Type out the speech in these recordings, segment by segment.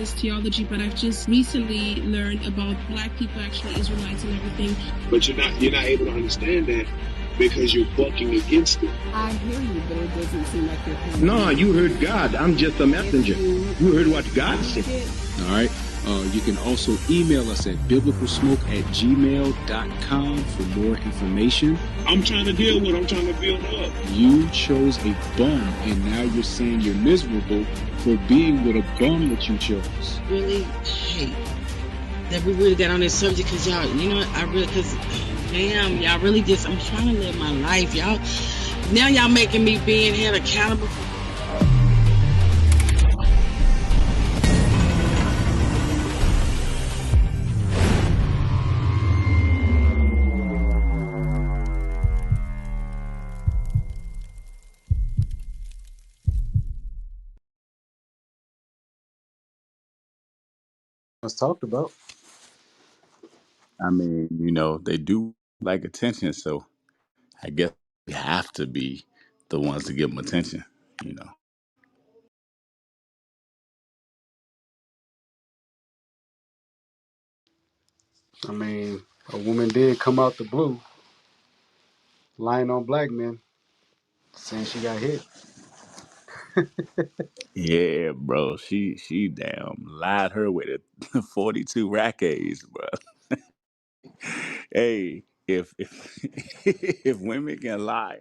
this theology, but I've just recently learned about Black people actually Israelites and everything. But you're not able to understand that because you're bucking against it. I hear you, but it doesn't seem like you're paying No, you heard God. I'm just a messenger. You heard what God said. All right. You can also email us at biblicalsmoke@gmail.com for more information. I'm trying to deal with. I'm trying to build up. You chose a bum, and now you're saying you're miserable for being with a bum that you chose. Really hate that we really got on this subject because y'all, you know, damn, y'all really just, I'm trying to live my life. Now y'all making me being held accountable. Was talked about. I mean, you know, they do like attention, so I guess we have to be the ones to give them attention, you know. I mean, a woman did come out the blue, lying on black men, saying she got hit. Yeah, bro, she damn lied her with it. 42 rackets, bro. Hey, if if women can lie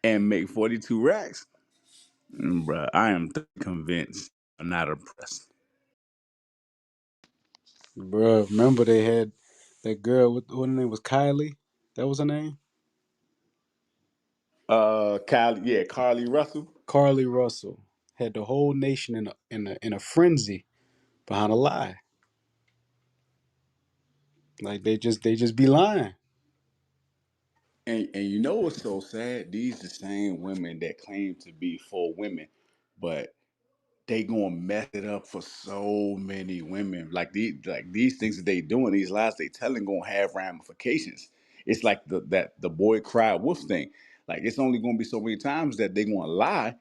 and make 42 racks, bro, I am convinced. I'm not impressed. Bruh, remember they had that girl, what her name was, Kylie? That was her name? Carly Russell. Carly Russell. Had the whole nation in a frenzy behind a lie. Like they just be lying. And you know what's so sad? These the same women that claim to be for women, but they gonna mess it up for so many women. Like these things that they doing, these lies they telling gonna have ramifications. It's like the boy cried wolf thing. Like it's only gonna be so many times that they gonna lie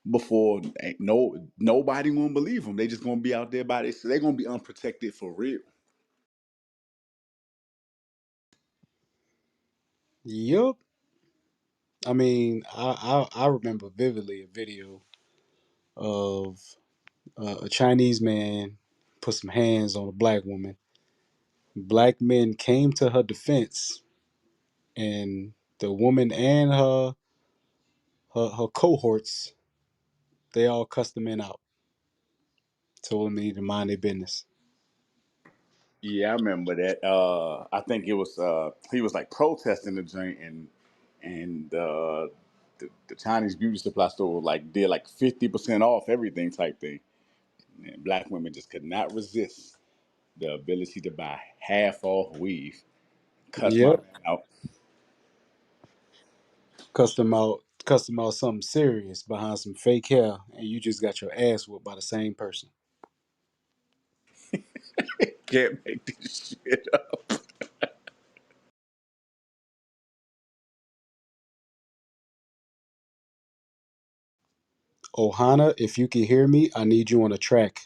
before nobody gonna believe them. They just gonna be out there by this. So they gonna be unprotected for real. Yup. I mean, I remember vividly a video of a Chinese man put some hands on a black woman. Black men came to her defense, and the woman and her cohorts, they all cussed the men out. Told them they need to mind their business. Yeah, I remember that. I think it was he was like protesting the joint, and the Chinese beauty supply store like did like 50% off everything type thing. And black women just could not resist the ability to buy half off weave. Cuss my Yep. man out. Cussed them out something serious behind some fake hair, and you just got your ass whooped by the same person. Can't make this shit up. Ohana, if you can hear me, I need you on a track.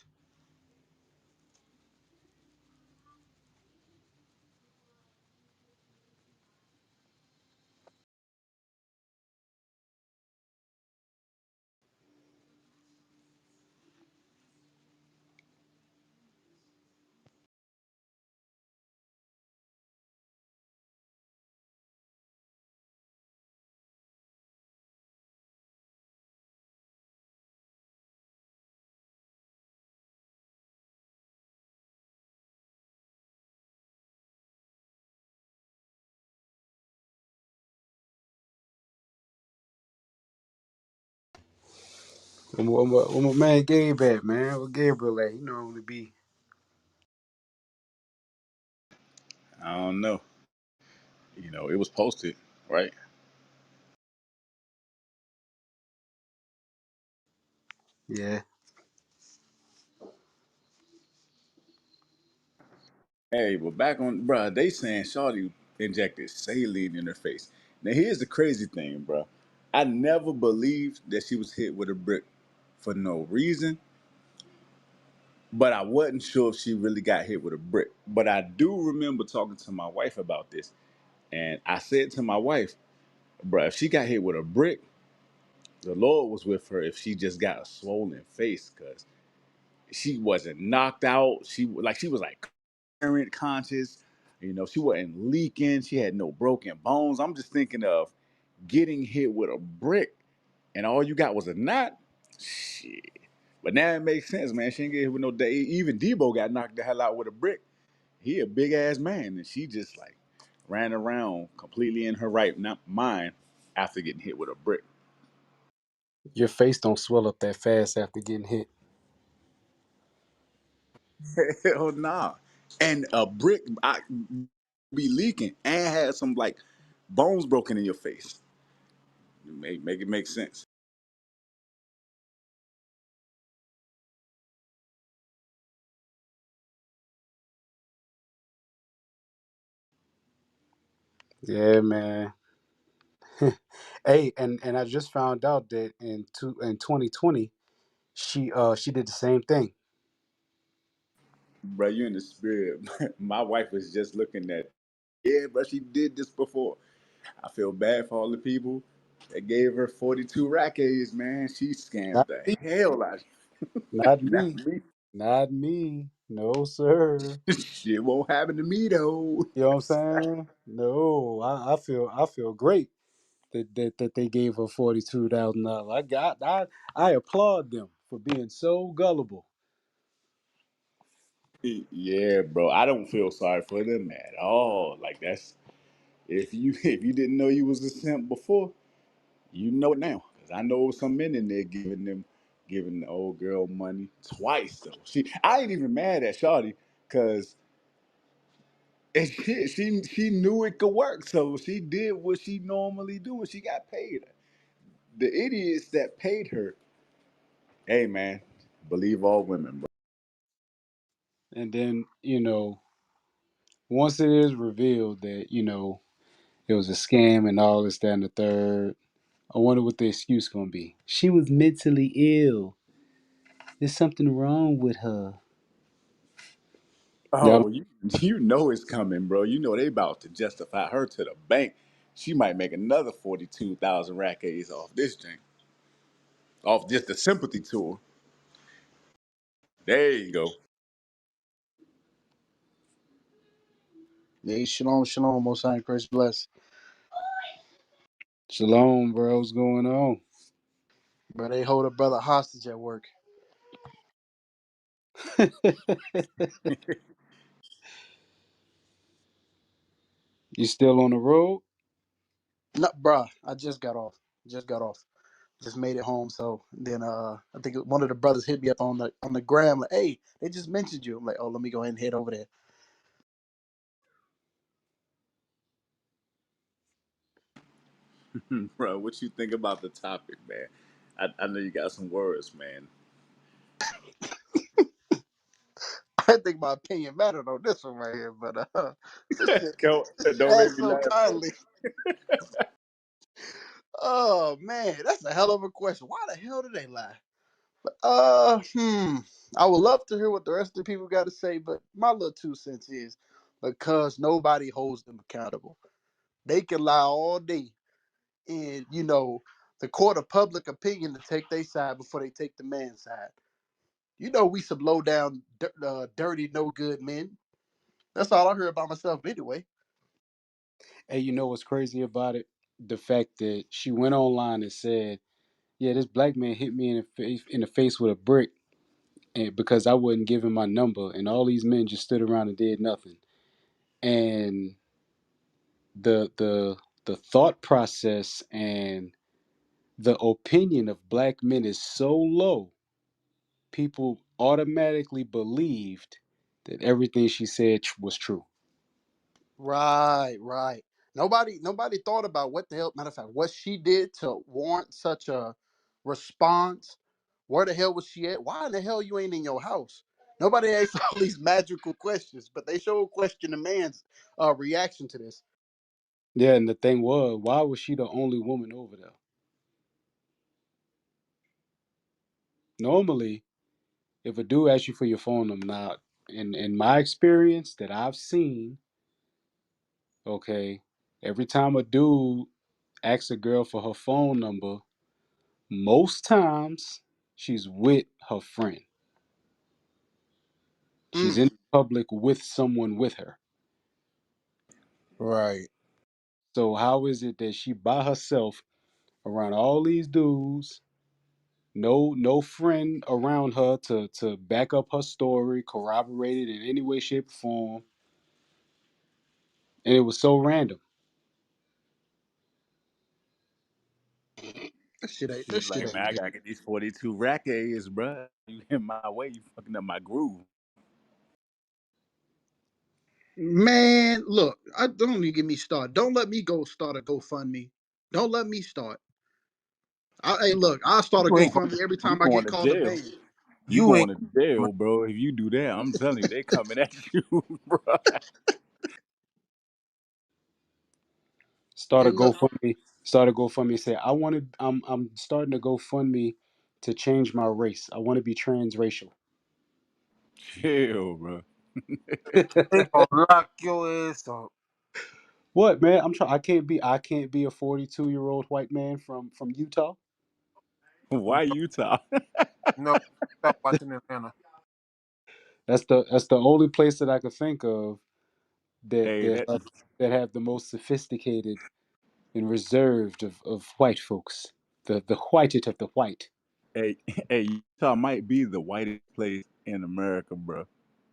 Where my man Gabe at, man? Where Gabriel at? He normally be. I don't know. You know, it was posted, right? Yeah. Hey, but back on, bruh, they saying Shawty injected saline in her face. Now, here's the crazy thing, bruh. I never believed that she was hit with a brick for no reason. but I wasn't sure if she really got hit with a brick. But I do remember talking to my wife about this, and I said to my wife, "Bruh, if she got hit with a brick, the Lord was with her. If she just got a swollen face, because she wasn't knocked out. She was like current conscious. You know, she wasn't leaking. She had no broken bones. I'm just thinking of getting hit with a brick, and all you got was a knot. Shit." But now it makes sense, man. She ain't get hit with no day. Even Debo got knocked the hell out with a brick. He a big ass man, and she just like ran around completely in her right mind after getting hit with a brick. Your face don't swell up that fast after getting hit. Hell nah. And a brick be leaking and had some like bones broken in your face. Make it make sense. Yeah, man. Hey, and I just found out that in 2020 she did the same thing. Bro, you in the spirit. My wife was just looking at, yeah, but she did this before. I feel bad for all the people that gave her 42 rackets, man. She scammed Not the me. hell out of Not you. Not me. me. Not me. No, sir. Shit won't happen to me though. You know what I'm saying? No, I feel great that they gave her $42,000. I applaud them for being so gullible. Yeah, bro. I don't feel sorry for them at all. Like that's if you didn't know you was a simp before, you know it now. 'Cause I know some men in there giving the old girl money twice though. I ain't even mad at Shawty because she knew it could work, so she did what she normally do, and she got paid. The idiots that paid her, hey man, believe all women, bro. And then, once it is revealed that, it was a scam and all this, that, and the third, I wonder what the excuse gonna be. She was mentally ill. There's something wrong with her. Y'all, Oh, you know it's coming, bro. You know they about to justify her to the bank. She might make another 42,000 rackets off this thing, off just the sympathy tour. There you go. Hey, shalom, shalom, most high, Christ bless. shalom, bro. What's going on? But they hold a brother hostage at work. You still on the road? No, bruh, I just got off. Just got off. Just made it home. So then I think one of the brothers hit me up on the gram like, hey, they just mentioned you. I'm like, oh, let me go ahead and head over there. Bro, what you think about the topic, man? I know you got some words, man. I think my opinion mattered on this one right here, but sister Don't make asked me so laugh, bro. kindly. Oh man, that's a hell of a question. Why the hell did they lie? I would love to hear what the rest of the people got to say, but my little 2 cents is because nobody holds them accountable. They can lie all day, and the court of public opinion to take their side before they take the man's side. We some low down, dirty, no good men. That's all I heard about myself anyway. Hey, you know what's crazy about it? The fact that she went online and said, "Yeah, this black man hit me in the face with a brick, and because I wouldn't give him my number, and all these men just stood around and did nothing." And the the thought process and the opinion of black men is so low, people automatically believed that everything she said was true. Right, right. Nobody thought about what the hell. Matter of fact, what she did to warrant such a response. Where the hell was she at? Why in the hell you ain't in your house? Nobody asked all these magical questions, but they sure question the man's reaction to this. Yeah, and the thing was, why was she the only woman over there? Normally, if a dude asks you for your phone number, now in my experience that I've seen, okay, every time a dude asks a girl for her phone number, most times she's with her friend. She's Mm, in public with someone with her. right. So how is it that she by herself around all these dudes, no friend around her to back up her story, corroborate it in any way, shape, or form, and it was so random. That She's shit like, man, ain't I good. gotta get these 42 rack A's, bruh. You in my way, you fucking up my groove. Man, look, I don't even get me started. Don't let me go start a GoFundMe. Don't let me start. Hey, look, I'll start a You ain't GoFundMe every you time I going get to called a jail. baby. You You ain't going to jail, bro. If you do that, I'm telling you, they coming at you, bro. Start a Hey, look, GoFundMe. Start a GoFundMe. Say I want to. I'm starting a GoFundMe to change my race. I want to be transracial. Chill, bro. they gonna lock your ass up. What, man? I'm trying. I can't be a 42-year-old white man from Utah. Why Utah? No, stop watching Atlanta. That's the only place that I could think of that Hey, that that have, that have the most sophisticated and reserved of white folks. The whitest of the white. hey, hey, Utah might be the whitest place in America, bro.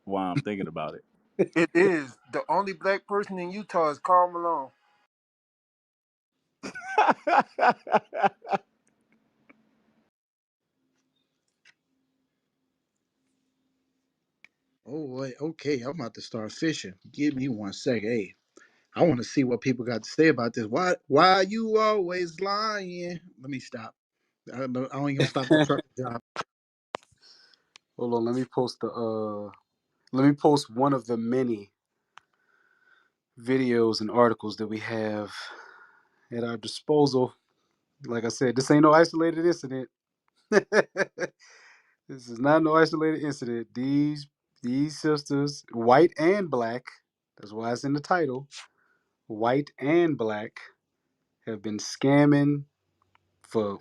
While I'm thinking about it. It is. The only black person in Utah is Carl Malone. oh wait, okay, I'm about to start fishing. Give me 1 second. Hey, I want to see what people got to say about this. Why you always lying? Let me stop. I don't even stop the truck job. Hold on, let me post one of the many videos and articles that we have at our disposal. Like I said, this ain't no isolated incident. This is not no isolated incident. These sisters, white and black, that's why it's in the title, white and black, have been scamming for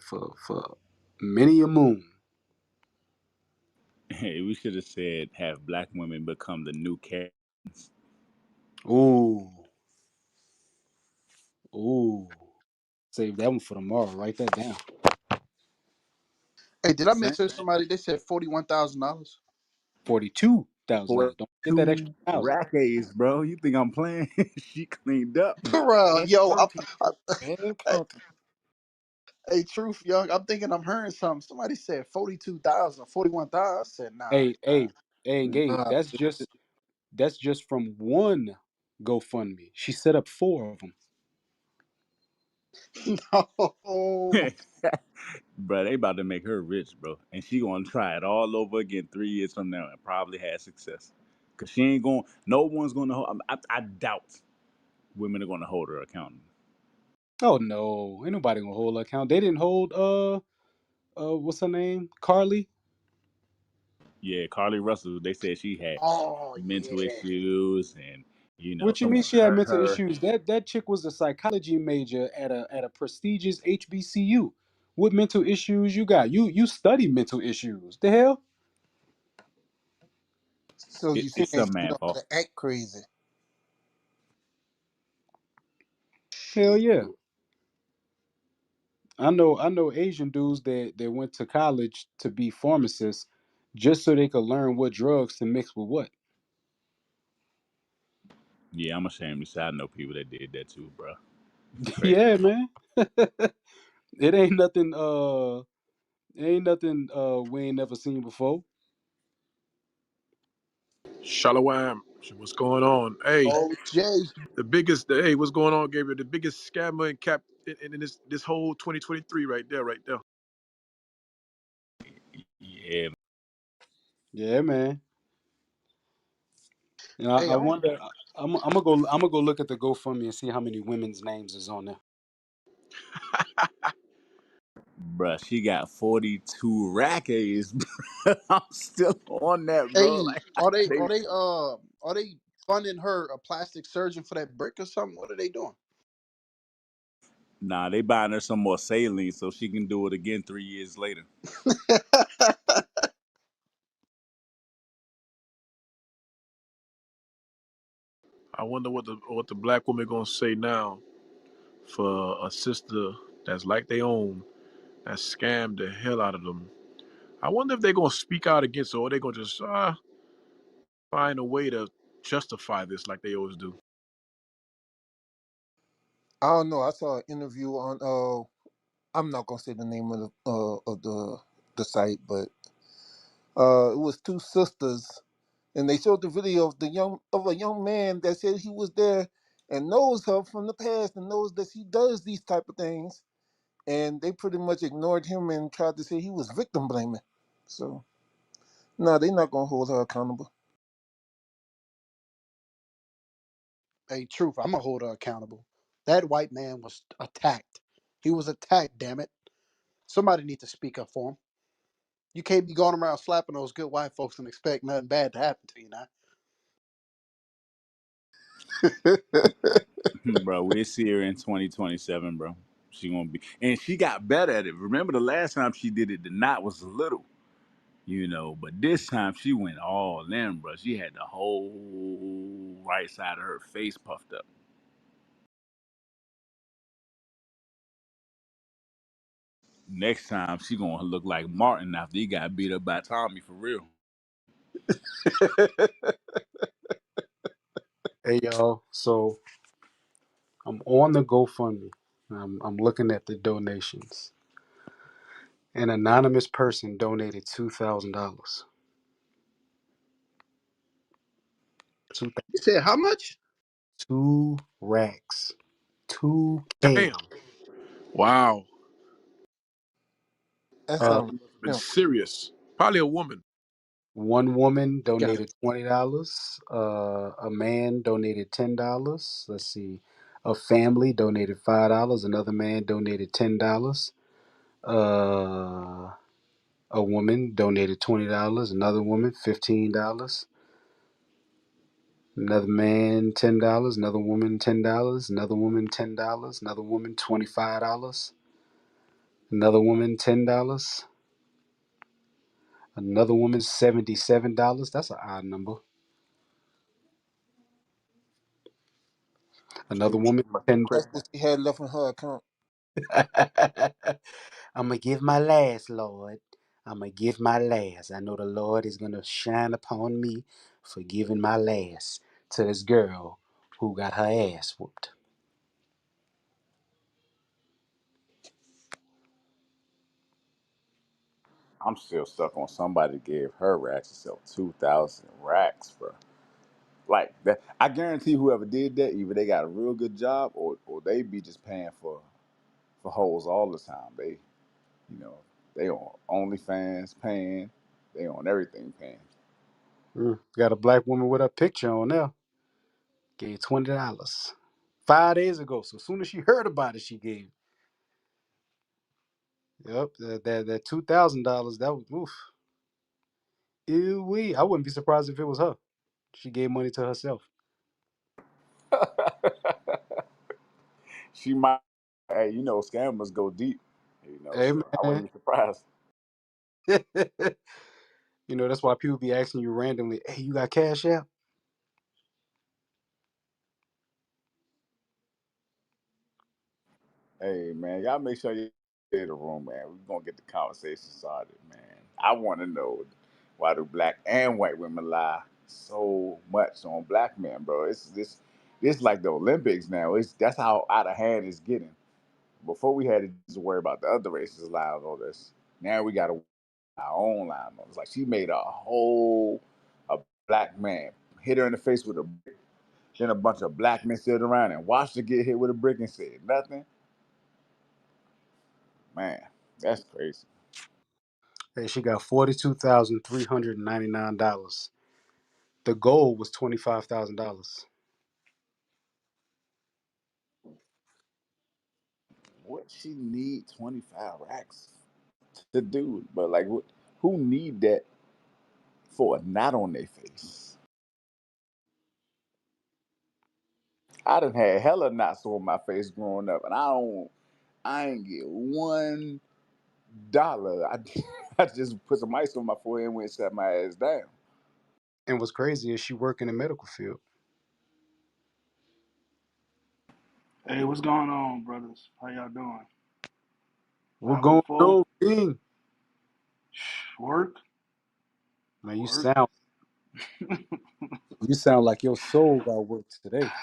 many a moon. Hey, we should have said have black women become the new cat. Ooh, ooh. Save that one for tomorrow. Write that down. Hey, did I Same. mention somebody? They said $41,000. $42,000. Don't get that extra 42 thousand. rack A's, bro. You think I'm playing? She cleaned up. Bro, And yo, counting. I, And hey, counting. hey, truth, young. I'm thinking I'm hearing something. Somebody said 42,000, 41,000. I said, nah, Hey, hey, hey, and Gabe, nah. that's just from one GoFundMe. She set up four of them. No. Bro, they about to make her rich, bro. And she gonna try it all over again 3 years from now and probably have success. Cause she ain't going, no one's gonna hold, I doubt women are gonna hold her accountable. Oh no, ain't nobody gonna hold her account. They didn't hold what's her name? Carly. Yeah, Carly Russell, they said she had Oh mental yeah. issues and, What you mean someone she had hurt mental her. issues? That chick was a psychology major at a prestigious HBCU. What mental issues you got? You study mental issues. The hell? So you saying It's she some man know how fault. to act crazy? Hell yeah. I know Asian dudes that went to college to be pharmacists just so they could learn what drugs to mix with what. Yeah, I'm ashamed to say I know people that did that too, bro. It's crazy. Yeah, man. It ain't nothing we ain't never seen before. Shalom. What's going on? Hey, Oh Jay. hey, what's going on, Gabriel? The biggest scammer in this whole 2023 right there, right there. Yeah, Yeah, man. And Hey, I wonder. I'm gonna go look at the GoFundMe and see how many women's names is on there. Bruh, she got 42 rack A's. Bruh. I'm still on that, bro. Hey, Like are they they, are they funding her a plastic surgeon for that brick or something? What are they doing? nah, they buying her some more saline so she can do it again 3 years later. I wonder what the black woman gonna say now for a sister that's like they own that scammed the hell out of them. I wonder if they're gonna speak out against it or they gonna just find a way to justify this like they always do. I don't know. I saw an interview on I'm not gonna say the name of the site, but it was two sisters, and they showed the video of a young man that said he was there and knows her from the past and knows that she does these type of things, and they pretty much ignored him and tried to say he was victim blaming. So no, they're not gonna hold her accountable. Hey, truth, I'm gonna hold her accountable. That white man was attacked. He was attacked. Damn it! Somebody need to speak up for him. You can't be going around slapping those good white folks and expect nothing bad to happen to you now. Bro, we'll see her in 2027, bro. She gonna be, and she got better at it. Remember the last time she did it, the knot was little, but this time she went all in, bro. She had the whole right side of her face puffed up. Next time she gonna look like Martin after he got beat up by Tommy for real. Hey y'all, so I'm on the GoFundMe. I'm looking at the donations. An anonymous person donated $2,000. You said how much? Two racks. 2K. Damn. Wow. That's Uh, It must have been unreal. serious. Probably a woman. one woman God, donated $20. A man donated $10. Let's see. A family donated $5. Another man donated $10. Uh, a woman donated $20. Another woman $15. Another man $10. Another woman $10. Another woman $10. Another woman $25. Another woman $10. Another woman $77. That's an odd number. Another woman Must be 10. That's what she had left in her account. I'm gonna give my last, Lord. I'm gonna give my last. I know the Lord is gonna shine upon me for giving my last to this girl who got her ass whooped. I'm still stuck on somebody gave her racks to sell 2,000 racks, bro. Like that, I guarantee whoever did that, either they got a real good job or they be just paying for hoes all the time. You know, they on OnlyFans paying, they on everything paying. Got a black woman with her picture on there. Gave $20 5 days ago. So as soon as she heard about it, she gave. Yep, that $2,000. That was oof. Ew wee. I wouldn't be surprised if it was her. She gave money to herself. She might, hey, scammers go deep, Hey so I man. wouldn't be surprised. That's why people be asking you randomly, hey, you got Cash App? Hey man, y'all make sure you in the room, man. We're gonna get the conversation started, man. I want to know why do black and white women lie so much on black men, bro? It's this like the Olympics now. That's how out of hand it's getting. Before we had to just worry about the other races lying on this. Now we got to our own line on. It's like she made a black man hit her in the face with a brick. Then a bunch of black men stood around and watched her get hit with a brick and said nothing. Man, that's crazy. Hey, she got $42,399. The goal was $25,000. what she need 25 racks to do? But like, who need that for a knot on their face? I done had hella knots on my face growing up, and I ain't get $1. I just put some ice on my forehead and went and sat my ass down. And what's crazy is she work in the medical field. Hey, what's going on, brothers? How y'all doing? What going 504. on, King? Work, Man, you work. sound like your soul got work today.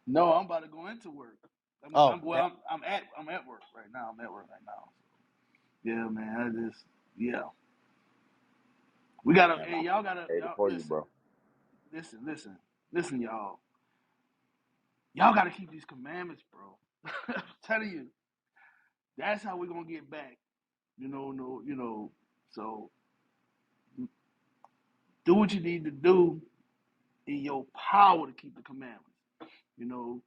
No, I'm about to go into work. I mean, Oh, I'm at work right now. I'm at work right now. Yeah, man. Yeah. We gotta. Man, Hey, I'm y'all gotta. happy Y'all for you, bro. listen, y'all. Y'all gotta keep these commandments, bro. I'm telling you, that's how we're gonna get back. No, So do what you need to do in your power to keep the commandments. You know,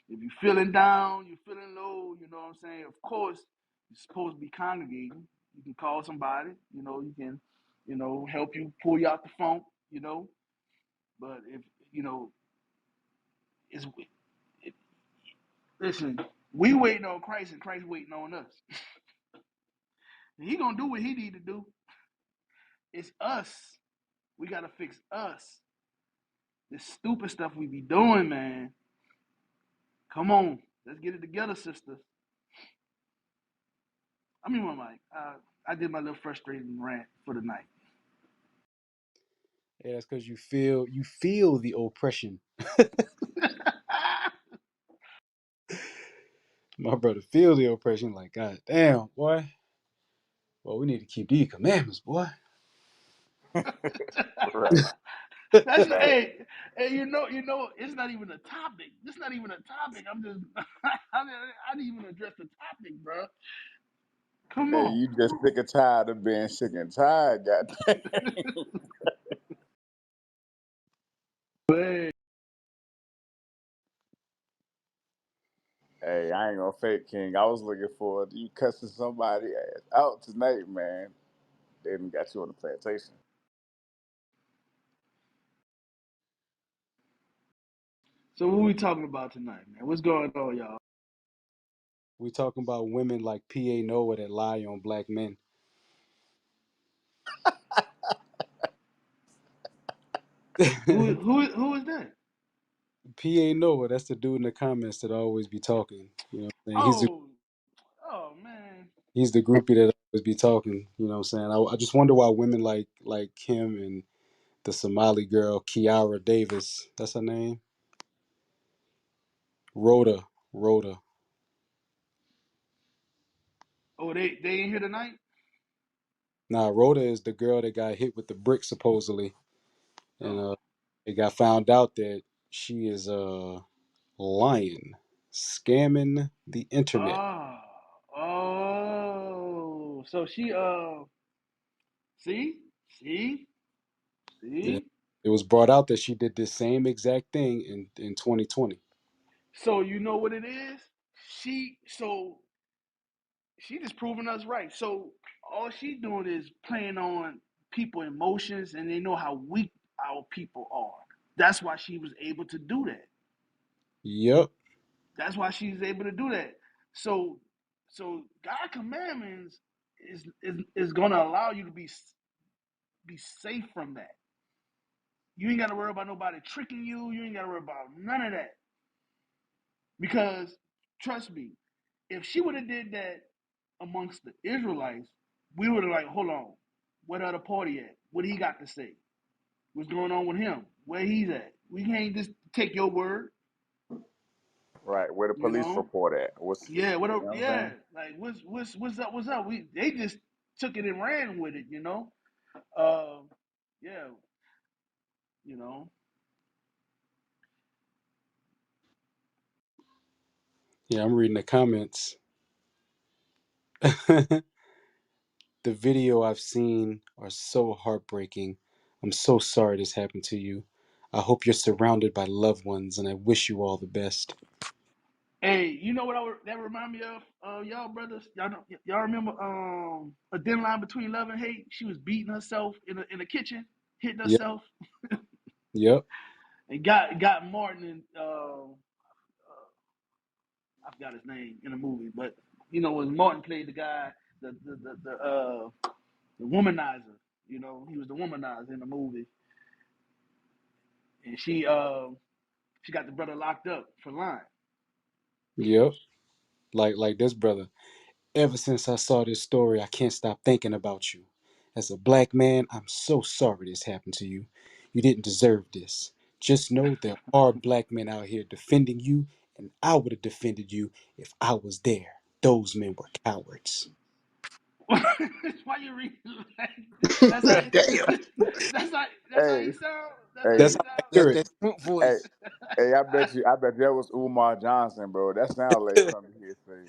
if you're feeling down, you're feeling low, you know what I'm saying? Of course, you're supposed to be congregating. You can call somebody, you can, help you pull you out the funk, But if, it's, it, listen, we waiting on Christ and Christ waiting on us. He gonna do what he need to do. It's us. We gotta fix us. This stupid stuff we be doing, man. Come on, let's get it together, sisters. I mean, I did my little frustrating rant for the night. yeah, that's because you feel the oppression. My brother feel the oppression. Like, God damn, boy. Well, we need to keep these commandments, boy. Right. That's Hey, hey, it's not even a topic. It's not even a topic. I'm just, I didn't even address the topic, bro. Come hey, on. you just sick and tired of being sick and tired, goddamn. Hey, Hey, I ain't gonna fake King. I was looking forward to you cussing somebody ass out tonight, man. They done got you on the plantation. so what we talking about tonight, man? What's going on, y'all? We talking about women like P.A. Noah that lie on black men. Who is that? P.A. Noah, that's the dude in the comments that always be talking. You know what I'm saying? Oh, oh man. He's the groupie that always be talking. You know what I'm saying? I just wonder why women like him and the Somali girl Kiara Davis. That's her name. Rhoda. Oh, they ain't here tonight. Nah, Rhoda is the girl that got hit with the brick supposedly, and Oh, it got found out that she is lying, scamming the internet. oh, oh. So she see, see, Yeah, see. it was brought out that she did this same exact thing in 2020. So you know what it is? So she just proving us right. So all she doing is playing on people emotions, and they know how weak our people are. That's why she was able to do that. Yep. That's why she's able to do that. So God commandments is gonna allow you to be safe from that. You ain't got to worry about nobody tricking you. You ain't got to worry about none of that. Because trust me, if she would have did that amongst the Israelites, we would have like, hold on, where the other party at? What he got to say? What's going on with him? Where he's at? We can't just take your word, Right, where the you police know? report at? What's Yeah, you know what I'm yeah. saying? Like what's up? What's up? They just took it and ran with it, yeah, you know. Yeah, I'm reading the comments. The video I've seen are so heartbreaking. I'm so sorry this happened to you. I hope you're surrounded by loved ones, and I wish you all the best. Hey, you know what that remind me of? Y'all brothers, y'all remember a thin line between love and hate? She was beating herself in the kitchen, hitting Yep. herself, Yep. and got Martin and I forgot his name in the movie, but you know when Martin played the guy, the womanizer. You know he was the womanizer in the movie, and she got the brother locked up for lying. Yep. Like this brother. Ever since I saw this story, I can't stop thinking about you. As a black man, I'm so sorry this happened to you. You didn't deserve this. Just know there are black men out here defending you, and I would have defended you if I was there. Those men were cowards. Why you read like that's how Damn. that's how he Hey, sound? That's how hey, That's he how I That hear it. that Trump hey, voice. hey! I bet you that was Umar Johnson, bro. That sounds like something he'd say.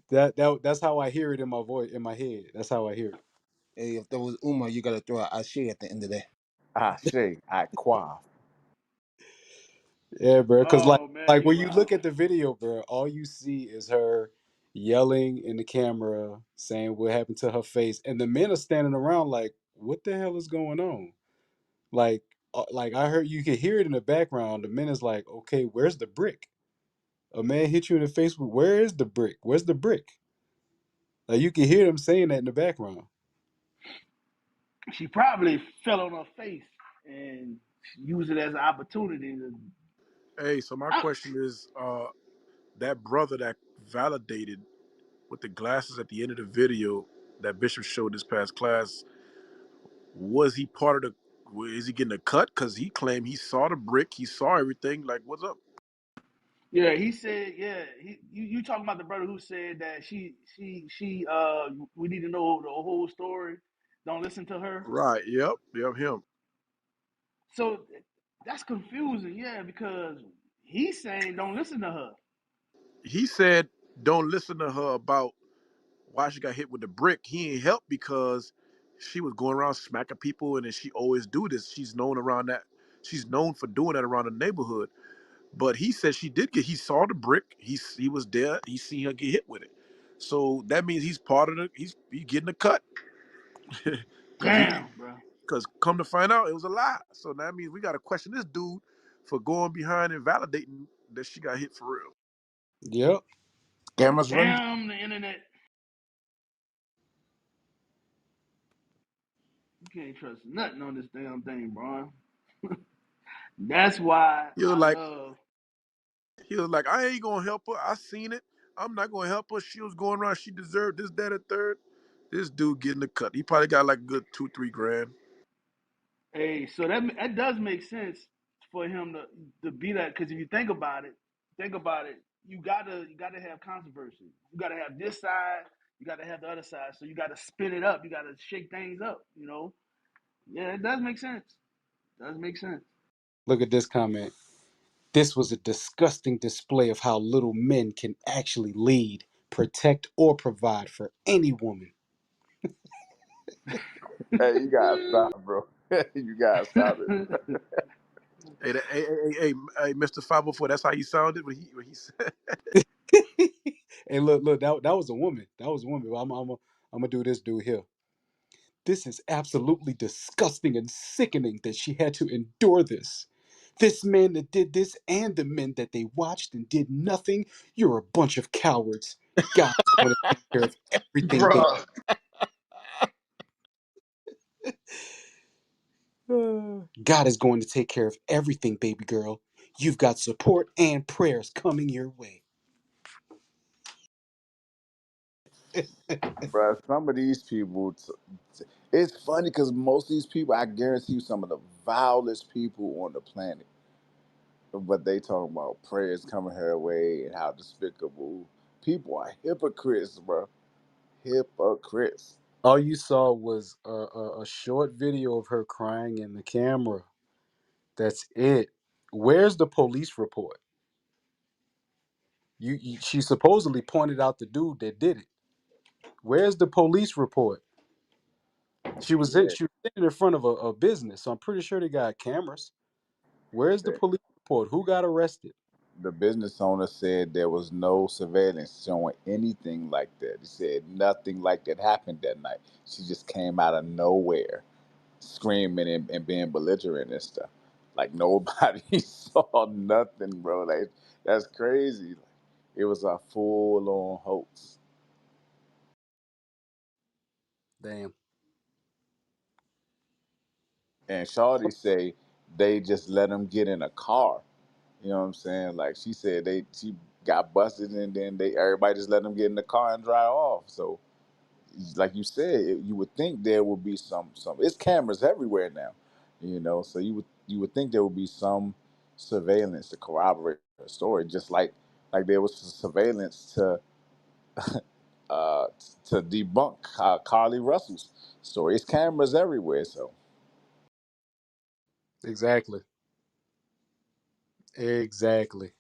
That's how I hear it in my voice, in my head. That's how I hear it. Hey, if that was Uma, you gotta throw out Ashe at the end of that. I say, I quaff. Yeah, bro. Cause Oh man, like you when you wild. look at the video, bro, all you see is her yelling in the camera, saying what happened to her face, and the men are standing around like, "What the hell is going on?" Like I heard you could hear it in the background. The men is like, "Okay, where's the brick? A man hit you in the face with where is the brick? Where's the brick?" Like you can hear them saying that in the background. She probably fell on her face and used it as an opportunity to. Hey, so my I, question is, that brother that validated with the glasses at the end of the video that Bishop showed this past class, was he part of the? Is he getting a cut? Cause he claimed he saw the brick, he saw everything. Like, what's up? yeah, he said. Yeah, you talking about the brother who said that we need to know the whole story. Don't listen to her. Right. Yep. Him. So that's confusing. Yeah, because he's saying don't listen to her. He said, "Don't listen to her about why she got hit with the brick." He ain't helped because she was going around smacking people, and then she always do this. She's known around that. She's known for doing that around the neighborhood. But he said she did get. He saw the brick. He was there. He seen her get hit with it. So that means he's part of the. He's getting a cut because Damn, bro. come to find out it was a lie. So that means we got to question this dude for going behind and validating that she got hit for real. Yep. Cameras running. Damn the internet. You can't trust nothing on this damn thing, bro. That's why He was I like, love. I ain't gonna help her. I seen it. I'm not gonna help her. She was going around. She deserved this, that, and third. This dude getting the cut. He probably got like a good 2-3 grand. Hey, so that does make sense for him to be that. Because if you think about it. You gotta have controversy. You gotta have this side. You gotta have the other side. So you gotta spin it up. You gotta shake things up. You know. Yeah, it does make sense. It does make sense. Look at this comment. This was a disgusting display of how little men can actually lead, protect, or provide for any woman. Hey, you gotta stop, bro. You gotta stop it. Hey, Mr. 504. That's how you sounded when he said. And look, that was a woman. That was a woman. I'm gonna do this dude here. This is absolutely disgusting and sickening that she had to endure this. This man that did this and the men that they watched and did nothing, you're a bunch of cowards. God's going to take care of everything, baby. Bruh. God is going to take care of everything, baby girl. You've got support and prayers coming your way. Bro, some of these people, it's funny because most of these people, I guarantee you, some of the vilest people on the planet. But they talking about prayers coming her way and how despicable people are. Hypocrites, bro. Hypocrites. All you saw was a short video of her crying in the camera. That's it. Where's the police report? She supposedly pointed out the dude that did it. Where's the police report? Yeah. She was sitting in front of a business, so I'm pretty sure they got cameras. Where's the police report? Who got arrested? The business owner said there was no surveillance showing anything like that. He said nothing like that happened that night. She just came out of nowhere screaming and being belligerent and stuff. Like nobody saw nothing, bro. Like that's crazy. It was a full on hoax. Damn. And Shawty say they just let him get in a car. You know what I'm saying? Like she got busted and then they everybody just let them get in the car and drive off. So like you said, you would think there would be some. It's cameras everywhere now, you know. So you would think there would be some surveillance to corroborate the story, just like there was surveillance uh, to debunk Carly Russell's story. It's cameras everywhere. So Exactly. Exactly.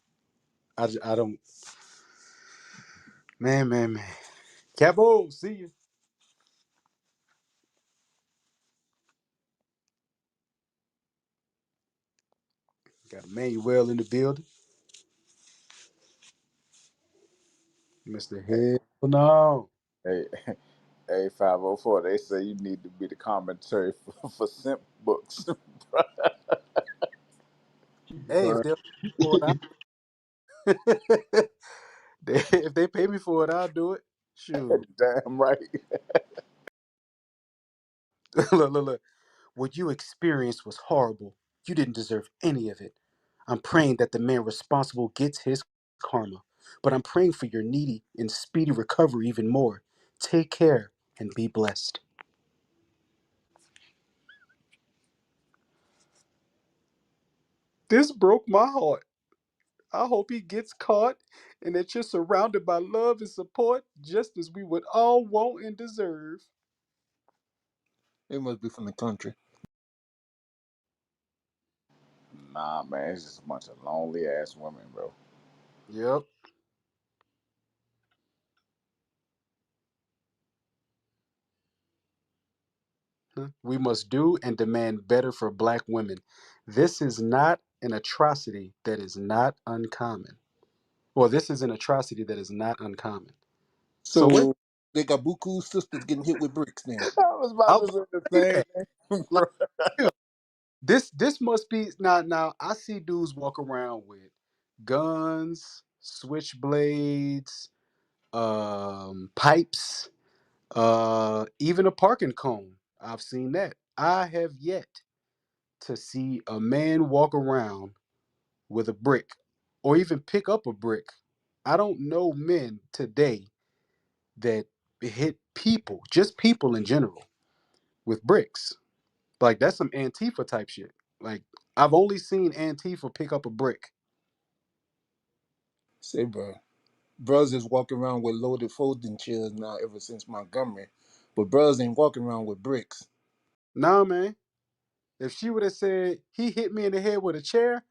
I don't. Man. Capo, see you. Got Emmanuel in the building. Mr. hey, Hell no. hey, hey, 504. They say you need to be the commentary for simp books. Hey, if Right. they'll pay me for it, if they pay me for it, I'll do it. Shoot. Damn right. Look. What you experienced was horrible. You didn't deserve any of it. I'm praying that the man responsible gets his karma. But I'm praying for your needy and speedy recovery even more. Take care and be blessed. This broke my heart. I hope he gets caught and that you're surrounded by love and support just as we would all want and deserve. They must be from the country. Nah, man, it's just a bunch of lonely ass women, bro. Yep. We must do and demand better for black women. This is not an atrocity that is not uncommon. Well, this is an atrocity that is not uncommon. So wait, So they got Buku sisters getting hit with bricks now. I was I about was to about say the to say same that. thing, Like, bro. yeah, this must be now. I see dudes walk around with guns, switchblades, pipes, even a parking cone. I've seen that. I have yet to see a man walk around with a brick or even pick up a brick. I don't know men today that hit people, just people in general, with bricks. Like that's some Antifa type shit. Like I've only seen Antifa pick up a brick. Say, bro, bros is walking around with loaded folding chairs now ever since Montgomery, but bros ain't walking around with bricks. Nah, man. If she would have said he hit me in the head with a chair,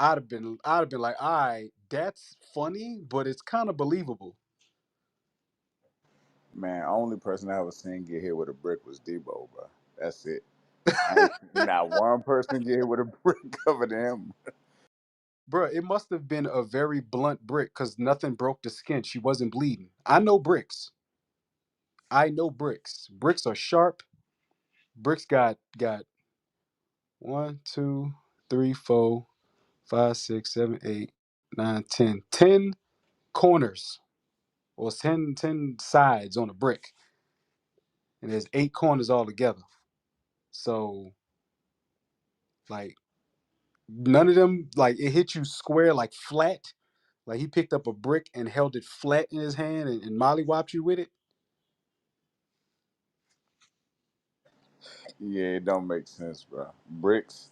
I'd have been like, all right, that's funny, but it's kind of believable. Man, only person I ever seen get hit with a brick was Debo, bro. That's it. I ain't seen not one person get hit with a brick other than him. Bruh, it must have been a very blunt brick because nothing broke the skin. She wasn't bleeding. I know bricks. I know bricks. Bricks are sharp. Bricks got 1, 2, 3, 4, 5, 6, 7, 8, 9, 10. 10 corners or 10 sides on a brick. And there's 8 corners altogether. So like none of them like it hit you square like flat. Like he picked up a brick and held it flat in his hand and mollywopped you with it. Yeah, it don't make sense, bro. Bricks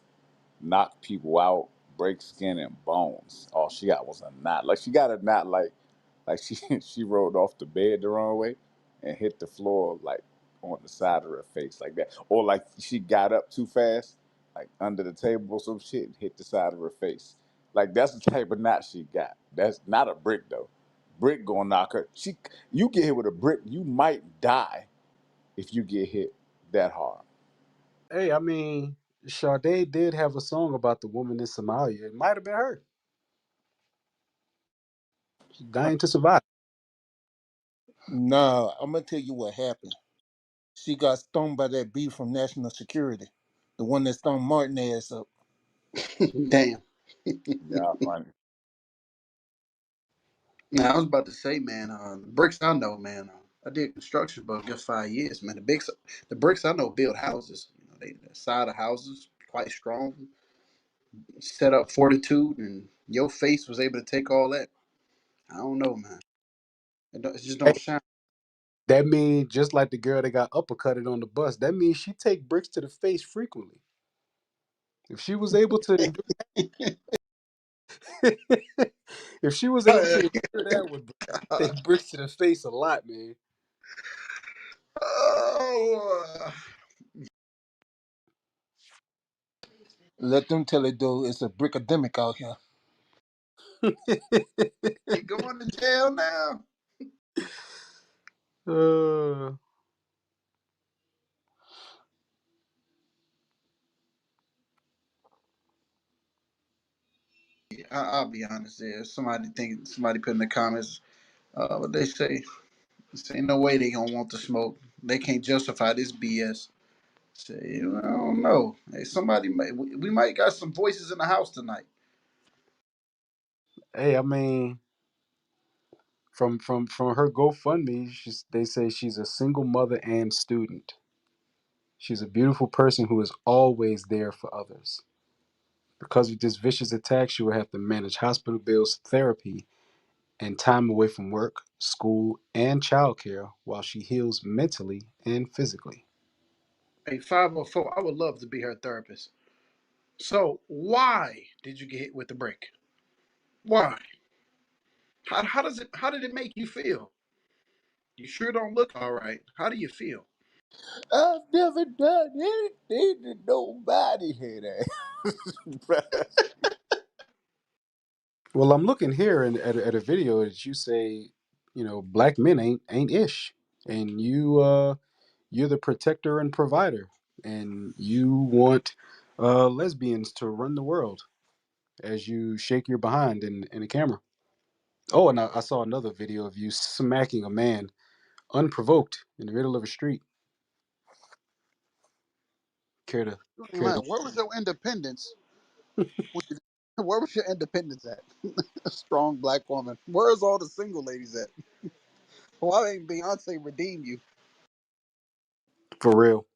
knock people out, break skin and bones. All she got was a knot. Like she got a knot like she she rolled off the bed the wrong way and hit the floor like on the side of her face like that. Or like she got up too fast, like under the table or some shit and hit the side of her face. Like that's the type of knot she got. That's not a brick though. Brick gonna knock her. You get hit with a brick, you might die if you get hit that hard. Hey, I mean, Sade did have a song about the woman in Somalia. It might have been her. dying to survive. Nah, I'm gonna tell you what happened. She got stung by that bee from National Security, the one that stung Martin ass up. Damn. Yeah, funny. Now I was about to say, man, the bricks I know, man. I did construction for a good 5 years, man. The bricks I know build houses. You know, the side of houses quite strong, set up fortitude, and your face was able to take all that. I don't know, man. It just Hey, don't shine. that means just like the girl that got uppercutted on the bus, that means she take bricks to the face frequently. If she was able to endure, if she was able to endure that with take bricks to the face a lot, man. Oh, Let them tell it though, it's a brickademic out here. you going to jail now? uh, I'll be honest. There, somebody put in the comments. What they say? This ain't no way they gonna want to smoke. They can't justify this BS. Say, I don't know. Hey, we might got some voices in the house tonight. hey, I mean, from her GoFundMe, they say she's a single mother and student. She's a beautiful person who is always there for others. Because of this vicious attack, she will have to manage hospital bills, therapy, and time away from work, school, and childcare while she heals mentally and physically. Hey, 504, I would love to be her therapist. So, why did you get hit with the brick? Why? How did it make you feel? You sure don't look all right. How do you feel? I've never done anything to nobody here. Well, I'm looking here at a video that you say, black men ain't ish, and you're the protector and provider, and you want lesbians to run the world as you shake your behind in the camera. Oh, and I saw another video of you smacking a man unprovoked in the middle of a street. Care to care to? Man, where was your independence? Where was your independence at? A strong black woman. Where's all the single ladies at? Why ain't Beyonce redeem you? For real.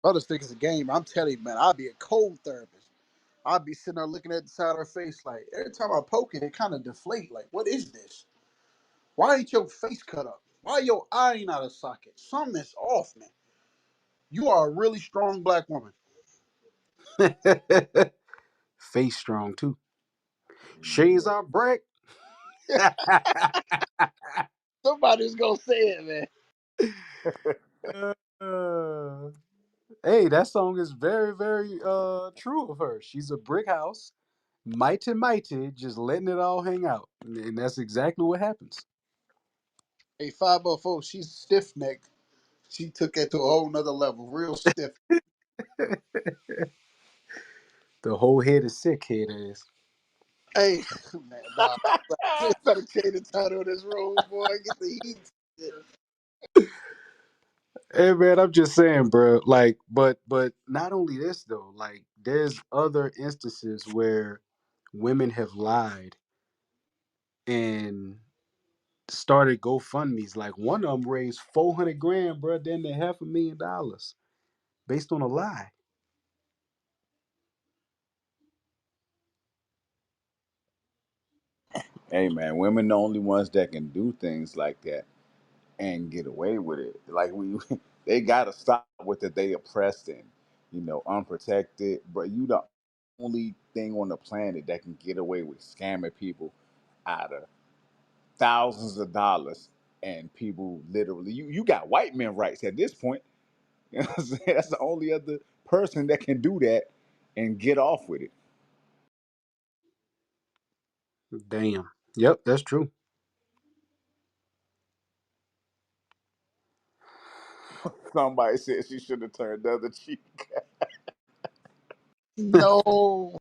Others think it's a game. I'm telling you, man, I'll be a cold therapist. I'll be sitting there looking at the side of her face like every time I poke it, it kind of deflate. Like, what is this? Why ain't your face cut up? Why your eye ain't out of socket? Something's off, man. You are a really strong black woman. Face strong too. Shades are brick. Somebody's gonna say it, man. Uh, hey, that song is very, very true of her. She's a brick house, mighty mighty, just letting it all hang out. And that's exactly what happens. Hey, 504, she's stiff necked. She took it to a whole nother level, real stiff. The whole head is sick, head is. Hey, man, nah. Better change the title of this room, boy. Get the heat. Hey man, I'm just saying, bro. Like, but not only this though. Like, there's other instances where women have lied and started GoFundmes. Like one of them raised 400 grand, bro. Then they $500,000 based on a lie. Hey man, women the only ones that can do things like that and get away with it. Like they gotta stop with it. They oppressed and unprotected. But you the only thing on the planet that can get away with scamming people out of thousands of dollars, and people literally you got white men rights at this point. You know what I'm saying? That's the only other person that can do that and get off with it. Damn. Yep, that's true. Somebody said she should have turned the other cheek. No,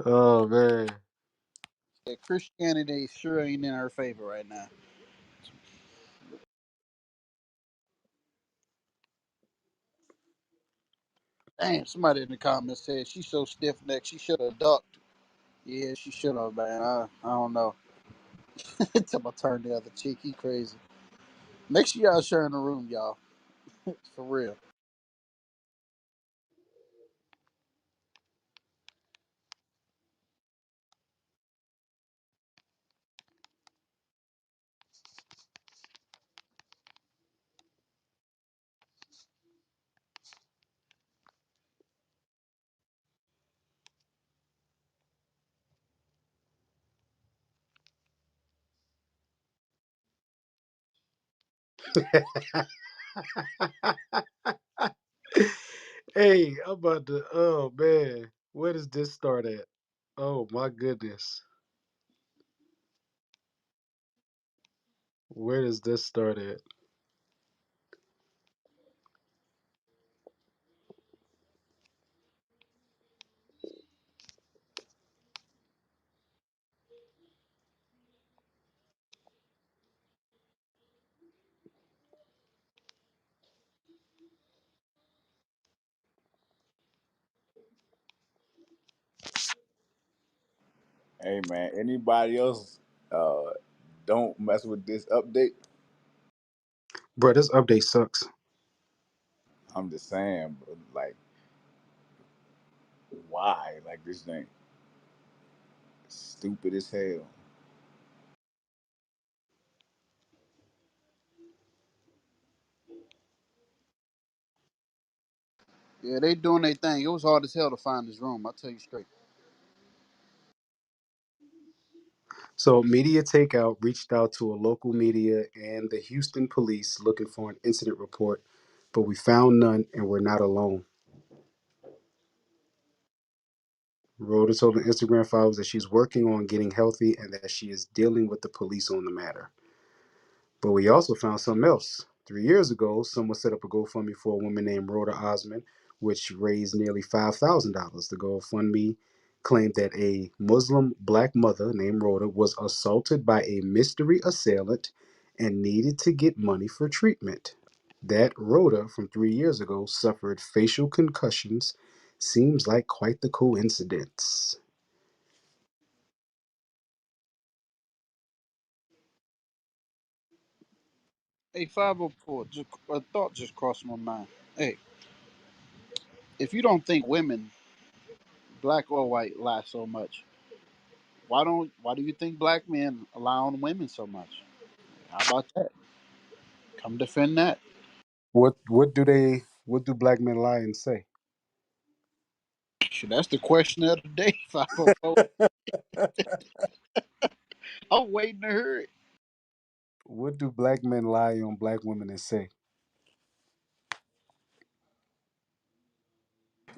Oh man. that Christianity sure ain't in her favor right now. Damn, somebody in the comments said she's so stiff necked she should have ducked. Yeah, she should have, man. I don't know. Until I turn the other cheek, he crazy. Make sure y'all sharing the room, y'all. For real. Hey, I'm about to. Oh man, where does this start at? Oh my goodness, where does this start at? Hey man, anybody else uh don't mess with this update? Bro, this update sucks. I'm just saying, bro, like why? Like this thing stupid as hell. Yeah, they doing their thing. It was hard as hell to find this room. I tell you straight. So, Media Takeout reached out to a local media and the Houston police looking for an incident report, but we found none and we're not alone. Rhoda told the Instagram followers that she's working on getting healthy and that she is dealing with the police on the matter. But we also found something else. 3 years ago, someone set up a GoFundMe for a woman named Rhoda Osman, which raised nearly $5,000. The GoFundMe claimed that a Muslim black mother named Rhoda was assaulted by a mystery assailant and needed to get money for treatment. That Rhoda from 3 years ago suffered facial concussions seems like quite the coincidence. Hey, 504, just a thought just crossed my mind. Hey, if you don't think women, black or white, lie so much, why do you think black men lie on women so much? How about that? Come defend that. What do black men lie and say? Shit, that's the question of the day, 504. I'm waiting to hear it. What do black men lie on black women and say?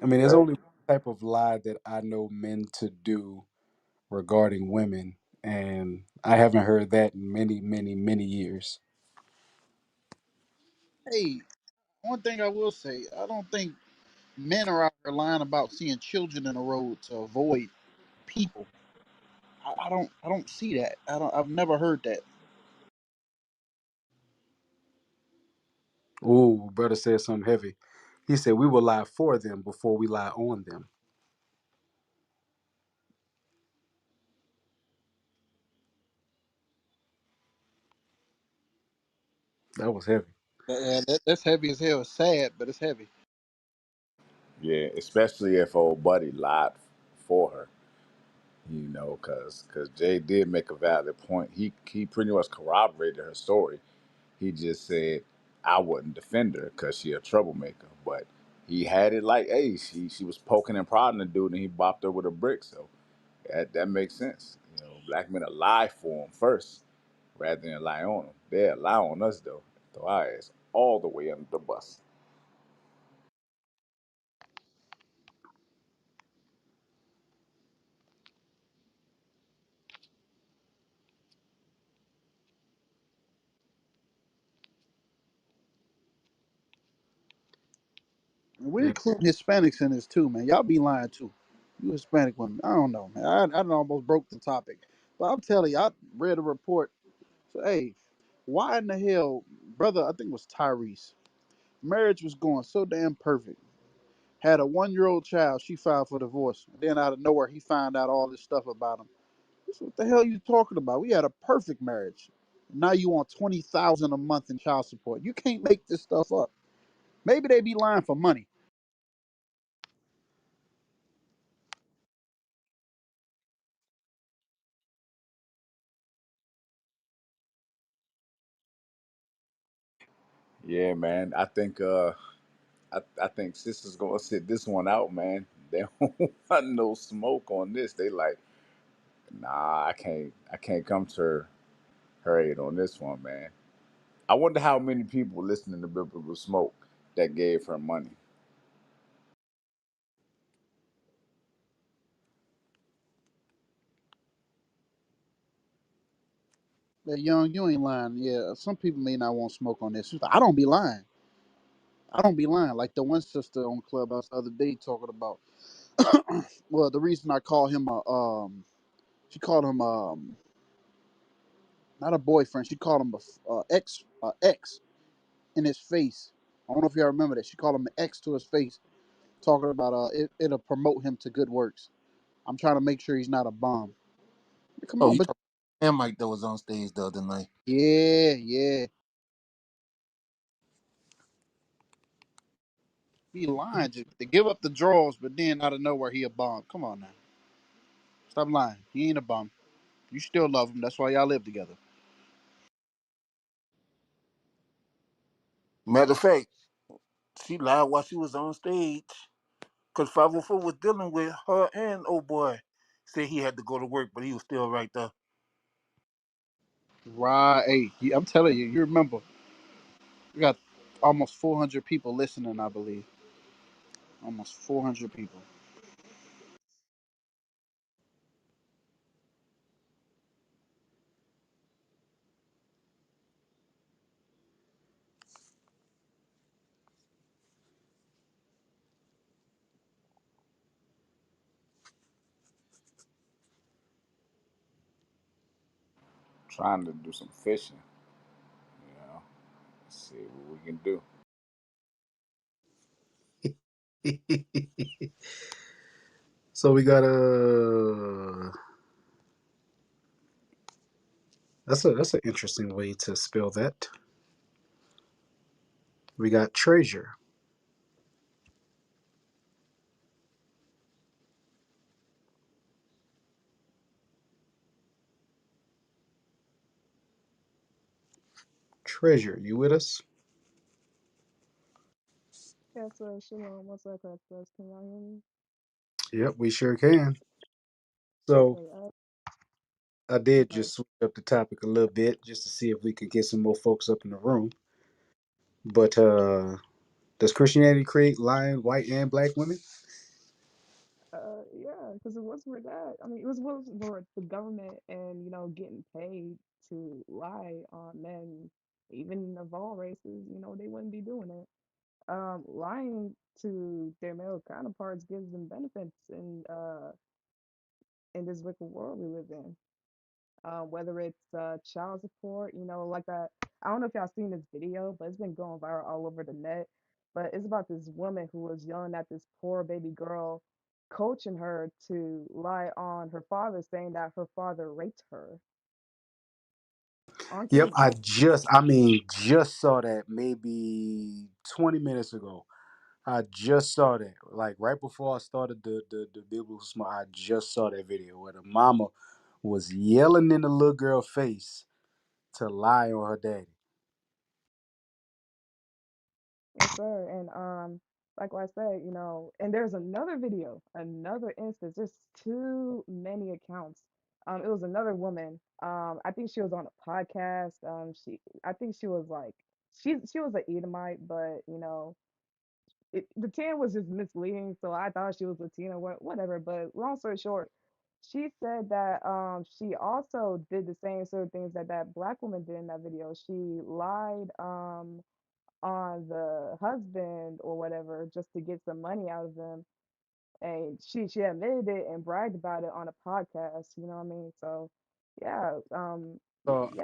I mean, there's only one type of lie that I know men to do regarding women, and I haven't heard that in many, many, many years. Hey, one thing I will say, I don't think men are out here lying about seeing children in the road to avoid people. I don't see that. I've never heard that. Ooh, brother said something heavy. He said we will lie for them before we lie on them. That was heavy. That's heavy as hell. It's sad, but it's heavy. Yeah, especially if old buddy lied for her, because Jay did make a valid point. He pretty much corroborated her story. He just said I wouldn't defend her because she a troublemaker, but he had it like, hey, she was poking and prodding the dude, and he bopped her with a brick. So that makes sense. Black men will lie for him first rather than lie on them. They'll lie on us though. Throw our ass all the way under the bus. We're Yeah. including Hispanics in this too, man. Y'all be lying too. You Hispanic women. I don't know, man. I done almost broke the topic. But I'm telling you, I read a report. So, hey, why in the hell, brother, I think it was Tyrese. Marriage was going so damn perfect. Had a 1 year old child, she filed for divorce. Then out of nowhere, he found out all this stuff about him. What the hell you talking about? We had a perfect marriage. Now you want 20,000 a month in child support. You can't make this stuff up. Maybe they be lying for money. Yeah, man. I think sisters gonna sit this one out, man. They don't want no smoke on this. They like, nah, I can't come to her aid on this one, man. I wonder how many people listening to Biblical Smoke that gave her money. That young, you ain't lying. Yeah, some people may not want smoke on this. I don't be lying. I don't be lying. Like the one sister on Clubhouse the other day talking about. Well, the reason I call him a she called him not a boyfriend. She called him a ex in his face. I don't know if y'all remember that. She called him an ex to his face, talking about it'll promote him to good works. I'm trying to make sure he's not a bum. Come Oh, on, you but talking about Mike that was on stage the other night. yeah, yeah, he lying just to give up the draws, but then out of nowhere he a bum. Come on now, stop lying. He ain't a bum. You still love him. That's why y'all live together. Matter of fact, she lied while she was on stage. Because 504 was dealing with her and old boy. Said he had to go to work, but he was still right there. Right. Hey, I'm telling you, you remember. We got almost 400 people listening, I believe. Almost 400 people. Trying to do some fishing, you know. See what we can do. So we got that's an interesting way to spell that. We got treasure. Treasure. You with us? Yes, shalom. What's up, guys? Can y'all hear me? Yep, we sure can. So Okay, I did okay. just switch up the topic a little bit just to see if we could get some more folks up in the room. But does Christianity create lying white and black women? Yeah, because it was for that. I mean, it was for the government and, getting paid to lie on men, even of all races, they wouldn't be doing it. Lying to their male counterparts gives them benefits in this wicked world we live in. Whether it's child support, like that. I don't know if y'all seen this video, but it's been going viral all over the net. But it's about this woman who was yelling at this poor baby girl, coaching her to lie on her father, saying that her father raped her on Yep, camera. just saw that maybe 20 minutes ago. I just saw that. Like right before I started the biblical smart, I just saw that video where the mama was yelling in the little girl face to lie on her daddy. Yes, sir. And like I said, and there's another video, another instance. There's too many accounts. It was another woman. I think she was on a podcast. I think she was like, she was an Edomite, but the tan was just misleading. So I thought she was Latina, whatever. But long story short, she said that she also did the same sort of things that that black woman did in that video. She lied. on the husband or whatever just to get some money out of them. And she admitted it and bragged about it on a podcast, you know what I mean? So yeah,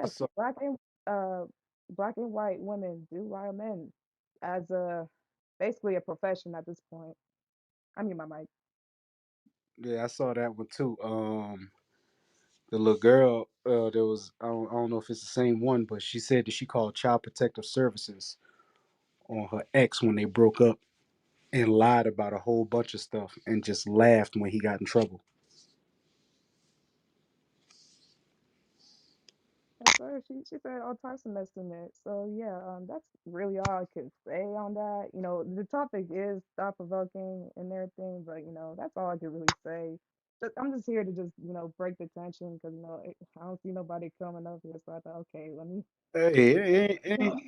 I yes, saw uh black and white women do wild men as a basically a profession at this point. I mean my mic. yeah, I saw that one too. The little girl, there was I don't know if it's the same one, but she said that she called Child Protective Services on her ex when they broke up and lied about a whole bunch of stuff and just laughed when he got in trouble. Yes, sir. She said all types of mess in it. So yeah, that's really all I can say on that. You know, the topic is thought provoking and everything, but you know, that's all I can really say. I'm just here to just break the tension because I don't see nobody coming up here, so I thought, okay, let me. Hey, it ain't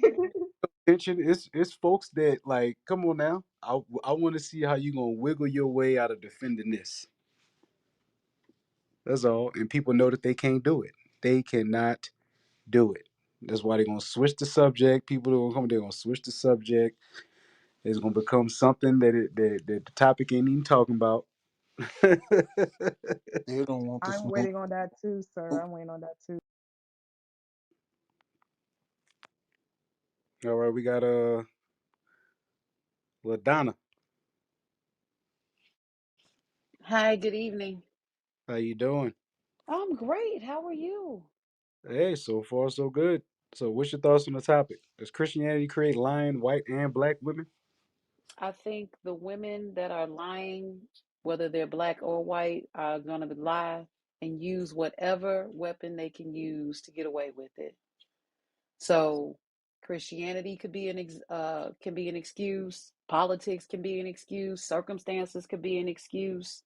attention. It's folks that like, come on now. I want to see how you gonna wiggle your way out of defending this. That's all. And people know that they can't do it. They cannot do it. That's why they're gonna switch the subject. People are gonna come. They're gonna switch the subject. It's gonna become something that the topic ain't even talking about. All They don't want the I'm smoke. waiting on that too, sir. I'm waiting on that too. right, we got Ladonna. Hi, good evening. How you doing? I'm great. How are you? Hey, so far so good. So, what's your thoughts on the topic? Does Christianity create lying white and black women? I think the women that are lying, whether they're black or white, are going to lie and use whatever weapon they can use to get away with it. So, Christianity could be can be an excuse. Politics can be an excuse. Circumstances could be an excuse.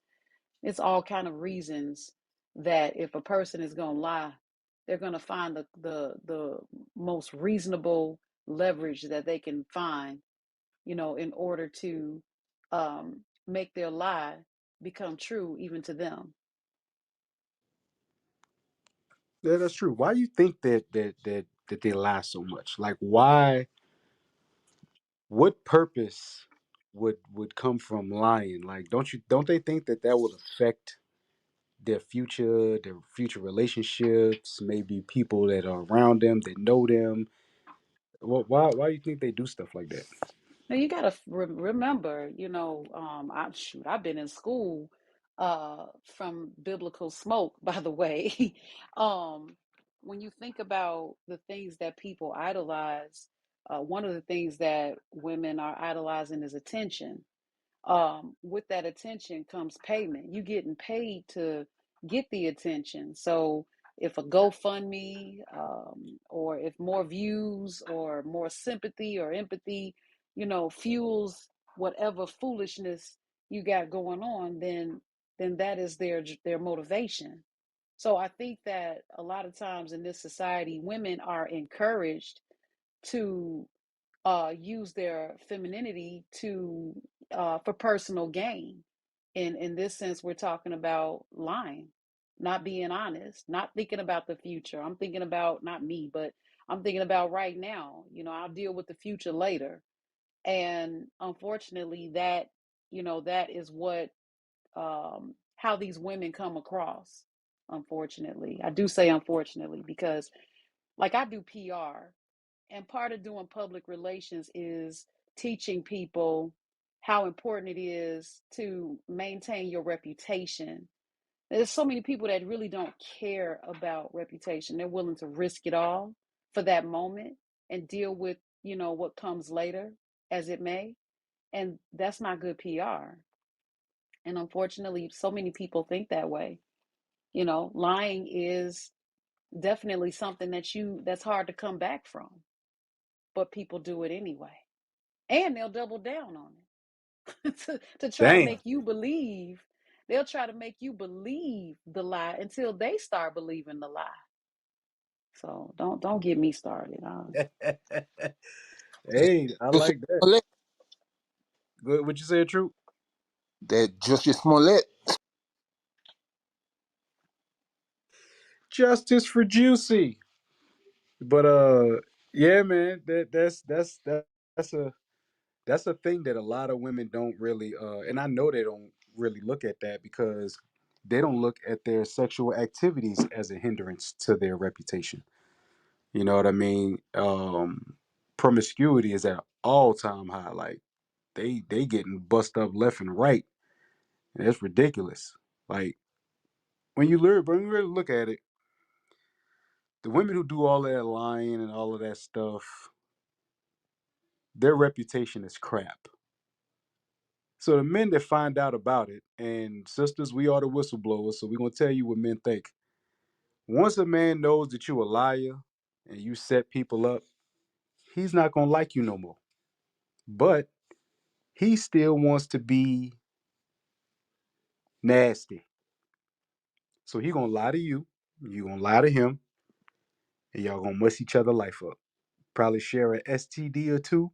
It's all kind of reasons that if a person is going to lie, they're going to find the most reasonable leverage that they can find, in order to make their lie become true even to them. Yeah, that's true. Why do you think that they lie so much? Like, why? What purpose would come from lying? Like, don't they think that that will affect their future relationships, maybe people that are around them that know them? Why do you think they do stuff like that? Now you got to remember, I've been in school from biblical smoke, by the way. um, when you think about the things that people idolize, one of the things that women are idolizing is attention. With that attention comes payment. You getting paid to get the attention. So if a GoFundMe, or if more views or more sympathy or empathy, fuels whatever foolishness you got going on, then that is their motivation. So I think that a lot of times in this society, women are encouraged to use their femininity to for personal gain. And in this sense, we're talking about lying, not being honest, not thinking about the future. I'm thinking about not me, but I'm thinking about right now. I'll deal with the future later. And unfortunately, that is what how these women come across. Unfortunately, I do say unfortunately because, like, I do PR, and part of doing public relations is teaching people how important it is to maintain your reputation. There's so many people that really don't care about reputation. They're willing to risk it all for that moment and deal with, what comes later as it may. And that's not good PR. And unfortunately, so many people think that way. Lying is definitely something that's hard to come back from, but people do it anyway. And they'll double down on it to try to Damn. make you believe. They'll try to make you believe the lie until they start believing the lie. So don't get me started. It's Hey, I Jussie like that. Smollett. Good. What you say, true? That Jussie Smollett. Justice for Juicy. But yeah, man, that's that. that's a that's a thing that a lot of women don't really and I know they don't really look at that because they don't look at their sexual activities as a hindrance to their reputation. You know what I mean? Promiscuity is at an all-time high. Like they getting bust up left and right. And it's ridiculous. Like when you really look at it, the women who do all of that lying and all of that stuff, their reputation is crap. So the men that find out about it, and sisters, we are the whistleblowers, so we're gonna tell you what men think. Once a man knows that you a liar and you set people up, he's not gonna like you no more. But he still wants to be nasty. So he gonna lie to you, you gonna lie to him, and y'all gonna mess each other life up. Probably share an STD or two,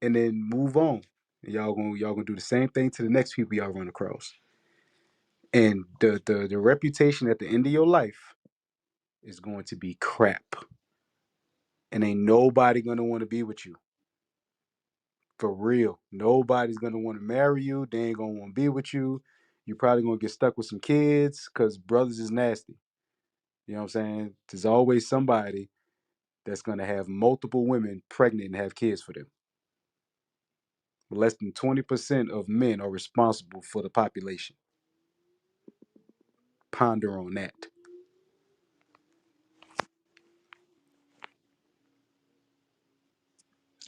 and then move on. And y'all gonna do the same thing to the next people y'all run across. And the reputation at the end of your life is going to be crap. And ain't nobody gonna want to be with you. For real. Nobody's gonna want to marry you. They ain't gonna want to be with you. You're probably gonna get stuck with some kids because brothers is nasty. You know what I'm saying? There's always somebody that's gonna have multiple women pregnant and have kids for them. Less than 20% of men are responsible for the population. Ponder on that.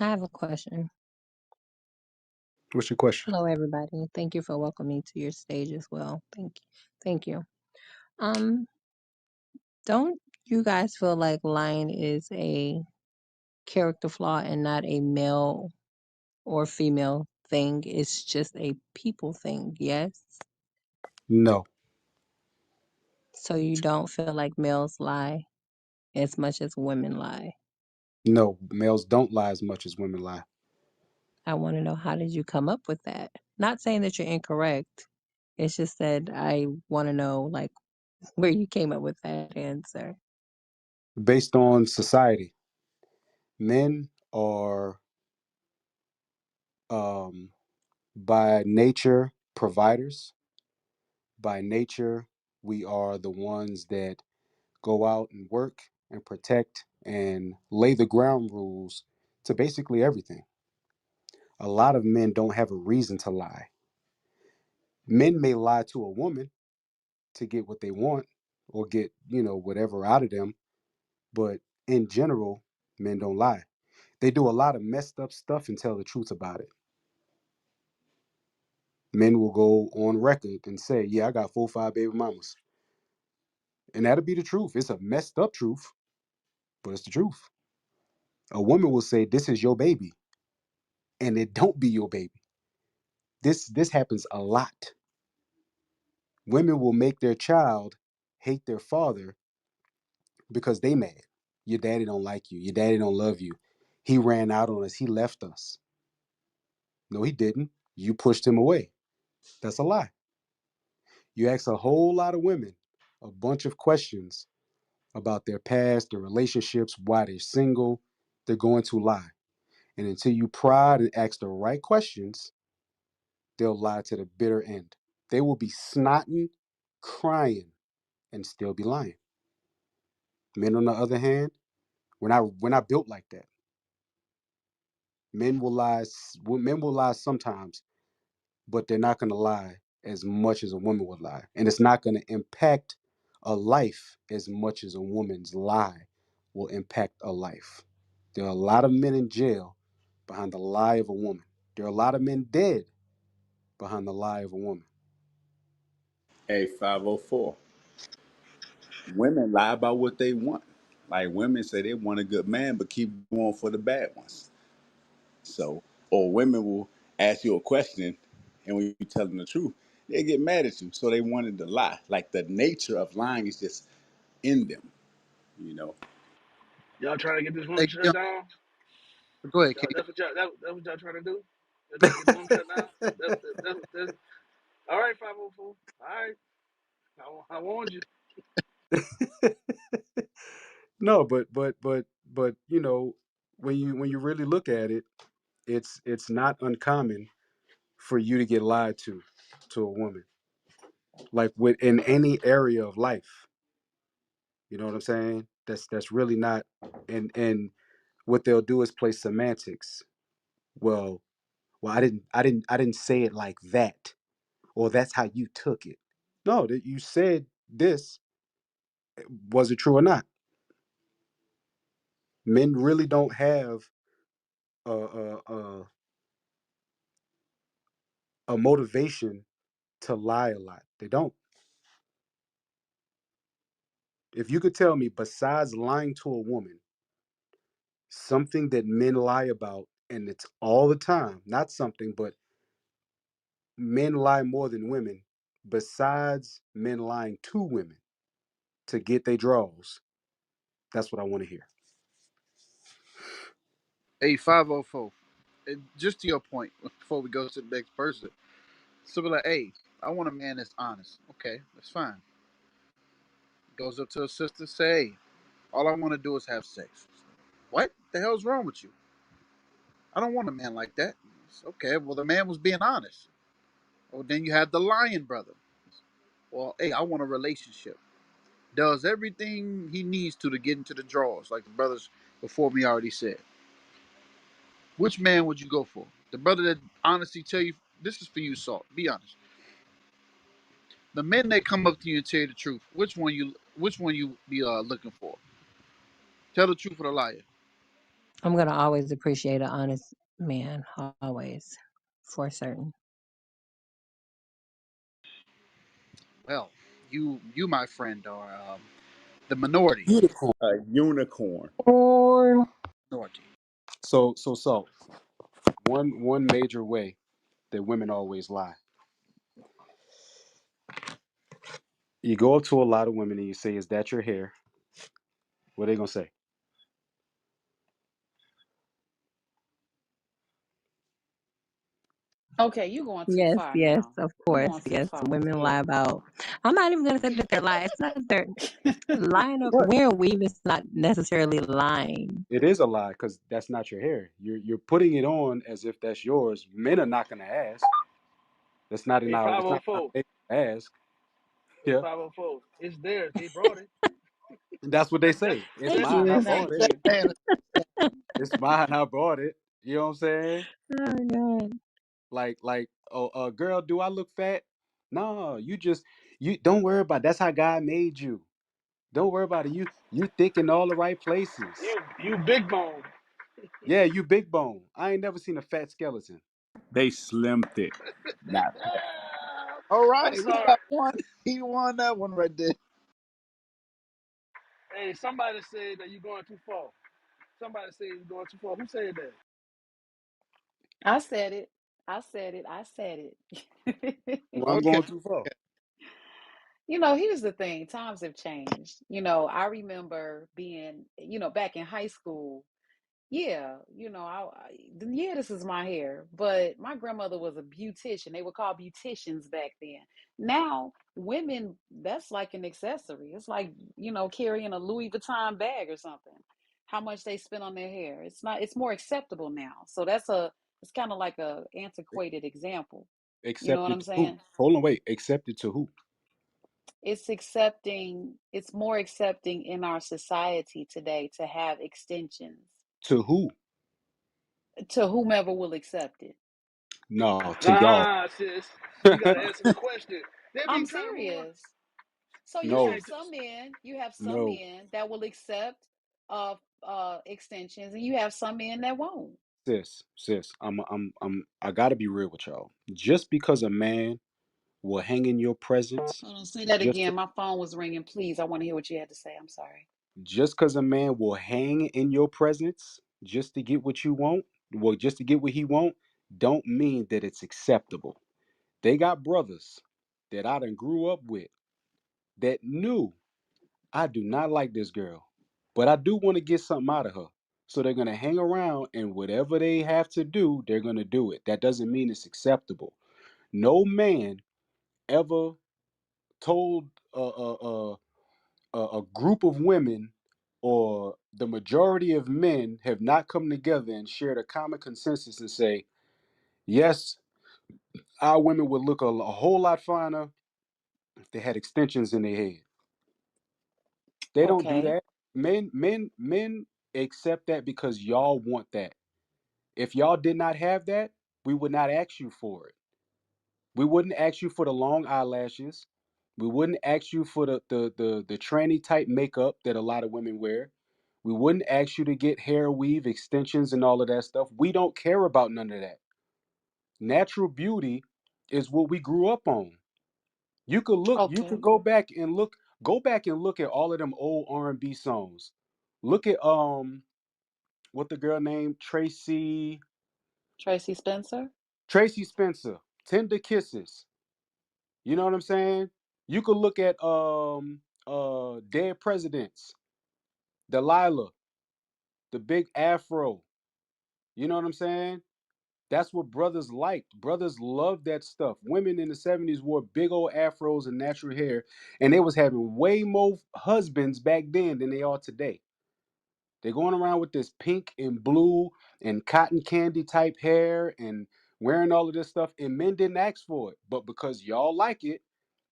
I have a question. What's your question? Hello, everybody. Thank you for welcoming me to your stage as well. Thank you. Thank you. Um, don't you guys feel like lying is a character flaw and not a male or female thing? It's just a people thing, yes? No. So you don't feel like males lie as much as women lie? No. Males don't lie as much as women lie. I want to know, how did you come up with that? Not saying that you're incorrect. It's just that I want to know, like, where you came up with that answer. Based on society, men are um, by nature providers. By nature, we are the ones that go out and work and protect and lay the ground rules to basically everything. A lot of men don't have a reason to lie. Men may lie to a woman to get what they want or get, whatever out of them, but in general, men don't lie. They do a lot of messed up stuff and tell the truth about it. Men will go on record and say, "Yeah, I got 4, 5 baby mamas," and that'll be the truth. It's a messed up truth, but it's the truth. A woman will say, "This is your baby," and it don't be your baby. This happens a lot. Women will make their child hate their father because they mad. Your daddy don't like you. Your daddy don't love you. He ran out on us. He left us. No, he didn't. You pushed him away. That's a lie. You ask a whole lot of women a bunch of questions about their past, their relationships, why they're single, they're going to lie. And until you prod and ask the right questions, they'll lie to the bitter end. They will be snotting, crying, and still be lying. Men, on the other hand, we're not built like that. Men will lie. Men will lie sometimes, but they're not going to lie as much as a woman would lie, and it's not going to impact a life as much as a woman's lie will impact a life. There are a lot of men in jail behind the lie of a woman. There are a lot of men dead behind the lie of a woman. Hey, 504. Women lie about what they want. Like women say they want a good man, but keep going for the bad ones. So, or women will ask you a question, and when you tell them the truth, they get mad at you. So they wanted to lie. Like the nature of lying is just in them, you know. Y'all trying to get this room Hey, shut Kim, down? go ahead, Y'all, Kim. that's what y'all trying to do? Y'all trying to get the room shut down? That's all right, 504. All right, I warned you. No, but when you really look at it, it's not uncommon for you to get lied to a woman, like within any area of life. You know what I'm saying? That's really not. And what they'll do is play semantics. Well, I didn't say it like that, or that's how you took it. No, that you said this. Was it true or not? Men really don't have a a motivation to lie a lot. They don't. If you could tell me, besides lying to a woman, something that men lie about, and it's all the time, not something, but men lie more than women, besides men lying to women to get their draws, that's what I want to hear. Hey, 504. And just to your point, before we go to the next person, so be like, hey, I want a man that's honest. Okay, that's fine. Goes up to her sister, say, hey, all I want to do is have sex. What the hell's wrong with you? I don't want a man like that. Okay, well, the man was being honest. Well, then you have the lying brother. Well, hey, I want a relationship. Does everything he needs to get into the drawers, like the brothers before me already said. Which man would you go for? The brother that honestly tell you, this is for you, Salt. Be honest. The men that come up to you and tell you the truth, which one you be looking for? Tell the truth or the liar. I'm gonna always appreciate an honest man, always, for certain. Well, you my friend are the minority. Unicorn. A unicorn. Minority. So one major way that women always lie. You go up to a lot of women and you say, "Is that your hair?" What are they gonna say? Okay, you going too Yes, far yes, now. of You course, going too yes. far. Women Yeah. lie about. I'm not even gonna say that they're lying. It's not that they're lying. What? Wearing weave is not necessarily lying. It is a lie because that's not your hair. You're putting it on as if that's yours. Men are not gonna ask. That's not in Hey, our. It's not our 504. nature to ask. Hey, Yeah, 504. It's theirs. They brought it. and that's what they That's say. It's Thank that's mine. what I the you. man bought it. said. Man, It's mine. I bought it. You know what I'm saying? Oh God. Like, oh, girl, do I look fat? No, you don't worry about it. That's how God made you. Don't worry about it. You thick in all the right places. You big bone. Yeah, you big bone. I ain't never seen a fat skeleton. They slimmed it. Not fat. all I'm right, we sorry. got one. He won that one right there. Hey, somebody said that you're going too far. Somebody said you're going too far. Who said that? I said it. I said it. I said it. Well, I'm Okay. going too far. Here's the thing, times have changed. I remember being, back in high school. Yeah, yeah, this is my hair. But my grandmother was a beautician. They were called beauticians back then. Now, women, that's like an accessory. It's like, carrying a Louis Vuitton bag or something. How much they spend on their hair. It's not, it's more acceptable now. So it's kind of like a antiquated example. You know what Accepted I'm to who? saying? Hold on, wait. Accepted to who? It's more accepting in our society today to have extensions To who? to whomever will accept it. No, to y'all. Nah, sis. You got to answer the question. There be I'm times when serious. So you No, can't just. you have some no, men that will accept extensions, and you have some men that won't. sis. I gotta be real with y'all. Just because a man will hang in your presence, Hold on, say that just again. My phone was ringing. Please, I want to hear what you had to say. I'm sorry. just because a man will hang in your presence just to get what you want, well, just to get what he want, don't mean that it's acceptable. They got brothers that I done grew up with that knew I do not like this girl, but I do want to get something out of her. So they're gonna hang around, and whatever they have to do, they're gonna do it. That doesn't mean it's acceptable. No man ever told a group of women or the majority of men have not come together and shared a common consensus and say, yes, our women would look a whole lot finer if they had extensions in their head. They don't do Okay. that. Men accept that because y'all want that. If y'all did not have that, we would not ask you for it. We wouldn't ask you for the long eyelashes. We wouldn't ask you for the tranny type makeup that a lot of women wear. We wouldn't ask you to get hair weave extensions and all of that stuff. We don't care about none of that. Natural beauty is what we grew up on. You could Okay. go back and look at all of them old R&B songs. Look at what the girl named Tracy Spencer. Tracy Spencer, Tender Kisses. You know what I'm saying? You could look at Dead Presidents, Delilah, the big afro. You know what I'm saying? That's what brothers liked. Brothers loved that stuff. Women in the 70s wore big old afros and natural hair, and they was having way more husbands back then than they are today. They're going around with this pink and blue and cotton candy type hair and wearing all of this stuff, and men didn't ask for it. But because y'all like it,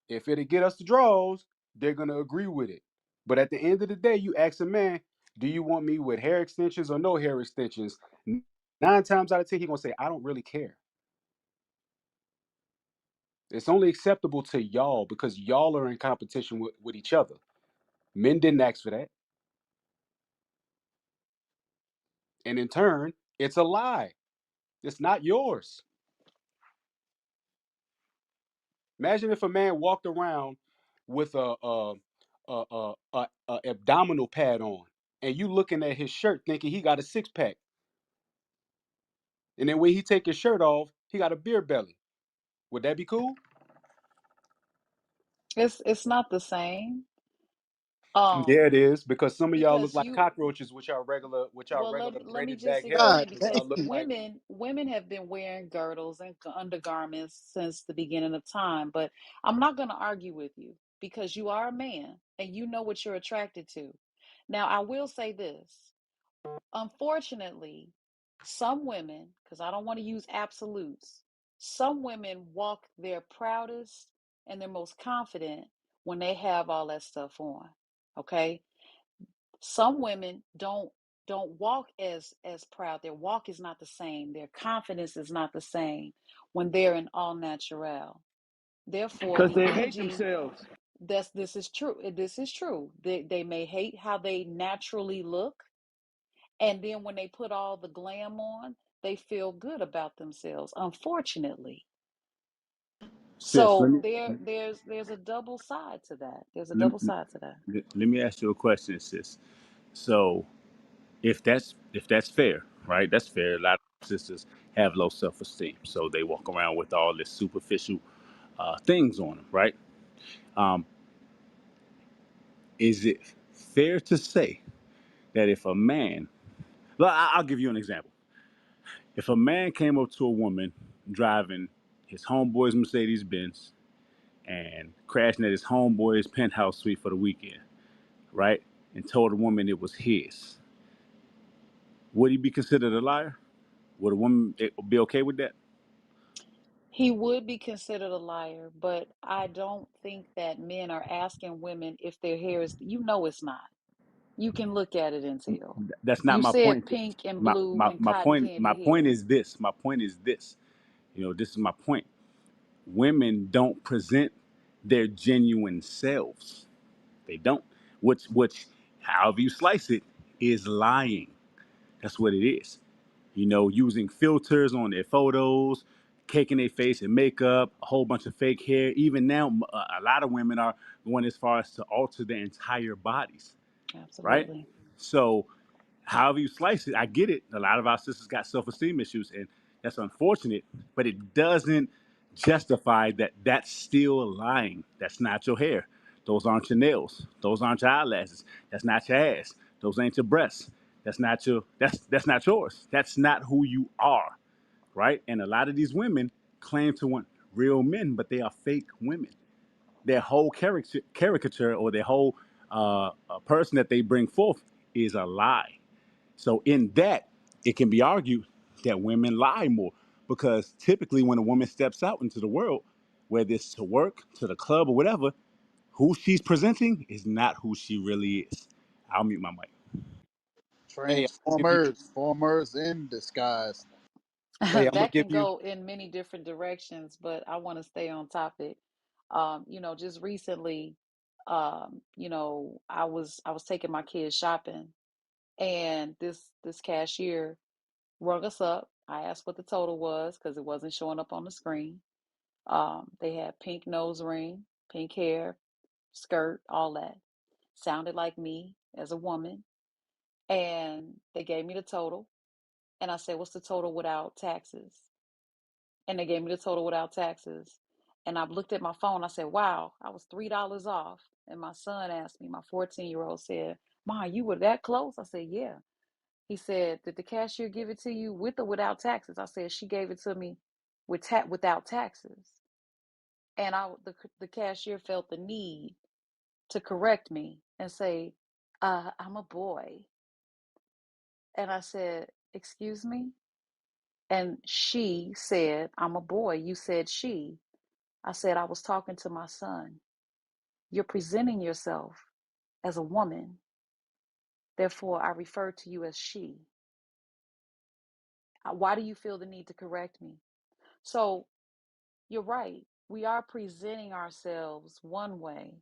if it'll get us the draws, they're gonna agree with it. But at the end of the day, you ask a man, do you want me with hair extensions or no hair extensions? 9 times out of 10, he's gonna say, I don't really care. It's only acceptable to y'all because y'all are in competition with each other. Men didn't ask for that. And in turn, it's a lie. It's not yours. Imagine if a man walked around with a abdominal pad on, and you looking at his shirt thinking he got a 6 pack, and then when he take his shirt off, he got a beer belly. Would that be cool? It's not the same. Yeah, it is because some of y'all look Because like you cockroaches with y'all well regular let me braided just back hair, God explain and y'all because look dang. like women have been wearing girdles and undergarments since the beginning of time, but I'm not going to argue with you because you are a man and you know what you're attracted to. Now, I will say this. Unfortunately, some women, because I don't want to use absolutes, some women walk their proudest and their most confident when they have all that stuff on. Okay? Some women don't walk as proud. Their walk is not the same. Their confidence is not the same when they're in all natural. Therefore, Because the they hate energy themselves. this is true. This is true. They may hate how they naturally look, and then when they put all the glam on, they feel good about themselves, unfortunately. Sis, So there's a double side to that. There's a let, double side to that. let me ask you a question, sis. So if that's fair, right? That's fair. A lot of sisters have low self esteem, so they walk around with all this superficial things on them, right? Um, is it fair to say that if a man, well, I'll give you an example. If a man came up to a woman driving his homeboy's Mercedes Benz and crashing at his homeboy's penthouse suite for the weekend, right? And told the woman it was his, would he be considered a liar? Would a woman be okay with that? He would be considered a liar, but I don't think that men are asking women if their hair is, it's not. You can look at it and tell. That's not You my said point. pink and My, blue my, and my cotton point my candy point hair. is this. My point is this. This is my point. Women don't present their genuine selves. They don't. Which however you slice it is lying. That's what it is. Using filters on their photos, caking their face in makeup, a whole bunch of fake hair. Even now, a lot of women are going as far as to alter their entire bodies, right? Absolutely. So however you slice it, I get it. A lot of our sisters got self-esteem issues, and that's unfortunate. But it doesn't justify that. That's still lying. That's not your hair. Those aren't your nails. Those aren't your eyelashes. That's not your ass. Those ain't your breasts. That's not yours. That's not who you are, right? And a lot of these women claim to want real men, but they are fake women. Their whole caricature or their whole person that they bring forth is a lie. So in that, it can be argued that women lie more because typically when a woman steps out into the world, whether it's to work, to the club or whatever, who she's presenting is not who she really is. I'll mute my mic. Hey, I'm gonna give you. Formers in disguise. Hey, I'm gonna That give can you. go in many different directions, but I want to stay on topic. Just recently, I was taking my kids shopping, and this cashier rung us up. I asked what the total was because it wasn't showing up on the screen. They had pink nose ring, pink hair, skirt, all that. Sounded like me as a woman. And they gave me the total. And I said, "What's the total without taxes?" And they gave me the total without taxes. And I looked at my phone. I said, "Wow, I was $3 off." And my son asked me, my 14-year-old said, "Ma, you were that close?" I said, "Yeah." He said, "Did the cashier give it to you with or without taxes?" I said, "She gave it to me without taxes." And the cashier felt the need to correct me and say, "I'm a boy." And I said, "Excuse me?" And she said, "I'm a boy. You said she." I said, "I was talking to my son. You're presenting yourself as a woman. Therefore, I refer to you as she. Why do you feel the need to correct me?" So you're right. We are presenting ourselves one way.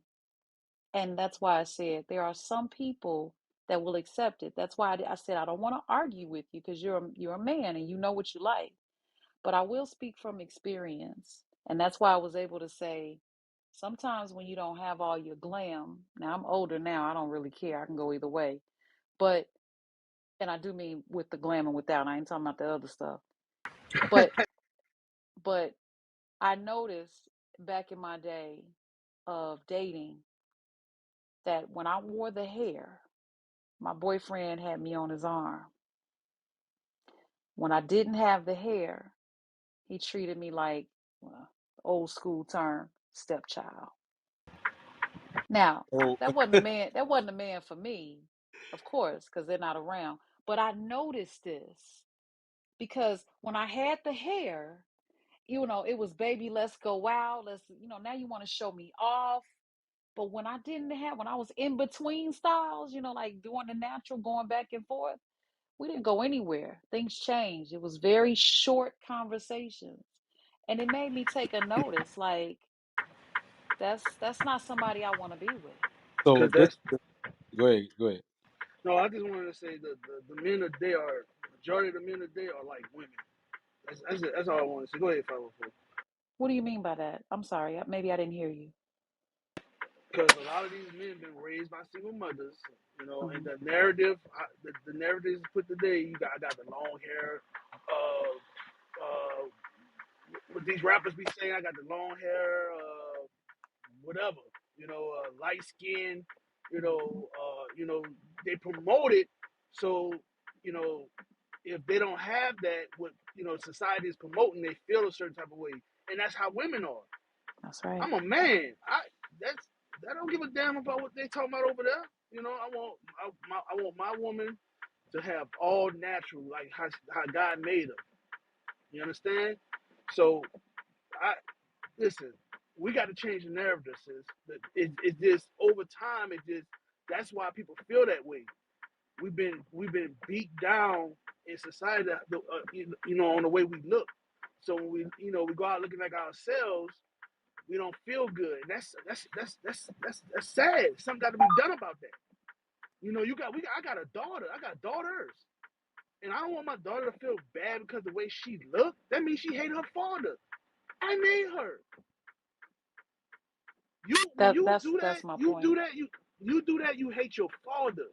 And that's why I said there are some people that will accept it. That's why I said I don't want to argue with you because you're a man and you know what you like. But I will speak from experience. And that's why I was able to say sometimes when you don't have all your glam, now I'm older now, I don't really care. I can go either way. But, and I do mean with the glam and without, I ain't talking about the other stuff. But, but I noticed back in my day of dating that when I wore the hair, my boyfriend had me on his arm. When I didn't have the hair, he treated me like, well, old school term, stepchild. Now, Oh, that wasn't a man, that wasn't a man for me, of course, because they're not around. But I noticed this because when I had the hair, it was baby, let's go out. Now you want to show me off. But when when I was in between styles, like doing the natural, going back and forth, we didn't go anywhere. Things changed. It was very short conversations. And it made me take a notice, like that's not somebody I want to be with. so Because this. that's Go ahead. Go ahead. no. I just wanted to say that the men of today are majority of the men of today are like women. That's all I want to say. Go ahead, 504. What do you mean by that? I'm sorry. Maybe I didn't hear you. Because a lot of these men been raised by single mothers, and Hmm. the narrative, the narratives put today. I got the long hair. Uh, what these rappers be saying, I got the long hair. Whatever, light skin. They promote it. So, you know, if they don't have that, what society is promoting, they feel a certain type of way, and that's how women are. That's right. I'm a man. That's I don't give a damn about what they talking about over there. I want my woman to have all natural, like how God made her. You understand? So I listen. We got to change the narrative, sis. It's just over time. That's why people feel that way. We've been beat down in society, on the way we look. So when we go out looking like ourselves, we don't feel good. That's sad. Something got to be done about that. I got a daughter. I got daughters, and I don't want my daughter to feel bad because the way she looked. That means she hated her father. I made her. You when That you that's do that, that's my point. you do that. You hate your father.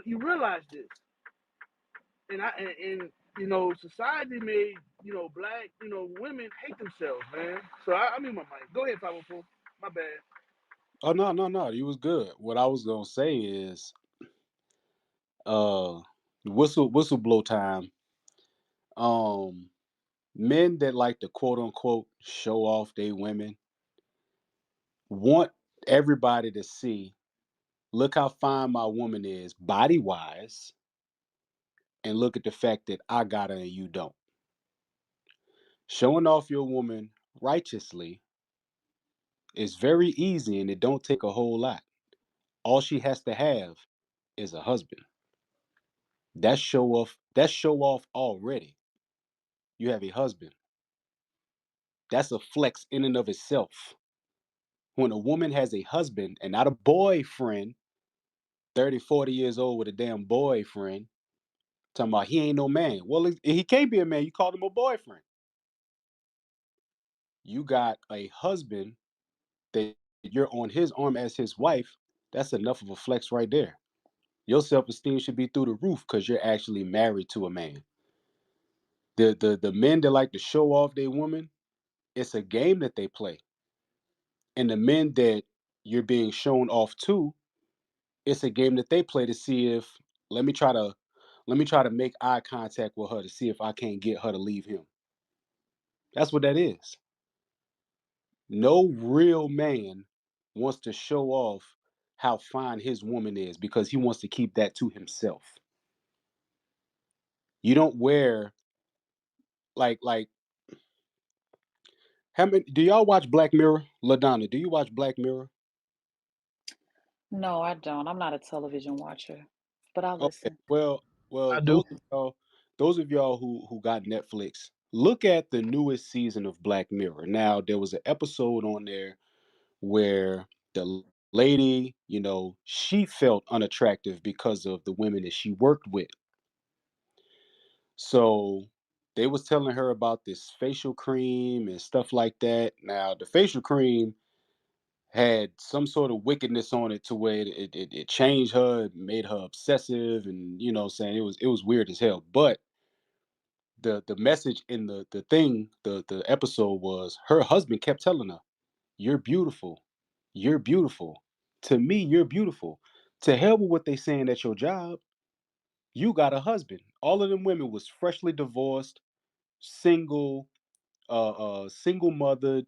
You realize this, and society made black women hate themselves, man. So I mean my mic. Go ahead, 504. My bad. Oh no, no, no. You was good. What I was gonna say is, uh, whistle blow time. Um, Men that like to quote unquote show off they women want everybody to see. Look how fine my woman is, body wise, and look at the fact that I got her and you don't. Showing off your woman righteously is very easy and it don't take a whole lot. All she has to have is a husband. That's show off. That's show off already. You have a husband. That's a flex in and of itself. When a woman has a husband and not a boyfriend, 30, 40 years old with a damn boyfriend, talking about he ain't no man. Well, he can't be a man. You called him a boyfriend. You got a husband that you're on his arm as his wife. That's enough of a flex right there. Your self-esteem should be through the roof because you're actually married to a man. The men that like to show off their woman, it's a game that they play. And the men that you're being shown off to, it's a game that they play to see if let me try to make eye contact with her to see if I can't get her to leave him. That's what that is. No real man wants to show off how fine his woman is because he wants to keep that to himself. You don't wear like how many do y'all watch Black Mirror? LaDonna, do you watch Black Mirror? No, I don't. I'm not a television watcher, but I'll Okay. listen. Well, I do. those of y'all who got Netflix, look at the newest season of Black Mirror. Now, there was an episode on there where the lady, she felt unattractive because of the women that she worked with. So they was telling her about this facial cream and stuff like that. Now, the facial cream had some sort of wickedness on it to where it changed her, it made her obsessive, and saying it was weird as hell. But the message in the thing, the episode was her husband kept telling her, "You're beautiful. You're beautiful. To me, you're beautiful. To hell with what they saying at your job. You got a husband." All of them women was freshly divorced, single, single mothered,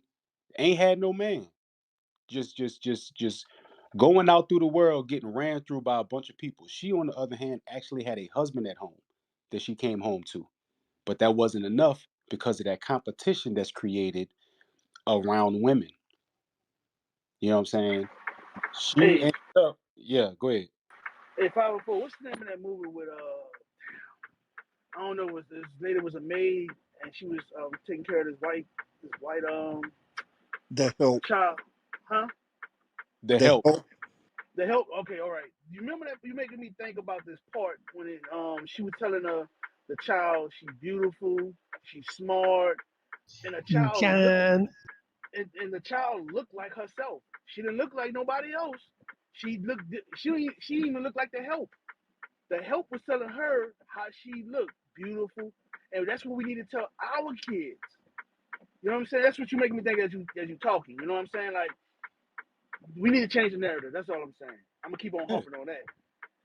ain't had no man. Just going out through the world getting ran through by a bunch of people. She, on the other hand, actually had a husband at home that she came home to. But that wasn't enough because of that competition that's created around women. You know what I'm saying? She Hey, ended up, yeah, go ahead. hey, 504. What's the name of that movie with I don't know. Was this lady was a maid and she was taking care of this white The help. child, huh? The The help. help. The help. Okay, all right. You remember that? You making me think about this part when she was telling the child she's beautiful, she's smart, and the You child looked can. and the child looked like herself. She didn't look like nobody else. She looked. She didn't even look like the help. The help was telling her how she looked beautiful, and that's what we need to tell our kids. You know what I'm saying? That's what you make me think as you talking. You know what I'm saying? Like we need to change the narrative. That's all I'm saying. I'm gonna keep on Yeah. harping on that.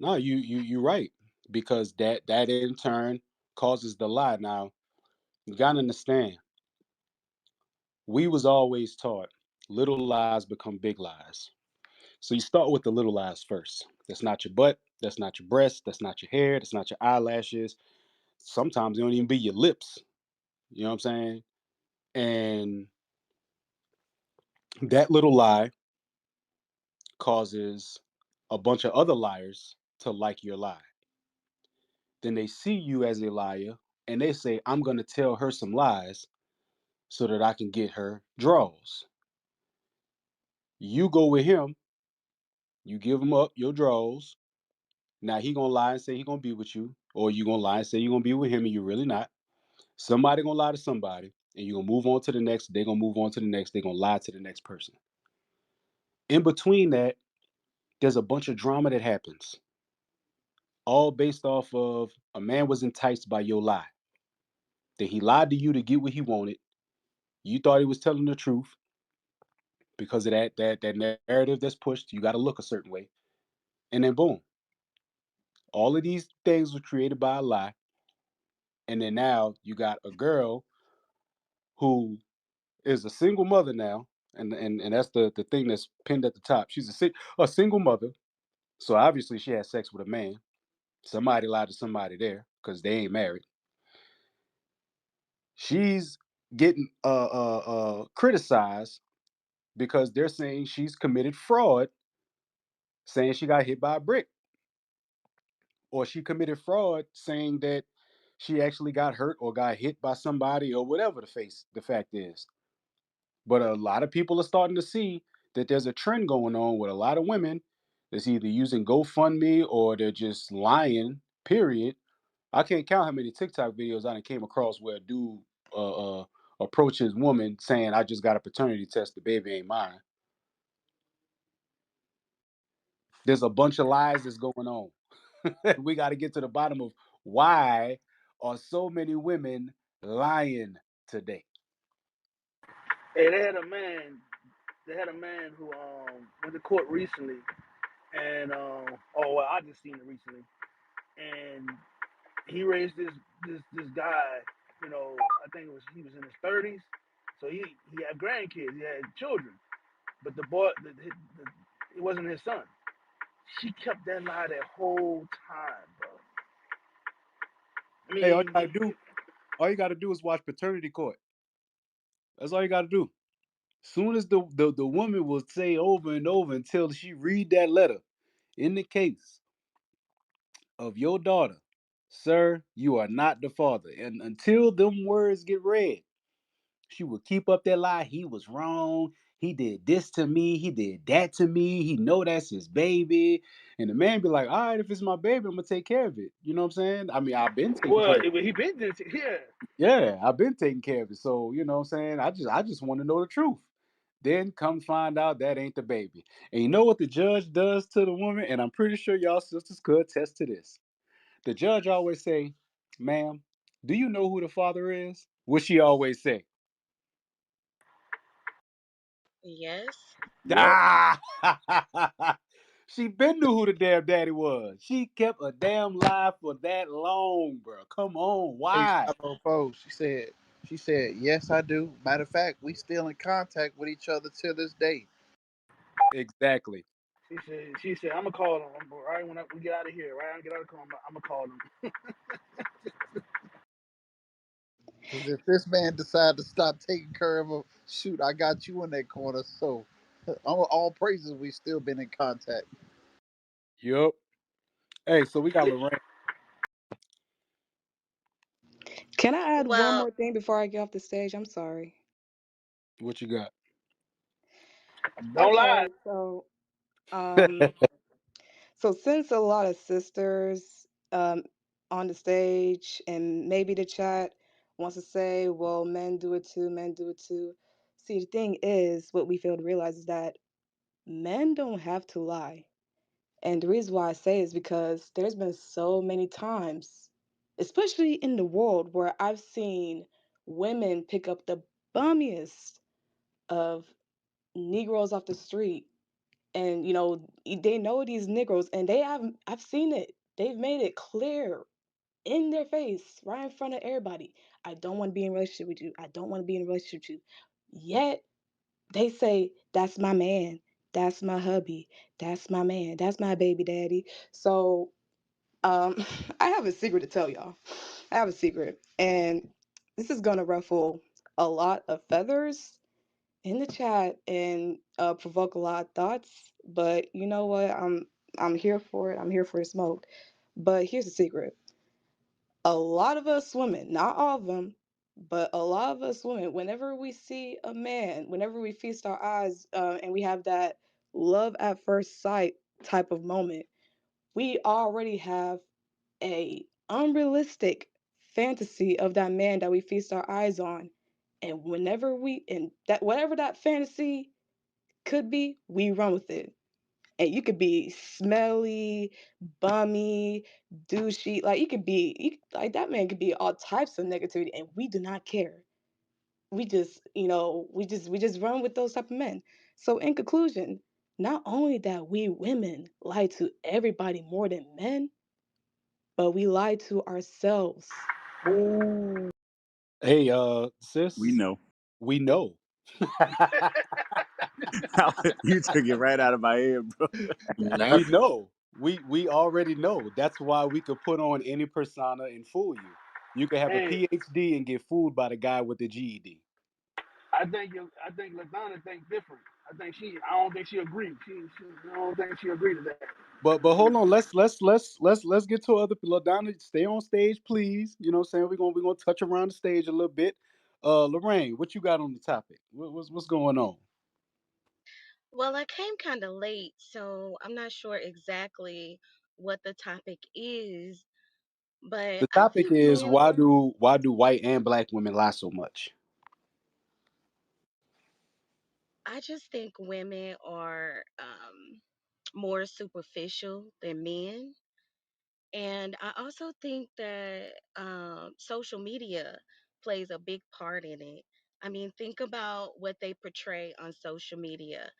No, you're right. Because that in turn causes the lie. Now, you gotta understand, we was always taught little lies become big lies. So you start with the little lies first. That's not your butt, that's not your breast, that's not your hair, that's not your eyelashes. Sometimes it don't even be your lips. You know what I'm saying? And that little lie causes a bunch of other liars to like your lie. Then they see you as a liar and they say, I'm going to tell her some lies so that I can get her draws. You go with him, you give him up your draws. Now he going to lie and say he going to be with you, or you going to lie and say you're going to be with him and you're really not. Somebody going to lie to somebody and you're going to move on to the next. They're going to move on to the next. They're going to lie to the next person. In between that, there's a bunch of drama that happens, all based off of a man was enticed by your lie. That he lied to you to get what he wanted. You thought he was telling the truth because of that narrative that's pushed. You got to look a certain way, and then boom, all of these things were created by a lie. And then now you got a girl who is a single mother now, and that's the thing that's pinned at the top. She's a single mother, So obviously she had sex with a man. Somebody lied to somebody there because they ain't married. She's getting criticized because they're saying she's committed fraud, saying she got hit by a brick, or she committed fraud saying that she actually got hurt or got hit by somebody or whatever the fact is. But a lot of people are starting to see that there's a trend going on with a lot of women that's either using GoFundMe or they're just lying, period. I can't count how many TikTok videos I done came across where a dude approaches woman saying, I just got a paternity test, the baby ain't mine. There's a bunch of lies that's going on. We got to get to the bottom of why are so many women lying today. Hey, they had a man. They had a man who went to court recently, and oh well, I just seen it recently, and he raised this guy. You know, I think he was in his 30s, so he had grandkids, he had children, but the boy, it wasn't his son. She kept that lie that whole time, bro. I Hey, mean, all you gotta do is watch paternity court. That's all you gotta do. Soon as the woman will say over and over until she read that letter, in the case of your daughter, sir, you are not the father. And until them words get read, she will keep up that lie. He was wrong. He did this to me. He did that to me. He know that's his baby. And the man be like, all right, if it's my baby, I'm gonna take care of it. You know what I'm saying? I mean, I've been taking well, care of it. he been this, yeah. Yeah, I've been taking care of it. So, you know what I'm saying? I just want to know the truth. Then come find out that ain't the baby. And you know what the judge does to the woman? And I'm pretty sure y'all sisters could attest to this. The judge always say, ma'am, do you know who the father is? What she always say? Yes. Yep. Ah! She been knew who the damn daddy was. She kept a damn lie for that long, bro. Come on, Hey, why? Shallow Pose. She said, yes, I do. Matter of fact, we still in contact with each other to this day. Exactly. She said, I'm gonna call him right when we get out of here. Right, when I get out of the car, I'm gonna call him. Because if this man decide to stop taking care of him, shoot, I got you in that corner. So, all praises, we still been in contact. Yup. Hey, so we got Lorraine. Can I add one Well, more thing before I get off the stage? I'm sorry. What you got? Don't lie. Okay, um, so since a lot of sisters on the stage and maybe the chat wants to say, well, men do it too, men do it too. See, the thing is, what we fail to realize is that men don't have to lie. And the reason why I say is because there's been so many times, especially in the world, where I've seen women pick up the bummiest of Negroes off the street. And they know these Negroes, and I've seen it. They've made it clear in their face, right in front of everybody. I don't want to be in a relationship with you. I don't want to be in a relationship with you. Yet they say, that's my man. That's my hubby. That's my man. That's my baby daddy. So I have a secret to tell y'all. I have a secret. And this is gonna ruffle a lot of feathers in the chat and provoke a lot of thoughts. But you know what? I'm here for it. I'm here for the smoke. But here's the secret. A lot of us women, not all of them, but a lot of us women, whenever we see a man, whenever we feast our eyes and we have that love at first sight type of moment, we already have a unrealistic fantasy of that man that we feast our eyes on. And whatever that fantasy could be, we run with it. And you could be smelly, bummy, douchey. Like like that man could be all types of negativity, and we do not care. We just, we just run with those type of men. So in conclusion, not only that we women lie to everybody more than men, but we lie to ourselves. Ooh. Hey, We sis, know. we know. You took it right out of my head, bro. We know. We already know. That's why we could put on any persona and fool you. You could have a Hey, PhD and get fooled by the guy with the GED. I think Ladonna think different. I don't think she agreed. I don't think she agreed to that. But hold on, let's get to other people. Donna, stay on stage, please. You know what I'm saying? We're gonna touch around the stage a little bit. Lorraine, what you got on the topic? What's going on? Well, I came kind of late, so I'm not sure exactly what the topic is, but The I topic think is men, why do white and black women lie so much? I just think women are more superficial than men. And I also think that social media plays a big part in it. I mean, think about what they portray on social media.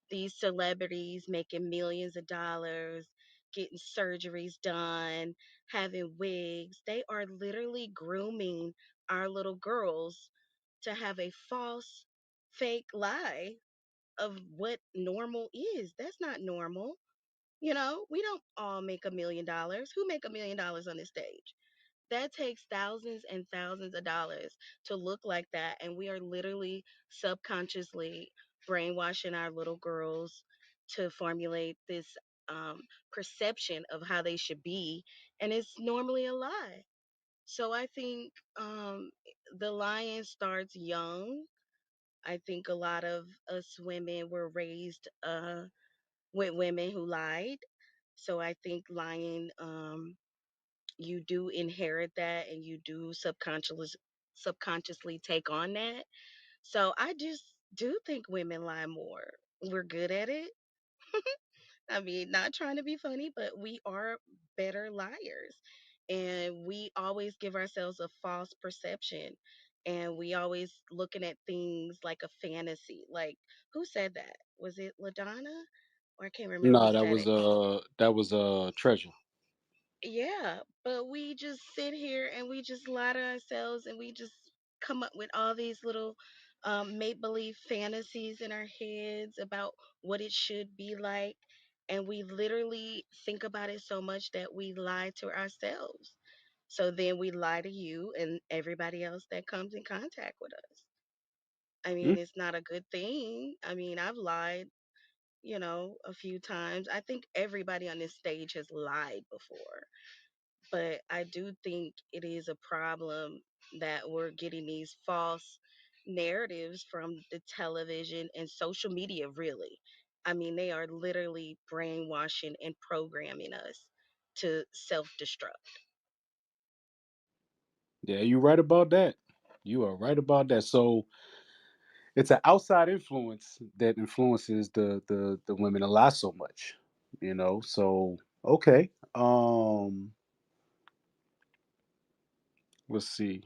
These celebrities making millions of dollars, getting surgeries done, having wigs. They are literally grooming our little girls to have a false, fake lie of what normal is. That's not normal. You know, we don't all make $1 million. Who make $1 million on this stage? That takes thousands and thousands of dollars to look like that. And we are literally subconsciously brainwashing our little girls to formulate this perception of how they should be. And it's normally a lie. So I think the lying starts young. I think a lot of us women were raised with women who lied. So I think lying you do inherit that and you do subconsciously take on that. So I just do think women lie more. We're good at it. I mean, not trying to be funny, but we are better liars. And we always give ourselves a false perception. And we always looking at things like a fantasy. Like, who said that? Was it LaDonna? Or I can't remember No, who said it. that was treasure. Yeah, but we just sit here and we just lie to ourselves and we just come up with all these little make believe fantasies in our heads about what it should be like. And we literally think about it so much that we lie to ourselves. So then we lie to you and everybody else that comes in contact with us. I Hmm? mean, it's not a good thing. I mean, I've lied, a few times. I think everybody on this stage has lied before, but I do think it is a problem that we're getting these false narratives from the television and social media, really. I mean, they are literally brainwashing and programming us to self destruct. Yeah, you're right about that. You are right about that. So it's an outside influence that influences the women a lot so much. So okay. Let's see.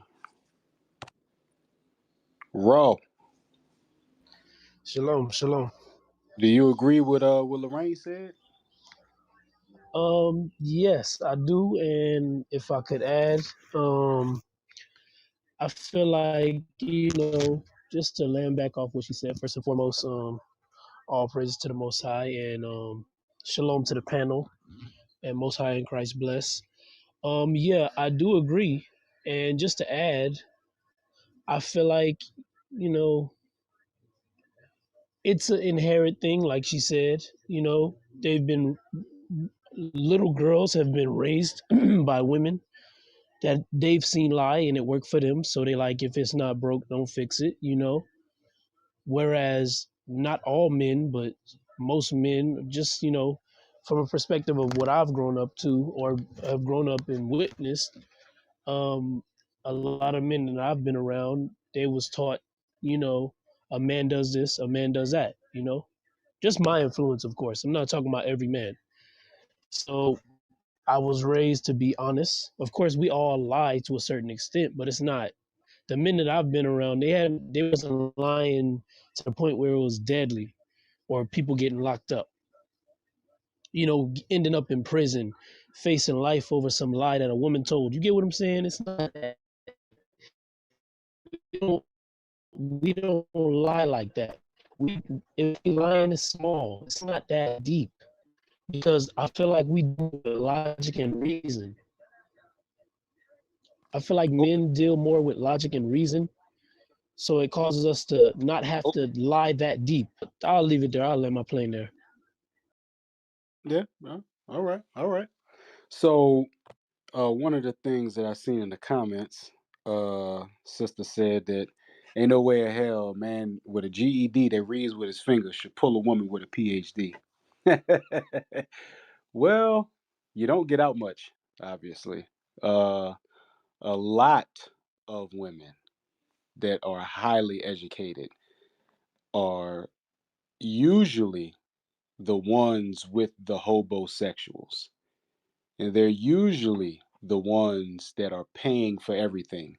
Raw. Shalom, shalom. Do you agree with what Lorraine said? Yes, I do, and if I could add, I feel like just to land back off what she said. First and foremost, all praises to the Most High, and shalom to the panel, and Most High in Christ bless. Yeah, I do agree, and just to add, I feel like you know it's an inherent thing, like she said. They've been little girls have been raised by women that they've seen lie and it worked for them. So they like, if it's not broke, don't fix it. Whereas not all men, but most men, just, from a perspective of what I've grown up to or have grown up and witnessed, um, a lot of men that I've been around, they was taught, you know, a man does this, a man does that. Just my influence, of course. I'm not talking about every man. So I was raised to be honest. Of course, we all lie to a certain extent, but it's not the men that I've been around. They wasn't lying to the point where it was deadly or people getting locked up. Ending up in prison, facing life over some lie that a woman told. You get what I'm saying? It's not that. We don't, we don't lie like that. We If we lying is small, it's not that deep. because I feel like we do with logic and reason. I feel like Okay. men deal more with logic and reason, so it causes us to not have Okay. to lie that deep. I'll leave it there. I'll let my plane there. Yeah. All right. All right. So, one of the things that I seen in the comments, sister said that ain't no way in hell a man with a GED that reads with his fingers should pull a woman with a PhD. Well, you don't get out much, obviously. Uh, a lot of women that are highly educated are usually the ones with the hobosexuals. And they're usually the ones that are paying for everything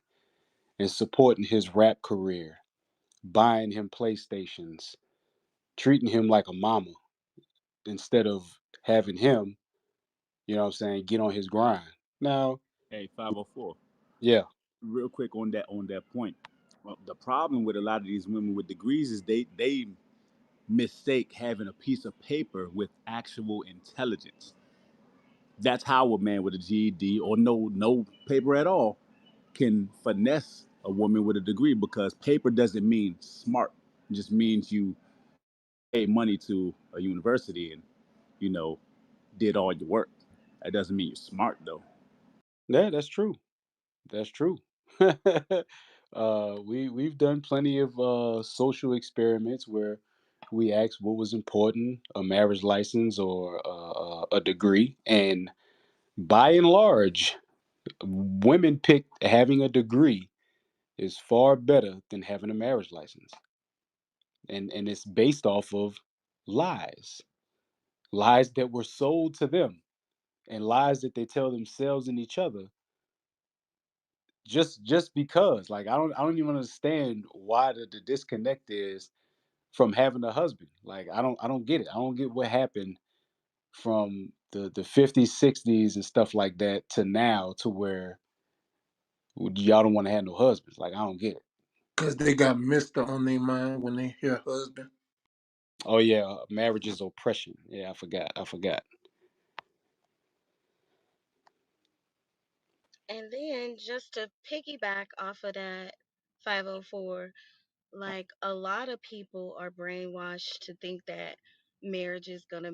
and supporting his rap career, buying him PlayStations, treating him like a mama instead of having him, you know what I'm saying, get on his grind. Now, Hey, 504. yeah, Real quick on that point. Well, the problem with a lot of these women with degrees is they mistake having a piece of paper with actual intelligence. That's how a man with a GED or no paper at all can finesse a woman with a degree, because paper doesn't mean smart. It just means you paid money to a university and you know did all your work. That doesn't mean you're smart though. yeah, that's true. That's true. We've done plenty of social experiments where we asked what was important, a marriage license or a degree, and by and large, women picked having a degree is far better than having a marriage license, and it's based off of lies, lies that were sold to them, and lies that they tell themselves and each other just because like I don't even understand why the disconnect is from having a husband. Like I don't get it. I don't get what happened from the 50s 60s and stuff like that to now to where y'all don't want to have no husbands. Like I don't get it. Because they got Mister on their mind when they hear husband. Oh yeah, marriage is oppression. Yeah, I forgot. And then just to piggyback off of that 504, like a lot of people are brainwashed to think that marriage is gonna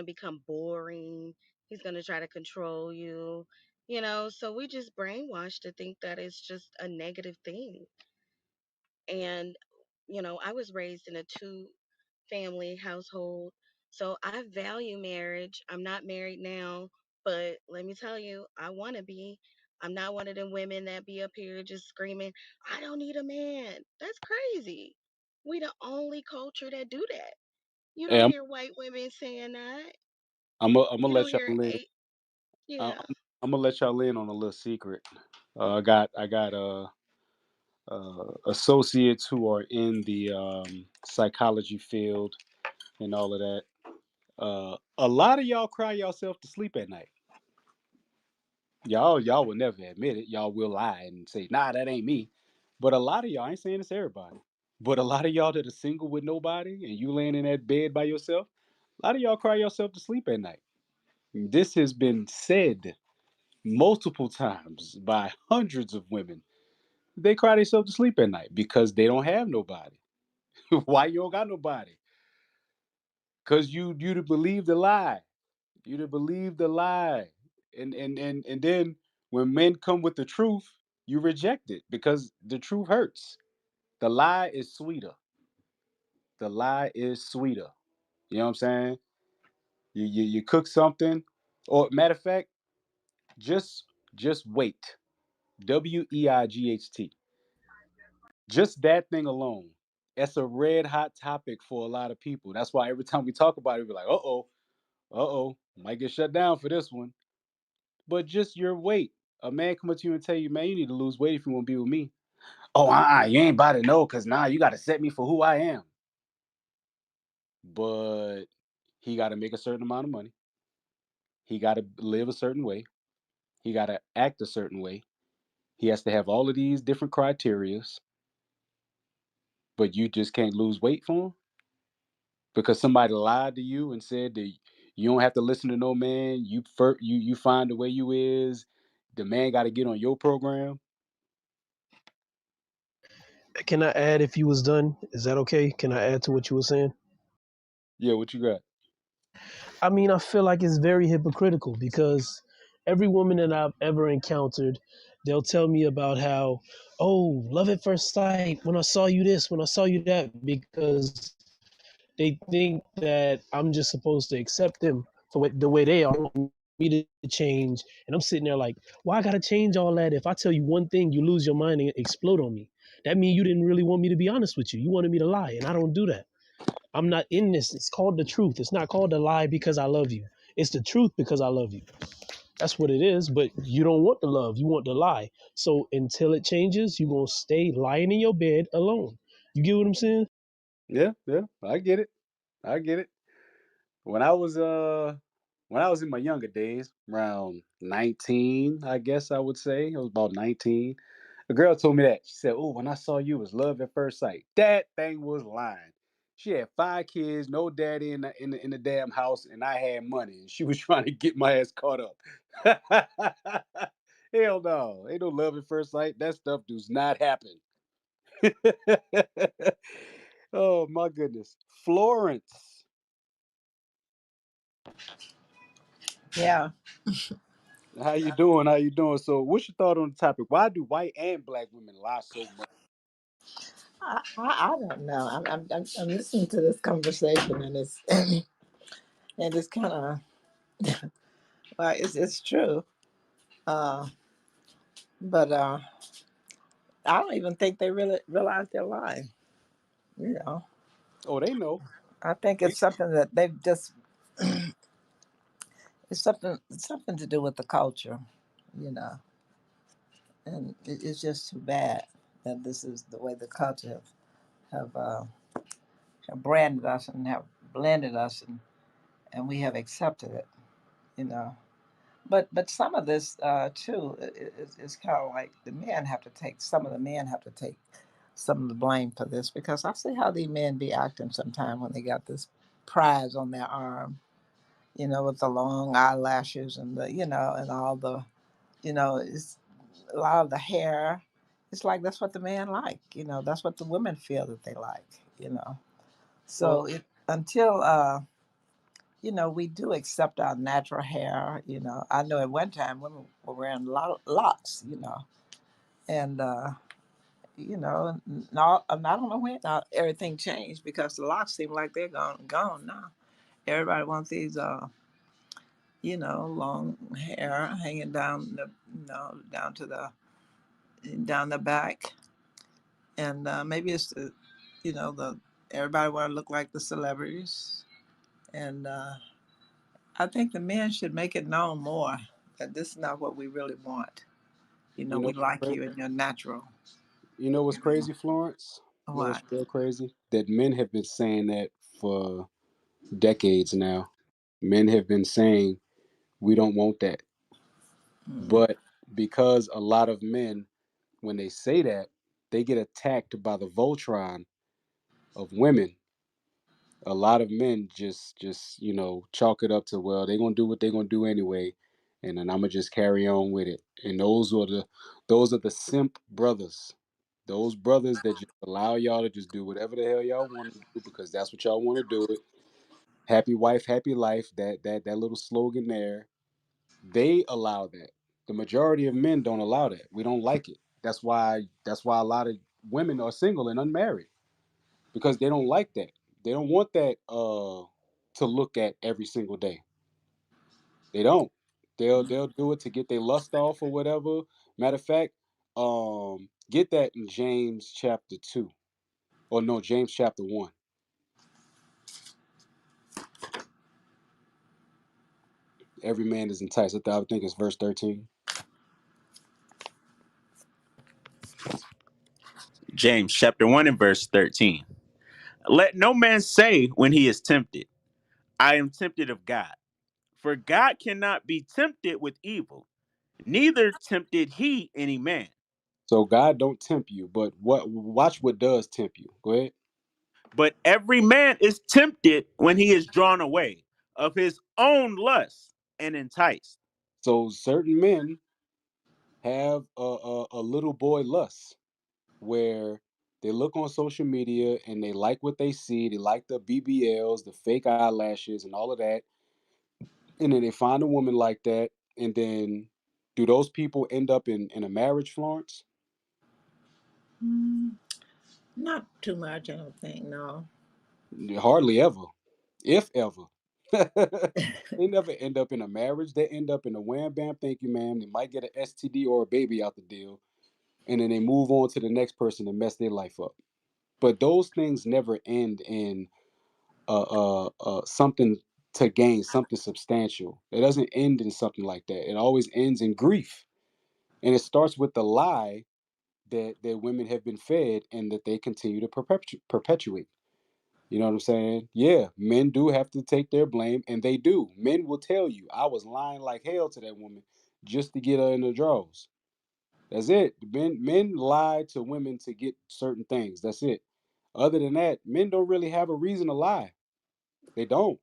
become boring. He's gonna try to control you, so we just brainwashed to think that it's just a negative thing. And I was raised in a two family household, so I value marriage. I'm not married now, but let me tell you, I want to be. I'm not one of them women that be up here just screaming, I don't need a man. That's crazy. We the only culture that do that. You Hey, don't hear white women saying that. I'm gonna You don't let hear y'all in. eight. I'm, Yeah. I'm gonna let y'all in on a little secret. I got associates who are in the psychology field and all of that. A lot of y'all cry yourself to sleep at night. Y'all will never admit it. Y'all will lie and say, "Nah, that ain't me." But a lot of y'all, I ain't saying it's everybody, but a lot of y'all that are single with nobody and you laying in that bed by yourself, a lot of y'all cry yourself to sleep at night. This has been said multiple times by hundreds of women. They cry themselves to sleep at night because they don't have nobody. Why you don't got nobody? Because you to believe the lie. You to believe the lie. And then when men come with the truth, you reject it because the truth hurts. The lie is sweeter. The lie is sweeter. You know what I'm saying? You cook something, or matter of fact, just just wait. WEIGHT. Just that thing alone. That's a red hot topic for a lot of people. That's why every time we talk about it, we're like, might get shut down for this one. But just your weight. A man come up to you and tell you, man, you need to lose weight if you want to be with me. Oh, you ain't about to know, cause now you got to set me for who I am. But he got to make a certain amount of money. He got to live a certain way. He got to act a certain way. He has to have all of these different criterias. But you just can't lose weight for him because somebody lied to you and said that You don't have to listen to no man. You find the way you is. The man got to get on your program. Can I add if you was done? Is that okay? Can I add to what you were saying? Yeah, what you got? I mean, I feel like it's very hypocritical because every woman that I've ever encountered, they'll tell me about how, oh, love at first sight, when I saw you this, when I saw you that, because they think that I'm just supposed to accept them for the way they are, want me to change. And I'm sitting there like, why I gotta change all that? If I tell you one thing, you lose your mind and explode on me. That means you didn't really want me to be honest with you. You wanted me to lie, and I don't do that. I'm not in this. It's called the truth. It's not called a lie because I love you. It's the truth because I love you. That's what it is. But you don't want the love. You want the lie. So until it changes, you're going to stay lying in your bed alone. You get what I'm saying? Yeah, yeah, I get it. I get it. When I was in my younger days, around 19, I guess I would say. I was about 19. A girl told me that. She said, "Oh, when I saw you, it was love at first sight." That thing was lying. She had 5 kids, no daddy in the damn house, and I had money. And she was trying to get my ass caught up. Hell no. Ain't no love at first sight. That stuff does not happen. Oh my goodness. Florence. Yeah, How you doing? How you doing? So, what's your thought on the topic? Why do white and black women lie so much? I don't know. I'm listening to this conversation, and it's and it's kind of well, it's true, uh, but I don't even think they really realize they're lying. You know, Oh, they know. I think it's something that they've just it's something to do with the culture. You know, and it's just too bad that this is the way the culture have branded us and have blended us, and we have accepted it. You know. But some of this too is kind of like the men have to take some of the men have to take some of the blame for this because I see how these men be acting sometimes when they got this prize on their arm, you know, with the long eyelashes and the and all the it's a lot of the hair. It's like that's what the man like, that's what the women feel that they like. So Well, it until we do accept our natural hair. I know at one time women were wearing locks, and not I don't know when everything changed because the locks seem like they're gone now. Everybody wants these, long hair hanging down down the back, and maybe it's the everybody want to look like the celebrities, and I think the men should make it known more that this is not what we really want. you know, We like you in your natural. you know what's crazy, Florence? You know what's What? real crazy? That men have been saying that for decades now. Men have been saying we don't want that, Mm. but because a lot of men, when they say that, they get attacked by the Voltron of women. A lot of men just chalk it up to, well, they're gonna do what they're gonna do anyway, and then I'm gonna just carry on with it. And those are the simp brothers, those brothers that just allow y'all to just do whatever the hell y'all want to do because that's what y'all want to do it. Happy wife, happy life. That little slogan there, they allow that. The majority of men don't allow that. We don't like it. That's why a lot of women are single and unmarried because they don't like that. They don't want that to look at every single day. They don't. They'll do it to get their lust off or whatever. Matter of fact, get that in James chapter 2. Or no, James chapter 1. Every man is enticed. I would think it's verse 13. James chapter 1 and verse 13. Let no man say when he is tempted, I am tempted of God. For God cannot be tempted with evil, neither tempted he any man. So God don't tempt you, but watch what does tempt you. Go ahead. But every man is tempted when he is drawn away of his own lust and enticed. So certain men have a little boy lust where they look on social media and they like what they see. They like the BBLs, the fake eyelashes, and all of that. And then they find a woman like that. And then do those people end up in a marriage, Florence? Mm, not too much, I don't think. No. Hardly ever, if ever. They never end up in a marriage. They end up in a wham bam, thank you, ma'am. They might get an STD or a baby out the deal. And then they move on to the next person and mess their life up. But those things never end in something to gain, something substantial. It doesn't end in something like that. It always ends in grief, and it starts with the lie that women have been fed and that they continue to perpetuate. You know what I'm saying? Yeah, men do have to take their blame, and they do. Men will tell you, "I was lying like hell to that woman just to get her in the drawers." That's it. Men lie to women to get certain things. That's it. Other than that, men don't really have a reason to lie. They don't.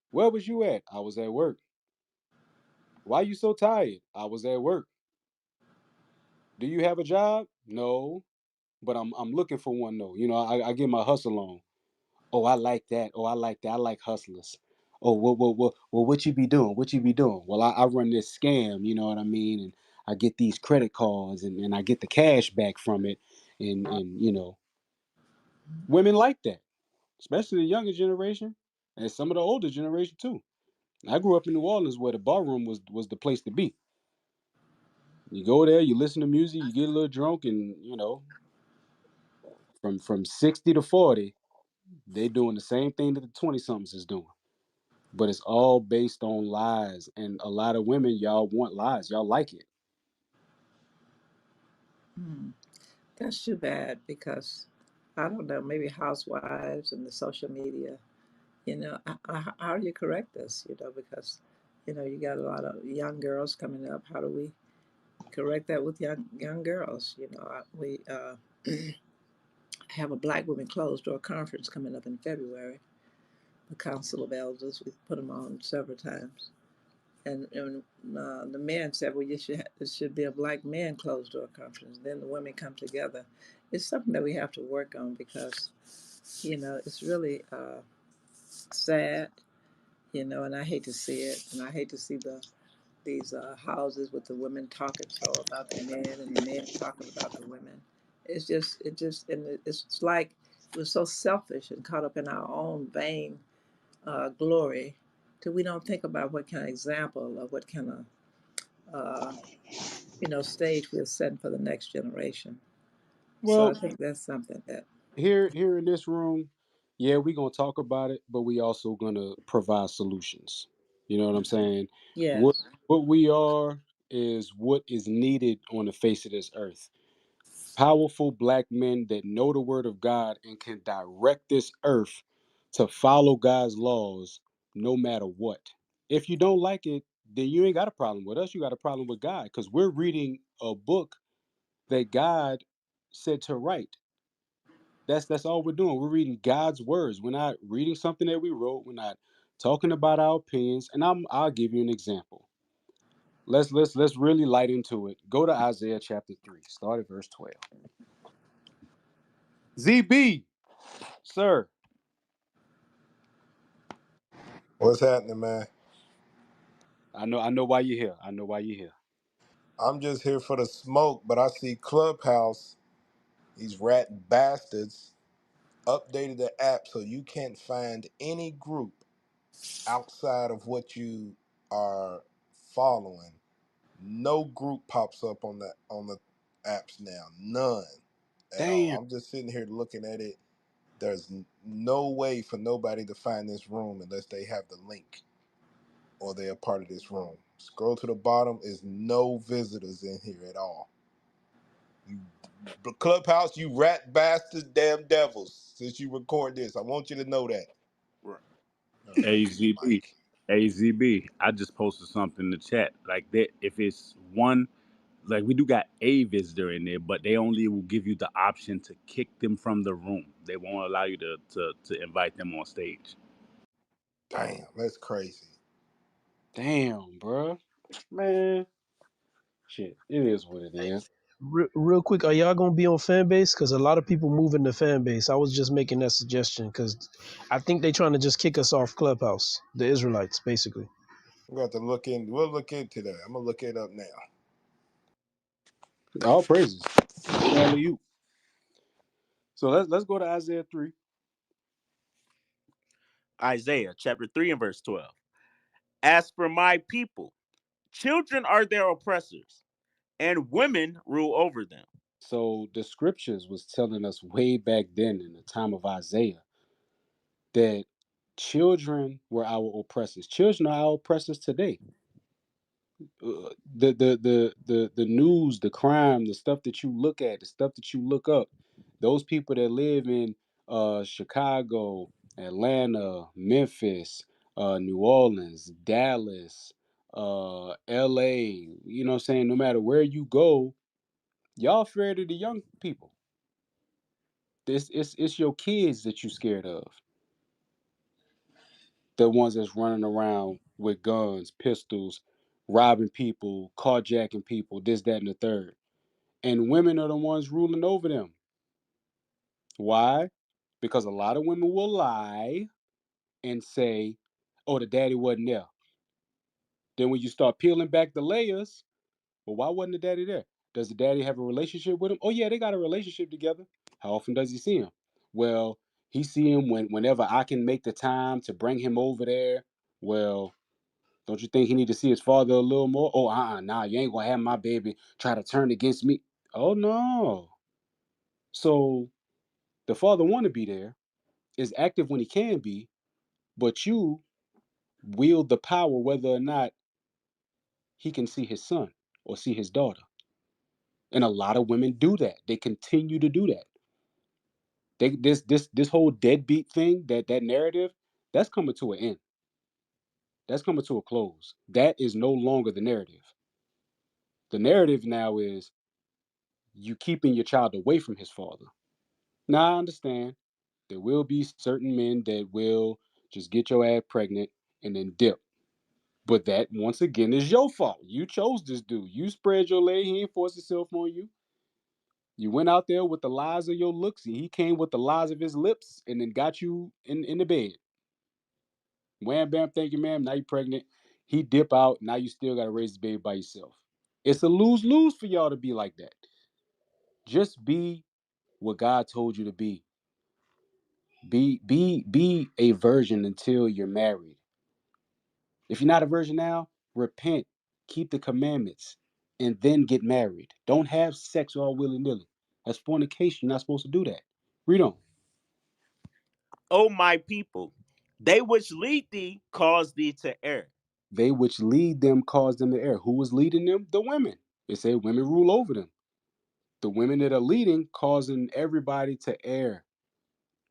Where was you at? I was at work. Why you so tired? I was at work. Do you have a job? No, but I'm looking for one though. You know, I get my hustle on. Oh, I like that. Oh, I like that. I like hustlers. Oh, what you be doing? What you be doing? Well, I run this scam. You know what I mean? And I get these credit cards and I get the cash back from it. And you know, women like that, especially the younger generation and some of the older generation too. I grew up in New Orleans where the barroom was the place to be. You go there, you listen to music, you get a little drunk, and you know, from 60 to 40, they doing the same thing that the 20 somethings is doing. But it's all based on lies. And a lot of women, y'all want lies. Y'all like it. Hmm. That's too bad because I don't know, maybe housewives and the social media, how do you correct this? Because, you got a lot of young girls coming up. How do we correct that with young girls? We have a Black Women Closed Door Conference coming up in February. The Council of Elders, we put them on several times. And the man said, well, it should be a Black man closed door conference. Then the women come together. It's something that we have to work on because, it's really sad, and I hate to see it. And I hate to see these houses with the women talking so about the men and the men talking about the women. It's like we're so selfish and caught up in our own vain glory till we don't think about what kind of example or what kind of stage we're setting for the next generation. So I Well, think that's something that, here in this room, yeah, we're gonna talk about it, but we also gonna provide solutions. You know what I'm saying? What yes. what we are is what is needed on the face of this earth. Powerful Black men that know the word of God and can direct this earth to follow God's laws no matter what. If you don't like it, then you ain't got a problem with us. You got a problem with God because we're reading a book that God said to write. That's all we're doing. We're reading God's words. We're not reading something that we wrote. We're not talking about our opinions. And I'll give you an example. Let's really light into it. Go to Isaiah chapter 3, start at verse 12. ZB, sir. What's happening, man? I know why you're here. I know why you're here. I'm just here for the smoke, but I see Clubhouse, these rat bastards, updated the app so you can't find any group outside of what you are following. No group pops up on the apps now. None at all. Damn. I'm just sitting here looking at it. There's no way for nobody to find this room unless they have the link or they are part of this room. Scroll to the bottom, is no visitors in here at all. You Clubhouse, you rat bastards, damn devils. Since you record this, I want you to know that. Right. All right, I'm getting the AZB, mic. AZB. I just posted something in the chat like that. If it's one, like we do got a visitor in there, but they only will give you the option to kick them from the room. They won't allow you to invite them on stage. Damn, that's crazy. Damn, bro. Man, shit. It is what it is. Real quick, are y'all gonna be on fan base? Because a lot of people moving to fan base. I was just making that suggestion because I think they trying to just kick us off Clubhouse, the Israelites, basically. We got to look in. We'll look into that. I'm gonna look it up now. All praises. Alley-oop. So let's go to Isaiah 3. Isaiah chapter 3 and verse 12. As for my people, children are their oppressors, and women rule over them. So the scriptures was telling us way back then in the time of Isaiah that children were our oppressors. Children are our oppressors today. The news, the crime, the stuff that you look at, the stuff that you look up, those people that live in Chicago, Atlanta, Memphis, New Orleans, Dallas, LA, you know what I'm saying? No matter where you go, y'all afraid of the young people. It's your kids that you scared of. The ones that's running around with guns, pistols, robbing people, carjacking people, this, that, and the third. And women are the ones ruling over them. Why? Because a lot of women will lie and say, oh, the daddy wasn't there. Then when you start peeling back the layers, well, why wasn't the daddy there? Does the daddy have a relationship with him? Oh, yeah, they got a relationship together. How often does he see him? Well, he see him whenever I can make the time to bring him over there. Well, don't you think he need to see his father a little more? Oh, nah, you ain't gonna have my baby try to turn against me. Oh no. So the father want to be there, is active when he can be, but you wield the power whether or not he can see his son or see his daughter. And a lot of women do that. They continue to do that. This whole deadbeat thing, that narrative, that's coming to an end. That's coming to a close. That is no longer the narrative. The narrative now is you keeping your child away from his father. Now I understand there will be certain men that will just get your ass pregnant and then dip. But that once again is your fault. You chose this dude. You spread your leg. He ain't forced himself on you. You went out there with the lies of your looks, and he came with the lies of his lips, and then got you in the bed. Wham bam, thank you, ma'am. Now you pregnant. He dip out. Now you still gotta raise the baby by yourself. It's a lose-lose for y'all to be like that. Just be what God told you to be. Be a virgin until you're married. If you're not a virgin now, repent, keep the commandments, and then get married. Don't have sex all willy-nilly. That's fornication. You're not supposed to do that. Read on. O my people, they which lead thee cause thee to err. They which lead them cause them to err. Who was leading them? The women. It said women rule over them. The women that are leading causing everybody to err.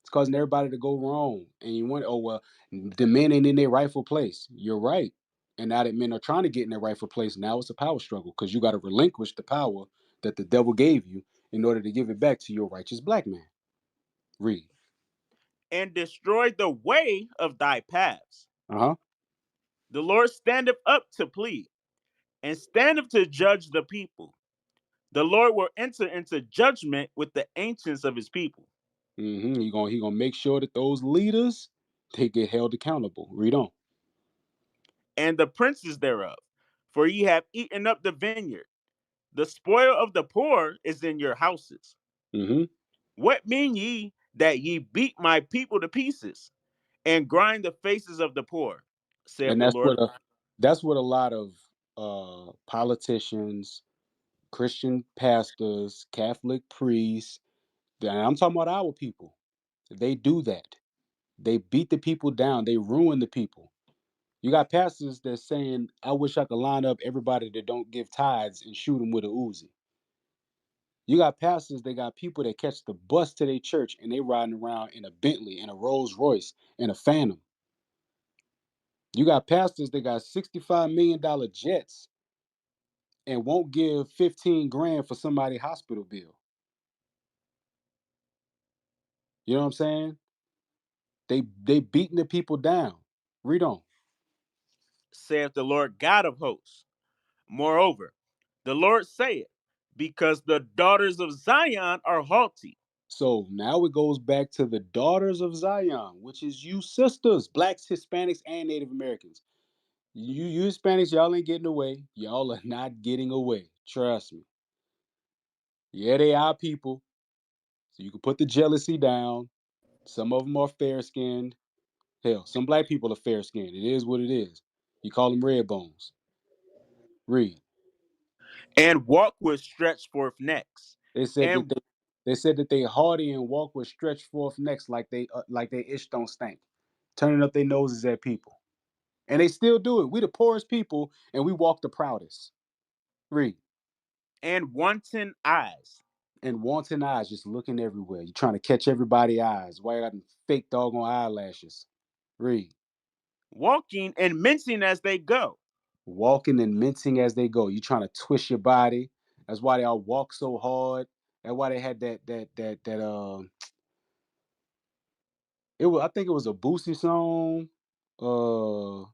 It's causing everybody to go wrong. And you want, oh, well, the men ain't in their rightful place. You're right. And now that men are trying to get in their rightful place, now it's a power struggle because you got to relinquish the power that the devil gave you in order to give it back to your righteous black man. Read. And destroy the way of thy paths. Uh huh. The Lord standeth up to plead, and standeth to judge the people. The Lord will enter into judgment with the ancients of his people, He gonna make sure that those leaders they get held accountable. Read on. and the princes thereof. For ye have eaten up the vineyard. The spoil of the poor is in your houses. Mm-hmm. What mean ye that ye beat my people to pieces and grind the faces of the poor, saith And the Lord? that's what a lot of politicians, Christian pastors, Catholic priests, and I'm talking about our people. They do that. They beat the people down. They ruin the people. You got pastors that's saying, "I wish I could line up everybody that don't give tithes and shoot them with a Uzi." You got pastors that got people that catch the bus to their church and they riding around in a Bentley, in a Rolls Royce, in a Phantom. You got pastors that got $65 million jets and won't give 15 grand for somebody's hospital bill. You know what I'm saying? They beating the people down. Read on. saith the Lord God of hosts. Moreover, the Lord saith, because the daughters of Zion are haughty. So now it goes back to the daughters of Zion, which is you sisters, blacks, Hispanics, and Native Americans. You Hispanics, y'all ain't getting away. Y'all are not getting away. Trust me. Yeah, they are people. So you can put the jealousy down. Some of them are fair skinned. Hell, some black people are fair skinned. It is what it is. You call them red bones. Read. And walk with stretched forth necks. They said that And they said that they hardy and walk with stretched forth necks like they ish don't stink, turning up their noses at people, and they still do it. We the poorest people, and we walk the proudest. Read. and wanton eyes, And wanton eyes, just looking everywhere. You're trying to catch everybody's eyes. Why you got them fake doggone eyelashes? Read. walking and mincing as they go. Walking and mincing as they go. You trying to twist your body. That's why they all walk so hard. That's why they had that. It was, I think it was a Boosie song.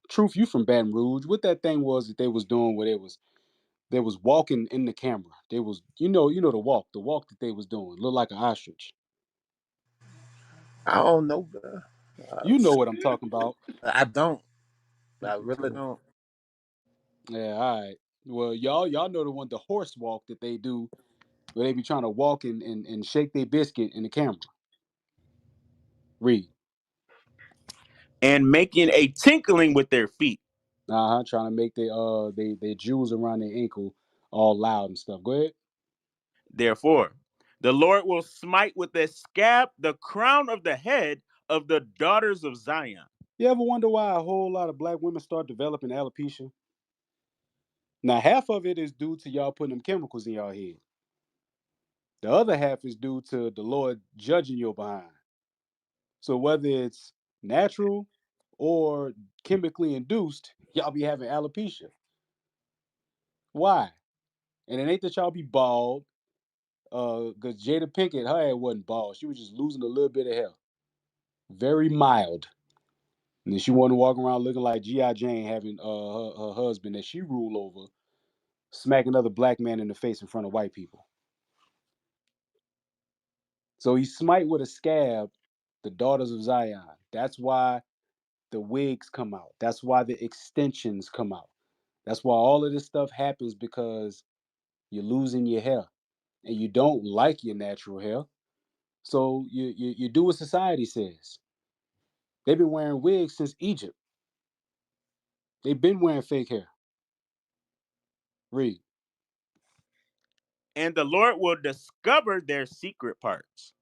Truth, you from Baton Rouge. What that thing was that they was doing where they was walking in the camera. They was the walk that they was doing looked like an ostrich. I don't know, bro. You know what I'm talking about. I don't. I really don't. Yeah, all right. Well, y'all know the one, the horse walk that they do where they be trying to walk and shake their biscuit in the camera. Read. And making a tinkling with their feet. Uh-huh. Trying to make their jewels around their ankle all loud and stuff. Go ahead. Therefore, the Lord will smite with a scab the crown of the head of the daughters of Zion. You ever wonder why a whole lot of black women start developing alopecia? Now, half of it is due to y'all putting them chemicals in y'all head. The other half is due to the Lord judging your behind. So whether it's natural or chemically induced, y'all be having alopecia. Why? And it ain't that y'all be bald, because Jada Pinkett, her hair wasn't bald. She was just losing a little bit of hair. Very mild. And then she wanted to walk around looking like G.I. Jane having her husband that she ruled over smack another black man in the face in front of white people. So he smite with a scab the daughters of Zion. That's why the wigs come out. That's why the extensions come out. That's why all of this stuff happens, because you're losing your hair and you don't like your natural hair. So you do what society says. They've been wearing wigs since Egypt. They've been wearing fake hair. Read. And the Lord will discover their secret parts.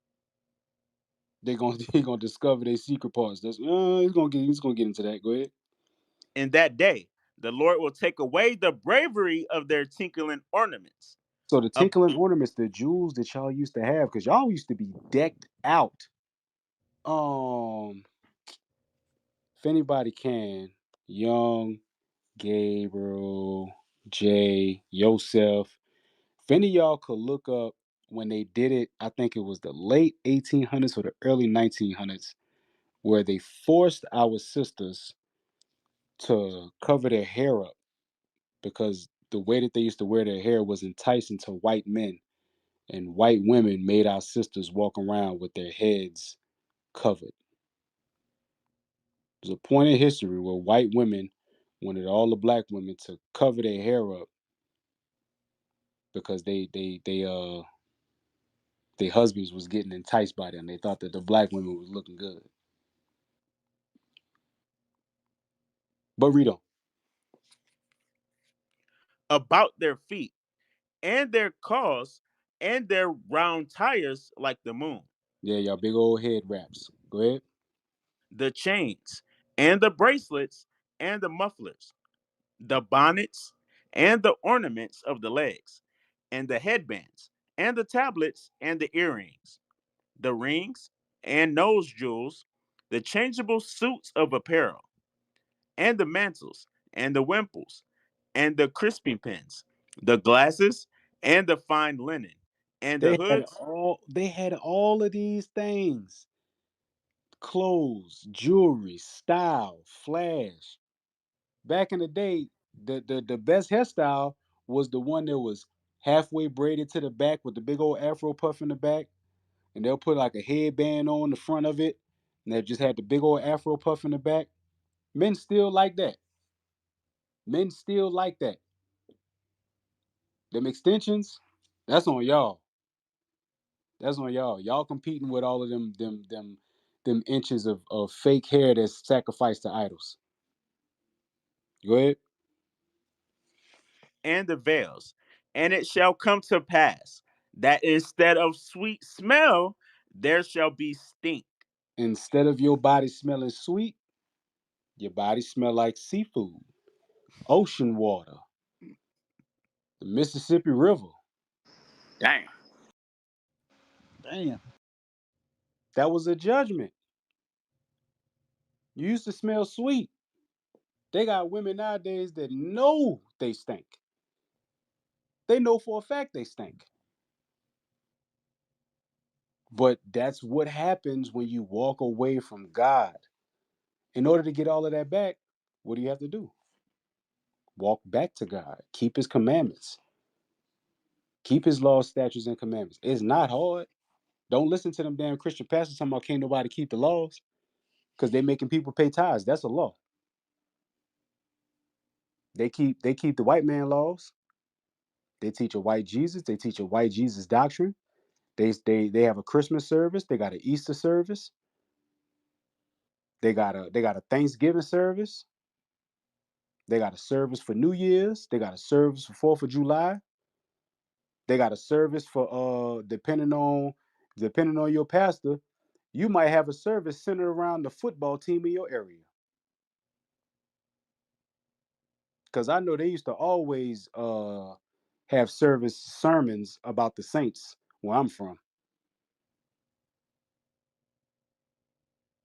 They gonna discover their secret parts. That's he's gonna get into that. Go ahead. In that day, the Lord will take away the bravery of their tinkling ornaments. So the Up tinkling ornaments, the jewels that y'all used to have, because y'all used to be decked out. Um, if anybody can, Young, Gabriel, Jay, Yosef, if any of y'all could look up when they did it, I think it was the late 1800s or the early 1900s, where they forced our sisters to cover their hair up because the way that they used to wear their hair was enticing to white men, and white women made our sisters walk around with their heads covered. There's a point in history where white women wanted all the black women to cover their hair up because their husbands was getting enticed by them. They thought that the black women was looking good. But read on. about their feet, and their cause, and their round tires like the moon. Yeah, y'all big old head wraps. Go ahead. The chains, and the bracelets, and the mufflers, the bonnets, and the ornaments of the legs, and the headbands, and the tablets, and the earrings, the rings, and nose jewels, the changeable suits of apparel, and the mantles, and the wimples, and the crisping pins, the glasses, and the fine linen, and the They had hoods. all they had all of these things. clothes, jewelry, style, flash. Back in the day, the best hairstyle was the one that was halfway braided to the back with the big old afro puff in the back, and they'll put like a headband on the front of it, and they just had the big old afro puff in the back. Men still like that. Men still like that. Them extensions, that's on y'all. That's on y'all. Y'all competing with all of them inches of fake hair that's sacrificed to idols. Go ahead. And the veils. And it shall come to pass that instead of sweet smell, there shall be stink. Instead of your body smelling sweet, your body smell like seafood, ocean water, the Mississippi River. Damn. Damn. That was a judgment. You used to smell sweet. They got women nowadays that know they stink. They know for a fact they stink. But that's what happens when you walk away from God. In order to get all of that back, what do you have to do? Walk back to God. Keep his commandments. Keep his laws, statutes, and commandments. It's not hard. Don't listen to them damn Christian pastors talking about can't nobody keep the laws because they making people pay tithes. That's a law. They keep the white man laws. They teach a white Jesus. They teach a white Jesus doctrine. They have a Christmas service. They got an Easter service. They got a Thanksgiving service. They got a service for New Year's. They got a service for 4th of July. They got a service for depending on your pastor, you might have a service centered around the football team in your area. Because I know they used to always have service sermons about the Saints where I'm from.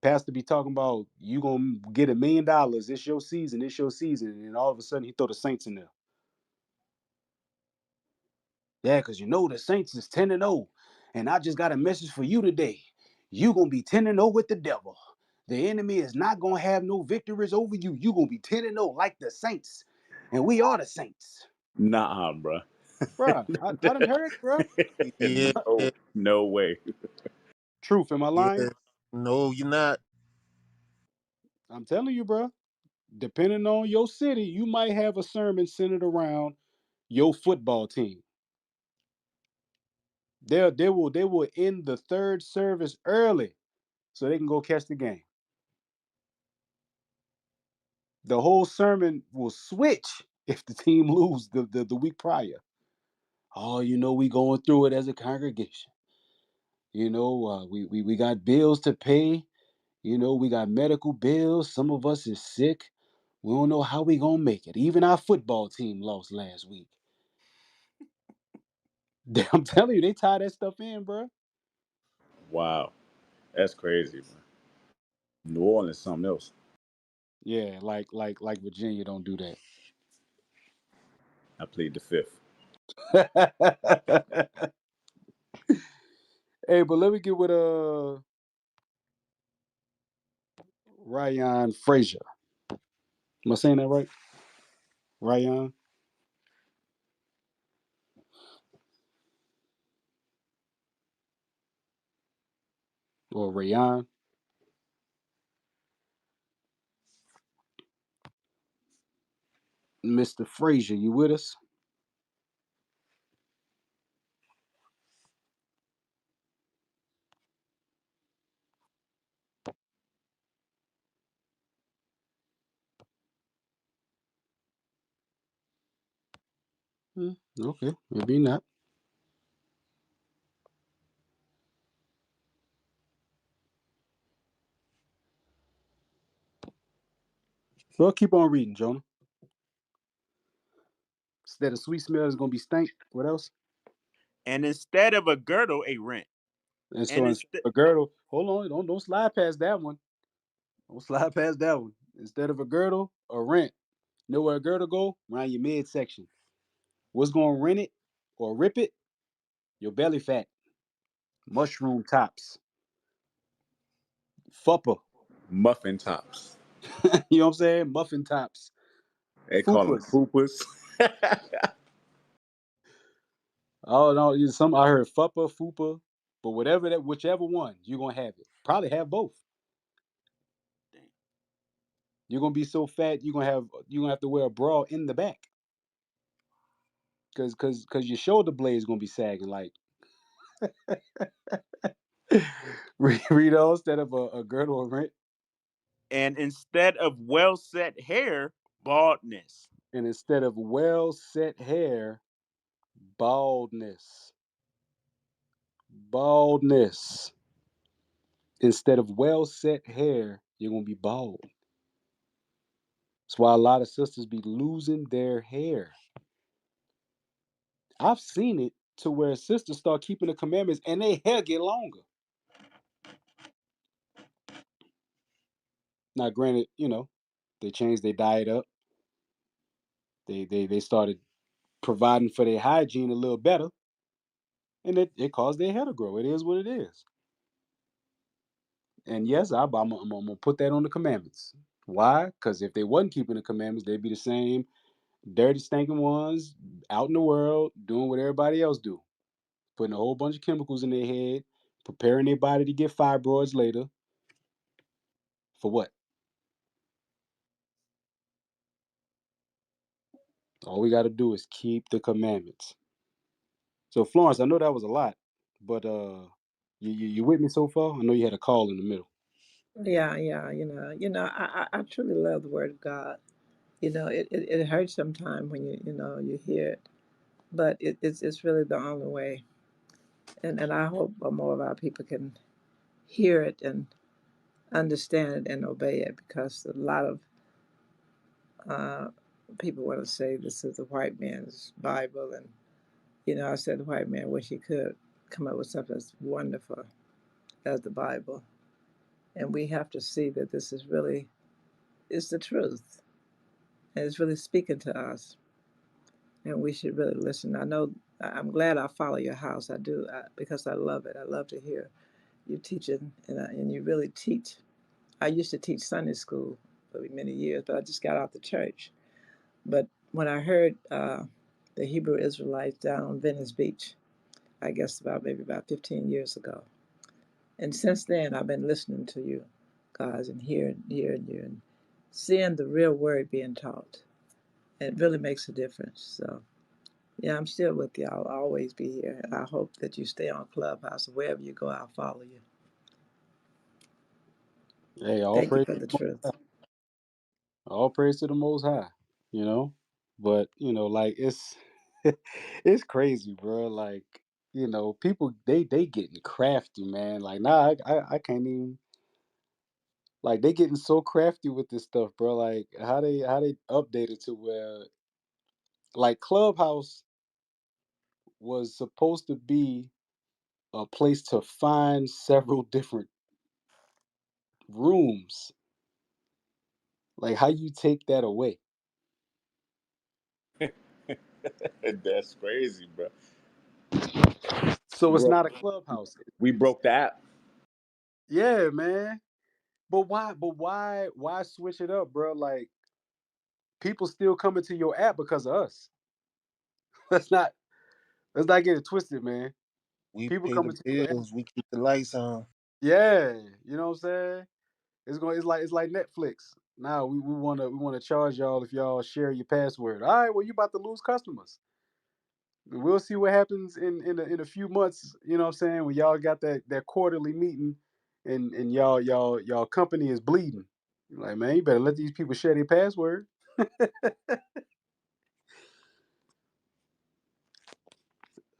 Pastor be talking about you gonna get $1 million. It's your season. It's your season. And all of a sudden he throw the Saints in there. Yeah, because you know the Saints is 10-0. And I just got a message for you today. You gonna be 10-0 with the devil. The enemy is not gonna have no victories over you. You gonna be 10-0 like the Saints. And we are the Saints. Nah, bro. Bruh, I done heard it, bruh. Yeah, No, no way. Truth, am I lying? yeah. No, you're not. I'm telling you, bruh. Depending on your city, you might have a sermon centered around your football team. They will end the third service early so they can go catch the game. The whole sermon will switch if the team lose the week prior. Oh, we going through it as a congregation. We got bills to pay. We got medical bills. Some of us is sick. We don't know how we gonna make it. Even our football team lost last week. I'm telling you, they tie that stuff in, bro. Wow. That's crazy, man. New Orleans, something else. Yeah, like Virginia don't do I plead the fifth. that. Hey, but let me get with Ryan Frazier. Am I saying that right? Ryan or Rayan? Mr. Frazier, you with us? Okay, maybe not. So I'll keep on reading, Jonah. Instead of sweet smell is gonna be stank. What else? And instead of a girdle, a rent. And so And instead instead, of a girdle, hold on, don't slide past that one. Don't slide past that one. Instead of a girdle, a rent. You know where a girdle go? Around your midsection. What's gonna rent it or rip it? Your belly fat, mushroom tops, Fupper. Muffin tops. You know what I'm saying? Muffin tops. They call them Fupas. poopers. Oh no, some I heard Fupper, Fupa, but whatever that, whichever one, you're gonna have it. Probably have both. You're gonna be so fat, you're gonna have to wear a bra in the back, cause your shoulder blade is gonna be sagging like Rito instead of a girdle or rent, And instead of well set hair, baldness. and instead of well set hair, baldness, baldness. Instead of well set hair, you're gonna be bald. That's why a lot of sisters be losing their hair. I've seen it to where sisters start keeping the commandments and their hair get longer. Now, granted, they changed their diet up. They started providing for their hygiene a little better, and it caused their hair to grow. It is what it is. And yes, I'm gonna put that on the commandments. Why? Because if they wasn't keeping the commandments, they'd be the same dirty, stinking ones out in the world doing what everybody else do, putting a whole bunch of chemicals in their head, preparing their body to get fibroids later. For what? All we got to do is keep the commandments. So Florence, I know that was a lot, but you with me so far? I know you had a call in the middle. Yeah, yeah, I truly love the Word of God. It hurts sometimes when you hear it, but it's really the only way. And I hope more of our people can hear it and understand it and obey it, because a lot of uh, people want to say this is the white man's Bible, and I said the white man wish he could come up with something that's wonderful as the Bible, and we have to see that this is really is the truth, and it's really speaking to us, and we should really listen. I know I'm glad I follow your house. I do, because I love it. I love to hear you teaching, and you really teach. I used to teach Sunday school for many years, but I just got out the church. But when I heard the Hebrew Israelites down on Venice Beach, I guess maybe about 15 years ago, and since then I've been listening to you guys and hearing you and seeing the real word being taught. It really makes a difference. So yeah, I'm still with you. I'll always be here, and I hope that you stay on Clubhouse. Wherever you go, I'll follow you. Hey, Thank you for the truth. all praise to the Most High. You know, but like it's crazy, bro. Like people they getting crafty, man. Like nah, I can't even. Like they getting so crafty with this stuff, bro. Like how they updated to where like Clubhouse was supposed to be a place to find several different rooms. Like how you take that away? That's crazy, bro. So it's Broke. not a clubhouse. We It's broke the app. yeah, man. But why? But why? Why switch it up, bro? Like people still coming to your app because of us. Let's not let's not get it twisted, man. We People pay the coming to your app. bills. We keep the lights on. Yeah, you know what I'm saying? It's like Netflix. Now we wanna charge y'all if y'all share your password. All right, well you about to lose customers. We'll see what happens in a few months. You know what I'm saying? When y'all got that quarterly meeting, and y'all company is bleeding. Like man, you better let these people share their password.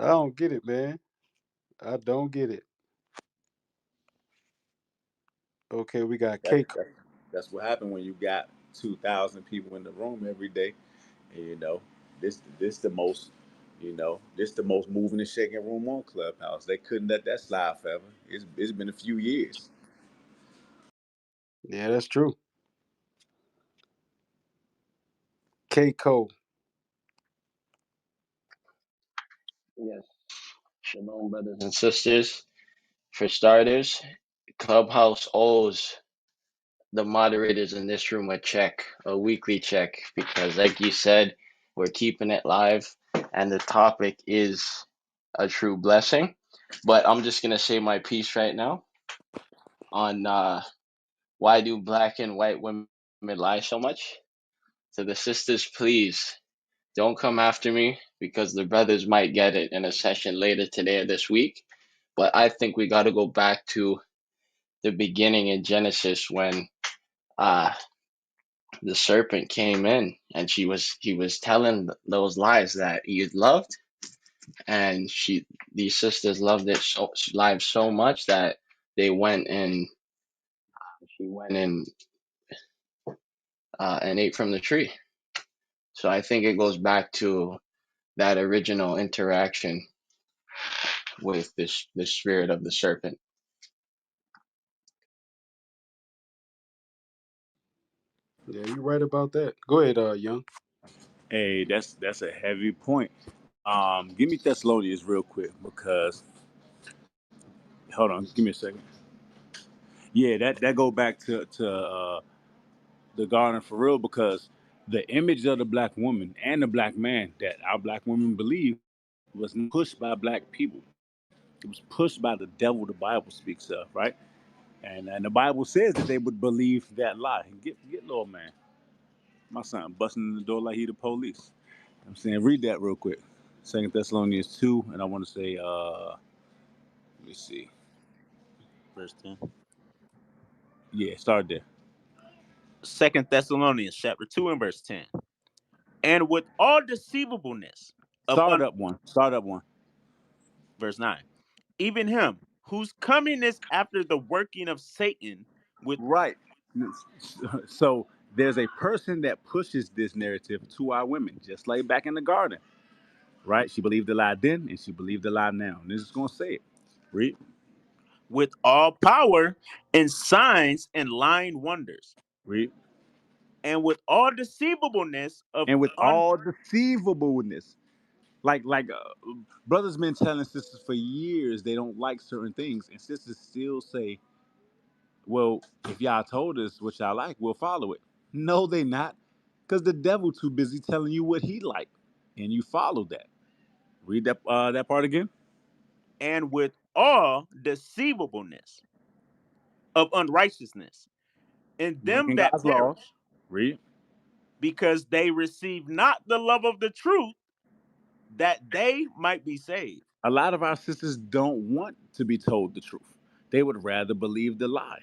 I don't get it, man. I don't get it. Okay, we got That, cake. that, that's what happened when you got 2,000 people in the room every day. And, this the most, this the most moving and shaking room on Clubhouse. They couldn't let that slide forever. It's been a few years. Yeah, that's true. Keiko. Yes. Shalom, brothers and sisters. For starters, Clubhouse owes the moderators in this room a check, a weekly check, because like you said, we're keeping it live and the topic is a true blessing. But I'm just gonna say my piece right now on why do black and white women lie so much. So the sisters, please don't come after me because the brothers might get it in a session later today or this week. But I think we got to go back to the beginning in Genesis when uh the serpent came in and he was telling those lies that he loved, and these sisters loved it so live so much that they went and she went and ate from the tree. So I think it goes back to that original interaction with this the spirit of the serpent. Yeah, you're right about that. Go ahead, Young. Hey, that's a heavy point. Give me Thessalonians real quick because hold on, give me a second. Yeah, that go back to the garden for real because the image of the black woman and the black man that our black women believe was pushed by black people. It was pushed by the devil. The Bible speaks of, right? And the Bible says that they would believe that lie. Get little man, my son busting in the door like he the police. I'm saying read that real quick. Second Thessalonians 2, and I want to say let me see. Verse 10. Yeah, start there. Second Thessalonians chapter 2 and verse 10. And with all deceivableness of Start up one. Start up one. verse 9. Even him whose coming is after the working of Satan with Right. So there's a person that pushes this narrative to our women, just like back in the garden, right? She believed the lie then, and she believed the lie now. And this is gonna say it. Read. with all power and signs and lying wonders, Read. and with all deceivableness of And with all deceivableness, brothers been telling sisters for years they don't like certain things, and sisters still say, "Well, if y'all told us what y'all like, we'll follow it." No, they not, because the devil too busy telling you what he like, and you follow that. Read that part again. and with all deceivableness of unrighteousness in them Breaking that God's laws. perish, Read. because they receive not the love of the truth, that they might be saved. A lot of our sisters don't want to be told the truth. They would rather believe the lie.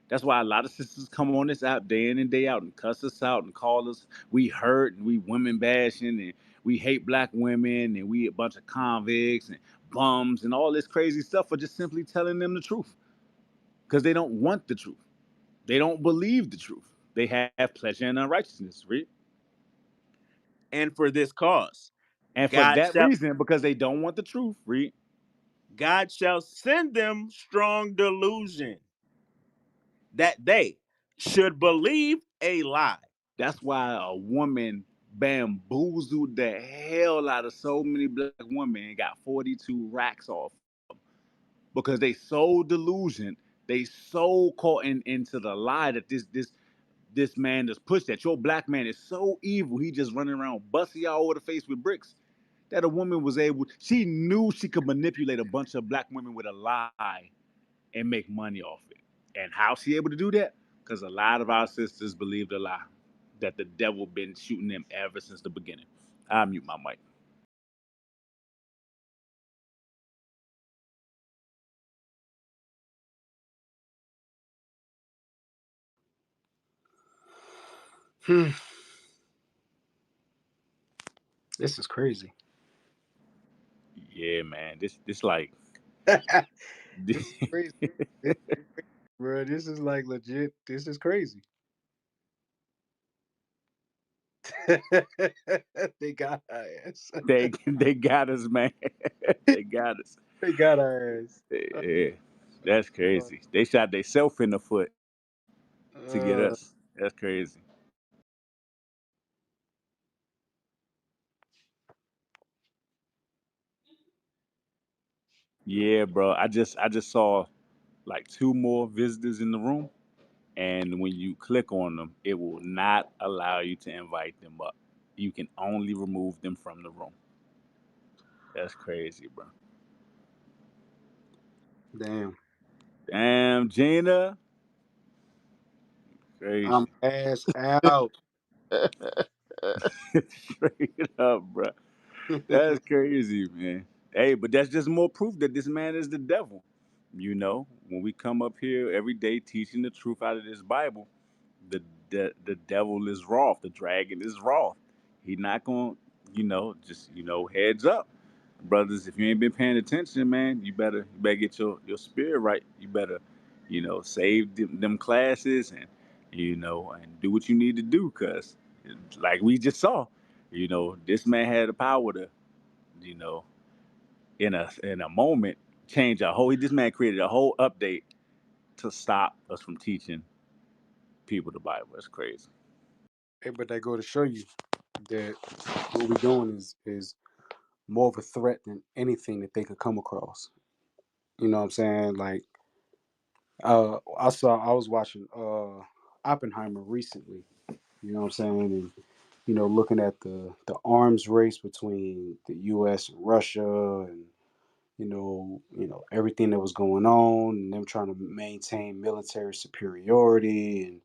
That's why a lot of sisters come on this app day in and day out and cuss us out and call us we hurt and we women bashing and we hate black women and we a bunch of convicts and bums and all this crazy stuff for just simply telling them the truth because they don't want the truth. They don't believe the truth. They have pleasure in unrighteousness, right? And for this cause, And for God that shall reason, because they don't want the truth, read. God shall send them strong delusion that they should believe a lie. That's why a woman bamboozled the hell out of so many black women and got 42 racks off because they so delusioned, they so caught into the lie that this man just pushed that your black man is so evil, he just running around busting y'all over the face with bricks. That a woman was able, she knew she could manipulate a bunch of black women with a lie and make money off it. And how she able to do that? Because a lot of our sisters believed a lie that the devil been shooting them ever since the beginning. I mute my mic. This is crazy. Yeah, man. This like This is crazy. This is crazy, bro. This is like legit. This is crazy. They got our ass. they got us, man. They got us. They got our ass. Yeah, that's Uh, crazy. They shot themselves in the foot to get uh, us. That's crazy. Yeah, bro. I just saw. like two more visitors in the room, and when you click on them, it will not allow you to invite them up. You can only remove them from the room. That's crazy, bro. Damn. Damn, Gina. I'm Crazy. ass out. Straight up, bro. That's crazy, man. Hey, but that's just more proof that this man is the devil. You know, when we come up here every day teaching the truth out of this Bible, the devil is wroth. The dragon is wroth. He not gonna, just heads up, brothers. If you ain't been paying attention, man, you better get your spirit right. You better, save them classes and and do what you need to do, cause like we just saw, this man had the power to, you know, in a moment change a whole. This man created a whole update to stop us from teaching people the Bible. That's crazy. Hey, but that go to show you that what we're doing is more of a threat than anything that they could come across. You know what I'm saying? Like, I was watching Oppenheimer recently. You know what I'm saying? And looking at the arms race between the U.S. and Russia, and everything that was going on, and them trying to maintain military superiority, and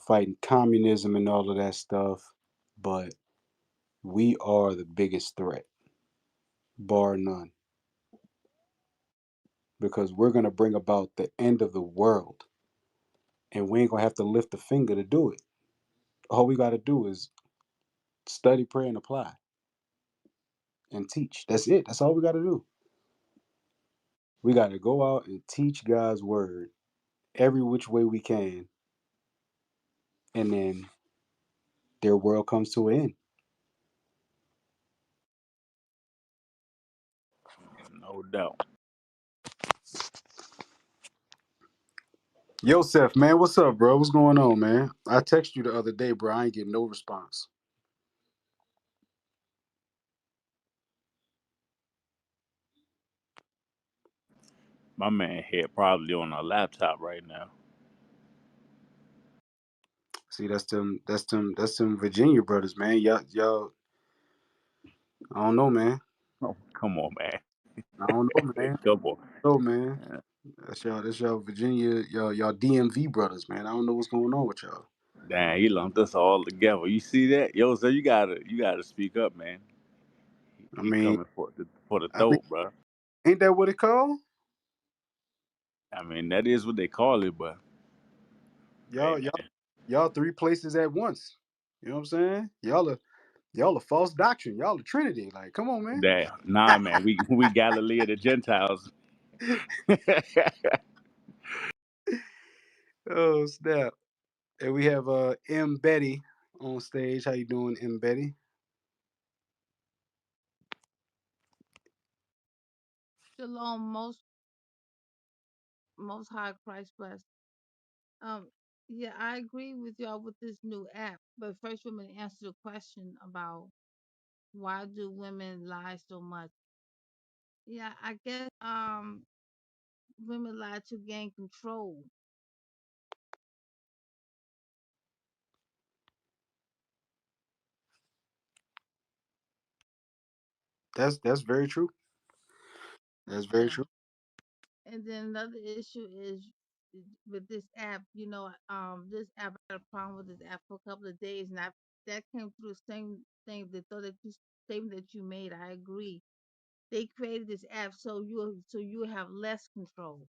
fighting communism and all of that stuff. But we are the biggest threat, bar none, because we're gonna bring about the end of the world, and we ain't gonna have to lift a finger to do it. All we gotta do is study, pray, and apply, and teach. That's it. That's all we gotta do. We gotta go out and teach God's word every which way we can, and then their world comes to an end. No doubt. Yosef, man, what's up, bro? What's going on, man? I texted you the other day, bro. I ain't getting no response. My man head probably on a laptop right now. See, that's them Virginia brothers, man. Y'all. I don't know, man. Oh, come on, man. I don't know, man. Come on. No, man. Uh, That's y'all Virginia, y'all DMV brothers, man. I don't know what's going on with y'all. Damn, he lumped us all together. You see that? Yo, so you gotta speak up, man. I He mean, coming for the I mean, throat, bro. ain't that what it called? I mean, that is what they call it, but hey, Y'all, y'all, man. y'all three places at once. You know what I'm saying? Y'all a false doctrine. Y'all a Trinity. Like, come on, man. Damn. Nah, man. We Galilee of the Gentiles. Oh snap! And we have M Betty on stage. How you doing, M Betty? Shalom, most high Christ bless. Um, yeah, I agree with y'all with this new app. But first, let me answer the question about why do women lie so much? Yeah, I guess women lie to gain control. That's very true. That's very Yeah, true. and then another issue is with this app. This app I had a problem with this app for a couple of days, and that came through the same thing. The thought that you statement that you made, I agree. They created this app so you have less control.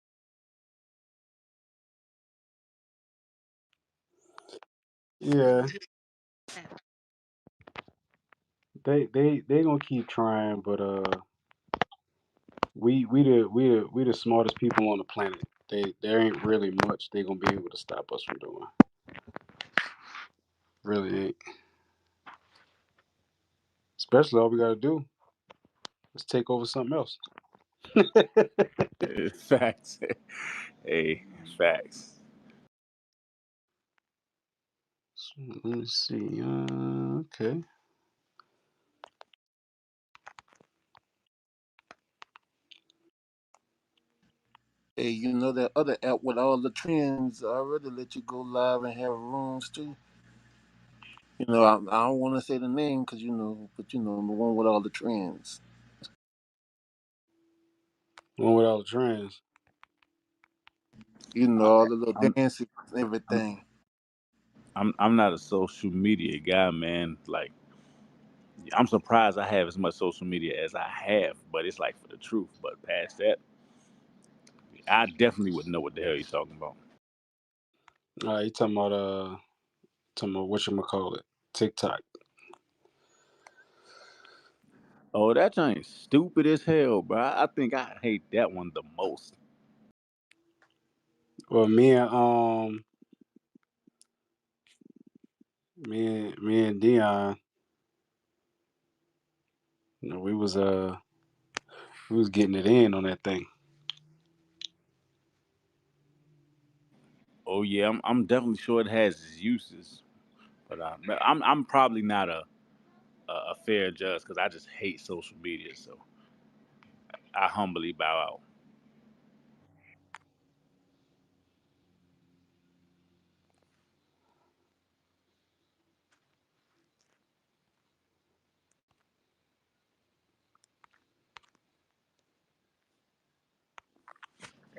Yeah, App. they gonna keep trying, but we the smartest people on the planet. There ain't really much they gonna be able to stop us from doing. Really ain't. Especially all we gotta do is take over something else. Facts. Hey, facts. So, let me see. Okay. Hey, you know that other app with all the trends already let you go live and have rooms too. You know, I don't want to say the name because but the one with all the trends. One with all the trends. You know, I, all the little I'm dances and I'm everything. I'm not a social media guy, man. Like I'm surprised I have as much social media as I have, but it's like for the truth. But past that, I definitely wouldn't know what the hell you're talking about. You talking about whatchamacallit, TikTok. Oh, that thing's stupid as hell, bro. I think I hate that one the most. Well, me and Dion, we was getting it in on that thing. Oh yeah, I'm definitely sure it has its uses, but I'm probably not a fair judge because I just hate social media. So I humbly bow out.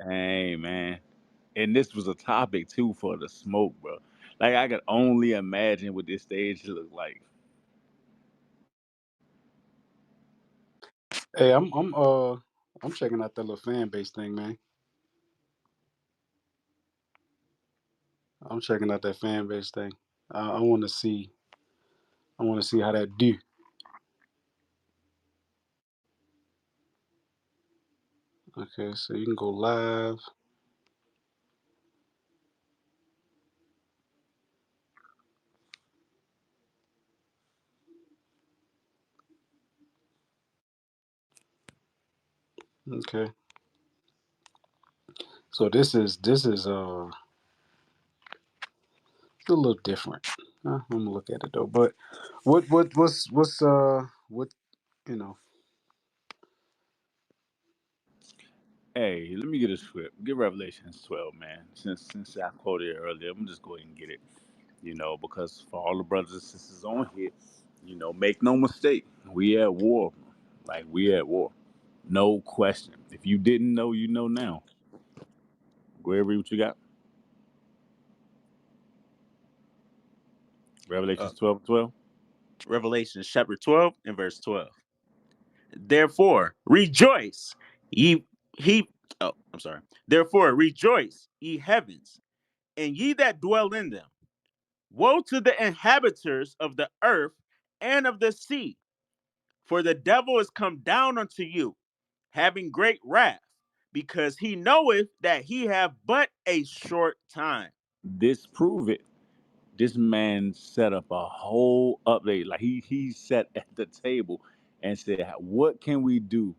Hey man, and this was a topic too for the smoke, bro. Like I could only imagine what this stage looked like. Hey, I'm checking out that little fan base thing, man. I'm checking out that fan base thing. I want to see. I want to see how that do. Okay, so you can go live. Okay, so this is a little different. I'm gonna look at it though. But what you know? Hey, let me get a script. Get Revelations 12, man. Since I quoted it earlier, I'm gonna just go ahead and get it. Because for all the brothers and sisters on here, make no mistake, we at war. Like we at war. No question. If you didn't know, you know now. Go ahead, read what you got. Revelations Uh, 12:12. Revelation chapter 12 and verse 12. Therefore, rejoice, ye he oh, I'm sorry. Therefore, rejoice, ye heavens, and ye that dwell in them. Woe to the inhabitants of the earth and of the sea, for the devil is come down unto you, having great wrath, because he knoweth that he have but a short time. Disprove it. This man set up a whole update. Like he sat at the table and said, "What can we do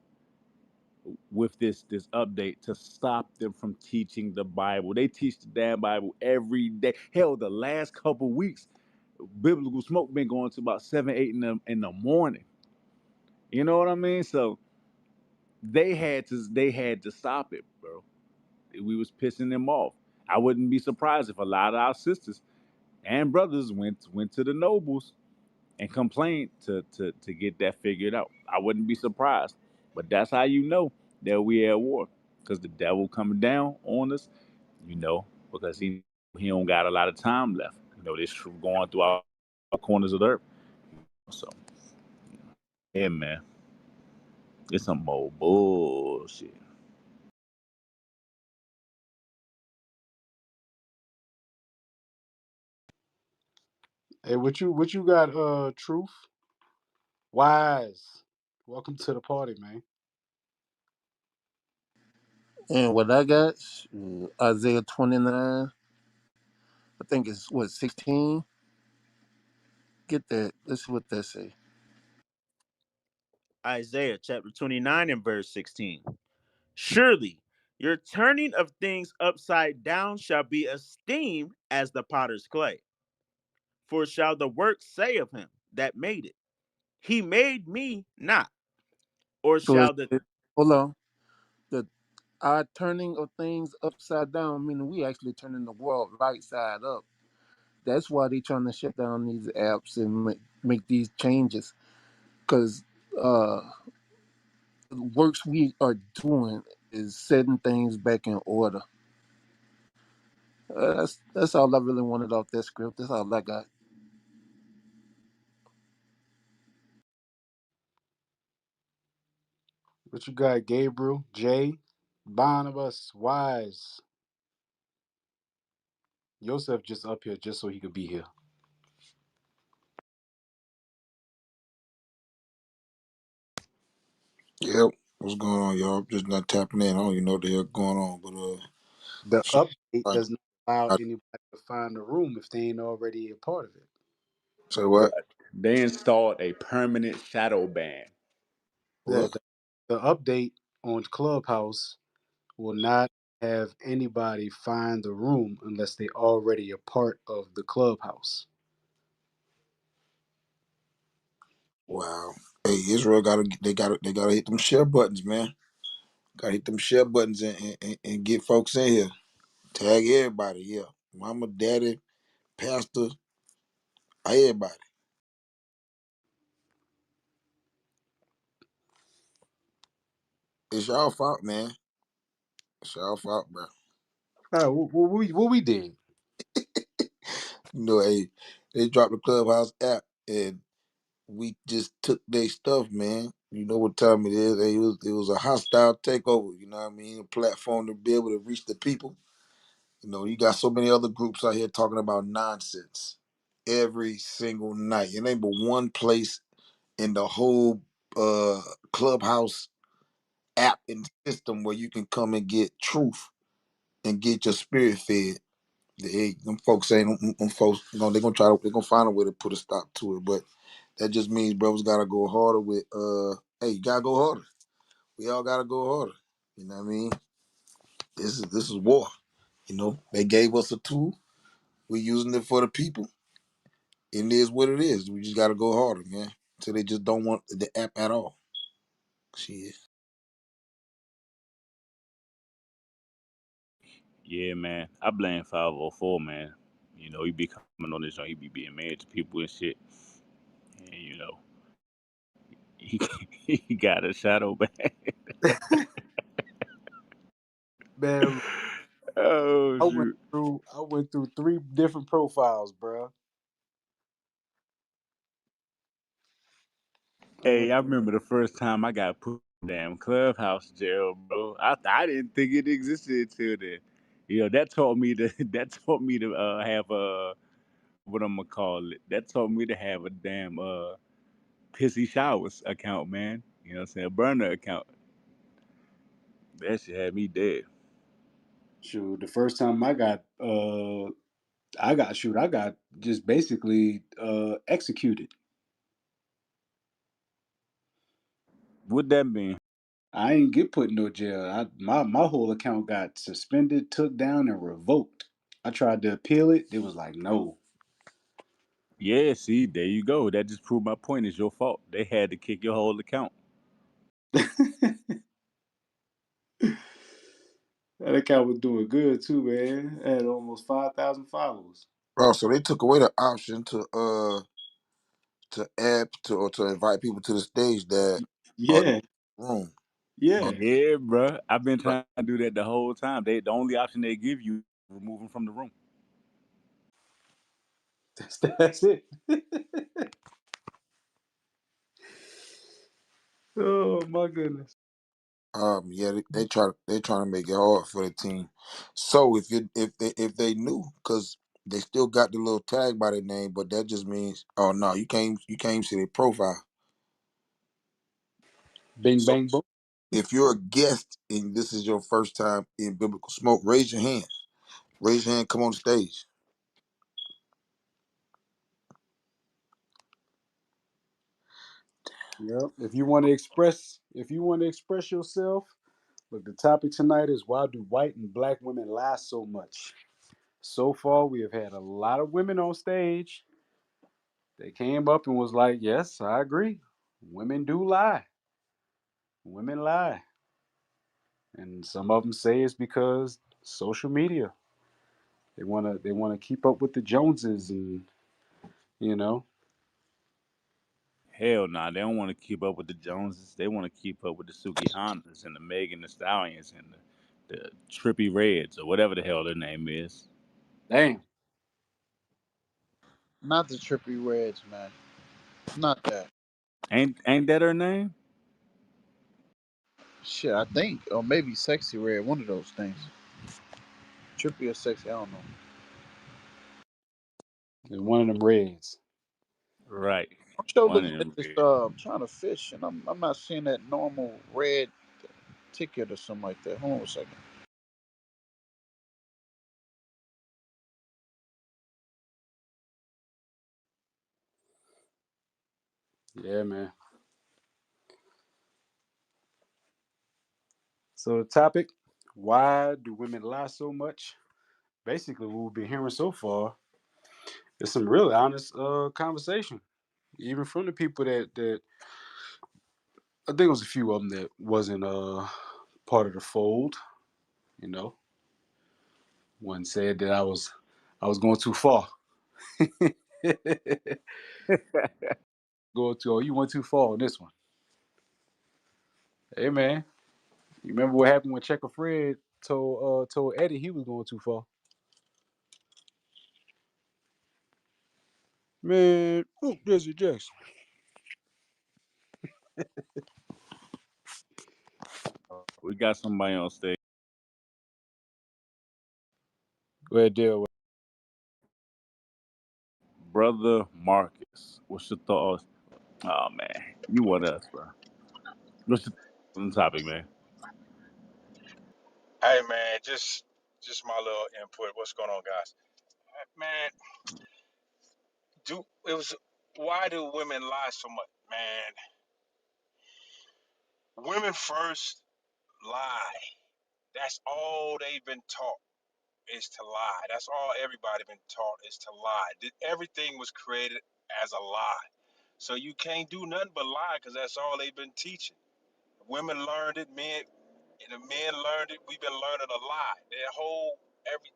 with this update to stop them from teaching the Bible? They teach the damn Bible every day. Hell, the last couple weeks, biblical smoke been going to about 7, 8 in the morning. You know what I mean? So they had to stop it, bro. We was pissing them off. I wouldn't be surprised if a lot of our sisters and brothers went to the nobles and complained to get that figured out. I wouldn't be surprised. But that's how you know that we at war. Because the devil coming down on us, because he don't got a lot of time left. This going through all corners of the earth. So yeah, man. It's some more bullshit. Hey, what you got? Truth, wise. Welcome to the party, man. And what I got, Isaiah 29, I think it's what 16. Get that. Let's see what that say. Isaiah chapter 29 and verse 16. Surely your turning of things upside down shall be esteemed as the potter's clay. For shall the work say of him that made it, he made me not? Or So shall the hold on. our turning of things upside down, meaning we actually turning the world right side up. That's why they trying to shut down these apps and make these changes. Because the works we are doing is setting things back in order. That's all I really wanted off that script. That's all I got. What you got, Gabriel, Jay, Barnabas, Wise? Yosef just up here just so he could be here. Yep. What's going on, y'all? Just not tapping in. I don't even know what the hell going on, but The shit, update I, does not allow I anybody to find the room if they ain't already a part of it. say The, what? they installed a permanent shadow ban. Yeah, What? the update on Clubhouse will not have anybody find the room unless they already a part of the Clubhouse. Wow. Hey, Israel gotta hit them share buttons, man. Gotta hit them share buttons and get folks in here. Tag everybody, yeah. Mama, daddy, pastor, everybody. It's y'all fault, man. It's y'all fault, bro. All right, what we did? You know, hey, they dropped the Clubhouse app and we just took their stuff, man. You know what time it is. Hey, it was a hostile takeover, you know what I mean? A platform to be able to reach the people. You know, you got so many other groups out here talking about nonsense every single night. It ain't but one place in the whole Clubhouse app and system where you can come and get truth and get your spirit fed. Them folks ain't them folks. You know, they're gonna find a way to put a stop to it. But that just means brothers gotta go harder with. Hey, you gotta go harder. We all gotta go harder. You know what I mean? This is war. You know, they gave us a tool. We're using it for the people. It is what it is. We just gotta go harder, man. So they just don't want the app at all. Shit. Yeah, man. I blame 504, man. He be coming on this joint, he be being mad to people and shit. And, he, he got a shadow back. Man, Oh, shoot. I went through 3 different profiles, bro. I went, Hey, I remember the first time I got put in damn clubhouse jail, bro. I didn't think it existed until then. That taught me to have a what I'm gonna call it. That taught me to have a damn pissy showers account, man. You know what I'm saying? A burner account. That shit had me dead. shoot, the first time I got just basically executed. What that mean? I ain't get put in no jail. My whole account got suspended, took down, and revoked. I tried to appeal it. It was like no. Yeah, see, there you go. That just proved my point. It's your fault. They had to kick your whole account. That account was doing good too, man. I had almost 5,000 followers. Oh, so they took away the option to add to or to invite people to the stage that are in Yeah, the room. Oh, yeah. Yeah, bruh. I've been trying to do that the whole time. The only option they give you is remove them from the room. That's it. Oh my goodness. yeah, they trying to make it hard for the team. So if they knew, because they still got the little tag by their name, but that just means oh no, you can't even see their profile. Bing So bang boom. if you're a guest and this is your first time in biblical smoke, raise your hand. Raise your hand. Come on the stage. Yep. If you want to express yourself, look, the topic tonight is why do white and black women lie so much? So far, we have had a lot of women on stage. They came up and was like, "Yes, I agree. Women do lie. Women lie." And some of them say it's because social media. They wanna keep up with the Joneses, and you know, Hell nah, they don't want to keep up with the Joneses. They want to keep up with the Suki Hondas and the Megan Thee Stallions and the Trippy Reds or whatever the hell their name is. damn. Not the Trippy Reds, man. Not that. Ain't that her name? Shit, I think. Or maybe Sexy Red, one of those things. Trippy or Sexy, I don't know. And one of them Reds. Right, I'm sure one looking of at them this, Reds. trying to fish, and I'm not seeing that normal red ticket or something like that. Hold on a second. Yeah, man. So the topic: why do women lie so much? Basically, what we've been hearing so far is some really honest conversation, even from the people that I think it was a few of them that wasn't part of the fold. You know, one said that I was going too far. Go to, oh, you went too far on this one. Hey man, you remember what happened when Checker Fred told Eddie he was going too far? Man, oh, Jesse Jackson. We got somebody on stage, Go ahead, deal with. brother Marcus. What's your thoughts? Oh man, you want us, bro? What's your thoughts on the topic, man? Hey man, just my little input. What's going on, guys? Man, do it was why do women lie so much? Man, women first lie. That's all they've been taught is to lie. That's all everybody been taught is to lie. Everything was created as a lie. So you can't do nothing but lie because that's all they've been teaching. Women learned it, men and the men learned it. We've been learning a lie. Their whole every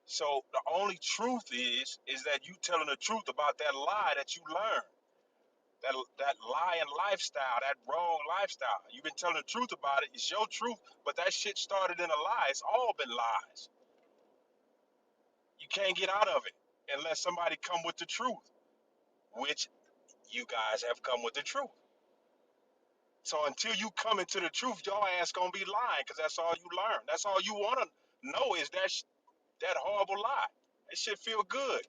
So the only truth is that you telling the truth about that lie that you learned, that lying lifestyle, that wrong lifestyle. You've been telling the truth about it. It's your truth, but that shit started in a lie. It's all been lies. You can't get out of it unless somebody come with the truth, which you guys have come with the truth. So until you come into the truth, your ass gonna be lying because that's all you learn. That's all you want to know is that horrible lie. That shit feel good.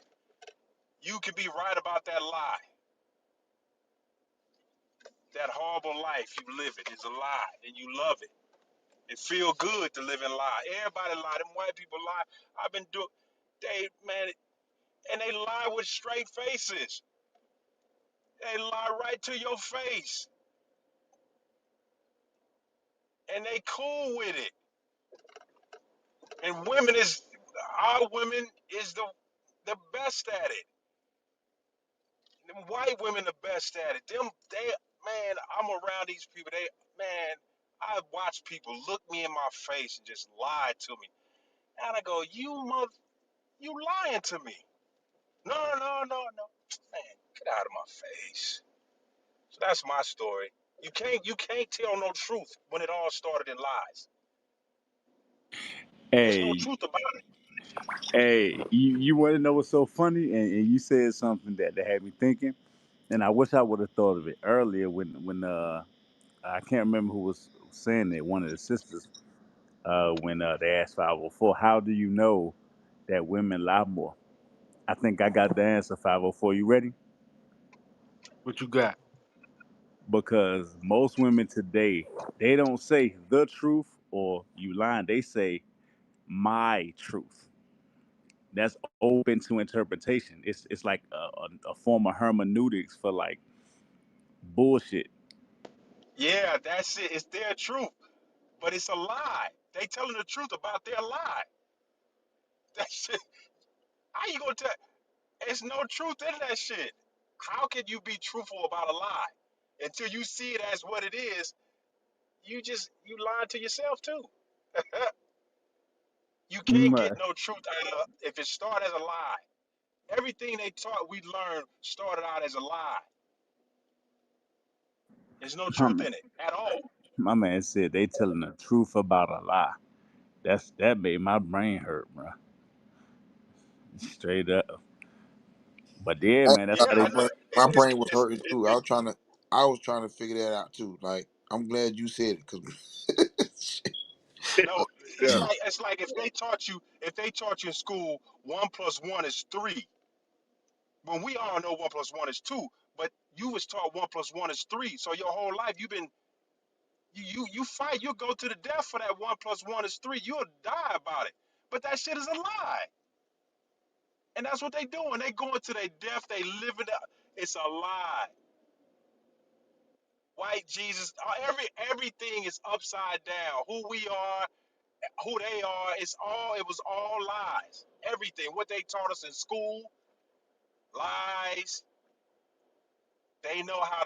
You can be right about that lie. That horrible life you live it is a lie, and you love it. It feel good to live in lie. Everybody lie. Them white people lie. I've been doing, they man, and they lie with straight faces. They lie right to your face, and they cool with it. And women is our women is the best at it. Them white women the best at it. Them they man, I'm around these people. They man, I watch people look me in my face and just lie to me. And I go, you lying to me. No, no, no, no. Man, get out of my face. So that's my story. You can't tell no truth when it all started in lies. There's no Hey, truth about it. hey, you want to know what's so funny? And you said something that had me thinking, and I wish I would have thought of it earlier when I can't remember who was saying it. One of the sisters when they asked 504, how do you know that women lie more? I think I got the answer. 504, you ready? What you got? Because most women today, they don't say the truth or you lying. They say my truth. That's open to interpretation. It's like a form of hermeneutics for like bullshit. Yeah, that's it. It's their truth, but it's a lie. They telling the truth about their lie. That shit. How you gonna tell? There's no truth in that shit. How can you be truthful about a lie until you see it as what it is? you lying to yourself too. You can't get Man, no truth out of if it started as a lie. Everything they taught we learned started out as a lie. There's no my truth man, in it at all. my man said they telling the truth about a lie. That made my brain hurt, bro. Straight up. But yeah, I, man, that's Yeah, how I they. know. It, My it's, brain was it's, hurting it, too. it, I was trying to figure that out too. Like, I'm glad you said it because no, Yeah. it's like if they taught you in school 1 + 1 is 3. When we all know 1 + 1 is 2, but you was taught 1 + 1 is 3. So your whole life you've been you fight. You'll go to the death for that 1 + 1 is 3. You'll die about it. But that shit is a lie, and that's what they doing. They going to their death. They living it. It's a lie. White Jesus, everything is upside down. Who we are, who they are, it was all lies. Everything, what they taught us in school, lies. They know how.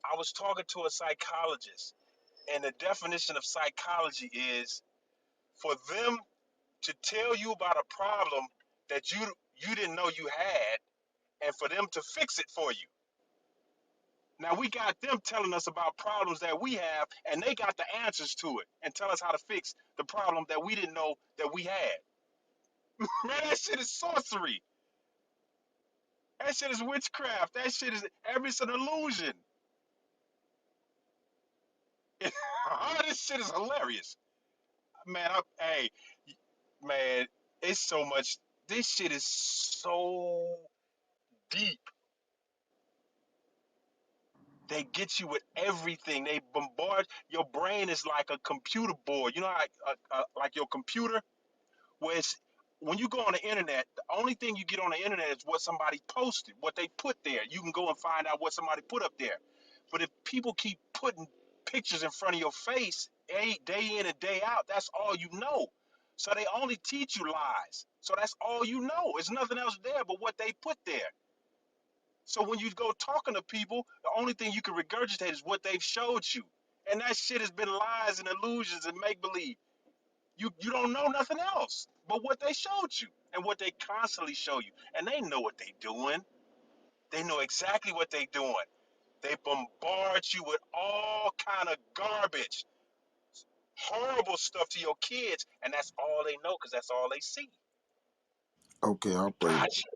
I was talking to a psychologist, and the definition of psychology is for them to tell you about a problem that you didn't know you had, and for them to fix it for you. Now we got them telling us about problems that we have, and they got the answers to it and tell us how to fix the problem that we didn't know that we had. Man, that shit is sorcery. That shit is witchcraft. That shit is it's an illusion. All this shit is hilarious. Man, hey, man, it's so much. This shit is so deep. They get you with everything. They bombard your brain is like a computer board. You know, like your computer where it's, when you go on the internet, the only thing you get on the internet is what somebody posted, what they put there. You can go and find out what somebody put up there. But if people keep putting pictures in front of your face day in and day out, that's all you know. So they only teach you lies. So that's all you know. There's nothing else there but what they put there. So when you go talking to people, the only thing you can regurgitate is what they've showed you. And that shit has been lies and illusions and make believe. You don't know nothing else but what they showed you and what they constantly show you. And they know what they doing. They know exactly what they doing. They bombard you with all kind of garbage, horrible stuff to your kids, and that's all they know because that's all they see. okay, I'll praise it. Gotcha.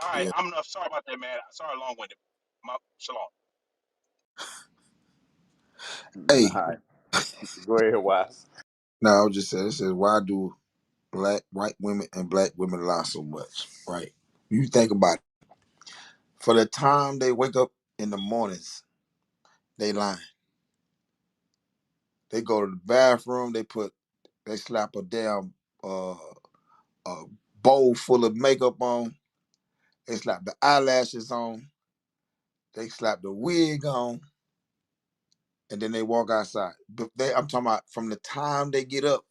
All right, Yeah. I'm enough. Sorry about that, man. Sorry, long winded. Shalom. Hey, Nah, go ahead, Wise. no, I was just saying. It says, why do white women and black women lie so much? Right. You think about it. For the time they wake up in the mornings, they lying. They go to the bathroom. They slap a damn uh, a bowl full of makeup on. They slap the eyelashes on. They slap the wig on, and then they walk outside. But I'm talking about from the time they get up.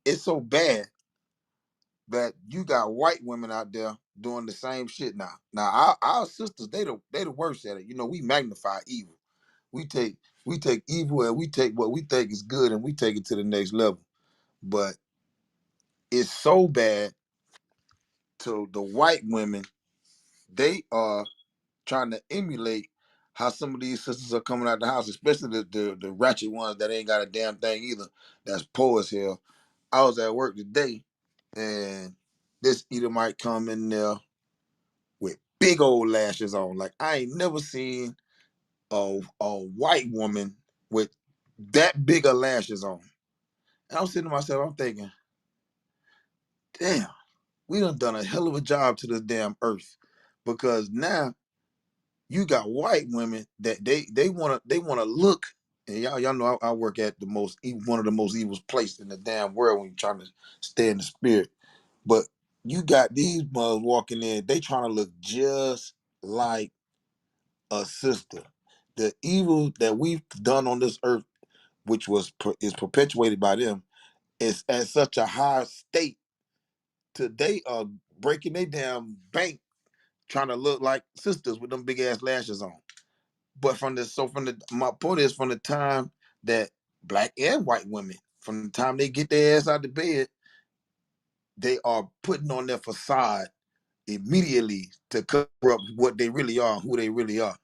It's so bad that you got white women out there doing the same shit now. Now our sisters, they the worst at it. You know, we magnify evil. We take we take evil and we take what we think is good and we take it to the next level. But it's so bad to the white women, they are trying to emulate how some of these sisters are coming out the house, especially the ratchet ones that ain't got a damn thing either. That's poor as hell. I was at work today and this either might come in there with big old lashes on. Like I ain't never seen a white woman with that big of lashes on. And I'm sitting to myself, I'm thinking, damn, we done a hell of a job to this damn earth. Because now you got white women that they wanna look, and y'all know I work at one of the most evil places in the damn world when you're trying to stay in the spirit. But you got these mothers walking in, they trying to look just like a sister. The evil that we've done on this earth, which is perpetuated by them, is at such a high state to they are breaking their damn bank trying to look like sisters with them big ass lashes on. But from the my point is from the time that black and white women, from the time they get their ass out of bed, they are putting on their facade immediately to cover up what they really are, who they really are.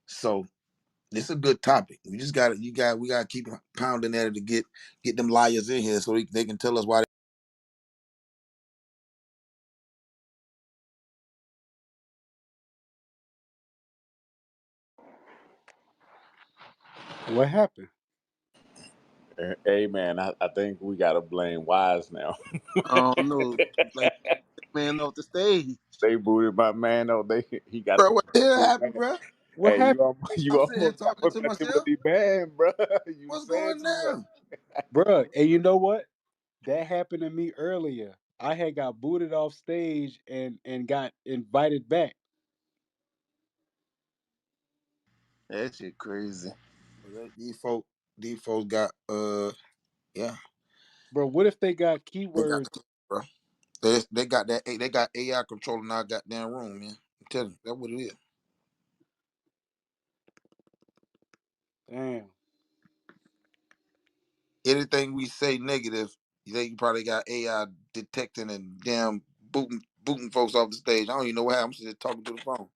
So it's a good topic. We just got we got to keep pounding at it to get them liars in here so they can tell us why. What happened? Hey man, I think we gotta blame Wise now. I don't know, like man off the stage. They booted my man. Oh, he got Bro, the what the hell Timothy happened, ban. bro? What Hey, happened, you I'm sitting here almost got talking put to that myself. Timothy ban, bro. You What's saying going too much. down? bro? And you know what? That happened to me earlier. I had got booted off stage and got invited back. That shit crazy. These folks got yeah, Bro, what if they got they got keywords? bro. They got they got AI controlling our goddamn room, man. I'm telling you, that's what it is. Damn. Anything we say negative, you probably got AI detecting and damn booting folks off the stage. I don't even know what happened. I'm just talking to the phone.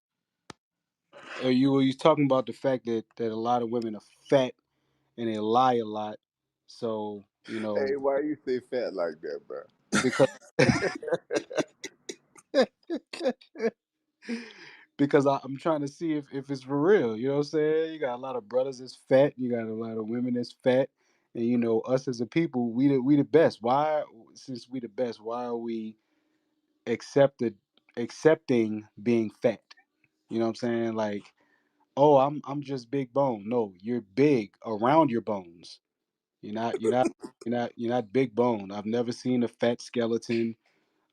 You talking about the fact that a lot of women are fat and they lie a lot. So Hey, why you say fat like that, bro? because because I'm trying to see if it's for real. You know what I'm saying? You got a lot of brothers that's fat. You got a lot of women that's fat. And us as a people, we the best. Why, since we the best, why are we accepted accepting being fat? You know what I'm saying? Like, oh, I'm just big bone. No, you're big around your bones. You're not big bone. I've never seen a fat skeleton.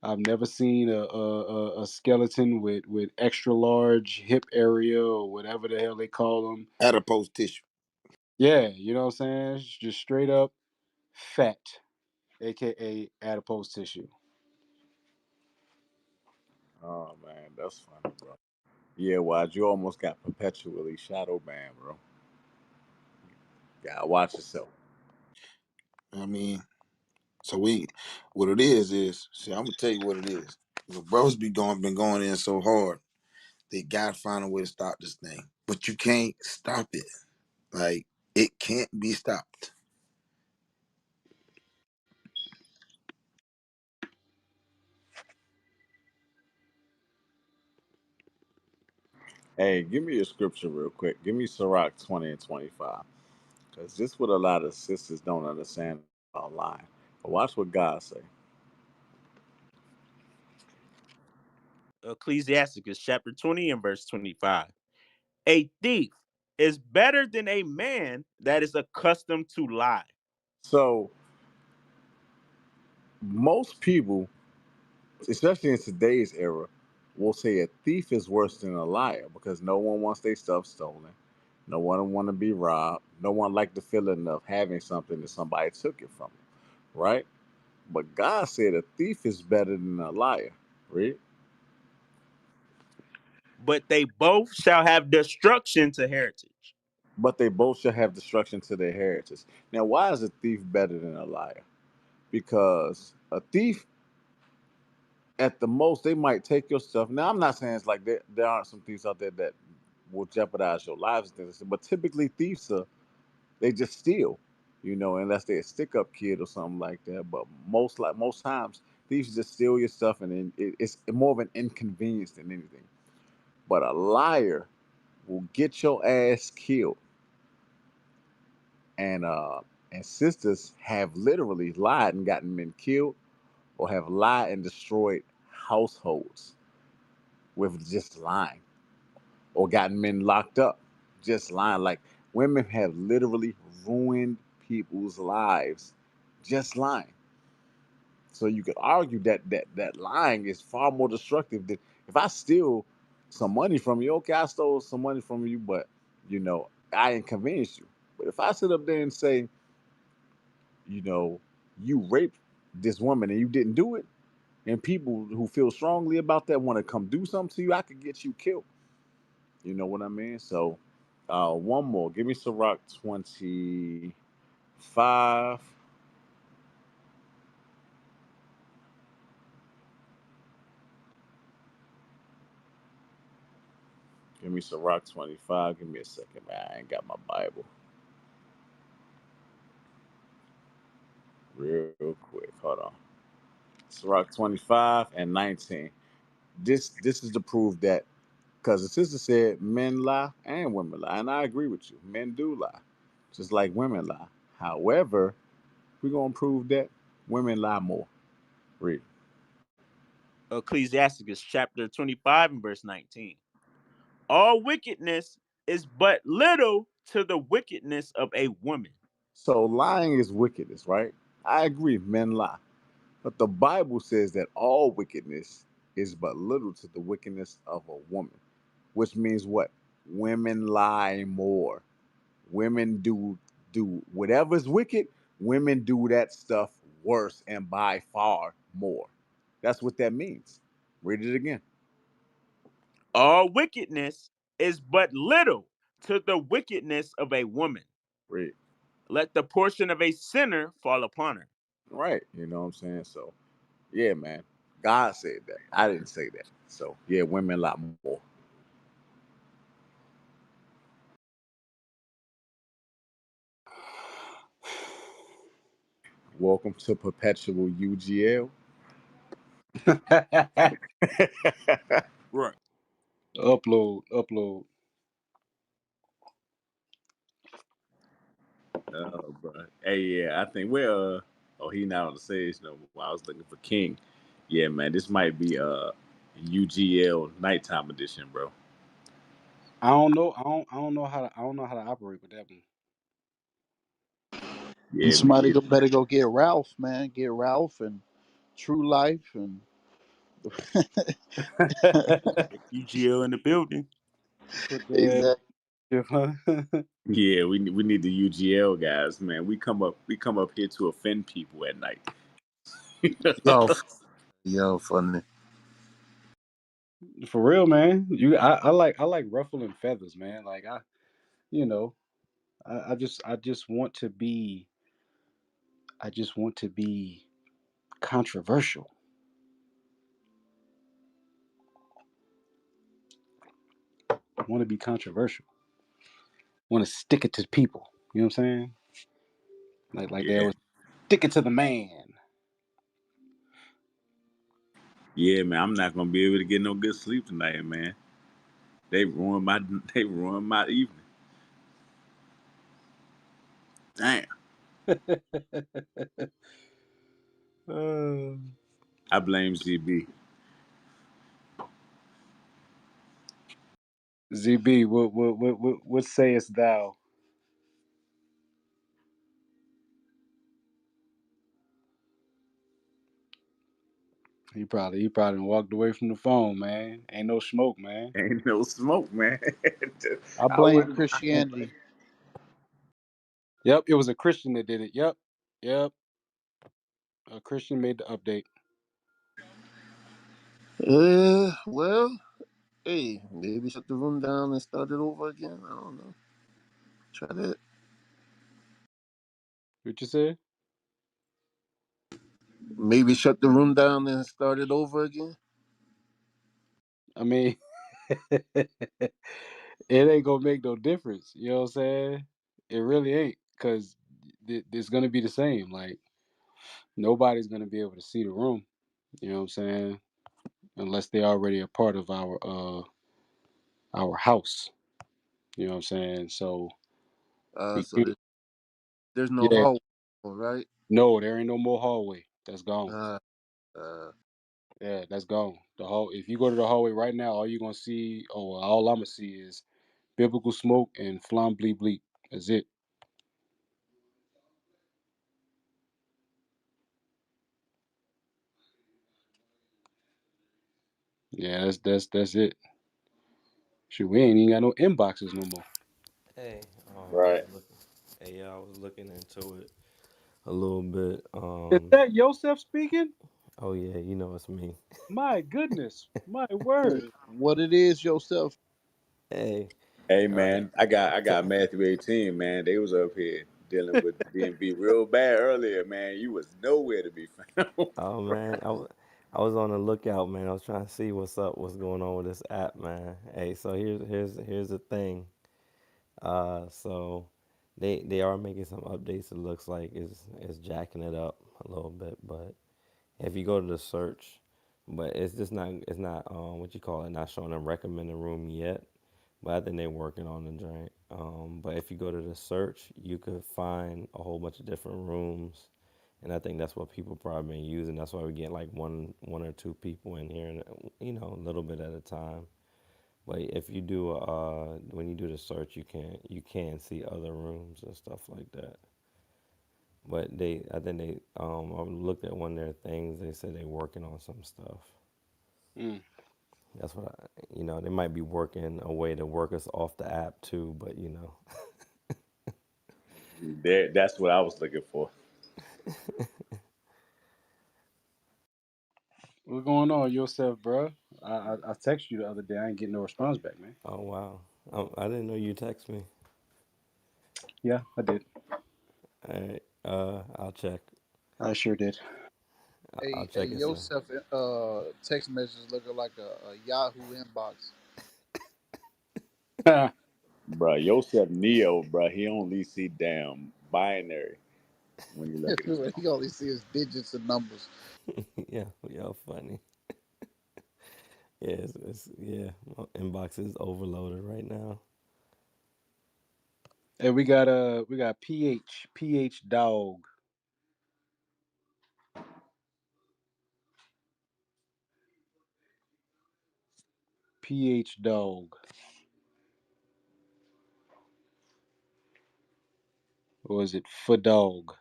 I've never seen a skeleton with extra large hip area or whatever the hell they call them. Adipose tissue. Yeah, you know what I'm saying? It's just straight up fat, aka adipose tissue. Oh man, that's funny, bro. Yeah, Wise, you almost got perpetually shadow banned, bro. Gotta watch yourself. I mean, so what it is. See, I'm gonna tell you what it is. The brothers been going in so hard. They gotta find a way to stop this thing, but you can't stop it. Like it can't be stopped. Hey, give me your scripture real quick. Give me Sirach 20 and 25. Because this what a lot of sisters don't understand online. But watch what God say. Ecclesiasticus chapter 20 and verse 25. A thief is better than a man that is accustomed to lie. So most people, especially in today's era, will say a thief is worse than a liar because no one wants their stuff stolen. No one want to be robbed. No one like the feeling of having something that somebody took it from them, right? But God said a thief is better than a liar, right? But they both shall have destruction to heritage. But they both shall have destruction to their heritage. Now, why is a thief better than a liar? Because a thief, at the most, they might take your stuff. Now, I'm not saying it's like there aren't some thieves out there that will jeopardize your lives and things, but typically thieves are they just steal, unless they're a stick up kid or something like that. But most times, thieves just steal your stuff, and then it's more of an inconvenience than anything. But a liar will get your ass killed, and sisters have literally lied and gotten men killed, or have lied and destroyed households with just lying, or gotten men locked up just lying. Like women have literally ruined people's lives just lying. So you could argue that lying is far more destructive than if I steal some money from you. Okay, I stole some money from you, but I inconvenienced you. But if I sit up there and say, you know, you raped this woman and you didn't do it, and people who feel strongly about that want to come do something to you, I could get you killed. You know what I mean? So, one more. Give me Ciroc 20. 5. Give me Sirach 25. Give me a second, man. I ain't got my Bible. Real quick. Hold on. Sirach 25 and 19. This is to prove that, because the sister said men lie and women lie. And I agree with you. Men do lie, just like women lie. However, we're going to prove that women lie more. Read. Ecclesiasticus chapter 25 and verse 19. All wickedness is but little to the wickedness of a woman. So lying is wickedness, right? I agree, men lie. But the Bible says that all wickedness is but little to the wickedness of a woman, which means what? Women lie more. Women do whatever's wicked, women do that stuff worse and by far more. That's what that means. Read it again. All wickedness is but little to the wickedness of a woman. Read. Let the portion of a sinner fall upon her. Right. You know what I'm saying? So yeah, man. God said that. I didn't say that. So yeah, women lie more. Welcome to perpetual UGL. Right. Upload. Oh, bro. Hey, yeah, I think we're oh, he not on the stage no more. I was looking for King. Yeah, man, this might be UGL nighttime edition, bro. I don't know. I don't know how to operate with that one. Yeah, me Somebody either. better go get Ralph, man. Get Ralph and True Life and UGL in the building. Put that. exactly. Huh? Yeah, we need the UGL guys, man. We come up here to offend people at night. Yo, yo, funny. For real, man. I like ruffling feathers, man. Like you know, I just want to be controversial. I want to be controversial. Want to stick it to people. You know what I'm saying? Like they Yeah, always stick it to the man. yeah, man. I'm not gonna be able to get no good sleep tonight, man. They ruined my they ruined my evening. Damn. uh, I blame ZB. ZB, what sayest thou? He probably walked away from the phone, man. Ain't no smoke, man. Ain't no smoke, man. I I blame wouldn't. Christianity. Yep, it was a Christian that did it. Yep. A Christian made the update. Well, hey, maybe shut the room down and start it over again. I don't know. Try that. What you said? Maybe shut the room down and start it over again. I mean, it ain't gonna make no difference. You know what I'm saying? It really ain't, cause it's gonna be the same. Like nobody's gonna be able to see the room. You know what I'm saying? Unless they already a part of our house. You know what I'm saying? So we So good. there's no Yeah. hallway, right? No, there ain't no more hallway. That's gone. Uh, uh, Yeah, that's gone. The hall. If you go to the hallway right now, all you're gonna see, all I'm gonna see is biblical smoke and flam bleep bleep. That's it. Yeah, that's it. Shoot, we ain't even got no inboxes no more. Hey, I Right. was looking. Hey, yeah, I was looking into it a little bit. Is that Yosef speaking? Oh yeah, you know it's me. My goodness, my word. What it is yourself. Hey, Hey all right. man, I got Matthew 18, man. They was up here. dealing with the DMV real bad earlier, man. You was nowhere to be found. Oh man, I was on the lookout, man. I was trying to see what's up, what's going on with this app, man. Hey, so here's the thing. So they are making some updates. It looks like it's jacking it up a little bit, but if you go to the search, but it's just not it's not what you call it, not showing a recommended room yet. But I think they're working on the joint. But if you go to the search, you could find a whole bunch of different rooms, and I think that's what people probably been using. That's why we get like one or two people in here, and a little bit at a time. But if you do when you do the search, you can see other rooms and stuff like that. But I think I looked at one of their things. They said they working on some stuff. Mm. That's what they might be working a way to work us off the app too. But That's what I was looking for. What's going on, yourself, bro? I texted you the other day. I ain't getting no response back, man. oh wow, I didn't know you text me. Yeah, I did. All right, I'll check. I sure did. I'll Hey, check it, sir. Yosef, text messages looking like a Yahoo inbox. Bro, Yosef Neo, bro, he only see damn binary when you look at his phone. He only sees digits and numbers. Yeah, y'all funny. Yeah, my inbox is overloaded right now. Hey, we got PH dog. PH dog. Or is it for dog?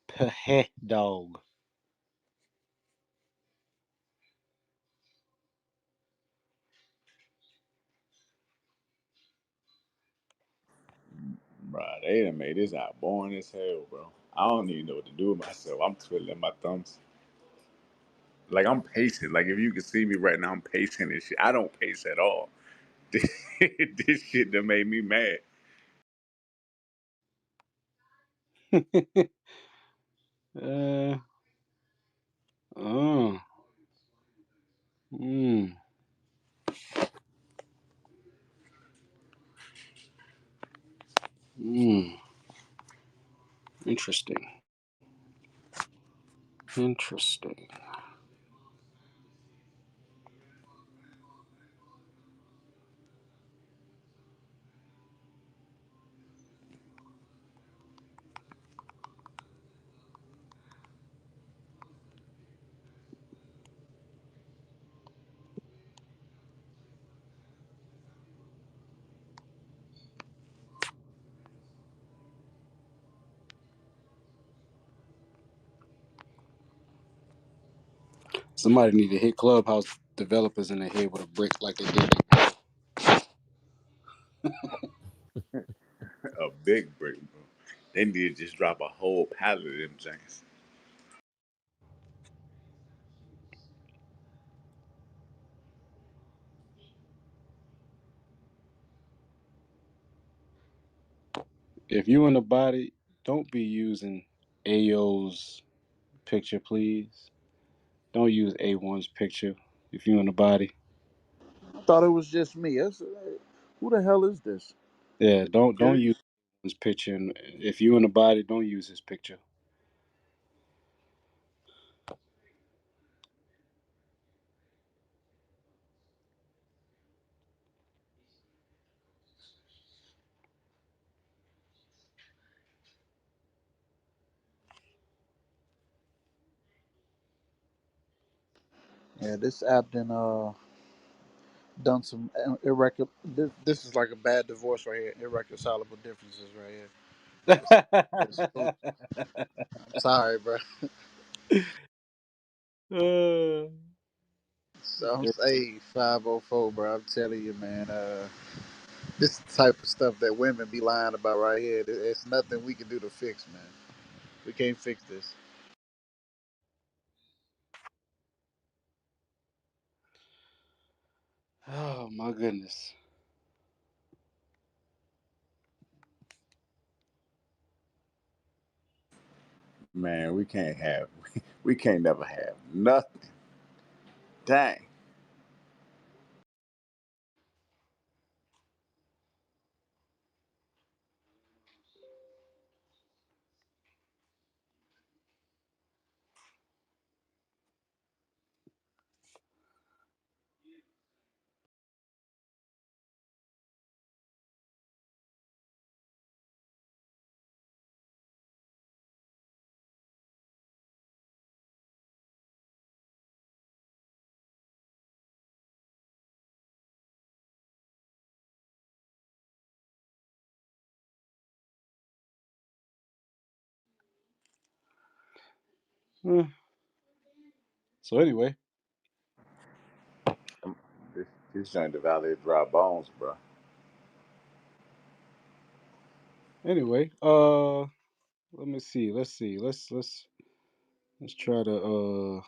Peh dog. Bro, they done made this out boring as hell, bro. I don't even know what to do with myself. I'm twiddling my thumbs. Like I'm pacing. Like if you can see me right now, I'm pacing and shit. I don't pace at all. This shit done made me mad. uh, oh, mm, mm, interesting. Interesting. Somebody need to hit Clubhouse developers in the head with a brick like they did. A big break, bro. They need to just drop a whole pallet of them things. If you in the body, don't be using AO's picture, please. Don't use A1's picture if you in the body. I thought it was just me. Who the hell is this? Yeah, don't Curious. use his picture. And if you in the body, don't use his picture. Yeah, this app done some This is like a bad divorce right here. Irreconcilable differences right here. I'm sorry, bro. Uh, Some say 504, bro. I'm telling you, man. This is the type of stuff that women be lying about right here. It's nothing we can do to fix, man. We can't fix this. oh my goodness. Man, we can't never have nothing. Dang. Hmm. So anyway, This joint the Valley of Dry Bones, bro. anyway, let me see. Let's see. Let's try to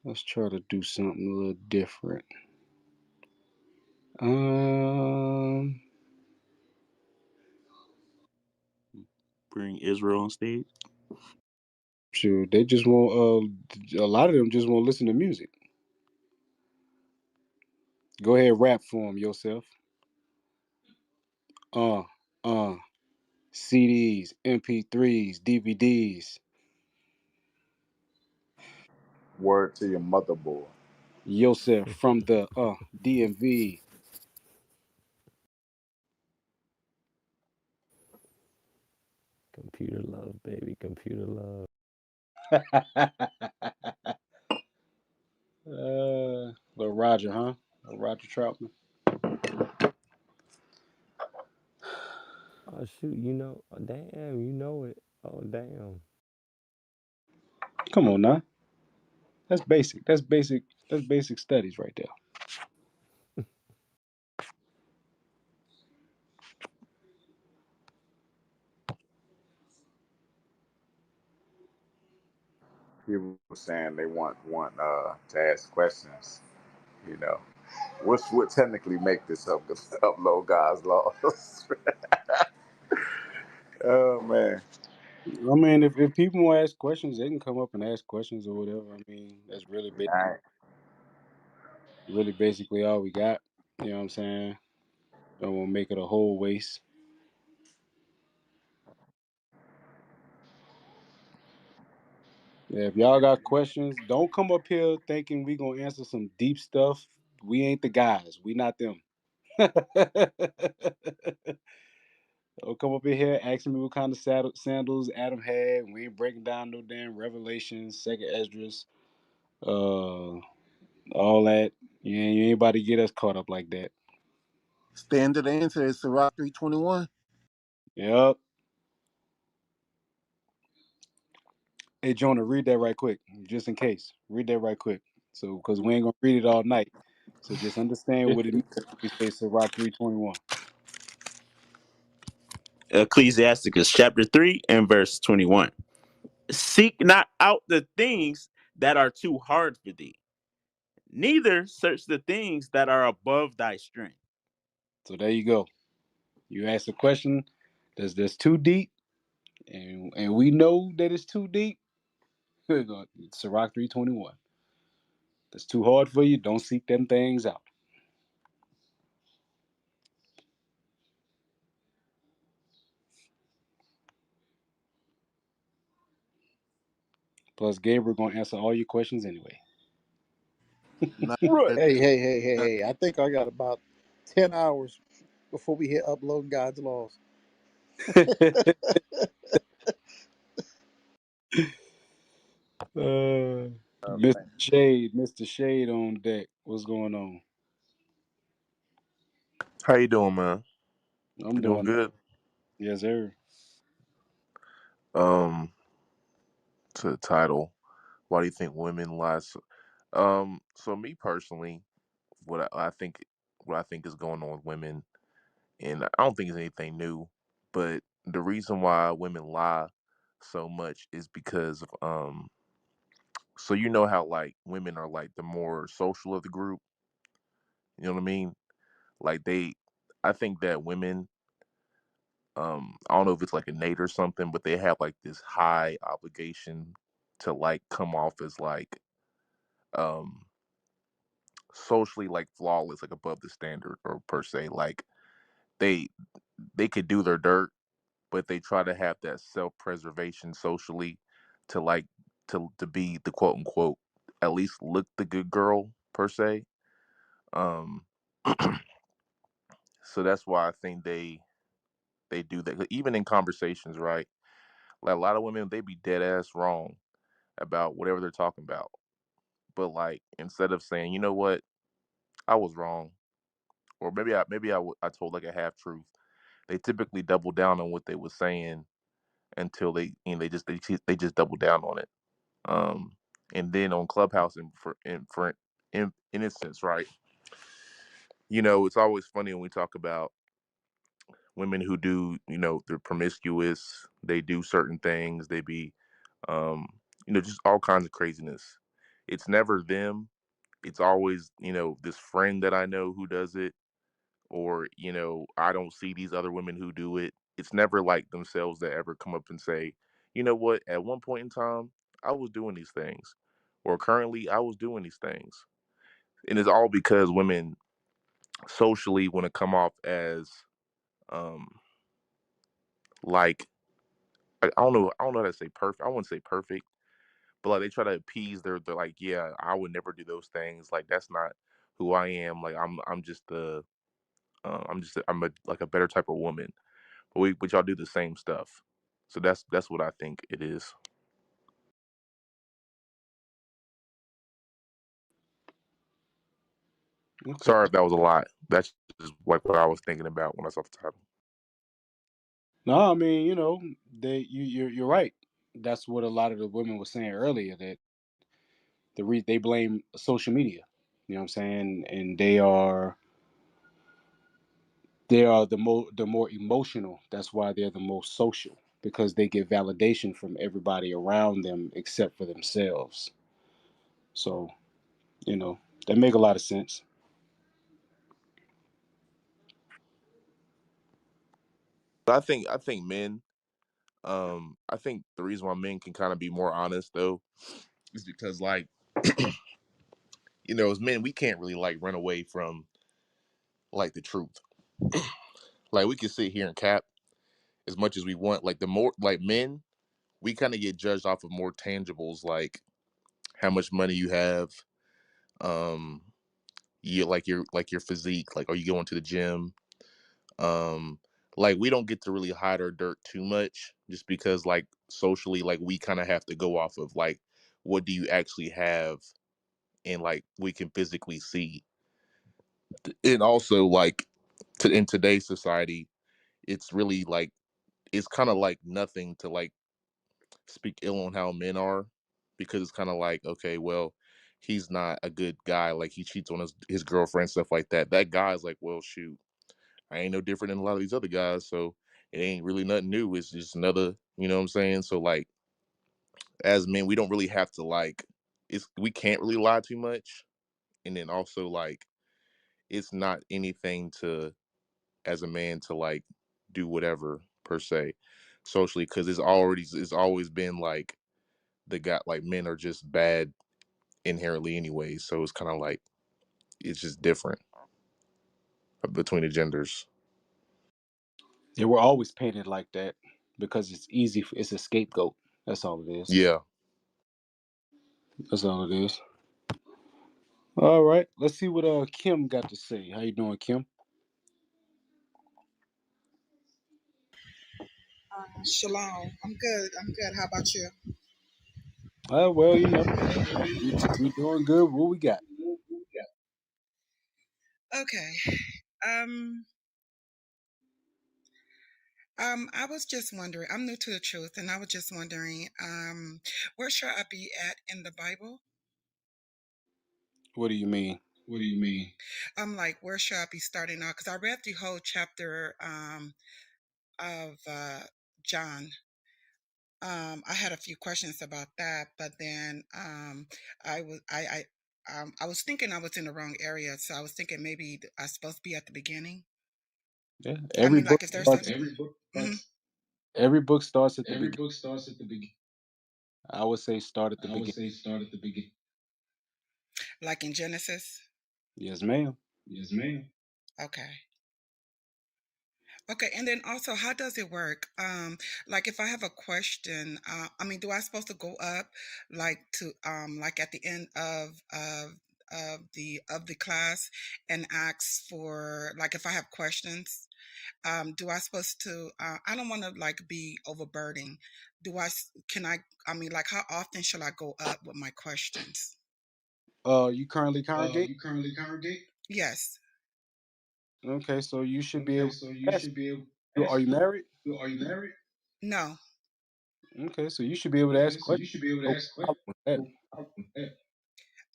let's try to do something a little different. Um, Bring Israel on stage. sure. They just won't. A lot of them just won't listen to music. Go ahead, rap for them yourself. Uh, uh, CDs, MP3s, DVDs. Word to your mother, boy. Yourself from the DMV. Computer love, baby. Computer love. Little Roger, huh? Little Roger Troutman. Oh shoot, you know, oh, damn, you know it. Oh damn. Come on now. That's basic. That's basic. That's basic studies right there. People saying they want to ask questions. You know, which would technically make this upload God's laws. Oh man. I mean, if people want to ask questions, they can come up and ask questions or whatever. I mean, that's I, really basically all we got. You know what I'm saying? Don't want to make it a whole waste. Yeah, if y'all got questions, don't come up here thinking we gonna answer some deep stuff. We ain't the guys. We not them. Don't come up in here asking me what kind of sandals Adam had. We ain't breaking down no damn Revelations, Second Esdras, all that. You ain't about to get us caught up like that. Standard answer is Sirach 321. Yep. Hey, Jonah, read that right quick, just in case. Read that right quick. So, because we ain't gonna read it all night. So just understand what it means when we say Sirach 321. Ecclesiasticus chapter 3 and verse 21. Seek not out the things that are too hard for thee, neither search the things that are above thy strength. So there you go. You ask a question that's too deep, and we know that it's too deep. We're going Sirach 321. That's too hard for you. Don't seek them things out. Plus, Gabriel gonna answer all your questions anyway. Not right. that, not Hey, I think I got about 10 hours before we hit upload God's laws. Mr. Shade, Mr. Shade on deck. What's going on? How you doing, man? I'm You doing doing good? yes, sir. Um, to the title, why do you think women lie? So me personally, what I think is going on with women, and I don't think it's anything new, but the reason why women lie so much is because of so you know how like women are like the more social of the group, you know what I mean? Like I think that women I don't know if it's like innate or something, but they have like this high obligation to like come off as like um socially like flawless, like above the standard or per se. Like they they could do their dirt, but they try to have that self preservation socially to like to be the quote unquote at least look the good girl per se. Um so that's why I think they do that. 'Cause even in conversations, right? Like a lot of women, they be dead ass wrong about whatever they're talking about. But like instead of saying, you know what, I was wrong, or I told like a half truth, they typically double down on what they was saying until they just double down on it. Um, and then on Clubhouse, in instance, right? You know, it's always funny when we talk about women who do, you know, they're promiscuous, they do certain things, they be, um, you know, just all kinds of craziness. It's never them. It's always, you know, this friend that I know who does it, or, you know, I don't see these other women who do it. It's never like themselves that ever come up and say, you know what, at one point in time, I was doing these things, or currently I was doing these things. And it's all because women socially want to come off as, um, like, I don't know how to say perfect. I wouldn't say perfect, but like they try to appease they're like, yeah, I would never do those things. Like that's not who I am. Like I'm just I'm a like a better type of woman. But y'all do the same stuff. So that's what I think it is. Okay. Sorry if that was a lot. That's just like what I was thinking about when I saw the title. No, I mean, you're right. That's what a lot of the women were saying earlier, that they blame social media. You know what I'm saying? And they are the more emotional. That's why they're the most social, because they get validation from everybody around them except for themselves. So, that make a lot of sense. But I think men, I think the reason why men can kind of be more honest though is because like you know, as men we can't really like run away from like the truth. Like we can sit here and cap as much as we want. Like the more like men, we kind of get judged off of more tangibles like how much money you have, um, you like your physique, like are you going to the gym? Um, like we don't get to really hide our dirt too much just because like socially like we kind of have to go off of like what do you actually have and like we can physically see. And also like in today's society, it's really like it's kind of like nothing to like speak ill on how men are because it's kind of like okay, well, he's not a good guy, like he cheats on his girlfriend, stuff like that. That guy's like, well, shoot, I ain't no different than a lot of these other guys, so it ain't really nothing new. It's just another, you know what I'm saying? So like as men, we don't really have to like we can't really lie too much. And then also like it's not anything to as a man to like do whatever per se socially because it's always been like the guy like men are just bad inherently anyway. So it's kind of like it's just different between the genders. They were always painted like that because it's easy. It's a scapegoat. That's all it is. Yeah. That's all it is. All right. Let's see what Kim got to say. How you doing, Kim? Shalom. I'm good. I'm good. How about you? Well, we doing good. What we got? Okay. Um, I was just wondering. I'm new to the truth, and I was just wondering, where should I be at in the Bible? What do you mean? What do you mean? I'm like, where should I be starting out? Because I read the whole chapter of John. I had a few questions about that, but then I was thinking I was in the wrong area, so I was thinking maybe I was supposed to be at the beginning. Yeah, I every mean, book like, if there's starts. something. Mhm. Every book starts at the beginning. I would say start at the beginning. Like in Genesis. Yes, ma'am. Okay. Okay, and then also, how does it work? Like if I have a question, I mean, do I supposed to go up, like to, like at the end of the class, and ask for, like, if I have questions, do I supposed to? I don't want to like be overburdening. Can I mean, like, how often should I go up with my questions? You currently congregate? Yes. Okay, so you should be able to ask. Are you married? No. Okay, so you should be able to ask questions. No problem with that.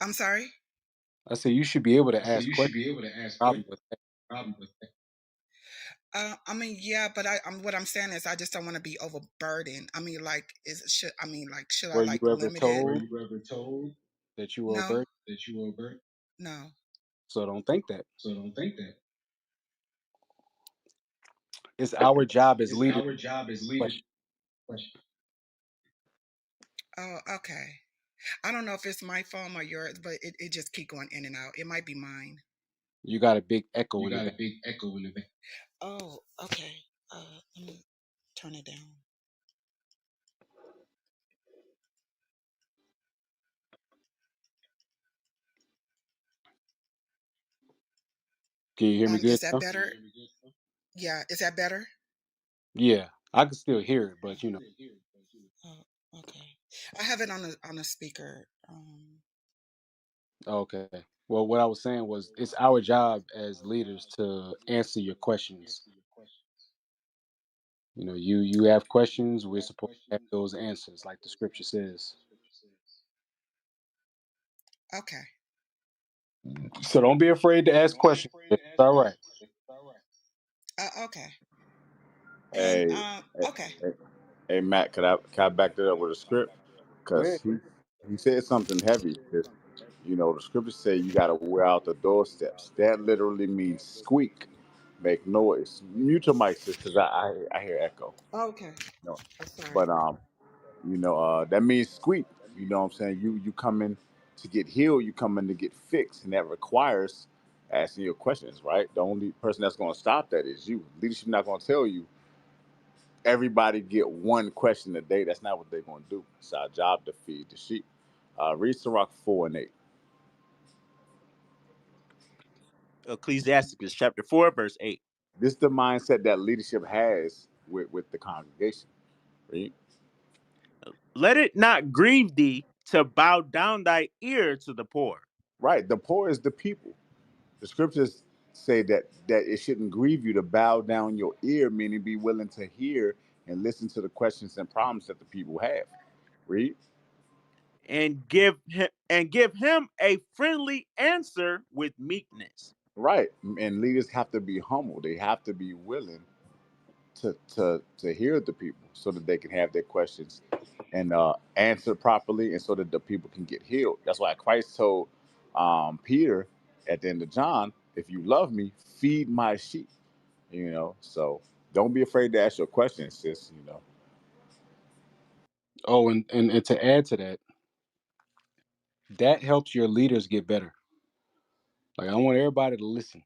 I'm sorry. I say you should be able to ask questions. No problem with that. I mean, yeah, but what I'm saying is, I just don't want to be overburdened. I mean, like, should I Were you like ever limit it? told that you were a No, virgin? no. So don't think that. It's our job as leaders to question. Oh, okay. I don't know if it's my phone or yours, but it just keep going in and out. It might be mine. You got a big echo in the back. Oh, okay. Let me turn it down. Can you hear me good Is that now? better? Yeah, is that better? Yeah, I can still hear it, but you know. Oh, okay. I have it on a speaker. Okay. Well, what I was saying was it's our job as leaders to answer your questions. You know, you have questions, we're supposed to have those answers, like the scripture says. Okay. So don't be afraid to ask questions. It's all right. Okay. And Hey, hey, okay. hey, hey, Matt, could I back that up with a script? Go ahead. Because he said something heavy. Because the scriptures say you got to wear out the doorsteps. That literally means squeak, make noise. Mute your mic, sis, because I hear echo. Okay. No, I'm sorry. but that means squeak. You know what I'm saying? You come in to get healed. You come in to get fixed, and that requires asking your questions. Right? The only person that's going to stop that is you. Leadership not going to tell you everybody get one question a day. That's not what they're going to do. It's our job to feed the sheep. Read Sirach 4 and 8. Ecclesiasticus chapter 4, verse 8. This is the mindset that leadership has with the congregation. Read. Let it not grieve thee to bow down thy ear to the poor. Right. The poor is the people. The scriptures say that it shouldn't grieve you to bow down your ear, meaning be willing to hear and listen to the questions and problems that the people have. Read. And give him a friendly answer with meekness. Right. And leaders have to be humble. They have to be willing to hear the people so that they can have their questions and answer properly, and so that the people can get healed. That's why Christ told Peter at the end of John, "If you love me, feed my sheep." So don't be afraid to ask your questions, sis. Oh, and to add to that, that helps your leaders get better. Like I want everybody to listen.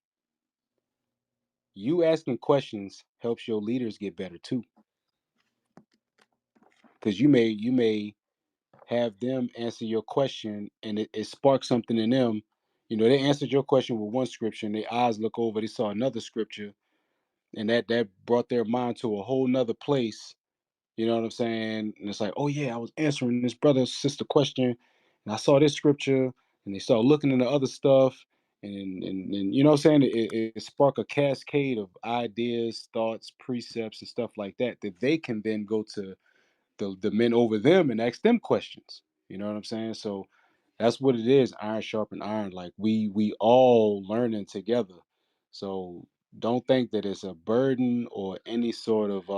You asking questions helps your leaders get better too. Because you may have them answer your question and it sparks something in them. You know, they answered your question with one scripture and their eyes look over, they saw another scripture, and that brought their mind to a whole nother place. You know what I'm saying? And it's like, oh yeah, I was answering this brother sister question, and I saw this scripture, and they start looking into other stuff, and you know what I'm saying? It spark a cascade of ideas, thoughts, precepts, and stuff like that they can then go to the men over them and ask them questions. You know what I'm saying? So that's what it is. Iron sharpen iron. Like we all learning together. So don't think that it's a burden or any sort of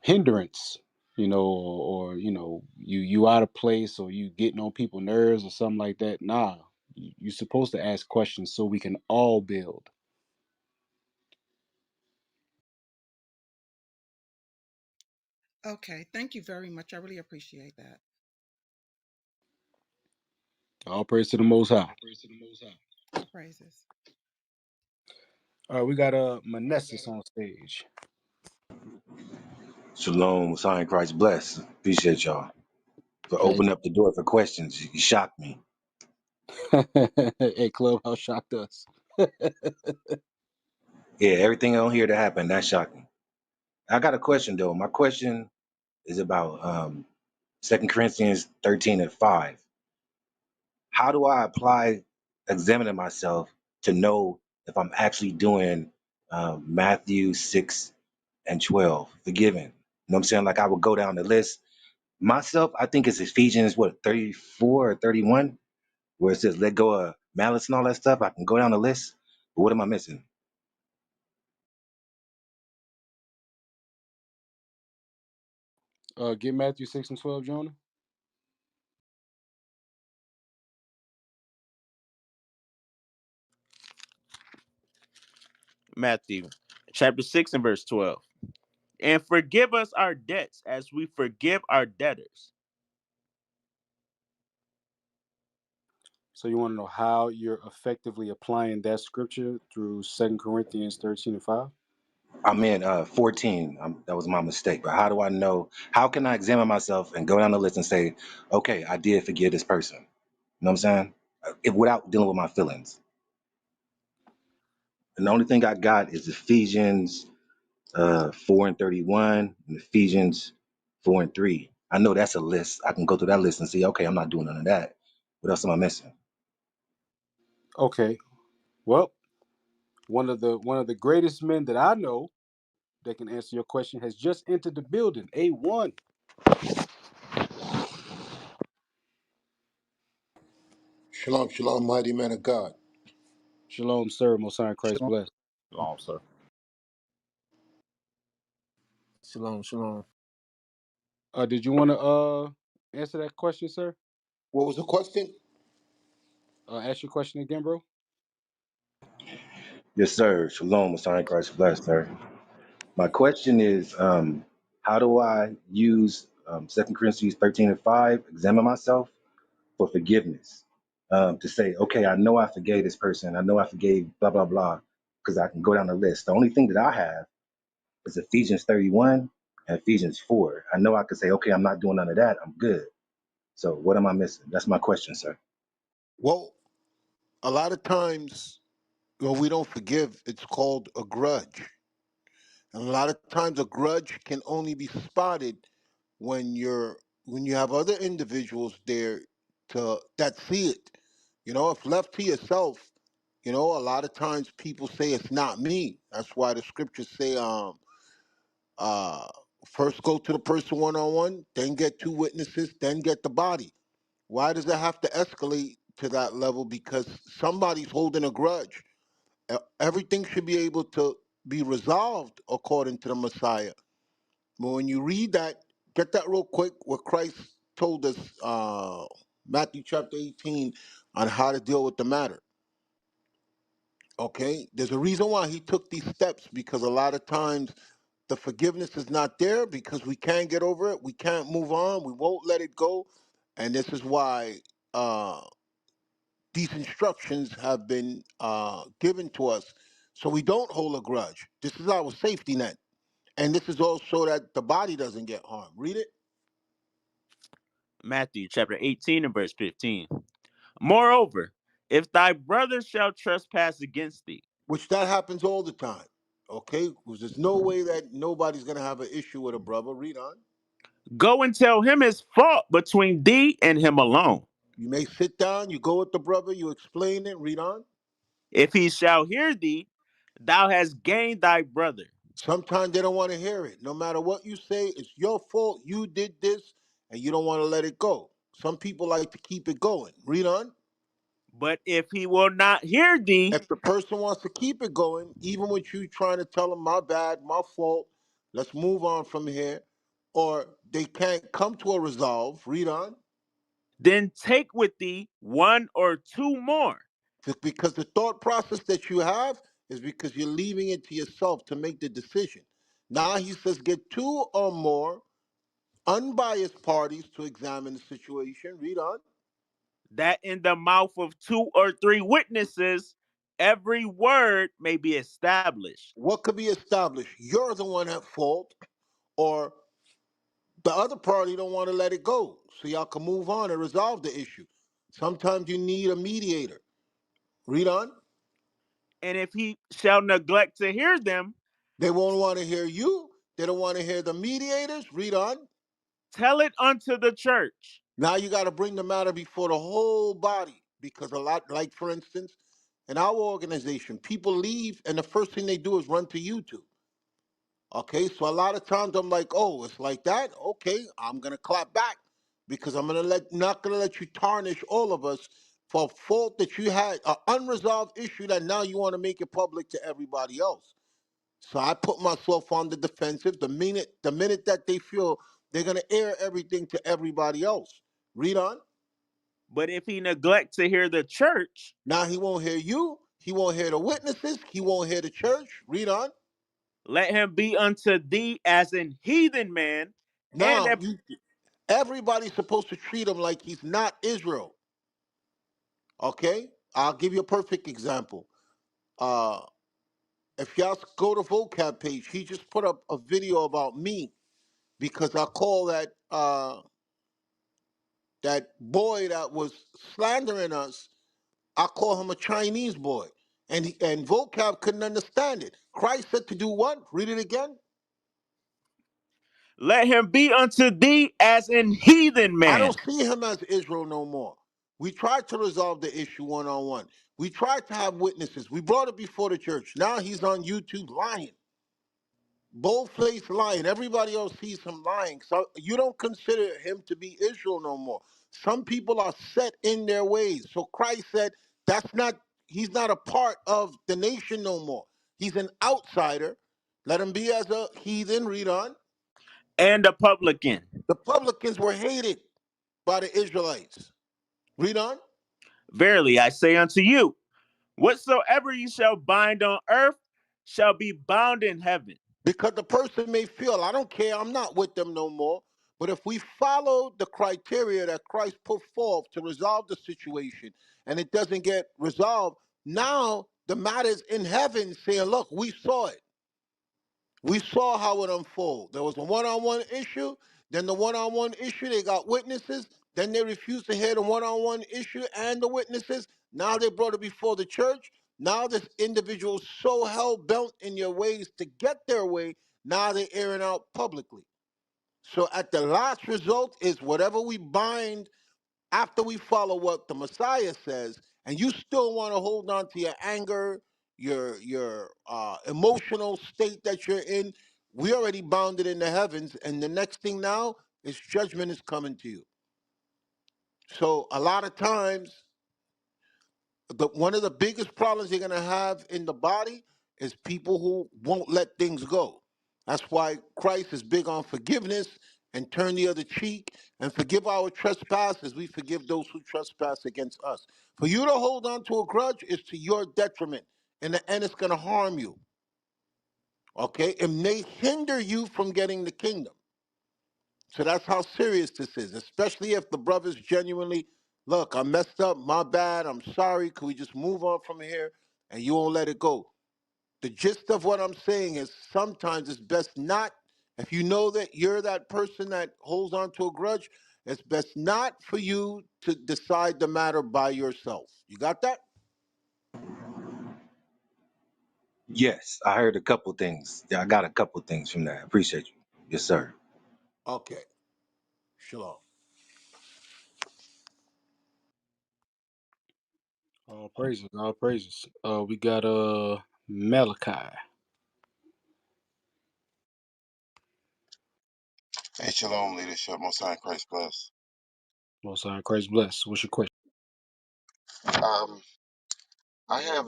hindrance, or you out of place or you getting on people's nerves or something like that. Nah, you're supposed to ask questions so we can all build. Okay, thank you very much. I really appreciate that. All praise to the Most High. All praises. All right, we got Manessis on stage. Shalom, sign Christ bless. Appreciate y'all for Hey, opening up the door for questions. You shocked me. hey, Clubhouse shocked us. Yeah, everything on here that happened, that shocked me. I got a question though. My question is about 2 Corinthians 13 and 5. How do I apply examining myself to know if I'm actually doing Matthew 6 and 12, forgiven? You know what I'm saying? Like I would go down the list. Myself, I think it's Ephesians, what, 34 or 31? Where it says let go of malice and all that stuff. I can go down the list. But what am I missing? Get Matthew 6 and 12, Jonah. Matthew chapter 6 and verse 12. And forgive us our debts as we forgive our debtors. So you want to know how you're effectively applying that scripture through 2 Corinthians 13 and 5? I'm in 14. That was my mistake. But how do I know? How can I examine myself and go down the list and say, okay, I did forgive this person? You know what I'm saying? Without dealing with my feelings. And the only thing I got is Ephesians 4 and 31 and Ephesians 4 and 3. I know that's a list. I can go through that list and see, okay, I'm not doing none of that. What else am I missing? Okay. Well, one of the greatest men that I know that can answer your question has just entered the building. A1. Shalom, shalom, mighty man of God. Shalom, sir. Most High in Christ Shalom, bless. Shalom, sir. shalom, shalom. Did you want to answer that question, sir? What was the question? Ask your question again, bro. Yes, sir. Shalom, Messiah Christ bless, sir. My question is, how do I use 2 Corinthians 13 and 5, examine myself for forgiveness? To say, okay, I know I forgave this person. I know I forgave blah, blah, blah, because I can go down the list. The only thing that I have is Ephesians 31 and Ephesians 4. I know I could say, okay, I'm not doing none of that. I'm good. So what am I missing? That's my question, sir. Well, a lot of times when we don't forgive, it's called a grudge. And a lot of times a grudge can only be spotted when you have other individuals there to that see it. You know, if left to yourself, you know, a lot of times people say it's not me. That's why the scriptures say uh first go to the person one on one, then get two witnesses, then get the body. Why does it have to escalate to that level? Because somebody's holding a grudge. Everything should be able to be resolved according to the Messiah. But when you read that, get that real quick, what Christ told us, Matthew chapter 18, on how to deal with the matter. Okay? There's a reason why he took these steps, because a lot of times the forgiveness is not there because we can't get over it. We can't move on. We won't let it go. And this is why these instructions have been given to us so we don't hold a grudge. This is our safety net. And this is also that the body doesn't get harmed. Read it. Matthew chapter 18 and verse 15. Moreover, if thy brother shall trespass against thee, Which that happens all the time. Okay? Because there's no way that nobody's going to have an issue with a brother. Read on. go and tell him his fault between thee and him alone. You may sit down, you go with the brother, you explain it. Read on. If he shall hear thee, thou hast gained thy brother. Sometimes they don't want to hear it. No matter what you say, it's your fault. You did this, and you don't want to let it go. Some people like to keep it going. Read on. But if he will not hear thee, If the person wants to keep it going, even with you trying to tell them my bad, my fault, let's move on from here, or they can't come to a resolve, read on, then take with thee one or two more, because the thought process that you have is because you're leaving it to yourself to make the decision. Now he says, get two or more, unbiased parties to examine the situation. Read on. That in the mouth of two or three witnesses, every word may be established. What could be established? You're the one at fault, or the other party don't want to let it go, so y'all can move on and resolve the issue. Sometimes you need a mediator. Read on. And if he shall neglect to hear them, They won't want to hear you. They don't want to hear the mediators. Read on. tell it unto the church. Now you got to bring the matter before the whole body, because a lot, like for instance, in our organization, people leave and the first thing they do is run to YouTube. Okay, so a lot of times I'm like, oh, it's like that. Okay, I'm gonna clap back because I'm gonna not gonna let you tarnish all of us for a fault that you had, an unresolved issue that now you want to make it public to everybody else. So I put myself on the defensive the minute that they feel they're gonna air everything to everybody else. Read on. But if he neglect to hear the church, Now he won't hear you. He won't hear the witnesses. He won't hear the church. Read on. let him be unto thee as an heathen man, and Now everybody's supposed to treat him like he's not Israel. Okay, I'll give you a perfect example. Uh, if y'all go to vocab page, he just put up a video about me because I call that boy that was slandering us. I call him a Chinese boy, and vocab couldn't understand it. Christ said to do what? Read it again. let him be unto thee as an heathen I don't man. see him as Israel no more. We tried to resolve the issue one on one. We tried to have witnesses. We brought it before the church. Now he's on YouTube lying. Bold-faced lying. Everybody else sees him lying. So you don't consider him to be Israel no more. Some people are set in their ways. So Christ said he's not a part of the nation no more. He's an outsider. Let him be as a heathen. Read on. And a publican. The publicans were hated by the Israelites. Read on. Verily I say unto you, whatsoever you shall bind on earth shall be bound in heaven. Because the person may feel, I don't care, I'm not with them no more. But if we follow the criteria that Christ put forth to resolve the situation and it doesn't get resolved, now the matter's in heaven saying, look, we saw it. We saw how it unfolded. There was a one-on-one issue. Then the one-on-one issue, they got witnesses. Then they refused to hear the one-on-one issue and the witnesses. Now they brought it before the church. Now this individual so hell-bent in your ways to get their way, now they're airing out publicly. So at the last result is whatever we bind after we follow what the Messiah says, and you still want to hold on to your anger, your emotional state that you're in, we already bound it in the heavens, and the next thing now is judgment is coming to you. So a lot of times one of the biggest problems you're going to have in the body is people who won't let things go. That's why Christ is big on forgiveness and turn the other cheek and forgive our trespasses. We forgive those who trespass against us. For you to hold on to a grudge is to your detriment. In the end, it's going to harm you. Okay? It may hinder you from getting the kingdom. So that's how serious this is, especially if the brother's genuinely, look, I messed up, my bad, I'm sorry, can we just move on from here? And you won't let it go. The gist of what I'm saying is sometimes it's best not, if you know that you're that person that holds on to a grudge, it's best not for you to decide the matter by yourself. You got that? Yes, I heard a couple things. Yeah, I got a couple things from that. Appreciate you. Yes, sir. Okay. Shalom. All praises, all praises. We got Malachi. Hey, shalom, leadership. Most High in Christ bless. Most High Christ bless. What's your question? Um, I have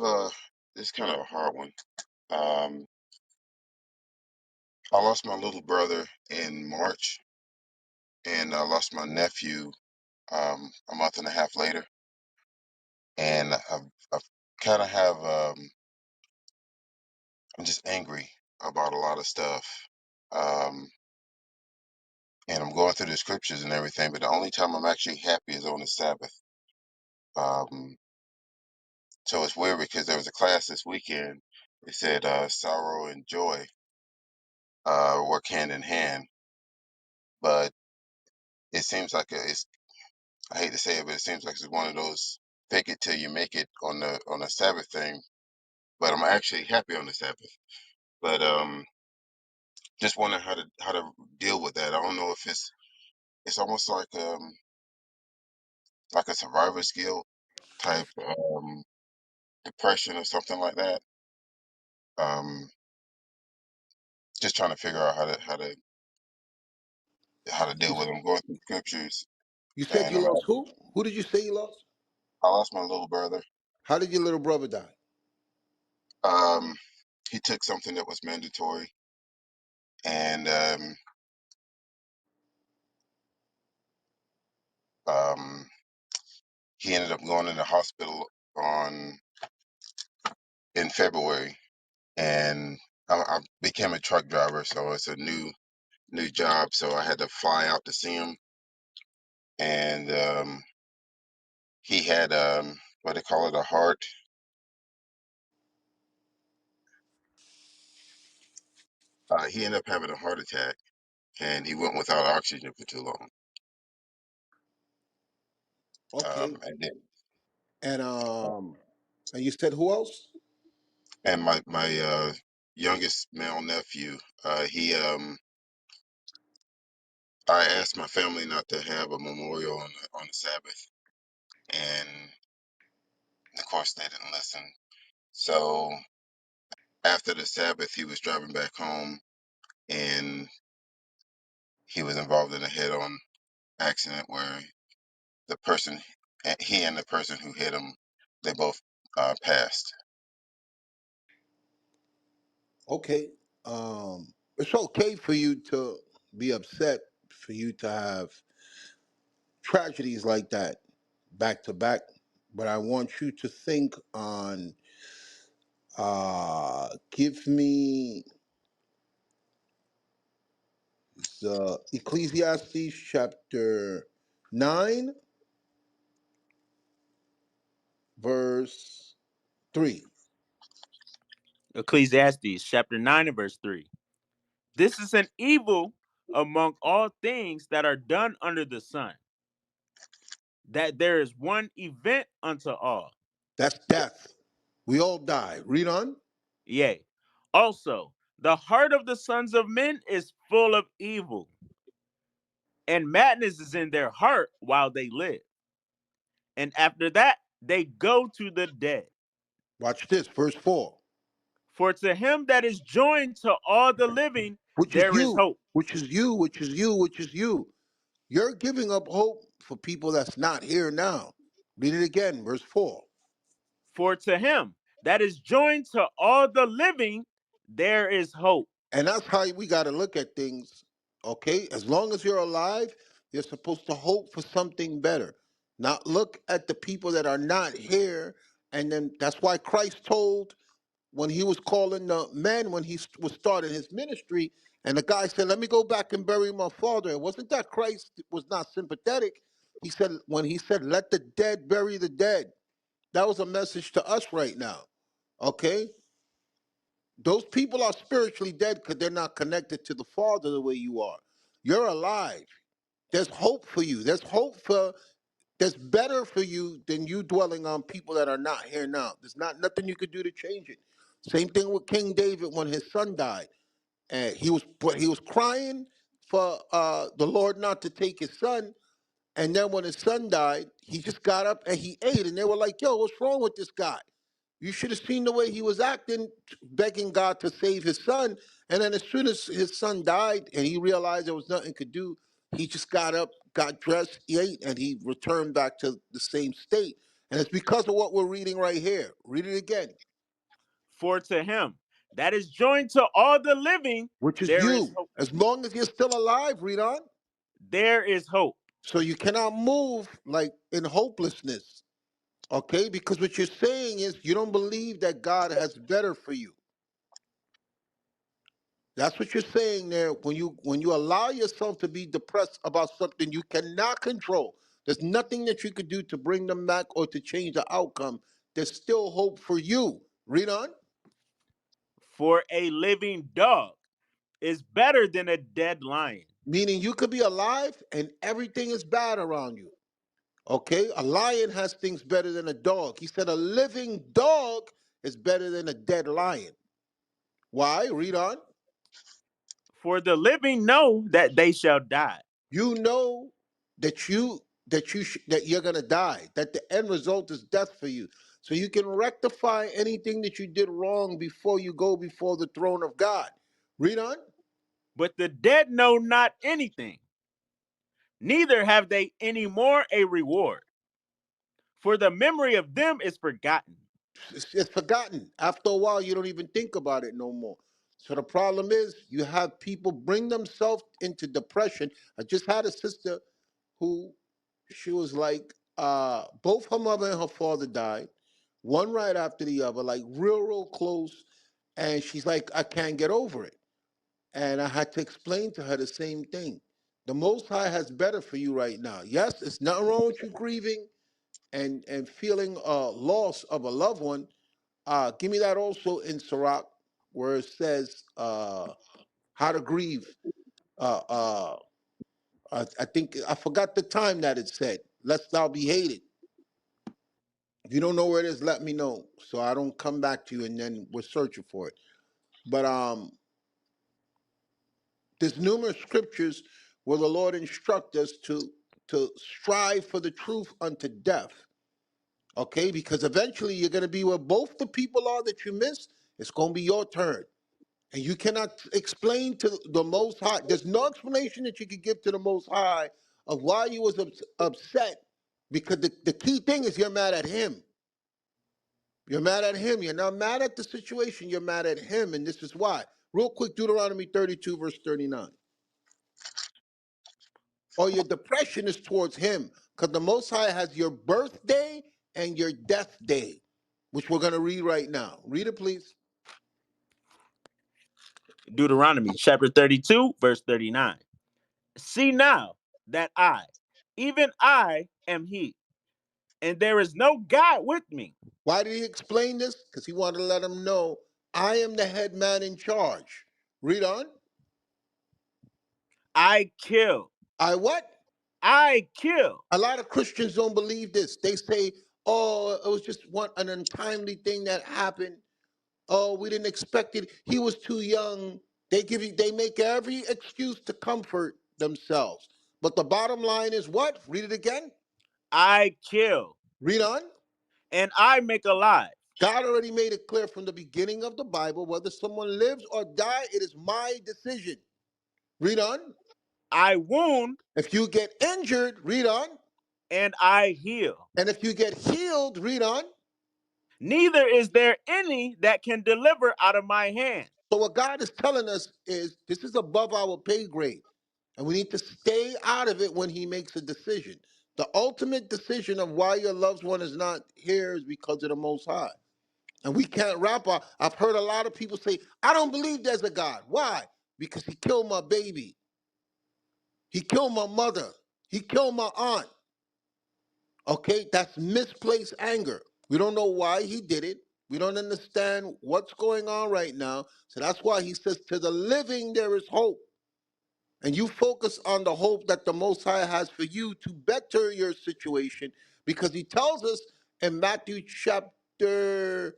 this kind of a hard one. Um, I lost my little brother in March, and I lost my nephew a month and a half later, and I've kind of have I'm just angry about a lot of stuff. Um, and I'm going through the scriptures and everything. But the only time I'm actually happy is on the Sabbath. Um, so it's weird because there was a class this weekend. It said sorrow and joy work hand in hand, but it seems like it's. I hate to say it, but it seems like it's one of those fake it till you make it on the Sabbath thing. But I'm actually happy on the Sabbath. But just wondering how to deal with that. I don't know if it's almost like a survivor's guilt type depression or something like that. Um, just trying to figure out how to You, deal with them. Going through scriptures, you said and you lost who? Who did you say you lost? I lost my little brother. How did your little brother die? Um, he took something that was mandatory, and um, he ended up going in the hospital on in February, and I became a truck driver, so it's a new job. So I had to fly out to see him, and he had what they call it, a heart. He ended up having a heart attack, and he went without oxygen for too long. Okay. And then, And and you said who else? and my youngest male nephew, he I asked my family not to have a memorial on the Sabbath, and of course they didn't listen. So after the Sabbath, he was driving back home, and he was involved in a head-on accident where the person, he and the person who hit him, they both passed. Okay. It's okay for you to be upset, for you to have tragedies like that back to back, but I want you to think on give me the Ecclesiastes chapter 9 verse 3. Ecclesiastes chapter 9 and verse 3. This is an evil among all things that are done under the sun, that there is one event unto all. That's death. We all die. Read on. Yea, also, the heart of the sons of men is full of evil, and madness is in their heart while they live. And after that, they go to the dead. Watch this, verse 4. For to him that is joined to all the living, Which is there is you, hope. which is you, which is you, which is you. You're giving up hope for people that's not here now. Read it again, verse 4. For to him that is joined to all the living, there is hope. And that's how we got to look at things, okay? As long as you're alive, you're supposed to hope for something better, not look at the people that are not here. And then that's why Christ told when he was calling the men when he was starting his ministry, and the guy said, "Let me go back and bury my father." It wasn't that Christ was not sympathetic. He said, when he said, "Let the dead bury the dead," that was a message to us right now, okay? Those people are spiritually dead because they're not connected to the Father the way you are. You're alive. There's hope for you. There's better for you than you dwelling on people that are not here now. There's not nothing you could do to change it. Same thing with King David when his son died. And he was crying for the Lord not to take his son. And then when his son died, he just got up and he ate. And they were like, "Yo, what's wrong with this guy? You should have seen the way he was acting, begging God to save his son." And then as soon as his son died and he realized there was nothing he could do, he just got up, got dressed, he ate, and he returned back to the same state. And it's because of what we're reading right here. Read it again. For to him that is joined to all the living, Which is there is you. hope. As long as you're still alive, read on. There is hope. So you cannot move like in hopelessness. Okay? Because what you're saying is you don't believe that God has better for you. That's what you're saying there. When you allow yourself to be depressed about something you cannot control, there's nothing that you could do to bring them back or to change the outcome. There's still hope for you. Read on. For a living dog is better than a dead lion. Meaning you could be alive and everything is bad around you. Okay? A lion has things better than a dog. He said a living dog is better than a dead lion. Why? Read on. For the living know that they shall die, You know that you're gonna die. That the end result is death for you. So you can rectify anything that you did wrong before you go before the throne of God. Read on. but the dead know not anything, neither have they any more a reward. For the memory of them is forgotten. It's forgotten. After a while, you don't even think about it no more. So the problem is you have people bring themselves into depression. I just had a sister who she was like, both her mother and her father died, one right after the other, like real close. And she's like, I can't get over it. And I had to explain to her the same thing. The Most High has better for you right now. Yes, it's nothing wrong with you grieving and feeling loss of a loved one. Give me that also in Sirach, where it says how to grieve. Uh, uh, I think I forgot the time that it said. Lest thou be hated. If you don't know where it is, let me know so I don't come back to you and then we're searching for it. But there's numerous scriptures where the Lord instructs us to strive for the truth unto death. Okay, because eventually you're gonna be where both the people are that you miss. It's gonna be your turn. And you cannot explain to the Most High. There's no explanation that you could give to the Most High of why you was upset. Because the key thing is you're mad at him. You're mad at him. You're not mad at the situation. You're mad at him. And this is why. Real quick, Deuteronomy 32, verse 39. Or your depression is towards him. Because the Most High has your birthday and your death day, which we're going to read right now. Read it, please. Deuteronomy chapter 32, verse 39. See now that I, even I, am he, and there is no God with me. Why did he explain this? Because he wanted to let them know, I am the head man in charge. Read on. I kill. I what? I kill. A lot of Christians don't believe this. They say, oh, it was just an untimely thing that happened. Oh, we didn't expect it. He was too young. They make every excuse to comfort themselves. But the bottom line is what? Read it again. I kill. Read on. And I make alive. God already made it clear from the beginning of the Bible, whether someone lives or die, it is my decision. Read on. I wound. If you get injured, read on. And I heal. And if you get healed, read on. Neither is there any that can deliver out of my hand. So what God is telling us is this is above our pay grade. And we need to stay out of it when he makes a decision. The ultimate decision of why your loved one is not here is because of the Most High. And we can't wrap our. I've heard a lot of people say, I don't believe there's a God. Why? Because he killed my baby. He killed my mother. He killed my aunt. Okay, that's misplaced anger. We don't know why he did it. We don't understand what's going on right now. So that's why he says, to the living, there is hope. And you focus on the hope that the Most High has for you to better your situation, because he tells us in Matthew chapter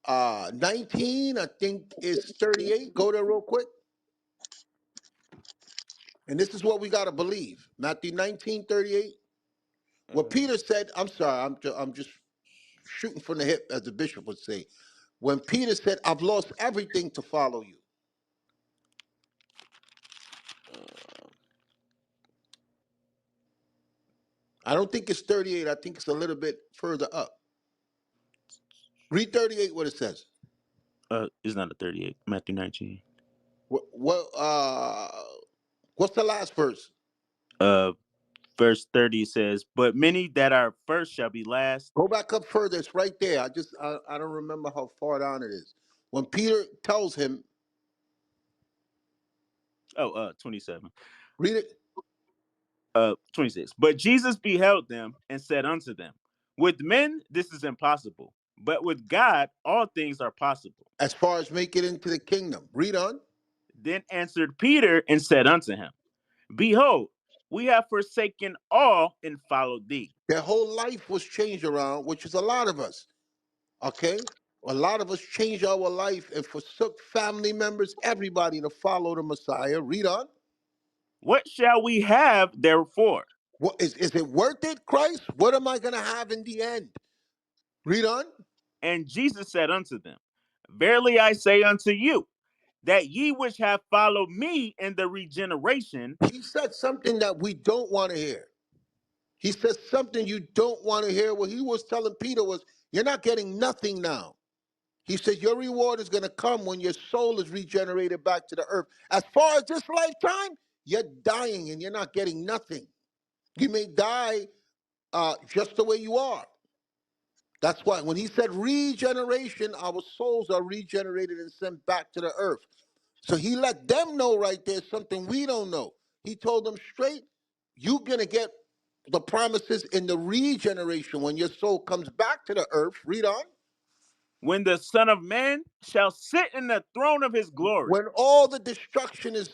19, I think is 38. Go there real quick. And this is what we got to believe. Matthew 19:38. What Peter said, I'm sorry, I'm just shooting from the hip, as the bishop would say. When Peter said, I've lost everything to follow you. I don't think it's 38. I think it's a little bit further up. Read 38 what it says. It's not a 38. Matthew 19. What's the last verse? Verse 30 says, but many that are first shall be last. Go back up further. It's right there. I don't remember how far down it is. When Peter tells him, Oh, 27. Read it. 26. But Jesus beheld them and said unto them, with men this is impossible, but with God all things are possible. As far as make it into the kingdom. Read on. Then answered Peter and said unto him, behold, we have forsaken all and followed thee. Their whole life was changed around, which is a lot of us. Okay? A lot of us changed our life and forsook family members, everybody to follow the Messiah. Read on. What shall we have therefore? What is it worth it, Christ? What am I gonna have in the end? Read on. And Jesus said unto them, verily I say unto you, that ye which have followed me in the regeneration, He said something that we don't want to hear. He said something you don't want to hear. What he was telling Peter was, you're not getting nothing now. He said, your reward is going to come when your soul is regenerated back to the earth. As far as this lifetime, you're dying and you're not getting nothing. You may die just the way you are. That's why when he said regeneration, our souls are regenerated and sent back to the earth. So he let them know right there something we don't know. He told them straight, you're going to get the promises in the regeneration when your soul comes back to the earth. Read on. when the Son of Man shall sit in the throne of his glory, When all the destruction is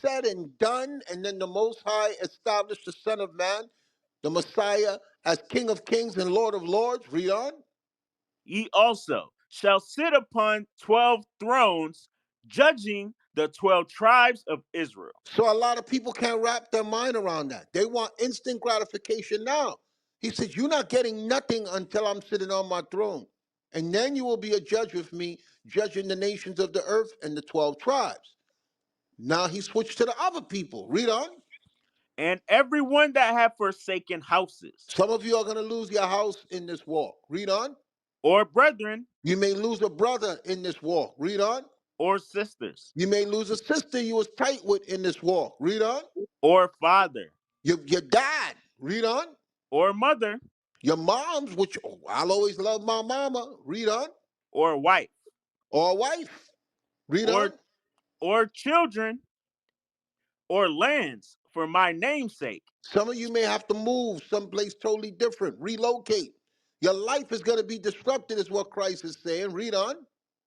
said and done, and then the Most High established the Son of Man, the Messiah, as King of Kings and Lord of Lords. Read on. ye also shall sit upon 12 thrones, judging the 12 tribes of Israel. So a lot of people can't wrap their mind around that. They want instant gratification now. He says, you're not getting nothing until I'm sitting on my throne. And then you will be a judge with me, judging the nations of the earth and the 12 tribes. Now he switched to the other people. Read on. And everyone that hath forsaken houses, Some of you are going to lose your house in this walk. Read on. or brethren, You may lose a brother in this walk. Read on. or sisters, You may lose a sister you was tight with in this walk. Read on. or father, Your dad. Read on. or mother, Your moms, which I'll always love my mama. Read on. or wife, Or a wife. Read on. or children, or lands for my name's sake, Some of you may have to move someplace totally different. Relocate. Your life is going to be disrupted, is what Christ is saying. Read on.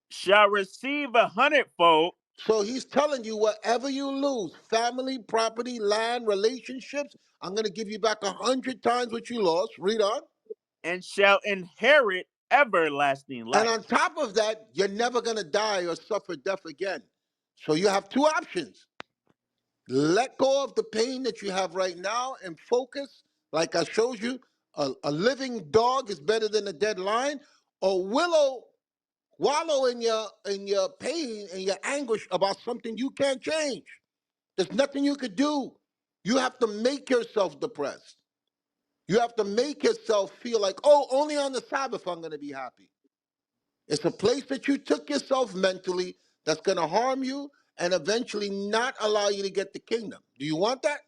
shall receive 100-fold, So he's telling you whatever you lose, family, property, land, relationships, I'm going to give you back 100 times what you lost. Read on. and shall inherit everlasting And life. on top of that, you're never going to die or suffer death again. So you have two options. Let go of the pain that you have right now and focus. Like I showed you, a living dog is better than a dead lion. Or wallow in your pain and your anguish about something you can't change. There's nothing you could do. You have to make yourself depressed. You have to make yourself feel like, oh, only on the Sabbath I'm going to be happy. It's a place that you took yourself mentally that's going to harm you and eventually not allow you to get the kingdom. Do you want that?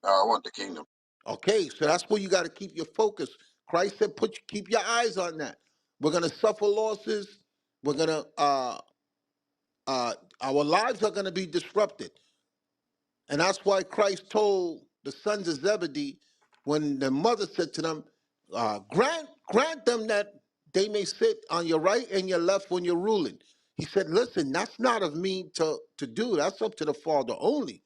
I want the kingdom. Okay, so that's where you got to keep your focus. Christ said, keep your eyes on that. We're going to suffer losses. We're going to, our lives are going to be disrupted. And that's why Christ told the sons of Zebedee when the mother said to them, grant them that they may sit on your right and your left when you're ruling. He said, listen, that's not of me to do. That's up to the Father only.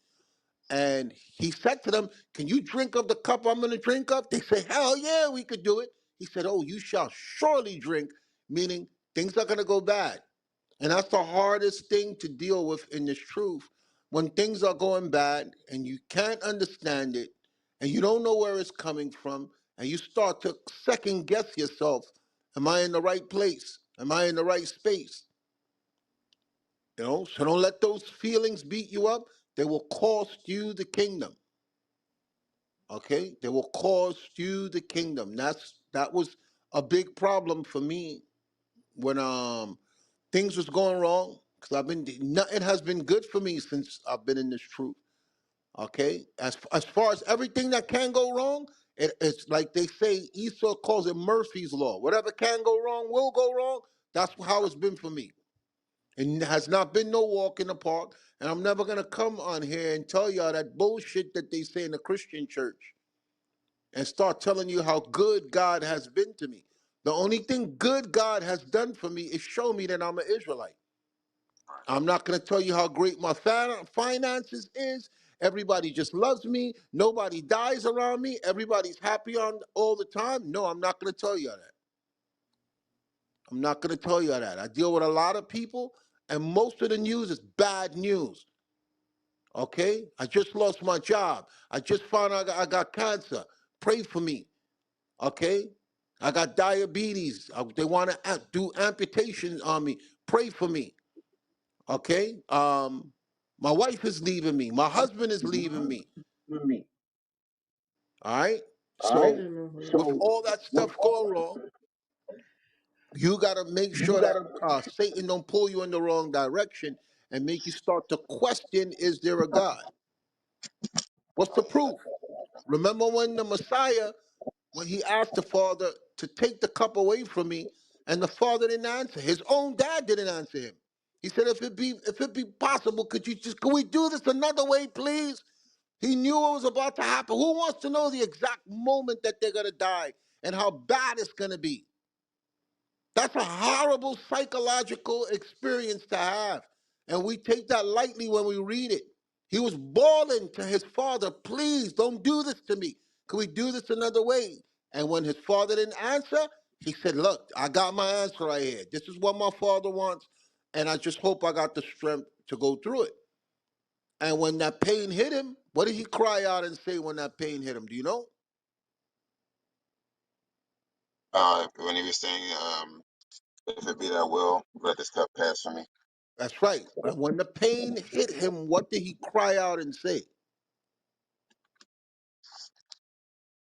And he said to them, can you drink of the cup I'm going to drink of? They said, hell yeah, we could do it. He said, oh, you shall surely drink, meaning things are going to go bad. And that's the hardest thing to deal with in this truth. When things are going bad and you can't understand it and you don't know where it's coming from and you start to second guess yourself, am I in the right place? Am I in the right space? You know, so don't let those feelings beat you up. They will cost you the kingdom. Okay? They will cost you the kingdom. That was a big problem for me when things was going wrong, because it has been good for me since I've been in this truth. Okay, as far as everything that can go wrong, it's like they say, Esau calls it Murphy's law. Whatever can go wrong will go wrong. That's how it's been for me. And has not been no walk in the park. And I'm never gonna come on here and tell y'all that bullshit that they say in the Christian church and start telling you how good God has been to me. The only thing good God has done for me is show me that I'm an Israelite. I'm not going to tell you how great my finances is. Everybody just loves me. Nobody dies around me. Everybody's happy on all the time. No, I'm not going to tell you that. I'm not going to tell you that. I deal with a lot of people, and most of the news is bad news. Okay? I just lost my job. I just found out I got cancer. Pray for me. Okay? I got diabetes. They want to do amputations on me. Pray for me. Okay? My wife is leaving me. My husband is leaving me. All right? All right. So with So all that with stuff all going wrong, you got to make you sure that gotta Satan don't pull you in the wrong direction and make you start to question, is there a God? What's the proof? Remember when the Messiah, when he asked the Father to take the cup away from me, and the Father didn't answer. His own dad didn't answer him. He said, if it be possible, could we do this another way, please? He knew what was about to happen. Who wants to know the exact moment that they're gonna die and how bad it's gonna be? That's a horrible psychological experience to have. And we take that lightly when we read it. He was bawling to his father, please don't do this to me. Can we do this another way? And when his father didn't answer, he said, look, I got my answer right here. This is what my father wants. And I just hope I got the strength to go through it. And when that pain hit him, what did he cry out and say when that pain hit him? Do you know? When he was saying, if it be thy will, let this cup pass from me. That's right. And when the pain hit him, what did he cry out and say?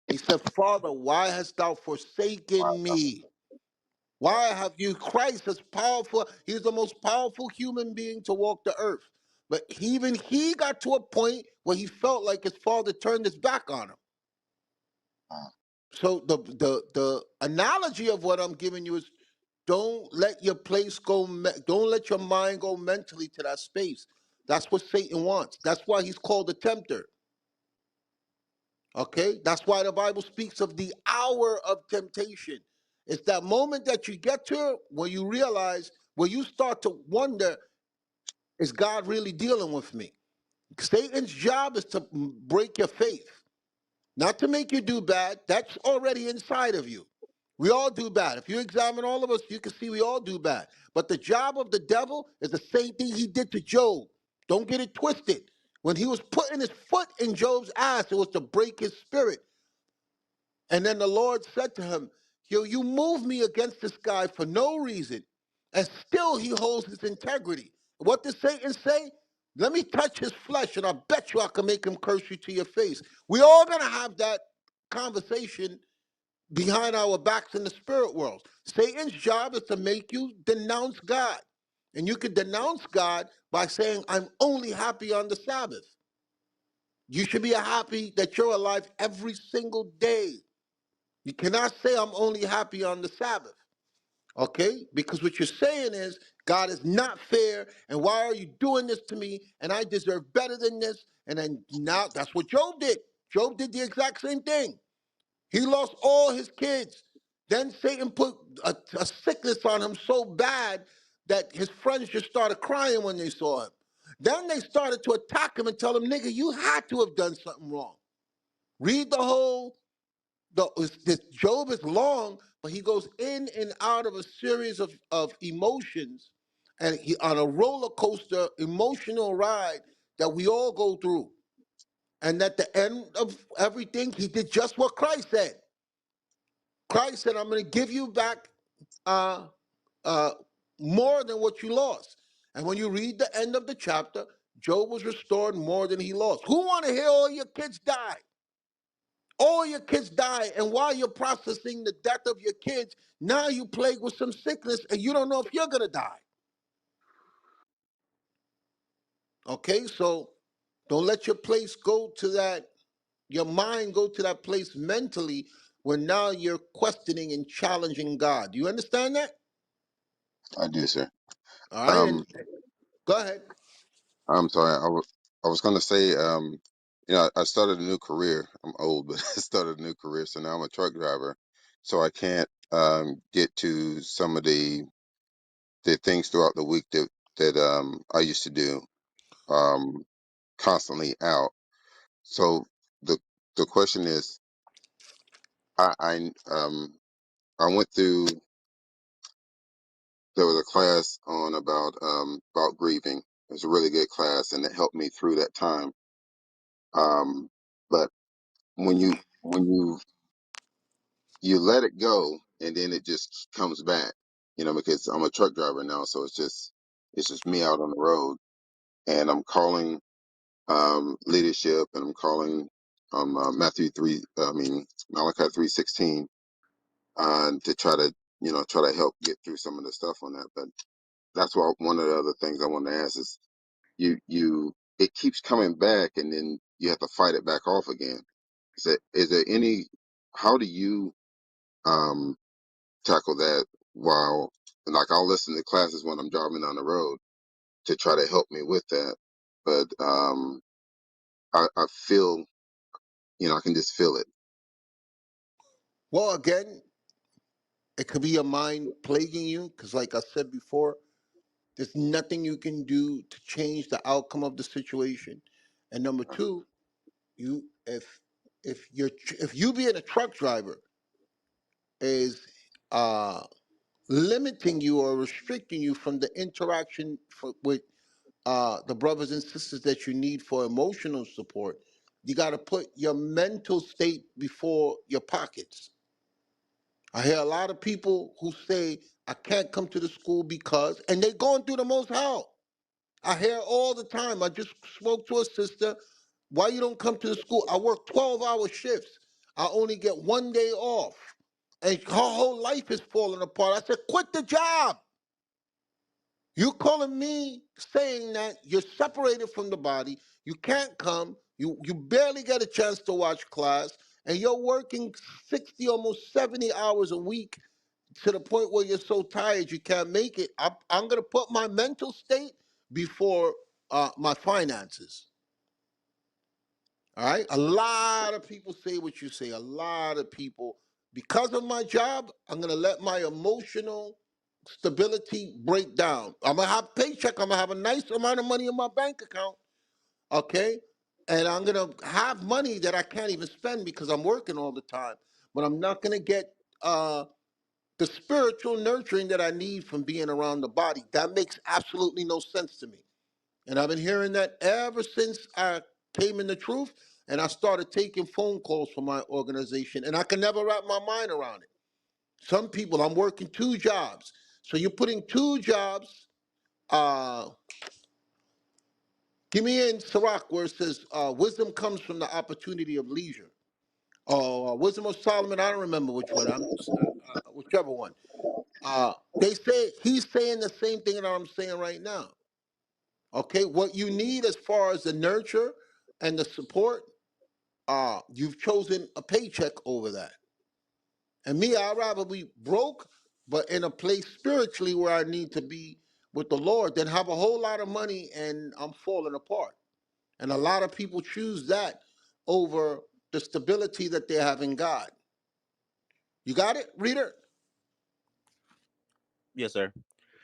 He said, Father, why hast thou forsaken me? Why have you, Christ is powerful. He's the most powerful human being to walk the earth. But even he got to a point where he felt like his father turned his back on him. Mm. So the analogy of what I'm giving you is don't let your place go, don't let your mind go mentally to that space. That's what Satan wants. That's why he's called the tempter. Okay? That's why the Bible speaks of the hour of temptation. It's that moment that you get to where you realize, where you start to wonder, is God really dealing with me? Satan's job is to break your faith, not to make you do bad. That's already inside of you. We all do bad. If you examine all of us, you can see we all do bad. But the job of the devil is the same thing he did to Job. Don't get it twisted. When he was putting his foot in Job's ass, it was to break his spirit. And then the Lord said to him, you move me against this guy for no reason, and still he holds his integrity. What did Satan say? Let me touch his flesh, and I bet you I can make him curse you to your face. We all gonna have that conversation behind our backs in the spirit world. Satan's job is to make you denounce God. And you can denounce God by saying, I'm only happy on the Sabbath. You should be happy that you're alive every single day. You cannot say I'm only happy on the Sabbath, okay? Because what you're saying is God is not fair, and why are you doing this to me? And I deserve better than this. And then now that's what Job did. Job did the exact same thing. He lost all his kids. Then Satan put a sickness on him so bad that his friends just started crying when they saw him. Then they started to attack him and tell him, nigga, you had to have done something wrong. Read the whole this Job is long, but he goes in and out of a series of emotions, and he on a roller coaster emotional ride that we all go through. And at the end of everything, he did just what Christ said. Christ said, "I'm going to give you back uh, uh, more than what you lost." And when you read the end of the chapter, Job was restored more than he lost. Who want to hear all your kids die? All your kids die, and while you're processing the death of your kids, now you plagued with some sickness, and you don't know if you're gonna die. Okay, so don't let your place go to that, your mind go to that place mentally when now you're questioning and challenging God. Do you understand that? I do, sir. All right, and Um, go ahead. I'm sorry. I was going to say, you know, I started a new career. I'm old, but I started a new career. So now I'm a truck driver. So I can't get to some of the things throughout the week that I used to do um, constantly out. So the the question is, I I I went through. There was a class on about grieving. It was a really good class, and it helped me through that time. But when you let it go, and then it just comes back, you know, because I'm a truck driver now, so it's just me out on the road, and I'm calling leadership, and I'm calling Matthew 3, I mean Malachi 3:16, to try to help get through some of the stuff on that. But that's why one of the other things I want to ask is, you it keeps coming back, and then you have to fight it back off again. Is there any, how do you um tackle that? While, like, I'll listen to classes when I'm driving down the road to try to help me with that, but I feel, I can just feel it. Well, again, it could be your mind plaguing you, because, like I said before, there's nothing you can do to change the outcome of the situation. And number two, you if you being a truck driver is uh limiting you or restricting you from the interaction with the brothers and sisters that you need for emotional support, you got to put your mental state before your pockets. I hear a lot of people who say, I can't come to the school because, and they going through the most hell. I hear all the time. I just spoke to a sister. Why you don't come to the school? I work 12-hour shifts. I only get one day off. And her whole life is falling apart. I said, quit the job. You calling me saying that you're separated from the body, you can't come, you barely get a chance to watch class, and you're working 60, almost 70 hours a week to the point where you're so tired you can't make it. I'm going to put my mental state before my finances. All right? A lot of people say what you say. A lot of people, because of my job, I'm going to let my emotional stability break down. I'm going to have a paycheck. I'm going to have a nice amount of money in my bank account. Okay? And I'm going to have money that I can't even spend because I'm working all the time. But I'm not going to get the spiritual nurturing that I need from being around the body. That makes absolutely no sense to me. And I've been hearing that ever since I came in the truth and I started taking phone calls for my organization. And I can never wrap my mind around it. Some people, I'm working two jobs. So you're putting two jobs. Uh, Give me in Sirach where it says, wisdom comes from the opportunity of leisure. Wisdom of Solomon, I don't remember which one. Whichever one. They say he's saying the same thing that I'm saying right now. Okay, what you need as far as the nurture and the support, you've chosen a paycheck over that. And me, I'd rather be broke, but in a place spiritually where I need to be with the Lord than have a whole lot of money and I'm falling apart. And a lot of people choose that over the stability that they have in God. You got it, reader? Yes, sir.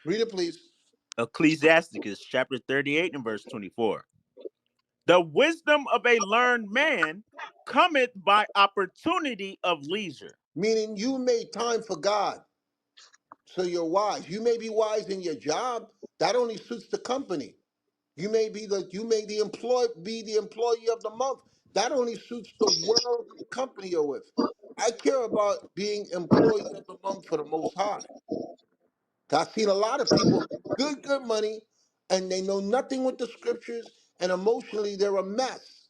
Read it, please. Ecclesiasticus chapter 38 and verse 24. The wisdom of a learned man cometh by opportunity of leisure. Meaning you made time for God, so you're wise. You may be wise in your job. That only suits the company. You may be the employee of the month. That only suits the worldly company you're with. I care about being employee of the month for the Most High. I've seen a lot of people make good money, and they know nothing with the scriptures, and emotionally they're a mess.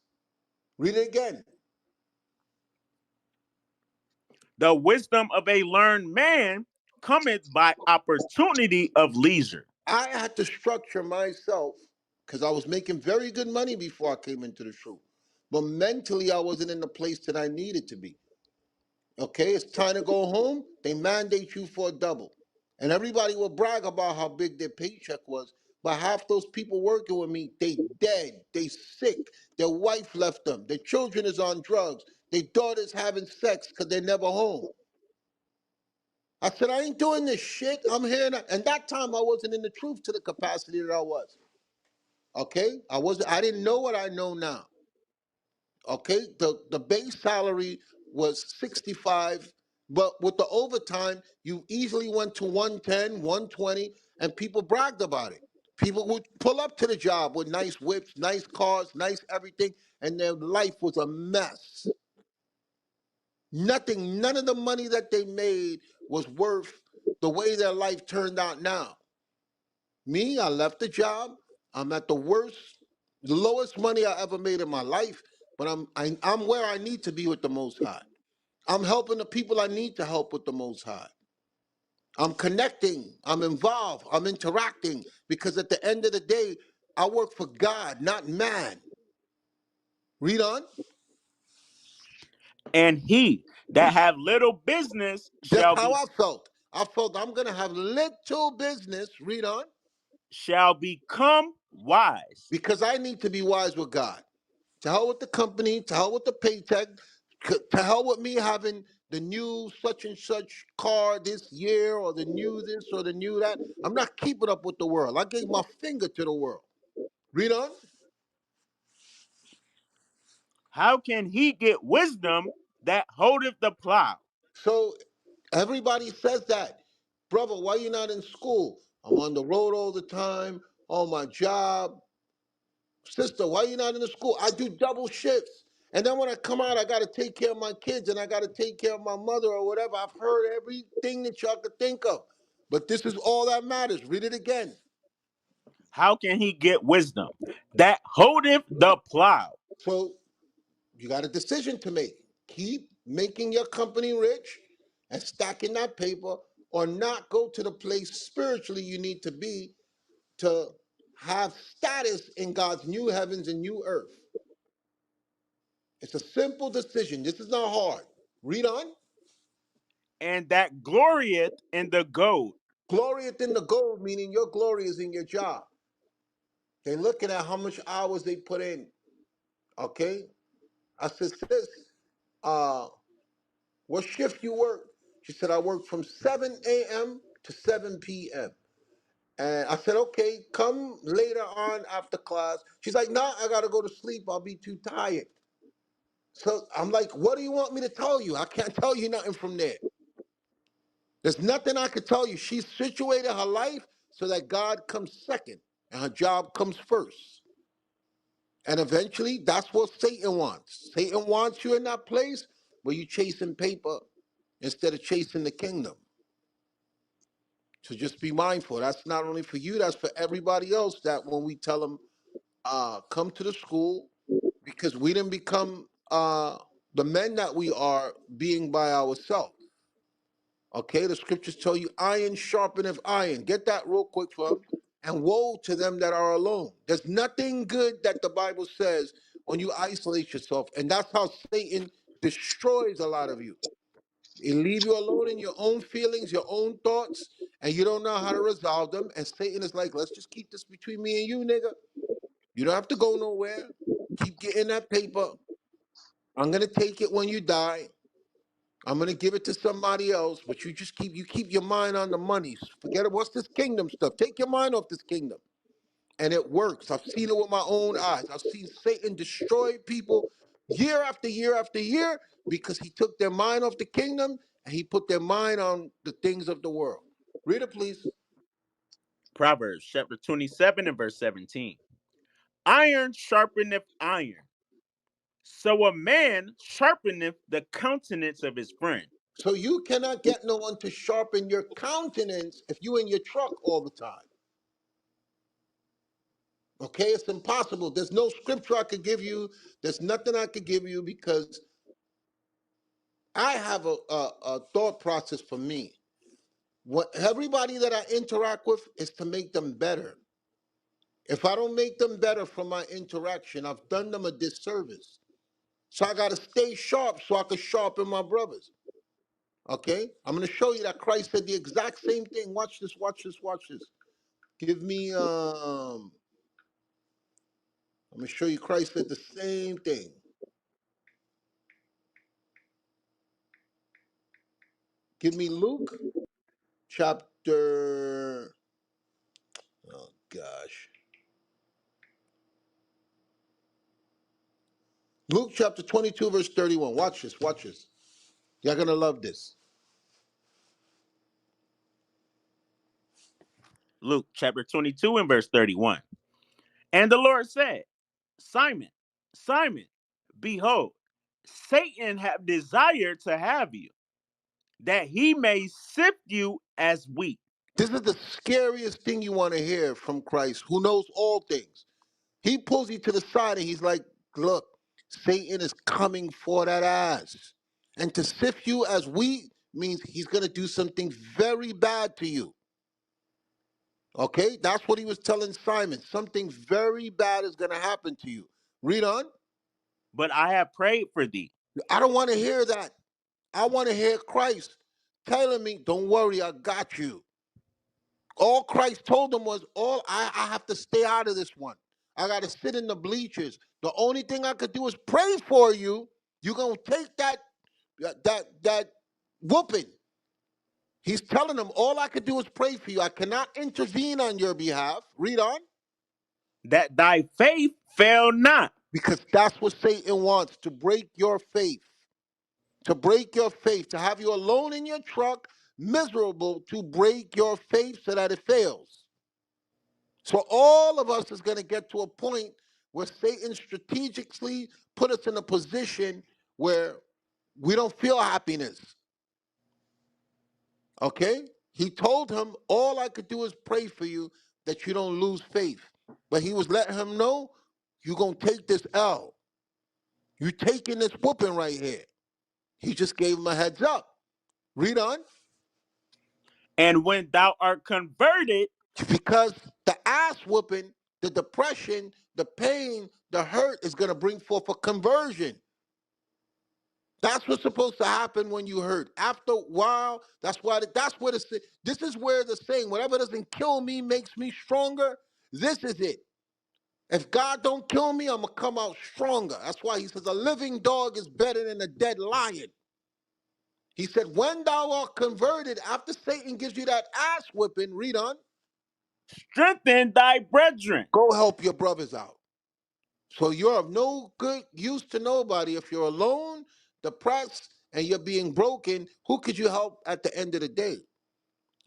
Read it again. The wisdom of a learned man cometh by opportunity of leisure. I had to structure myself because I was making very good money before I came into the truth. But mentally, I wasn't in the place that I needed to be. Okay, it's time to go home. They mandate you for a double. And everybody will brag about how big their paycheck was. But half those people working with me, they dead, they sick, their wife left them, their children is on drugs, their daughters having sex because they're never home. I said, I ain't doing this shit. I'm here. And that time I wasn't in the truth to the capacity that I was. Okay? I didn't know what I know now. Okay? The base salary was 65, but with the overtime, you easily went to 110, 120, and people bragged about it. People would pull up to the job with nice whips, nice cars, nice everything, and their life was a mess. Nothing, none of the money that they made was worth the way their life turned out now. Me, I left the job. I'm at the worst, the lowest money I ever made in my life, but I'm where I need to be with the Most High. I'm helping the people I need to help with the Most High. I'm connecting. I'm involved. I'm interacting because at the end of the day, I work for God, not man. Read on. And he that have little business That's shall how be I felt. I felt I'm gonna have little business. Read on. shall become wise, Because I need to be wise with God. To hell with the company, to hell with the paycheck, to hell with me having the new such and such car this year or the new this or the new that. I'm not keeping up with the world. I gave my finger to the world. Read on. how can he get wisdom that holdeth the plow? So everybody says that. Brother, why you not in school? I'm on the road all the time, on my job. Sister, why you not in the school? I do double shifts. And then when I come out, I got to take care of my kids and I got to take care of my mother or whatever. I've heard everything that y'all could think of. But this is all that matters. Read it again. How can he get wisdom that holdeth the plow? So you got a decision to make. Keep making your company rich and stacking that paper, or not go to the place spiritually you need to be to have status in God's new heavens and new earth. It's a simple decision. This is not hard. Read on. And that glorieth in the gold. Glory is in the gold, meaning your glory is in your job. They're looking at how much hours they put in. Okay? I said, sis, uh, what shift you work? She said, I work from 7 a.m. to 7 p.m. And I said, okay, come later on after class. She's like, nah, I gotta go to sleep. I'll be too tired. So I'm like, what do you want me to tell you? I can't tell you nothing from there. There's nothing I could tell you. She's situated her life so that God comes second and her job comes first. And eventually, that's what Satan wants. Satan wants you in that place where you're chasing paper instead of chasing the kingdom. So just be mindful. That's not only for you, that's for everybody else that when we tell them, come to the school, because we didn't become the men that we are being by ourselves. Okay, the scriptures tell you iron sharpeneth iron. Get that real quick from. And woe to them that are alone. There's nothing good that the Bible says when you isolate yourself. And that's how Satan destroys a lot of you. He leave you alone in your own feelings, your own thoughts, and you don't know how to resolve them. And Satan is like, let's just keep this between me and you, nigga. You don't have to go nowhere. Keep getting that paper. I'm gonna take it when you die. I'm gonna give it to somebody else, but you keep your mind on the money. Forget it. What's this kingdom stuff? Take your mind off this kingdom. And it works. I've seen it with my own eyes. I've seen Satan destroy people year after year after year because he took their mind off the kingdom and he put their mind on the things of the world. Read it, please. Proverbs chapter 27 and verse 17. Iron sharpeneth iron, so a man sharpeneth the countenance of his friend. So you cannot get no one to sharpen your countenance if you in your truck all the time. Okay, it's impossible. There's no scripture I could give you. There's nothing I could give you because I have a thought process for me. What everybody that I interact with is to make them better. If I don't make them better from my interaction, I've done them a disservice. So I got to stay sharp so I can sharpen my brothers. Okay? I'm going to show you that Christ said the exact same thing. Watch this, watch this, watch this. Give me, I'm going to show you Christ said the same thing. Give me Luke chapter, oh gosh. Luke chapter 22, verse 31. Watch this, watch this. You're going to love this. Luke chapter 22 and verse 31. And the Lord said, Simon, Simon, behold, Satan have desired to have you, that he may sift you as wheat. This is the scariest thing you want to hear from Christ, who knows all things. He pulls you to the side and he's like, look, Satan is coming for that ass. And to sift you as wheat means he's going to do something very bad to you. Okay? That's what he was telling Simon. Something very bad is going to happen to you. Read on. But I have prayed for thee. I don't want to hear that. I want to hear Christ telling me, don't worry, I got you. All Christ told them was, I have to stay out of this one. I got to sit in the bleachers. The only thing I could do is pray for you. You're going to take that whooping. He's telling them, all I could do is pray for you. I cannot intervene on your behalf. Read on. That thy faith fail not. Because that's what Satan wants, to break your faith. To break your faith, to have you alone in your truck, miserable, to break your faith so that it fails. So all of us is going to get to a point where Satan strategically put us in a position where we don't feel happiness. Okay? He told him, all I could do is pray for you that you don't lose faith. But he was letting him know, you're going to take this L. You're taking this whooping right here. He just gave him a heads up. Read on. And when thou art converted, Because the ass whooping, the depression, the pain, the hurt is going to bring forth a conversion. That's what's supposed to happen when you hurt. After a while, that's where this is where the saying, whatever doesn't kill me makes me stronger. This is it. If God don't kill me, I'm going to come out stronger. That's why he says a living dog is better than a dead lion. He said, when thou art converted, after Satan gives you that ass whipping, read on, strengthen thy brethren. go help your brothers out. So you're of no good use to nobody. If you're alone, depressed, and you're being broken, who could you help at the end of the day?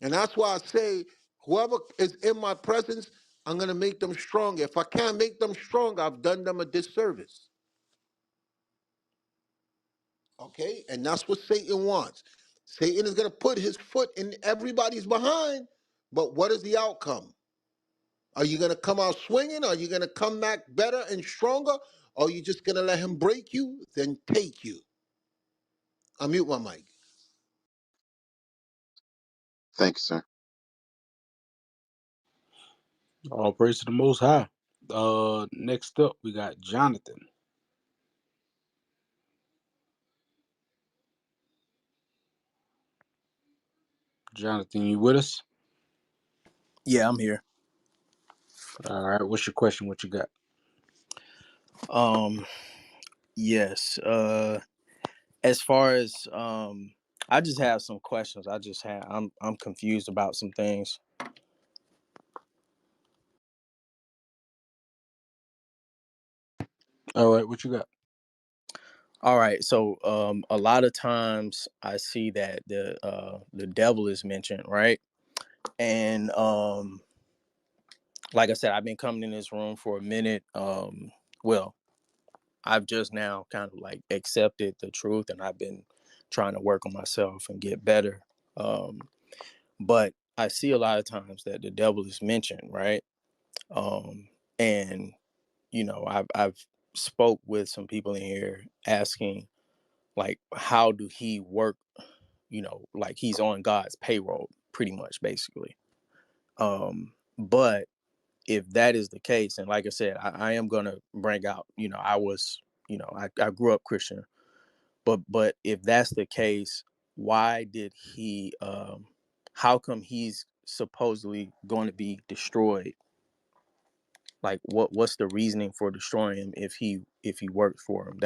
And that's why I say, whoever is in my presence, I'm going to make them stronger. If I can't make them stronger, I've done them a disservice. Okay? And that's what Satan wants. Satan is going to put his foot in everybody's behind, but what is the outcome? Are you going to come out swinging? Are you going to come back better and stronger? Or are you just going to let him break you, then take you? I mute my mic. Thanks, sir. All praise to the Most High. Next up, we got Jonathan. Jonathan, you with us? Yeah, I'm here. All right. What's your question? What you got? Yes. As far as I just have some questions. I'm confused about some things. All right. What you got? All right. So a lot of times I see that the devil is mentioned, right? And like I said, I've been coming in this room for a minute. Well, I've just now kind of like accepted the truth, and I've been trying to work on myself and get better. But I see a lot of times that the devil is mentioned, right? And you know, I've spoke with some people in here asking, like, how do he work? You know, like he's on God's payroll, pretty much, basically. But if that is the case, and like I said, I am gonna bring out, you know, I grew up Christian, but if that's the case, why did he how come he's supposedly going to be destroyed? Like what's the reasoning for destroying him if he worked for him?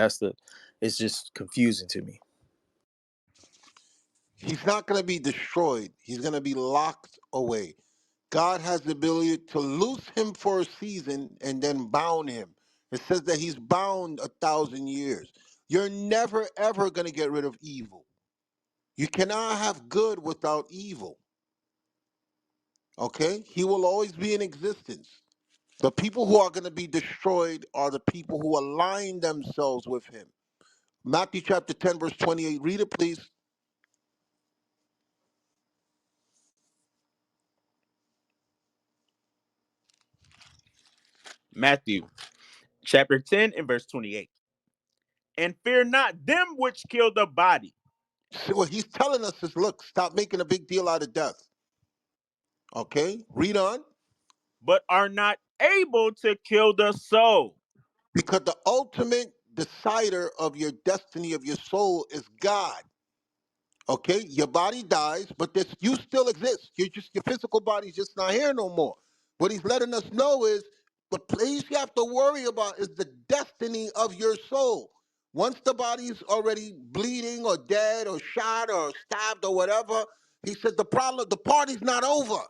It's just confusing to me. He's not going to be destroyed. He's going to be locked away. God has the ability to loose him for a season and then bound him. It says that he's bound 1,000 years. You're never, ever going to get rid of evil. You cannot have good without evil. Okay? He will always be in existence. The people who are going to be destroyed are the people who align themselves with him. Matthew chapter 10, verse 28. Read it, please. Matthew chapter 10 and verse 28. And fear not them which kill the body, So what he's telling us is, look, stop making a big deal out of death. Okay? Read on. but are not able to kill the soul. Because the ultimate decider of your destiny, of your soul, is God. Okay? Your body dies, but this you still exist. Your physical body's just not here no more. What he's letting us know is the place you have to worry about is the destiny of your soul. Once the body's already bleeding or dead or shot or stabbed or whatever, he said the party's not over.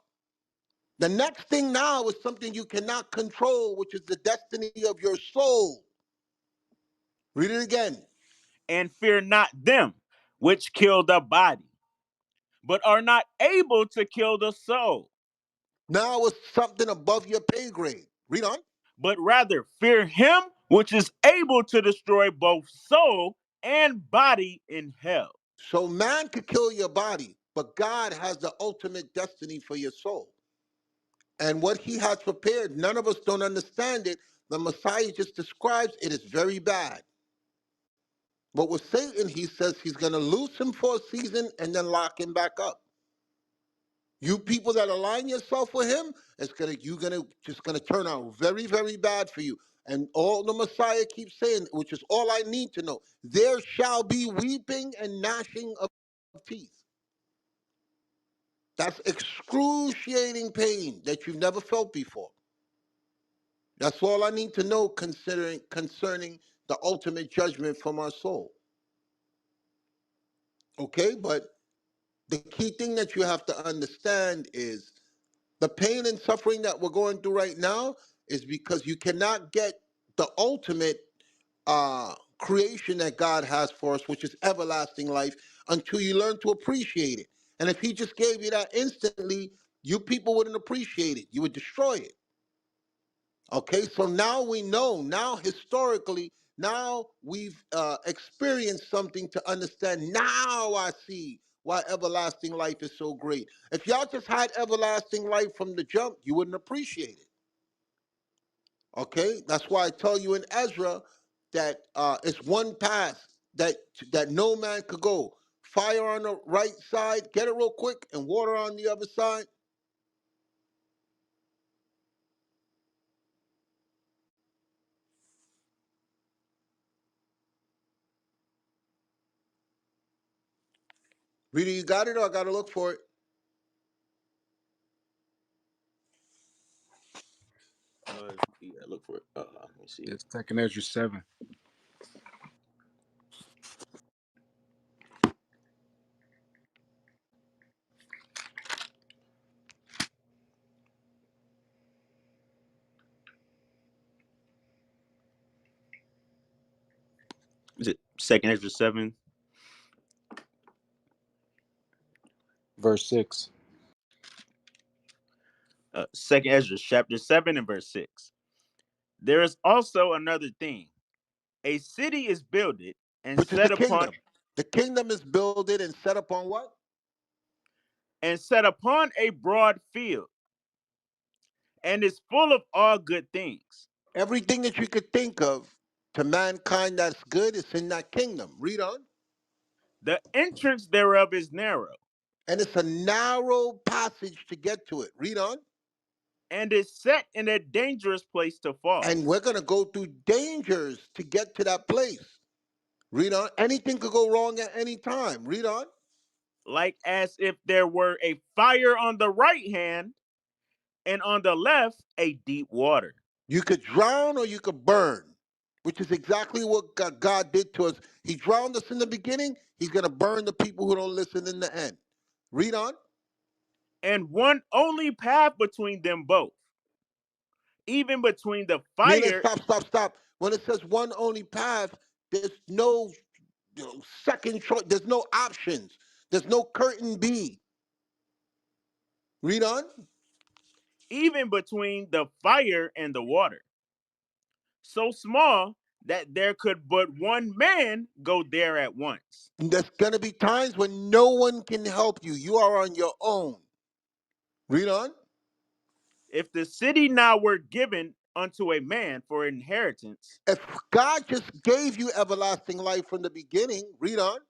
The next thing now is something you cannot control, which is the destiny of your soul. Read it again. And fear not them which kill the body, but are not able to kill the soul. Now it's something above your pay grade. Read on. But rather fear him which is able to destroy both soul and body in hell. So man could kill your body, but God has the ultimate destiny for your soul. And what he has prepared, none of us don't understand it. The Messiah just describes it as very bad. But with Satan, he says he's going to loose him for a season and then lock him back up. You people that align yourself with him, you're gonna turn out very, very bad for you. And all the Messiah keeps saying, which is all I need to know, there shall be weeping and gnashing of teeth. That's excruciating pain that you've never felt before. That's all I need to know concerning the ultimate judgment from our soul. Okay, but the key thing that you have to understand is the pain and suffering that we're going through right now is because you cannot get the ultimate creation that God has for us, which is everlasting life, until you learn to appreciate it. And if He just gave you that instantly, you people wouldn't appreciate it. You would destroy it. Okay, so now we know, now historically, now we've experienced something to understand. Now I see why everlasting life is so great. If y'all just had everlasting life from the jump, you wouldn't appreciate it. Okay, that's why I tell you in Ezra that it's one path that no man could go. Fire on the right side, get it real quick, and water on the other side. Reader, you got it, or I got to look for it? Yeah, look for it. Let me see. It's Second Ezra 7. Is it Second Ezra 7? Verse 6. Second Ezra chapter 7 and verse 6. There is also another thing. A city is builded and Which is the set upon kingdom. The kingdom is builded and set upon what? a broad field, and is full of all good things. Everything that you could think of to mankind that's good is in that kingdom. Read on. The entrance thereof is narrow, And it's a narrow passage to get to it. Read on. and is set in a dangerous place to fall. And we're going to go through dangers to get to that place. Read on. Anything could go wrong at any time. Read on. like as if there were a fire on the right hand and on the left a deep water. You could drown or you could burn, which is exactly what God did to us. He drowned us in the beginning. He's going to burn the people who don't listen in the end. Read on. And one only path between them both, even between the Meaning, fire. stop. When it says one only path, there's no second choice. There's no options. There's no curtain B. Read on. Even between the fire and the water, so small that there could but one man go there at once. And there's going to be times when no one can help you. You are on your own. Read on. If the city now were given unto a man for inheritance, If God just gave you everlasting life from the beginning, read on.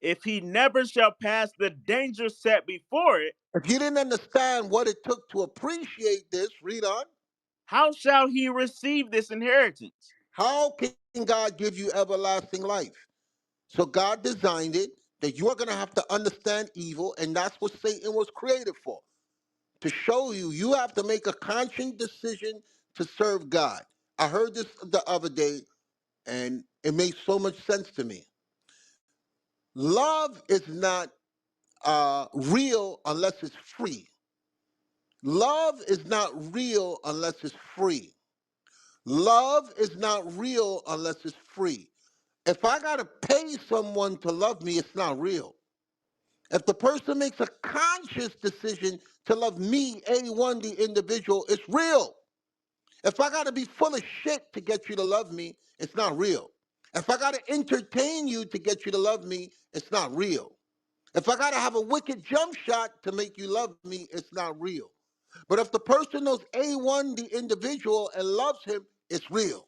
if he never shall pass the danger set before it, If you didn't understand what it took to appreciate this, read on. how shall he receive this inheritance? How can God give you everlasting life? So God designed it that you are going to have to understand evil, and that's what Satan was created for. To show you, you have to make a conscious decision to serve God. I heard this the other day, and it made so much sense to me. Love is not real unless it's free. Love is not real unless it's free. Love is not real unless it's free. If I got to pay someone to love me, it's not real. If the person makes a conscious decision to love me, A1, the individual, it's real. If I got to be full of shit to get you to love me, it's not real. If I got to entertain you to get you to love me, it's not real. If I got to have a wicked jump shot to make you love me, it's not real. But if the person knows A1, the individual, and loves him, it's real.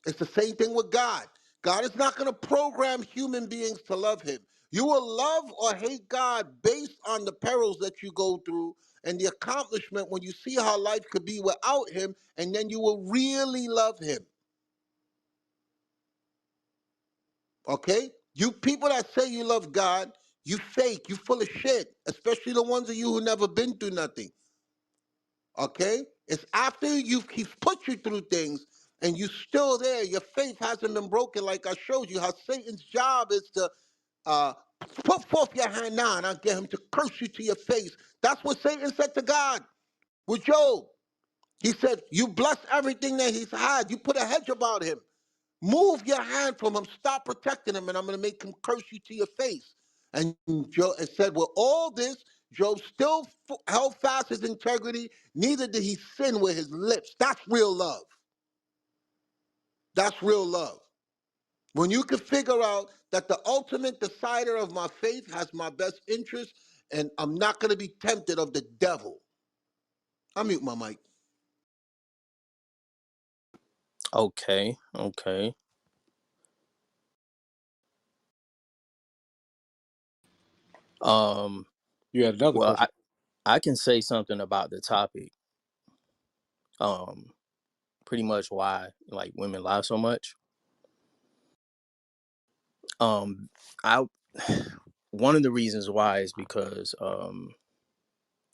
It's the same thing with God. God is not going to program human beings to love him. You will love or hate God based on the perils that you go through and the accomplishment when you see how life could be without him, and then you will really love him. Okay? You people that say you love God, you fake, you full of shit, especially the ones of you who never been through nothing. Okay? It's after he's put you through things and you still there. Your faith hasn't been broken, like I showed you how Satan's job is to uh, put forth your hand now and I'll get him to curse you to your face. That's what Satan said to God with Job. He said, you bless everything that he's had. You put a hedge about him. Move your hand from him. Stop protecting him, and I'm going to make him curse you to your face. And Job said, with all this, Job still held fast his integrity. Neither did he sin with his lips. That's real love. That's real love. When you can figure out that the ultimate decider of my faith has my best interest, and I'm not going to be tempted of the devil. I mute my mic. Okay, okay. Um, You had another well, question. I can say something about the topic. Um, Pretty much why like women lie so much. Um, I One of the reasons why is because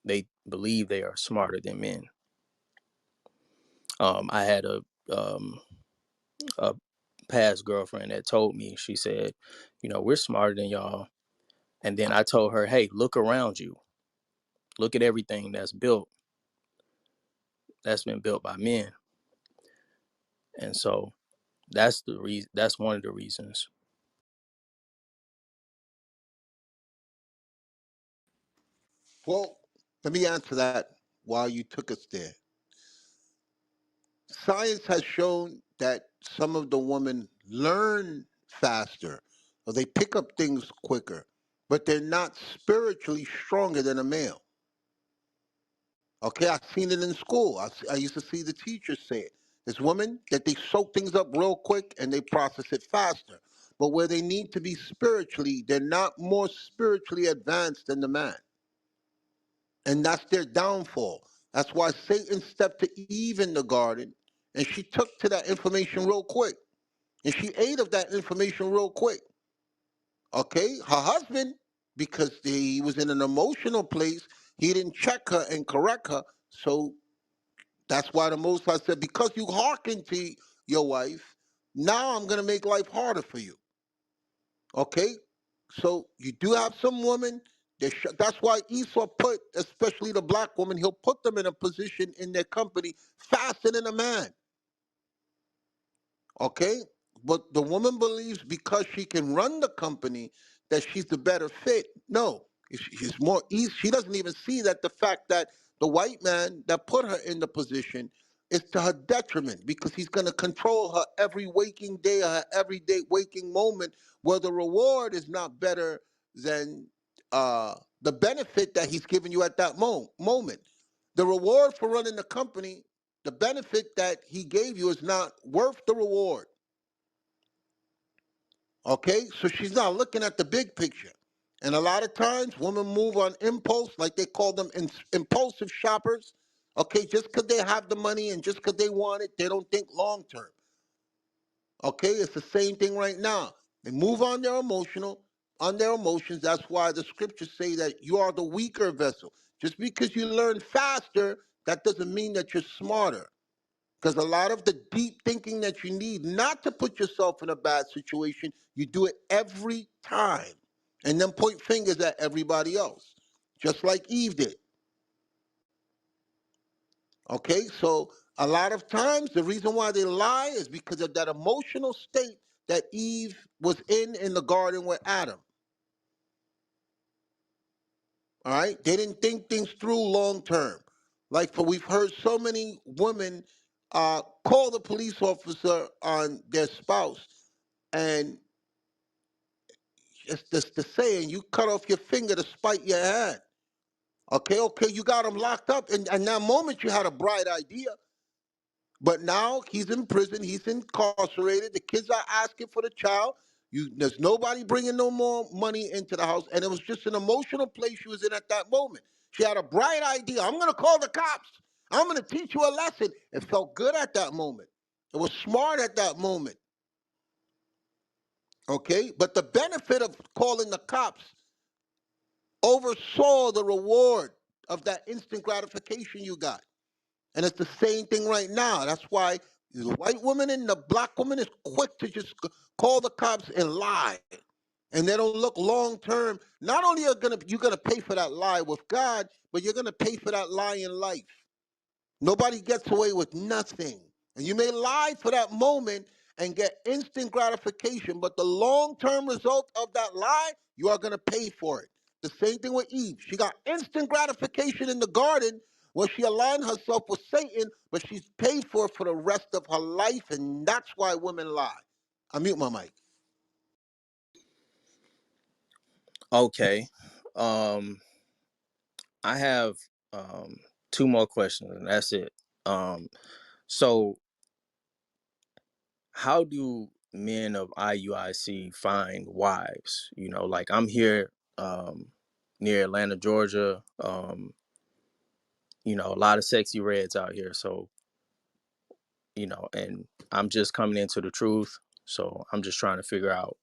they believe they are smarter than men. I had um a past girlfriend that told me, she said, you know, we're smarter than y'all. And then I told her, hey, look around you. Look at everything that's been built by men. And so that's the reason, that's one of the reasons. Well, let me answer that while you took us there. Science has shown that some of the women learn faster or they pick up things quicker, but they're not spiritually stronger than a male. Okay, I've seen it in school. I used to see the teachers say it. There's women that they soak things up real quick and they process it faster. But where they need to be spiritually, they're not more spiritually advanced than the man. And that's their downfall. That's why Satan stepped to Eve in the garden and she took to that information real quick. And she ate of that information real quick. Okay, her husband, because he was in an emotional place, he didn't check her and correct her. So that's why the Most High said, because you hearken to your wife, now I'm gonna make life harder for you. Okay, so you do have some women. That's why Esau put, especially the black woman, he'll put them in a position in their company faster than a man. Okay, but the woman believes because she can run the company that she's the better fit. No, she's more easy. She doesn't even see that the fact that the white man that put her in the position is to her detriment, because he's going to control her every waking day, her everyday waking moment, where the reward is not better than the benefit that he's giving you at that moment. The reward for running the company, the benefit that he gave you is not worth the reward. Okay, so she's not looking at the big picture. And a lot of times women move on impulse, like they call them impulsive shoppers. Okay, just because they have the money and just because they want it, they don't think long term. Okay, it's the same thing right now. They move on their emotions. That's why the scriptures say that you are the weaker vessel. Just because you learn faster, that doesn't mean that you're smarter. Because a lot of the deep thinking that you need not to put yourself in a bad situation, you do it every time. And then point fingers at everybody else, just like Eve did. Okay, so a lot of times the reason why they lie is because of that emotional state that Eve was in the garden with Adam. All right, they didn't think things through long term. Like, for we've heard so many women call the police officer on their spouse, and it's just the saying, you cut off your finger to spite your hand. Okay, you got him locked up, and that moment you had a bright idea, but now he's in prison, he's incarcerated, the kids are asking for the child. There's nobody bringing no more money into the house, and it was just an emotional place she was in at that moment. She had a bright idea. I'm going to call the cops. I'm going to teach you a lesson. It felt good at that moment. It was smart at that moment. Okay, but the benefit of calling the cops oversaw the reward of that instant gratification you got. And it's the same thing right now. That's why the white woman and the black woman is quick to just call the cops and lie. And they don't look long term. Not only are you're gonna pay for that lie with God, but you're gonna pay for that lie in life. Nobody gets away with nothing. And you may lie for that moment and get instant gratification, but the long term result of that lie, you are going to pay for it. The same thing with Eve. She got instant gratification in the garden where she aligned herself with Satan, but she's paid for the rest of her life, and that's why women lie. I mute my mic. Okay. Um, I have two more questions, and that's it. Um, so how do men of IUIC find wives? You know, like I'm here near Atlanta, Georgia. You know, a lot of sexy reds out here. So, you know, and I'm just coming into the truth. So I'm just trying to figure out.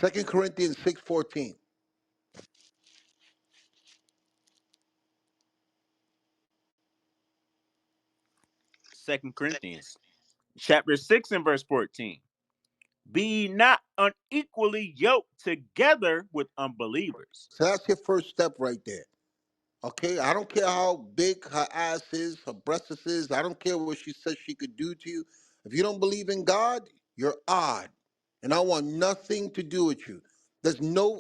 2 Corinthians 6:14. Second Corinthians chapter 6 and verse 14. Be not unequally yoked together with unbelievers. So that's your first step right there. Okay, I don't care how big her ass is, her breasts is. I don't care what she says she could do to you. If you don't believe in God, you're odd, and I want nothing to do with you.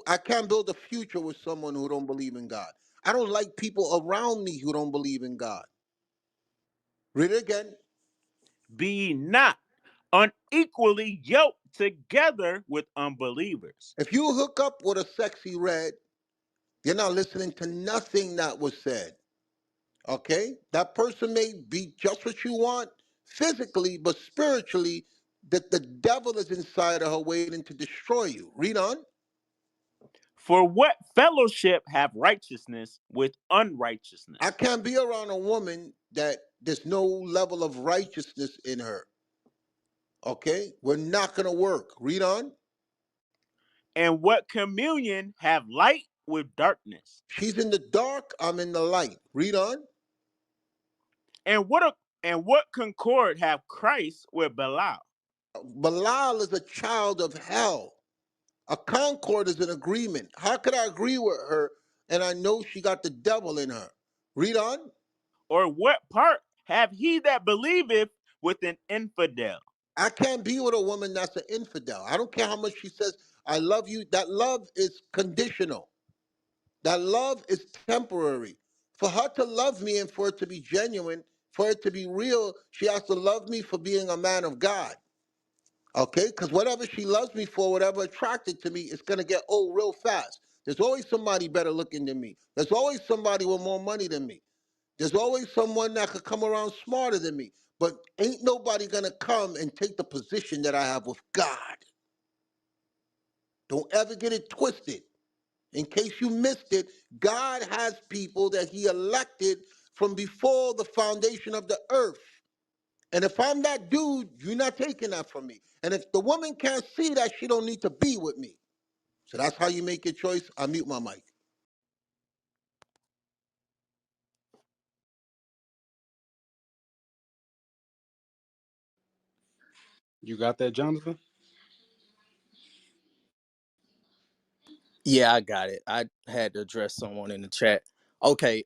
I can't build a future with someone who don't believe in God. I don't like people around me who don't believe in God. Read it again. Be not unequally yoked together with unbelievers. If you hook up with a sexy red, you're not listening to nothing that was said. Okay? That person may be just what you want physically, but spiritually, that the devil is inside of her waiting to destroy you. Read on. For what fellowship have righteousness with I unrighteousness? can't be around a woman that there's no level of righteousness in her. Okay? We're not going to work. Read on. And what communion have light with darkness? She's in the dark, I'm in the light. Read on. And what concord have Christ with Belial? Belial is a child of hell. A concord is an agreement. How could I agree with her and I know she got the devil in her? Read on. Or what part have he that believeth with an infidel? I can't be with a woman that's an infidel. I don't care how much she says, I love you. That love is conditional. That love is temporary. For her to love me and for it to be genuine, for it to be real, she has to love me for being a man of God. Okay? Because whatever she loves me for, whatever attracted to me, it's going to get old real fast. There's always somebody better looking than me. There's always somebody with more money than me. There's always someone that could come around smarter than me. But ain't nobody going to come and take the position that I have with God. Don't ever get it twisted. In case you missed it, God has people that he elected from before the foundation of the earth. And if I'm that dude, you're not taking that from me. And if the woman can't see that, she don't need to be with me. So that's how you make your choice. I mute my mic. You got that, Jonathan? Yeah, I got it. I had to address someone in the chat. Okay,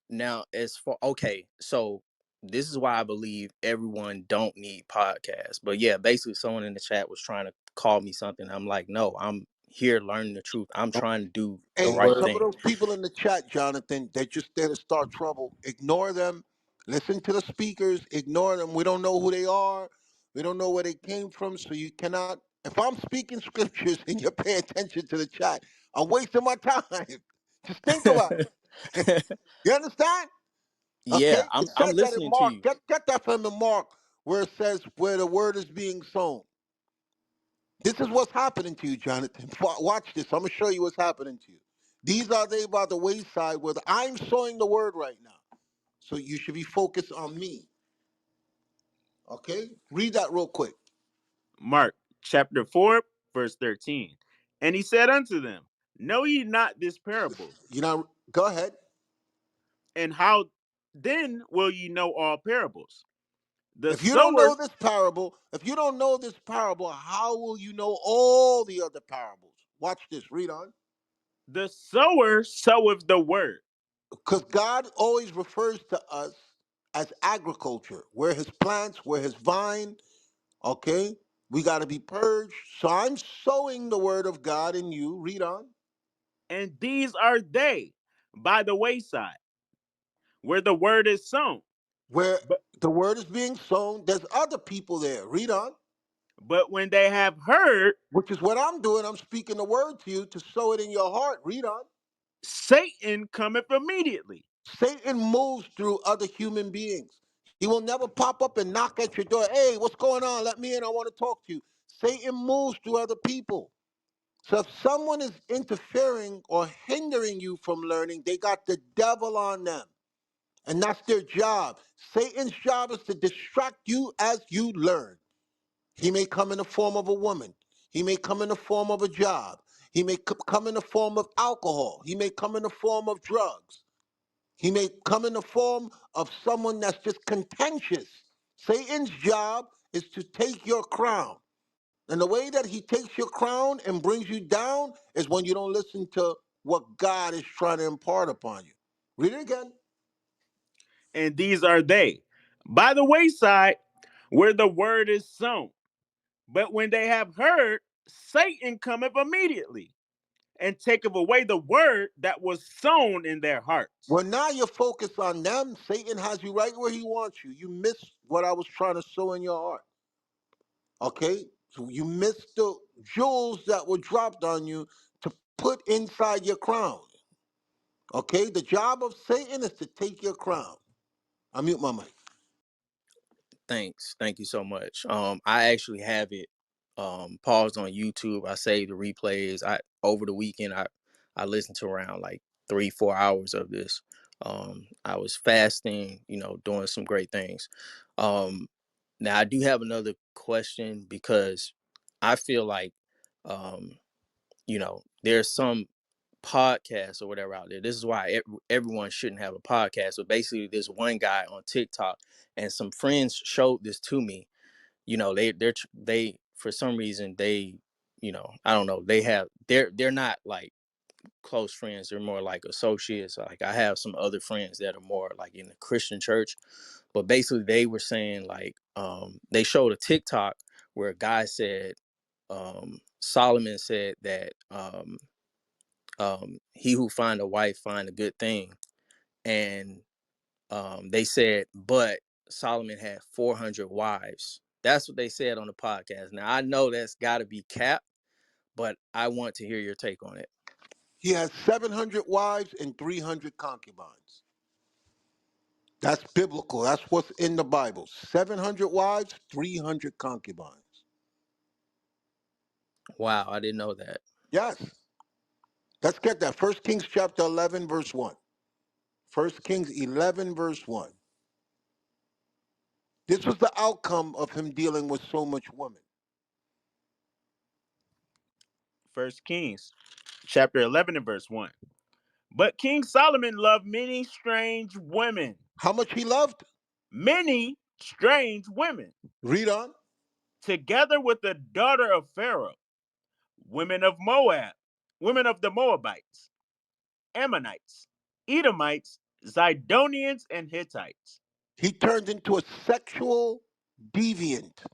now as for okay, so this is why I believe everyone don't need podcasts. But yeah, basically someone in the chat was trying to call me something. I'm like, no, I'm here learning the truth. I'm trying to do the Hey, right Word. some of thing. those people in the chat, Jonathan, they're just there to start trouble. Ignore them. Listen to the speakers. Ignore them. We don't know who they are. We don't know where they came from. So you cannot. If I'm speaking scriptures and you're paying attention to the chat, I'm wasting my time. Just think about it. You understand? Okay. Yeah, I'm It I'm says that in listening to Mark. you. Get that from the Mark where it says where the word is being sown. This is what's happening to you, Jonathan. Watch this. I'm gonna show you what's happening to you. These are they by the wayside where I'm sowing the word right now. So you should be focused on me. Okay? Read that real quick. Mark chapter 4, verse 13. And he said unto them, know ye not this parable? You know, go ahead. And how then will ye know all parables? The If you don't sower, know this parable, how will you know all the other parables? Watch this. Read on. the sower soweth the word. Because God always refers to us as agriculture. We're his plants, we're his vine. Okay? We got to be purged. So I'm sowing the word of God in you. Read on. And these are they by the wayside, where the word is sown. Where But the word is being sown, there's other people there. Read on. but when they have heard, Which is what I'm doing. I'm speaking the word to you to sow it in your heart. Read on. Satan cometh immediately. Satan moves through other human beings. He will never pop up and knock at your door. Hey, what's going on? Let me in. I want to talk to you. Satan moves through other people. So if someone is interfering or hindering you from learning, they got the devil on them. And that's their job. Satan's job is to distract you as you learn. He may come in the form of a woman. He may come in the form of a job. He may come in the form of alcohol. He may come in the form of drugs. He may come in the form of someone that's just contentious. Satan's job is to take your crown. And the way that he takes your crown and brings you down is when you don't listen to what God is trying to impart upon you. Read it again. And these are they by the wayside, where the word is sown. But when they have heard, Satan cometh immediately and taketh away the word that was sown in their hearts. Well, now you're focused on them. Satan has you right where he wants you. You missed what I was trying to sow in your heart. Okay? So you missed the jewels that were dropped on you to put inside your crown. Okay? The job of Satan is to take your crown. I mute my mic. Thanks. Thank you so much. I actually have it paused on YouTube. I saved the replays. I over the weekend I listened to around like 3-4 hours of this. I was fasting, doing some great things. Now I do have another question because I feel like, um, there's some podcasts or whatever out there. This is why everyone shouldn't have a podcast. So basically, there's one guy on TikTok, and some friends showed this to me. They for some reason they, I don't know. They're not like close friends. They're more like associates. Like I have some other friends that are more like in the Christian church, but basically they were saying like, they showed a TikTok where a guy said, Solomon said that, he who find a wife find a good thing, and they said, but Solomon had 400 wives. That's what they said on the podcast. Now I know that's got to be cap, but I want to hear your take on it. He has 700 wives and 300 concubines. That's biblical. That's what's in the Bible. 700 wives, 300 concubines. Wow, I didn't know that. Yes. Let's get that. 1 Kings chapter 11, verse 1. 1 Kings 11, verse 1. This was the outcome of him dealing with so much women. First Kings chapter 11 and verse 1. But King Solomon loved many strange women. How much he loved? Many strange women. Read on. Together with the daughter of Pharaoh, women of Moab, women of the Moabites, Ammonites, Edomites, Zidonians, and Hittites. He turned into a sexual deviant.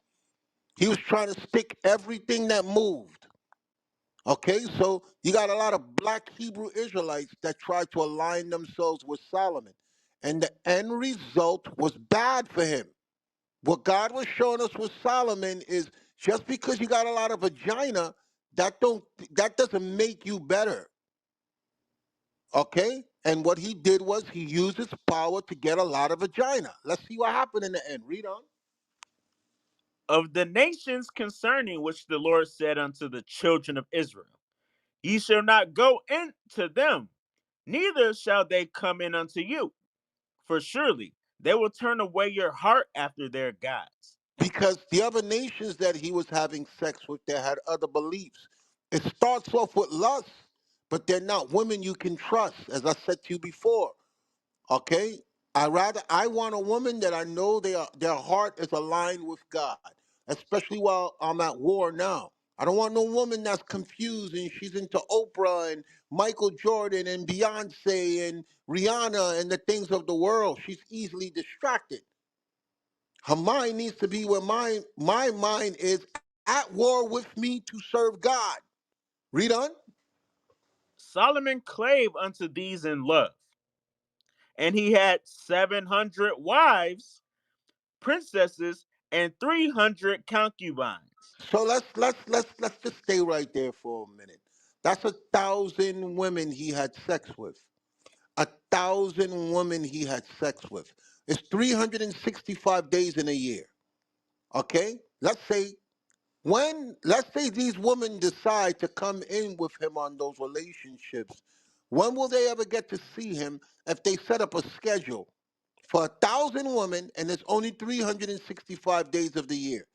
He was trying to stick everything that moved. Okay, so you got a lot of black Hebrew Israelites that tried to align themselves with Solomon. And the end result was bad for him. What God was showing us with Solomon is just because you got a lot of vagina, that doesn't make you better. Okay? And what he did was he used his power to get a lot of vagina. Let's see what happened in the end. Read on. Of the nations concerning which the Lord said unto the children of Israel, ye shall not go into them, neither shall they come in unto you. For surely they will turn away your heart after their gods. Because the other nations that he was having sex with, they had other beliefs. It starts off with lust, but they're not women you can trust, as I said to you before. Okay? I want a woman that I know their heart is aligned with God, especially while I'm at war now. I don't want no woman that's confused and she's into Oprah and Michael Jordan and Beyonce and Rihanna and the things of the world. She's easily distracted. Her mind needs to be where my mind is at war with me to serve God. Read on. Solomon clave unto these in love, and he had 700 wives, princesses, and 300 concubines. So let's just stay right there for a minute. That's 1,000 women he had sex with. 1,000 women he had sex with. It's 365 days in a year. Okay? Let's say these women decide to come in with him on those relationships, when will they ever get to see him if they set up a schedule for 1,000 women and it's only 365 days of the year?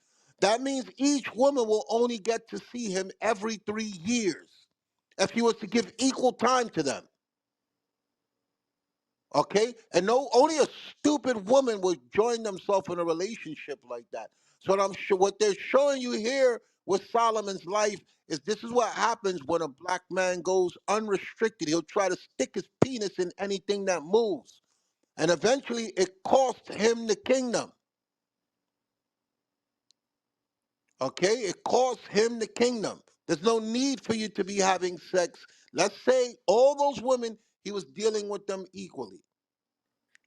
That means each woman will only get to see him every 3 years if he was to give equal time to them. Okay? And no, only a stupid woman would join themselves in a relationship like that. So I'm sure what they're showing you here with Solomon's life is this is what happens when a black man goes unrestricted. He'll try to stick his penis in anything that moves. And eventually it cost him the kingdom. Okay? It cost him the kingdom. There's no need for you to be having sex. Let's say all those women, he was dealing with them equally.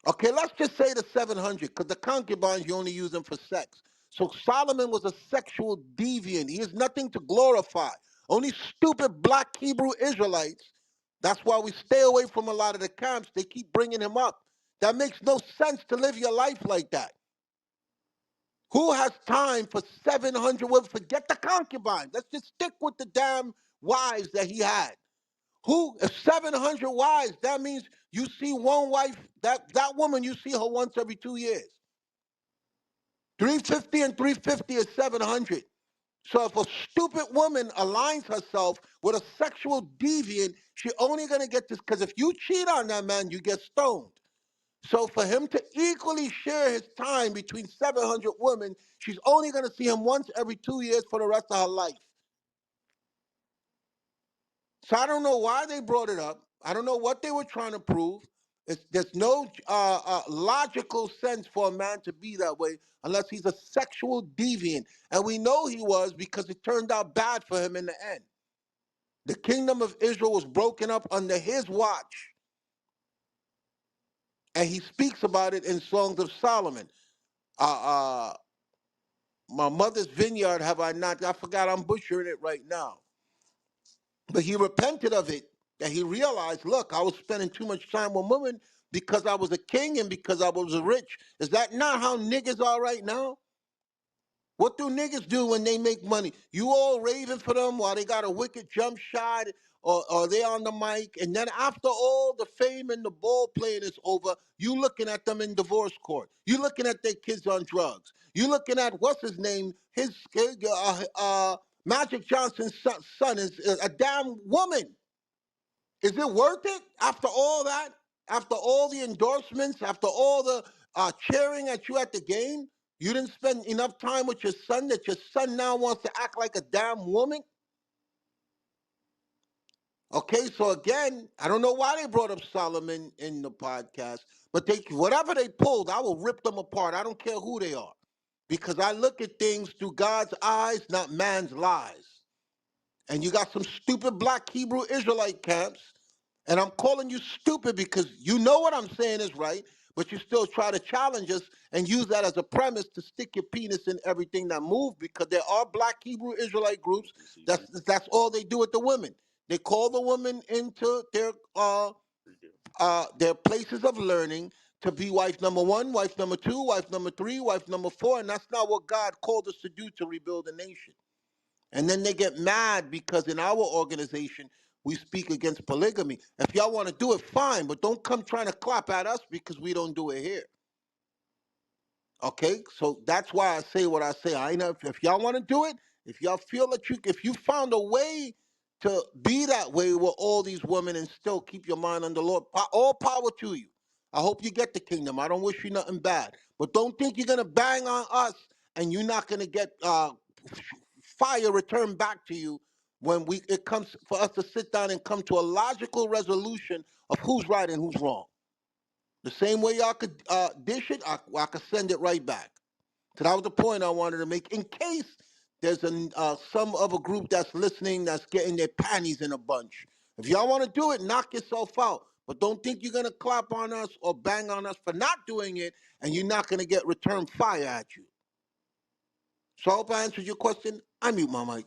Okay, let's just say the 700, because the concubines, you only use them for sex. So Solomon was a sexual deviant. He is nothing to glorify. Only stupid black Hebrew Israelites. That's why we stay away from a lot of the camps. They keep bringing him up. That makes no sense to live your life like that. Who has time for 700 women? Forget the concubines. Let's just stick with the damn wives that he had. Who, if 700 wives, that means you see one wife, that woman, you see her once every 2 years. 350 and 350 is 700. So if a stupid woman aligns herself with a sexual deviant, she only gonna get this because if you cheat on that man, you get stoned. So for him to equally share his time between 700 women, she's only gonna see him once every 2 years for the rest of her life. So I don't know why they brought it up. I don't know what they were trying to prove. There's no logical sense for a man to be that way unless he's a sexual deviant. And we know he was because it turned out bad for him in the end. The kingdom of Israel was broken up under his watch. And he speaks about it in Songs of Solomon. Uh, my mother's vineyard have I not, I forgot, I'm butchering it right now. But he repented of it, that he realized, look, I was spending too much time with women because I was a king and because I was rich. Is that not how niggas are right now? What do niggas do when they make money? You all raving for them while they got a wicked jump shot or they on the mic. And then after all the fame and the ball playing is over, you looking at them in divorce court. You looking at their kids on drugs. You looking at, what's his name? Magic Johnson's son is a damn woman. Is it worth it after all that? After all the endorsements, after all the cheering at you at the game, you didn't spend enough time with your son that your son now wants to act like a damn woman? Okay, so again, I don't know why they brought up Solomon in the podcast, but they whatever they pulled, I will rip them apart. I don't care who they are. Because I look at things through God's eyes, not man's lies. And you got some stupid black Hebrew Israelite camps. And I'm calling you stupid because you know what I'm saying is right, but you still try to challenge us and use that as a premise to stick your penis in everything that moves because there are black Hebrew Israelite groups. That's all they do with the women. They call the women into their places of learning to be wife number one, wife number two, wife number three, wife number four, and that's not what God called us to do to rebuild a nation. And then they get mad because in our organization, we speak against polygamy. If y'all want to do it, fine, but don't come trying to clap at us because we don't do it here. Okay? So that's why I say what I say. I know if y'all want to do it, if y'all feel that if you found a way to be that way with all these women and still keep your mind on the Lord, all power to you. I hope you get the kingdom. I don't wish you nothing bad. But don't think you're going to bang on us and you're not going to get fire returned back to you when it comes for us to sit down and come to a logical resolution of who's right and who's wrong. The same way y'all could dish it, I could send it right back. So that was the point I wanted to make. In case there's some other group that's listening that's getting their panties in a bunch. If y'all want to do it, knock yourself out. But don't think you're gonna clap on us or bang on us for not doing it, and you're not gonna get return fire at you. So I hope I answered your question. I mute my mic.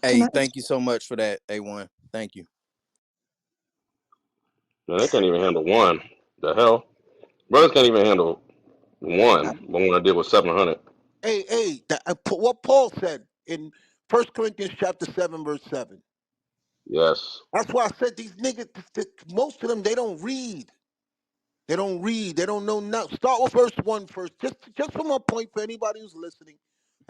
Hey, thank you so much for that, A1. Thank you. Man, they can't even handle one. The hell? Brothers can't even handle one. But when I did was 700. Hey, what Paul said in 1 Corinthians chapter 7, verse 7. Yes. That's why I said these niggas, most of them, they don't read. They don't read. They don't know nothing. Start with verse 1 first. Just from a point for anybody who's listening.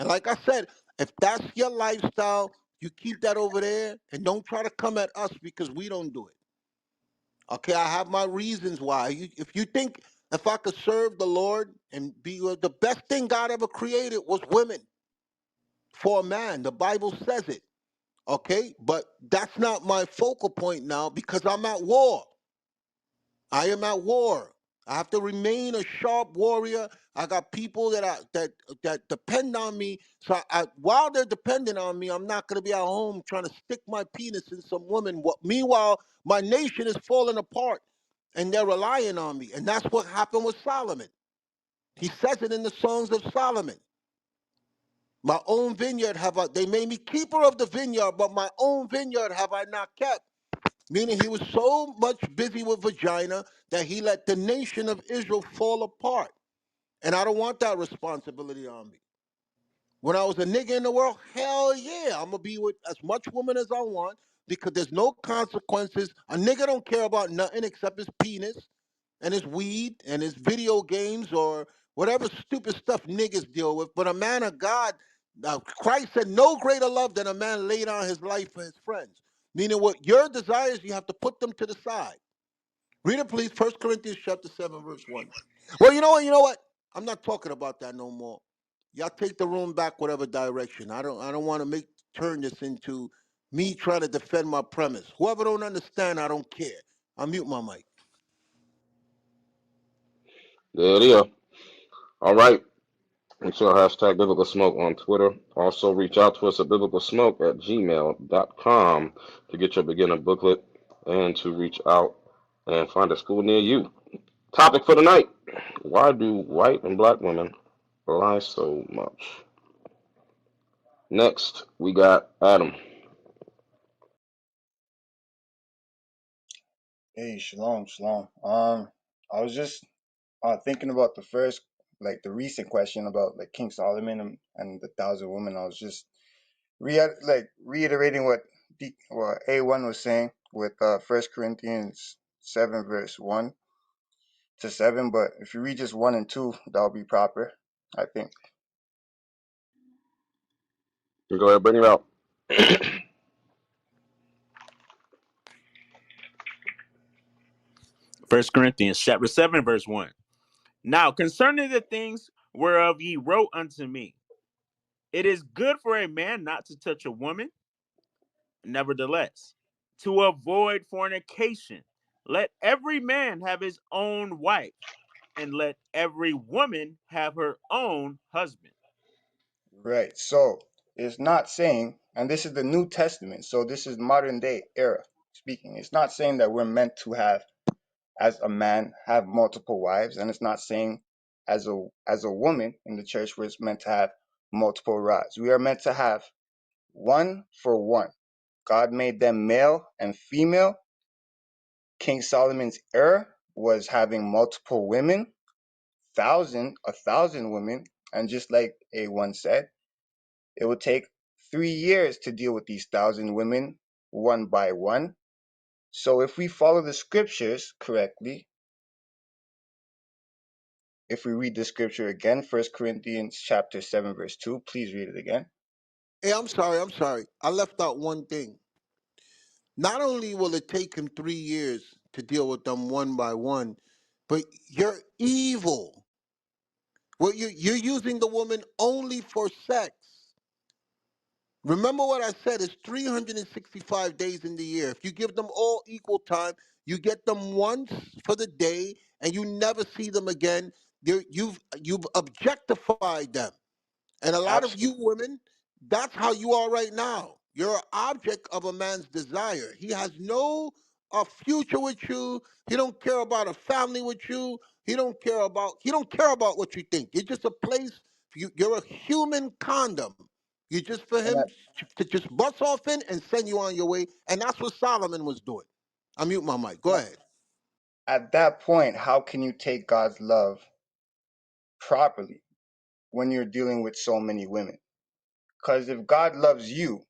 And like I said, if that's your lifestyle, you keep that over there and don't try to come at us because we don't do it. Okay, I have my reasons why. If you think if I could serve the Lord and be the best thing God ever created was women for a man. The Bible says it. Okay, but that's not my focal point now because I'm at war. I am at war. I have to remain a sharp warrior. I got people that depend on me. So while they're dependent on me, I'm not gonna be at home trying to stick my penis in some woman. Meanwhile, my nation is falling apart, and they're relying on me. And that's what happened with Solomon. He says it in the Songs of Solomon. My own vineyard have I. They made me keeper of the vineyard, but my own vineyard have I not kept. Meaning he was so much busy with vagina that he let the nation of Israel fall apart. And I don't want that responsibility on me. When I was a nigga in the world, hell yeah, I'm gonna be with as much woman as I want because there's no consequences. A nigga don't care about nothing except his penis and his weed and his video games or whatever stupid stuff niggas deal with. But a man of God, Now, Christ said, no greater love than a man lay down his life for his friends. Meaning what your desires, you have to put them to the side. Read it, please. 1 Corinthians chapter 7, verse 1. Well, you know what? I'm not talking about that no more. Y'all take the room back whatever direction. I don't want to turn this into me trying to defend my premise. Whoever don't understand, I don't care. I mute my mic. There it is. All right. Make sure hashtag biblical smoke on Twitter. Also reach out to us at biblicalsmoke@gmail.com to get your beginner booklet and to reach out and find a school near you. Topic for tonight. Why do white and black women lie so much? Next, we got Adam. Hey, shalom, shalom. I was just thinking about the first, like the recent question about like King Solomon and the thousand women. I was just reiterating what A1 was saying with 1 Corinthians 7 verse 1 to 7. But if you read just 1 and 2, that'll be proper, I think. You go ahead, bring it out. First Corinthians chapter 7, verse 1. Now concerning the things whereof ye wrote unto me, it is good for a man not to touch a woman, nevertheless, to avoid fornication. Let every man have his own wife, and let every woman have her own husband. Right. So it's not saying, and this is the New Testament, so this is modern day era speaking. It's not saying that we're meant to have, as a man, have multiple wives, and it's not saying as a woman in the church we're meant to have multiple wives. We are meant to have one for one. God made them male and female. King Solomon's era was having multiple women, a thousand women, and just like A1 said, it would take 3 years to deal with these thousand women one by one. So if we follow the scriptures correctly, if we read the scripture again, 1 Corinthians chapter 7, verse 2, please read it again. Hey, I'm sorry. I left out one thing. Not only will it take him 3 years to deal with them one by one, but you're evil. Well, you're using the woman only for sex. Remember what I said, it's 365 days in the year. If you give them all equal time, you get them once for the day and you never see them again. You've objectified them. And a lot of Absolutely. you women, that's how you are right now. You're an object of a man's desire. He has no future with you. He don't care about a family with you. He don't care about what you think. You're just a place. You're a human condom. You're just for And him to just bust off in and send you on your way. And that's what Solomon was doing. I mute my mic. Go ahead. at that point, how can you take God's love properly when you're dealing with so many women? Because if God loves you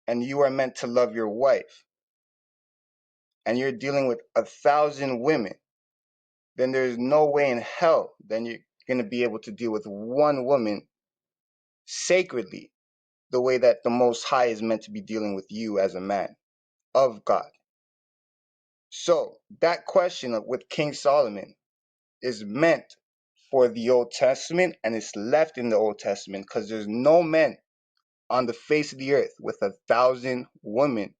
and you are meant to love your wife and you're dealing with 1,000 women, then there's no way in hell then you're going to be able to deal with one woman sacredly the way that the Most High is meant to be dealing with you as a man of God. So that question with King Solomon is meant for the Old Testament and it's left in the Old Testament because there's no men on the face of the earth with 1,000 women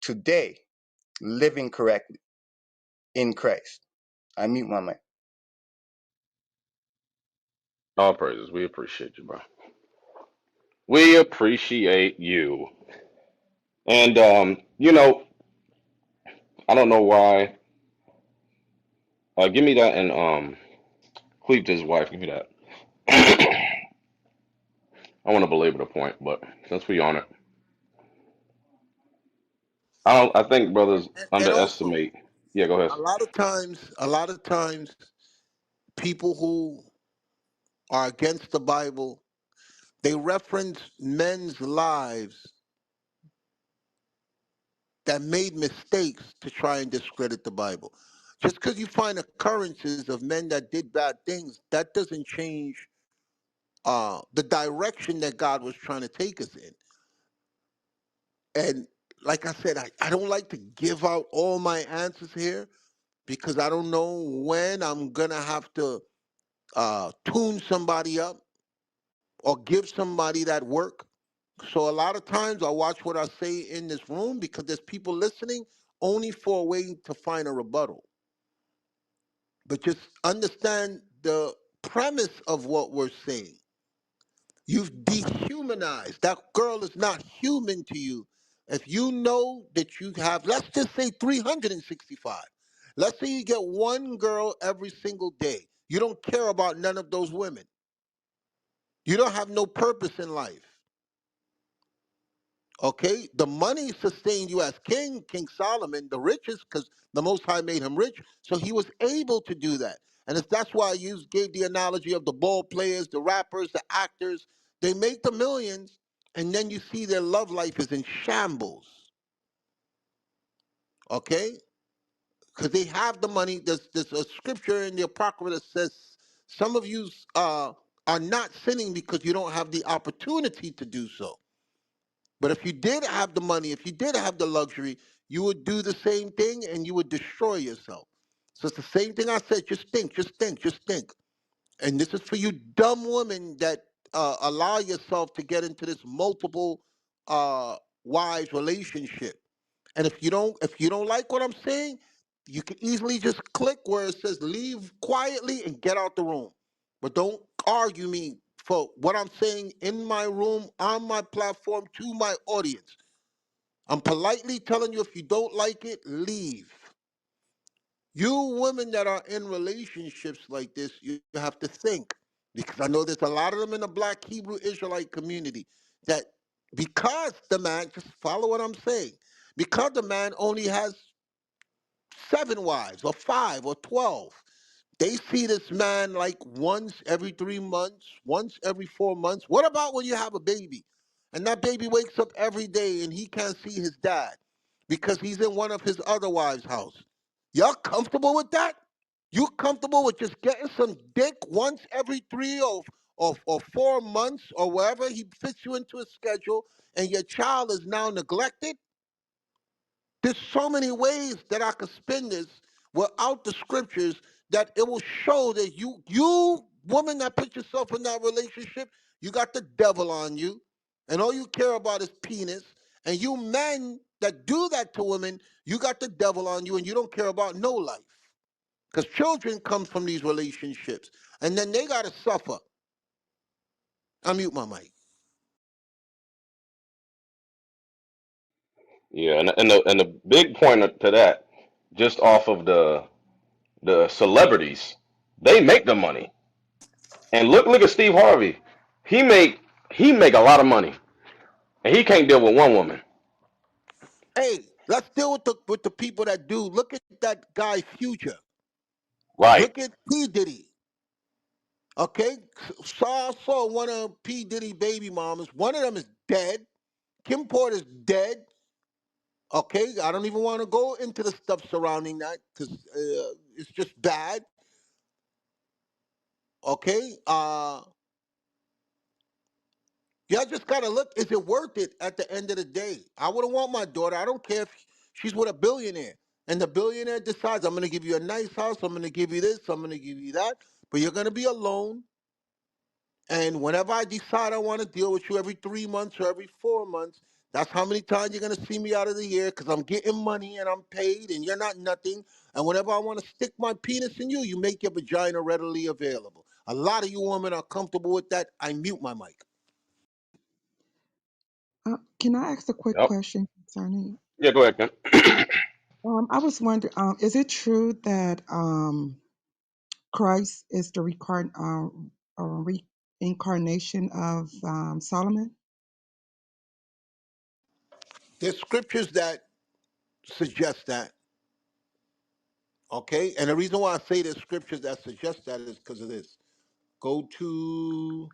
today living correctly in Christ. I mute my mic. All praises. We appreciate you, bro. We appreciate you. And I don't know why. Give me that and Cleave to his wife. Give me that. I want to belabor the point, but since we on it, I think brothers And also, underestimate. Yeah, go ahead. a lot of times, people who are against the Bible, they reference men's lives that made mistakes to try and discredit the Bible. Just because you find occurrences of men that did bad things, that doesn't change the direction that God was trying to take us in. And like I said, I don't like to give out all my answers here because I don't know when I'm gonna have to tune somebody up or give somebody that work. So a lot of times I watch what I say in this room because there's people listening only for a way to find a rebuttal. But just understand the premise of what we're saying. You've dehumanized. That girl is not human to you. If you know that you have, let's just say 365. Let's say you get one girl every single day. You don't care about none of those women. You don't have no purpose in life. Okay? The money sustained you as king, King Solomon, the richest, because the Most High made him rich. So he was able to do that. And if that's why I gave the analogy of the ball players, the rappers, the actors. They make the millions, and then you see their love life is in shambles. Okay? Because they have the money. There's a scripture in the Apocrypha that says some of you are not sinning because you don't have the opportunity to do so. But if you did have the money, if you did have the luxury, you would do the same thing and you would destroy yourself. So it's the same thing I said. Just think, just think, just think. And this is for you dumb women that allow yourself to get into this multiple uh, wives relationship. And if you don't like what I'm saying, you can easily just click where it says leave quietly and get out the room. But don't argue me for what I'm saying in my room, on my platform, to my audience. I'm politely telling you if you don't like it, leave. You women that are in relationships like this, you have to think. Because I know there's a lot of them in the black Hebrew Israelite community that because the man, just follow what I'm saying, because the man only has 7 wives or 5 or 12. They see this man like once every 3 months, once every 4 months. What about when you have a baby and that baby wakes up every day and he can't see his dad because he's in one of his other wives' house? Y'all comfortable with that? You comfortable with just getting some dick once every 3 or 4 months or wherever he fits you into a schedule and your child is now neglected? There's so many ways that I could spin this without the scriptures that it will show that you woman that put yourself in that relationship, you got the devil on you, and all you care about is penis. And you men that do that to women, you got the devil on you, and you don't care about no life. Because children come from these relationships, and then they gotta suffer. I mute my mic. Yeah, and the big point to that, just off of the celebrities, they make the money. And look at Steve Harvey. He make he make a lot of money, and he can't deal with one woman. Hey, let's deal with the people that do. Look at that guy Future. Right. Look at P Diddy. Okay, saw one of P Diddy baby mamas. One of them is dead. Kim Porter's dead. Okay, I don't even want to go into the stuff surrounding that because it's just bad. Okay, y'all just gotta look. Is it worth it at the end of the day? I wouldn't want my daughter. I don't care if she's with a billionaire and the billionaire decides I'm gonna give you a nice house. I'm gonna give you this. I'm gonna give you that. But you're gonna be alone. And whenever I decide I want to deal with you every 3 months or every 4 months, that's how many times you're gonna see me out of the year because I'm getting money and I'm paid and you're not nothing. And whenever I want to stick my penis in you, you make your vagina readily available. A lot of you women are comfortable with that. I mute my mic. Can I ask a quick Yep. question concerning? Yeah, go ahead, Ken. I was wondering, is it true that Christ is the reincarnation of Solomon? There's scriptures that suggest that. Okay, and the reason why I say there's scriptures that suggest that is because of this. Go to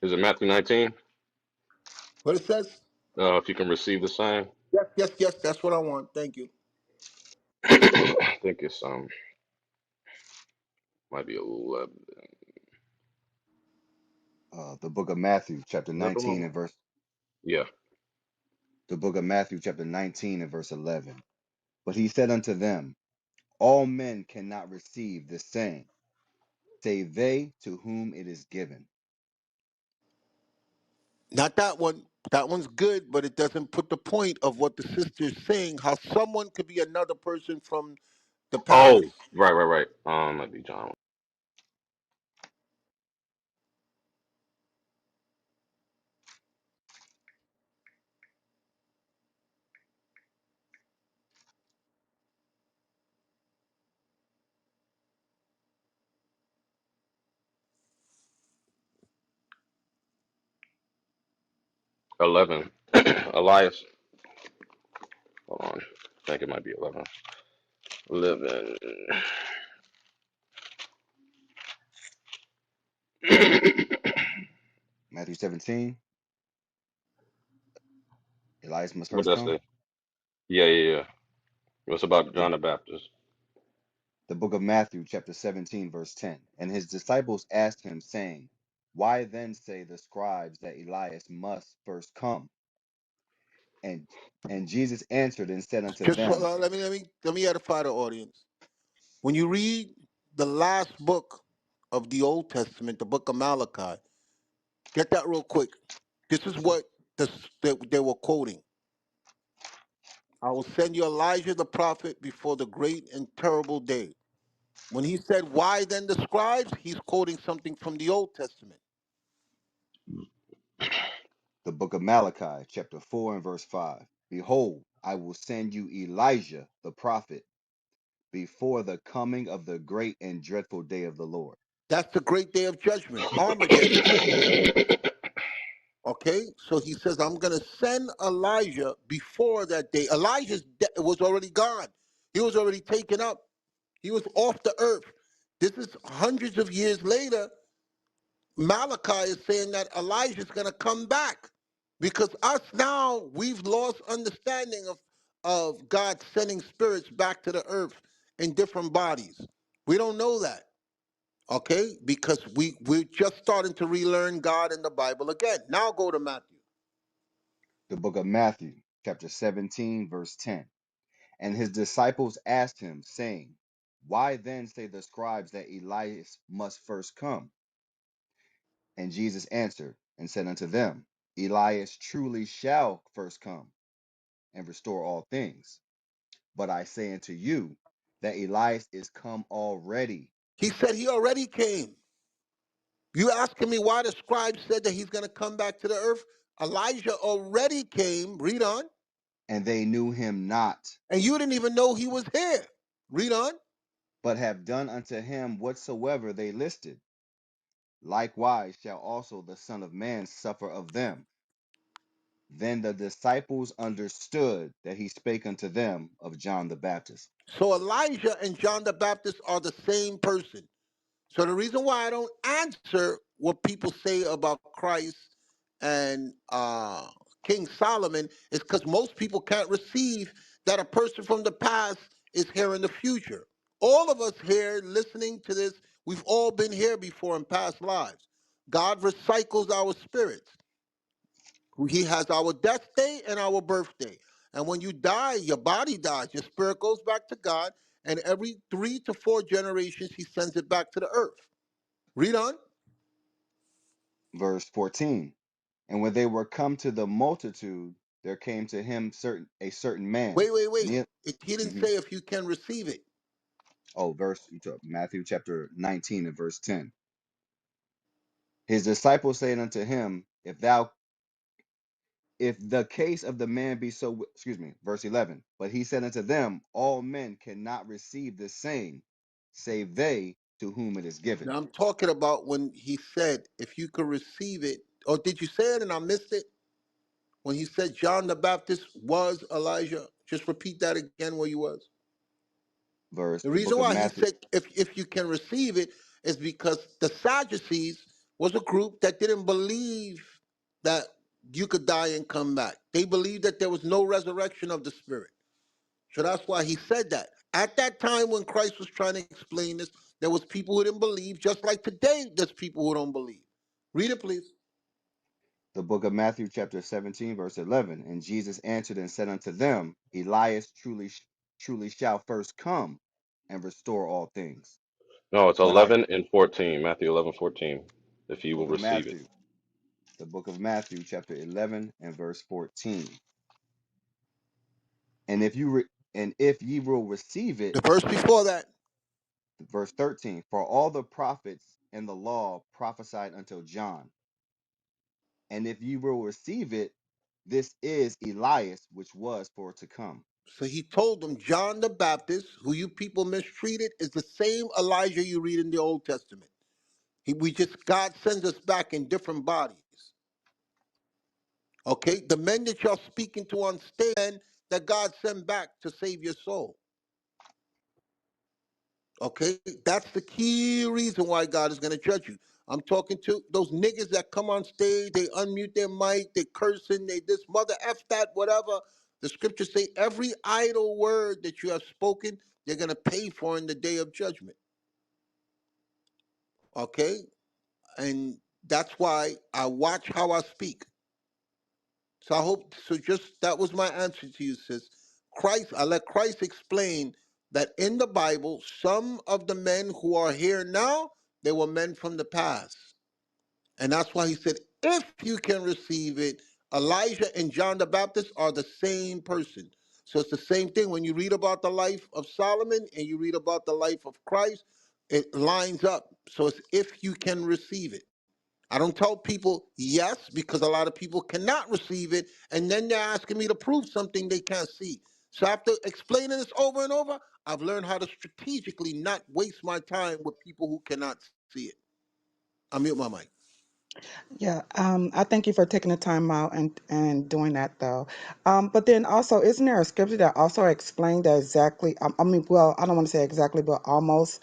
Is it Matthew 19? What it says? If you can receive the same. Yes, yes, yes. That's what I want. Thank you. I think it's might be 11. The book of Matthew, chapter Is that the 19 one? and verse Yeah. the book of Matthew, chapter 19 and verse 11. But he said unto them, all men cannot receive this saying, save they to whom it is given. Not that one. That one's good, but it doesn't put the point of what the sister is saying. How someone could be another person from the Oh, Yes. past. right. Might be John. 11. Elias. Hold on. I think it might be 11. 11. Matthew 17, Elias must What first did I come. say? Yeah. What's about The, John the Baptist? the book of Matthew, chapter 17, verse 10. And his disciples asked him, saying, why then say the scribes that Elias must first come? And and Jesus answered and said unto Just them, let me edify the audience. When you read the last book of the Old Testament, the book of Malachi, get that real quick. This is what they were quoting. I will send you Elijah the prophet before the great and terrible day. When he said, why then the scribes? He's quoting something from the Old Testament. the book of Malachi, chapter 4 and verse 5. Behold, I will send you Elijah the prophet before the coming of the great and dreadful day of the Lord. That's the great day of judgment, Armageddon. Okay? So he says, I'm going to send Elijah before that day. Was already gone. He was already taken up. He was off the earth. This is hundreds of years later. Malachi is saying that Elijah is going to come back because us now, we've lost understanding of God sending spirits back to the earth in different bodies. We don't know that, okay? Because we're just starting to relearn God in the Bible again. Now go to Matthew. The book of Matthew, chapter 17, verse 10. And his disciples asked him, saying, why then say the scribes that Elias must first come? And Jesus answered and said unto them, Elias truly shall first come and restore all things. But I say unto you that Elias is come already, He said he already came. You asking me why the scribe said that he's going to come back to the earth? Elijah already came. Read on. and they knew him not, And you didn't even know he was here. Read on. but have done unto him whatsoever they listed. Likewise shall also the Son of Man suffer of them. Then the disciples understood that he spake unto them of John the Baptist. So Elijah and John the Baptist are the same person. So the reason why I don't answer what people say about Christ and King Solomon is because most people can't receive that a person from the past is here in the future. All of us here listening to this, we've all been here before in past lives. God recycles our spirits. He has our death day and our birthday. And when you die, your body dies. Your spirit goes back to God. And every 3 to 4 generations, he sends it back to the earth. Read on. Verse 14. And when they were come to the multitude, there came to him a certain man. Wait. Near, He didn't mhm. say if you can receive it. Oh, Matthew chapter 19 and verse 10. His disciples saying unto him, if the case of the man be so, excuse me, verse 11. But he said unto them, all men cannot receive this saying, save they to whom it is given. Now I'm talking about when he said, if you could receive it. Or did you say it and I missed it? When he said John the Baptist was Elijah. Just repeat that again where you was. The The reason book of why he Matthew. said if you can receive it is because the Sadducees was a group that didn't believe that you could die and come back. They believed that there was no resurrection of the spirit. So that's why he said that. At that time when Christ was trying to explain this, there was people who didn't believe, just like today there's people who don't believe. Read it, please. The book of Matthew, chapter 17, verse 11. And Jesus answered and said unto them, Elias truly shall first come and restore all things. No, it's But I 11 and 14. Matthew 11:14. If The you will book of receive it. Matthew, the book of Matthew, chapter 11 and verse 14. And if ye will receive it, the verse before that, verse 13. For all the prophets and the law prophesied until John. And if ye will receive it, this is Elias, which was for to come. so he told them John the Baptist, who you people mistreated, is the same Elijah you read in the Old Testament. God sends us back in different bodies. Okay, the men that y'all speaking to on stage, men that God sent back to save your soul. Okay, that's the key reason why God is going to judge you. I'm talking to those niggas that come on stage, they unmute their mic, they cursing, they this mother f that whatever. The scriptures say every idle word that you have spoken, they're going to pay for in the day of judgment. Okay, and that's why I watch how I speak. So I hope so. Just that was my answer to you, sis. I let Christ explain that in the Bible, some of the men who are here now, they were men from the past. And that's why he said, if you can receive it, Elijah and John the Baptist are the same person. So it's the same thing when you read about the life of Solomon and you read about the life of Christ, it lines up. So it's if you can receive it. I don't tell people yes because a lot of people cannot receive it, and then they're asking me to prove something they can't see. So after explaining this over and over, I've learned how to strategically not waste my time with people who cannot see it. I mute my mic. Yeah, I thank you for taking the time out and doing that though. But then also, isn't there a scripture that also explained that exactly? I mean, well, I don't want to say exactly, but almost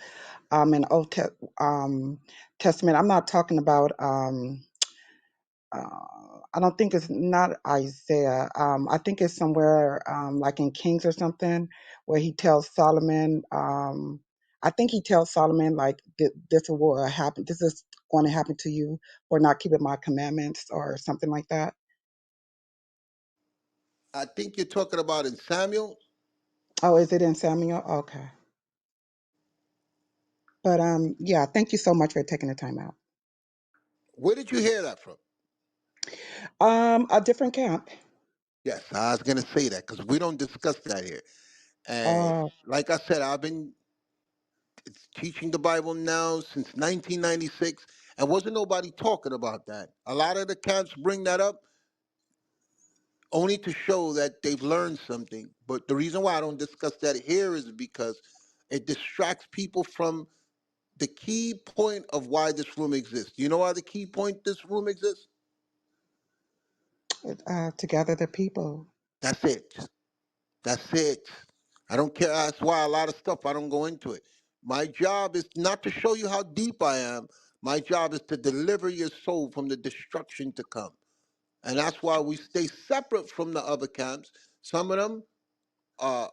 in the Testament. I'm not talking about. I don't think it's not Isaiah. I think it's somewhere like in Kings or something where he tells Solomon. I think he tells Solomon like this will happen. This is going to happen to you for not keeping my commandments or something like that. I think you're talking about in Samuel. Oh, is it in Samuel? Okay. But yeah, thank you so much for taking the time out. Where did you hear that from? A different camp. Yes, I was going to say that because we don't discuss that here. And Uh, like I said, I've been teaching the Bible now since 1996, and wasn't nobody talking about that. A lot of the camps bring that up only to show that they've learned something. But the reason why I don't discuss that here is because it distracts people from the key point of why this room exists. You know why the key point this room exists? to gather the people. That's it. That's it. I don't care. That's why a lot of stuff I don't go into it. My job is not to show you how deep I am. My job is to deliver your soul from the destruction to come. And that's why we stay separate from the other camps. Some of them,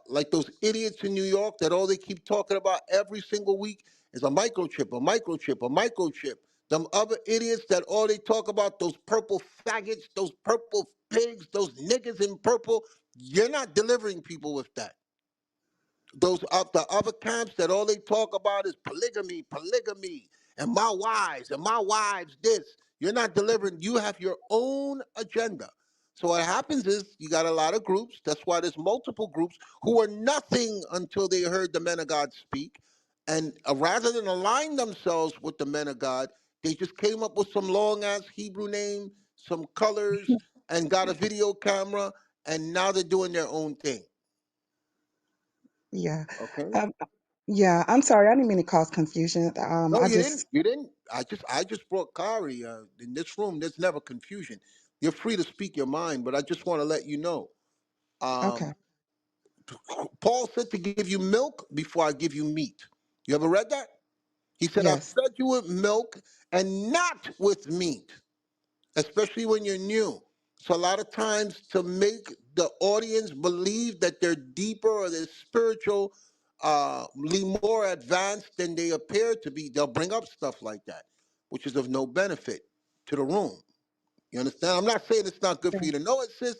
like those idiots in New York that all they keep talking about every single week is a microchip, a microchip, a microchip. Them other idiots that all they talk about, those purple faggots, those purple pigs, those niggas in purple, you're not delivering people with that. Those of the other camps that all they talk about is polygamy, polygamy, and my wives this. You're not delivering. You have your own agenda. So what happens is you got a lot of groups. That's why there's multiple groups who are nothing until they heard the men of God speak. And rather than align themselves with the men of God, they just came up with some long ass Hebrew name, some colors, and got a video camera, and now they're doing their own thing. Yeah. Okay. Um, yeah, I'm sorry. I didn't mean to cause confusion. No, I you didn't. just, You didn't. I just brought Kari in this room. There's never confusion. You're free to speak your mind, but I just want to let you know. okay. Um, Paul said to give you milk before I give you meat. You ever read that? He said, I Yes. fed you with milk and not with meat, especially when you're new. So a lot of times to make the audience believe that they're deeper or they're spiritual, more advanced than they appear to be, they'll bring up stuff like that, which is of no benefit to the room. You understand? I'm not saying it's not good for you to know it, sis,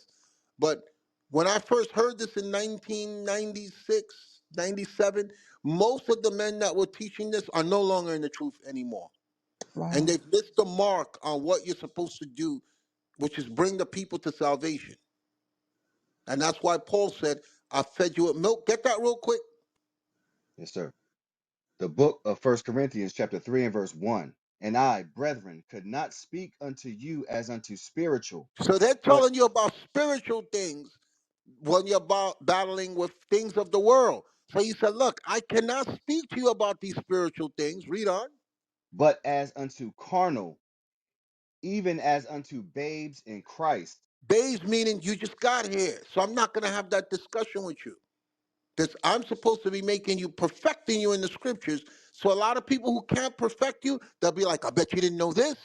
but when I first heard this in 1996, 97, most of the men that were teaching this are no longer in the truth anymore. And Wow. they've missed the mark on what you're supposed to do, which is bring the people to salvation. And that's why Paul said, I fed you with milk. Get that real quick. Yes, sir. The book of First Corinthians, chapter 3 and verse 1. And I, brethren, could not speak unto you as unto spiritual, So they're but telling you about spiritual things when you're about battling with things of the world. So he said, look, I cannot speak to you about these spiritual things. Read on. as unto carnal, even as unto babes in Christ. Babes meaning you just got here. So I'm not going to have that discussion with you. Because I'm supposed to be making you, perfecting you in the scriptures. So a lot of people who can't perfect you, they'll be like, I bet you didn't know this.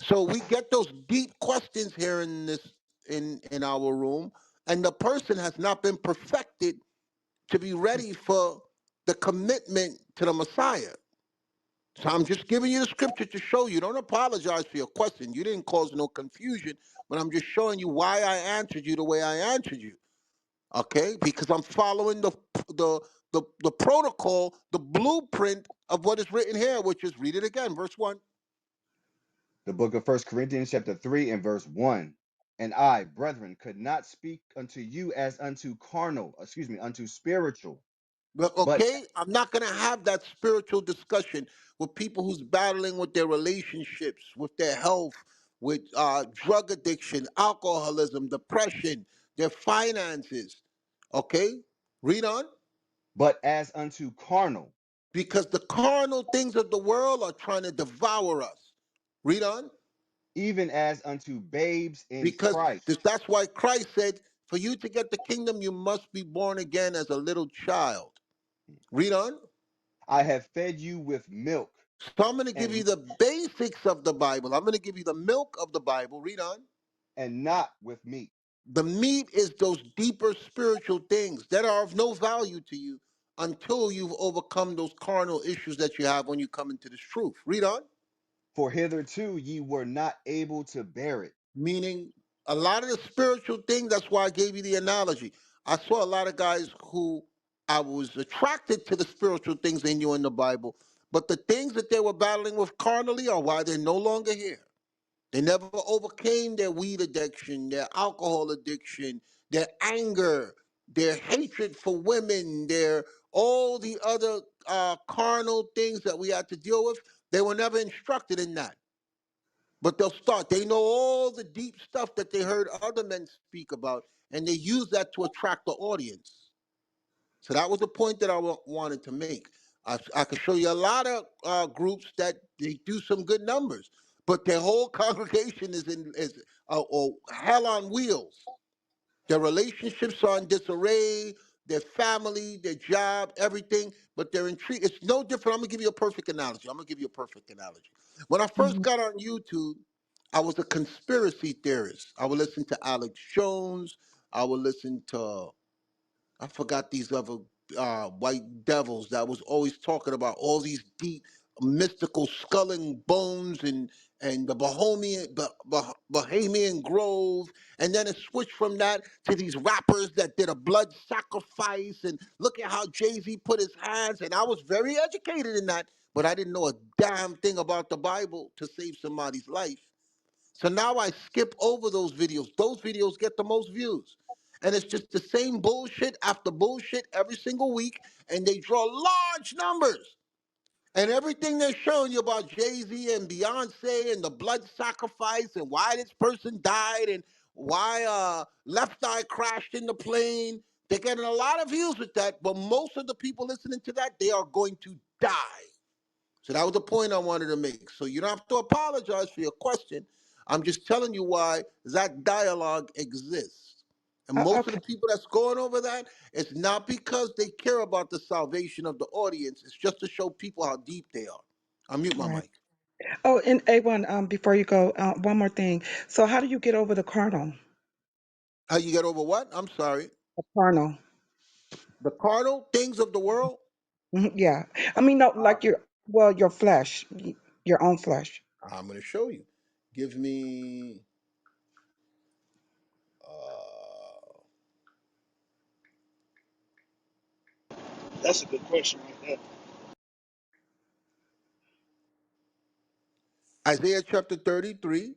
So we get those deep questions here in this in our room, and the person has not been perfected to be ready for the commitment to the Messiah. So I'm just giving you the scripture to show you. Don't apologize for your question. You didn't cause no confusion, but I'm just showing you why I answered you the way I answered you. Okay? Because I'm following the protocol, the blueprint of what is written here, which is read it again, verse 1. The book of First Corinthians, chapter 3 and verse 1. And I, brethren, could not speak unto you as unto carnal, unto spiritual, But but okay, I'm not gonna have that spiritual discussion with people who's battling with their relationships, with their health, with drug addiction, alcoholism, depression, their finances. Okay, read on. as unto carnal, Because the carnal things of the world are trying to devour us. Read on. even as unto babes in Because Christ. that's why Christ said, for you to get the kingdom, you must be born again as a little child. Read on. I have fed you with milk So I'm going to give you and the basics of the Bible. I'm going to give you the milk of the Bible. Read on. not with meat. The meat is those deeper spiritual things that are of no value to you until you've overcome those carnal issues that you have when you come into this truth. Read on. For hitherto ye were not able to bear it. Meaning, a lot of the spiritual things, that's why I gave you the analogy. I saw a lot of guys who I was attracted to the spiritual things they knew in the Bible, but the things that they were battling with carnally are why they're no longer here. They never overcame their weed addiction, their alcohol addiction, their anger, their hatred for women, their all the other carnal things that we had to deal with. They were never instructed in that. But they'll start. They know all the deep stuff that they heard other men speak about, and they use that to attract the audience. So that was the point that I wanted to make. I could show you a lot of groups that they do some good numbers, but their whole congregation is or hell on wheels. Their relationships are in disarray, their family, their job, everything, but they're intrigued. It's no different. I'm gonna give you a perfect analogy. I'm gonna give you a perfect analogy. When I first Hmm. got on YouTube, I was a conspiracy theorist. I would listen to Alex Jones. I would listen to I forgot these other white devils that was always talking about all these deep mystical sculling bones and the Bahamian Grove, and then it switched from that to these rappers that did a blood sacrifice, and look at how Jay-Z put his hands, and I was very educated in that, but I didn't know a damn thing about the Bible to save somebody's life. So now I skip over those videos. Those videos get the most views. And it's just the same bullshit after bullshit every single week. And they draw large numbers. And everything they're showing you about Jay-Z and Beyonce and the blood sacrifice and why this person died and why Left Eye crashed in the plane. They're getting a lot of views with that. But most of the people listening to that, they are going to die. So that was the point I wanted to make. So you don't have to apologize for your question. I'm just telling you why that dialogue exists. And most of the Okay. people that's going over that, it's not because they care about the salvation of the audience. It's just to show people how deep they are. I mute my Right. mic. Oh, and A1, before you go, one more thing. So how do you get over the carnal? How you get over what? I'm sorry. The carnal. The carnal things of the world. Yeah. I mean, no, Uh, like your flesh, your own flesh. I'm going to show you. Give me That's a good question right there. Isaiah chapter 33,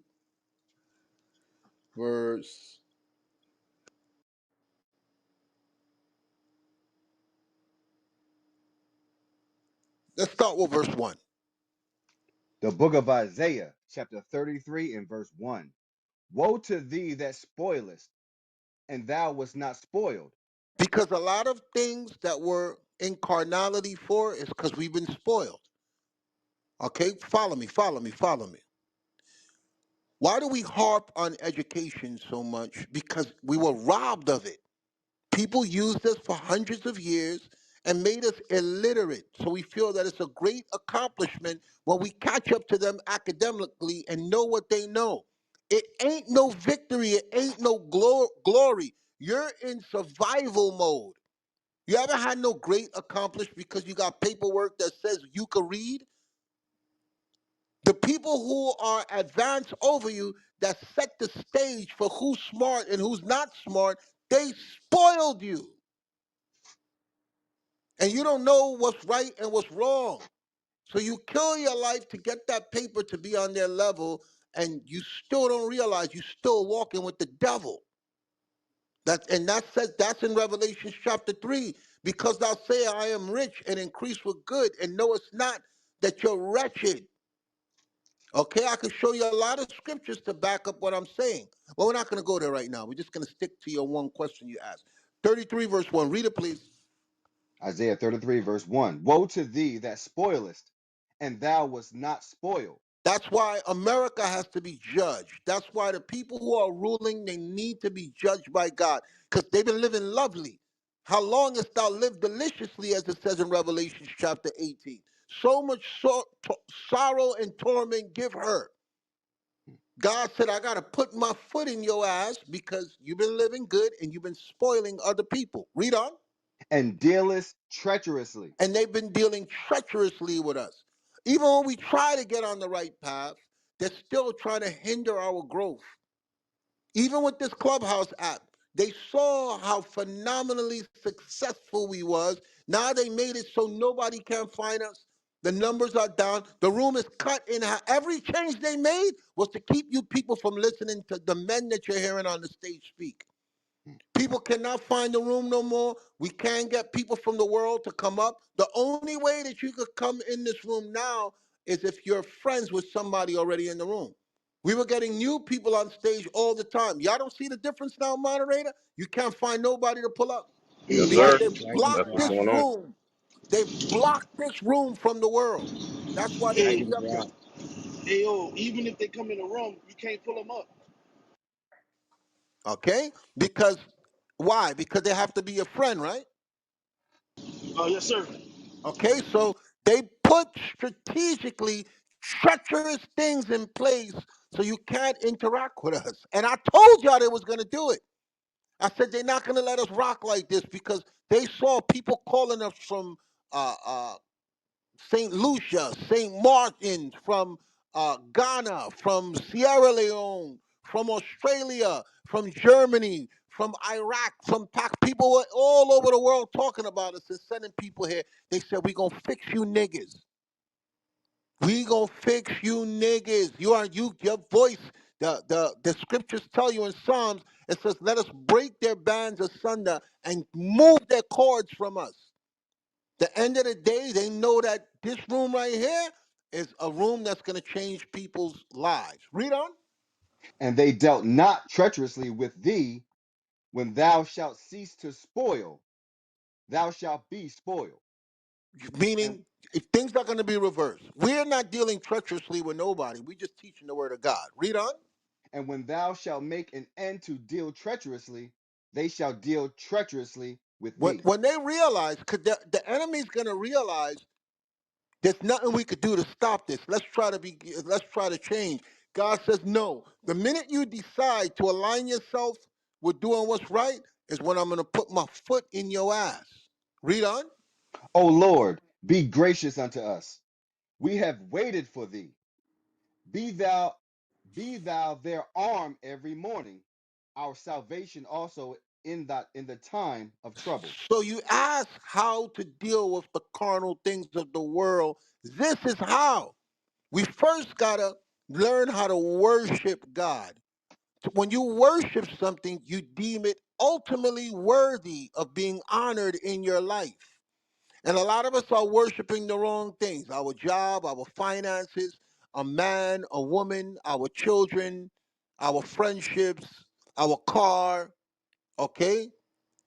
verse. Let's start with verse 1. The book of Isaiah, chapter 33, and verse 1. Woe to thee that spoilest, and thou wast not spoiled. Because a lot of things that we're in carnality for is because we've been spoiled. Okay? Follow me, follow me, follow me. Why do we harp on education so much? Because we were robbed of it. People used us for hundreds of years and made us illiterate. So we feel that it's a great accomplishment when we catch up to them academically and know what they know. It ain't no victory, it ain't no glory. You're in survival mode. You ever had no great accomplishment because you got paperwork that says you could read? The people who are advanced over you that set the stage for who's smart and who's not smart, they spoiled you. And you don't know what's right and what's wrong. So you kill your life to get that paper to be on their level, and you still don't realize you're still walking with the devil. That says that's in Revelation chapter 3. Because thou say I am rich and increase with good, and know it's not that you're wretched. Okay, I can show you a lot of scriptures to back up what I'm saying. But we're not going to go there right now. We're just going to stick to your one question you asked. 33 verse 1. Read it, please. Isaiah 33, verse 1. Woe to thee that spoilest, and thou wast not spoiled. That's why America has to be judged. That's why the people who are ruling, they need to be judged by God because they've been living lovely. How long hast thou lived deliciously, as it says in Revelation chapter 18? So much sorrow and torment give her. God said, I got to put my foot in your ass because you've been living good and you've been spoiling other people. Read on. And dealest treacherously. And they've been dealing treacherously with us. Even when we try to get on the right path, they're still trying to hinder our growth. Even with this Clubhouse app, they saw how phenomenally successful we was. Now they made it so nobody can find us. The numbers are down. The room is cut in half. Every change they made was to keep you people from listening to the men that you're hearing on the stage speak. People cannot find the room no more. We can't get people from the world to come up. The only way that you could come in this room now is if you're friends with somebody already in the room. We were getting new people on stage all the time. Y'all don't see the difference now, moderator? You can't find nobody to pull up Yes, You're because sir. right. they You're right. That's blocked what's this going on. room. They blocked this room from the world. That's why they Hey, can't up here. hey, yo, even if they come in the room, you can't pull them up. Okay? Because why? Because they have to be a friend, right? Oh, yes, sir. Okay, so they put strategically treacherous things in place so you can't interact with us. And I told y'all they was gonna do it. I said they're not gonna let us rock like this because they saw people calling us from uh, uh, St. Lucia, St. Martin, from Ghana, from Sierra Leone, from Australia, from Germany, from Iraq, from Pac. People were all over the world talking about us and sending people here. They said, we gonna fix you niggas. We gonna fix you niggas. Your voice, the scriptures tell you in Psalms, it says, let us break their bands asunder and move their cords from us. The end of the day, they know that this room right here is a room that's going to change people's lives. Read on. And they dealt not treacherously with thee. When thou shalt cease to spoil, thou shalt be spoiled. And Meaning, if things are going to be reversed. We're not dealing treacherously with nobody. We're just teaching the word of God. Read on. when thou shalt make an end to deal treacherously, they shall deal treacherously with When thee. when they realize, because the enemy's gonna realize there's nothing we could do to stop this. Let's try to change. God says no. The minute you decide to align yourself with doing what's right is when I'm gonna put my foot in your ass. Read on. O Lord, be gracious unto us. We have waited for thee. Be thou be thou their arm every morning, our salvation also in the time of trouble. So you ask how to deal with the carnal things of the world. This is how. We first gotta learn how to worship God. When you worship something, you deem it ultimately worthy of being honored in your life. And a lot of us are worshiping the wrong things: our job, our finances, a man, a woman, our children, our friendships, our car. Okay?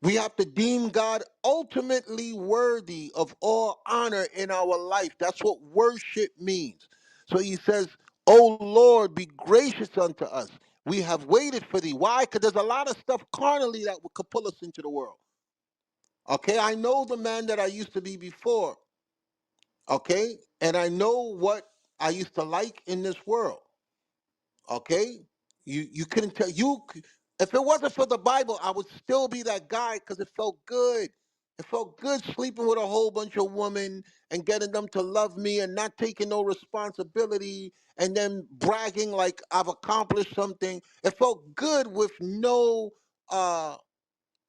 We have to deem God ultimately worthy of all honor in our life. That's what worship means. So he says, "O Lord, be gracious unto us. We have waited for thee." Why? Because there's a lot of stuff carnally that could pull us into the world. Okay, I know the man that I used to be before. Okay, and I know what I used to like in this world. Okay, you couldn't tell if it wasn't for the Bible, I would still be that guy because it felt good. It felt good sleeping with a whole bunch of women and getting them to love me and not taking no responsibility and then bragging like I've accomplished something. It felt good with no uh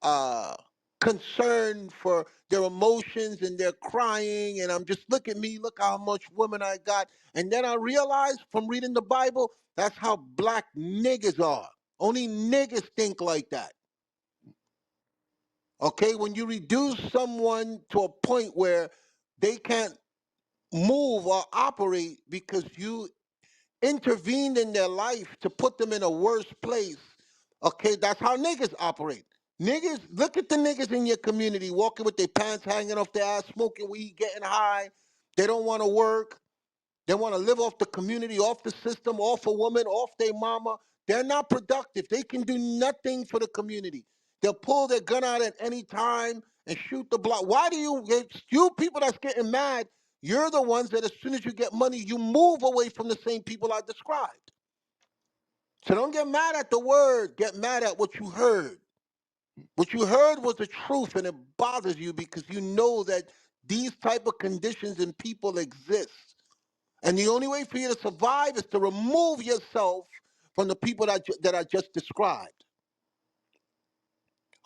uh concern for their emotions and they're crying and I'm just look at me, look how much women I got. And then I realized from reading the Bible, that's how black niggas are. Only niggas think like that. Okay, when you reduce someone to a point where they can't move or operate because you intervened in their life to put them in a worse place. Okay, that's how niggas operate. Niggas, look at the niggas in your community walking with their pants hanging off their ass, smoking weed, getting high. They don't want to work. They want to live off the community, off the system, off a woman, off their mama. They're not productive. They can do nothing for the community. They'll pull their gun out at any time and shoot the block. Why do you people that's getting mad, you're the ones that as soon as you get money, you move away from the same people I described. So don't get mad at the word, get mad at what you heard. What you heard was the truth and it bothers you because you know that these type of conditions in people exist. And the only way for you to survive is to remove yourself from the people that I just described.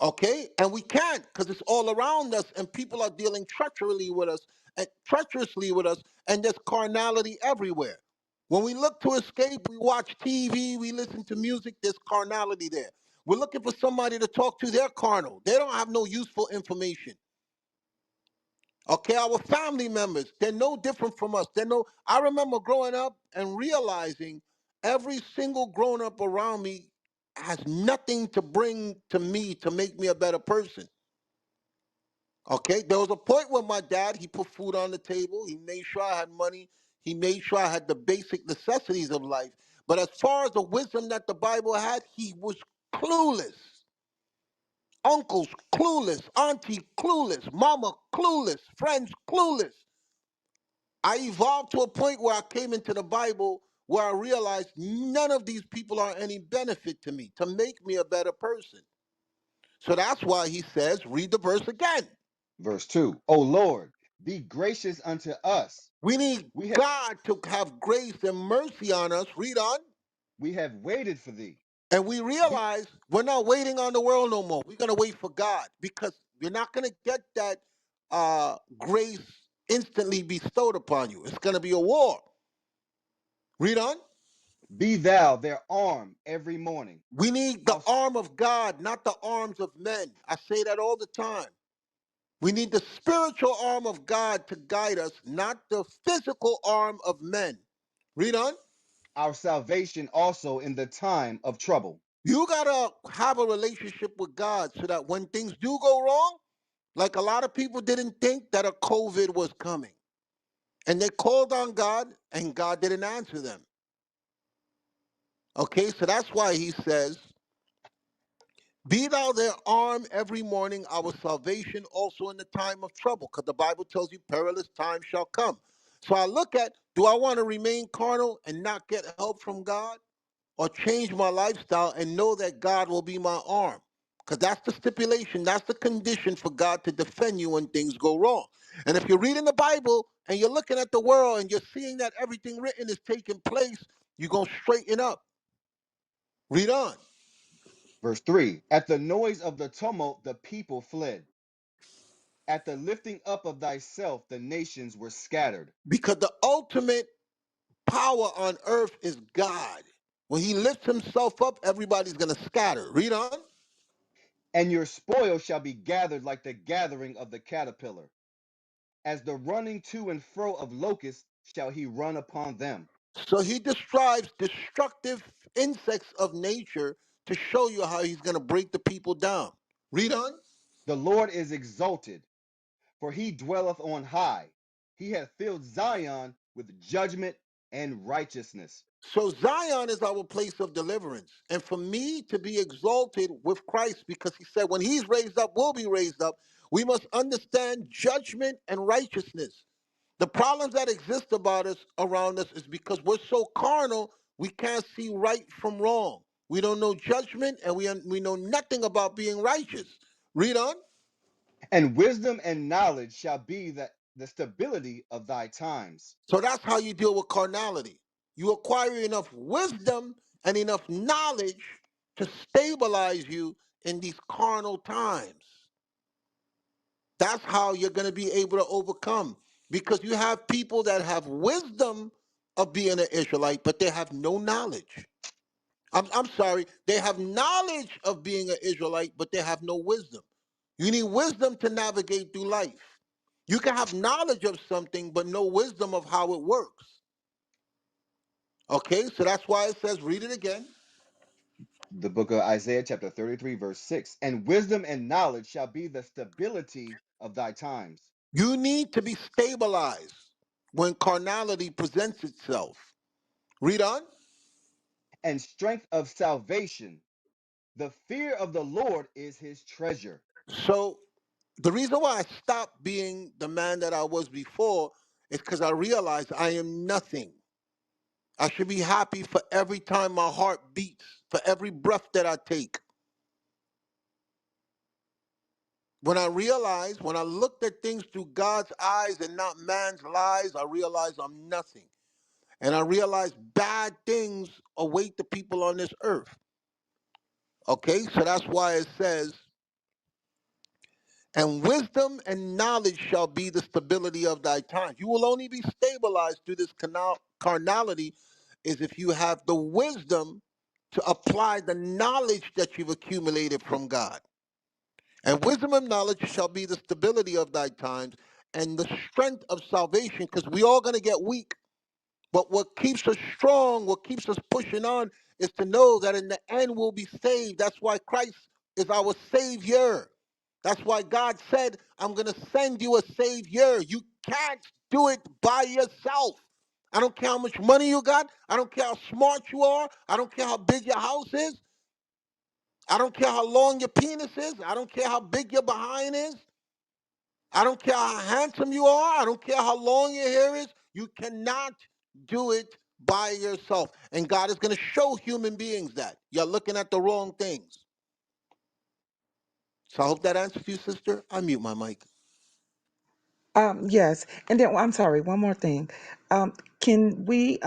Okay? And we can't because it's all around us and people are dealing treacherously with us, and there's carnality everywhere. When we look to escape, we watch TV, we listen to music, there's carnality there. We're looking for somebody to talk to, they're carnal. They don't have no useful information. Okay, our family members, they're no different from us. I remember growing up and realizing every single grown up around me has nothing to bring to me to make me a better person. Okay, there was a point where my dad, he put food on the table, he made sure I had money, he made sure I had the basic necessities of life. But as far as the wisdom that the Bible had, he was clueless. Uncles clueless, auntie clueless, mama clueless, friends clueless. I evolved to a point where I came into the Bible where I realized none of these people are any benefit to me, to make me a better person. So that's why he says, read the verse again. Verse 2. O Lord, be gracious unto us. We need We have God to have grace and mercy on us. Read on. we have waited for thee. And we Be realize we're not waiting on the world no more. We're going to wait for God because you're not going to get that grace instantly bestowed upon you. It's going to be a war. Read on. be thou their arm every morning. We need the Our arm of God, not the arms of men. I say that all the time. We need the spiritual arm of God to guide us, not the physical arm of men. Read on. our salvation also in the time of trouble. You got to have a relationship with God so that when things do go wrong, like a lot of people didn't think that a COVID was coming. And they called on God and God didn't answer them. Okay, so that's why he says, Be thou their arm every morning, our salvation also in the time of trouble, because the Bible tells you perilous times shall come. So I look at, do I want to remain carnal and not get help from God, or change my lifestyle and know that God will be my arm? Because that's the stipulation, that's the condition for God to defend you when things go wrong. And if you're reading the Bible and you're looking at the world and you're seeing that everything written is taking place, you're going to straighten up. Read on. Verse 3, at the noise of the tumult, the people fled. At the lifting up of thyself, the nations were scattered. Because the ultimate power on earth is God. When he lifts himself up, everybody's going to scatter. Read on. And your spoil shall be gathered like the gathering of the caterpillar. As the running to and fro of locusts shall he run upon them. So he describes destructive insects of nature to show you how he's going to break the people down. Read on. The Lord is exalted, for he dwelleth on high. He hath filled Zion with judgment and righteousness. So Zion is our place of deliverance. And for me to be exalted with Christ, because he said when he's raised up, we'll be raised up, we must understand judgment and righteousness. The problems that exist about us around us is because we're so carnal, we can't see right from wrong. We don't know judgment, and we know nothing about being righteous. Read on. And wisdom and knowledge shall be the stability of thy times. So that's how you deal with carnality. You acquire enough wisdom and enough knowledge to stabilize you in these carnal times. That's how you're going to be able to overcome. Because you have people that have wisdom of being an Israelite, but they have no knowledge. I'm sorry, they have knowledge of being an Israelite, but they have no wisdom. You need wisdom to navigate through life. You can have knowledge of something, but no wisdom of how it works. Okay, so that's why it says, read it again. The book of Isaiah, chapter 33, verse 6. And wisdom and knowledge shall be the stability of thy times. You need to be stabilized when carnality presents itself. Read on. And strength of salvation. The fear of the Lord is his treasure. So the reason why I stopped being the man that I was before is because I realized I am nothing. I should be happy for every time my heart beats, for every breath that I take. When I realized, when I looked at things through God's eyes and not man's lies, I realized I'm nothing. And I realized bad things await the people on this earth. Okay, so that's why it says, and wisdom and knowledge shall be the stability of thy times. You will only be stabilized through this carnality is if you have the wisdom to apply the knowledge that you've accumulated from God. And wisdom and knowledge shall be the stability of thy times and the strength of salvation, because we all going to get weak. But what keeps us strong, what keeps us pushing on, is to know that in the end we'll be saved. That's why Christ is our Savior. That's why God said, I'm going to send you a Savior. You can't do it by yourself. I don't care how much money you got. I don't care how smart you are. I don't care how big your house is. I don't care how long your penis is. I don't care how big your behind is. I don't care how handsome you are. I don't care how long your hair is. You cannot do it by yourself. And God is going to show human beings that. You're looking at the wrong things. So I hope that answers you, sister. I mute my mic. Yes, and then I'm sorry, one more thing. Um, can we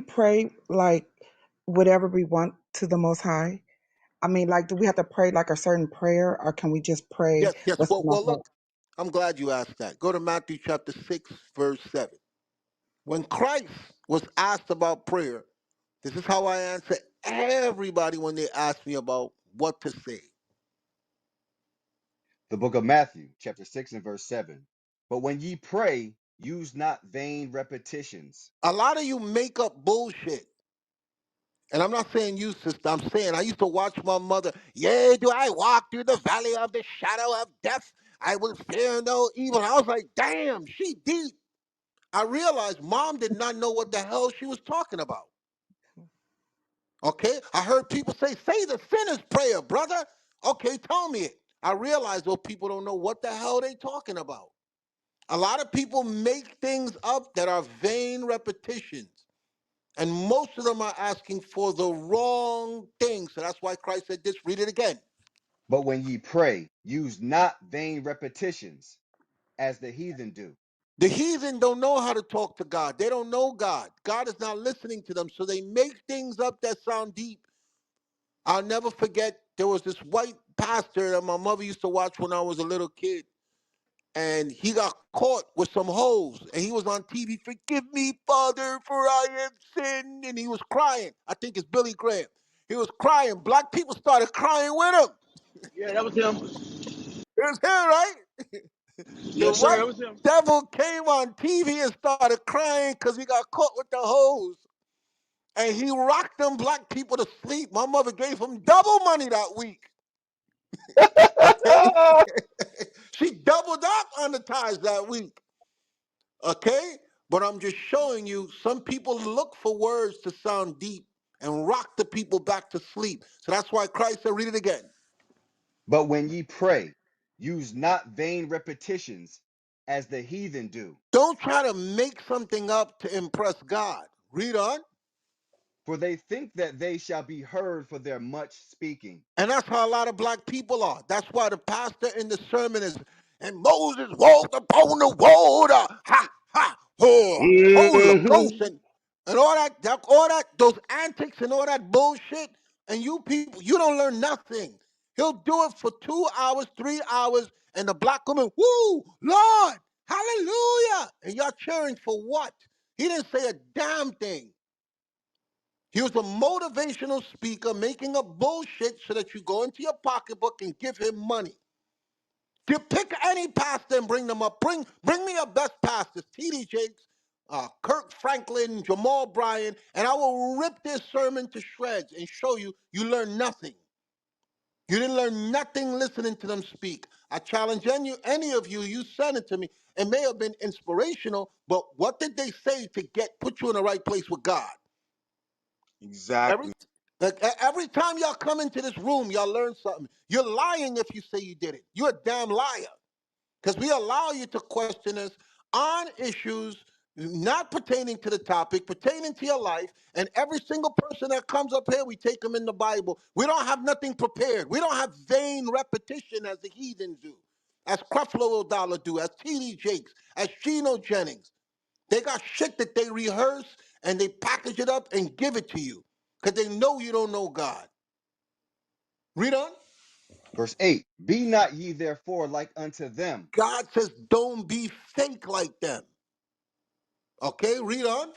pray like whatever we want to the Most High? I mean, like, do we have to pray like a certain prayer, or can we just pray Yes, yes. what's Well, in our well, heart? look, I'm glad you asked that. Go to Matthew chapter 6, verse 7. When Christ was asked about prayer, this is how I answer everybody when they ask me about what to say. The book of Matthew, chapter 6, and verse 7. But when ye pray, use not vain repetitions. A lot of you make up bullshit. And I'm not saying you, sister. I'm saying I used to watch my mother. Yea, do I walk through the valley of the shadow of death? I will fear no evil. I was like, damn, she deep. I realized mom did not know what the hell she was talking about. Okay? I heard people say the sinner's prayer, brother. Okay, tell me it. I realize those people don't know what the hell they talking about. A lot of people make things up that are vain repetitions. And most of them are asking for the wrong thing. So that's why Christ said this. Read it again. But when ye pray, use not vain repetitions, as the heathen do. The heathen don't know how to talk to God. They don't know God. God is not listening to them. So they make things up that sound deep. I'll never forget, there was this white pastor that my mother used to watch when I was a little kid. And he got caught with some hoes. And he was on TV, forgive me, Father, for I have sinned. And he was crying. I think it's Billy Graham. He was crying. Black people started crying with him. Yeah, that was him. It was him, right? The Yes, sir, white that was him. devil came on TV and started crying because he got caught with the hose. And he rocked them black people to sleep. My mother gave him double money that week. Okay? She doubled up on the ties that week. Okay? But I'm just showing you some people look for words to sound deep and rock the people back to sleep. So that's why Christ said, read it again. But when ye pray, use not vain repetitions, as the heathen do. Don't try to make something up to impress God. Read on. For they think that they shall be heard for their much speaking. And that's how a lot of black people are. That's why the pastor in the sermon is, and Moses walked upon the water. Ha, ha, oh, Holy Hmm. Ghost, and all that, those antics and all that bullshit. And you people, you don't learn nothing. He'll do it for 2 hours, 3 hours, and the black woman, woo, Lord, hallelujah. And y'all cheering for what? He didn't say a damn thing. He was a motivational speaker making up bullshit so that you go into your pocketbook and give him money. You pick any pastor and bring them up. Bring me your best pastors, T.D. Jakes, Kirk Franklin, Jamal Bryan, and I will rip this sermon to shreds and show you you learned nothing. You didn't learn nothing listening to them speak. I challenge any of you, you send it to me. It may have been inspirational, but what did they say to put you in the right place with God? Every Exactly. every time y'all come into this room, y'all learn something. You're lying if you say you did it. You're a damn liar. Because we allow you to question us on issues not pertaining to the topic, pertaining to your life. And every single person that comes up here, we take them in the Bible. We don't have nothing prepared. We don't have vain repetition as the heathens do, as Creflo Dollar do, as T.D. Jakes, as Geno Jennings. They got shit that they rehearse and they package it up and give it to you because they know you don't know God. Read on. Verse 8. Be not ye therefore like unto them, God says, don't be fake like them. Okay, read on.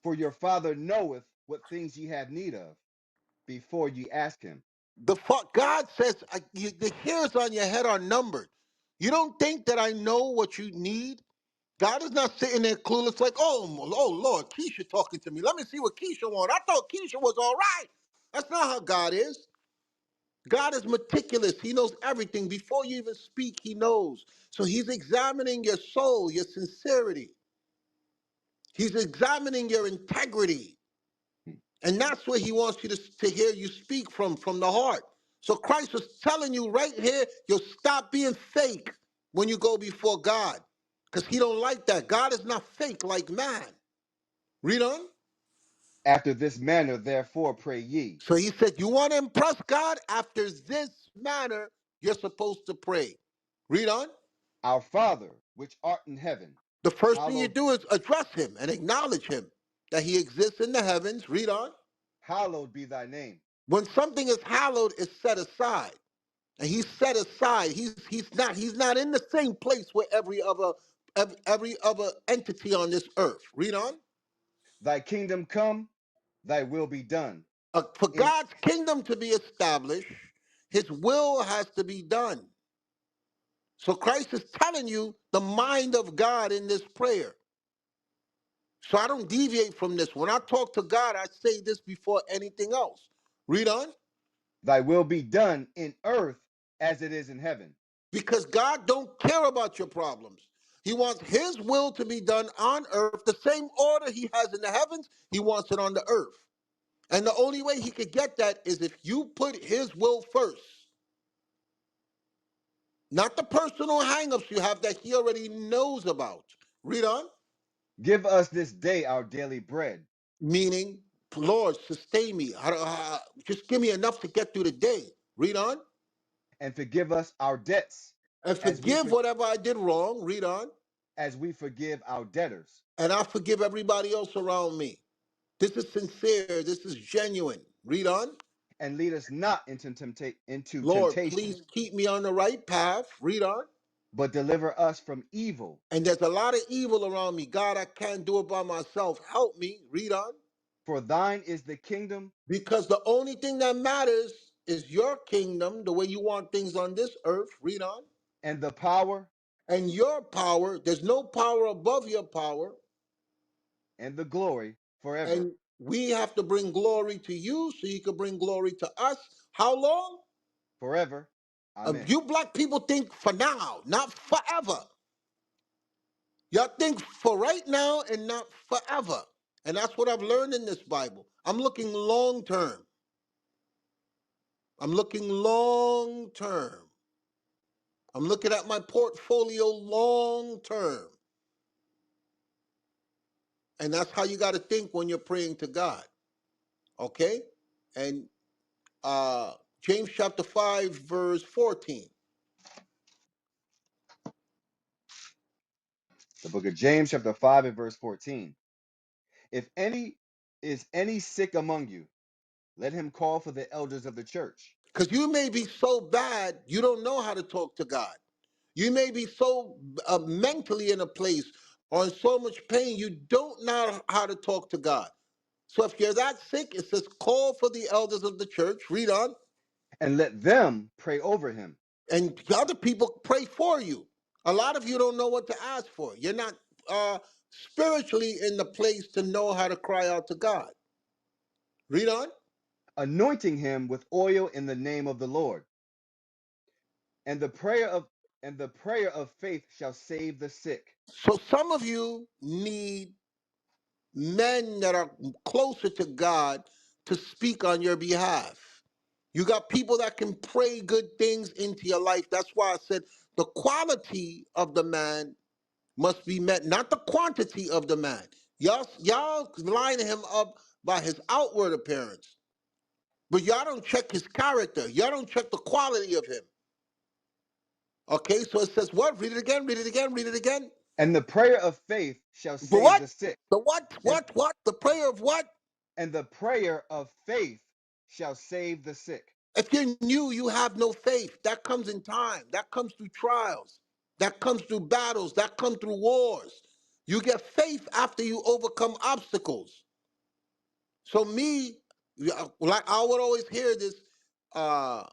for your Father knoweth what things ye have need of, before ye ask him. God says, the hairs on your head are numbered. You don't think that I know what you need? God is not sitting there clueless like, oh Lord, Keisha talking to me. Let me see what Keisha wants. I thought Keisha was all right. That's not how God is. God is meticulous. He knows everything. Before you even speak, he knows. So he's examining your soul, your sincerity. He's examining your integrity. And that's where he wants you to hear you speak from the heart. So Christ is telling you right here, you'll stop being fake when you go before God. Because he don't like that. God is not fake like man. Read on. After this manner, therefore, pray ye. So he said, you want to impress God? After this manner, you're supposed to pray. Read on. Our Father, which art in heaven, The first thing you hallowed, do is address him and acknowledge him that he exists in the heavens. Read on. hallowed be thy name. When something is hallowed, it's set aside. And he's set aside. He's not in the same place with every other entity on this earth. Read on. Thy kingdom come, thy will be done. For In God's kingdom to be established, his will has to be done. So Christ is telling you the mind of God in this prayer. So I don't deviate from this. When I talk to God, I say this before anything else. Read on. thy will be done in earth as it is in heaven. Because God don't care about your problems. He wants his will to be done on earth. The same order he has in the heavens, he wants it on the earth. And the only way he could get that is if you put his will first. Not the personal hangups you have that he already knows about. Read on. Give us this day our daily bread, Meaning, Lord, sustain me. Just give me enough to get through the day. Read on. and forgive us our debts, And as we forgive whatever I did wrong. Read on. as we forgive our debtors, And I forgive everybody else around me. This is sincere. This is genuine. Read on. and lead us not into Lord, temptation, please keep me on the right path. Read on. but deliver us from evil. And there's a lot of evil around me. God, I can't do it by myself. Help me. Read on. For thine is the kingdom Because the only thing that matters is your kingdom, the way you want things on this earth. Read on. and the power And your power, there's no power above your power. and the glory forever. And we have to bring glory to you so you can bring glory to us. How long? Forever. Amen. You black people think for now, not forever. Y'all think for right now and not forever. And that's what I've learned in this Bible. I'm looking long term. I'm looking long term. I'm looking at my portfolio long term. And that's how you got to think when you're praying to God. Okay? And James chapter 5, verse 14. The book of James, chapter 5, and verse 14. If any sick among you, let him call for the elders of the church, Because you may be so bad, you don't know how to talk to God. You may be so mentally in a place or in so much pain, you don't know how to talk to God. So if you're that sick, it says, call for the elders of the church. Read on. and let them pray over him, And other people pray for you. A lot of you don't know what to ask for. You're not spiritually in the place to know how to cry out to God. Read on. anointing him with oil in the name of the Lord. And the prayer of faith shall save the sick, So some of you need men that are closer to God to speak on your behalf. You got people that can pray good things into your life. That's why I said the quality of the man must be met, not the quantity of the man. Y'all line him up by his outward appearance, but y'all don't check his character. Y'all don't check the quality of him. Okay, so it says what? Read it again, read it again, read it again. and the prayer of faith shall The save what? the sick, The what? and What? The prayer of what? the prayer of faith shall save the sick. If you're new, you have no faith. That comes in time. That comes through trials. That comes through battles. That comes through wars. You get faith after you overcome obstacles. So me, like I would always hear this, uh,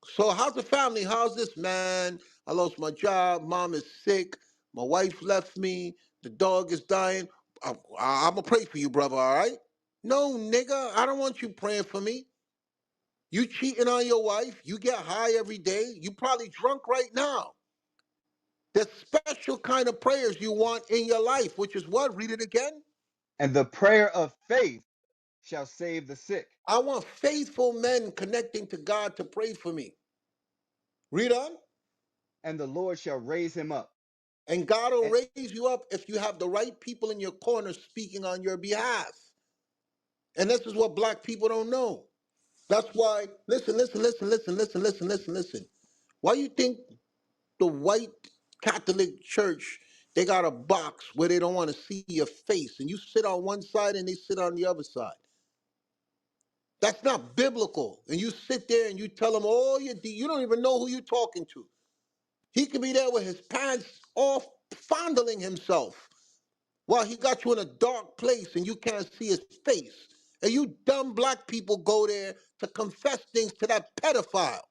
so how's the family? How's this, man? I lost my job. Mom is sick. My wife left me. The dog is dying. I'm going to pray for you, brother, all right? No, nigga, I don't want you praying for me. You cheating on your wife. You get high every day. You probably drunk right now. There's special kind of prayers you want in your life, which is what? Read it again. And the prayer of faith shall save the sick, I want faithful men connecting to God to pray for me. Read on. and the Lord shall raise him up. And God will And, raise you up if you have the right people in your corner speaking on your behalf. And this is what black people don't know. That's why, listen. Why you think the white Catholic Church, they got a box where they don't want to see your face, and you sit on one side and they sit on the other side? That's not biblical. And you sit there and you tell them all you don't even know who you're talking to. He could be there with his pants off, fondling himself, while he got you in a dark place and you can't see his face. And you dumb black people go there to confess things to that pedophile,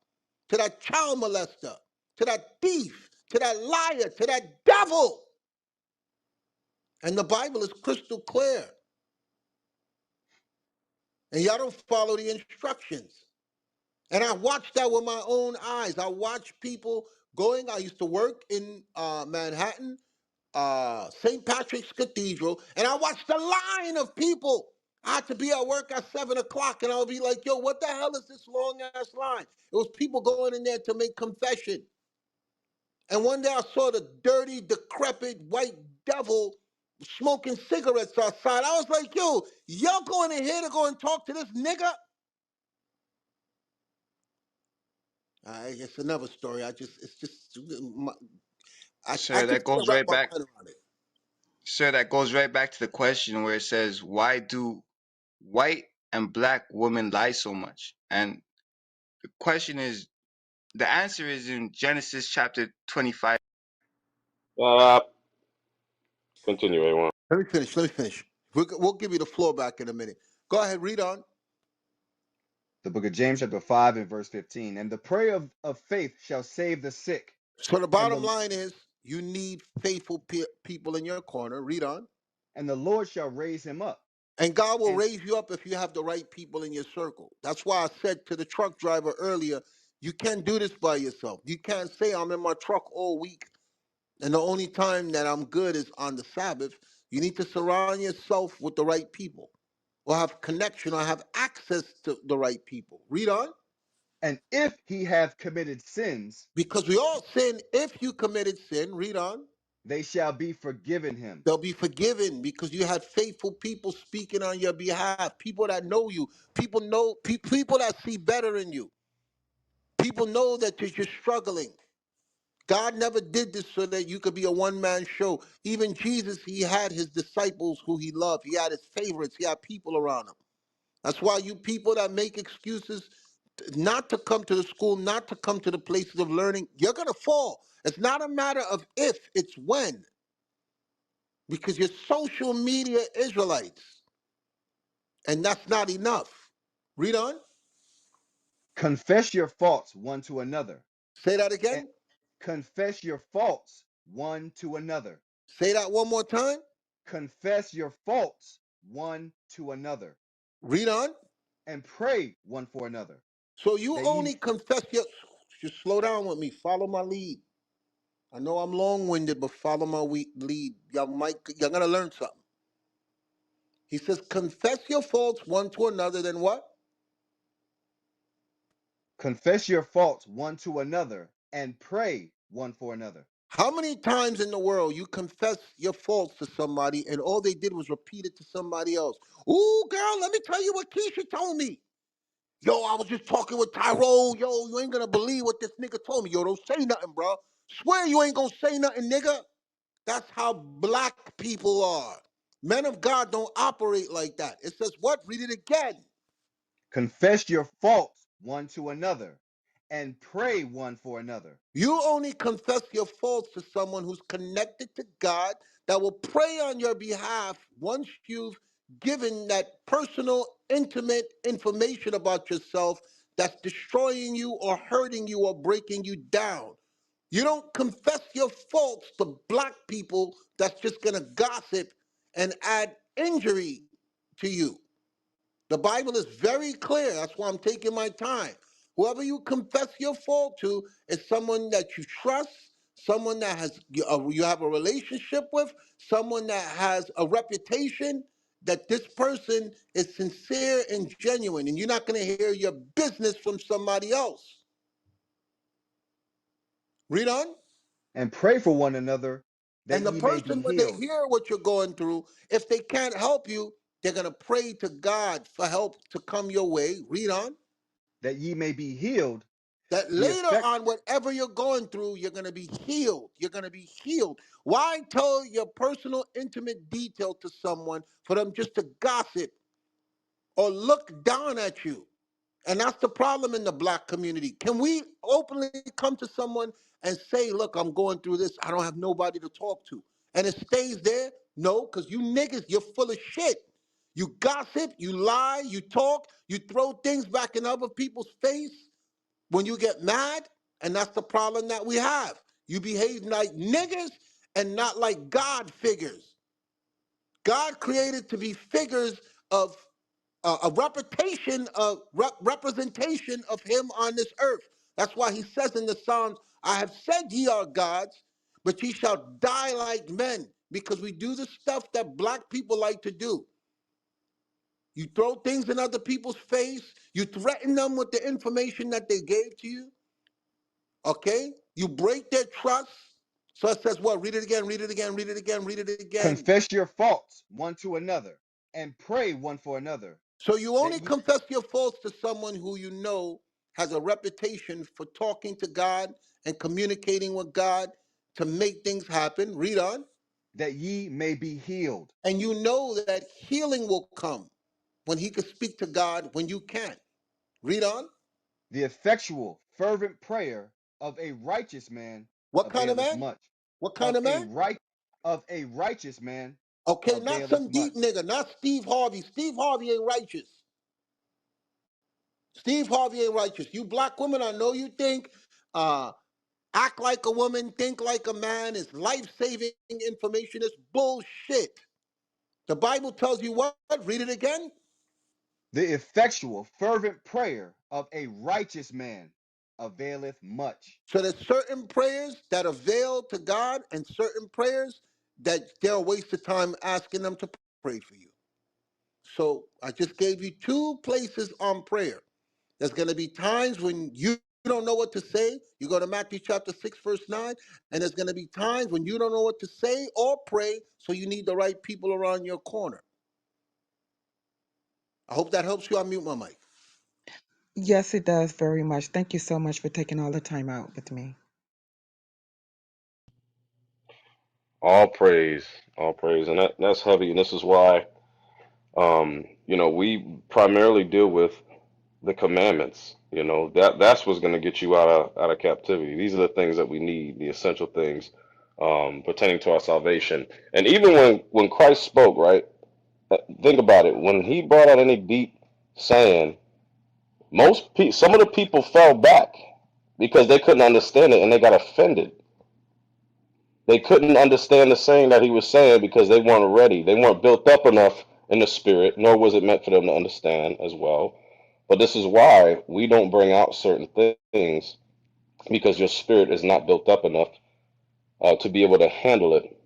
to that child molester, to that thief, to that liar, to that devil. And the Bible is crystal clear. And y'all don't follow the instructions. And I watched that with my own eyes. I watched people going. I used to work in Manhattan, St. Patrick's Cathedral, and I watched the line of people. I had to be at work at 7 o'clock, and I would be like, yo, what the hell is this long ass line? It was people going in there to make confession. And one day I saw the dirty, decrepit white devil smoking cigarettes outside. I was like, yo, y'all going in here to go and talk to this nigga? It's another story. It's just, I Sir, just that can't goes wrap right my back. mind around it. Sir, that goes right back to the question where it says, why do white and black women lie so much? And the question is, the answer is in Genesis chapter 25. Uh, continue, A1. Let me finish. We'll give you the floor back in a minute. Go ahead, read on. The book of James, chapter 5, and verse 15. And the prayer of faith shall save the sick, So the and bottom the line is you need faithful people in your corner. Read on. and the Lord shall raise him up. And God will And raise you up if you have the right people in your circle. That's why I said to the truck driver earlier, you can't do this by yourself. You can't say I'm in my truck all week and the only time that I'm good is on the Sabbath. You need to surround yourself with the right people or have connection or have access to the right people. Read on. if he have committed sins, Because we all sin. If you committed sin, read on. they shall be forgiven him. They'll be forgiven because you had faithful people speaking on your behalf, people that know you, people that see better in you. People know that you're just struggling. God never did this so that you could be a one-man show. Even Jesus, he had his disciples who he loved. He had his favorites. He had people around him. That's why you people that make excuses not to come to the school, not to come to the places of learning, you're going to fall. It's not a matter of if, it's when. Because you're social media Israelites. And that's not enough. Read on. Confess your faults one to another. Say that And again. confess your faults one to another. Say that one more time. Confess your faults one to another. Read on. And pray one for another. So you That ye only confess your. Just slow down with me. Follow my lead. I know I'm long-winded, but follow my lead. You're gonna learn something. He says, confess your faults one to another. Then what? confess your faults one to another and pray one for another. How many times in the world you confess your faults to somebody and all they did was repeat it to somebody else? Ooh, girl, let me tell you what Keisha told me. Yo, I was just talking with Tyrone. Yo, you ain't gonna believe what this nigga told me. Yo, don't say nothing, bro. Swear you ain't gonna say nothing, nigga. That's how black people are. Men of God don't operate like that. It says what? Read it again. Confess your faults one to another and pray one for another. You only confess your faults to someone who's connected to God that will pray on your behalf once you've given that personal, intimate information about yourself that's destroying you or hurting you or breaking you down. You don't confess your faults to black people that's just going to gossip and add injury to you. The Bible is very clear. That's why I'm taking my time. Whoever you confess your fault to is someone that you trust, someone that you have a relationship with, someone that has a reputation that this person is sincere and genuine, and you're not going to hear your business from somebody else. Read on. And pray for one another that And the ye may be person, when they healed. hear what you're going through, if they can't help you, they're going to pray to God for help to come your way. Read on. That ye may be healed. That The later effect on, whatever you're going through, you're going to be healed. You're going to be healed. Why tell your personal, intimate detail to someone for them just to gossip or look down at you? And that's the problem in the black community. Can we openly come to someone and say, look, I'm going through this. I don't have nobody to talk to. And it stays there? No, because you niggas, you're full of shit. You gossip, you lie, you talk, you throw things back in other people's face when you get mad, and that's the problem that we have. You behave like niggas and not like God figures. God created to be figures of a reputation of representation of Him on this earth. That's why He says in the Psalms, "I have said ye are gods, but ye shall die like men." Because we do the stuff that black people like to do. You throw things in other people's face. You threaten them with the information that they gave to you. Okay? You break their trust. So it says what? Read it again, read it again, read it again, read it again. Confess your faults one to another and pray one for another So you that only ye confess your faults to someone who you know has a reputation for talking to God and communicating with God to make things happen. Read on. may be healed. And you know that healing will come when he can speak to God when you can't. Read on. The effectual, fervent prayer of a righteous man What kind of availeth man? much. What kind Of of a man? right of a righteous man Okay, not availeth some much. deep nigga, not Steve Harvey. Steve Harvey ain't righteous. Steve Harvey ain't righteous. You black women, I know you think uh, act like a woman, think like a man is life-saving information. It's bullshit. The Bible tells you what? Read it again. The effectual, fervent prayer of a righteous man availeth much. So there's certain prayers that avail to God and certain prayers that they're a waste of time asking them to pray for you. So I just gave you two places on prayer. There's going to be times when you don't know what to say. You go to Matthew chapter 6, verse 9, and there's going to be times when you don't know what to say or pray, so you need the right people around your corner. I hope that helps you. I'll mute my mic. Yes, it does very much. Thank you so much for taking all the time out with me. All praise, and that's heavy. And this is why, we primarily deal with the commandments. That's what's going to get you out of captivity. These are the things that we need, the essential things pertaining to our salvation. And even when Christ spoke, right? Think about it. When he brought out any deep saying, some of the people fell back because they couldn't understand it and they got offended. They couldn't understand the saying that he was saying because they weren't ready. They weren't built up enough in the spirit, nor was it meant for them to understand as well. But this is why we don't bring out certain things because your spirit is not built up enough to be able to handle it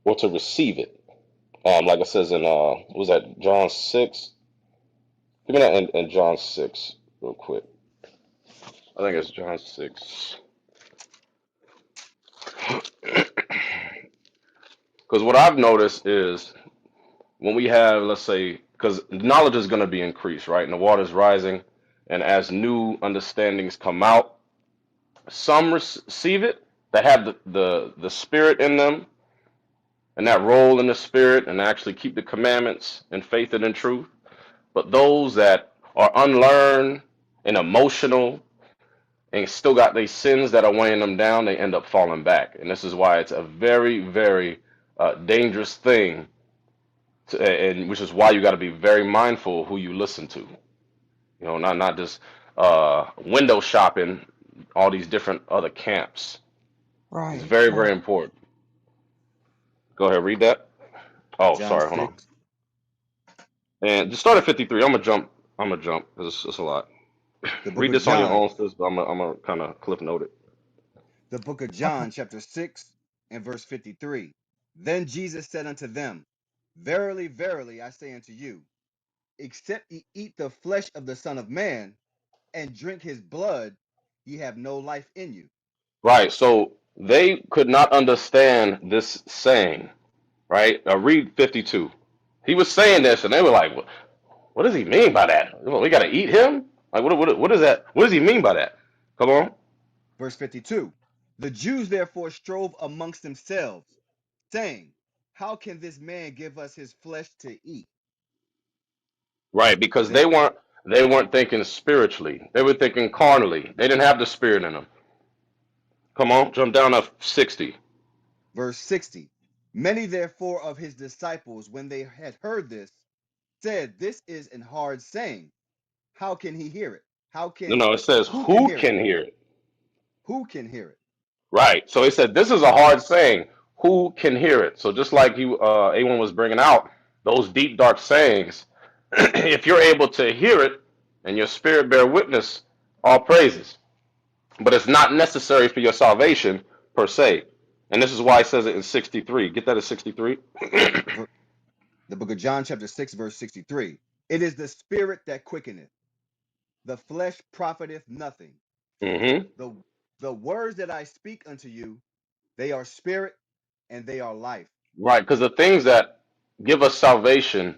or to receive it. Like it says in was that John 6? Give me that in John 6 real quick. I think it's John 6. Because what I've noticed is when we have, let's say, because knowledge is going to be increased, right? And the water's rising. And as new understandings come out, some receive it that have the spirit in them and that role in the spirit and actually keep the commandments and faith and in truth. But those that are unlearned and emotional and still got these sins that are weighing them down, they end up falling back. And this is why it's a very, very dangerous thing, and which is why you got to be very mindful who you listen to. Not just window shopping all these different other camps. It's Right, very, very right. important. Go ahead, read that. Oh, John sorry, hold on. 6, And just start at 53. I'm gonna jump. I'm gonna jump because it's a lot. the book Read of this on your John, own, sis. But I'm gonna kind of cliff note it. the book of Okay. John, chapter 6, and verse 53. Then Jesus said unto them, Verily, verily, I say unto you, except ye eat the flesh of the Son of Man and drink his blood, ye have no life in you. Right. So they could not understand this saying. Right. Read 52. He was saying this, and they were like, "What does he mean by that? We got to eat him? Like, what is that? What does he mean by that? Come on." Verse 52. The Jews therefore strove amongst themselves, saying, How can this man give us his flesh to eat? Right. Because Then they weren't thinking spiritually. They were thinking carnally. They didn't have the spirit in them. Come on, jump down to 60. verse 60. Many therefore of his disciples, when they had heard this, said, This is an hard saying. How can he hear it? No, no, it says Who can who hear it? can hear it. Who can hear it? Right. So he said this is a hard saying. Who can hear it? So just like you, A1 was bringing out those deep dark sayings, if you're able to hear it and your spirit bear witness, all praises. But it's not necessary for your salvation per se. And this is why it says it in 63. Get that at 63. Ver- The book of John, chapter 6, verse 63. It is the spirit that quickeneth, the flesh profiteth nothing. Mm-hmm. The The words that I speak unto you, they are spirit and they are life. Right, because the things that give us salvation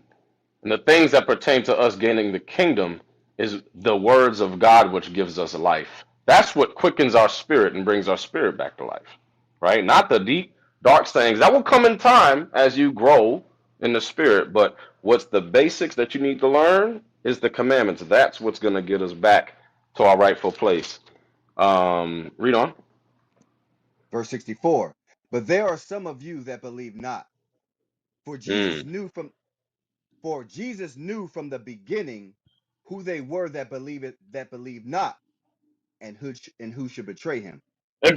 and the things that pertain to us gaining the kingdom is the words of God, which gives us life. That's what quickens our spirit and brings our spirit back to life, right? Not the deep, dark things. That will come in time as you grow in the spirit. But what's the basics that you need to learn is the commandments. That's what's going to get us back to our rightful place. Read on. Verse 64. But there are some of you that believe not. For Jesus Mm. knew from for Jesus knew from the beginning who they were that believed not, and who should betray him. And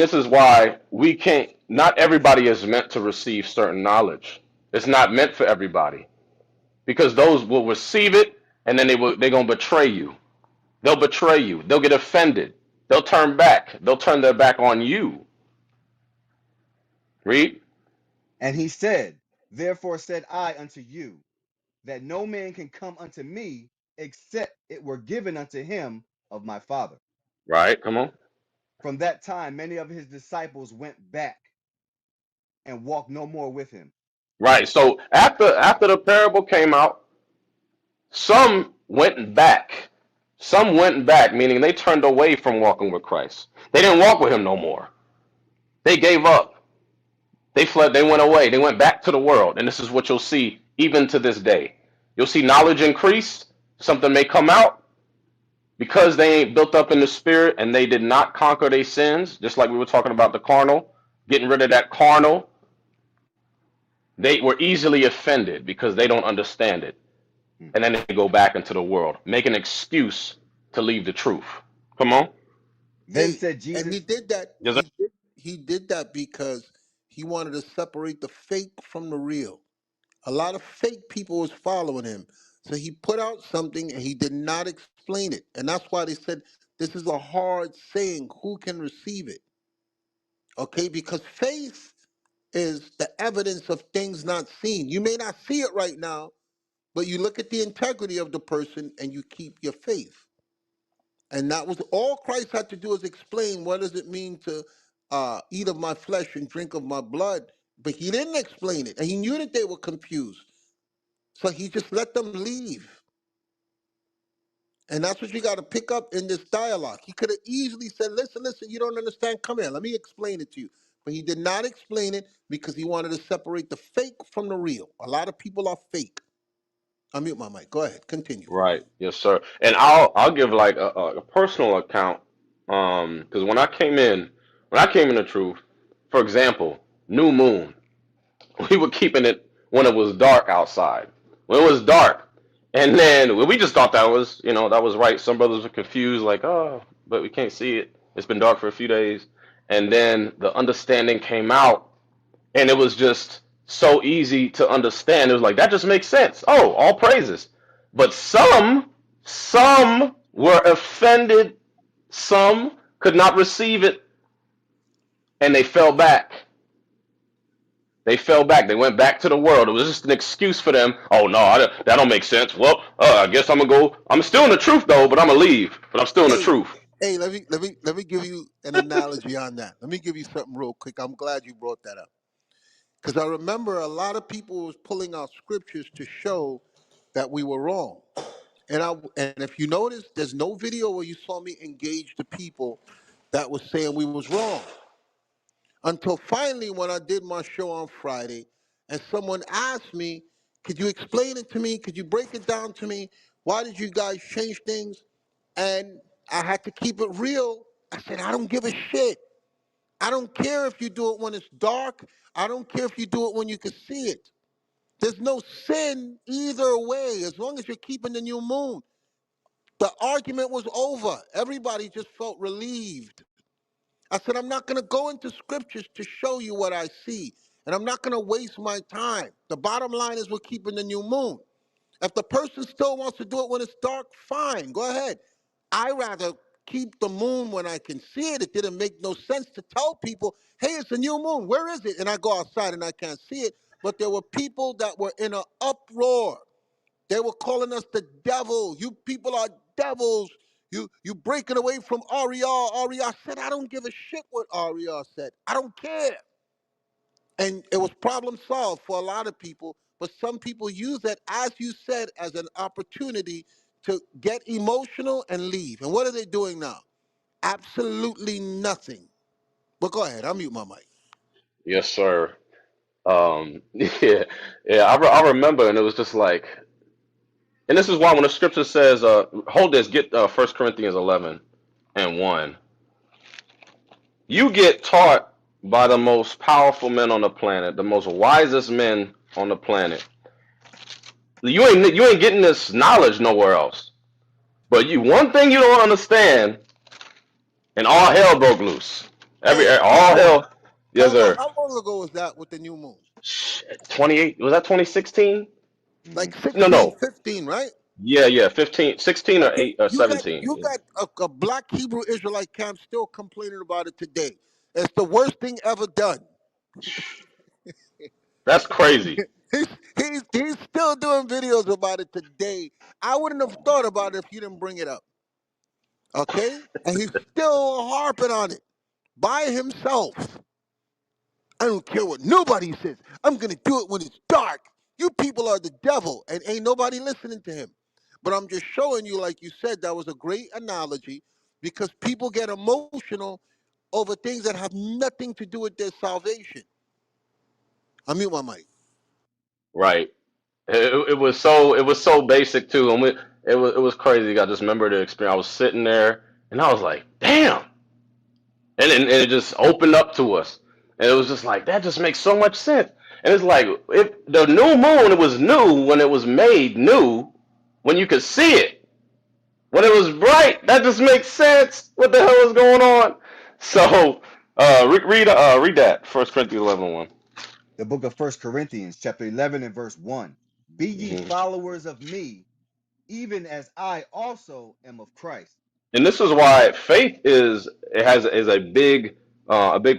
this is why we can't, not everybody is meant to receive certain knowledge. It's not meant for everybody because those will receive it and then they're going to betray you. They'll betray you. They'll get offended. They'll turn back. They'll turn their back on you. Read. And he said, therefore said I unto you, that no man can come unto me except it were given unto him of my Father. Right. Come on. From that time, many of his disciples went back and walked no more with him. Right. So after the parable came out, some went back. Some went back, meaning they turned away from walking with Christ. They didn't walk with him no more. They gave up. They fled, they went away, they went back to the world. And this is what you'll see even to this day. You'll see knowledge increase, something may come out because they ain't built up in the spirit and they did not conquer their sins, just like we were talking about the carnal, getting rid of that carnal. They were easily offended because they don't understand it. Hmm. And then they go back into the world, make an excuse to leave the truth. Come on. Then Hey, said and he Jesus, did that. Yes, sir. He did that because he wanted to separate the fake from the real. A lot of fake people was following him. So he put out something and he did not explain it. And that's why they said this is a hard saying. Who can receive it? Okay, because faith is the evidence of things not seen. You may not see it right now, but you look at the integrity of the person and you keep your faith. And that was all Christ had to do is explain what does it mean to eat of my flesh and drink of my blood. But he didn't explain it. And he knew that they were confused. So he just let them leave. And that's what you got to pick up in this dialogue. He could have easily said, listen, you don't understand. Come here, let me explain it to you. But he did not explain it because he wanted to separate the fake from the real. A lot of people are fake. I mute my mic. Go ahead, continue. Right. Yes, sir. And I'll give like a personal account. Because when I came in the truth, for example, new moon, we were keeping it when it was dark outside. When it was dark, and then we just thought that was, that was right. Some brothers were confused, like, oh, but we can't see it. It's been dark for a few days, and then the understanding came out and it was just so easy to understand. It was like that just makes sense. Oh, all praises. But some were offended, some could not receive it, and they fell back. They fell back. They went back to the world. It was just an excuse for them. Oh no, that don't make sense. Well, I guess I'm gonna go. I'm still in the truth though, but I'm gonna leave. But I'm still in the Hey, truth. hey, let me give you an analogy on that. Let me give you something real quick. I'm glad you brought that up. Because I remember a lot of people was pulling out scriptures to show that we were wrong. And if you notice, there's no video where you saw me engage the people that was saying we was wrong. Until finally, when I did my show on Friday, and someone asked me, "Could you explain it to me? Could you break it down to me? Why did you guys change things?" And I had to keep it real. I said, "I don't give a shit. I don't care if you do it when it's dark. I don't care if you do it when you can see it. There's no sin either way, as long as you're keeping the new moon." The argument was over. Everybody just felt relieved. I said, I'm not going to go into scriptures to show you what I see, and I'm not going to waste my time. The bottom line is we're keeping the new moon. If the person still wants to do it when it's dark, fine, go ahead. I rather keep the moon when I can see it. It didn't make no sense to tell people, hey, it's a new moon. Where is it? And I go outside and I can't see it. But there were people that were in an uproar. They were calling us the devil. You people are devils. You breaking away from Ariel. Ariel said, I don't give a shit what Ariel said. I don't care. And it was problem solved for a lot of people. But some people use that, as you said, as an opportunity to get emotional and leave. And what are they doing now? Absolutely nothing. But go ahead, I'll mute my mic. Yes, sir. Yeah, yeah. I remember, and it was just like, and this is why when the scripture says, hold this, get 1 Corinthians 11 and 1. You get taught by the most powerful men on the planet, the most wisest men on the planet. You ain't getting this knowledge nowhere else. But you one thing you don't understand, and all hell broke loose. Hey, All hell. Yes, sir. how long ago was that with the new moon? Shit, 28. Was that 2016? Like No, 16, no. 15, right? Yeah, yeah. 15, 16 or Okay, 8 or you got 17. you Yeah. got a black Hebrew Israelite camp still complaining about it today. It's the worst thing ever done. That's crazy. He's, he's still doing videos about it today. I wouldn't have thought about it if you didn't bring it up. Okay? And he's still harping on it by himself. I don't care what nobody says. I'm going to do it when it's dark. You people are the devil, and ain't nobody listening to him. But I'm just showing you, like you said, that was a great analogy because people get emotional over things that have nothing to do with their salvation. I mute my mic. Right. It was so basic too, and it was crazy. I just remember the experience. I was sitting there, and I was like, "Damn!" And it just opened up to us, and it was just like that. Just makes so much sense. And it's like if the new moon, it was new when it was made new, when you could see it, when it was bright. That just makes sense. What the hell is going on? So, read that First Corinthians 11:1. The book of First Corinthians, chapter 11 and verse 1. Be ye Mhm. followers of me, even as I also am of Christ. And this is why faith is a big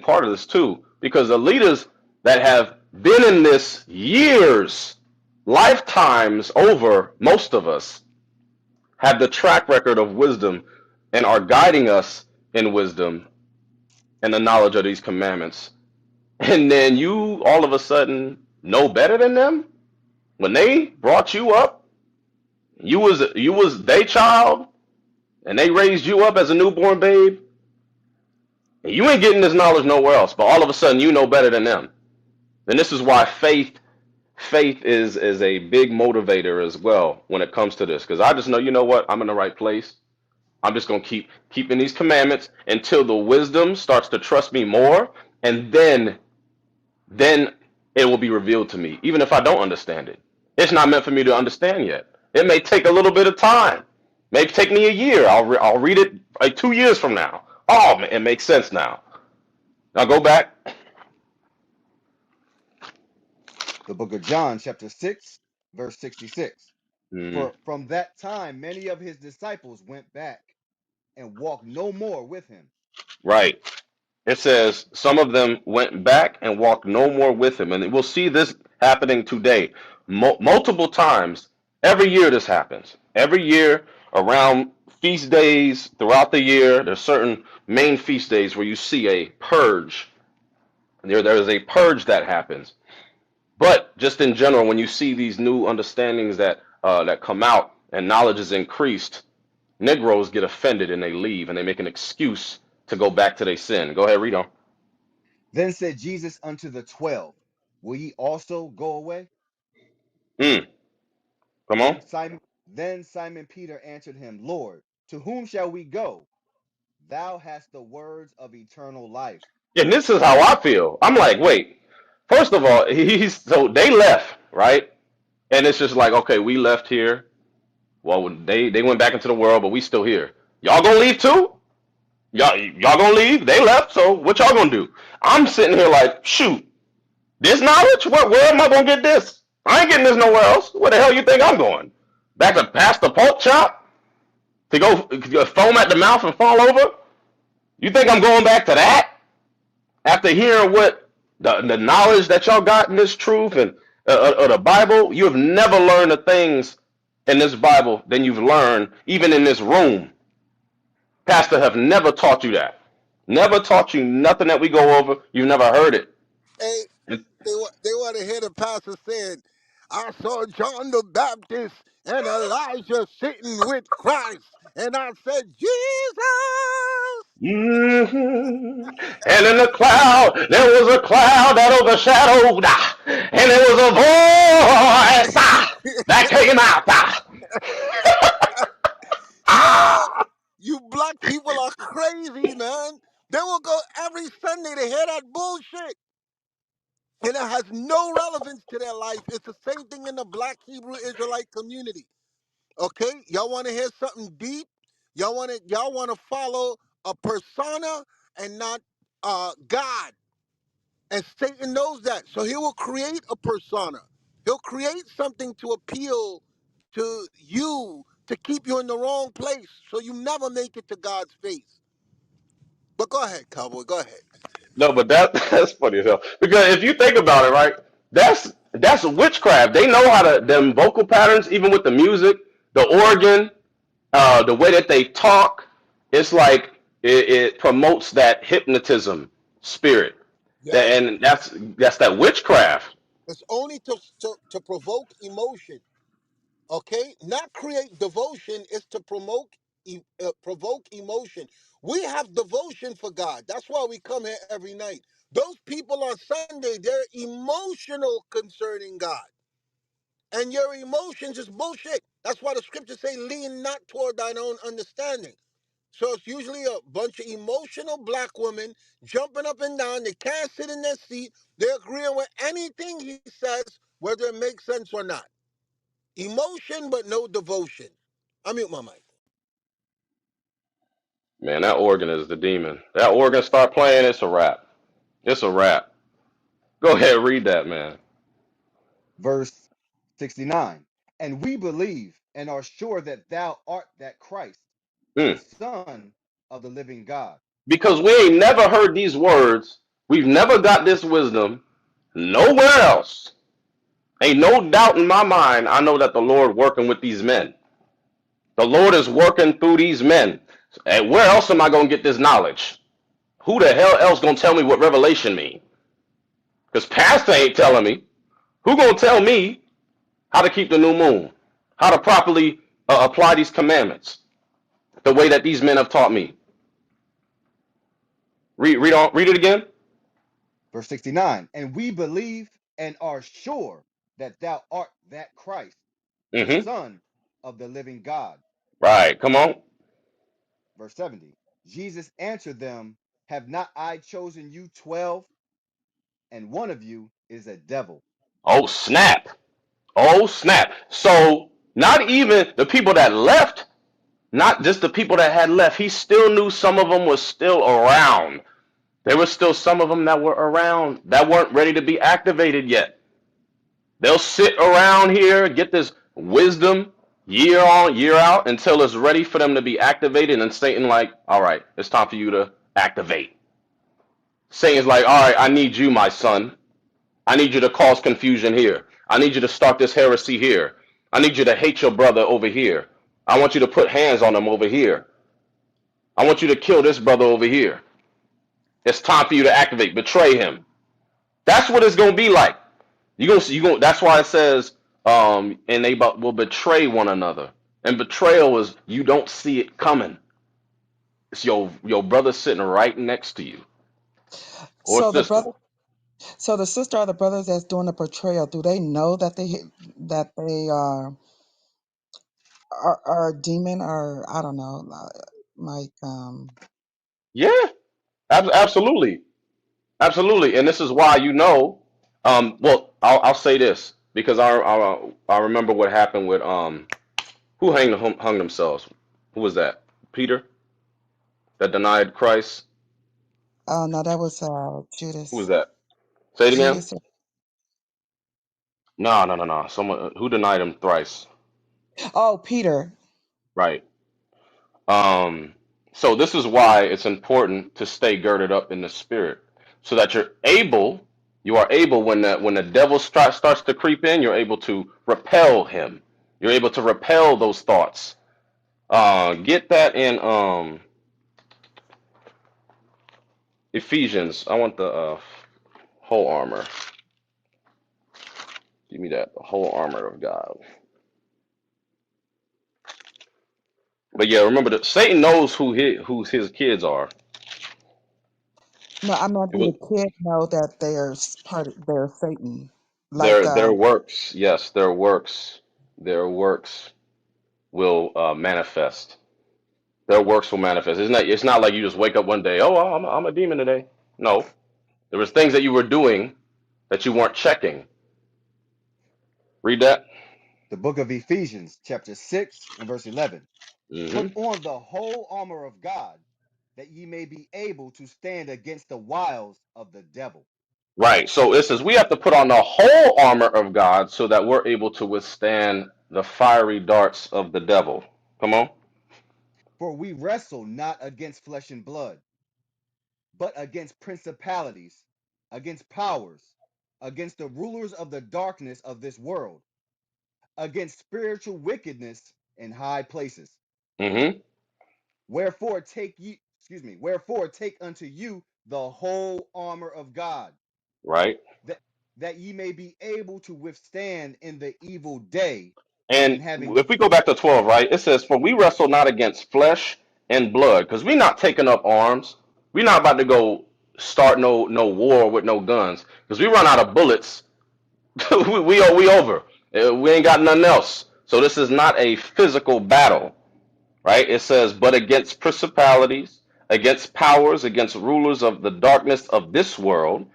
part of this too, because the leaders that have been in this years, lifetimes over most of us, have the track record of wisdom and are guiding us in wisdom and the knowledge of these commandments. And then you all of a sudden know better than them when they brought you up. You was their child, and they raised you up as a newborn babe. And you ain't getting this knowledge nowhere else, but all of a sudden you know better than them. And this is why faith is a big motivator as well when it comes to this. Because I just know, you know what, I'm in the right place. I'm just gonna keep keeping these commandments until the wisdom starts to trust me more, and then it will be revealed to me, even if I don't understand it. It's not meant for me to understand yet. It may take a little bit of time. Maybe take me a year. I'll read it like 2 years from now. Oh, man, it makes sense now. Now go back. The book of John, chapter 6, verse 66. Mm, For from that time many of his disciples went back and walked no more with him. right. It says some of them went back and walked no more with him, and we'll see this happening today, multiple times. Every year this happens. Every year around feast days throughout the year, there's certain main feast days where you see a purge. There is a purge that happens. But just in general, when you see these new understandings that come out and knowledge is increased, Negroes get offended and they leave and they make an excuse to go back to their sin. Go ahead, read on. Then said Jesus unto the 12, will ye also go away? Mm, come on. Then Simon Peter answered him, Lord, to whom shall we go? Thou hast the words of eternal life. And this is how I feel. I'm like, wait. First of all, he's so they left, right? And it's just like, okay, we left here. Well, they went back into the world, but we still here. Y'all gonna leave too? Y'all gonna leave? They left, so what y'all gonna do? I'm sitting here like, shoot, this knowledge? Where am I gonna get this? I ain't getting this nowhere else. Where the hell you think I'm going? Back to past the pork chop to go foam at the mouth and fall over? You think I'm going back to that? After hearing what the knowledge that y'all got in this truth and the Bible, you have never learned the things in this Bible than you've learned even in this room. Pastor have never taught you that. Never taught you nothing that we go over. You've never heard it. Hey, they want to hear the pastor saying, I saw John the Baptist and Elijah sitting with Christ. And I said, Jesus! Hmm. And in the cloud, there was a cloud that overshadowed, and there was a voice that came out. Yo, you black people are crazy, man. They will go every Sunday to hear that bullshit. And it has no relevance to their life. It's the same thing in the black Hebrew Israelite community. Okay? Y'all want to hear something deep? Y'all want to follow a persona and not God. And Satan knows that. So he will create a persona. He'll create something to appeal to you to keep you in the wrong place so you never make it to God's face. But go ahead, cowboy. Go ahead. No, but that's funny as hell. Because if you think about it, right, that's witchcraft. They know how to them vocal patterns, even with the music, the organ, the way that they talk. It's like it promotes that hypnotism spirit. That Yes. and that's that witchcraft. It's only to provoke emotion. Okay? Not create devotion is to provoke emotion. We have devotion for God. That's why we come here every night. Those people on Sunday, they're emotional concerning God. And your emotions is bullshit. That's why the scriptures say, lean not toward thine own understanding. So it's usually a bunch of emotional black women jumping up and down. They can't sit in their seat. They're agreeing with anything he says, whether it makes sense or not. Emotion, but no devotion. I mute my mic. Man, that organ is the demon. That organ start playing, it's a wrap. It's a wrap. Go ahead, read that, man. Verse 69. And we believe and are sure that thou art that Christ, the Mm. Son of the living God. Because we ain't never heard these words. We've never got this wisdom nowhere else. Ain't no doubt in my mind. I know that the Lord working with these men. The Lord is working through these men. And where else am I going to get this knowledge? Who the hell else going to tell me what revelation mean? Because pastor ain't telling me. Who going to tell me how to keep the new moon? How to properly apply these commandments the way that these men have taught me? Read it again. Verse 69. And we believe and are sure that thou art that Christ, the Mm-hmm. Son of the living God. Right. Come on. Verse 70. Jesus answered them, have not I chosen you 12, and one of you is a devil? Oh, snap. Oh, snap. So not even the people that left, not just the people that had left, he still knew some of them was still around. There were still some of them that were around that weren't ready to be activated yet. They'll sit around here, get this wisdom year on, year out until it's ready for them to be activated. And Satan, like, all right, it's time for you to activate. Satan's like, all right, I need you, my son. I need you to cause confusion here. I need you to start this heresy here. I need you to hate your brother over here. I want you to put hands on him over here. I want you to kill this brother over here. It's time for you to activate, betray him. That's what it's gonna be like. You gonna. That's why it says, and they will betray one another. And betrayal is you don't see it coming. It's your brother sitting right next to you or So the sister. brother, so the sister or the brothers that's doing the portrayal, do they know that they are a demon, or I don't know, like Yeah, absolutely, absolutely. And this is why you know. Well, I'll say this because I remember what happened with who hung themselves. Who was that? Peter that denied Christ. oh no, that was Who was Judas. that? Say it again. Judas. No, no, no, no. Someone who denied him thrice. Oh, Peter. Right. Um, so this is why it's important to stay girded up in the spirit, so that you are able when the devil starts to creep in, you're able to repel him. You're able to repel those thoughts. Get that in. Ephesians. I want the whole armor. Give me that, the whole armor of God. But yeah, remember that Satan knows who his kids are. No, I meant It do was the kid know that they're Satan? Like their works. Yes, their works will manifest. Their works will manifest. It's not like you just wake up one day, oh, I'm a demon today. No, there was things that you were doing that you weren't checking. Read that. The book of Ephesians, chapter 6 and verse 11. Hmm. Put on the whole armor of God, that ye may be able to stand against the wiles of the devil. Right. So it says we have to put on the whole armor of God so that we're able to withstand the fiery darts of the devil. Come on. For we wrestle not against flesh and blood, but against principalities, against powers, against the rulers of the darkness of this world, against spiritual wickedness in high places. Hmm. Wherefore take unto you the whole armor of God, Right. that that ye may be able to withstand in the evil day, And and having if we go back to 12, right, it says, for we wrestle not against flesh and blood, because we're not taking up arms. We're not about to go start no war with no guns, because we run out of bullets. We over. We ain't got nothing else. So this is not a physical battle, right? It says, but against principalities, against powers, against rulers of the darkness of this world.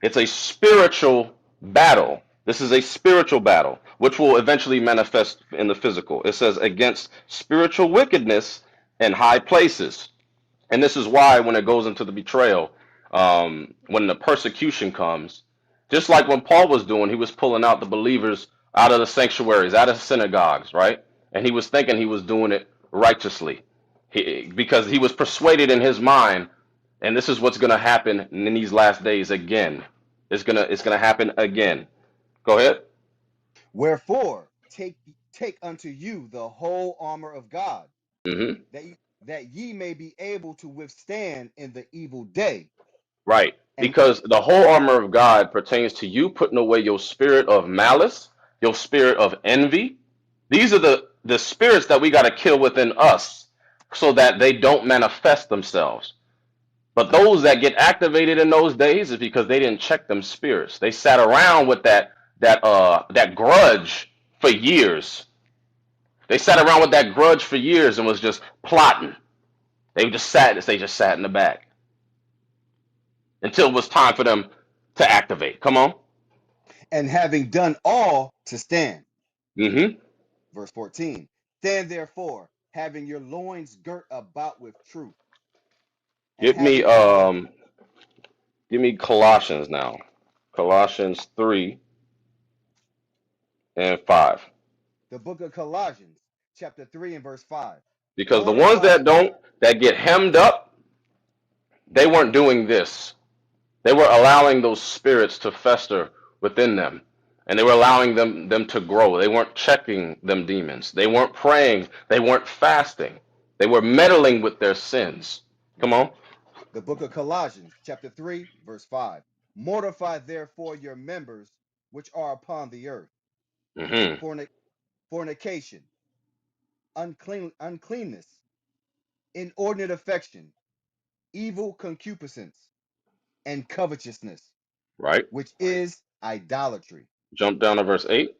It's a spiritual battle. This is a spiritual battle, which will eventually manifest in the physical. It says, against spiritual wickedness in high places. And this is why when it goes into the betrayal, when the persecution comes, just like when Paul was doing, he was pulling out the believers out of the sanctuaries, out of synagogues, right? And he was thinking he was doing it righteously, because he was persuaded in his mind, and this is what's going to happen in these last days again. It's gonna happen again. Go ahead. wherefore take unto you the whole armor of God, Hmm. that ye may be able to withstand in the evil day, Right. and Because the whole armor of God pertains to you putting away your spirit of malice, your spirit of envy. These are the spirits that we got to kill within us so that they don't manifest themselves. But those that get activated in those days is because they didn't check them spirits. They sat around with that grudge for years. They sat around with that grudge for years and was just plotting. They just sat in the back until it was time for them to activate. Come on. having done all to stand. Hmm. Verse 14. Stand therefore, having your loins girt about with truth, and Give me having on the give me Colossians now. Colossians 3 and 5. the book of Colossians, chapter 3 and verse 5. Because the ones Mortify, that get hemmed up, they weren't doing this. They were allowing those spirits to fester within them. And they were allowing them to grow. They weren't checking them demons. They weren't praying. They weren't fasting. They were meddling with their sins. Come on. the book of Colossians, chapter 3, verse 5. Mortify therefore your members which are upon the earth, Hmm. fornic- fornication, uncleanness, inordinate affection, evil concupiscence, and covetousness, Right. which is idolatry. Jump down to verse 8.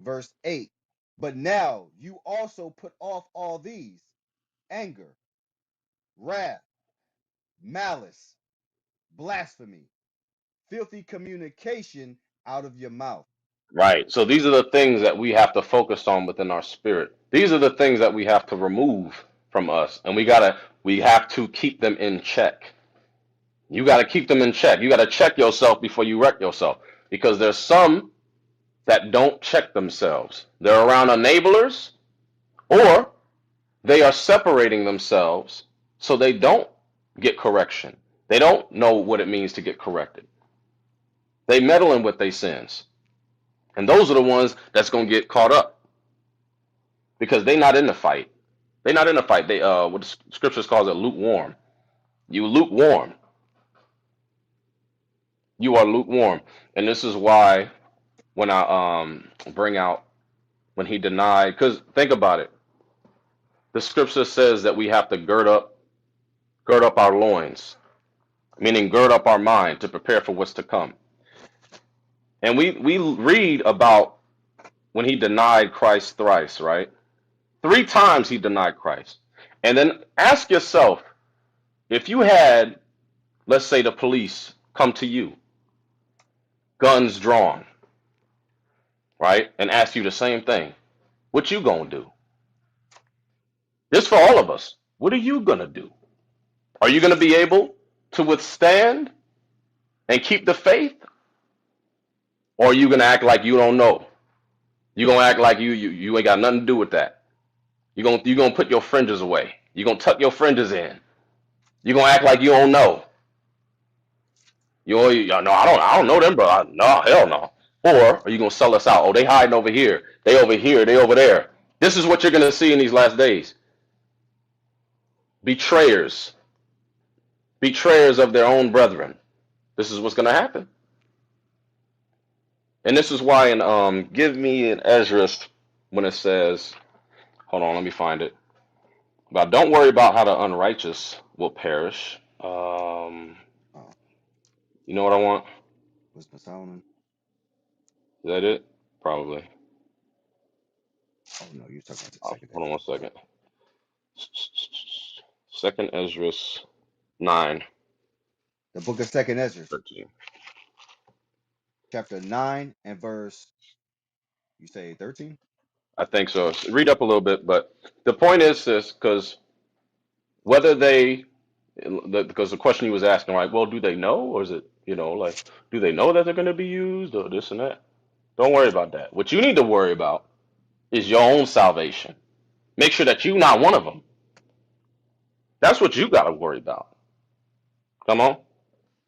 Verse 8. But now you also put off all these: anger, wrath, malice, blasphemy, filthy communication out of your mouth. Right. So these are the things that we have to focus on within our spirit. These are the things that we have to remove from us. And we have to keep them in check. You got to keep them in check. You got to check yourself before you wreck yourself. Because there's some that don't check themselves. They're around enablers, or they are separating themselves so they don't get correction. They don't know what it means to get corrected. They meddling with their sins. And those are the ones that's going to get caught up because they're not in the fight. They're not in the fight. They what the scriptures calls it lukewarm. You lukewarm. You are lukewarm. And this is why when I bring out when he denied, because think about it. The scripture says that we have to gird up our loins, meaning gird up our mind to prepare for what's to come. And we read about when he denied Christ thrice, right? Three times he denied Christ. And then ask yourself, if you had, let's say, the police come to you, guns drawn, right, and ask you the same thing, what you gonna do? This for all of us. What are you gonna do? Are you gonna be able to withstand and keep the faith, or are you gonna act like you don't know? You gonna act like you ain't got nothing to do with that. You gonna put your fringes away. You gonna tuck your fringes in. You gonna act like you don't know. No, I don't know them, bro. No, hell no. Or are you gonna sell us out? Oh, they hiding over here. They over here. They over there. This is what you're gonna see in these last days. Betrayers, betrayers of their own brethren. This is what's gonna happen. And this is why in give me an Esdras when it says, hold on, let me find it. But don't worry about how the unrighteous will perish. Oh, You know what I want? Wisdom of Solomon. Is that it? Probably. Oh no, you're talking about the Oh, second hold on one Ezra. second. Second Esdras 9:13. The book of Second Ezra, chapter 9 and verse, you say 13? I think so. Read up a little bit, but the point is this, because whether they, because the question he was asking, right? Well, do they know, or is it, like, do they know that they're going to be used, or this and that? Don't worry about that. What you need to worry about is your own salvation. Make sure that you're not one of them. That's what you got to worry about. Come on.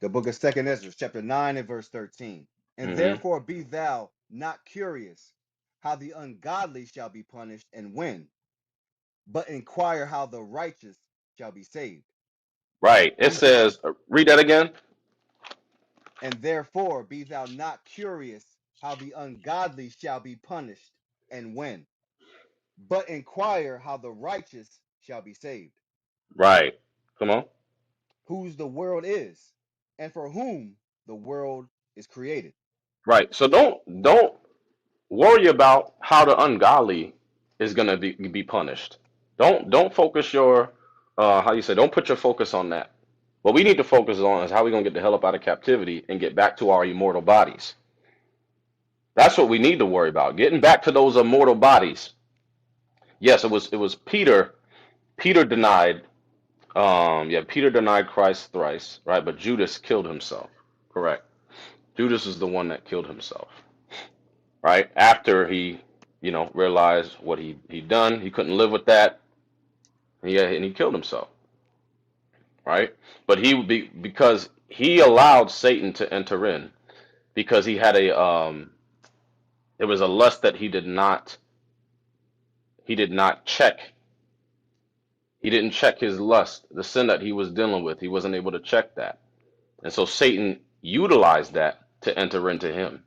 The book of Second Ezra, chapter 9 and verse 13. And Hmm. therefore be thou not curious how the ungodly shall be punished and when, but inquire how the righteous shall be saved. Right. It Who says, read that again. and therefore be thou not curious how the ungodly shall be punished and when, but inquire how the righteous shall be saved. Right. Come on. Whose the world is, and for whom the world is created. Right. So don't worry about how the ungodly is going to be punished. Don't focus your how you say, don't put your focus on that. What we need to focus on is how we're going to get the hell up out of captivity and get back to our immortal bodies. That's what we need to worry about. Getting back to those immortal bodies. Yes, it was Peter. Peter denied Peter denied Christ thrice, right? But Judas killed himself. Correct. Judas is the one that killed himself, right? After he, realized what he'd done, he couldn't live with that, and he killed himself, right? But because he allowed Satan to enter in, because he had it was a lust that he did not check. He didn't check his lust, the sin that he was dealing with. He wasn't able to check that, and so Satan utilized that to enter into him.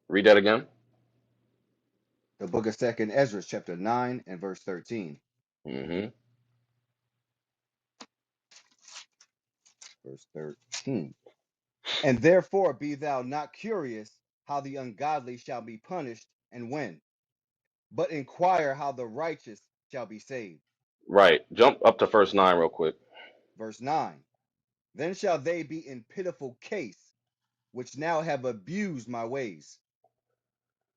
Read that again. The book of Second Ezra, chapter 9 and verse 13. Hmm. Verse 13. And therefore be thou not curious how the ungodly shall be punished and when, but inquire how the righteous shall be saved. Right. Jump up to verse 9 real quick. Verse 9. Then shall they be in pitiful case, which now have abused my ways.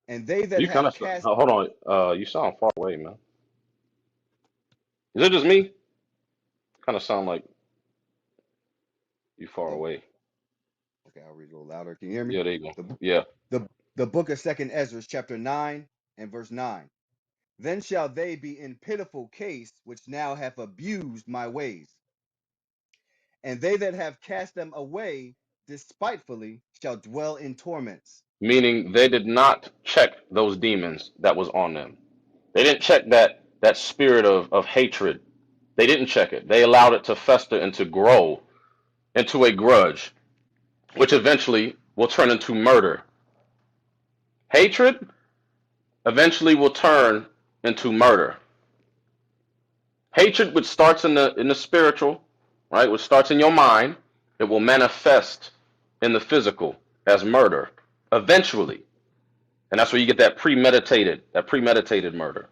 And they that You kind have of cast, hold on. You sound far away, man. Is it just me? Kind of sound like you far oh, away. okay, I'll read a little louder. Can you hear me? Yeah, there you go. The, Yeah. the, the book of Second Ezra, chapter 9 and verse 9. Then shall they be in pitiful case, which now have abused my ways. And they that have cast them away despitefully shall dwell in torments. Meaning they did not check those demons that was on them. They didn't check that spirit of hatred. They didn't check it. They allowed it to fester and to grow into a grudge, which eventually will turn into murder. Hatred eventually will turn into murder. Hatred, which starts in the spiritual, right, which starts in your mind, it will manifest in the physical as murder eventually. And that's where you get that premeditated murder,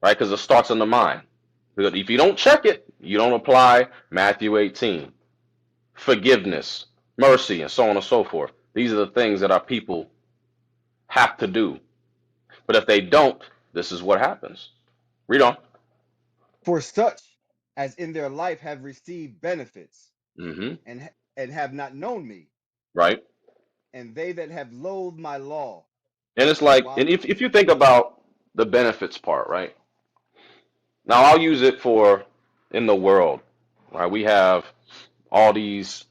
right? Because it starts in the mind. If you don't check it, you don't apply Matthew 18, forgiveness, mercy, and so on and so forth. These are the things that our people have to do. But if they don't, this is what happens. Read on. For such as in their life have received benefits Hmm. and have not known me, Right. and they that have loathed my law, And it's like, while and if you think about the benefits part, right? Now I'll use it for in the world, right? We have all these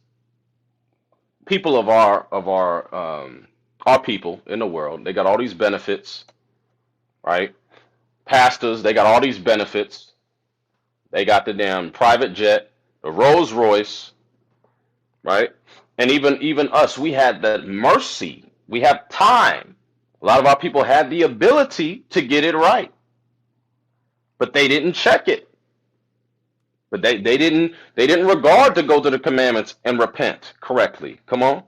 people of our people in the world. They got all these benefits, right? Pastors, they got all these benefits. They got the damn private jet, the Rolls Royce, right? And even us, we had the mercy. We have time. A lot of our people had the ability to get it right, but they didn't check it. But they didn't regard to go to the commandments and repent correctly. Come on.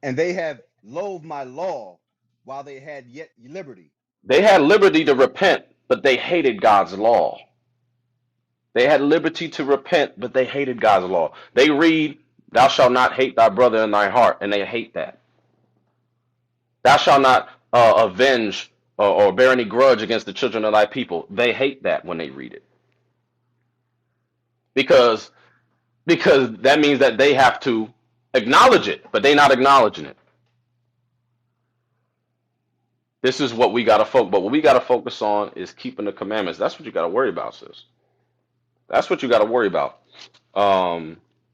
and they have loathed my law while they had yet liberty. They had liberty to repent, but they hated God's law. They had liberty to repent, but they hated God's law. They read, "Thou shalt not hate thy brother in thy heart," and they hate that. "Thou shalt not avenge or bear any grudge against the children of thy people." They hate that when they read it because because that means that they have to acknowledge it, but they're not acknowledging it. This is what we got to focus. But what we got to focus on is keeping the commandments. That's what you got to worry about, sis. That's what you got to worry about.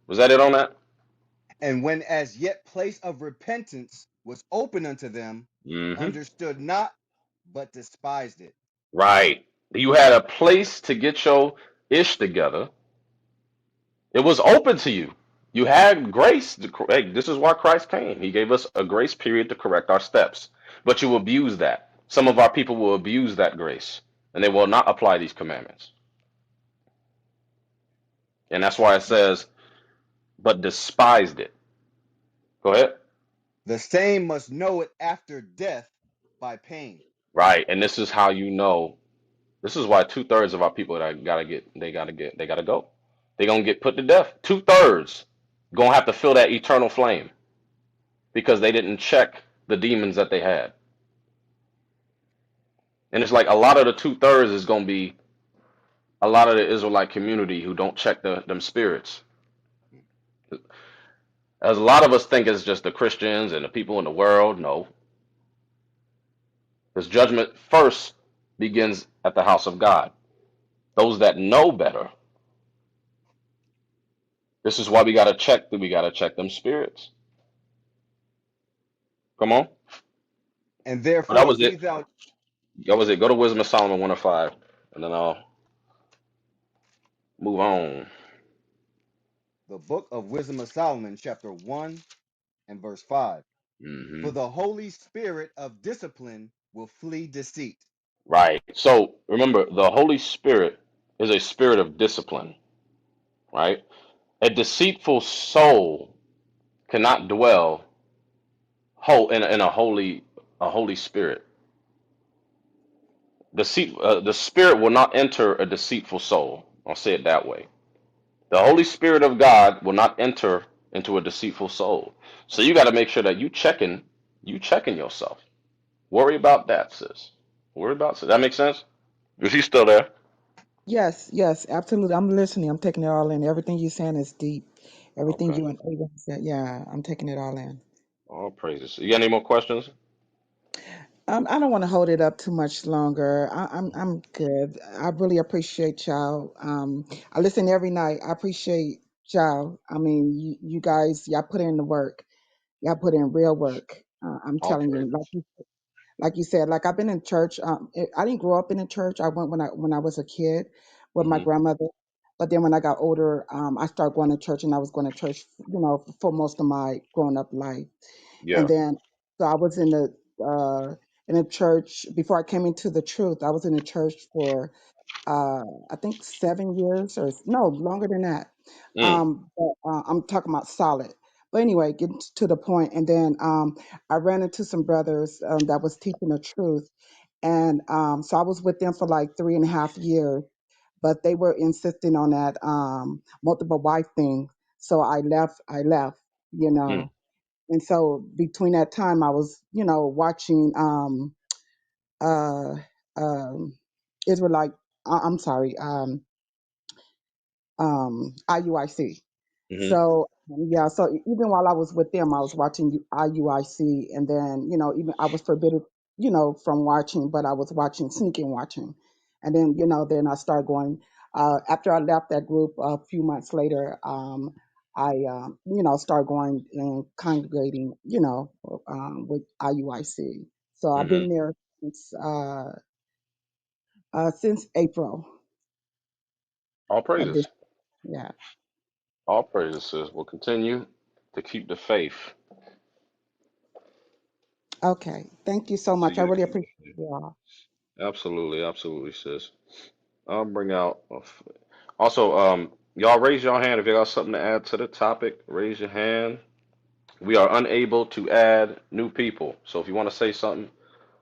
Was that it on that? And when as yet place of repentance was open unto them, Hmm. understood not, but despised it. Right. You had a place to get your ish together. It was open to you. You had grace. Hey, this is why Christ came. He gave us a grace period to correct our steps. But you abuse that. Some of our people will abuse that grace, and they will not apply these commandments. And that's why it says, but despised it. Go ahead. The same must know it after death by pain. Right. And this is how you know. This is why 2/3 of our people that they gotta go. They're gonna get put to death. 2/3 gonna have to feel that eternal flame because they didn't check the demons that they had. And it's like a lot of the 2/3 is gonna be a lot of the Israelite community who don't check them spirits. As a lot of us think it's just the Christians and the people in the world. No, this judgment first begins at the house of God. Those that know better. This is why we gotta check them spirits. Come on. And But that therefore was be it. thou That was it. Go to Wisdom of Solomon 105, and then I'll move on. the book of Wisdom of Solomon, chapter 1 and verse 5. Hmm. For the Holy Spirit of discipline will flee deceit. Right. So remember, the Holy Spirit is a spirit of discipline, right? A deceitful soul cannot dwell in a holy spirit. The spirit will not enter a deceitful soul. I'll say it that way. The Holy Spirit of God will not enter into a deceitful soul. So you got to make sure that you checking yourself. Worry about that, sis. Worry about that. That makes sense? Is he still there? Yes, yes, absolutely. I'm listening. I'm taking it all in. Everything you're saying is deep. Everything Okay. you and Abraham said. Yeah, I'm taking it all in. All praises. You got any more questions? I don't want to hold it up too much longer. I'm good. I really appreciate y'all. I listen every night. I appreciate y'all. I mean, you guys, y'all put in the work. Y'all put in real work. I'm All telling you, praises. like you said, like I've been in church. I didn't grow up in a church. I went when I was a kid with my Hmm. grandmother. But then when I got older, I started going to church, and I was going to church, for most of my growing up life. And Yeah. then, so I was uh, in a church before I came into the truth. I was in a church for I think 7 years, or no, longer than that. Mm. But I'm talking about solid. But anyway, getting to the point, and then I ran into some brothers that was teaching the truth, and so I was with them for like 3.5 years, but they were insisting on that multiple wife thing. So I left. You Mm. know, and so between that time, I was, watching uh, um, Israelite. I'm sorry. IUIC. Mm-hmm. So yeah, so even while I was with them, I was watching IUIC, and then even I was forbidden, from watching, but I was watching, sneaking watching, and then then I started going. After I left that group a few months later, I started going and congregating, with IUIC. So I've Mm-hmm. been there since April All of this. praises. Yeah. All praises, sis. We'll continue to keep the faith. Okay. Thank you so much. I Continue to really keep the appreciate faith. you all. Absolutely, absolutely, sis. I'll bring out. Also, y'all raise your hand if you got something to add to the topic. Raise your hand. We are unable to add new people, so if you want to say something,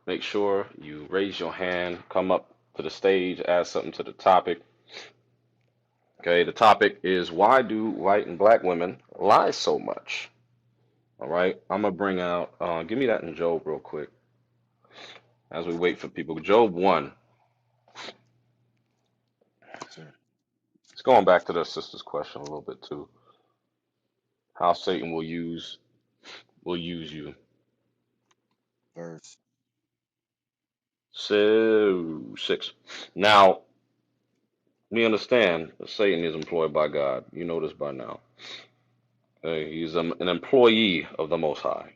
make sure you raise your hand. Come up to the stage, add something to the topic. Okay, the topic is why do white and black women lie so much? All right, I'm gonna bring out. Give me that in Job real quick as we wait for people. Job 1. Sir. It's going back to the sister's question a little bit too. How Satan will use you. Verse. So 6. Now we understand that Satan is employed by God. You know this by now. He's an employee of the Most High.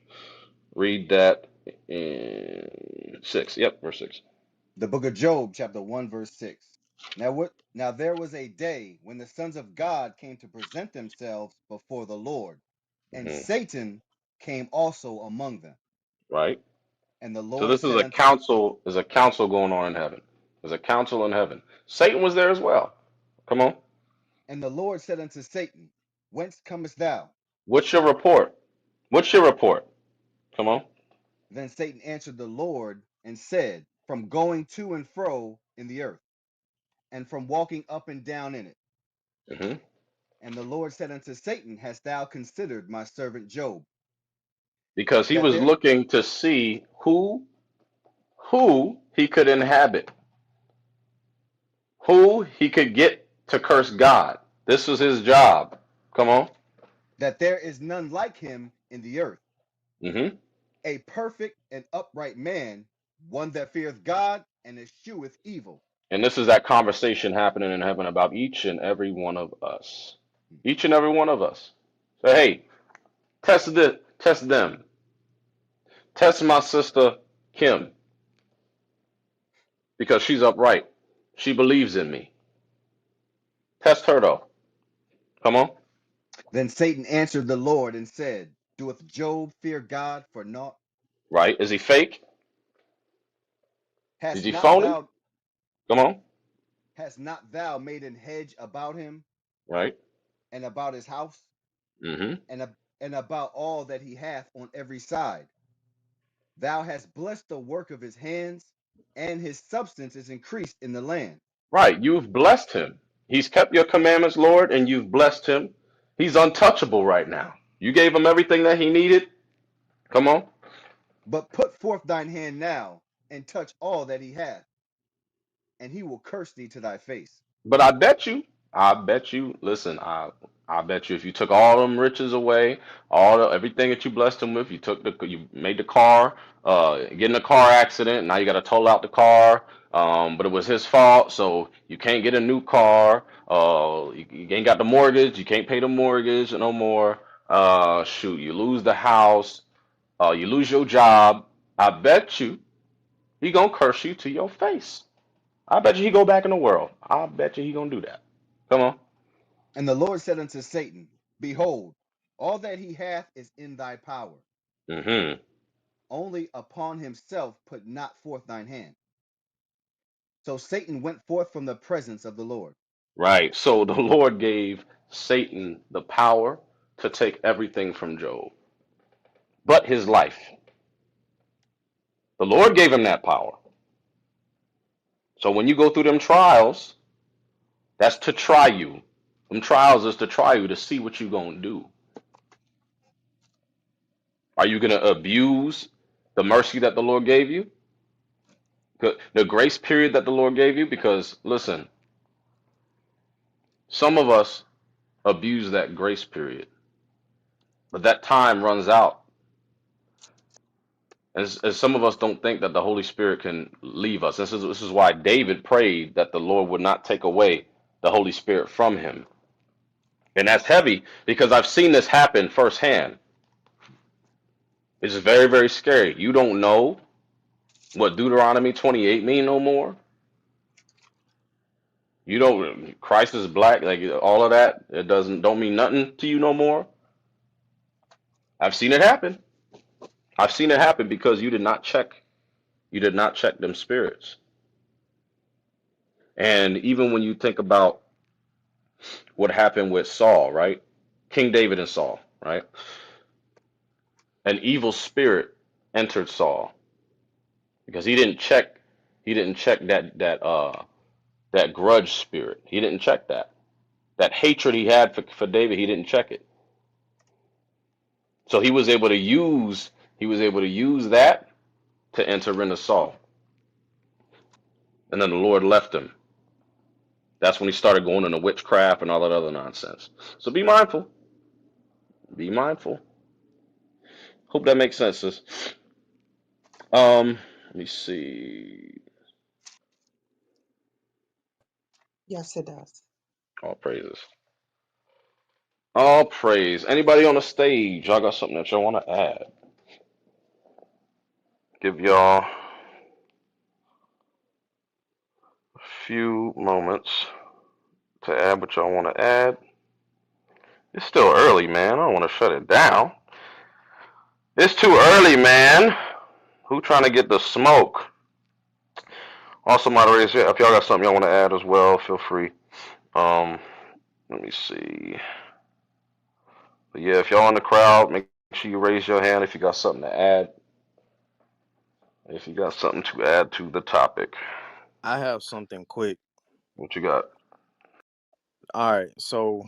Read that in 6. Yep, verse 6. The book of Job, chapter 1, verse 6. Now there was a day when the sons of God came to present themselves before the Lord, and Hmm. Satan came also among them. Right. And the So Lord this is said a unto council. There's a council going on in heaven. There's a council in heaven. Satan was there as well. Come on. and the Lord said unto Satan, Whence comest thou? What's your report? What's your report? Come on. Then Satan answered the Lord and said, From going to and fro in the earth, and from walking up and down in it. Hmm. And the Lord said unto Satan, Hast thou considered my servant Job, Because he that was there looking to see who he could inhabit, who he could get to curse God. This was his job. Come on. that there is none like him in the earth, Hmm. a perfect and upright man, one that feareth God and escheweth evil. And this is that conversation happening in heaven about each and every one of us. Each and every one of us. So hey, test them. Test my sister Kim because she's upright. She believes in me. Test her though. Come on. Then Satan answered the Lord and said, Doeth Job fear God for naught? Right? Is he fake? Is Hast he not phony? thou Come on. hast not thou made an hedge about him Right? and about his house Hmm. and about all that he hath on every side? Thou hast blessed the work of his hands, and his substance is increased in the land. Right. You've blessed him. He's kept your commandments, Lord, and you've blessed him. He's untouchable right now. You gave him everything that he needed. Come on. But put forth thine hand now, and touch all that he hath, and he will curse thee to thy face. But I bet you, listen, I bet you if you took all them riches away, everything that you blessed him with, you made the car, get in a car accident, now you got to toll out the car, but it was his fault, so you can't get a new car, you ain't got the mortgage, you can't pay the mortgage no more, shoot, you lose the house, you lose your job, I bet you he gonna curse you to your face. I bet you he go back in the world. I bet you he gonna do that. Come on. And the Lord said unto Satan, Behold, all that he hath is in thy power, Mm-hmm. only upon himself put not forth thine hand. So Satan went forth from the presence of the Lord. Right. So the Lord gave Satan the power to take everything from Job, but his life. The Lord gave him that power. So when you go through them trials, that's to try you. Them trials is to try you to see what you gonna do. Are you gonna abuse the mercy that the Lord gave you? The grace period that the Lord gave you? Because listen, some of us abuse that grace period, but that time runs out. As some of us don't think that the Holy Spirit can leave us. This is why David prayed that the Lord would not take away the Holy Spirit from him. And that's heavy because I've seen this happen firsthand. It's very, very scary. You don't know what Deuteronomy 28 mean no more. You don't Christ is black, like all of that, it don't mean nothing to you no more. I've seen it happen. I've seen it happen because you did not check them spirits. And even when you think about what happened with Saul, right? King David and Saul, right? An evil spirit entered Saul because he didn't check that grudge spirit. He didn't check that. That hatred he had for David, he didn't check it. So he was able to use that to enter into Saul. And then the Lord left him. That's when he started going into witchcraft and all that other nonsense. So be mindful. Be mindful. Hope that makes sense, sis. Let me see. Yes, it does. All praises. All praise. Anybody on the stage? Y'all got something that y'all want to add? Give y'all a few moments to add what y'all want to add. It's still early, man. I don't want to shut it down. It's too early, man. Who trying to get the smoke? Also, moderators, yeah, if y'all got something y'all want to add as well, feel free. Um, Let me see. But yeah, if y'all in the crowd, make sure you raise your hand if you got something to add. If you got something to add to the topic, I have something quick. what you got? All right, so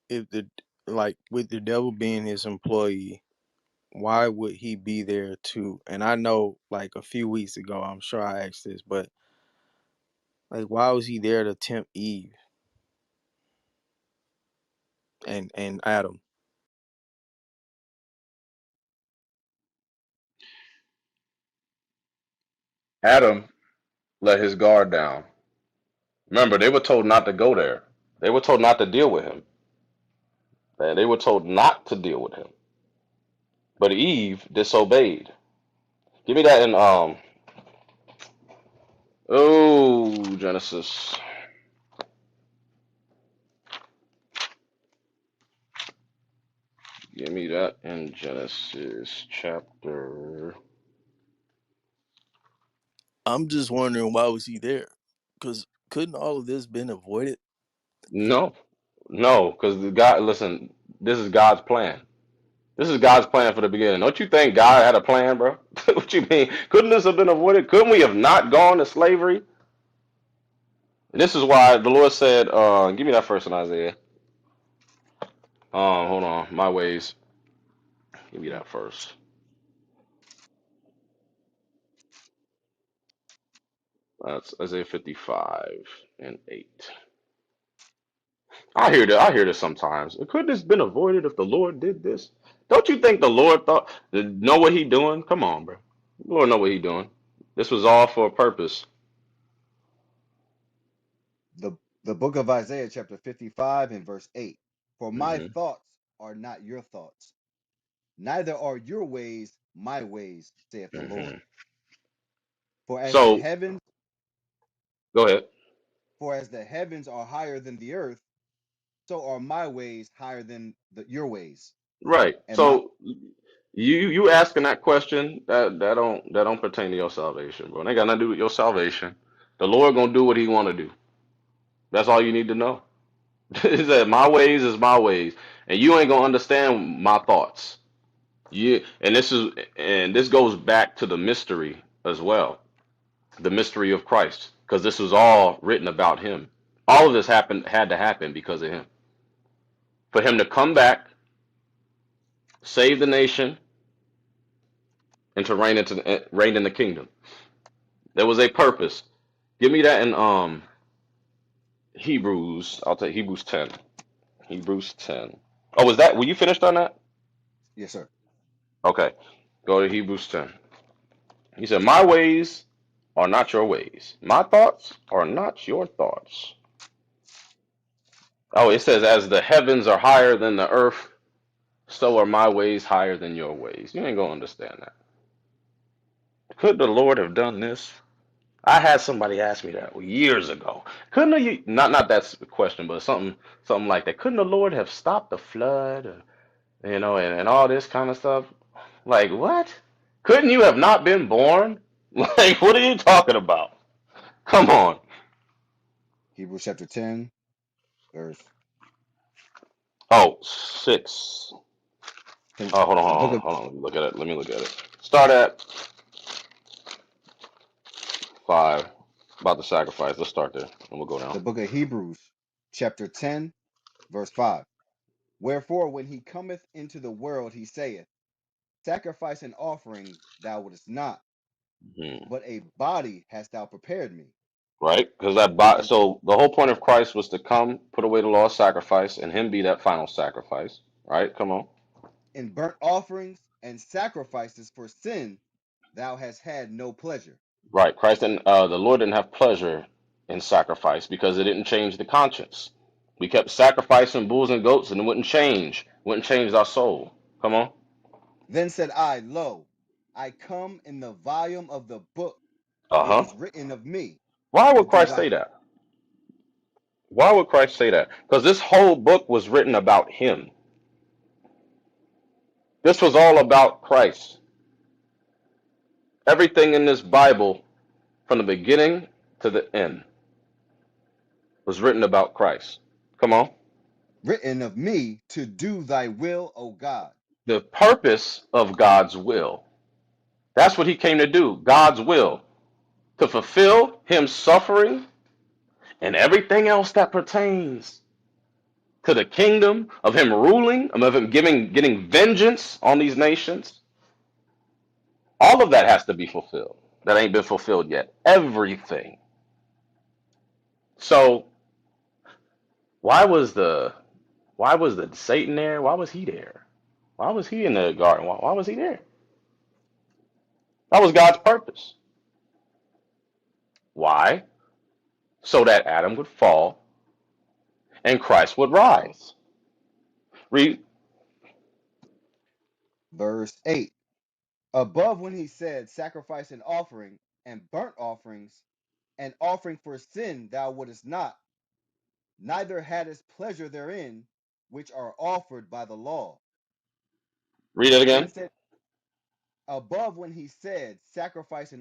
if the like with the devil being his employee, why would he be there to? And I know, like a few weeks ago, I'm sure I asked this, but like, why was he there to tempt Eve and Adam? Adam let his guard down. Remember, they were told not to go there. They were told not to deal with him. They were told not to deal with him. But Eve disobeyed. Give me that in Genesis. Give me that in Genesis chapter. I'm just wondering why was he there? Because couldn't all of this been avoided? No, no, because the God. Listen, this is God's plan. This is God's plan for the beginning. Don't you think God had a plan, bro? What you mean? Couldn't this have been avoided? Couldn't we have not gone to slavery? And this is why the Lord said, give me that first in Isaiah. Hold on. My ways. Give me that first. That's Isaiah 55 and 8. I hear this sometimes. Could this been avoided if the Lord did this? Don't you think the Lord know what he doing? Come on, bro. The Lord know what he doing. This was all for a purpose. The the book of Isaiah, chapter 55 and verse 8. For my hmm thoughts are not your thoughts, neither are your ways my ways, saith the hmm Lord. For as the So heavens, go ahead. for as the heavens are higher than the earth, so are my ways higher than your ways, Right. and my So you asking that question that don't pertain to your salvation, bro. It ain't got nothing to do with your salvation. The Lord gonna do what He want to do. That's all you need to know. He said, "My ways is my ways, and you ain't gonna understand my thoughts." You and this goes back to the mystery as well, the mystery of Christ, because this was all written about Him. All of this had to happen because of Him, for Him to come back, save the nation, and to reign in the kingdom. There was a purpose. Give me that in Hebrews. I'll take Hebrews 10. Hebrews 10. Oh, was that? Were you finished on that? yes, sir. Okay. Go to Hebrews 10. He said, "My ways are not your ways. My thoughts are not your thoughts." Oh, it says, "As the heavens are higher than the earth, so are my ways higher than your ways." You ain't gonna understand that. Could the Lord have done this? I had somebody ask me that years ago. Couldn't you not that's the question, but something like that. Couldn't the Lord have stopped the flood, and all this kind of stuff? Like what? Couldn't you have not been born? Like what are you talking about? Come on. Hebrews chapter 10, verse Oh, 6. can Oh, hold on, the hold book on, of hold on. Let me look at it. Let me look at it. Start at 5. About the sacrifice. Let's start there, and we'll go down. the book of Hebrews chapter 10, verse 5. Wherefore, when he cometh into the world, he saith, Sacrifice and offering thou wouldest not, Hmm. but a body hast thou prepared me. Right? Because And so the whole point of Christ was to come, put away the law of sacrifice, and Him be that final sacrifice. Right? Come on. in burnt offerings and sacrifices for sin thou hast had no pleasure. Right. Christ and the Lord didn't have pleasure in sacrifice because it didn't change the conscience. We kept sacrificing bulls and goats, and it wouldn't change our soul. Come on. Then said I, Lo, I come in the volume of the book. Uh It huh. is written of me Why to would do Christ thy say that? Why would Christ say that? Because this whole book was written about Him. This was all about Christ. Everything in this Bible, from the beginning to the end, was written about Christ. Come on. written of me to do thy will, O God. The purpose of God's will. That's what He came to do. God's will. To fulfill Him suffering and everything else that pertains to the kingdom of Him ruling, of Him getting vengeance on these nations. All of that has to be fulfilled. That ain't been fulfilled yet. Everything. So why was the Satan there? Why was he there? Why was he in the garden? Why was he there? That was God's purpose. Why? So that Adam would fall and Christ would rise. Read. Verse 8. Above when he said, Sacrifice and burnt offerings, and offering for sin thou wouldest not, neither hadst pleasure therein, which are offered by the law. Read it Then again. said, Above when he said, Sacrifice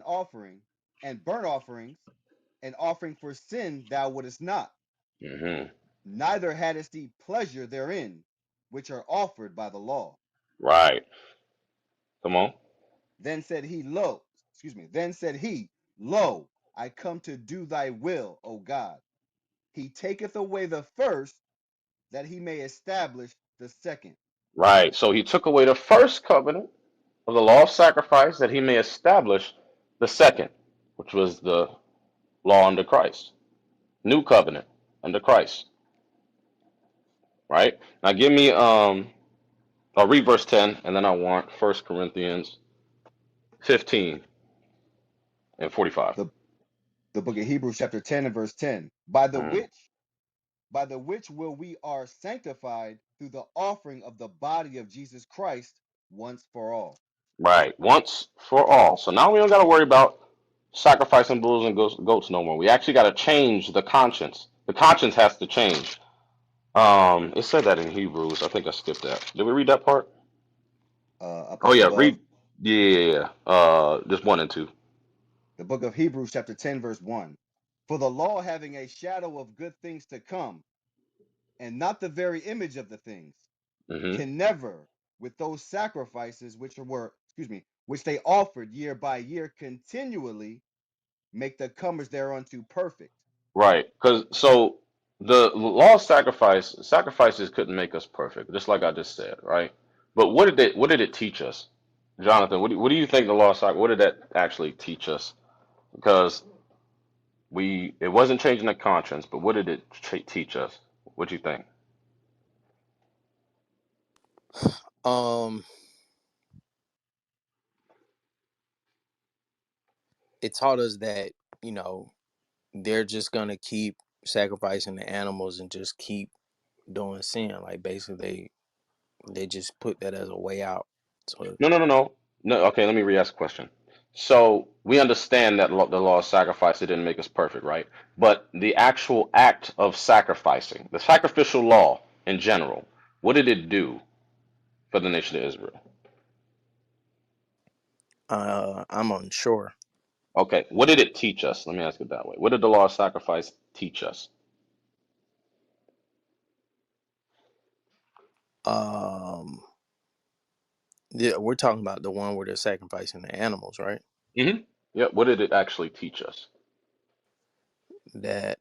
and burnt offerings, and offering for sin thou wouldest not, Hmm. neither hadst he pleasure therein, which are offered by the law. Right. Come on. Then said he, Lo, I come to do thy will, O God. He taketh away the first, that he may establish the second. Right. So he took away the first covenant of the law of sacrifice that he may establish the second, which was the law under Christ. New covenant under Christ. Right? Now give me I'll read verse 10 and then I want 1 Corinthians 15 and 45. The, the book of Hebrews, chapter 10 and verse 10. Mm. By the which will we are sanctified through the offering of the body of Jesus Christ once for all. Right. Once for all. So now we don't got to worry about sacrificing bulls and goats no more. We actually got to change the conscience. The conscience has to change. It said that in Hebrews. I think I skipped that. Did we read that part? Up Oh yeah, above, read. Yeah, yeah, yeah. Just 1 and 2. the book of Hebrews, chapter 10, verse 1. For the law having a shadow of good things to come, and not the very image of the things, Mm-hmm. can never, with those sacrifices which they offered year by year continually, make the comers thereunto perfect. Right, because so the law of sacrifices couldn't make us perfect, just like I just said, right? But what did it teach us, Jonathan? What do you think the law of sacrifice? What did that actually teach us? Because it wasn't changing the conscience, but what did it teach us? What do you think? Um, it taught us that, you know, they're just gonna keep sacrificing the animals and just keep doing sin. Like basically they just put that as a way out. So No, no, no, no, no. Okay, let me re-ask the question. So we understand that the law of sacrifice it didn't make us perfect, right? But the actual act of sacrificing, the sacrificial law in general, what did it do for the nation of Israel? I'm unsure. Okay, what did it teach us? Let me ask it that way. What did the law of sacrifice teach us? Um yeah, we're talking about the one where they're sacrificing the animals, right? Hmm. Yeah, what did it actually teach us? That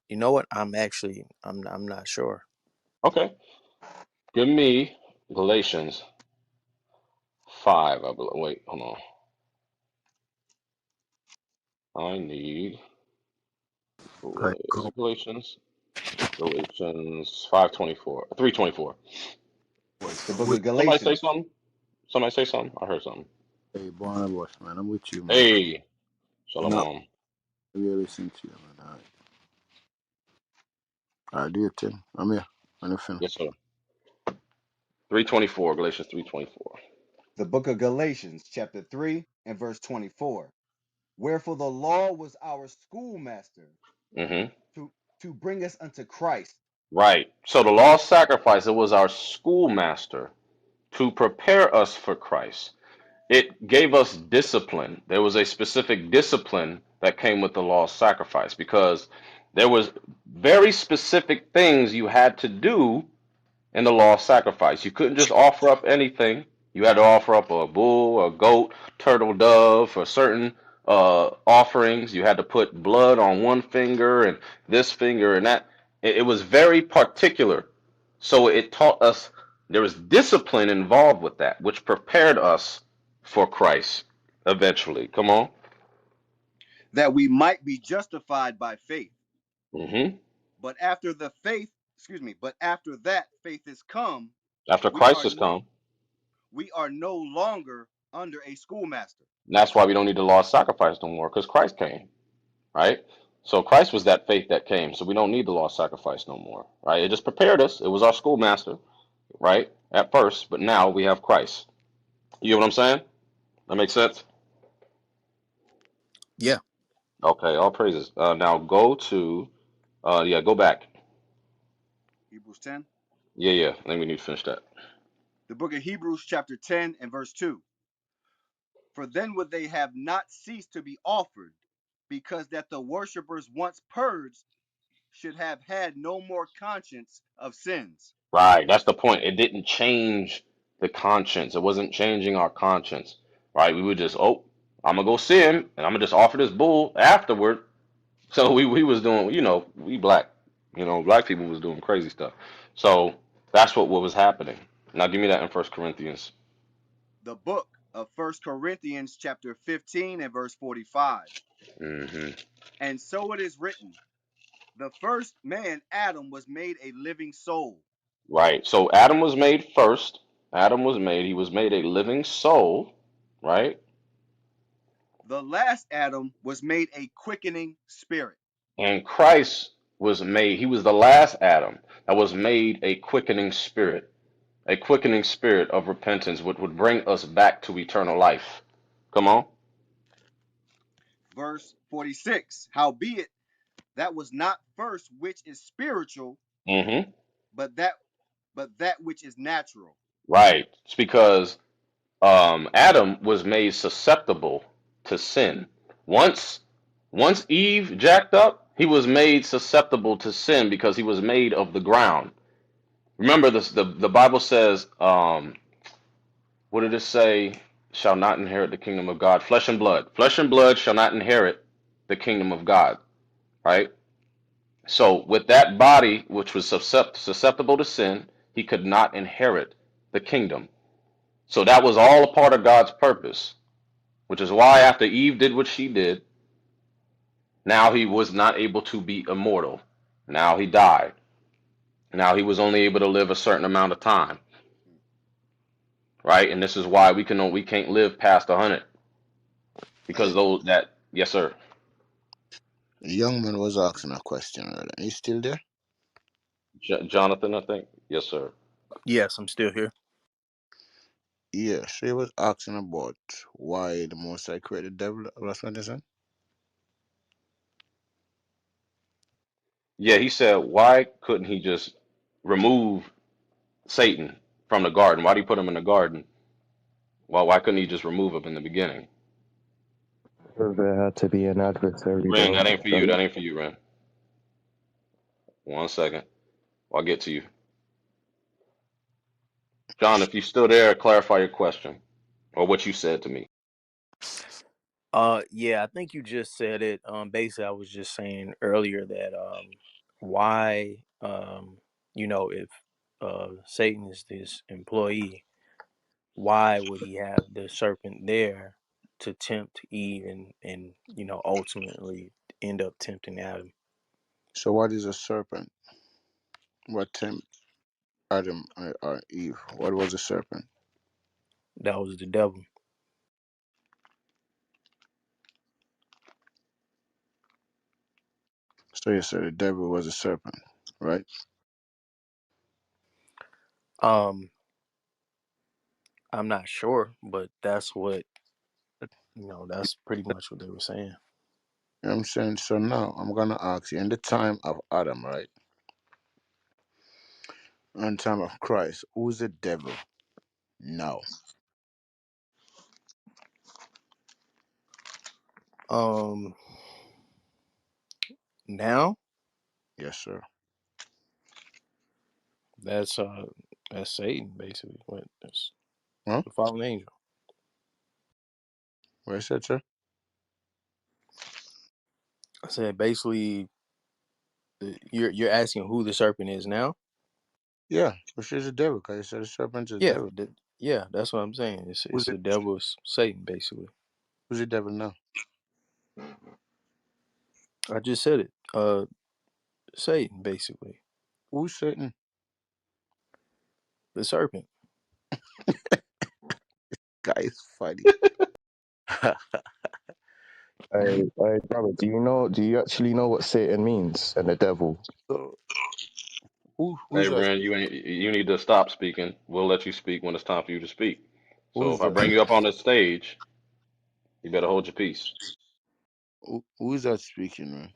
you know what? I'm not sure. Okay, give me Galatians 5. I believe. Wait, hold on. I need. Like, Is it Galatians? Galatians 5:24, 3:24. The book with, of Somebody say Galatians, something. Somebody say something. I heard something. hey, Barnabas, man, I'm with you, man. Hey, No, Shalom. we listen to you, man. All right, do your thing. I'm here. I'm finna. Yes, sir. 3:24. Galatians 3:24. the book of Galatians, chapter 3, and verse 24. Wherefore the law was our schoolmaster Mm-hmm. to, to bring us unto Christ. Right. So the law of sacrifice, it was our schoolmaster to prepare us for Christ. It gave us discipline. There was a specific discipline that came with the law of sacrifice because there was very specific things you had to do in the law of sacrifice. You couldn't just offer up anything. You had to offer up a bull, a goat, turtle, dove for certain offerings. You had to put blood on one finger and this finger and that. It was very particular. So it taught us there was discipline involved with that, which prepared us for Christ eventually. Come on. That we might be justified by faith. Hmm. But after the faith, but after that faith is come, After we Christ are has come, we are no longer under a schoolmaster. that's why we don't need the law of sacrifice no more, because Christ came. Right? So Christ was that faith that came. So we don't need the law of sacrifice no more. Right? It just prepared us. It was our schoolmaster, right? At first, but now we have Christ. You know what I'm saying? That makes sense? Yeah. Okay, all praises. Now go to yeah, go back. Hebrews 10. Yeah, yeah. I think we need to finish that. The book of Hebrews, chapter 10, and verse 2. For then would they have not ceased to be offered, because that the worshippers once purged should have had no more conscience of sins. Right. That's the point. It didn't change the conscience. It wasn't changing our conscience. Right? We would just, oh, I'm gonna go sin and I'm gonna just offer this bull afterward. So we was doing, we black, black people was doing crazy stuff. So that's what was happening. Now give me that in First Corinthians. The book of First Corinthians, chapter 15, and verse 45. Hmm. And so it is written, the first man, Adam, was made a living soul. Right. So Adam was made first. Adam was made. He was made a living soul. Right. The last Adam was made a quickening spirit. And Christ was made. He was the last Adam that was made a quickening spirit. A quickening spirit of repentance, which would bring us back to eternal life. Come on. Verse 46. Howbeit, that was not first which is spiritual, Mm-hmm. but that which is natural. Right. It's because Adam was made susceptible to sin. Once once Eve jacked up, he was made susceptible to sin because he was made of the ground. Remember this, the Bible says, what did it say? Shall not inherit the kingdom of God. Flesh and blood. Flesh and blood shall not inherit the kingdom of God. Right? So with that body which was susceptible to sin, he could not inherit the kingdom. So that was all a part of God's purpose, which is why after Eve did what she did, now he was not able to be immortal. Now he died. Now he was only able to live a certain amount of time, right? And this is why we can't live past 100 because Hey, those that yes sir. the young man was asking a question earlier. Are you still there? Jonathan, I think. Yes sir. Yes, I'm still here. Yes, he was asking about why the Most High created the devil. That's what they said. Yeah, he said why couldn't he just remove Satan from the garden? Why did he put him in the garden? Why couldn't he just remove him in the beginning? Because there had to be an adversary Ren, there. that ain't for you. Sorry? That ain't for you, Ren. 1 second. I'll get to you. John, if you're still there, clarify your question or what you said to me. Yeah, I think you just said it. Basically I was just saying earlier that why if Satan is this employee, why would he have the serpent there to tempt Eve and ultimately end up tempting Adam? So, what is a serpent? What tempted Adam or Eve? What was a serpent? That was the devil. So, you said the devil was a serpent, right? Um, I'm not sure, but that's what that's pretty much what they were saying. You know what I'm saying? So, now I'm going to ask you in the time of Adam, right? In time of Christ, who's the devil? No. Um, Now Yes, sir. that's Satan basically. That's Huh? the fallen angel. What I said, sir? I said basically you're asking who the serpent is now. Yeah, which is the devil, because you said the serpent is the Yeah, devil. yeah, that's what I'm saying. Who's It's it? the devil's Satan basically. Who's the devil now? I just said it. Satan basically, Who's Satan? the serpent. Guy is funny. I, brother, do you actually know what Satan means and the devil? So, Hey, who's that? Ren, you need to stop speaking. We'll let you speak when it's time for you to speak. So Who's if I that? bring you up on the stage, you better hold your peace. Who's that speaking, man?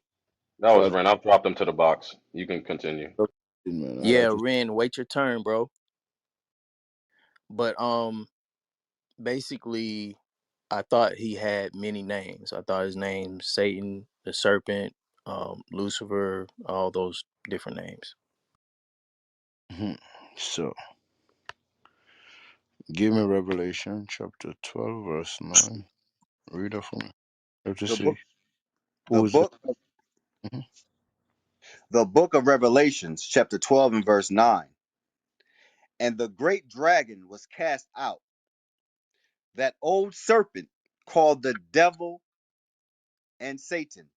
That was Cause Ren. I've dropped him to the box. You can continue. man, I like Yeah, to. Ren, wait your turn, bro. But basically, I thought he had many names. I thought his name Satan, the serpent, Lucifer, all those different names. Mhm. So, give me Revelation chapter 12, verse 9. Read it for me. Have to The see book, the who's that. book, Mhm. the book of Revelations, chapter 12 and verse 9. And the great dragon was cast out, that old serpent called the devil and Satan,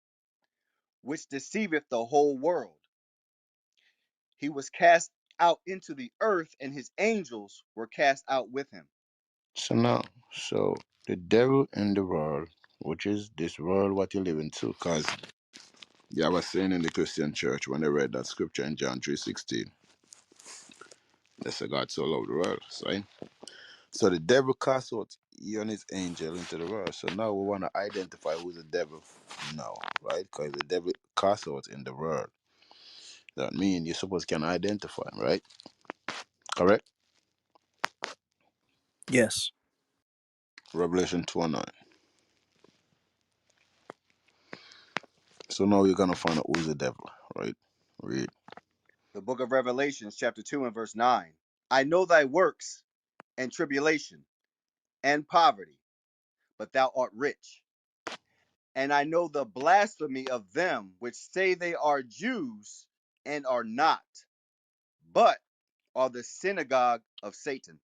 which deceiveth the whole world. He was cast out into the earth, and his angels were cast out with him. So now, the devil in the world, which is this world what you live into, because yeah, I was saying in the Christian church when they read that scripture in John 3:16, they say God so loved the world, right? So the devil cast out he and his angel into the world. So now we want to identify who's the devil. No, right? Because the devil cast out in the world. That means you suppose can identify him, right? Correct? Yes. Revelation 2 and 9. So now you're gonna find out who's the devil, right? Read. The book of Revelations, chapter 2 and verse 9. I know thy works and tribulation and poverty, but thou art rich. And I know the blasphemy of them which say they are Jews and are not, but are the synagogue of Satan.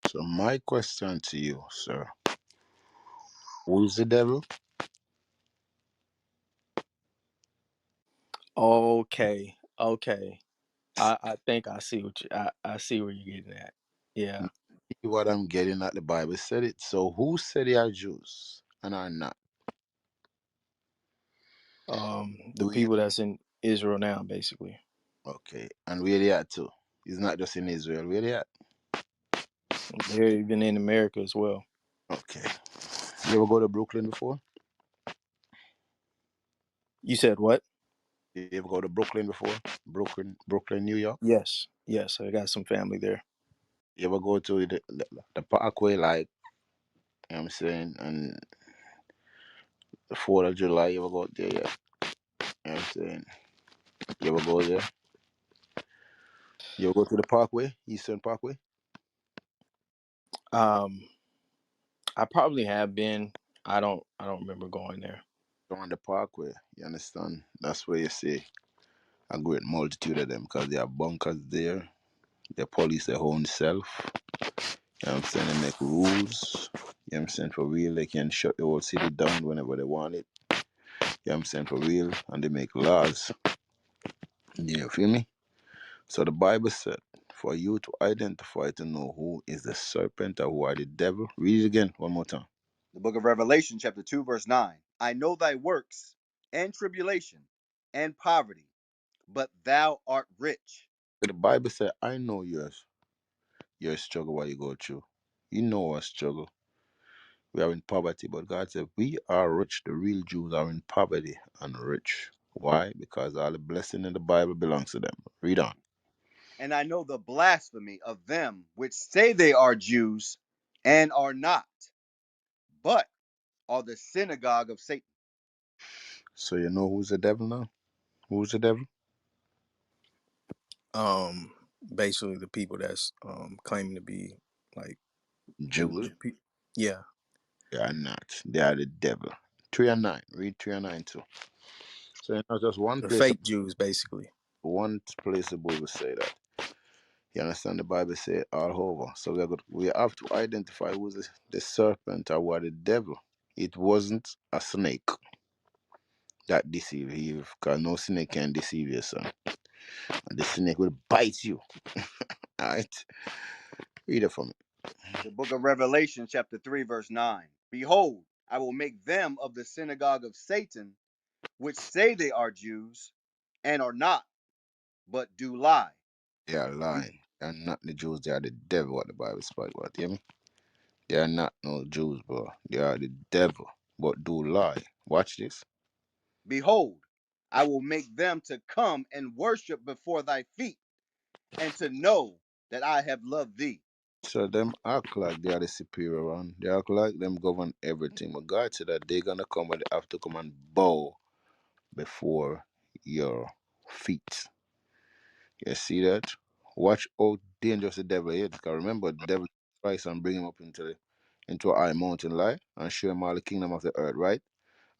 So my question to you, sir, who's the devil? Okay. Okay. I think I see I see where you're getting at. Yeah. What I'm getting at, the Bible said it. So who said they are Jews and are not? The Do we people that's in Israel now, basically. okay. And where they at too? It's not just in Israel, where they at? They're even in America as well. Okay. You ever go to Brooklyn before? You said what? You ever go to Brooklyn before? Brooklyn, New York? Yes. Yes. I got some family there. You ever go to the parkway, like, you know what I'm saying, and the 4th of July, you ever go there? Yeah. You know what I'm saying? You ever go there? You ever go to the parkway, Eastern Parkway? Um, I probably have been. I don't remember going there. On the parkway, you understand? That's where you see a great multitude of them because they have bunkers there. The police their own self. You know what I'm saying? They make rules. You know what I'm saying? For real, they can shut the whole city down whenever they want it. You know what I'm saying? For real. And they make laws. You feel me? So the Bible said, for you to identify to know who is the serpent or who are the devil. Read it again one more time. The book of Revelation, chapter 2, verse 9. I know thy works and tribulation and poverty, but thou art rich. The Bible said, I know your struggle what you go through. You know our struggle. We are in poverty, but God said, we are rich. The real Jews are in poverty and rich. Why? Because all the blessing in the Bible belongs to them. Read on. And I know the blasphemy of them which say they are Jews and are not, but are the synagogue of Satan. So you know who's the devil now? Who's the devil? Um, Basically the people that's claiming to be like Jews. yeah. They are not. They are the devil. 3 and 9. Read 3 and 9 too. So you know just The fake Jews, basically. one place the Bible say that. You understand the Bible say it all over. So we have to identify who's the serpent or what the devil. It wasn't a snake that deceived Eve, because no snake can deceive you, son. And the snake will bite you. Alright? Read it for me. The book of Revelation, chapter 3, verse 9. Behold, I will make them of the synagogue of Satan, which say they are Jews and are not, but do lie. They are lying. They are not the Jews, they are the devil, what the Bible speaks about. You hear me? They are not no Jews, bro. They are the devil, but do lie. Watch this. Behold, I will make them to come and worship before thy feet, and to know that I have loved thee. So them act like they are the superior one. They act like them govern everything. But God said that they're gonna come, but they have to come and bow before your feet. You see that? Watch how dangerous the devil is. Because remember, the devil Christ and bring him up into a high mountain light and show him all the kingdom of the earth, right?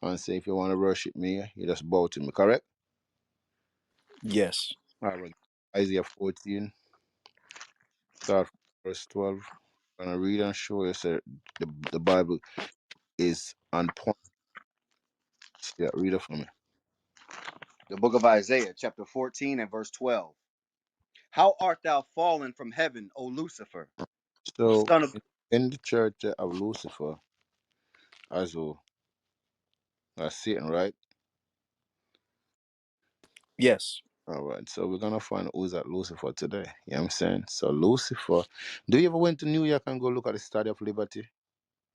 And say, if you want to worship me, you just bow to me, correct? Yes. All right. Isaiah 14, start from verse 12. And I read and show you, sir, the Bible is on point. Yeah, read it for me. The book of Isaiah, chapter 14, and verse 12. How art thou fallen from heaven, O Lucifer, So, son of... in the church of Lucifer, as well, as Satan, right? Yes. All right, so we're gonna find out who's at Lucifer today. You know what I'm saying? So Lucifer, do you ever went to New York and go look at the Statue of Liberty?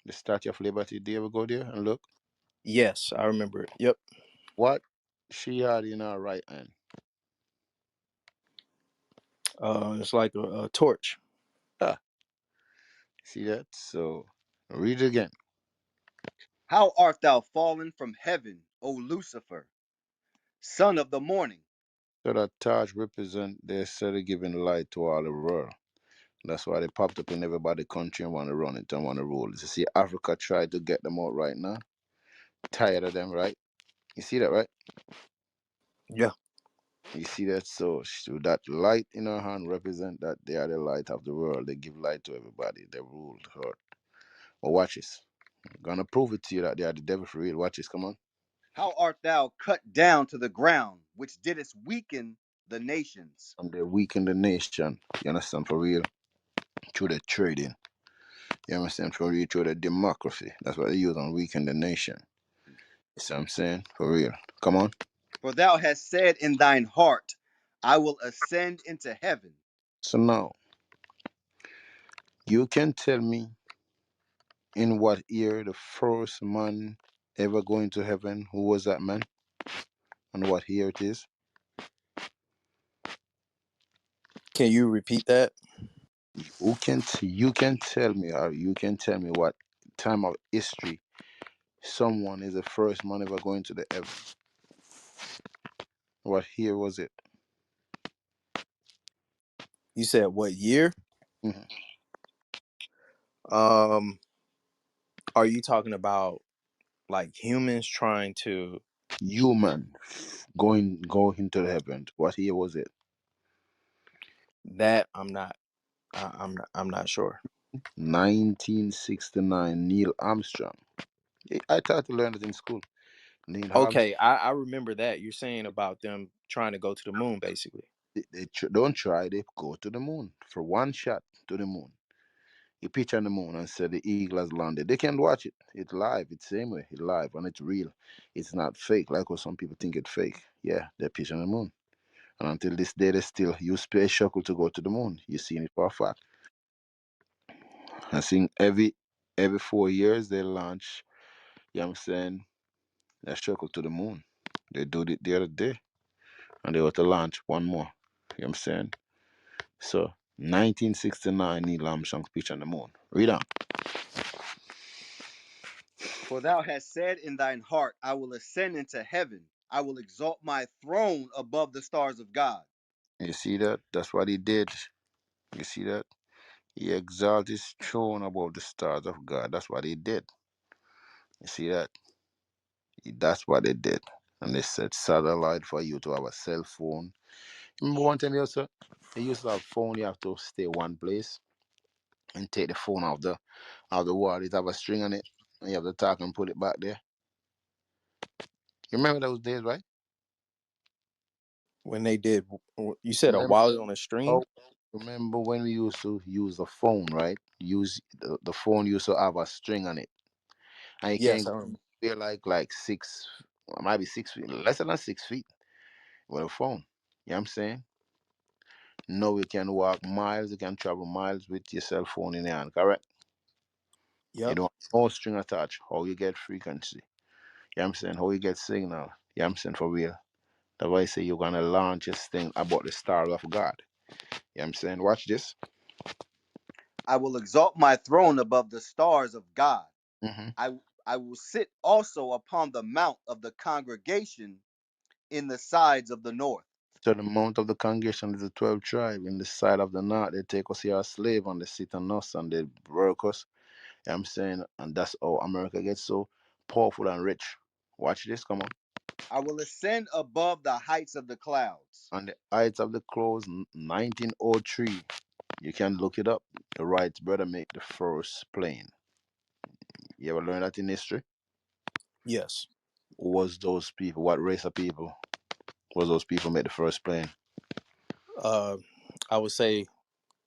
The Statue of Liberty, do you ever go there and look? Yes, I remember it. Yep. What she had in her right hand? It's like a torch. Ah, see that? So read it again. How art thou fallen from heaven, O Lucifer, son of the morning? So that torch represent they said giving light to all the world. That's why they popped up in everybody's country and want to run it and want to rule. You see, Africa tried to get them out right now. Tired of them, right? You see that, right? Yeah. You see that? So that light in our hand represent that they are the light of the world. They give light to everybody. They rule the earth. But watch this. I'm gonna prove it to you that they are the devil for real. Watch this. Come on. How art thou cut down to the ground, which didst weaken the nations? And they weaken the nation. You understand? For real. Through the trading. You understand? For real. Through the democracy. That's what they use on weaken the nation. You see what I'm saying? For real. Come on. For thou hast said in thine heart, I will ascend into heaven. So now you can tell me in what year the first man ever going to heaven, who was that man, and what year it is? Can you repeat that? You can tell me, or you can tell me what time of history someone is the first man ever going to the heaven? What year was it? You said what year? Mhm. Um, are you talking about like humans trying to Human going to the heaven. What year was it? that? I'm not sure. 1969. Neil Armstrong. I tried to learn it in school. Neil Armstrong. Okay, I remember that. You're saying about them trying to go to the moon, basically. Don't try. They go to the moon for one shot to the moon. You pitch on the moon and say the eagle has landed. They can watch it. It's live. It's same way. It's live and it's real. It's not fake like what some people think it's fake. Yeah, they pitch on the moon. And until this day, they still use space shuttle to go to the moon. You've seen it for a fact. I think every 4 years they launch, you know what I'm saying, a shuttle to the moon. They did it the other day. And they were to launch one more. You know what I'm saying? So 1969 Neil Armstrong's pitch on the moon. Read on. For thou hast said in thine heart, I will ascend into heaven. I will exalt my throne above the stars of God. You see that? That's what he did. You see that? He exalted his throne above the stars of God. That's what he did. You see that? That's what they did. And they set satellite for you to have a cell phone. Remember one time they used to have phone, you have to stay one place and take the phone out the wall. It have a string on it. And you have to talk and put it back there. You remember those days, right? When they did, you said a Remember wallet on a string. oh remember when we used to use the phone, right? Use the phone used to have a string on it. And you Yes, can't I go remember. there like 6, maybe 6 feet, less than 6 feet with a phone. You know what I'm saying? No, you can walk miles, you can travel miles with your cell phone in your hand, correct? You Yep. don't no string attached. How you get frequency. You know what I'm saying? How you get signal. You know what I'm saying? For real. That's why I say you're gonna launch this thing about the stars of God. You know what I'm saying? Watch this. I will exalt my throne above the stars of God. hmm I, I will sit also upon the mount of the congregation in the sides of the north. So the mount of the congregation is the 12 tribe. In the side of the north, they take us here as slave and they sit on us and they work us. You know what I'm saying? And that's how America gets so powerful and rich. Watch this, come on. I will ascend above the heights of the clouds. On the heights of the close, 1903. You can look it up. The Wright brother made the first plane. You ever learn that in history? Yes. Who was those people? What race of people was those people made the first plane? Uh, I would say,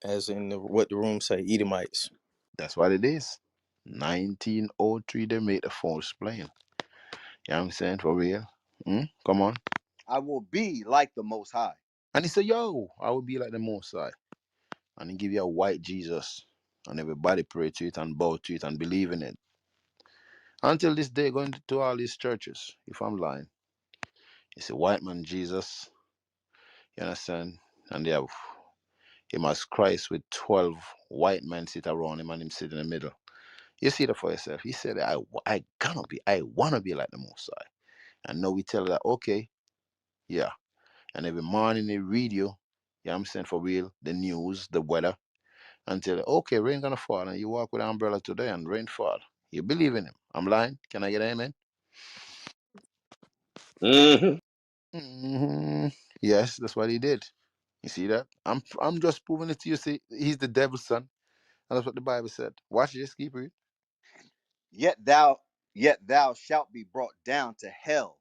as in what the room say, Edomites. That's what it is. 1903, they made the first plane. You know what I'm saying? For real. Come on. I will be like the Most High. And he said, yo, I will be like the Most High. And he give you a white Jesus. And everybody pray to it and bow to it and believe in it. Until this day, going to all these churches, if I'm lying, it's a white man, Jesus, you understand? And they have him as Christ with 12 white men sit around him and him sit in the middle. You see that for yourself. He said, I wanna be like the Most High. And now we tell her that, okay, yeah. And every morning they read you, yeah, I'm saying for real, the news, the weather, until, okay, rain gonna fall. And you walk with an umbrella today and rain fall. You believe in him. I'm lying. Can I get an amen? Hmm. hmm Yes, that's what he did. You see that? I'm just proving it to you. See, he's the devil's son. And that's what the Bible said. Watch this, keep reading. Yet thou, yet thou shalt be brought down to hell,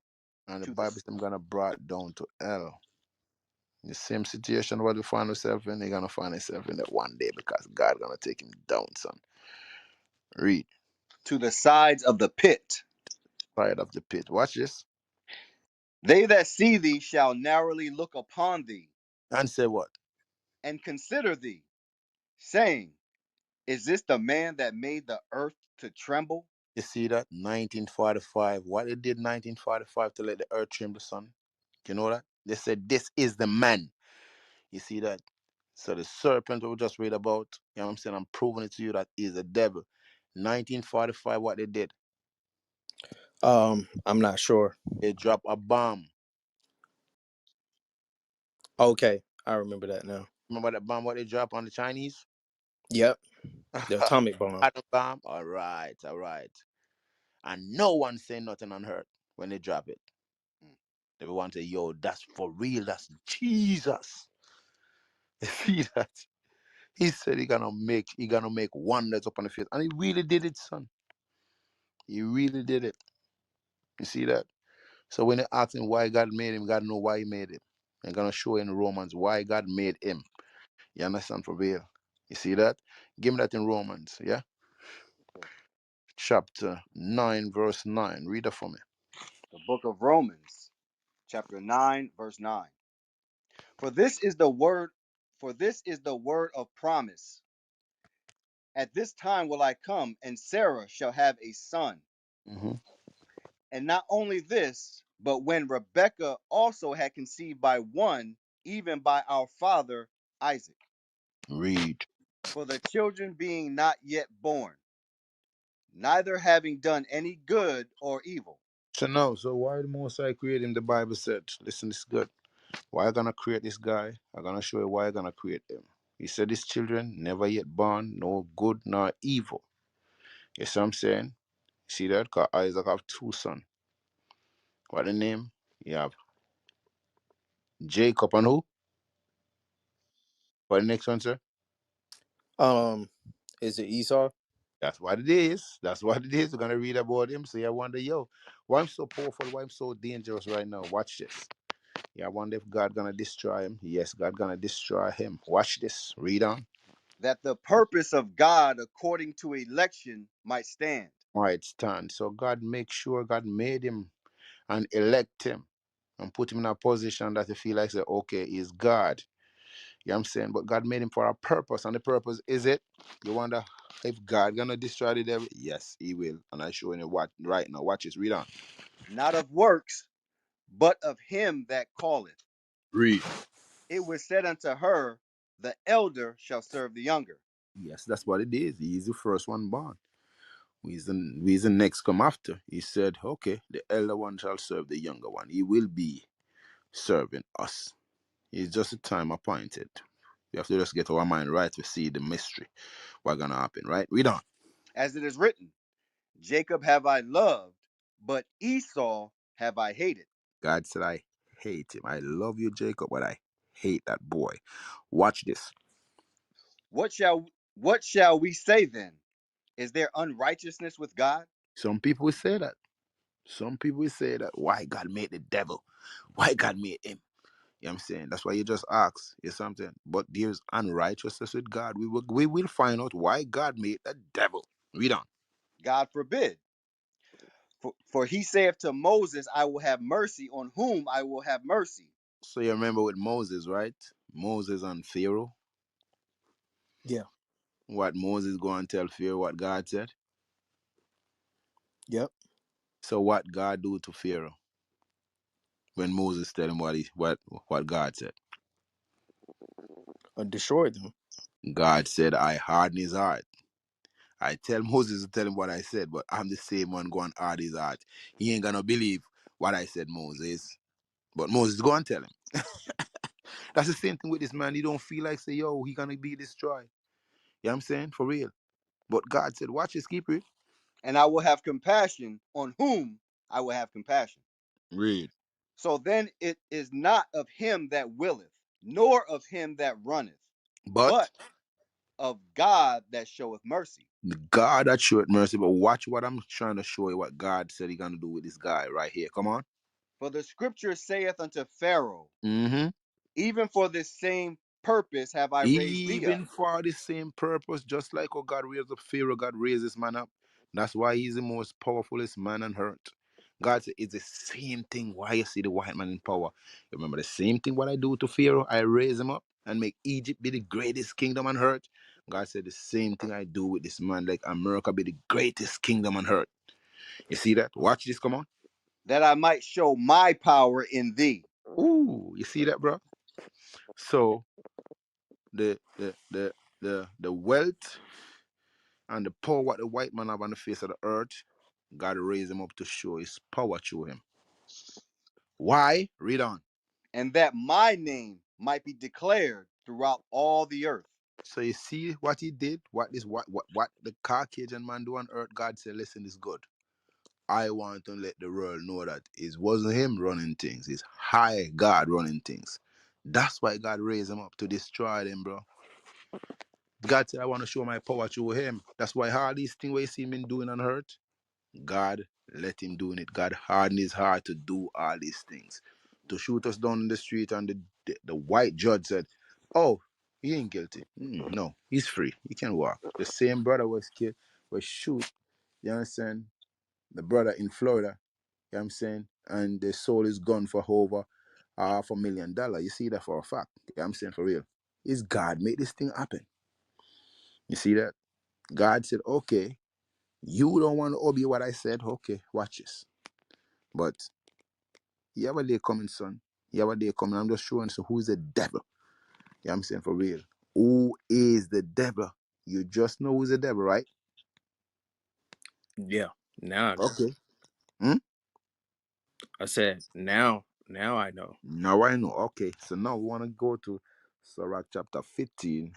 And the to the Bible said I'm gonna brought down to hell. The same situation what we find ourselves in, they're gonna find themselves in it one day because God gonna take him down, son. Read. to the sides of the pit. Side of the pit. Watch this. They that see thee shall narrowly look upon thee, And say what? and consider thee, saying, is this the man that made the earth to tremble? You see that? 1945. What they did 1945 to let the earth tremble, son. You know that? They said this is the man. You see that? So the serpent we just read about, you know what I'm saying? I'm proving it to you that is the devil. 1945, what they did? I'm not sure. They dropped a bomb. Okay, I remember that now. Remember that bomb what they dropped on the Chinese? Yep, the atomic bomb. Atom bomb? All right, all right. And no one say nothing on earth when they drop it. Everyone say, yo, that's for real. That's Jesus. You see that? He said he gonna make wonders upon the face. And he really did it, son. He really did it. You see that? So when they ask him why God made him, God know why he made him. I'm gonna show in Romans why God made him. You understand for real? You see that? Give me that in Romans, yeah? Okay. Chapter 9, verse 9. Read it for me. The book of Romans, chapter 9, verse 9. For this is the word, for this is the word of promise. At this time will I come, and Sarah shall have a son. hmm And not only this, but when Rebekah also had conceived by one, even by our father Isaac, Read. for the children being not yet born, neither having done any good or evil. So now, so why the most I create him, the Bible said, listen, this is good. Why I gonna create this guy? I'm gonna show you why I gonna create him. He said his children never yet born, no good nor evil. You see what I'm saying? See that? Because Isaac have two sons. What the name? You have Jacob and who? What the next one, sir? Um, is it Esau? That's what it is. That's what it is. We're gonna read about him. So you wonder, yo, why I'm so powerful, why I'm so dangerous right now. Watch this. Yeah, I wonder if God gonna destroy him. Yes, God gonna destroy him. Watch this. Read on. That the purpose of God according to election might stand. Might stand. So God make sure God made him and elect him and put him in a position that he feel like say, okay, he's God. You know what I'm saying? But God made him for a purpose, and the purpose is it. You wonder if God gonna destroy the devil? Yes, he will. And I show you what right now. Watch this, read on. Not of works, but of him that calleth. Read. It was said unto her, the elder shall serve the younger. Yes, that's what it is. He's the first one born. He's the next come after. He said, okay, the elder one shall serve the younger one. He will be serving us. It's just a time appointed. We have to just get our mind right to see the mystery. What's gonna happen, right? Read on. As it is written, Jacob have I loved, but Esau have I hated. God said, I hate him. I love you, Jacob, but I hate that boy. Watch this. What shall we say then? Is there unrighteousness with God? Some people will say that. Some people will say that. Why God made the devil? Why God made him? You know what I'm saying? That's why you just ask. Is something. But there's unrighteousness with God. We will find out why God made the devil. Read on. God forbid. For he saith to Moses, I will have mercy on whom I will have mercy. So you remember with Moses, right? Moses and Pharaoh. Yeah. What Moses go and tell Pharaoh what God said? Yep. So what God do to Pharaoh when Moses tell him what God said? Destroy them. God said, I harden his heart. I tell Moses to tell him what I said, but I'm the same one going hard his heart. He ain't gonna believe what I said, Moses. But Moses go and tell him. That's the same thing with this man. He don't feel like say, yo, he gonna be destroyed. You know what I'm saying? For real. But God said, watch this, keep it. And I will have compassion on whom I will have compassion. Read. So then it is not of him that willeth, nor of him that runneth, But but of God that showeth mercy. the God that showed mercy, but watch what I'm trying to show you what God said he gonna do with this guy right here. Come on. For the scripture saith unto Pharaoh, Mm-hmm. even for this same purpose have I raised thee up. Even for the same purpose, just like how God raised up Pharaoh, God raised this man up. That's why he's the most powerfulest man on earth. God said it's the same thing. Why you see the white man in power? You remember the same thing what I do to Pharaoh? I raise him up and make Egypt be the greatest kingdom on earth. God said the same thing I do with this man, like America be the greatest kingdom on earth. You see that? Watch this, come on. That I might show my power in thee. Ooh, you see that, bro? So the wealth and the power what the white man have on the face of the earth, God raised him up to show his power through him. Why? Read on. And that my name might be declared throughout all the earth. So you see what he did, what the Caucasian man do on earth. God said, listen, it's good. I want to let the world know that it wasn't him running things, it's high God running things. That's why God raised him up to destroy them, bro. God said, I want to show my power through him. That's why all these things we see him doing on earth, God let him doing it. God hardened his heart to do all these things. To shoot us down in the street, and the white judge said, oh, he ain't guilty. No, he's free. He can walk. The same brother was killed, was shoot, you understand? The brother in Florida, you know what I'm saying? And they sold his gun for over $500,000. You see that for a fact. You know what I'm saying? For real. It's God made this thing happen. You see that? God said, okay, you don't want to obey what I said. Okay, watch this. But you have a day coming, son. You have a day coming. I'm just showing so who's the devil. You know what I'm saying? For real. Who is the devil? You just know who's the devil, right? Yeah. Now I know. Okay. Hmm? I said now I know. Now I know. Okay. So now we want to go to Sirach chapter 15.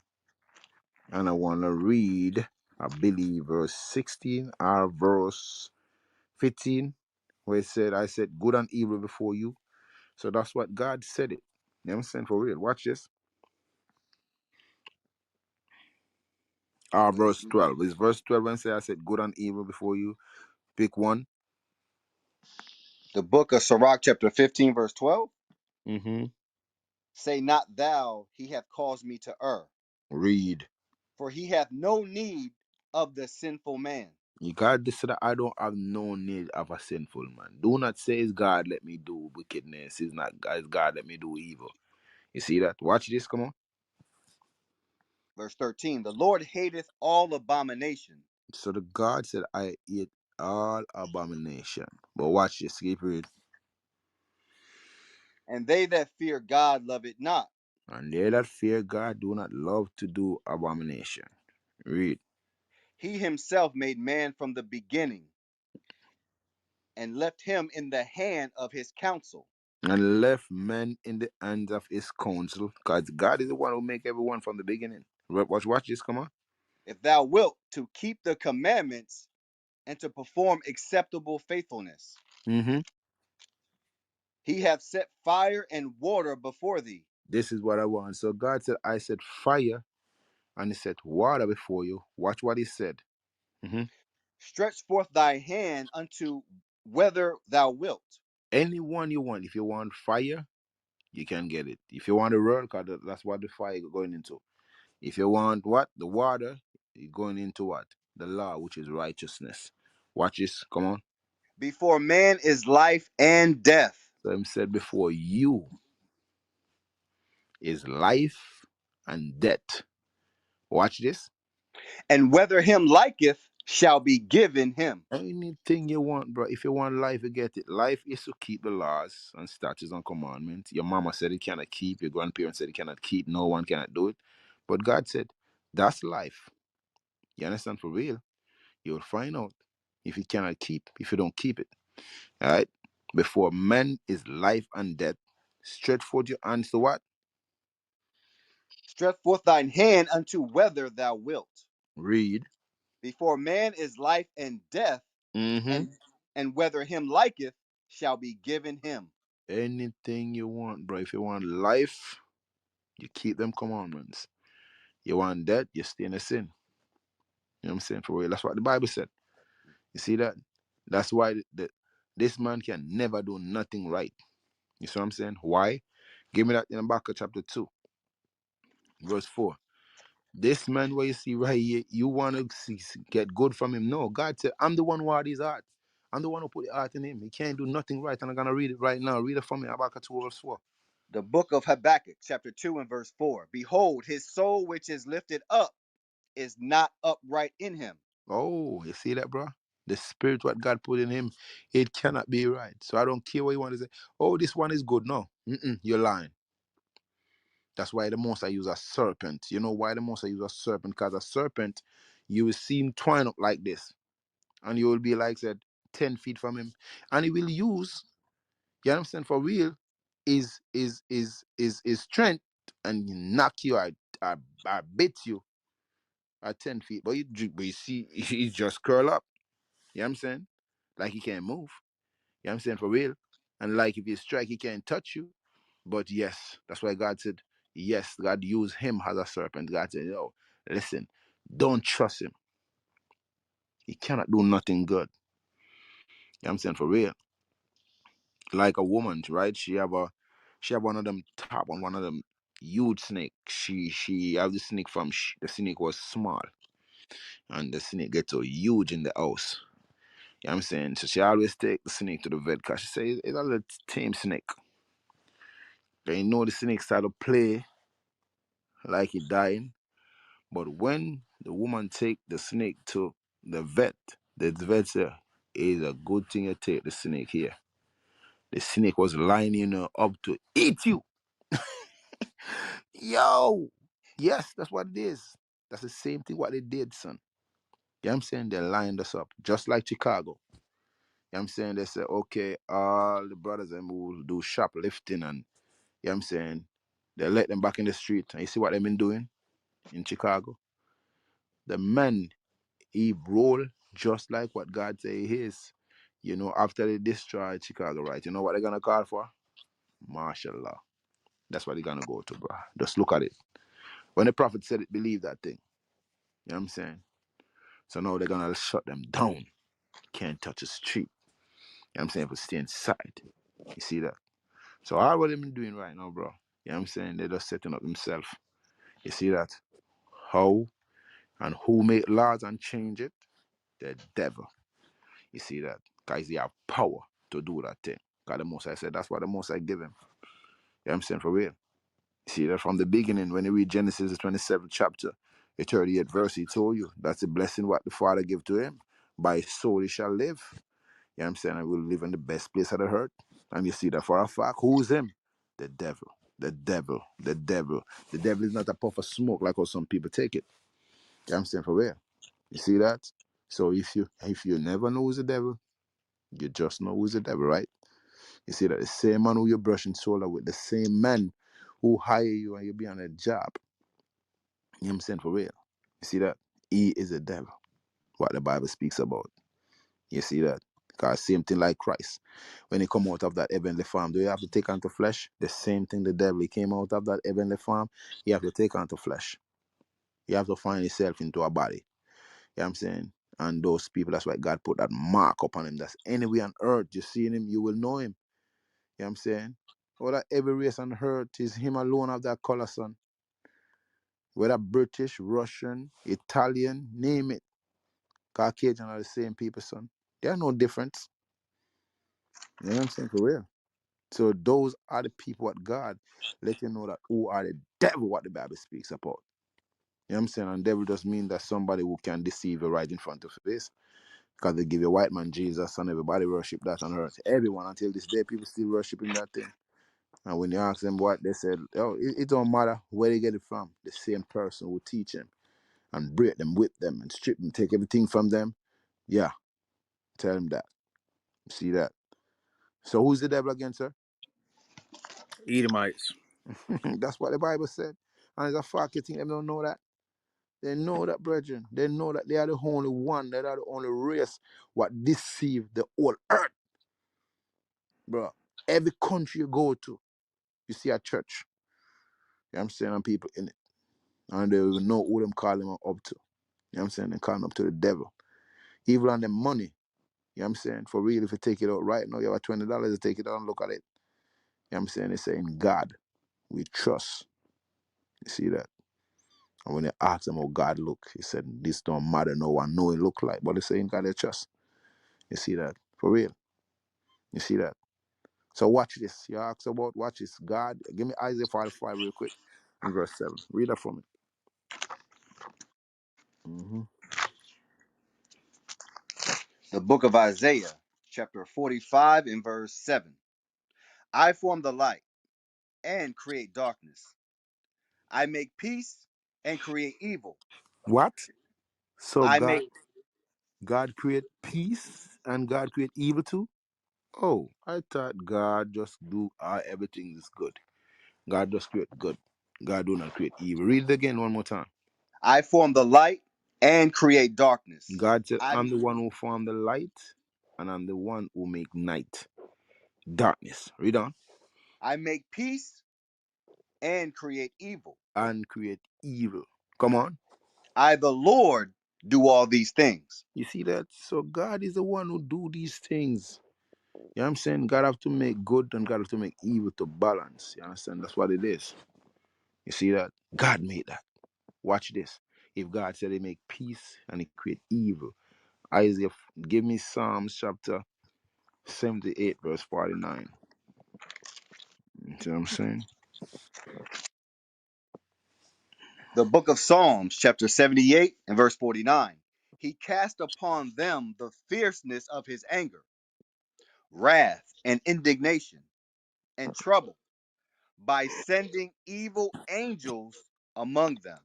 And I want to read, I believe, verse 16 or verse 15, where it said, I said good and evil before you. So that's what God said it. You know what I'm saying? For real. Watch this. Verse 12. It's verse 12 when say I said good and evil before you. Pick one. The book of Sirach, chapter 15, verse 12. Mm-hmm. Say not thou, he hath caused me to err, Read. for he hath no need of the sinful man. You got this that I don't have no need of a sinful man. Do not say it's God let me do wickedness. It's not God, it's God let me do evil. You see that? Watch this, come on. Verse 13. The Lord hateth all abomination, So the God said I eat all abomination. But watch this, keep read. and they that fear God love it not. And they that fear God do not love to do abomination. Read. He himself made man from the beginning, and left him in the hand of his counsel. And left men in the hands of his counsel. Because God is the one who make everyone from the beginning. Watch this, come on. If thou wilt to keep the commandments and to perform acceptable faithfulness, Mm-hmm. he hath set fire and water before thee. This is what I want. So God said, I said fire, and he said water before you. Watch what he said. Mm-hmm. Stretch forth thy hand unto whether thou wilt. Anyone you want. If you want fire, you can get it. If you want the road, because that's what the fire going into. If you want what? The water, you're going into what? The law, which is righteousness. Watch this. Come on. Before man is life and death, So him said before you is life and death. Watch this. and whether him liketh shall be given him. Anything you want, bro. If you want life, you get it. Life is to keep the laws and statutes and commandments. Your mama said it cannot keep. Your grandparents said it cannot keep. No one cannot do it. But God said, that's life. You understand? For real. You'll find out if you cannot keep, if you don't keep it. All right? Before man is life and death. Stretch forth your hands to what? Stretch forth thine hand unto whether thou wilt. Read. Before man is life and death, Mm-hmm. and whether him liketh shall be given him. Anything you want, bro. If you want life, you keep them commandments. You want death, you stay in the sin. You know what I'm saying? For real. That's what the Bible said. You see that? That's why this man can never do nothing right. You see what I'm saying? Why? Give me that in the back of chapter 2, verse 4. This man where you see right here, you want to get good from him. No, God said, I'm the one who had his heart. I'm the one who put the heart in him. He can't do nothing right. And I'm going to read it right now. Read it from me, Habakkuk 2, verse 4. The book of Habakkuk, chapter 2 and verse 4. Behold, his soul which is lifted up is not upright in him. Oh, you see that, bro? The spirit what God put in him, it cannot be right. So I don't care what you want to say. Oh, this one is good. No, you're lying. That's why the most I use a serpent. You know why the most I use a serpent? Because a serpent, you will see him twine up like this, and you will be like said 10 feet from him, and he will use. You understand? For real, is strength and knock you out, I bit you at 10 feet. But you see, he just curl up. You know what I'm saying? Like he can't move. You know what I'm saying? For real. And like if you strike, he can't touch you. But yes, that's why God said, yes, God used him as a serpent. God said, yo, listen, don't trust him. He cannot do nothing good. You know what I'm saying? For real. Like a woman, right? She have one of them top on one of them huge snake. She have the snake from the snake was small. And the snake get so huge in the house. You know what I'm saying? So she always take the snake to the vet because she say it's a little tame snake. They know the snake start to play like he dying. But when the woman take the snake to the vet say, it's a good thing you take the snake here. The snake was lining her up to eat you. Yo! Yes, that's what it is. That's the same thing what they did, son. You know what I'm saying? They lined us up, just like Chicago. You know what I'm saying? They say, okay, all the brothers and who will do shoplifting and, you know what I'm saying? They let them back in the street. And you see what they've been doing in Chicago? The men, he roll just like what God say he is. You know, after they destroy Chicago, right? You know what they're going to call for? Martial law. That's what they're going to go to, bro. Just look at it. When the prophet said it, believe that thing. You know what I'm saying? So now they're going to shut them down. Can't touch the street. You know what I'm saying? But stay inside. You see that? So all what they've been doing right now, bro. You know what I'm saying? They're just setting up themselves. You see that? How and who make laws and change it? The devil. You see that? Guys, they have power to do that thing. God the most I said, that's what the most I give him. You know what I'm saying? For real. You see that from the beginning, when you read Genesis, the 27th chapter, the 38th verse, he told you that's the blessing what the Father give to him. By his soul he shall live. You know what I'm saying? I will live in the best place of the earth. And you see that for a fact. Who's him? The devil. The devil. The devil. The devil is not a puff of smoke like how some people take it. You know what I'm saying? For real. You see that? So if you never know who's the devil, you just know who's the devil, right? You see that the same man who you're brushing shoulder with, the same man who hire you and you be on a job. You know what I'm saying? For real. You see that? He is the devil. What the Bible speaks about. You see that? Because same thing like Christ. When he come out of that heavenly farm, do you have to take on to flesh? The same thing the devil. He came out of that heavenly farm, you have to take on to flesh. You have to find yourself into a body. You know what I'm saying? And those people, that's why God put that mark upon him. That's anywhere on earth you see him, you will know him. You know what I'm saying? Whether every race on earth is him alone of that color, son. Whether British, Russian, Italian, name it. Caucasian are the same people, son. They are no difference. You know what I'm saying? For real. So those are the people what God let you know that who are the devil, what the Bible speaks about. You know what I'm saying? And devil just mean that somebody who can deceive you right in front of your face. Because they give a white man Jesus and everybody worship that on earth. Everyone until this day, people still worshiping that thing. And when you ask them what, they said, oh, it don't matter where they get it from. The same person who teach them and break them, whip them, and strip them, take everything from them. Yeah, tell them that. See that? So who's the devil again, sir? Edomites. That's what the Bible said. And it's a fact, you think they don't know that? They know that, brethren. They know that they are the only one, they are the only race what deceive the whole earth, bro. Every country you go to, you see a church. You know what I'm saying? And people in it. And they will know who them call them up to. You know what I'm saying? They call them up to the devil. Even on the money. You know what I'm saying? For real, if you take it out right now, you have $20 to take it out and look at it. You know what I'm saying? They say in God, we trust. You see that? And when they ask them how God look, he said, this don't matter, no one know it look like. But they say in God they trust. You see that? For real. You see that? So watch this. You ask about, watch this. God, give me Isaiah 45 real quick in verse 7. Read that for me. Mm-hmm. The book of Isaiah, chapter 45, and verse 7. I form the light and create darkness. I make peace and create evil. What? So I make God create peace and God create evil too? Oh, I thought God just do everything is good. God just create good. God do not create evil. Read it again one more time. I form the light and create darkness. God said, I I'm the one who formed the light and I'm the one who make night. Darkness. Read on. I make peace and create evil. And create evil. Come on. I the Lord do all these things. You see that? So God is the one who do these things. You know what I'm saying? God have to make good and God have to make evil to balance. You understand? That's what it is. You see that? God made that. Watch this. If God said he make peace and he create evil. Isaiah, give me Psalms chapter 78, verse 49. You see what I'm saying? The book of Psalms, chapter 78 and verse 49. He cast upon them the fierceness of his anger, wrath and indignation and trouble by sending evil angels among them.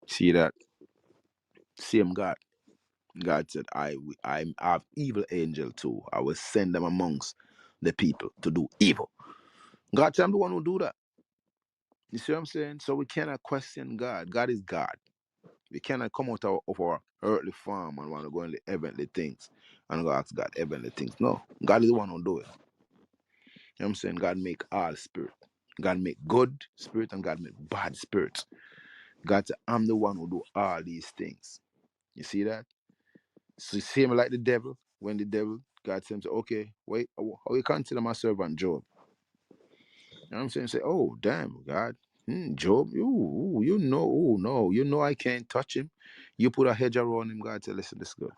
See that? Same God. God said, I have evil angel too. I will send them amongst the people to do evil. God said, I'm the one who do that. You see what I'm saying? So we cannot question God. God is God. We cannot come out of our earthly form and want to go in the heavenly things and go ask God heavenly things. No. God is the one who do it. You know what I'm saying? God make all spirit. God make good spirit and God make bad spirit. God said, I'm the one who do all these things. You see that? So same like the devil. When the devil, God said, okay, wait, how you consider my servant Job? You know what I'm saying? Say, oh, damn, God. Job, you know, oh, no, you know I can't touch him. You put a hedge around him, God said, listen, this good.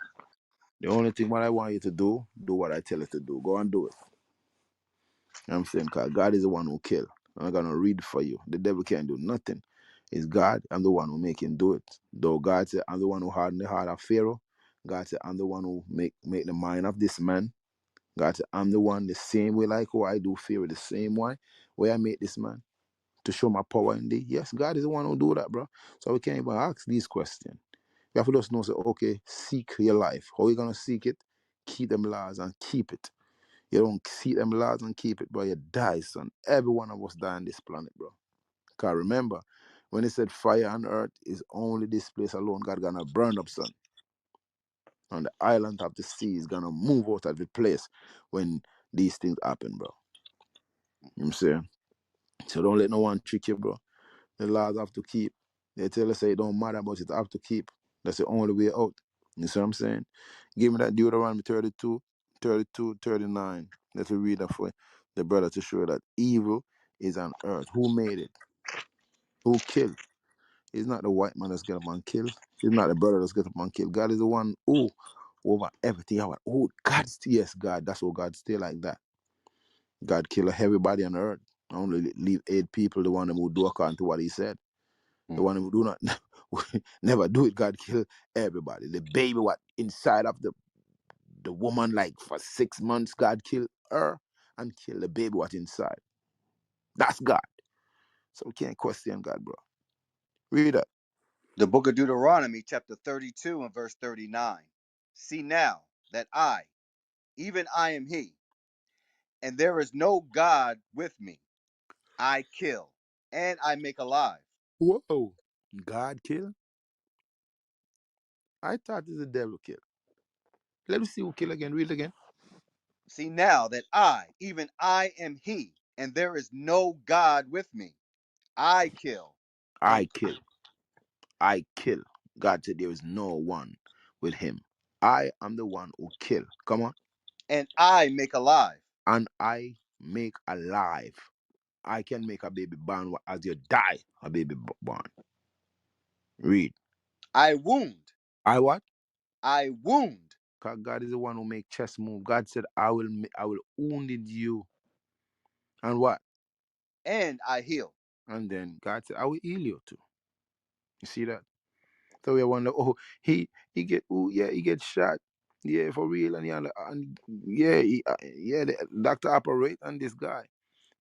The only thing what I want you to do what I tell you to do. Go and do it. You know what I'm saying? Because God is the one who kill. I'm not going to read for you. The devil can't do nothing. It's God. I'm the one who make him do it. Though God said, I'm the one who hardened the heart of Pharaoh. God said, I'm the one who make the mind of this man. God said, I'm the one the same way like how I do Pharaoh, the same way where I make this man to show my power in thee. Yes, God is the one who do that, bro. So we can't even ask these questions. You have to just know, say, okay, seek your life. How you going to seek it? Keep them laws and keep it. You don't seek them laws and keep it, bro. You die, son. Every one of us die on this planet, bro. Because remember, when he said fire on earth is only this place alone, God gonna burn up, son. On the island of the sea is gonna move out of the place when these things happen, bro. You know what I'm saying? So don't let no one trick you, bro. The laws have to keep. They tell us say it don't matter, but it have to keep. That's the only way out. You see what I'm saying? Give me that Deuteronomy 32, 32, 39. Let's read that for the brother to show that evil is on earth. Who made it? Who killed? It's not the white man that's get up and kill. It's not the brother that's get up and kill. God is the one who over everything. Oh, God, yes, God. That's what God stay like that. God kill everybody on earth. Only leave 8 people, the one who do according to what he said. The one who do not never do it, God kill everybody. The baby what inside of the woman like for 6 months, God kill her and kill the baby what inside. That's God. So we can't question God, bro. Read that. The book of Deuteronomy, chapter 32 and verse 39. See now that even I am he, and there is no God with me. I kill and I make alive. Whoa. God kill? I thought it's the devil kill. Let me see who kill again. Read again. See now that even I am he, and there is no God with me. I kill and I kill. I kill. God said there is no one with him. I am the one who kill. Come on. I make alive. And I make alive. I can make a baby born as you die, a baby born. Read. I wound. I what? I wound. 'Cause God is the one who make chess move. God said, I will wound you. And what? And I heal. And then God said, I will heal you too. You see that? So we wonder, oh, he get, oh yeah, he get shot. Yeah, for real. And yeah, yeah, the doctor operate on this guy.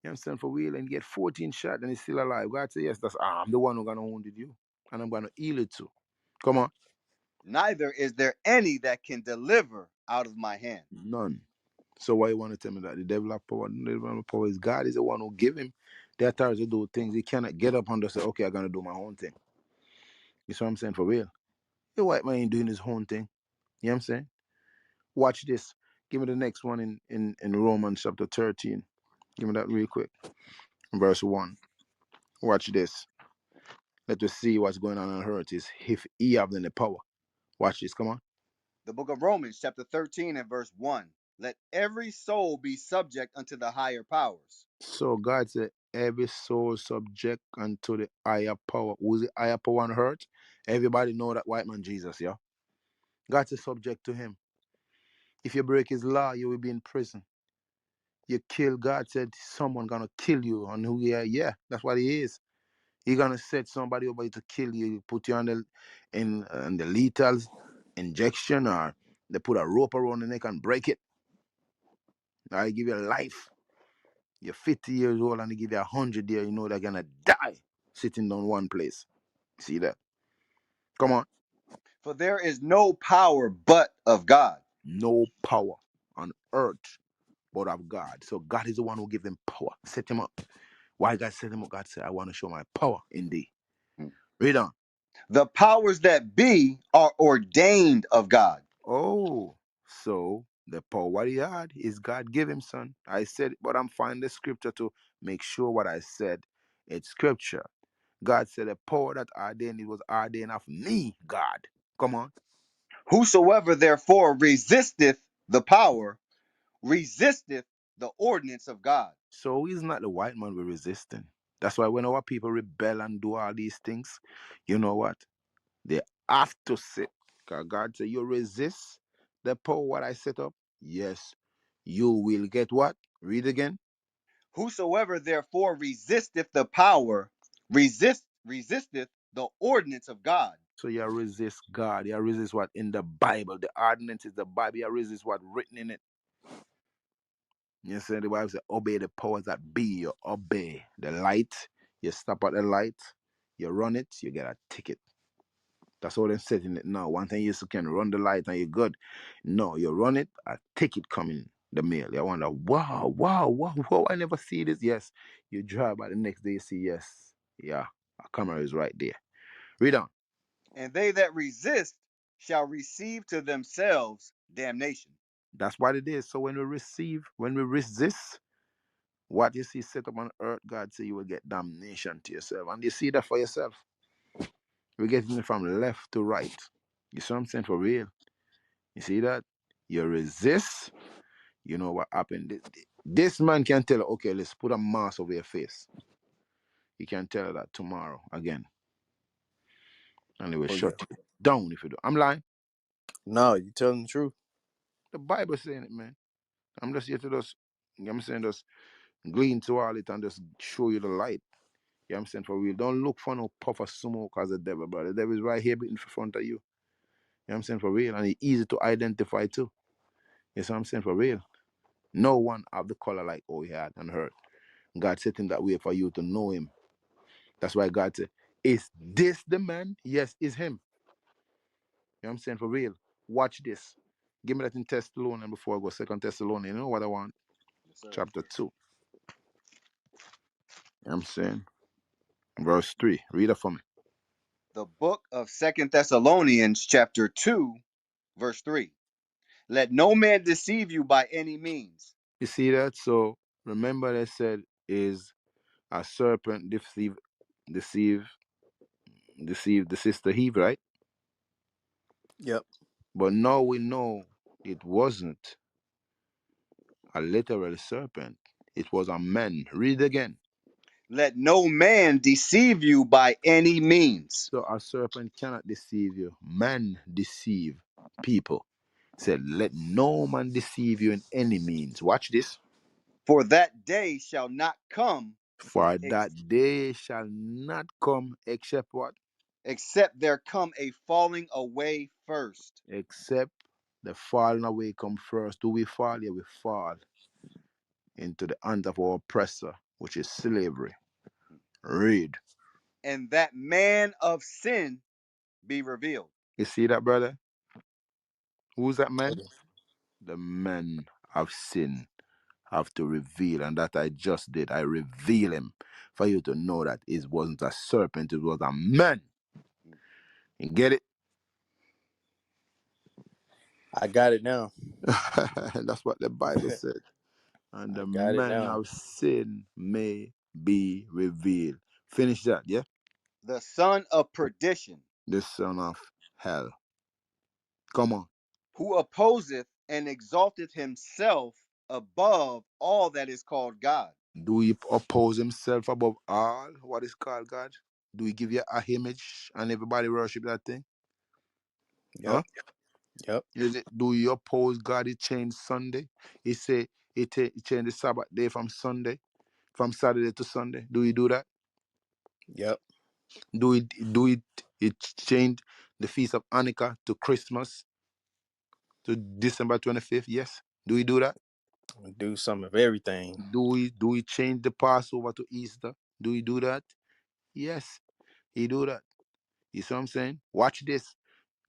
You know what I'm saying? For real. And he get 14 shot and he's still alive. God said, yes, I'm the one who gonna wound you. And I'm gonna heal it too. Come on. Neither is there any that can deliver out of my hand. None. So why you want to tell me that the devil have power? The devil have power is God is the one who give him the authority to do things. He cannot get up and just say, okay, I'm gonna do my own thing. You see what I'm saying? For real. The white man ain't doing his own thing. You know what I'm saying? Watch this. Give me the next one in Romans chapter 13. Give me that real quick. Verse 1. Watch this. Let us see what's going on earth is if he have then the power. Watch this. Come on. The book of Romans, chapter 13 and verse 1. Let every soul be subject unto the higher powers. So God said, every soul subject unto the higher power. Who's the higher power on earth? Everybody know that white man Jesus, yeah? God said subject to him. If you break his law, you will be in prison. You kill God said someone gonna kill you. And who yeah, that's what he is. He gonna set somebody over you to kill you, put you on the lethal injection, or they put a rope around the neck and break it. I give you a life. You're 50 years old and they give you 100 years, you know they're gonna die sitting down one place. See that? Come on. For there is no power but of God. No power on earth but of God. So God is the one who gave him power. Set him up. Why God set him up? God said, I want to show my power in thee. Read on. The powers that be are ordained of God. Oh, so the power what he had is God give him, son. I said, but I'm finding the scripture to make sure what I said. It's scripture. God said the power that ordained, it was ordained of me, God. Come on. Whosoever therefore resisteth the power, resisteth the ordinance of God. So he's not the white man we're resisting. That's why when our people rebel and do all these things, you know what? They have to sit. Because God said, you resist the power what I set up. Yes, you will get what? Read again. Whosoever therefore resisteth the power, resisteth the ordinance of God. So you resist God. You resist what in the Bible. The ordinance is the Bible. You resist what written in it. You see, the Bible says, obey the powers that be. You obey the light. You stop at the light. You run it. You get a ticket. That's all they're setting it now. One thing you can run the light and you're good. No, you run it, a ticket coming the mail. You wonder, wow, I never see this. Yes. You drive by the next day, you see, yes. Yeah, a camera is right there. Read on. And they that resist shall receive to themselves damnation. That's what it is. So when we resist, what you see set up on earth, God say you will get damnation to yourself. And you see that for yourself. We're getting it from left to right. You see what I'm saying? For real. You see that? You resist. You know what happened? This man can tell her, okay, let's put a mask over your face. He can tell her that tomorrow again. And they will Oh yeah. shut you down if you do. I'm lying. No, you telling the truth. The Bible saying it, man. I'm just here to just, I'm saying, just glean to all it and just show you the light. You know what I'm saying? For real. Don't look for no puff of smoke as a devil, brother. The devil is right here in front of you. You know what I'm saying? For real. And it's easy to identify too. You know what I'm saying? For real. No one have the color like oh he had and heard. God set him that way for you to know him. That's why God said, is this the man? Yes, is him. You know what I'm saying? For real. Watch this. Give me that in Thessalonians before I go. Second Thessalonians. You know what I want? Yes, sir. Chapter 2. You know what I'm saying? Verse 3. Read it for me. The book of Second Thessalonians, chapter 2, verse 3. Let no man deceive you by any means. You see that? So remember they said is a serpent deceive the sister Eve, right? Yep. But now we know it wasn't a literal serpent. It was a man. Read again. Let no man deceive you by any means. So a serpent cannot deceive you. Man deceive people. Said, let no man deceive you in any means. Watch this. For that day shall not come For ex- that day shall not come except what? except there come a falling away first. Except the falling away come first. Do we fall? Yeah, we fall into the hand of our oppressor, which is slavery. Read. And that man of sin be revealed. You see that, brother? Who's that Oh, man? The man of sin have to reveal, and that I just did. I reveal him for you to know that it wasn't a serpent, it was a man. You get it? I got it now. That's what the Bible I said. And the got it man now. of sin may be revealed. Finish that, yeah? The son of perdition, The son of hell. Come on. who opposeth and exalteth himself above all that is called God, Do he oppose himself above all what is called God? Do he give you a image and everybody worship that thing? Yep. Huh? Yep. Is it, do you oppose God? He changed Sunday. He say he changed the Sabbath day from Sunday, from Saturday to Sunday. Do you do that? Yep. It change the feast of Hanukkah to Christmas to December 25th? Yes. Do we do that? Do some of everything. Do we change the Passover to Easter? Do we do that? Yes, he do that. You see what I'm saying? Watch this.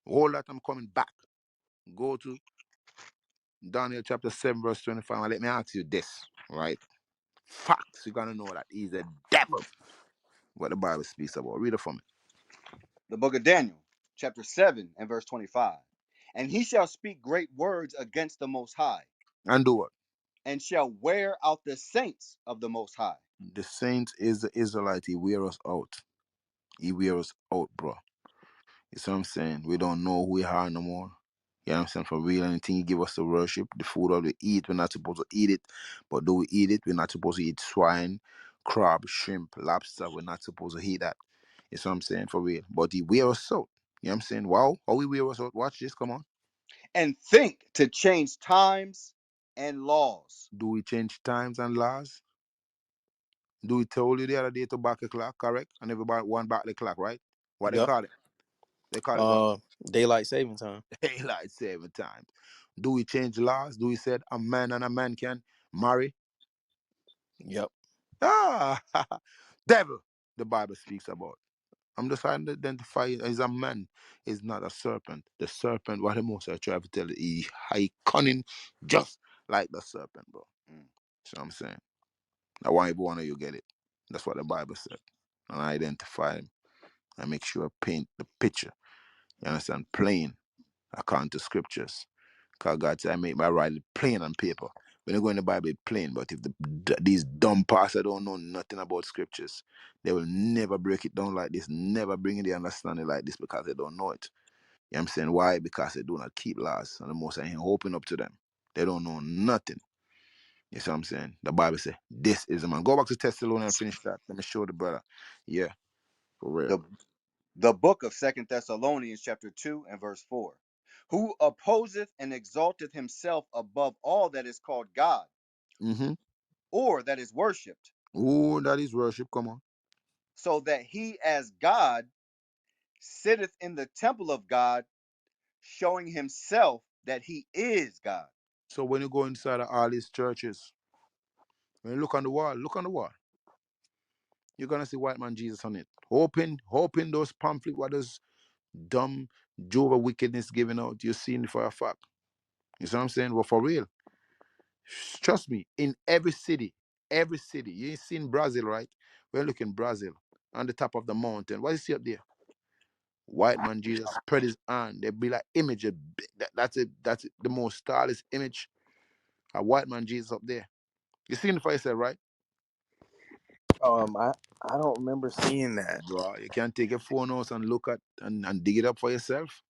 All that I'm coming back. Go to Daniel chapter 7, verse 25. And let me ask you this, right? Facts. You're gonna know that he's a devil. What the Bible speaks about. Read it for me. the book of Daniel, chapter 7 and verse 25. And he shall speak great words against the Most High, And do what? and shall wear out the saints of the Most High. The saint is the Israelite. He wear us out. He wear us out, bro. You see what I'm saying? We don't know who we are no more. You know what I'm saying? For real, anything he give us to worship, the food that we eat, we're not supposed to eat it. But do we eat it? We're not supposed to eat swine, crab, shrimp, lobster. We're not supposed to eat that. You see what I'm saying? For real. But he wear us out. You know what I'm saying? Wow. How we wear us out? Watch this. Come on. And think to change times and laws. Do we change times and laws? Do we tell you the other day to back the clock, correct? And everybody one back the clock, right? What they Yep. call it? They call it what? Daylight saving time. Daylight saving time. Do we change laws? Do we say a man and a man can marry? Yep. Ah, devil. The Bible speaks about. I'm just trying to identify it as a man, is not a serpent. The serpent, what the most I try to tell you, he cunning just like the serpent, bro. Mm. See what I'm saying? I want every one of you get it. That's what the Bible said. And I identify him. I make sure I paint the picture. You understand? Plain according to scriptures. Because God said, I make my write it plain on paper. When you go in the Bible, it's plain. But if these dumb pastors don't know nothing about scriptures, they will never break it down like this, never bring in the understanding like this because they don't know it. You know what I'm saying? Why? Because they do not keep laws. And the most I ain't open up to them. They don't know nothing. You see what I'm saying? The Bible says, this is a man. Go back to Thessalonians and finish that. Let me show the brother. Yeah, for real. The, the book of Second Thessalonians, chapter 2 and verse 4. Who opposeth and exalteth himself above all that is called God, Mm-hmm. or that is worshipped, Oh, that is worship. Come on. so that he as God sitteth in the temple of God, showing himself that he is God. So when you go inside of all these churches, when you look on the wall, you're gonna see white man Jesus on it. Hoping those pamphlet what those dumb Jehovah wickedness giving out, you're seeing it for a fact. You see what I'm saying? Well, for real. Trust me, in every city, you ain't seen Brazil, right? We're looking Brazil on the top of the mountain. What you see up there? White man Jesus spread his hand. They be like image. That's it, the most stylish image. A white man Jesus up there. You seen it for yourself, right? I don't remember seeing that. Bro, you can take your phone out and look at and dig it up for yourself.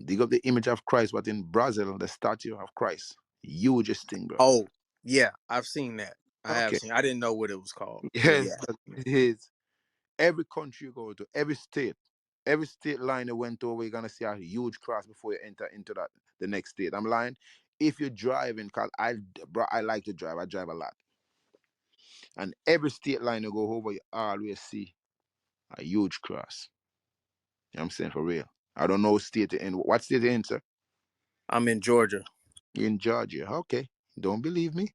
Dig up the image of Christ, but in Brazil, the statue of Christ. Hugest thing, bro. Oh, yeah, I've seen that. I have Okay. seen. I didn't know what it was called, but Yes, yeah. it is. Every country you go to, every state line you went over, you're gonna see a huge cross before you enter into the next state. I'm lying. If you're driving, cause bro, I like to drive. I drive a lot, and every state line you go over, you always see a huge cross. You know what I'm saying, for real. I don't know state you're in. What state you in, sir? I'm in Georgia. You're in Georgia. Okay. Don't believe me?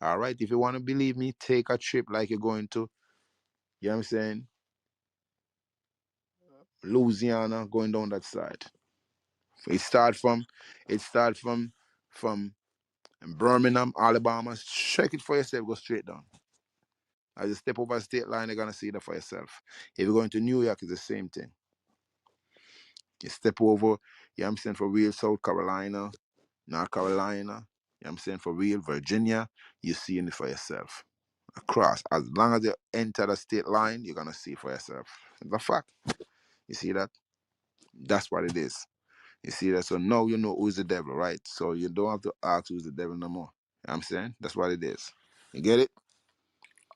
All right. If you want to believe me, take a trip like you're going to, you know what I'm saying, Louisiana, going down that side. It start from it start from Birmingham, Alabama. Check it for yourself. Go straight down. As you step over the state line, you're gonna see that for yourself. If you're going to New York, it's the same thing. You step over, you know what I'm saying, for real, South Carolina, North Carolina, you know what I'm saying, for real, Virginia, you see it for yourself. Across. As long as you enter the state line, you're gonna see for yourself. It's a fact. You see that? That's what it is. You see that? So now you know who's the devil, right? So you don't have to ask who's the devil no more. You know what I'm saying? That's what it is. You get it?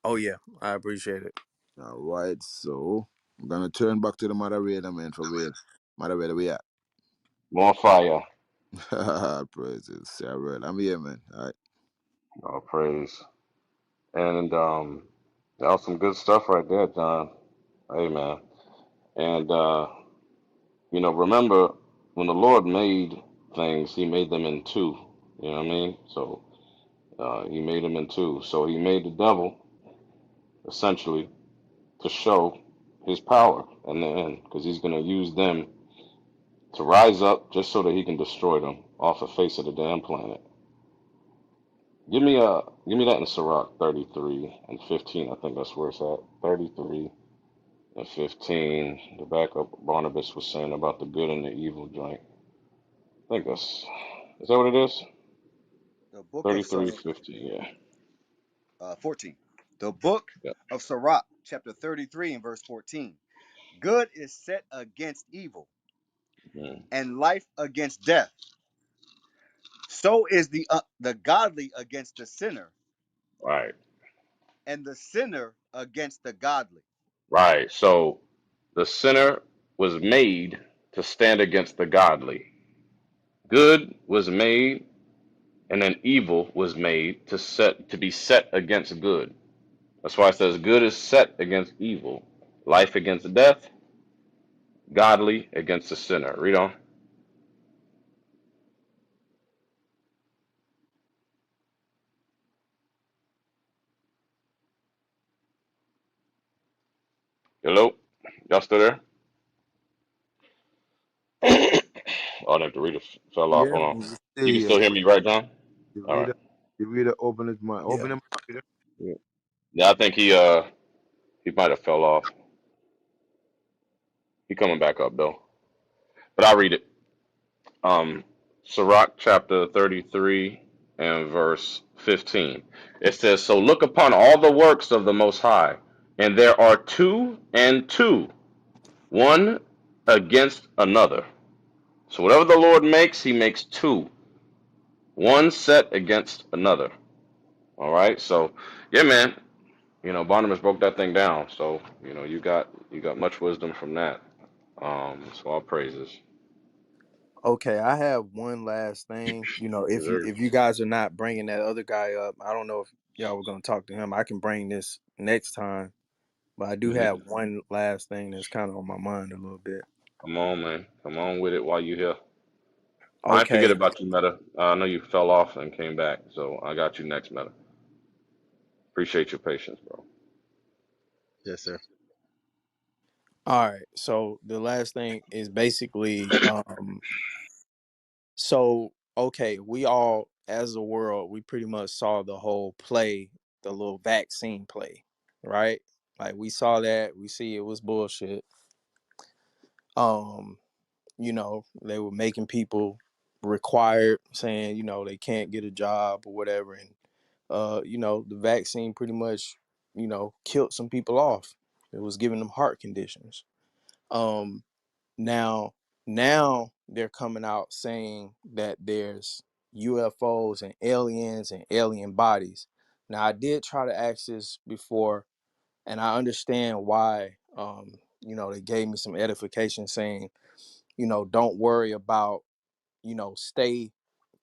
Oh yeah, I appreciate it. All right. So I'm gonna turn back to the moderator, man, for real. Moderator, we at? More fire. Praises. Sarah, I'm here, man. All right. All praise. And that was some good stuff right there, John. Hey man. And remember when the Lord made things, he made them in two. You know what I mean? So he made them in two. So he made the devil essentially to show his power in the end, because he's going to use them to rise up just so that he can destroy them off the face of the damn planet. Give me that in Sirach 33 and 15. I think that's where it's at. 33 and 15. The backup Barnabas was saying about the good and the evil joint. I think is that what it is? The book of 33, 15. Yeah. 14. The book Yeah. of Sirach, chapter 33 and verse 14. Good is set against evil, Mhm. and life against death. So is the godly against the sinner, Right. and the sinner against the godly. Right. So the sinner was made to stand against the godly. Good was made, and then evil was made to be set against good. That's why it says good is set against evil, life against death, godly against the sinner. Read on. Hello? Y'all still there? Oh, I think the reader fell off. Yeah, Hold on. man. You You stay can here. still hear me, right, John? The All right. reader, the reader open his mind. Yeah. Open him, reader. Yeah, yeah, I think he might have fell off. He coming back up though. But I'll read it. Um, Sirach chapter 33 and verse 15. It says, "So look upon all the works of the Most High, and there are two and two, one against another." So whatever the Lord makes, he makes two, one set against another. All right. So yeah, man. Barnabas broke that thing down. So you got much wisdom from that. So all praises. Okay, I have one last thing. Yes, sir. If you guys are not bringing that other guy up, I don't know if y'all were gonna talk to him. I can bring this next time. But I do have one last thing that's kind of on my mind a little bit. Come on, man. Come on with it while you here. I ain't forget Okay. about you, Meta. I know you fell off and came back, so I got you next, Meta. Appreciate your patience, bro. Yes, sir. All right. So the last thing is basically so okay, we all as a world, we pretty much saw the whole play, the little vaccine play, right? Like we saw that, we see it was bullshit. Um, they were making people required, saying, they can't get a job or whatever, and the vaccine pretty much, killed some people off. It was giving them heart conditions. Um, Now, now they're coming out saying that there's UFOs and aliens and alien bodies. Now, I did try to ask this before, and I understand why. They gave me some edification, saying, don't worry about, stay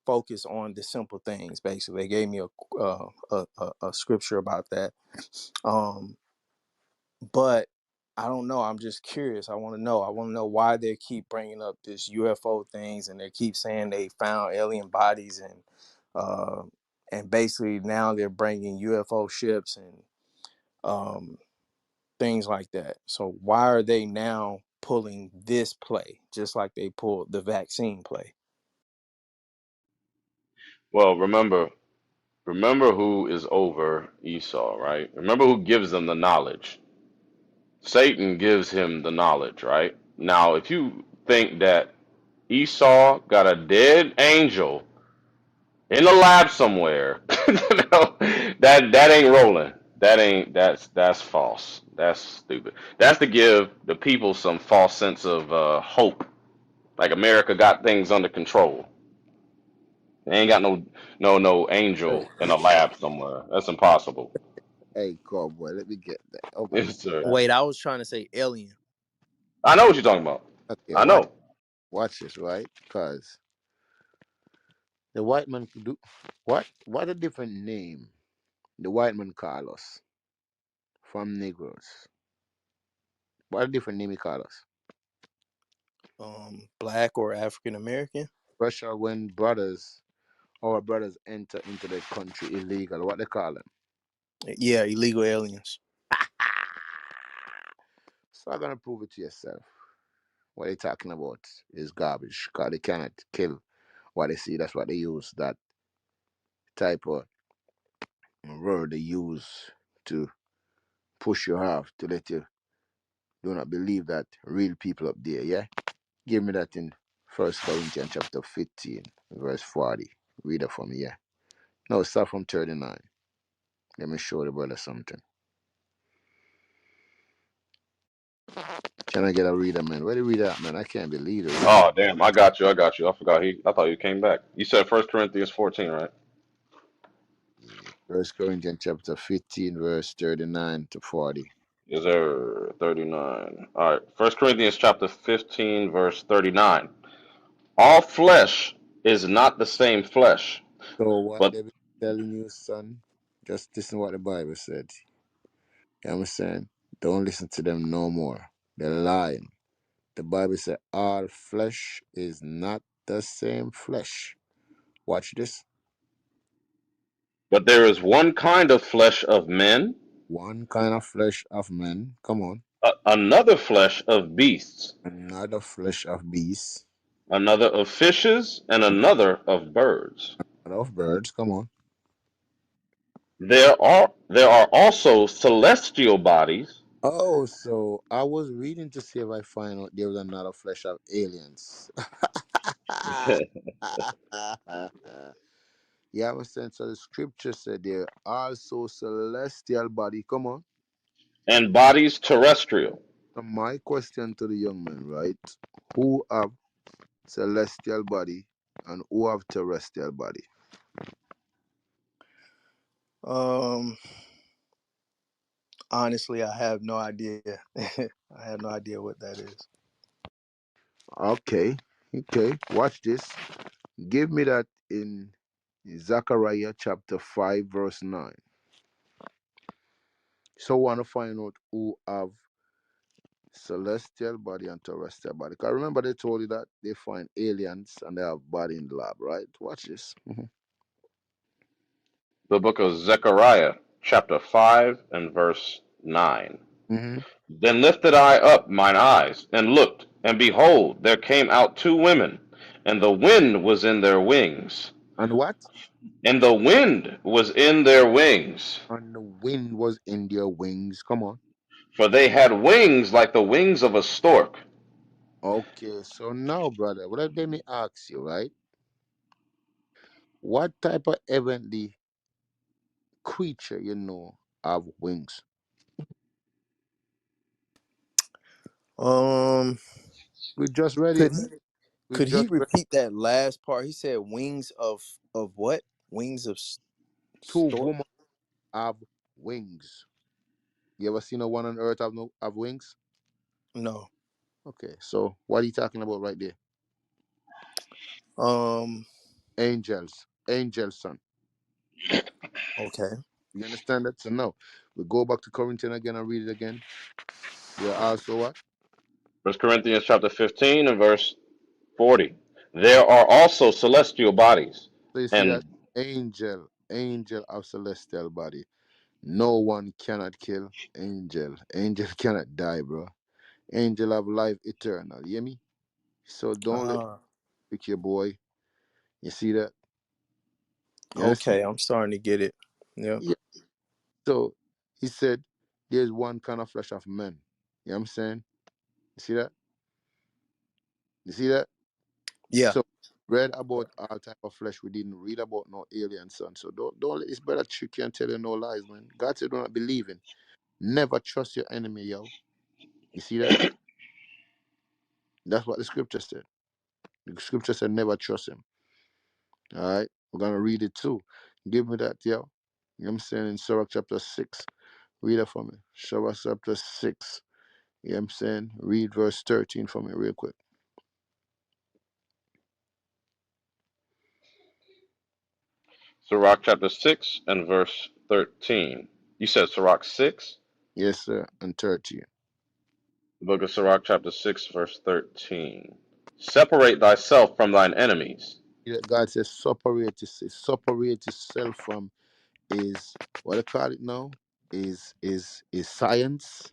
focused on the simple things. Basically, they gave me a scripture about that. Um, but I don't know. I'm just curious. I want to know. I want to know why they keep bringing up this UFO things, and they keep saying they found alien bodies, uh, and basically now they're bringing UFO ships and um, things like that. So why are they now pulling this play, just like they pulled the vaccine play? Well, remember who is over Esau, right? Remember who gives them the knowledge. Satan gives him the knowledge, right? Now, if you think that Esau got a dead angel in the lab somewhere, no, that ain't rolling. That's false. That's stupid. That's to give the people some false sense of hope, like America got things under control. They ain't got no Hey, angel in a lab somewhere. That's impossible. hey, cowboy, let me get that. Oh my Yes, sir. God. Wait, I was trying to say alien. I know what you're talking about. Okay, I know. watch this, right? Because the white man could do what a different name the white man call us from Negroes. What a different name he call us. Black or African American. Russia when our brothers enter into the country illegal, what they call them. Yeah, illegal aliens. So I'm gonna prove it to yourself. What they talking about is garbage. Cause they cannot kill what they see. That's what they use. That type of word they use to push you off to let you do not believe that real people up there. Yeah, give me that in First Corinthians chapter 15, verse 40. Read it for me. Yeah. No, start from 39. Let me show the brother something. Can I get a reader, man? Where the reader at, man? I can't believe the reader. Oh, damn. I got you. I got you. I forgot. I thought you came back. You said First Corinthians 14, right? First Corinthians chapter 15, verse 39 to 40. Is there 39? All right. First Corinthians chapter 15, verse 39. All flesh is not the same flesh, So what but they be telling you, son, just listen what the Bible said. You know what I'm saying? Don't listen to them no more. They're lying. The Bible said all flesh is not the same flesh. Watch this. there is one kind of flesh of men, One kind of flesh of men. Come on. another flesh of beasts, Another flesh of beasts. another of fishes, and another of birds. Another of birds. Come on. There are also celestial bodies. Oh, so I was reading to see if I find out there was another flesh of aliens. Yeah, I'm saying so. The scripture said there also celestial body. Come on. And bodies terrestrial. So my question to the young man, right? Who have celestial body and who have terrestrial body? Um, Honestly, I have no idea. I have no idea what that is. Okay, okay. Watch this. Give me that in Zechariah chapter 5, verse 9. So want to find out who have celestial body and terrestrial body. Because remember they told you that they find aliens and they have body in the lab, right? Watch this. The book of Zechariah, chapter 5 and verse 9. Hmm. Then lifted I up mine eyes, and looked, and behold, there came out two women, and the wind was in their wings. And what? And the wind was in their wings, And the wind was in their wings. Come on. for they had wings like the wings of a stork. Okay, so now, brother, what let me ask you, right? What type of heavenly creature you know have wings? Um, We just read could it. he We could he just read repeat that last part? He said wings of what? Wings of two stork? women have wings. You ever seen a one on earth have no have wings? No. Okay, so what are you talking about right there? Um. Angels, angels, son. Okay. You understand that? So now we go back to Corinthians again and read it again. We're also what? First Corinthians chapter 15 and verse 40. There are also celestial bodies, So you see that and angel of celestial body. No one cannot kill angel. Angel cannot die, bro. Angel have life eternal. You hear me? So don't let Ah. pick your boy. You see that? You understand? Okay. I'm starting to get it. Yep. Yeah. So he said there's one kind of flesh of men. You know what I'm saying? You see that? You see that? Yeah. So read about all type of flesh. We didn't read about no alien son. So don't let this brother trick you and tell you no lies, man. God said do not believe in. Never trust your enemy, yo. You see that? That's what the scripture said. The scripture said never trust him. All right. We're gonna read it too. Give me that, yo. You know what I'm saying? In Sirach chapter 6. Read it for me. Sirach chapter 6. You know what I'm saying? Read verse 13 for me real quick. Sirach chapter 6 and verse 13. You said Sirach 6? Yes, sir. And 13. The book of Sirach chapter 6 verse 13. Separate thyself from thine enemies. God says separate yourself from is what I call it now? Is science.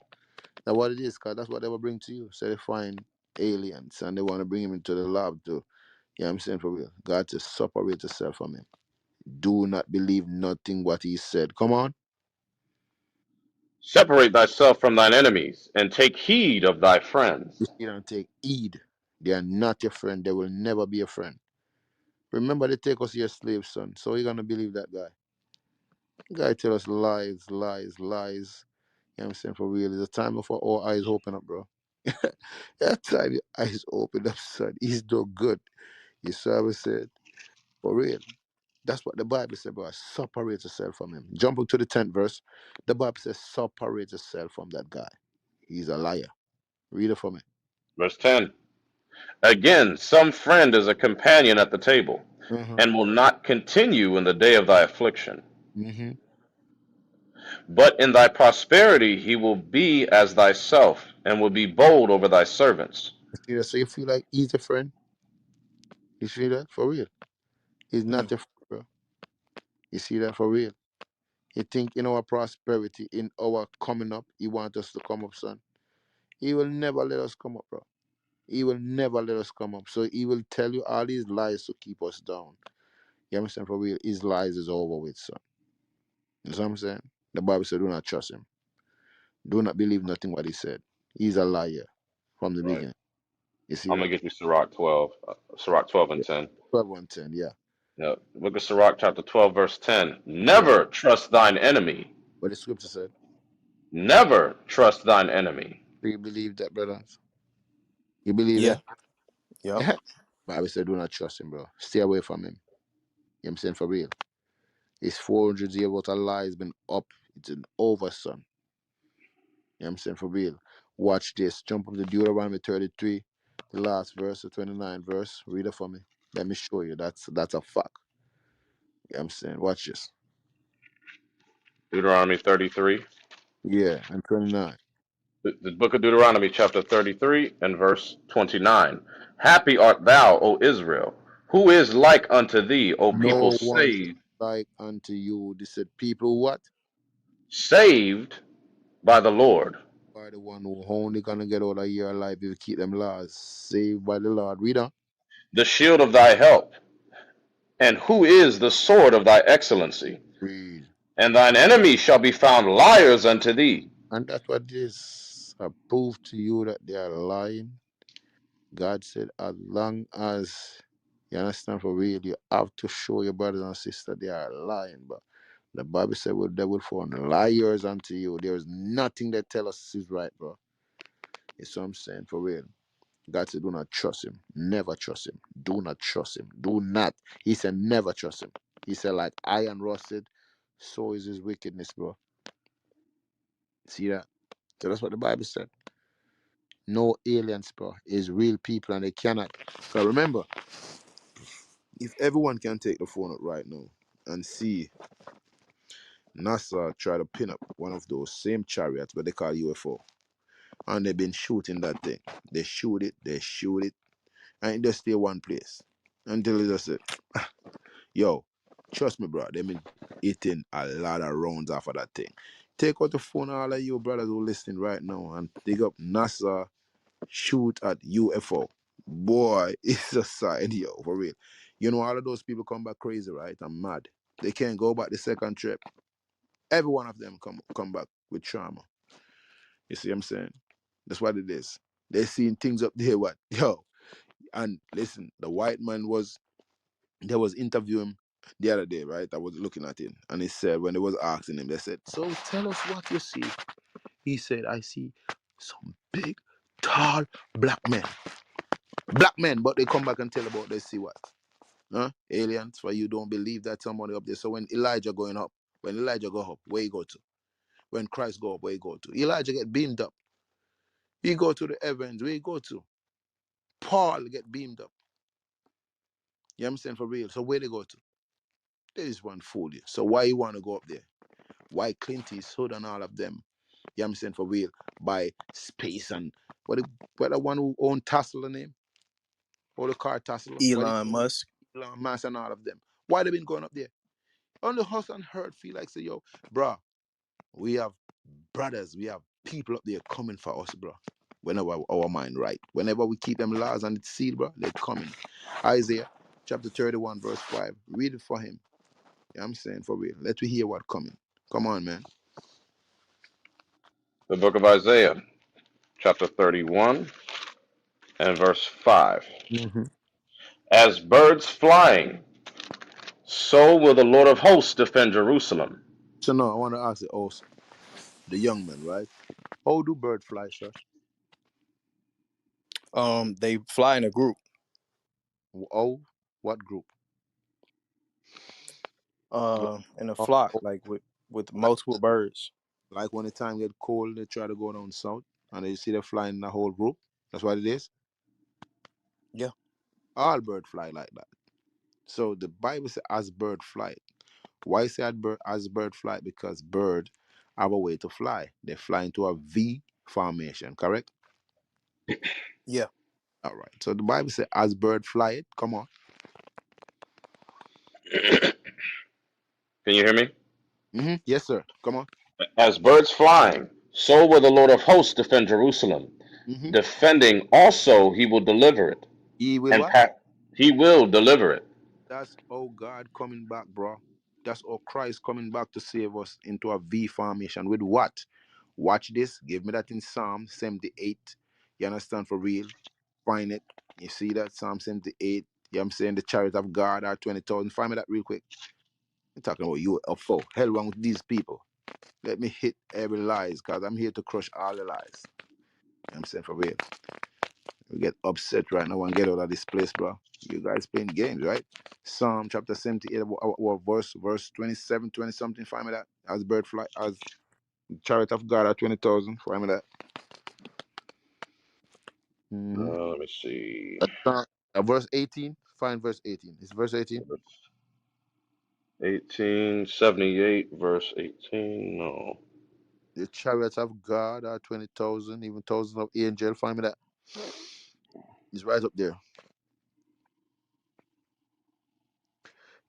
That's what it is, cause that's what they will bring to you. So they find aliens and they want to bring him into the lab too. You know what I'm saying for real? God says separate yourself from him. Do not believe nothing what he said. Come on. Separate thyself from thine enemies, and take heed of thy You friends. see, don't take heed. They are not your friend. They will never be a friend. Remember, they take us your slave, son. So you're gonna believe that guy. Guy tell us lies, lies, lies. You know what I'm saying? For real. It's a time for all eyes open up, bro. That time your eyes open up, son. He's doing good. You saw what I said? For real. That's what the Bible said, bro. Separate yourself from him. Jump up to the 10th verse. The Bible says, separate yourself from that guy. He's a liar. Read it for me. Verse 10. Again, some friend is a companion at the table, Mm-hmm. and will not continue in the day of thy affliction. Mm-hmm. But in thy prosperity he will be as thyself, and will be bold over thy servants. You see that? So you feel like he's a friend? You see that? For real. He's Hmm. not your friend, bro. You see that? For real. You think in our prosperity, in our coming up, he want us to come up, son. He will never let us come up, bro. He will never let us come up. So he will tell you all these lies to keep us down. You understand? For real, his lies is over with, son. You know what I'm saying? The Bible said, do not trust him. Do not believe nothing what he said. He's a liar from the Right. beginning. You see I'm that? going to get you Sirach 12. Sirach 12 and Yeah. 10. 12 and 10, yeah. Yeah. Book of Sirach chapter 12 verse 10. Yeah. Never trust thine enemy. But the scripture said, Never trust thine enemy. do you believe that, brothers? You believe Yeah. that? Yep. Bible said, do not trust him, bro. Stay away from him. You know what I'm saying? For real. It's 400 years worth of lies been up. It's an over, son. You know what I'm saying? For real. Watch this. Jump up to Deuteronomy 33, the last verse, the 29th verse. Read it for me. Let me show you. That's a fact. You know what I'm saying? Watch this. Deuteronomy 33. Yeah, and 29. The book of Deuteronomy, chapter 33, and verse 29. Happy art thou, O Israel! Who is like unto thee, O people No one saved, like unto you. They said, people what? saved by the Lord? By the one who only gonna get out of your life if you keep them laws. Saved by the Lord. Read on. The shield of thy help, and who is the sword of thy excellency? Read. And thine enemies shall be found liars unto thee. And that's what this prove to you that they are lying. God said, as long as you understand for real, you have to show your brothers and sisters they are lying. But the Bible said, well, they will find liars unto you. There is nothing that tell us is right, bro. It's what I'm saying for real. God said, do not trust him. Never trust him. Do not trust him. Do not. He said, never trust him. He said, like iron rusted, so is his wickedness, bro. See that? So that's what the Bible said. No aliens, bro. It's real people and they cannot. So remember, if everyone can take the phone up right now and see NASA try to pin up one of those same chariots, but they call UFO, and they've been shooting that thing. They shoot it, and it just stay one place until it just say, yo, trust me, bro. They've been hitting a lot of rounds off of that thing. Take out the phone, all of you brothers who listening right now, and dig up NASA shoot at UFO. Boy, it's a sign, yo, for real. You know, all of those people come back crazy, right? I'm mad. They can't go back the second trip. Every one of them come back with trauma. You see what I'm saying? That's what it is. They seeing things up there, what? Yo, and listen, the white man was, there was interviewing the other day, right? I was looking at him, and he said, when they was asking him, they said, so tell us what you see. He said, I see some big, tall black men. Black men, but they come back and tell about they see what? Huh? Aliens, for you don't believe that somebody up there. So when Elijah going up, when Elijah go up, where he go to? When Christ go up, where he go to? Elijah get beamed up. He go to the heavens, where he go to? Paul get beamed up. You know what I'm saying, for real? So where they go to? There is one fool you. So why you want to go up there? Why Clint Eastwood and all of them? You know what I'm saying, for real? By space and what the one who own Tesla the name? Or the car Tesla? What Elon Musk. Elon Musk and all of them. Why they been going up there? On the house and hurt feel like say, yo, bruh, we have brothers, we have people up there coming for us, bro. Whenever our mind right. Whenever we keep them laws and it's sealed, bro, they're coming. Isaiah chapter 31, verse 5. Read it for him. Yeah, I'm saying for real. Let me hear what coming. Come on, man. The book of Isaiah, chapter 31, and verse 5. Mm-hmm. As birds flying, so will the Lord of hosts defend Jerusalem. So now I want to ask the host, the young man, right? How do bird fly, sir? They fly in a group. Oh, what group? In a Oh, flock, oh, with like, multiple birds. like when the time get cold, they try to go down south and they see they flying in the whole group. That's what it is. Yeah. All bird fly like that. So the Bible says as bird flight. Why say as bird flight? Because bird have a way to fly. They fly into a V formation, correct? Yeah. All right. So the Bible says as bird fly it. Come on. Can you hear me? Yes, sir. Come on. As birds flying, so will the Lord of hosts defend Jerusalem. hmm Defending also, he will deliver it. He will And what? he will deliver it. That's oh God coming back, bro. That's all Christ coming back to save us into a V formation. With what? Watch this. Give me that in Psalm 78. You understand for real? Find it. You see that? Psalm 78. Yeah, I'm saying the chariot of God are 20,000. Find me that real quick. I'm talking about you up for. Hell wrong with these people. Let me hit every lies, because I'm here to crush all the lies. I'm saying for real. We get upset right now and get out of this place, bro. You guys playing games, right? Psalm chapter 78, verse 27, 20 something. Find me that. As bird fly, as chariot of God at 20,000. Find me that. Mm-hmm. Let me see. Verse 18. Find verse 18. It's verse 18. 1878, verse 18. No. The chariots of God are 20,000, even thousands of angels. Find me that. It's right up there.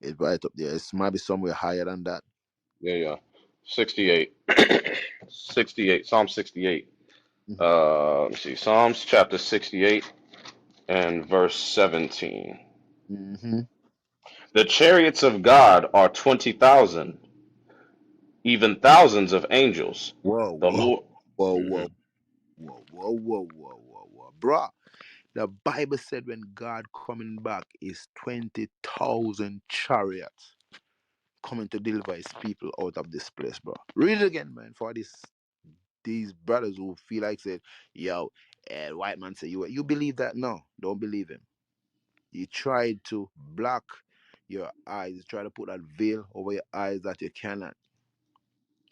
It's right up there. It might be somewhere higher than that. Yeah, yeah. 68. 68. Psalm 68. Hmm Let me see. Psalms chapter 68 and verse 17. hmm The chariots of God are 20,000, even thousands of angels. Whoa, The whoa, Lord. whoa, Mhm. whoa, whoa, whoa, whoa, whoa, whoa. Bruh, the Bible said when God coming back is 20,000 chariots coming to deliver his people out of this place, bro. Read it again, man, for these brothers who feel like said, yo, white man say you believe that? No, don't believe him. You tried to block your eyes, you try to put that veil over your eyes that you cannot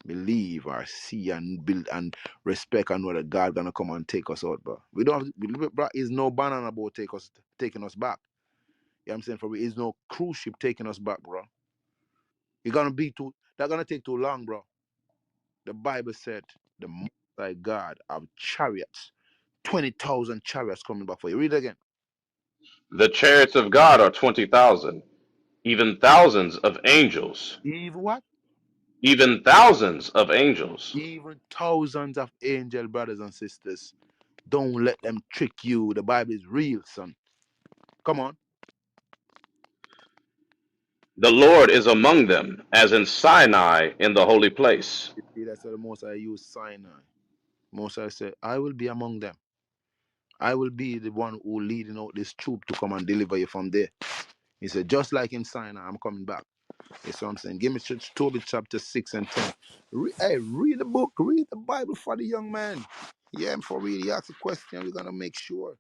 believe or see and build and respect and know that God gonna come and take us out, bro. We don't bro, is no banana boat taking us back. You know what I'm saying? For me, is no cruise ship taking us back, bro. You're gonna be too That's gonna take too long, bro. The Bible said the Most High God have chariots, 20,000 chariots coming back for you. Read it again. The chariots of God are 20,000, even thousands of angels. Even what? Even thousands of angels. Even thousands of angel brothers and sisters. Don't let them trick you. The Bible is real, son. Come on. The Lord is among them, as in Sinai in the holy place. You see, that's what the Most High used Sinai. Most High said, I will be among them. I will be the one who leading out this troop to come and deliver you from there. He said, just like in Sinai, I'm coming back. That's what I'm saying. Give me Tobit chapter 6 and 10. Hey, read the book, read the Bible for the young man. Yeah, and for real, he ask a question, we're gonna make sure.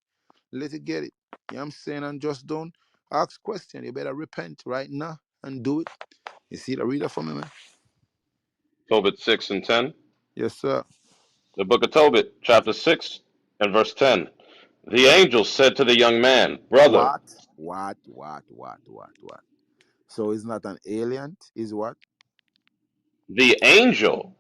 Let it get it. You know what I'm saying? And just don't ask question. You better repent right now and do it. You see the reader for me, man? Tobit 6 and 10. Yes, sir. The book of Tobit, chapter 6 and verse 10. The angel said to the young man, Brother, What? What? So it's not an alien, is what? the angel,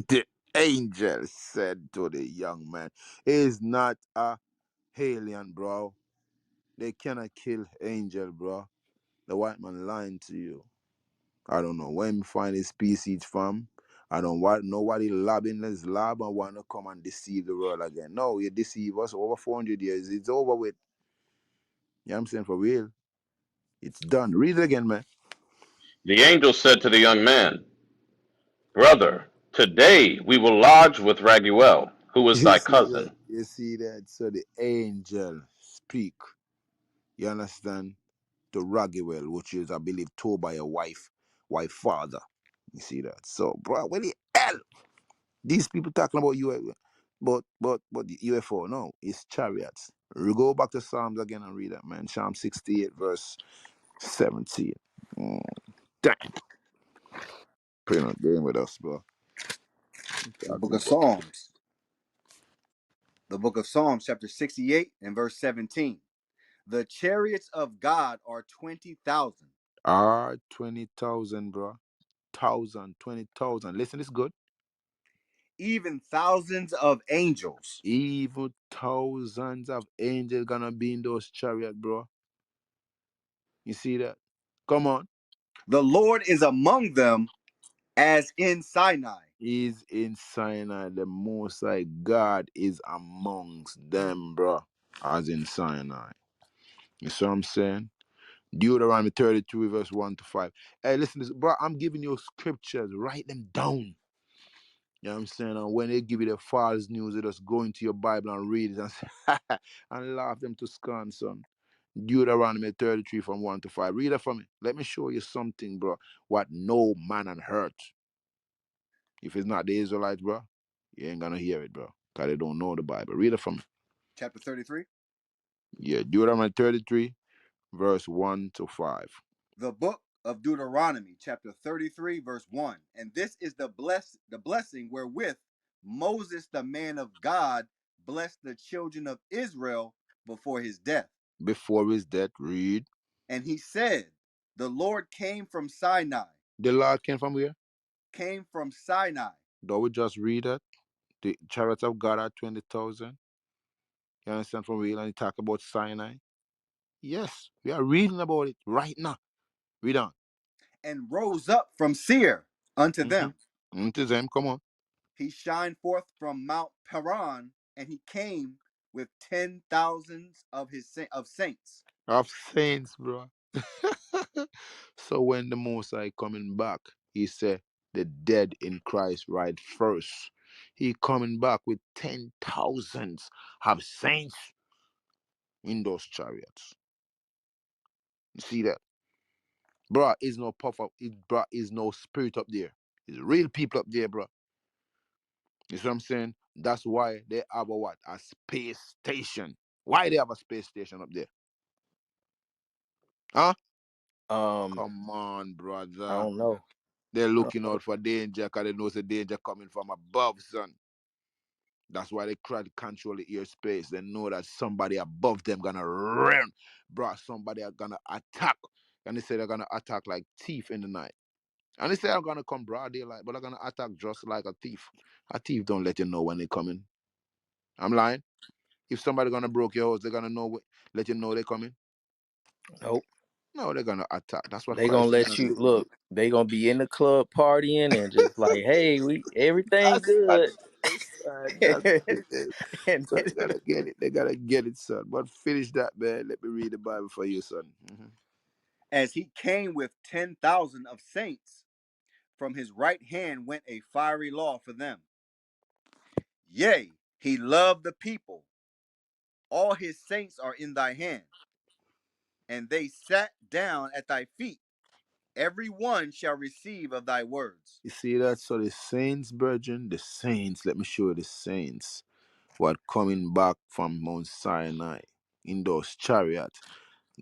The angel said to the young man, is not a alien, bro. They cannot kill angel, bro. The white man lying to you. I don't know where he find his species from. I don't know what he lab in his lab and want to come and deceive the world again. No, you deceive us over 400 years. It's over with. You know what I'm saying? For real. It's done. Read it again, man. the angel said to the young man, Brother, today we will lodge with Raguel, who is You thy see that? cousin. You see that? So the angel speak. You understand? To Raguel, which is, I believe, told by a wife father. You see that? So, bro, what the hell? These people talking about UFO, but the UFO, no, it's chariots. We go back to Psalms again and read that, man. Psalm 68, verse 17. Mm, damn, playing a game with us, bro. The book Talking of about Psalms. The book of Psalms, chapter 68 and verse 17. The chariots of God are 20,000. 20,000, bro. 20,000. Listen, it's good. Even thousands of angels. Even thousands of angels gonna be in those chariots, bro. You see that? Come on. The Lord is among them as in Sinai. Is in Sinai. The Most High God is amongst them, bro. As in Sinai. You see what I'm saying? Deuteronomy 32, verse 1 to 5. Hey, listen, this, bro, I'm giving you scriptures. Write them down. You know what I'm saying? And when they give you the false news, they just go into your Bible and read it and, and laugh them to scorn, son. Deuteronomy 33 from 1 to 5. Read it for me. Let me show you something, bro. What no man on hurt. If it's not the Israelites, bro, you ain't gonna hear it, bro. Because they don't know the Bible. Read it for me. Chapter 33. Yeah, Deuteronomy 33, verse 1 to 5. The book of Deuteronomy, chapter 33, verse 1. And this is the blessing wherewith Moses, the man of God, blessed the children of Israel before his death. Before his death, read. And he said, The Lord came from Sinai. The Lord came from where? came from Sinai. Don't we just read it? The chariots of God are 20,000. You understand from real and you talk about Sinai? Yes, we are reading about it right now. Read on. And rose up from Seir unto Mm-hmm. them. Into them, come on. He shined forth from Mount Paran, and he came with 10,000s of of saints. Of saints, bro. So when the Most High coming back, he said the dead in Christ ride first. He coming back with 10,000s of saints in those chariots. You see that? Bro, is no puff up, bro, is no spirit up there. It's real people up there, bro. You see what I'm saying? That's why they have a what? A space station. Why they have a space station up there? Huh? Um, Come on, I brother. don't know. They're I don't looking know. out for danger because they know the danger coming from above, son. That's why they try to control the airspace. They know that somebody above them gonna run, bro. Somebody are gonna attack, and they say they're gonna attack like thief in the night. And they say I'm gonna come broad daylight, but they're gonna attack just like a thief. A thief don't let you know when they coming. I'm lying. If somebody gonna broke your house, they're gonna know, let you know they coming. Nope. No, they're gonna attack. That's what They gonna Christ is let gonna you do. look. They gonna be in the club partying and just like, hey, we everything That's what good. it is, son. That's what and it is. So they then gotta get it. They gotta get it, son. But finish that, man. Let me read the Bible for you, son. As he came with 10,000 of saints, from his right hand went a fiery law for them. Yea, he loved the people. All his saints are in thy hand, and they sat down at thy feet. Every one shall receive of thy words. You see that? So the saints, brethren, the saints. Let me show you the saints. What coming back from Mount Sinai in those chariots.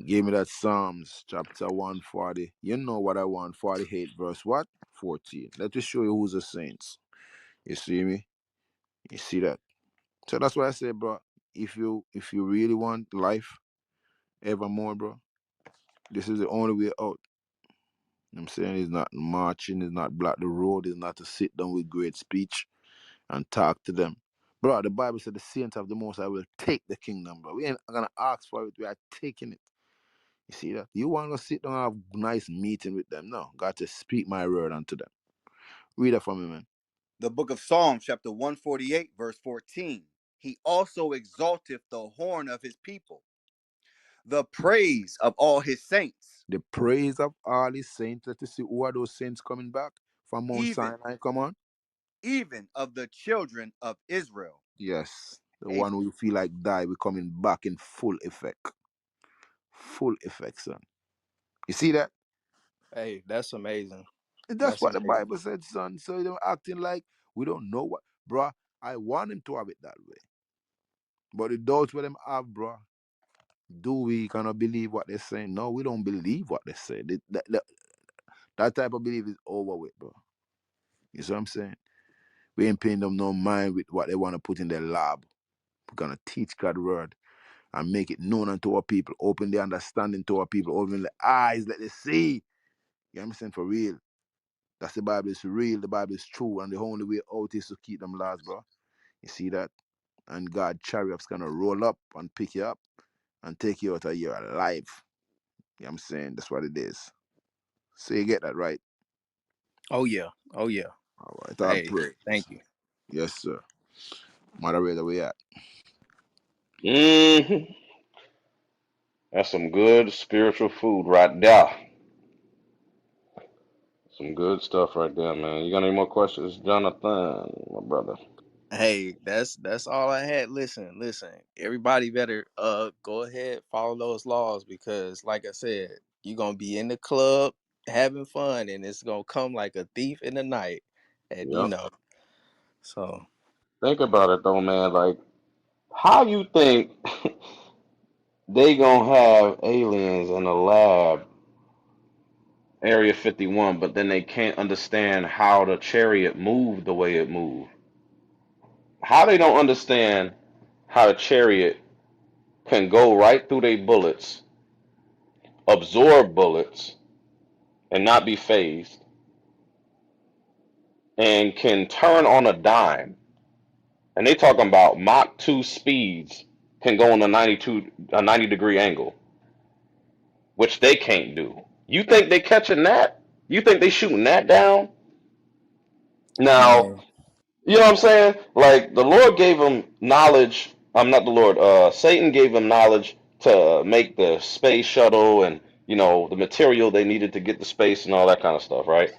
Give me that Psalms chapter 140. You know what I want. 48 verse what? 14. Let me show you who's the saints. You see me? You see that? So that's why I say, bro, if you really want life evermore, bro, this is the only way out. You know what I'm saying it's not marching, it's not block the road, it's not to sit down with great speech and talk to them. Bro, the Bible said the saints of the most I will take the kingdom, bro. We ain't gonna ask for it, we are taking it. You see that? You want to sit down and have a nice meeting with them? No, got to speak my word unto them. Read that for me, man. The book of Psalms, chapter 148, verse 14. He also exalteth the horn of his people, the praise of all his saints, The praise of all his saints. Let us see who are those saints coming back from Mount even Sinai. Come on. even of the children of Israel. Yes. The A, one who you feel like die, we coming back in full effect. Full effect, son. You see that? hey, that's amazing. That's That's what the amazing. Bible said, son. So you don't acting like we don't know what, bruh. I want him to have it that way. But the doubts with them have, bruh. Do we gonna believe what they're saying? No, we don't believe what they say. That type of belief is over with, bro. You see what I'm saying? We ain't paying them no mind with what they want to put in their lab. We're gonna teach God's word and make it known unto our people. Open the understanding to our people. Open the eyes, let they see. You understand? For real. That's the Bible is real. The Bible is true. And the only way out is to keep them laws, bro. You see that? And God chariots gonna roll up and pick you up and take you out of your life. You know what I'm saying? That's what it is. So you get that right. Oh yeah. Oh yeah. All right. All Hey, praise. thank you. Yes, sir. Moderator, we at. Hmm. That's some good spiritual food right there. Some good stuff right there, man. You got any more questions, Jonathan, my brother? Hey, that's all I had. Listen. Everybody better go ahead, follow those laws because like I said, you're gonna be in the club having fun and it's gonna come like a thief in the night. And Yep. so Think about it though, man. Like, how you think they gonna have aliens in a lab, Area 51, but then they can't understand how the chariot moved the way it moved? How they don't understand how the chariot can go right through their bullets, absorb bullets, and not be phased? and can turn on a dime. And they talking about Mach 2 speeds can go on a 90-degree angle, which they can't do. You think they catching that? You think they shooting that down? Now, Man, you know what I'm saying? Like the Lord gave him knowledge. I'm not the Lord. Satan gave him knowledge to make the space shuttle and the material they needed to get to space and all that kind of stuff, right?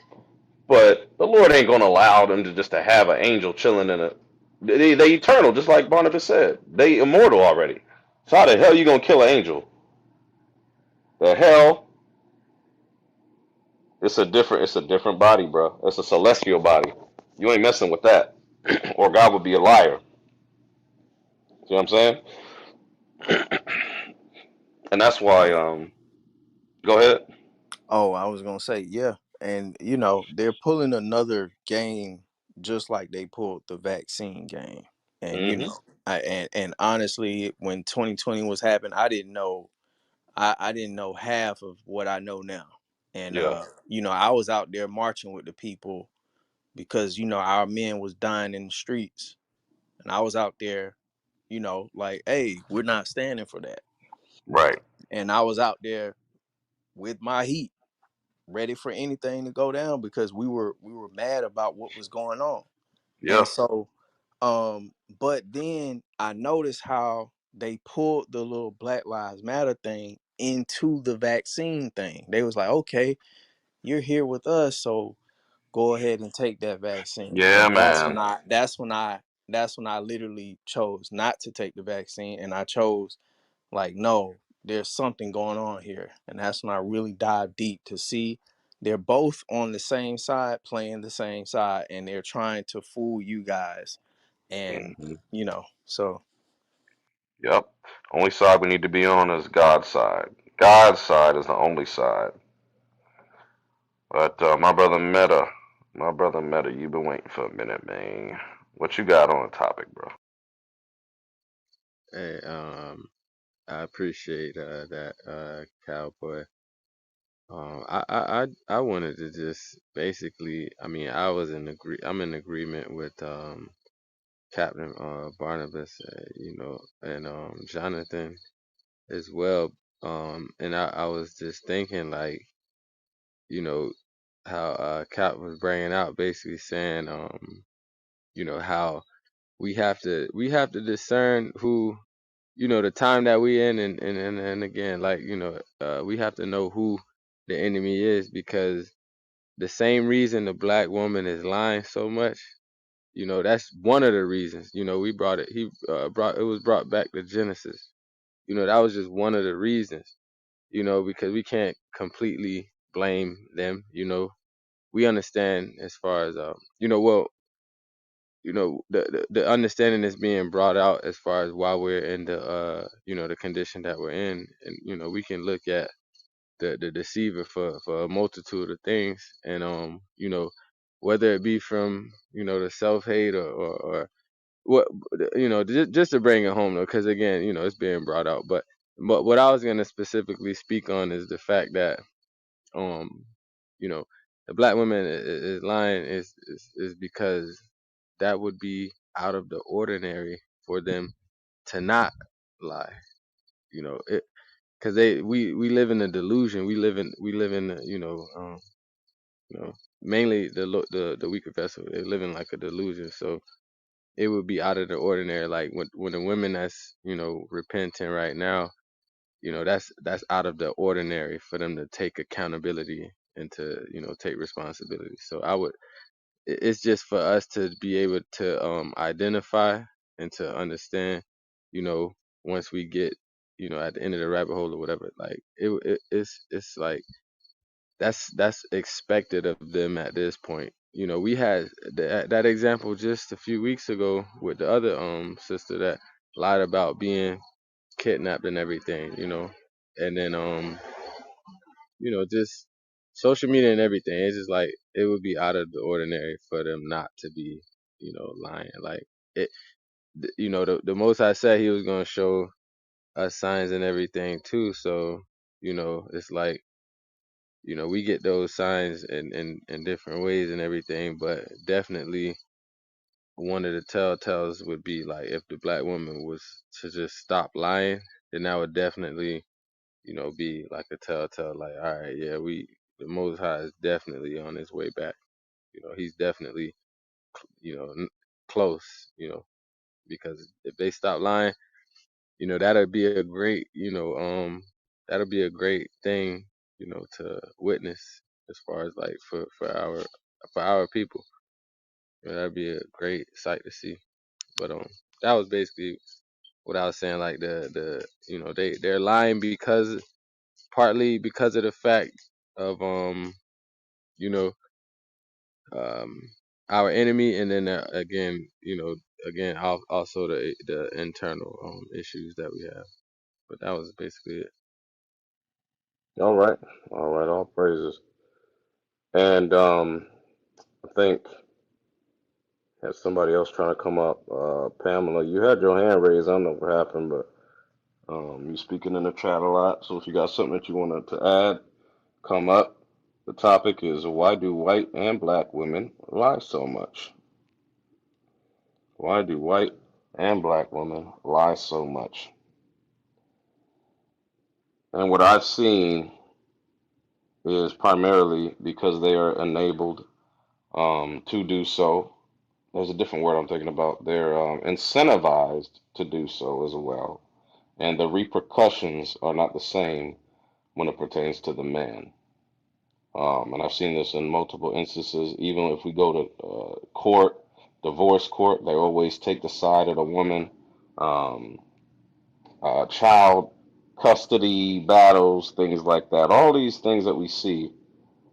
But the Lord ain't gonna allow them to have an angel chilling in a. They eternal, just like Barnabas said. They immortal already. So how the hell you gonna kill an angel? The hell? It's a different body, bro. It's a celestial body. You ain't messing with that, or God would be a liar. See what I'm saying? And that's why. man. Go ahead. Oh, I was gonna say, yeah. And they're pulling another game just like they pulled the vaccine game. And Hmm. and honestly, when 2020 was happening, I didn't know half of what I know now. And Yeah. I was out there marching with the people because our men was dying in the streets. And I was out there, like, hey, we're not standing for that. Right. And I was out there with my heat, ready for anything to go down because we were mad about what was going on. Yeah. And so but then I noticed how they pulled the little Black Lives Matter thing into the vaccine thing. They was like, okay, you're here with us, so go ahead and take that vaccine. Yeah, And that's when man. I literally chose not to take the vaccine, and I chose, like, no, there's something going on here. And that's when I really dive deep to see they're both on the same side, playing the same side, and they're trying to fool you guys. And, Hmm. so Yep. Only side we need to be on is God's side. God's side is the only side. But my brother Meta, you've been waiting for a minute, man. What you got on the topic, bro? Hey, I appreciate that, cowboy. I wanted to just basically, I mean, I'm in agreement with Captain Barnabas, and Jonathan as well. And I was just thinking, like, you know, how Cap was bringing out, basically saying, how we have to discern who, the time that we in, and again, like, we have to know who the enemy is, because the same reason the black woman is lying so much, that's one of the reasons. We brought it. He brought it was brought back to Genesis. That was just one of the reasons. Because we can't completely blame them. We understand as far as well, the understanding is being brought out as far as why we're in the condition that we're in, and we can look at the deceiver for a multitude of things, and whether it be from the self hate, or what, just to bring it home though, because again, it's being brought out. But what I was going to specifically speak on is the fact that um you know the black woman is lying, is because that would be out of the ordinary for them to not lie. It, because we live in a delusion. We live in mainly the weaker vessel. They live in like a delusion. So it would be out of the ordinary. Like when the women that's repenting right now, that's out of the ordinary for them to take accountability and to take responsibility. So it's just for us to be able to identify and to understand, you know once we get at the end of the rabbit hole or whatever, like it's like that's expected of them at this point. We had that example just a few weeks ago with the other sister that lied about being kidnapped and everything, and then just social media and everything. It's just like it would be out of the ordinary for them not to be, lying. Like it, the most I said he was gonna show us signs and everything too. So it's like you know, we get those signs in different ways and everything, but definitely one of the telltales would be like if the black woman was to just stop lying, then that would definitely, you know, be like a telltale, like, all right, yeah, the Most High is definitely on his way back. You know, he's definitely, you know, close, you know, because if they stop lying, you know, that'll be a great, that'll be a great thing, you know, to witness as far as like for our people. You know, that'd be a great sight to see. But that was basically what I was saying. Like the you know they're lying because partly because of the fact of you know um our enemy, and then again, you know, again also the internal issues that we have. But that was basically it. All right, all right, all praises. And I think had somebody else trying to come up. Pamela, you had your hand raised. I don't know what happened, but you speaking in the chat a lot. So if you got something that you wanted to add, come up. The topic is why do white and black women lie so much? Why do white and black women lie so much? And what I've seen is primarily because they are enabled to do so. There's a different word I'm thinking about. They're incentivized to do so as well. And the repercussions are not the same when it pertains to the man. And I've seen this in multiple instances. Even if we go to court, divorce court, they always take the side of the woman. Um, child custody battles, things like that. All these things that we see,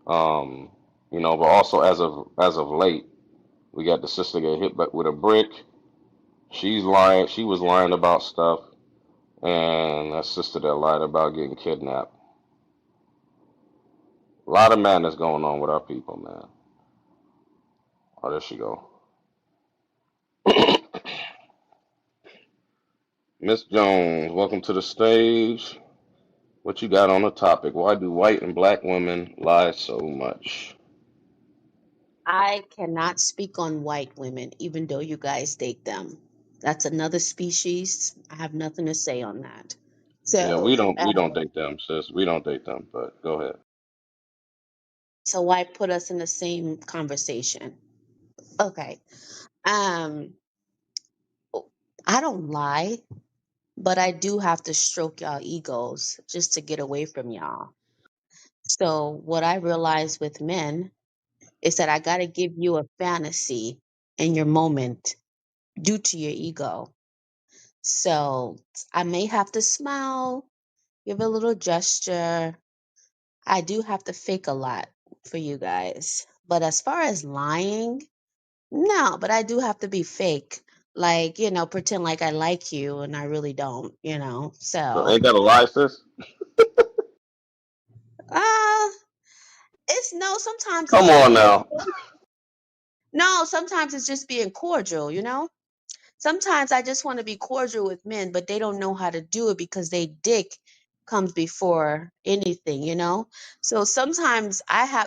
um, you know. But also as of late, we got the sister get hit with a brick. She's lying. She was lying about stuff, and that sister that lied about getting kidnapped. A lot of madness going on with our people, man. Oh, there she go. Miss Jones, welcome to the stage. What you got on the topic? Why do white and black women lie so much? I cannot speak on white women, even though you guys date them. That's another species. I have nothing to say on that. Yeah, So, we don't date them, sis. We don't date them. But go ahead. so why put us in the same conversation? Okay. Um, I don't lie, but I do have to stroke y'all egos just to get away from y'all. So, what I realize with men is that I got to give you a fantasy in your moment due to your ego. So I may have to smile, give a little gesture. I do have to fake a lot for you guys. But as far as lying, no, but I do have to be fake. Like, pretend like I like you and I really don't. So So, ain't that a lie, sis? uh, it's no, sometimes it's Come just on being, now. no, sometimes it's just being cordial. Sometimes I just want to be cordial with men, but they don't know how to do it because they dick comes before anything. So sometimes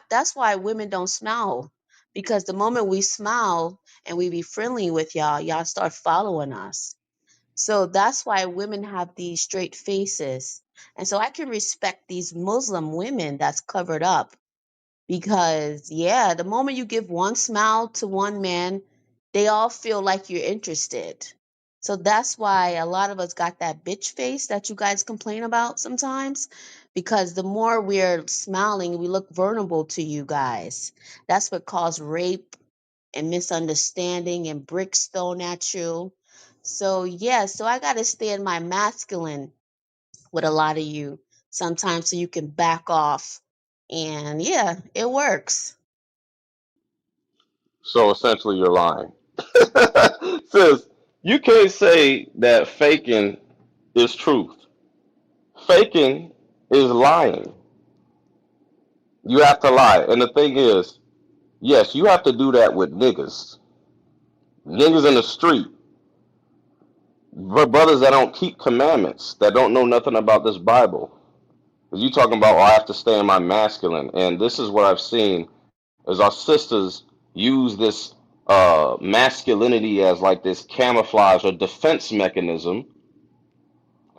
that's why women don't smile, because the moment we smile and we be friendly with y'all start following us. So that's why women have these straight faces. And so I can respect these Muslim women that's covered up, because yeah, the moment you give one smile to one man, they all feel like you're interested. So that's why a lot of us got that bitch face that you guys complain about sometimes, because the more we're smiling, we look vulnerable to you guys. That's what caused rape and misunderstanding and bricks thrown at you. So yeah, so I got to stay in my masculine with a lot of you sometimes so you can back off. And yeah, it works. So essentially, you're lying, sis. You can't say that faking is truth. Faking is lying. You have to lie, and the thing is, yes, you have to do that with niggas, niggas in the street, brothers that don't keep commandments, that don't know nothing about this Bible. You talking about, oh, I have to stay in my masculine, and this is what I've seen is our sisters use this masculinity as like this camouflage or defense mechanism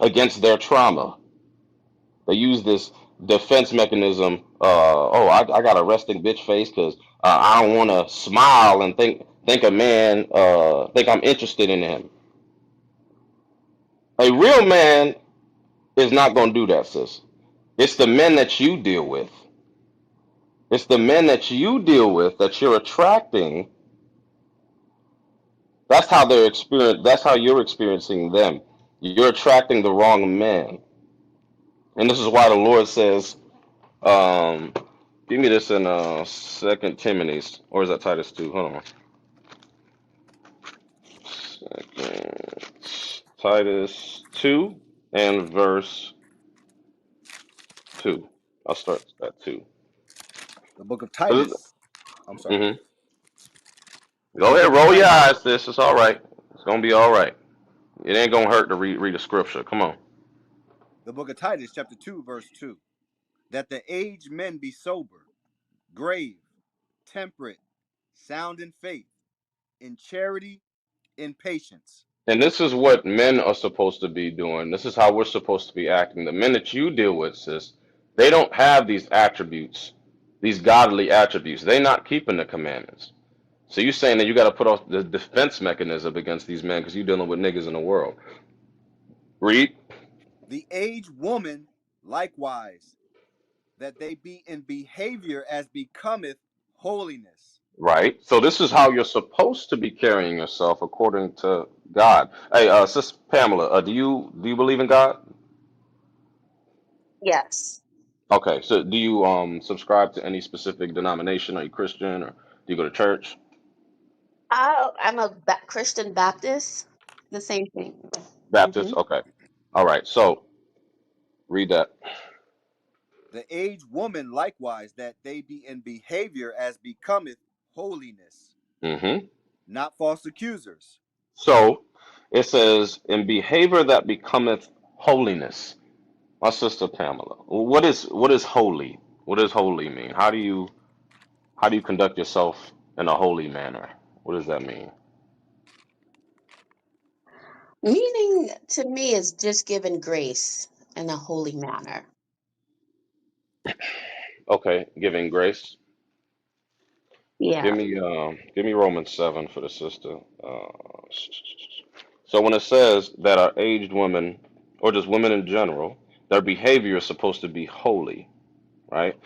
against their trauma. They use this defense mechanism. I got a resting bitch face because I don't want to smile and think a man think I'm interested in him. A real man is not going to do that, sis. It's the men that you deal with. It's the men that you deal with that you're attracting. That's how they're experience. That's how you're experiencing them. You're attracting the wrong men, and this is why the Lord says, um, "Give me this in Second Timothy, or is that Titus 2? Hold on, Second Titus 2 and verse 2. I'll start at 2. The book of Titus. I'm sorry. Mm-hmm. The Go book ahead, of roll your Titus. eyes, sis. It's all right. It's gonna be all right. It ain't gonna hurt to read a scripture. Come on. The book of Titus, chapter 2, verse 2. That the aged men be sober, grave, temperate, sound in faith, in charity, in patience. And this is what men are supposed to be doing. This is how we're supposed to be acting. The men that you deal with, sis, they don't have these attributes, these godly attributes. They're not keeping the commandments. So you're saying that you got to put off the defense mechanism against these men because you're dealing with niggas in the world. Read. The aged woman likewise, that they be in behavior as becometh holiness. Right. So this is how you're supposed to be carrying yourself according to God. Hey, Sis Pamela, do you believe in God? Yes. Okay. So do you subscribe to any specific denomination? Are you Christian or do you go to church? I'm a Christian Baptist. The same thing. Baptist? Hmm. Okay. All right. So read that. The aged woman likewise, that they be in behavior as becometh holiness, Hmm. not false accusers. So it says, in behavior that becometh holiness. My sister Pamela, what is holy? What does holy mean? How do you conduct yourself in a holy manner? What does that mean? Meaning to me is just giving grace in a holy manner. Okay, giving grace. Give Yeah. me Romans 7 for the sister. So when it says that our aged women, or just women in general, their behavior is supposed to be holy, right?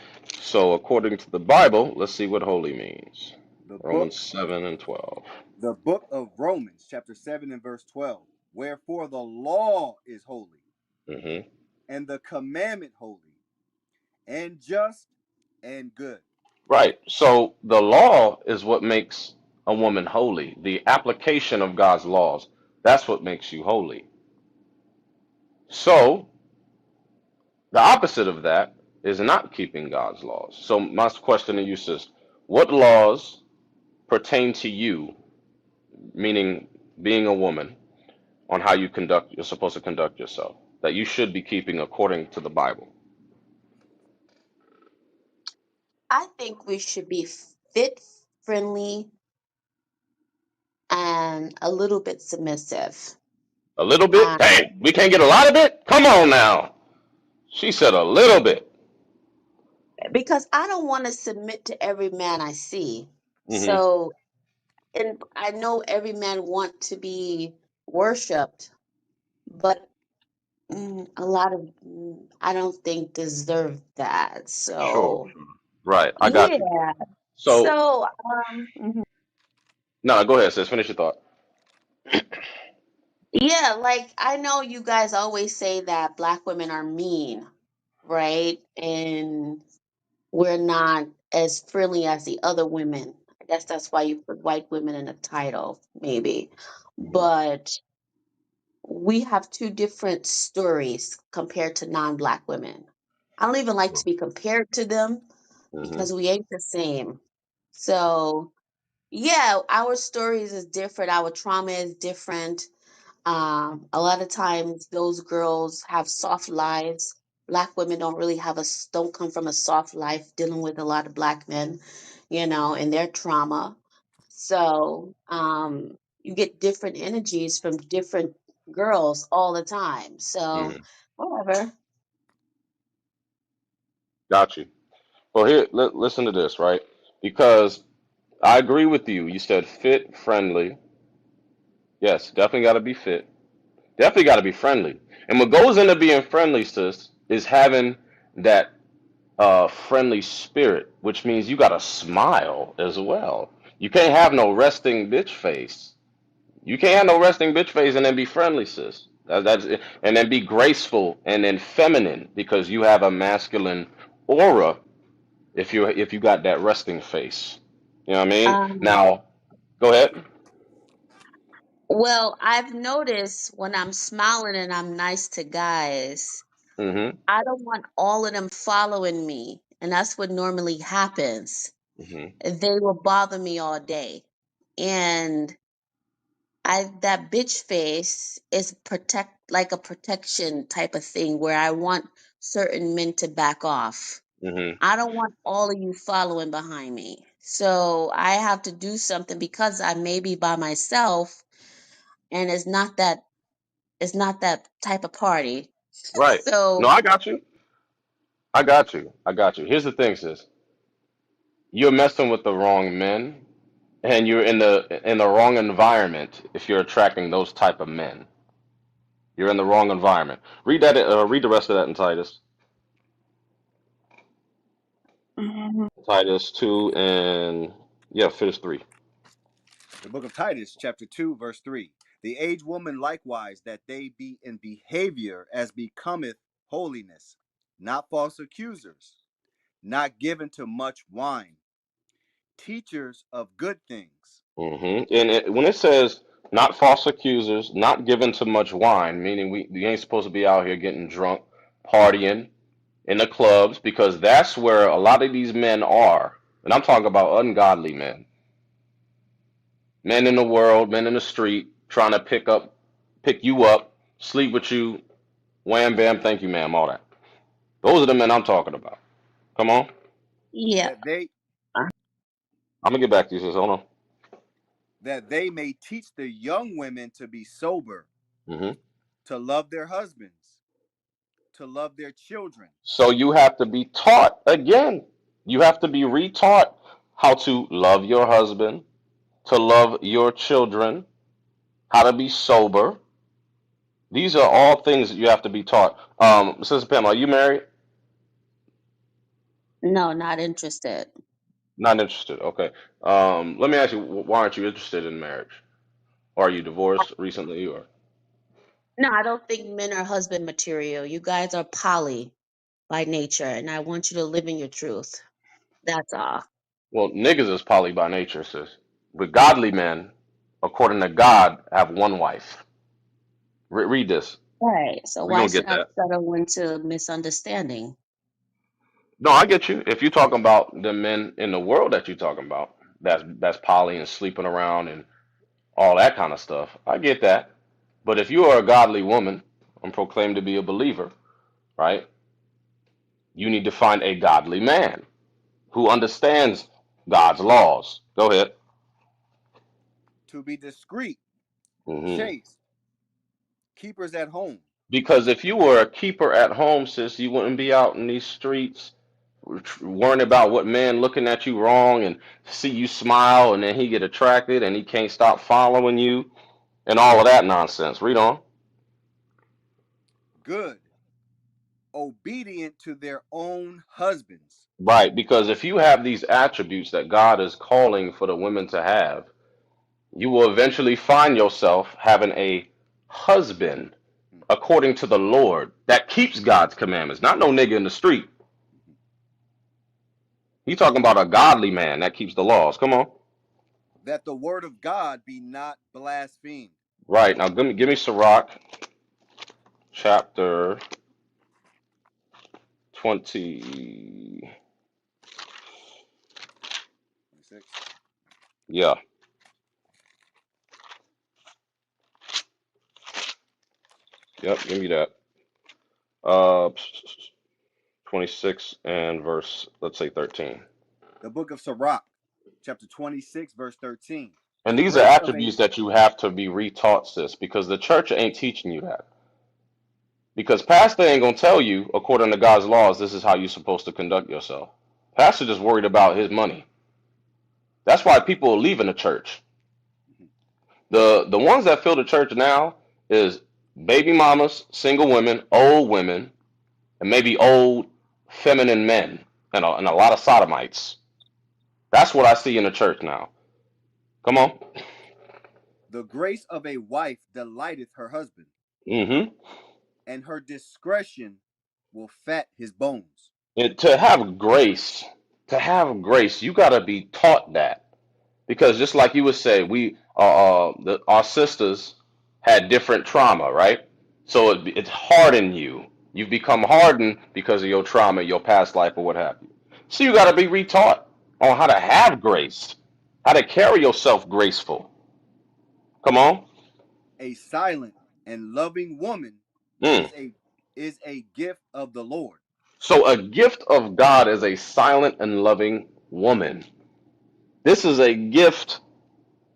So according to the Bible, let's see what holy means. The book, Romans 7 and 12. the book of Romans, chapter 7 and verse 12. Wherefore the law is holy, Hmm. and the commandment holy, and just and good. Right. So the law is what makes a woman holy. The application of God's laws, that's what makes you holy. So the opposite of that is not keeping God's laws. So my question to you, sis, what laws pertain to you, meaning being a woman, on how you're supposed to conduct yourself, that you should be keeping according to the Bible? I think we should be fit, friendly, and a little bit submissive. A little bit? Um, Hey, we can't get a lot of it? Come on now. She said a little bit. because I don't want to submit to every man I see. Hmm. So, and I know every man want to be worshipped, but a lot of I don't think deserve that. Sure, So, sure. Right, I got yeah. you. So, So, no, go ahead, sis. Finish your thought. yeah, like I know you guys always say that black women are mean, right? And we're not as friendly as the other women. I guess that's why you put white women in the title, maybe. Hmm. But we have two different stories compared to non-black women. I don't even like to be compared to them Hmm. because we ain't the same. So, yeah, our stories is different. Our trauma is different. A lot of times those girls have soft lives. Black women don't really don't come from a soft life dealing with a lot of black men, and their trauma. So you get different energies from different girls all the time. So Mhm. whatever. Got you. Well, here, listen to this, right? Because I agree with you. You said fit, friendly. Yes, definitely got to be fit. Definitely got to be friendly. And what goes into being friendly, sis, is having that friendly spirit, which means you got to smile as well. You can't have no resting bitch face. You can't have no resting bitch face and then be friendly, sis. That's and then be graceful and then feminine because you have a masculine aura if you got that resting face. You know what I mean? Um, Now, go ahead. well, I've noticed when I'm smiling and I'm nice to guys, Mm-hmm. I don't want all of them following me. And that's what normally happens. Mm-hmm. They will bother me all day. And I that bitch face is like a protection type of thing where I want certain men to back off. Mm-hmm. I don't want all of you following behind me. So I have to do something because I may be by myself and it's not that type of party. Right. No, So I got you. I got you. I got you. Here's the thing, sis. You're messing with the wrong men, and you're in the wrong environment if you're attracting those type of men. You're in the wrong environment. Read that. Read the rest of that in Titus. Mhm. Titus 2 and yeah, finish 3. The book of Titus, chapter 2, verse 3. The aged woman likewise, that they be in behavior as becometh holiness, not false accusers, not given to much wine, teachers of good things. And when it says not false accusers, not given to much wine, meaning we ain't supposed to be out here getting drunk, partying in the clubs, because that's where a lot of these men are. And I'm talking about ungodly men, men in the world, men in the street, trying to pick you up, sleep with you, wham bam, thank you, ma'am, all that. Those are the men I'm talking about. Come on, Yeah. That they I'm gonna get back to you, sis. Hold that they may teach the young women to be sober, on. to love their husbands, to love their children. So you have to be taught again. You have to be retaught how to love your husband, to love your children, how to be sober. These are all things that you have to be taught. Sister Pam, are you married? No, not interested. Not interested. Okay. Let me ask you, why aren't you interested in marriage? Or are you divorced recently? Or No, I don't think men are husband material. You guys are poly by nature, and I want you to live in your truth. That's all. well, niggas is poly by nature, sis. But godly men, according to God, have one wife. Read this. Right. So We're why gonna should get I that. settle into misunderstanding? No, I get you. If you're talking about the men in the world that you're talking about, that's poly and sleeping around and all that kind of stuff, I get that. But if you are a godly woman and proclaim to be a believer, right? You need to find a godly man who understands God's laws. Go ahead. To be discreet, hmm chaste, keepers at home. Because if you were a keeper at home, sis, you wouldn't be out in these streets worrying about what man looking at you wrong and see you smile and then he get attracted and he can't stop following you and all of that nonsense. Read on. Good, obedient to their own husbands. Right, because if you have these attributes that God is calling for the women to have, you will eventually find yourself having a husband Hmm. according to the Lord that keeps God's commandments, not no nigga in the street. He talking about a godly man that keeps the laws. Come on. That the word of God be not blasphemed. Right, now give me Sirach chapter 20. 26. Yeah, yep, give me that. 26 and verse, let's say 13. The book of Sirach, chapter 26, verse 13. And The these are grace of a attributes that you have to be retaught, sis, because the church ain't teaching you that. Because pastor ain't gonna tell you, according to God's laws, this is how you're supposed to conduct yourself. Pastor just worried about his money. That's why people are leaving the church. The ones that fill the church now is baby mamas, single women, and maybe old feminine men, and a lot of sodomites. That's what I see in the church now. Come on. the grace of a wife delighteth her husband, Mm-hmm. and her discretion will fat his bones. And to have grace, you got to be taught that. Because just like you would say, our sisters had different trauma, right? So it's hardened you. You've become hardened because of your trauma, your past life, or what have you. So you got to be retaught on how to have grace, how to carry yourself graceful. Come on. A silent and loving woman Mm. is a gift of the Lord. So a gift of God is a silent and loving woman. This is a gift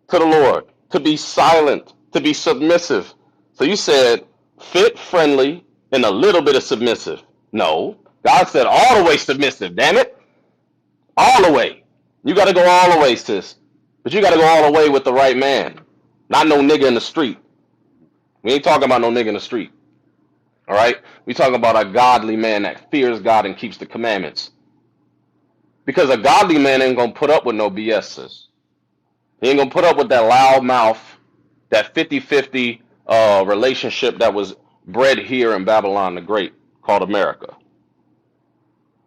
to the Lord, to be silent, to be submissive. So you said fit, friendly, and a little bit of submissive. No, God said all the way submissive. Damn it, all the way. You got to go all the way, sis. But you got to go all the way with the right man, not no nigga in the street. We ain't talking about no nigga in the street. All right, we talking about a godly man that fears God and keeps the commandments. Because a godly man ain't gonna put up with no BS, sis. He ain't gonna put up with that loud mouth, that 50-50 relationship that was bred here in Babylon the Great called America.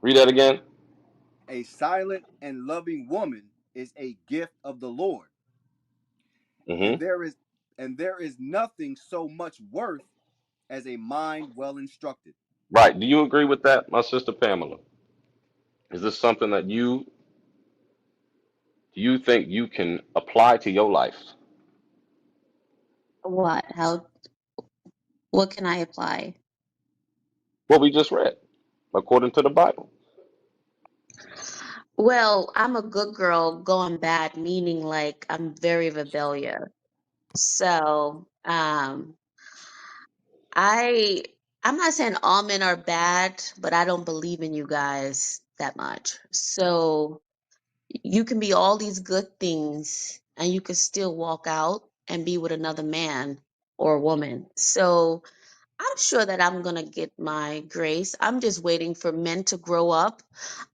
Read that again. A silent and loving woman is a gift of the Lord, and Hmm. there is nothing so much worth as a mind well instructed. Right. Do you agree with that, my sister Pamela? Is this something that you think you can apply to your life? What? How? What can I apply? What we just read, according to the Bible. Well, I'm a good girl going bad, meaning like I'm very rebellious. So, I I'm not saying all men are bad, but I don't believe in you guys that much. So you can be all these good things and you can still walk out and be with another man or woman. So I'm sure that I'm gonna get my grace. I'm just waiting for men to grow up.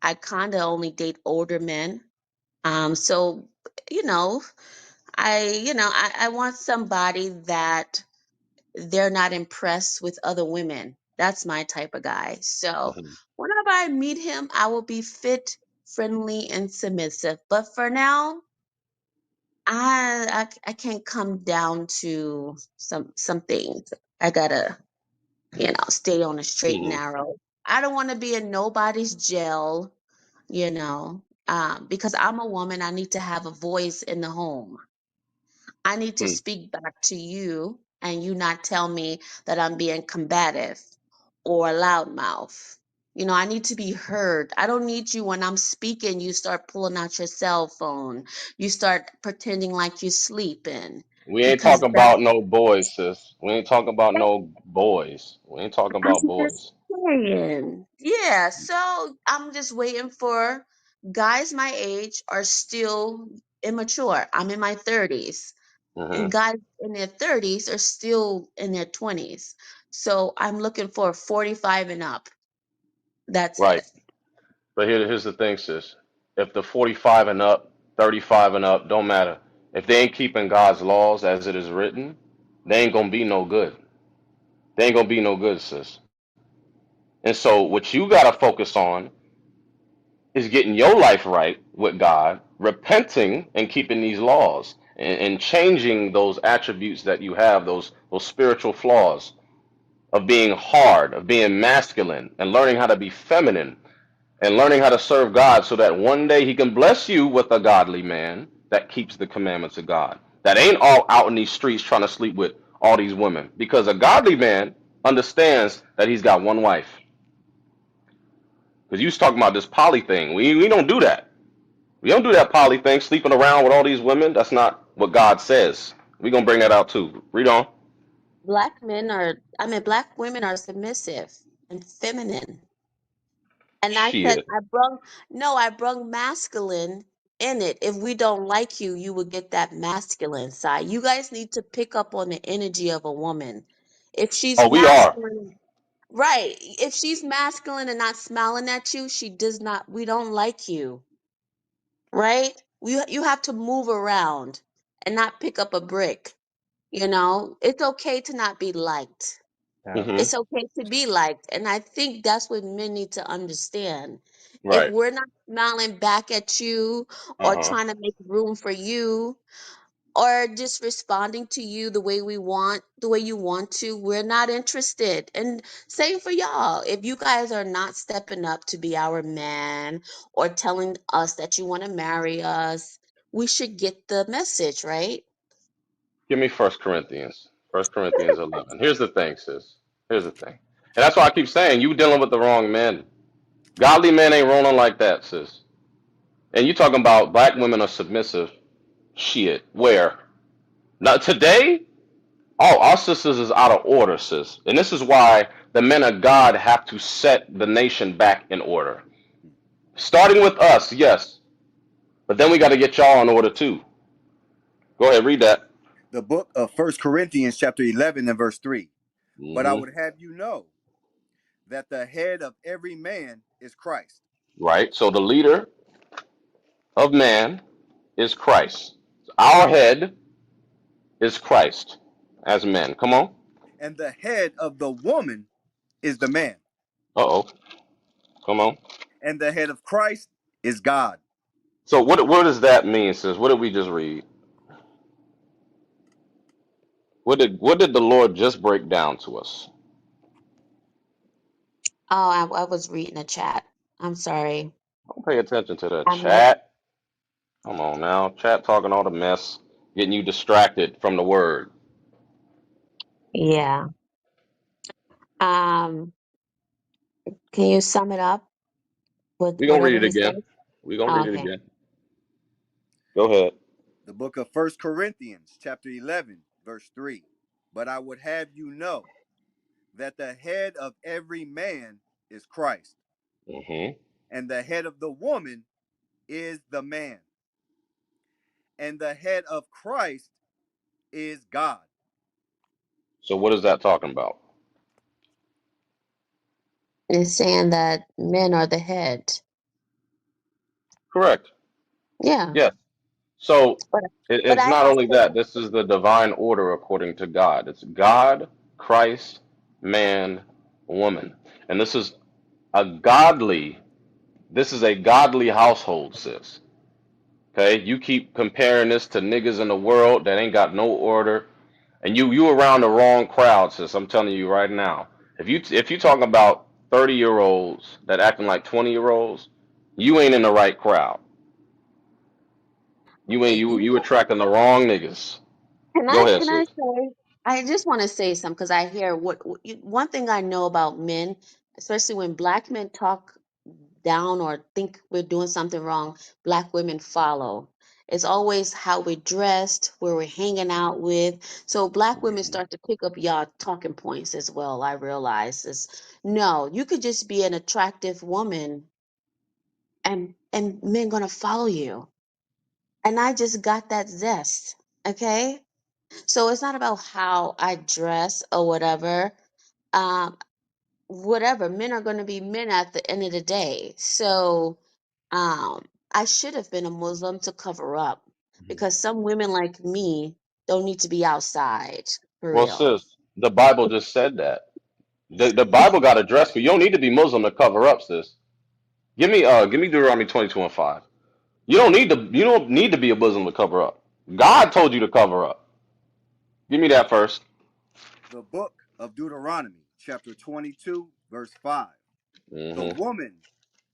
I kind of only date older men. So you know, I want somebody that they're not impressed with other women. That's my type of guy. So Hmm. whenever I meet him, I will be fit, friendly, and submissive. But for now, I can't come down to some things. I gotta, stay on a straight and Hmm. narrow. I don't want to be in nobody's jail, because I'm a woman. I need to have a voice in the home. I need to Hmm. speak back to you and you not tell me that I'm being combative or a loudmouth. I need to be heard. I don't need you when I'm speaking, you start pulling out your cell phone. You start pretending like you're sleeping We ain't because talking about no boys, sis. We ain't talking about no boys. We ain't talking I'm about just boys. saying. Yeah, so I'm just waiting for guys my age are still immature. I'm in my 30s. Hmm. And guys in their 30s are still in their 20s. So I'm looking for 45 and up. That's Right. it. But here's the thing, sis. If the 45 and up, 35 and up, don't matter. If they ain't keeping God's laws as it is written, they ain't gonna be no good. They ain't gonna be no good, sis. And so what you gotta focus on is getting your life right with God, repenting and keeping these laws and changing those attributes that you have, those spiritual flaws of being hard, of being masculine, and learning how to be feminine and learning how to serve God so that one day he can bless you with a godly man that keeps the commandments of God. That ain't all out in these streets trying to sleep with all these women. Because a godly man understands that he's got one wife. Because you was talking about this poly thing. We don't do that. We don't do that poly thing, sleeping around with all these women. That's not what God says. We gonna bring that out too. Read on. Black women are submissive and feminine. And I said, Shit. I brung masculine in it. If we don't like you, you will get that masculine side. You guys need to pick up on the energy of a woman. If she's Oh, we are. masculine, right. If she's masculine and not smiling at you, we don't like you, right? You have to move around and not pick up a brick. It's okay to not be liked. Hmm. It's okay to be liked. And I think that's what men need to understand. If Right. we're not smiling back at you Uh or huh. trying to make room for you or just responding to you the way you want to, we're not interested. And same for y'all. If you guys are not stepping up to be our man or telling us that you want to marry us, we should get the message, right? Give me First Corinthians. First Corinthians 11. Here's the thing, sis. Here's the thing. And that's why I keep saying you dealing with the wrong men. Godly men ain't rolling like that, sis. And you talking about black women are submissive. Shit. Where? Not today? Oh, our sisters is out of order, sis. And this is why the men of God have to set the nation back in order. Starting with us, yes. But then we got to get y'all in order too. Go ahead, read that. The book of First Corinthians, chapter 11 and verse 3. But I Hmm. would have you know that the head of every man is Christ, Right? So the leader of man is Christ. Our head is Christ as men. Come on. and the head of the woman is the man, Uh oh. Come on. and the head of Christ is God. So what does that mean, sis? What did we just read? What did the Lord just break down to us? Oh, I was reading a chat. I'm sorry. Don't pay attention to the I missed. chat. Come on now. Chat talking all the mess, getting you distracted from the word. Yeah. Um, can you sum it up with We're gonna read whatever it he again. said? We're gonna Oh, read it okay. again. Go ahead. The book of First Corinthians, chapter 11, verse 3. But I would have you know that the head of every man is Christ, Hmm. and the head of the woman is the man, and the head of Christ is God. So what is that talking about? It's saying that men are the head. Correct. Yeah. Yes. So But but it's I not have only to that. This is the divine order according to God. It's God, Christ, man, woman, and this is a godly. This is a godly household, sis. Okay, you keep comparing this to niggas in the world that ain't got no order, and you around the wrong crowd, sis. I'm telling you right now. If you talking about 30-year-olds that acting like 20-year-olds, you ain't in the right crowd. You ain't you you attracting the wrong niggas. Go ahead, can I sis. say I just want to say something because I hear one thing I know about men, especially when black men talk down or think we're doing something wrong, black women follow. It's always how we're dressed, where we're hanging out with. So black women Mhm. start to pick up y'all talking points as well. I realize is no, you could just be an attractive woman and men gonna follow you. And I just got that zest. Okay. So it's not about how I dress or whatever. Um, Whatever. Men are going to be men at the end of the day. So I should have been a Muslim to cover up because some women like me don't need to be outside for Well, real. sis, the Bible just said that. The Bible got a dress for you. You don't need to be Muslim to cover up, sis. Give me Deuteronomy 22 and 5. You don't need to be a Muslim to cover up. God told you to cover up. Give me that first. The book of Deuteronomy, chapter 22, verse 5. The Hmm. woman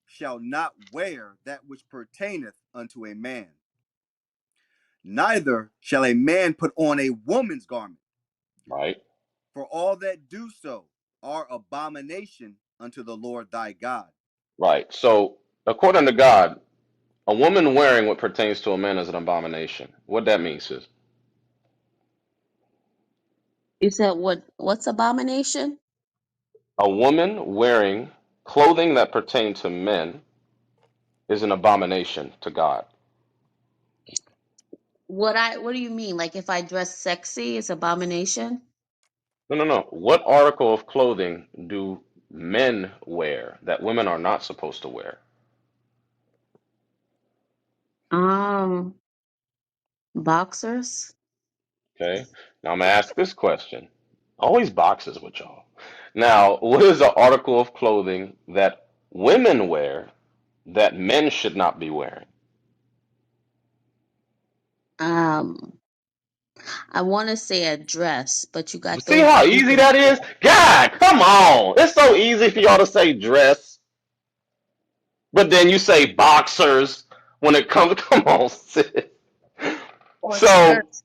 shall not wear that which pertaineth unto a man, neither shall a man put on a woman's garment, Right. for all that do so are abomination unto the Lord thy God. Right. So, according to God, a woman wearing what pertains to a man is an abomination. What that means, sis? You said what's abomination? A woman wearing clothing that pertain to men is an abomination to God. What do you mean? Like if I dress sexy, it's abomination? No, no, no. What article of clothing do men wear that women are not supposed to wear? Um, Boxers? Okay. Now I'm gonna ask this question. Always boxes with y'all. Now, what is an article of clothing that women wear that men should not be wearing? Um, I want to say a dress, but you got See those how easy different. that is? God, come on. It's so easy for y'all to say dress, but then you say boxers when it comes. Come on, sis. Or So, skirts.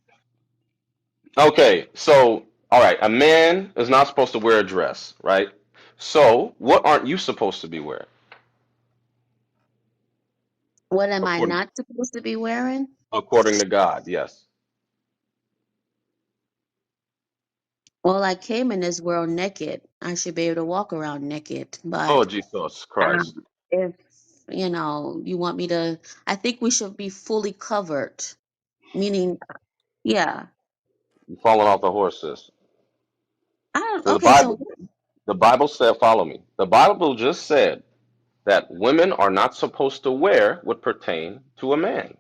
okay, so, all right, a man is not supposed to wear a dress, right? So, what aren't you supposed to be wearing? What am I According, not supposed to be wearing? according to God, yes. Well, I came in this world naked. I should be able to walk around naked. Oh, But Jesus Christ. if you want me to, I think we should be fully covered. Meaning, yeah. You're falling off the horse, sis. I don't. So Okay, so The Bible said, follow me. The Bible just said that women are not supposed to wear what pertain to a man.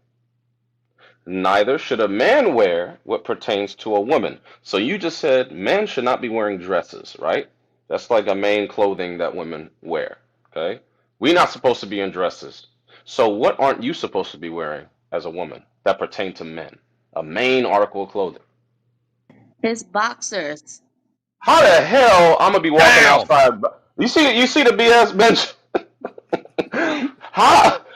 Neither should a man wear what pertains to a woman. So you just said men should not be wearing dresses, right? That's like a main clothing that women wear. Okay? We're not supposed to be in dresses. So what aren't you supposed to be wearing as a woman that pertain to men? A main article of clothing. it's boxers. How the hell I'm gonna be walking Damn. outside? You see the BS bench?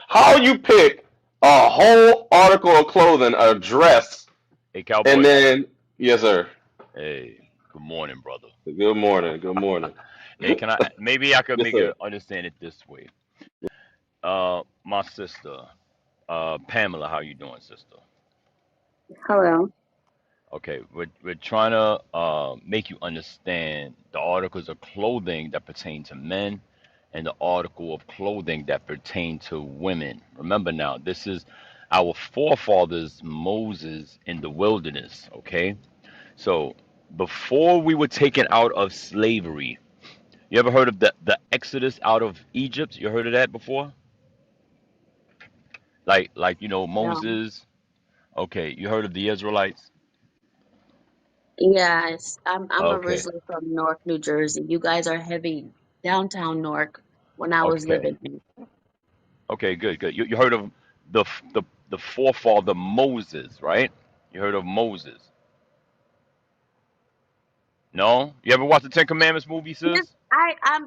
How you pick a whole article of clothing, a dress, Hey, and Cowboy. then yes, sir. Hey, good morning, brother. Good morning. Good morning. Hey, can I? Maybe I could Yes, make sir. it understand it this way. My sister, Pamela, how you doing, sister? Hello. Okay, we're trying to make you understand the articles of clothing that pertain to men and the article of clothing that pertain to women. Remember now, this is our forefathers Moses in the wilderness. Okay, so before we were taken out of slavery. You ever heard of the Exodus out of Egypt? You heard of that before? Like No. Moses. Okay, you heard of the Israelites? Yes, I'm Okay, originally from Newark, New Jersey. You guys are heavy downtown Newark when I was okay, living here. okay. Good, good. You heard of the the forefather Moses, right? You heard of Moses? No? You ever watch the Ten Commandments movie, Yes, sis?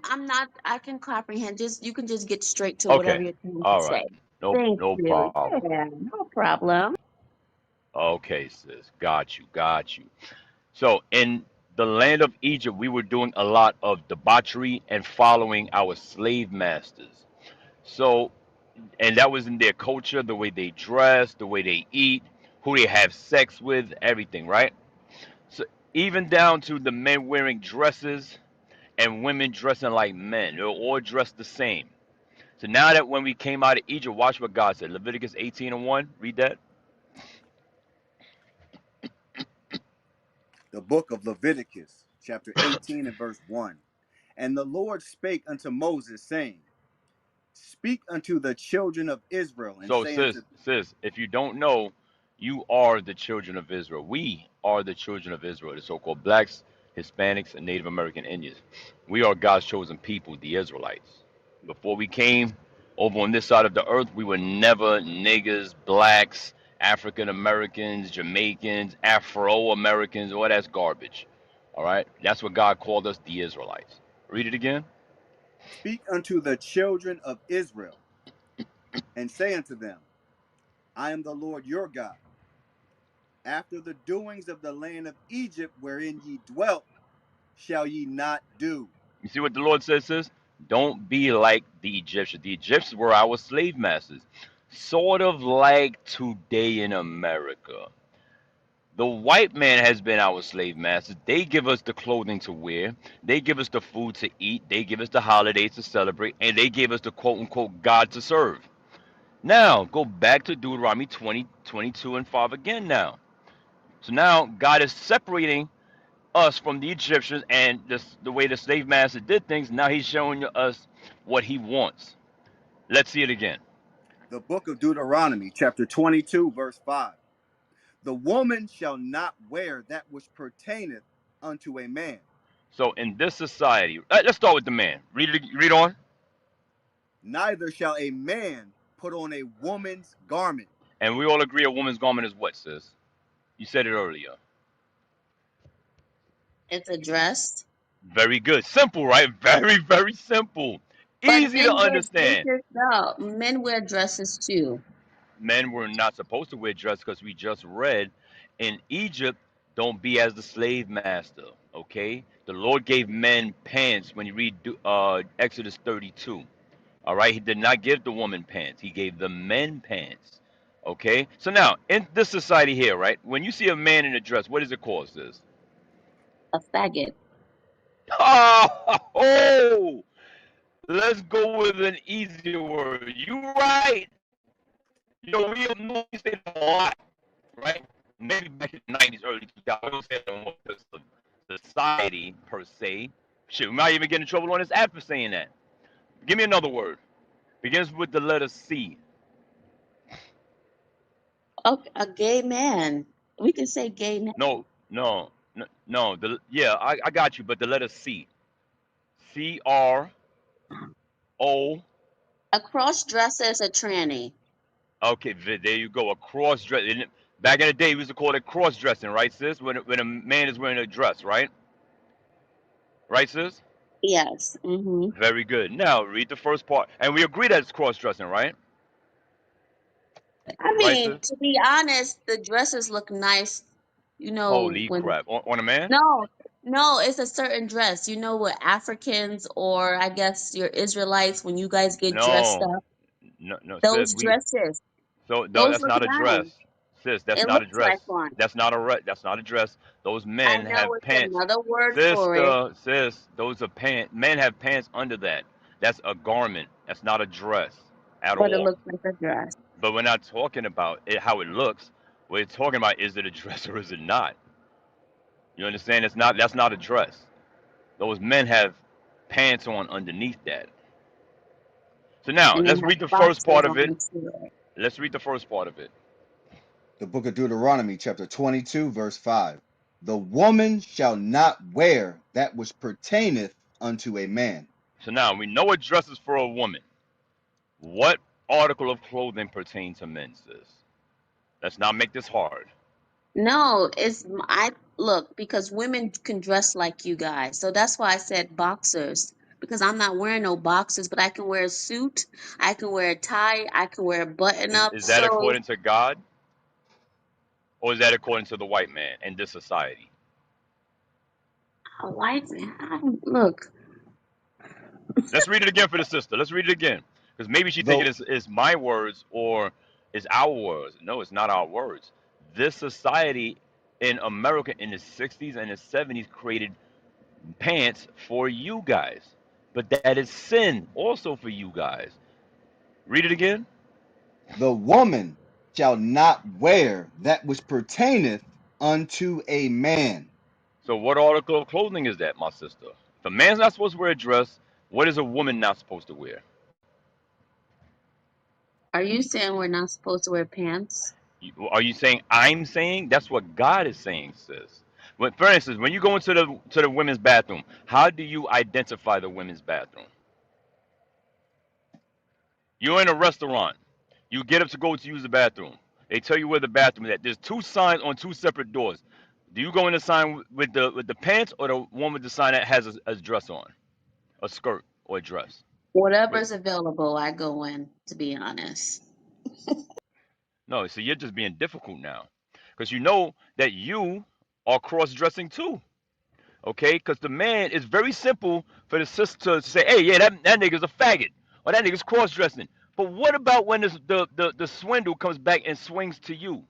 I'm not, I can comprehend. Just you can just get straight to whatever Okay, you're trying to all say. right. No, Thank no you. problem. Yeah, no problem. Okay, sis. Got you, got you. So in the land of Egypt, we were doing a lot of debauchery and following our slave masters. So, and that was in their culture, the way they dress, the way they eat, who they have sex with, everything, right? So, even down to the men wearing dresses and women dressing like men, they're all dressed the same. So now that when we came out of Egypt, watch what God said. Leviticus 18 and 1, read that. The book of Leviticus, chapter 18 and verse 1. And the Lord spake unto Moses, saying, Speak unto the children of Israel, and So, say unto sis, if you don't know, you are the children of Israel. We are the children of Israel, the so-called blacks, Hispanics, and Native American Indians. We are God's chosen people, the Israelites. Before we came over on this side of the earth, we were never niggers, blacks, African Americans, Jamaicans, Afro Americans, all that's garbage. All right? That's what God called us, the Israelites. Read it again. Speak unto the children of Israel, and say unto them, I am the Lord your God. After the doings of the land of Egypt wherein ye dwelt, shall ye not do. You see what the Lord says, sis? Don't be like the Egyptians. The Egyptians were our slave masters, sort of like today in America. The white man has been our slave masters. They give us the clothing to wear, they give us the food to eat, they give us the holidays to celebrate, and they give us the quote unquote God to serve. Now, go back to Deuteronomy 20:22 and 5 again now. So now God is separating us from the Egyptians and the way the slave master did things. Now he's showing us what he wants. Let's see it again. The book of Deuteronomy, chapter 22, verse 5. The woman shall not wear that which pertaineth unto a man, So in this society, let's start with the man. Read on. neither shall a man put on a woman's garment. And we all agree a woman's garment is what, sis? You said it earlier. It's a dress. Very good. Simple, right? Very, very simple. But Easy to men wear understand. dresses. No, men wear dresses too. Men were not supposed to wear dress because we just read in Egypt, don't be as the slave master. Okay? The Lord gave men pants when you read Exodus 32. All right? He did not give the woman pants, He gave the men pants. Okay? So now, in this society here, right? When you see a man in a dress, what is it called, sis? A faggot. Oh, let's go with an easier word. You right. We have known these things a lot, right? Maybe back in the 90s, early 2000s, we don't say it anymore because of society per se. Shit, we might even get in trouble on this app for saying that. Give me another word. Begins with the letter C. Okay, a gay man. We can say gay man. No, no, no, no. Yeah, I got you, but the letter C. CRO. A cross dresser is a tranny. Okay, there you go. A cross dress. Back in the day, we used to call it cross dressing, right, sis? When a man is wearing a dress, right? Right, sis? Yes. Hmm. Very good. Now read the first part, and we agree that it's cross dressing, right? I Right, mean, sis? to be honest, the dresses look nice. Holy When crap! On a man? no, no, it's a certain dress. What Africans or I guess your Israelites, when you guys get dressed No, up, no, no, sis. those dresses, So no, those that's look not a dress, nice. sis. That's It not a looks dress. like one. That's not a dress. Those I men know have it's pants, another word for it, sister, sis. Those are pants. Men have pants under that. That's a garment. That's not a dress at but it all. looks like a dress. But we're not talking about it, how it looks. We're talking about is it a dress or is it not? You understand? It's not. That's not a dress. Those men have pants on underneath that. So now And they let's have read the first part boxers of on it. them too. Let's read the first part of it. The book of Deuteronomy, chapter 22, verse 5. The woman shall not wear that which pertaineth unto a man. So now we know what dress is for a woman. What article of clothing pertains to men, sis? Let's not make this hard. No, I look because women can dress like you guys. So that's why I said boxers because I'm not wearing no boxers, but I can wear a suit, I can wear a tie, I can wear a button up. Is that So according to God or is that according to the white man in this society? a white look, Let's read it again for the sister. Let's read it again. Because maybe she think The, it's my words or it's our words. No, it's not our words. This society in America in the 60s and the 70s created pants for you guys. But that is sin also for you guys. Read it again. the woman shall not wear that which pertaineth unto a man. So what article of clothing is that, my sister? If a man's not supposed to wear a dress, what is a woman not supposed to wear? are you saying we're not supposed to wear pants? Are you saying I'm saying? That's what God is saying, sis. For instance, when you go into the women's bathroom, how do you identify the women's bathroom? You're in a restaurant. You get up to go to use the bathroom. They tell you where the bathroom is at. There's two signs on two separate doors. Do you go in the sign with the pants or the one with the sign that has a dress on, a skirt or a dress? But Whatever's available, I go in, to be honest. no, so you're just being difficult now, because you know that you are cross-dressing too. Okay, because the man is very simple for the sister to say, hey, yeah, that nigga's a faggot or that nigga's cross dressing. But what about when the swindle comes back and swings to you?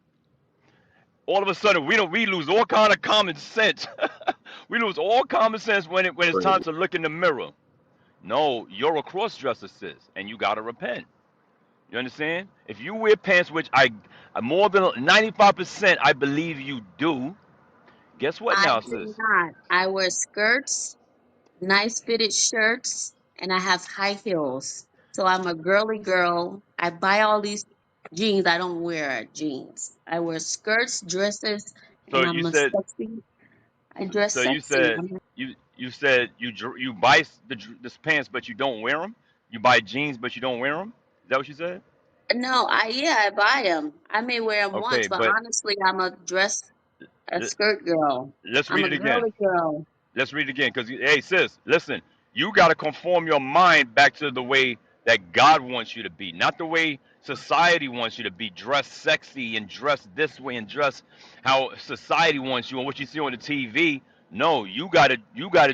All of a sudden we lose all kind of common sense. We lose all common sense when it's time Crazy. to look in the mirror. No, you're a cross dresser, sis, and you gotta repent. You understand? If you wear pants, which I more than 95% I believe you do, guess what I now, do sis? not. I wear skirts, nice fitted shirts, and I have high heels. So I'm a girly girl. I buy all these jeans. I don't wear jeans. I wear skirts, dresses, So and you I'm a said sexy. I dress so you sexy. said you said you buy the pants but you don't wear them. You buy jeans but you don't wear them. Is that what you said? No, yeah, I buy them. I may wear them Okay, once, but but honestly, I'm a l- skirt girl. let's I'm read a it again. girly girl. Let's read it again. Because, hey, sis, listen, you got to conform your mind back to the way that God wants you to be, not the way society wants you to be. Dress sexy and dress this way and dress how society wants you and what you see on the TV. No, you gotta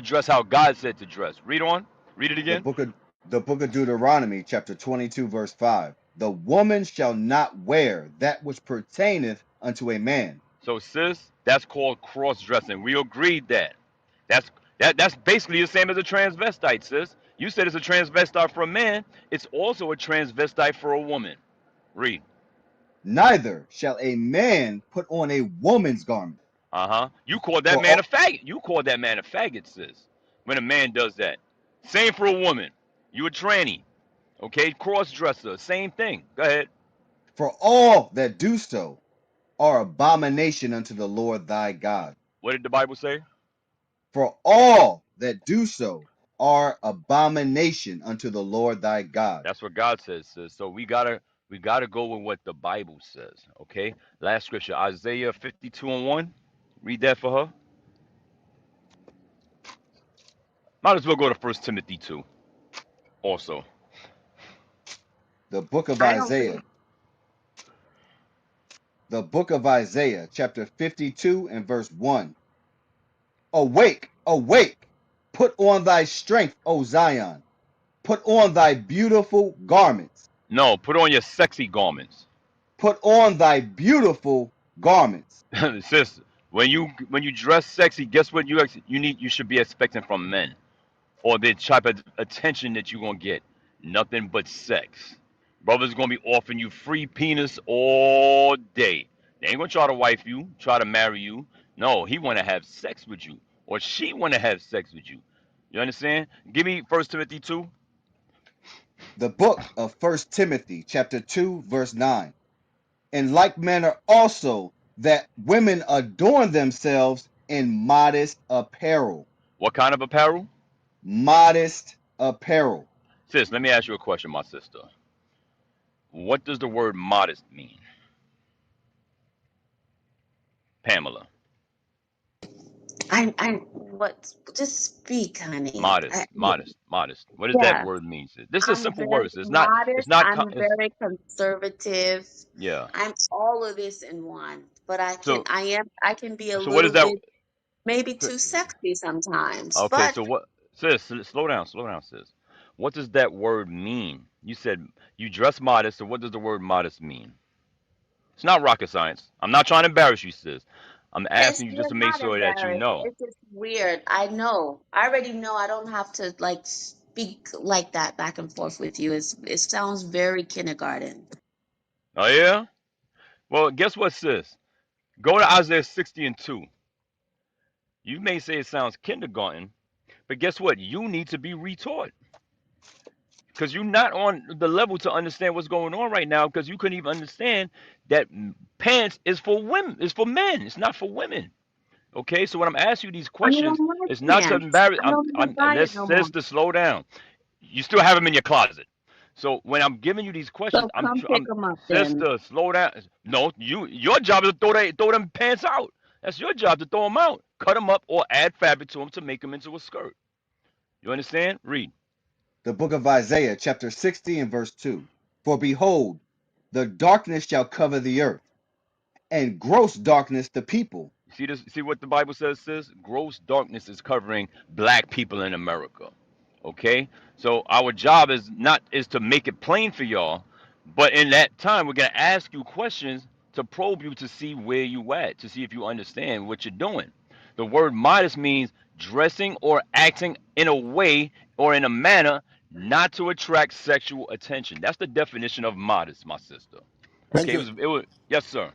dress how God said to dress. Read on. Read it The again. book of the book of Deuteronomy, chapter 22, verse 5. The woman shall not wear that which pertaineth unto a man. So, sis, that's called cross dressing. We agreed that. That's that's basically the same as a transvestite, sis. You said it's a transvestite for a man. It's also a transvestite for a woman. Read. Neither shall a man put on a woman's garment. Uh-huh. You call that For man a all, faggot. You call that man a faggot, sis. When a man does that. Same for a woman. You a tranny. Okay? Cross dresser. Same thing. Go ahead. for all that do so are abomination unto the Lord thy God. What did the Bible say? For all that do so are abomination unto the Lord thy God. That's what God says, sis. So we gotta go with what the Bible says. Okay? Last scripture, Isaiah 52 and 1. Read that for her. Might as well go to First Timothy 2 also. The book of I don't think Isaiah, the book of Isaiah, chapter 52 and verse 1. Awake, awake, put on thy strength, O Zion, put on thy beautiful garments, No, put on your sexy garments. put on thy beautiful garments. Sis, when you dress sexy, guess what you should be expecting from men or the type of attention that you're gonna get. Nothing but sex. Brother's gonna be offering you free penis all day. They ain't gonna try to wife you, try to marry you. No, he wanna have sex with you. Or she wanna have sex with you. You understand? Give me First Timothy 2. The book of First Timothy, chapter 2, verse 9. In like manner also that women adorn themselves in modest apparel. What kind of apparel? Modest apparel. Sis, let me ask you a question, my sister. What does the word modest mean? Pamela. I what just speak, honey. Modest, modest, modest. What does that Yeah, word mean, sis? This is I'm simple very words. It's not. It's modest. not. I'm It's very conservative. yeah. I'm all of this in one. But So I can be a what little is that? bit maybe too sexy sometimes. Okay, But so what, sis? Slow down, sis. What does that word mean? You said you dress modest. So what does the word modest mean? It's not rocket science. I'm not trying to embarrass you, sis. I'm asking you just you're to make not sure that you embarrassed. know. It's just weird. I know. I already know I don't have to like speak like that back and forth with you. It sounds very kindergarten. Oh yeah. Well, guess what, sis? Go to Isaiah 60 and 2. You may say it sounds kindergarten, but guess what? You need to be retaught because you're not on the level to understand what's going on right now because you couldn't even understand that pants is for women, it's for men, it's not for women. Okay, so when I'm asking you these I don't questions, like it's not to pants. embarrass. I don't even I'm buy it let's no more. says to slow down. You still have them in your closet. So when I'm giving you these questions, So come pick I'm them up then. sister, slow down. No, your job is to throw them pants out. That's your job to throw them out, cut them up, or add fabric to them to make them into a skirt. You understand? Read. The book of Isaiah, chapter 60 and verse 2. For behold, the darkness shall cover the earth, and gross darkness the people. See this? See what the Bible says, sis? Gross darkness is covering black people in America. Okay? So our job is to make it plain for y'all, but in that time we're gonna ask you questions to probe you to see where you at, to see if you understand what you're doing. The word modest means dressing or acting in a way or in a manner not to attract sexual attention. That's the definition of modest, my sister. Okay, Benjamin. it was yes, sir.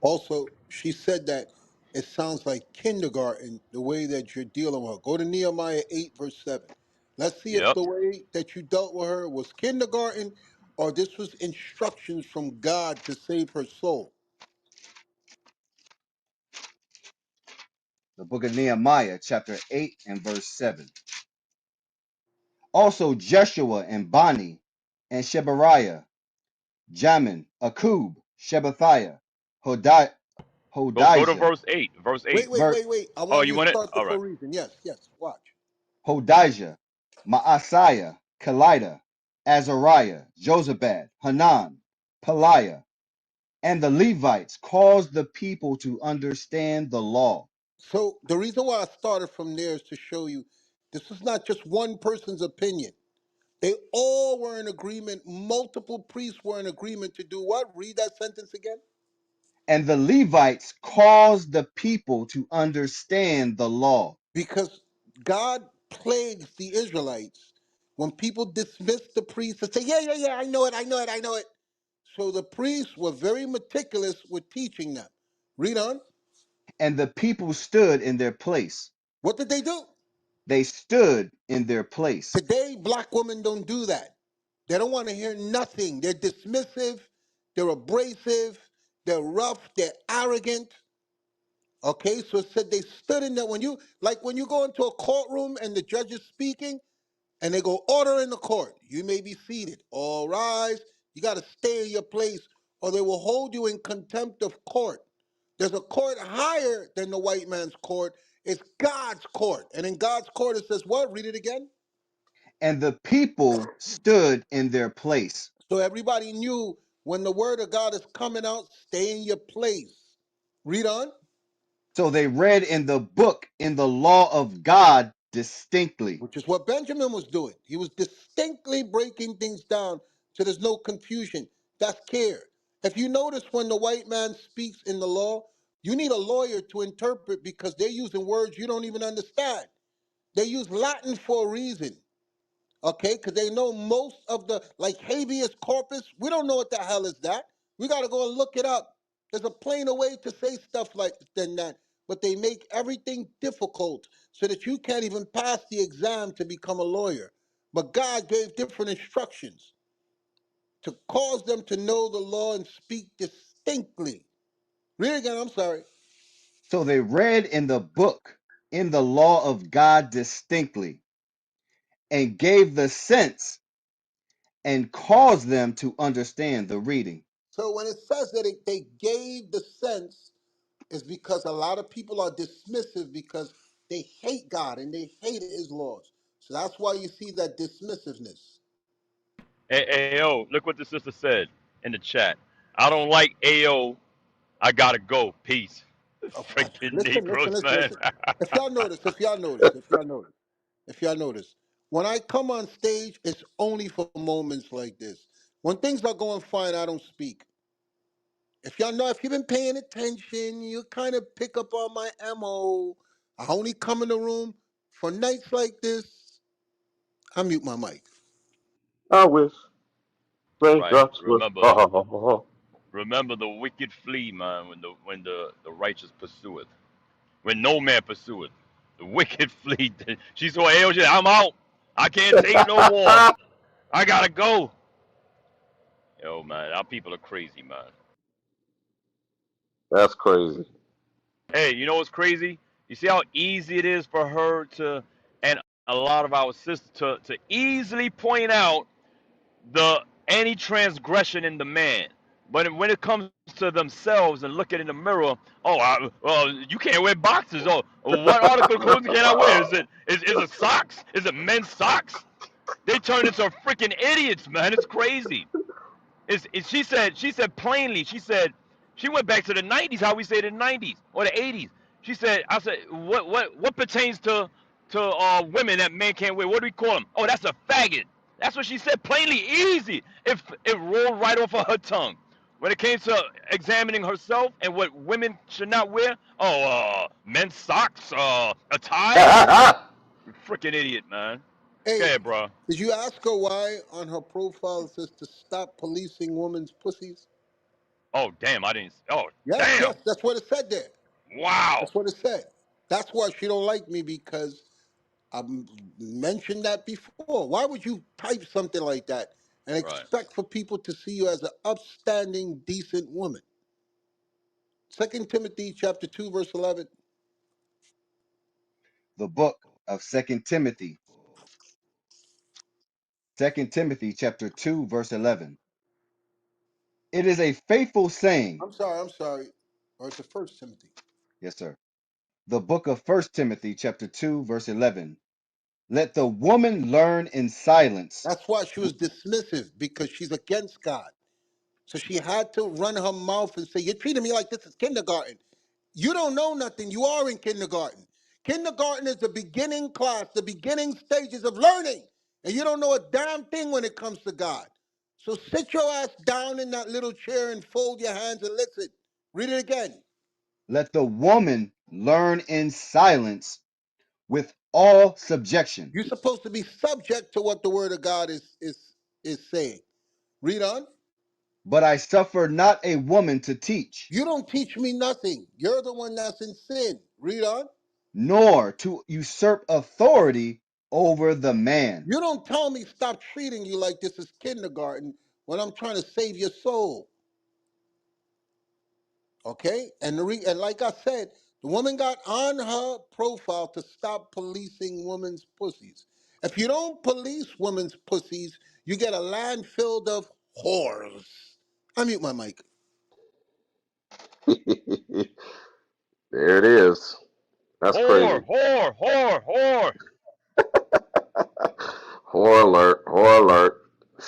Also, she said that it sounds like kindergarten the way that you're dealing with her. Go to Nehemiah 8, verse 7. Let's see if Yep. the way that you dealt with her was kindergarten or this was instructions from God to save her soul. The book of Nehemiah, chapter 8 and verse 7. Also Jeshua and Bani and Shebariah, Jamin, Akub, Shebathiah, Go to Hodijah, verse 8. Verse 8. Wait. I Oh, want you you to want it? start the All full right. reason. Yes, watch. Hodijah, Maaseiah, Kelida, Azariah, Josabad, Hanan, Peliah, and the Levites caused the people to understand the law. So the reason why I started from there is to show you this is not just one person's opinion. They all were in agreement. Multiple priests were in agreement to do what? Read that sentence again. And the Levites caused the people to understand the law. Because God plagues the Israelites when people dismiss the priests and say, yeah, I know it. So the priests were very meticulous with teaching them. Read on. And the people stood in their place. What did they do? They stood in their place. Today, black women don't do that. They don't want to hear nothing. They're dismissive, they're abrasive, they're rough, they're arrogant. Okay, so it said they stood in there when you go into a courtroom and the judge is speaking, and they go, order in the court. You may be seated. All rise. You got to stay in your place, or they will hold you in contempt of court. There's a court higher than the white man's court. It's God's court. And in God's court, it says what? Read it again. And the people stood in their place. So everybody knew when the word of God is coming out, stay in your place. Read on. So they read in the book in the law of God distinctly. Which is what Benjamin was doing. He was distinctly breaking things down so there's no confusion. That's care. If you notice when the white man speaks in the law, you need a lawyer to interpret because they're using words you don't even understand. They use Latin for a reason, okay? Because they know most of the, like habeas corpus, we don't know what the hell is that. We got to go and look it up. There's a plainer way to say stuff like than that, but they make everything difficult so that you can't even pass the exam to become a lawyer. But God gave different instructions to cause them to know the law and speak distinctly. Read it again, I'm sorry. So they read in the book in the law of God distinctly and gave the sense and caused them to understand the reading. So when it says that they gave the sense, is because a lot of people are dismissive because they hate God and they hate his laws. So that's why you see that dismissiveness. Hey, AO, look what the sister said in the chat. I don't like AO. I gotta go. Peace. Freaking Negroes, man. Listen. If y'all notice, when I come on stage, it's only for moments like this. When things are going fine, I don't speak. If you've been paying attention, you kind of pick up on my MO. I only come in the room for nights like this. I mute my mic. I wish Right. raindrops would fall. Remember the wicked flee, man, when the righteous pursueth. When no man pursueth. The wicked flee. She saw AO, she said, I'm out. I can't take no more. I gotta go. Yo, man, our people are crazy, man. That's crazy. Hey, you know what's crazy? You see how easy it is for her to, and a lot of our sisters to easily point out the any transgression in the man. But when it comes to themselves and looking in the mirror, you can't wear boxes. Oh, what article of clothing can I wear? Is it socks? Is it men's socks? They turn into freaking idiots, man. It's crazy. She said plainly. She said she went back to the '90s. How we say it in the '90s or the '80s. She said, I said, what pertains to women that men can't wear? What do we call them? Oh, that's a faggot. That's what she said, plainly, easy. If it rolled right off of her tongue. When it came to examining herself and what women should not wear, oh, men's socks, a tie. Freaking idiot, man. Go Hey, ahead, bro. did you ask her why on her profile it says to stop policing women's pussies? Oh, damn, I didn't. Oh, Yes, damn. yes, that's what it said there. Wow. That's what it said. That's why she don't like me because I mentioned that before. Why would you type something like that and Right. expect for people to see you as an upstanding, decent woman? Second Timothy chapter 2, verse 11. The book of Second Timothy chapter 2, verse 11. It is a faithful saying. I'm sorry. Or it's the First Timothy. Yes, sir. The book of First Timothy chapter 2, verse 11. Let the woman learn in silence. That's why she was dismissive, because she's against God. So she had to run her mouth and say, "You're treating me like this is kindergarten. You don't know nothing. You are in kindergarten. Kindergarten is the beginning class, the beginning stages of learning. And you don't know a damn thing when it comes to God. So sit your ass down in that little chair and fold your hands and listen. Read it again. Let the woman learn in silence with all subjection. You're supposed to be subject to what the word of God is saying. Read on. But I suffer not a woman to teach, You don't teach me nothing. You're the one that's in sin. Read on. nor to usurp authority over the man. You don't tell me stop treating you like this is kindergarten when I'm trying to save your soul. Okay? And like I said, the woman got on her profile to stop policing women's pussies. If you don't police women's pussies, you get a land filled of whores. I mute my mic. There it is. That's Whore, crazy. whore, whore, whore. Horror alert. Horror alert.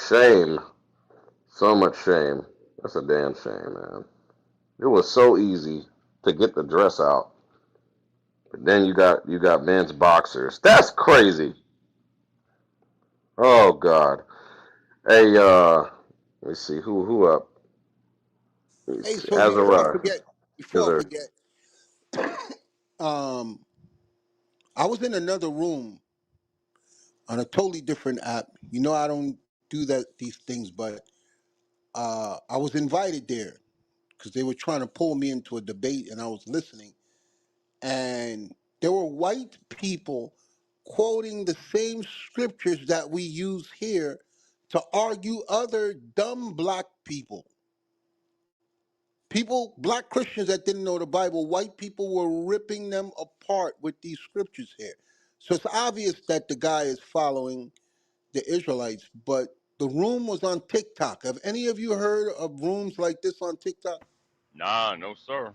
Shame. So much shame. That's a damn shame, man. It was so easy to get the dress out, but then you got men's boxers. That's crazy. Oh God. Hey, let me see who up. Let me Hey, see. so Azariah. Yes, before I sir. forget, um, I was in another room on a totally different app. You know I don't do these things, but I was invited there because they were trying to pull me into a debate, and I was listening. And there were white people quoting the same scriptures that we use here to argue other dumb black people. People, black Christians that didn't know the Bible, white people were ripping them apart with these scriptures here. So it's obvious that the guy is following the Israelites, but the room was on TikTok. Have any of you heard of rooms like this on TikTok? Nah, no, sir.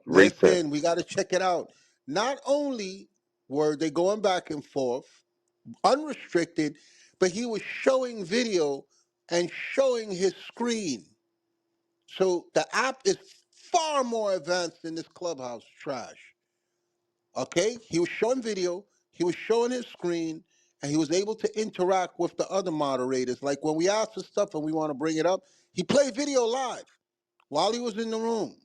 Recent. Listen, we got to check it out. Not only were they going back and forth, unrestricted, but he was showing video and showing his screen. So the app is far more advanced than this clubhouse trash. Okay? He was showing video, he was showing his screen, and he was able to interact with the other moderators. Like when we ask for stuff and we want to bring it up, he played video live while he was in the room.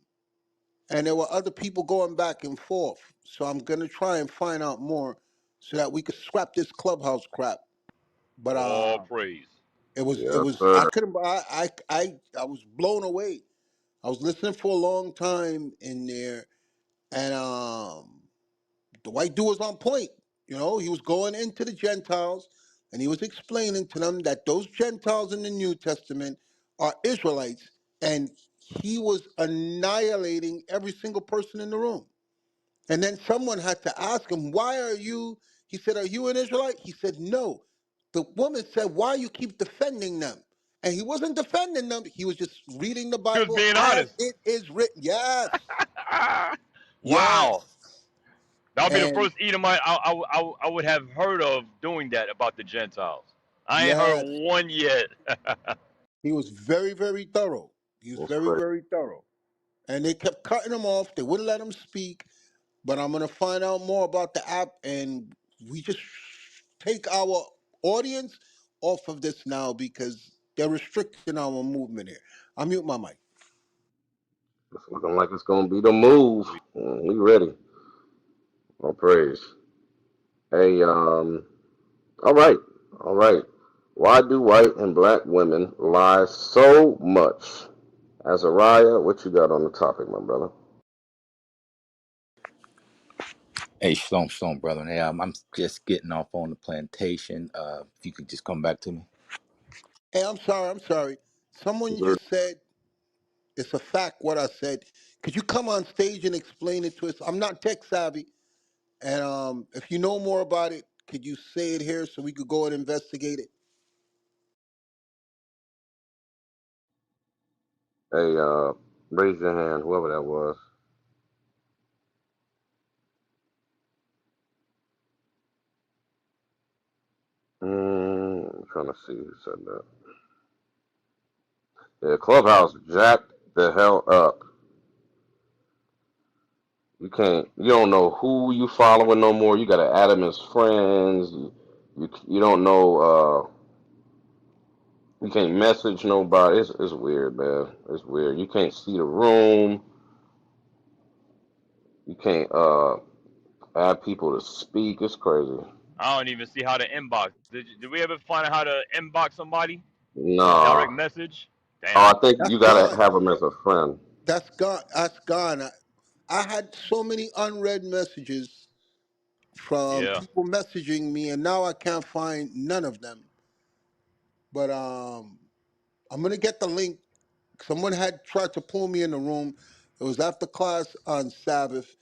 And there were other people going back and forth. So I'm gonna try and find out more so that we could scrap this clubhouse crap. But All praise. it Yes, was I sir. couldn't I was blown away. I was listening for a long time in there, and the white dude was on point. You know, he was going into the Gentiles and he was explaining to them that those Gentiles in the New Testament are Israelites, and he was annihilating every single person in the room. And then someone had to ask him, "Why are you?" He said, "Are you an Israelite?" He said, "No." The woman said, "Why you keep defending them?" And he wasn't defending them. He was just reading the Just Bible being as honest. it is written. Yes, Wow. yes. That would be the And first Edomite I would have heard of doing that about the Gentiles. I ain't heard yes, one yet. he was very, very thorough. He was That's very, crazy. very thorough. And they kept cutting him off. They wouldn't let him speak. but I'm gonna find out more about the app, and we just take our audience off of this now because they're restricting our movement here. I mute my mic. It's looking like it's gonna be the move. We ready. All praise. Hey, all right, all right. Why do white and black women lie so much? Azariah, what you got on the topic, my brother? Hey, shalom, shalom, brother. Hey, I'm just getting off on the plantation. If you could just come back to me. Hey, I'm sorry. I'm sorry. Someone Good. just said it's a fact what I said. Could you come on stage and explain it to us? I'm not tech savvy, and if you know more about it, could you say it here so we could go and investigate it? Hey, raise your hand, whoever that was. I'm trying to see who said that. Yeah, Clubhouse jacked the hell up. You don't know who you following no more. You gotta add them as friends. You don't know, you can't message nobody. It's weird, man. It's weird. You can't see the room. You can't, add people to speak. It's crazy. I don't even see how to inbox. Did we ever find out how to inbox somebody? Nah. Direct message? Oh, Damn. I think That's you gotta gone. have them as a friend. That's gone. That's gone. I had so many unread messages from Yeah. people messaging me, and now I can't find none of them. But I'm gonna get the link. Someone had tried to pull me in the room. It was after class on Sabbath,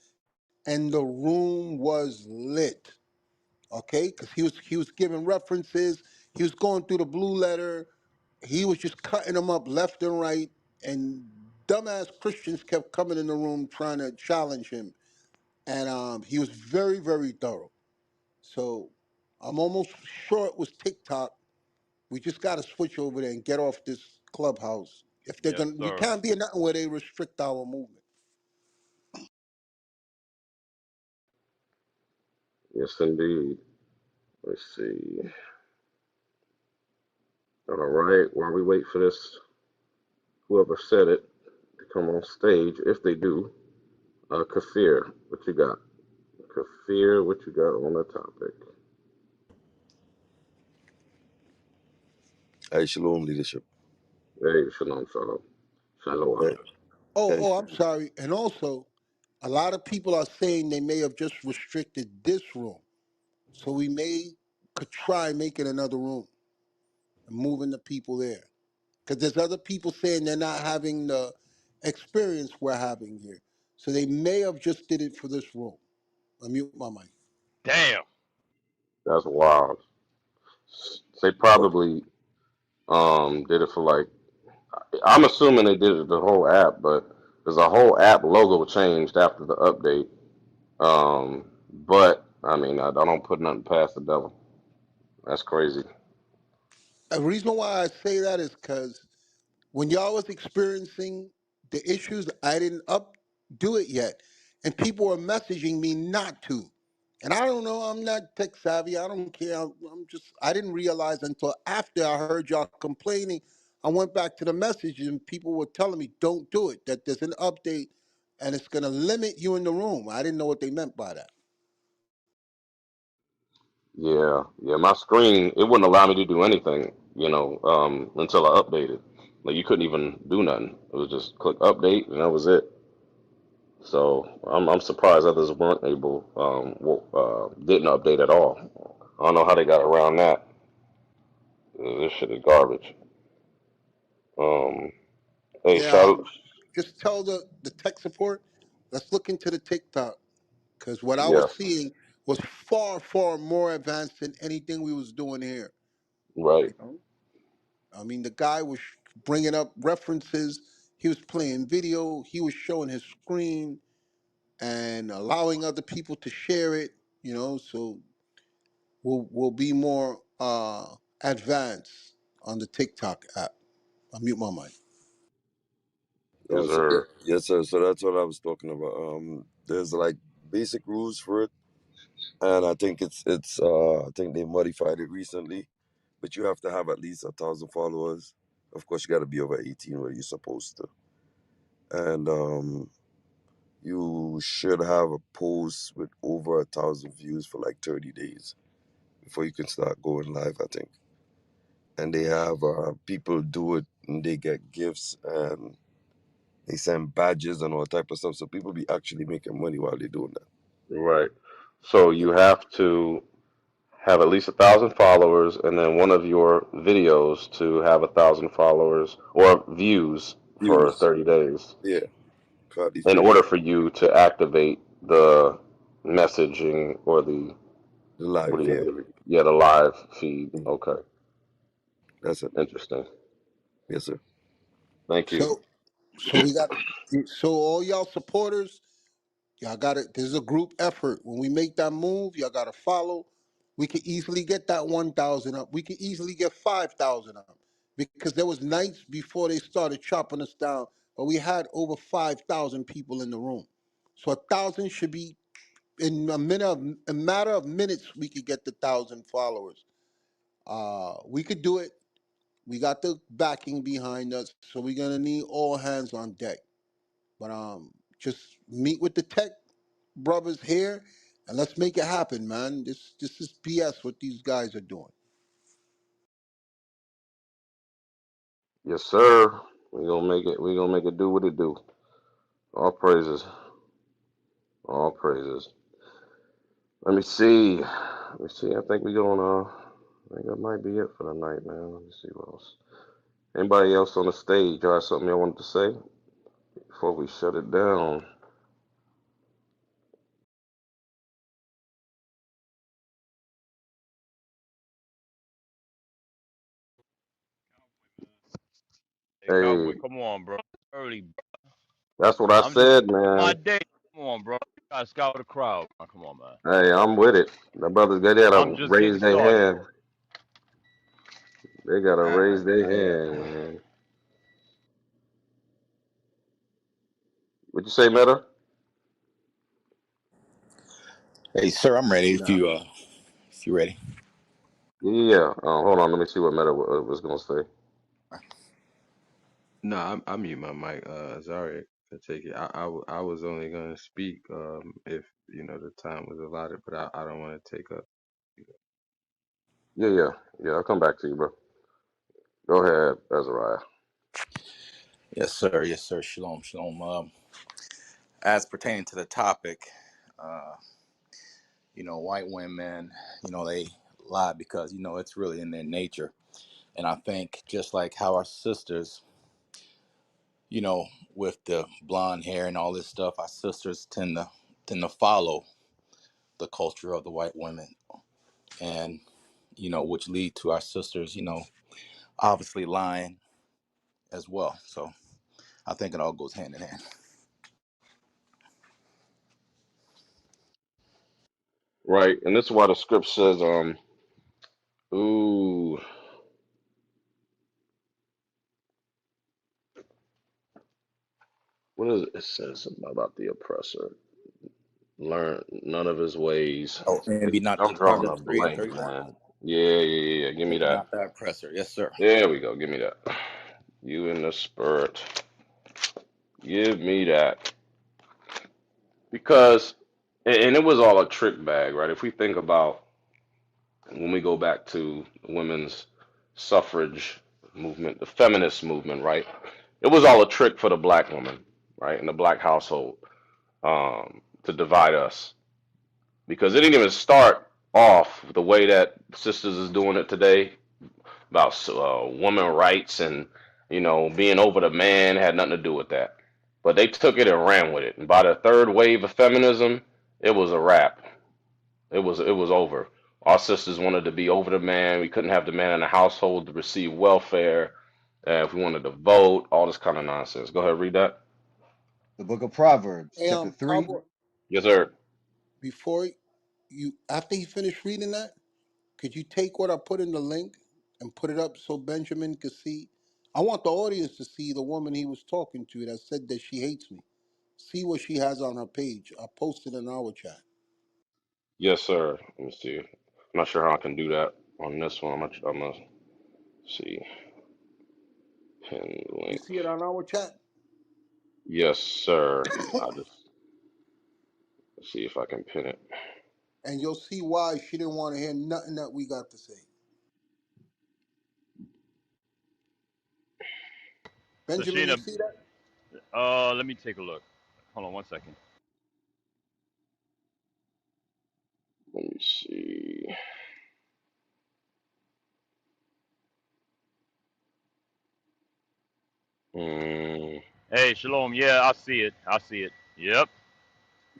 and the room was lit. Okay, because he was giving references. He was going through the blue letter. He was just cutting them up left and right, and dumbass Christians kept coming in the room trying to challenge him, and he was very, very thorough. So I'm almost sure it was TikTok. We just got to switch over there and get off this clubhouse. If they're Yes, gonna, we sir. can't be in nothing where they restrict our movement. Yes, indeed. Let's see. All right. While we wait for this, whoever said it to come on stage, if they do, Kafir, what you got? Kafir, what you got on the topic? Hey, shalom leadership. Hey, shalom, shalom, Hey, shalom. Oh, hey, oh, I'm sorry. And also, a lot of people are saying they may have just restricted this room, so we could try making another room and moving the people there. Because there's other people saying they're not having the experience we're having here, so they may have just did it for this room. I mute my mic. Damn. That's wild. They oh, probably did it for like. I'm assuming they did it the whole app, but there's a whole app logo changed after the update. But I mean, I don't put nothing past the devil. That's crazy. The reason why I say that is because when y'all was experiencing the issues, I didn't do it yet, and people were messaging me not to. And I don't know. I'm not tech savvy. I don't care. I'm just. I didn't realize until after I heard y'all complaining. I went back to the message, and people were telling me, "Don't do it. That there's an update, and it's going to limit you in the room." I didn't know what they meant by that. Yeah, yeah. My screen it wouldn't allow me to do anything, until I updated. Like you couldn't even do nothing. It was just click update and that was it. So I'm surprised others weren't able, didn't update at all. I don't know how they got around that. This shit is garbage. Um, hey, Yeah, Charlotte. just tell the tech support. Let's look into the TikTok. Because what I was Yes, seeing was far, far more advanced than anything we was doing here. right. You know, I mean, the guy was bringing up references. He was playing video. He was showing his screen and allowing other people to share it. So we'll be more advanced on the TikTok app. I mute my mic. Yes, so yeah, sir. yes, sir. So that's what I was talking about. There's like basic rules for it, and I think it's I think they modified it recently, but you have to have at least 1,000 followers. Of course, you got to be over 18 where you're supposed to, and you should have a post with over 1,000 views for like 30 days before you can start going live, I think. And they have people do it and they get gifts and they send badges and all type of stuff. So people be actually making money while they're doing that. Right. So you have to have at least 1,000 followers, and then one of your videos to have 1,000 followers or views for Views. 30 days Yeah. Caught these in videos. order for you to activate the messaging or the The what live, do yeah. you yeah, the live feed. Mm. Okay, That's it. interesting. Yes, sir. Thank you. So we got so all y'all supporters, y'all got it. This is a group effort. When we make that move, y'all got to follow. We could easily get that 1,000 up. We could easily get 5,000 up because there was nights before they started chopping us down, but we had over 5,000 people in the room. So 1,000 should be in a matter of minutes. We could get the 1,000 followers. We could do it. We got the backing behind us, so we're gonna need all hands on deck. But just meet with the tech brothers here, and let's make it happen, man. This is BS what these guys are doing. Yes, sir. We gonna make it. We gonna make it do what it do. All praises. All praises. Let me see. Let me see. I think we gonna. I think that might be it for the night, man. Let me see what else. Anybody else on the stage? Y'all have something y'all wanted to say before we shut it down? Hey, Hey, Cowboy, come on, bro. It's early, bro. that's what I I'm just said, starting my man. day. Come on, bro. You gotta scout the crowd. Come on, man. Hey, I'm with it. The brothers got I'm to just getting raise their started. hand. They gotta raise their I hand, man. What you say, Meta? Hey, sir, I'm ready. no, If you ready. Yeah. Hold on. Let me see what Meta was gonna say. no, I mute my mic. Sorry to take it. I was only gonna speak if the time was allotted, but I don't want to take up. Yeah, yeah, yeah. I'll come back to you, bro. Go ahead, Azariah. Yes, sir. Yes, sir. Shalom, shalom. As pertaining to the topic, uh, white women, they lie because it's really in their nature. And I think just like how our sisters, with the blonde hair and all this stuff, our sisters tend to follow the culture of the white women, and which lead to our sisters, obviously lying as well. So I think it all goes hand in hand. Right, and this is why the script says, ooh, what is it? It says something about the oppressor. Learn none of his ways. Oh, and be not I'm the drawing Proverbs a 3 and blank, 31. man. Yeah, yeah, yeah, yeah. Give me And be that. not thy oppressor. Yes, sir. There we go. Give me that. You in the spirit. Give me that. Because, and it was all a trick bag, right? If we think about when we go back to women's suffrage movement, the feminist movement, right? It was all a trick for the black woman, right, in the black household, to divide us. Because it didn't even start off the way that sisters is doing it today about women rights and being over the man had nothing to do with that. But they took it and ran with it. And by the third wave of feminism, it was a wrap. It was over. Our sisters wanted to be over the man. We couldn't have the man in the household to receive welfare. If we wanted to vote, all this kind of nonsense. Go ahead, read that. the book of Proverbs, Hey, chapter 3. Cowboy, Yes, sir. before you after you finish reading that, could you take what I put in the link and put it up so Benjamin could see? I want the audience to see the woman he was talking to that said that she hates me. See what she has on her page. I posted in our chat. Yes, sir. Let me see. I'm not sure how I can do that on this one. I'm gonna see. Pin You link. see it on our chat? Yes, sir. I'll just see if I can pin it. And you'll see why she didn't want to hear nothing that we got to say. So Benjamin, you see that? let me take a look. Hold on one second. Let me see. Mm, Hey, Shalom. Yeah, I see it. I see it. Yep.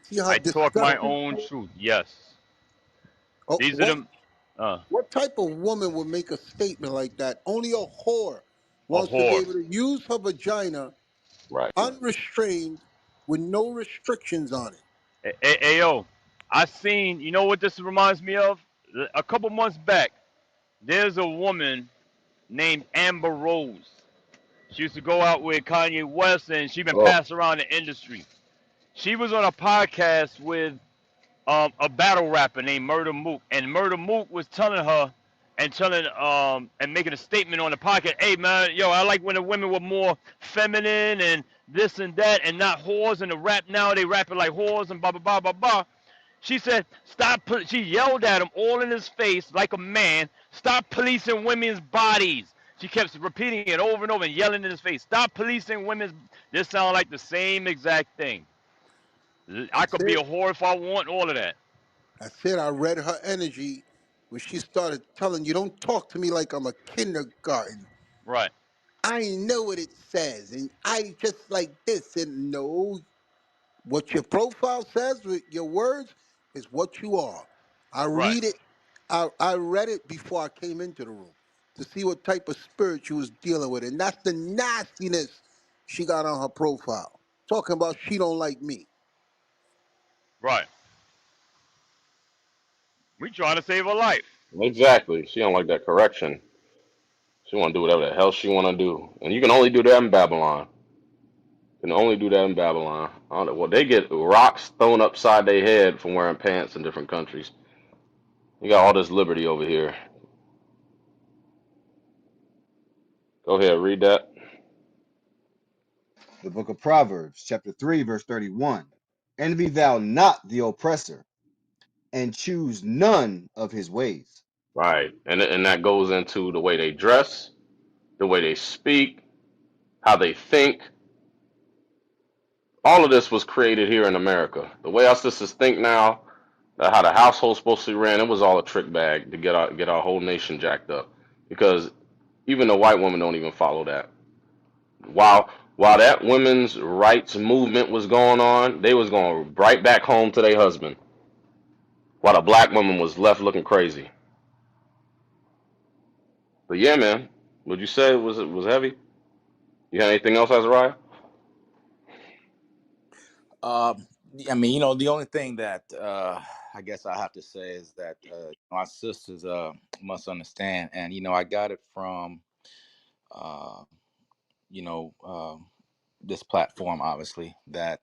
See how I talk my disgusting? own truth. Yes. Oh, These are what? them. Uh, What type of woman would make a statement like that? Only a whore a wants to be whore. able to use her vagina right. unrestrained with no restrictions on it. Hey, yo, I seen. You know what this reminds me of? A couple months back, there's a woman named Amber Rose. She used to go out with Kanye West, and she been Oh, passed around the industry. She was on a podcast with a battle rapper named Murder Mook, and Murder Mook was telling her and telling and making a statement on the podcast. Hey man, yo, I like when the women were more feminine and this and that, and not whores. And the rap now they rapping like whores and blah blah blah blah blah. She said, "Stop!" She yelled at him all in his face like a man. "Stop policing women's bodies." She kept repeating it over and over and yelling in his face. "Stop policing women's." This sounds like the same exact thing. I That's could be it. a whore if I want all of that. That's it. I read her energy when she started telling you, don't talk to me like I'm a kindergarten. Right, I know what it says, and I just like this. And no, what your profile says with your words is what you are. I right, read it. I read it before I came into the room to see what type of spirit she was dealing with, and that's the nastiness she got on her profile. Talking about she don't like me. right. We trying to save her life. exactly. She don't like that correction. She want to do whatever the hell she want to do, and you can only do that in Babylon. You can only do that in Babylon. I don't know. Well, they get rocks thrown upside their head from wearing pants in different countries. You got all this liberty over here. Go ahead, read that. The book of Proverbs, chapter 3, verse 31. Envy thou not the oppressor, and choose none of his ways. Right, and that goes into the way they dress, the way they speak, how they think. All of this was created here in America. The way our sisters think now, how the household's supposed to be ran, it was all a trick bag to get our whole nation jacked up. Because even the white women don't even follow that. While that women's rights movement was going on, they was going right back home to their husband. While the black woman was left looking crazy. But yeah, man, would you say it was heavy? You have anything else, Azariah? Um, I mean, the only thing that I guess I have to say is that my sisters must understand, and I got it from uh, you know this platform, obviously, that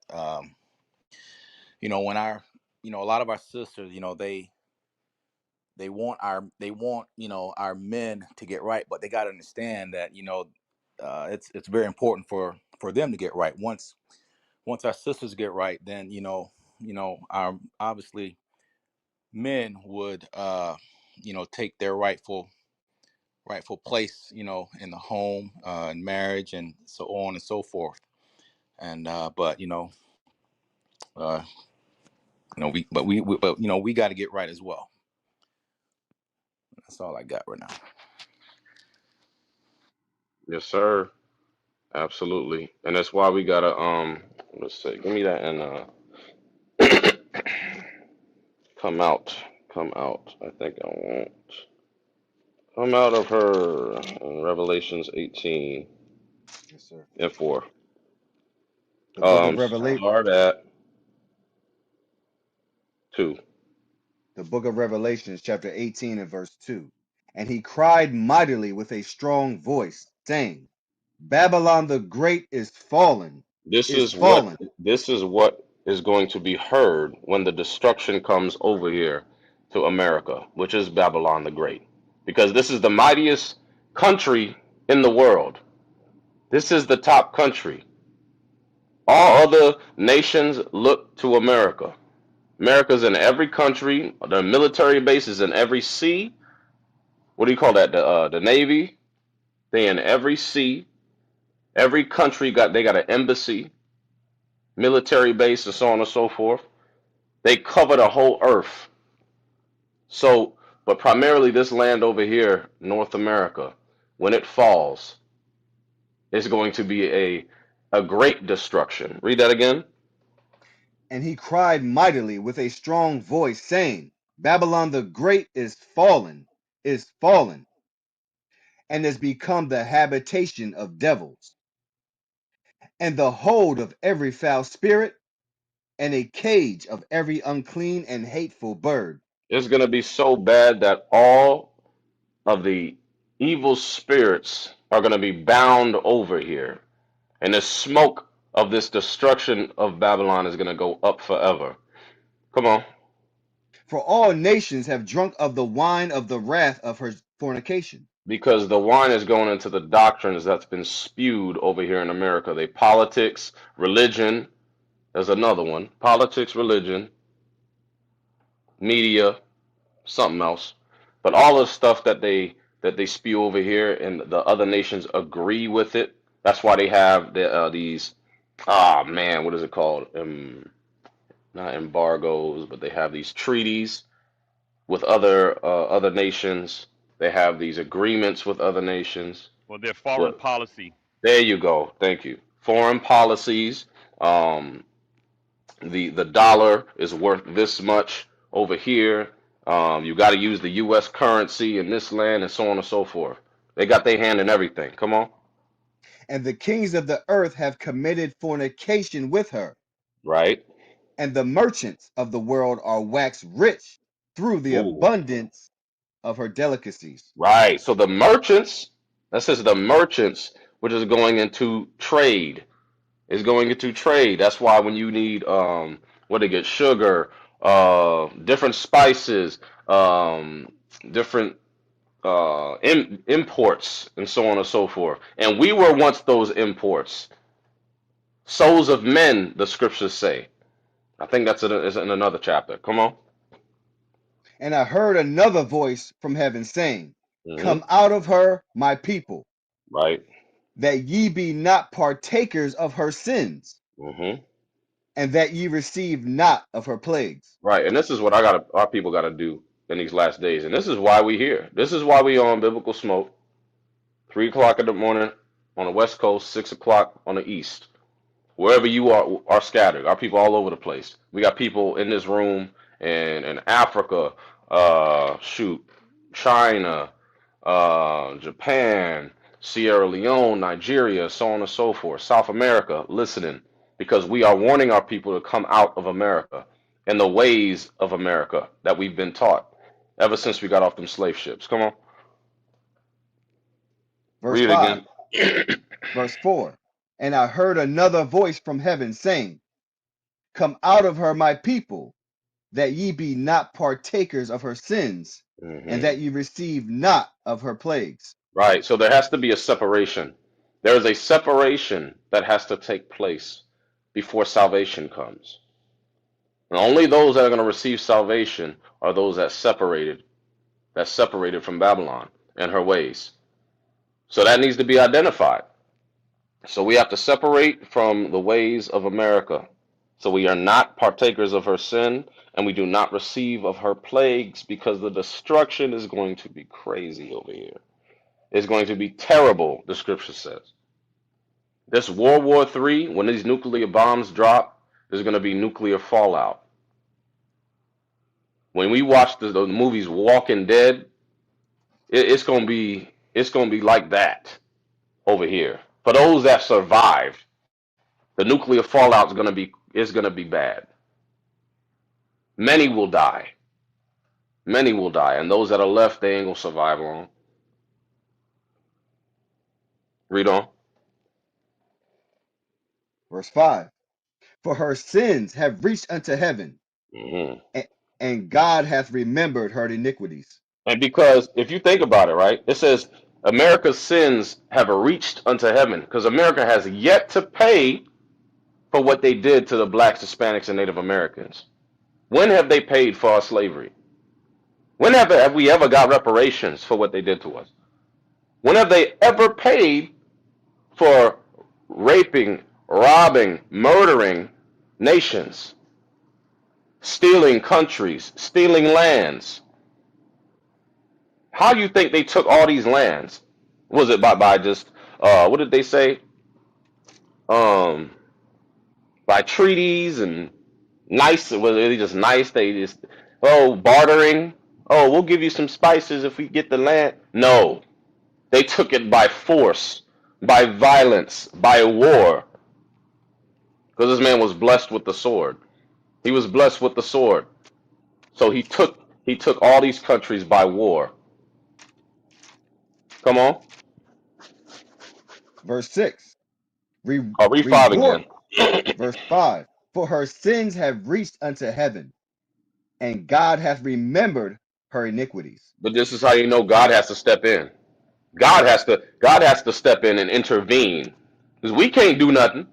when a lot of our sisters, they want our men to get right, but they got to understand that it's very important for them to get right. Once our sisters get right, then our obviously men would take their rightful place in the home and marriage and so on and so forth. And but uh we got to get right as well. That's all I got right now. Yes, sir. Absolutely. And that's why we gotta let's see, give me that and come out. Come out. I think I want come out of her in Revelations 18 Yes, sir. and 4. The book of Revelation. Start at 2. The book of Revelations, chapter 18 and verse 2. And he cried mightily with a strong voice, saying, Babylon the Great is fallen, This is is what fallen. this is what is going to be heard when the destruction comes over here to America, which is Babylon the Great. Because this is the mightiest country in the world. This is the top country. All other nations look to America. America's in every country. The military bases in every sea. What do you call that? The Navy. They in every sea. Every country got an embassy, military base, and so on and so forth. They cover the whole earth. So, but primarily this land over here, North America, when it falls, it's going to be a great destruction. Read that again. And he cried mightily with a strong voice, saying, Babylon the Great is fallen, and is become the habitation of devils, and the hold of every foul spirit, and a cage of every unclean and hateful bird. It's going to be so bad that all of the evil spirits are going to be bound over here. And the smoke of this destruction of Babylon is going to go up forever. Come on. For all nations have drunk of the wine of the wrath of her fornication. Because the wine is going into the doctrines that's been spewed over here in America. They politics, religion, there's another one. Politics, religion, media, something else. But all the stuff that they spew over here and the other nations agree with it. That's why they have these man, what is it called? Not embargoes, but they have these treaties with other nations. They have these agreements with other nations. For their foreign Well, policy. there you go. Thank you. Foreign policies. Um, the dollar is worth this much over here. You got to use the U.S. currency in this land, and so on and so forth. They got their hand in everything. Come on, And the kings of the earth have committed fornication with her, right? and the merchants of the world are waxed rich through the Ooh, abundance of her delicacies. right. So the merchants, that says the merchants, which is going into trade, is going into trade. That's why when you need what they get, sugar, different spices, different imports, and so on and so forth. And we were once those imports, souls of men, the scriptures say. I think that's is in another chapter. Come on. And I heard another voice from heaven saying, Hmm. Come out of her, my people, Right. that ye be not partakers of her sins, Hmm. and that ye receive not of her plagues. Right. And this is what our people got to do in these last days. And this is why we here. This is why we on biblical smoke. 3 o'clock in the morning on the west coast, 6 o'clock on the east. Wherever you are scattered. Our people all over the place. We got people in this room in Africa, shoot, China, Japan, Sierra Leone, Nigeria, so on and so forth, South America, listening because we are warning our people to come out of America and the ways of America that we've been taught ever since we got off them slave ships. Come on, Verse read it 5, again. verse 4. And I heard another voice from heaven saying, Come out of her, my people, that ye be not partakers of her sins, and Hmm. that ye receive not of her plagues. Right. So there has to be a separation. There is a separation that has to take place before salvation comes. And only those that are going to receive salvation are those that separated from Babylon and her ways. So that needs to be identified. So we have to separate from the ways of America. So we are not partakers of her sin, and we do not receive of her plagues, because the destruction is going to be crazy over here. It's going to be terrible, the scripture says. This World War III, when these nuclear bombs drop, there's going to be nuclear fallout. When we watch the movies Walking Dead, it's going to be like that over here. For those that survived, the nuclear fallout is going to be bad. Many will die. Many will die, and those that are left, they ain't gonna survive long. Read on. Verse 5. For her sins have reached unto heaven, Hmm. a- and God hath remembered her iniquities. And because if you think about it, right, it says America's sins have reached unto heaven because America has yet to pay for what they did to the blacks, Hispanics, and Native Americans. When have they paid for our slavery? When have we ever got reparations for what they did to us? When have they ever paid for raping, robbing, murdering nations, stealing countries, stealing lands? How do you think they took all these lands? Was it by just what did they say? Um, by treaties and nice? Was it just nice? They just bartering. Oh, we'll give you some spices if we get the land. No, they took it by force, by violence, by war. Because this man was blessed with the sword. He was blessed with the sword. So he took all these countries by war. Come on. Verse 6. I'll read five Reward. again. Verse 5. For her sins have reached unto heaven, and God hath remembered her iniquities. But this is how you know God has to step in. God has to step in and intervene. Because we can't do nothing.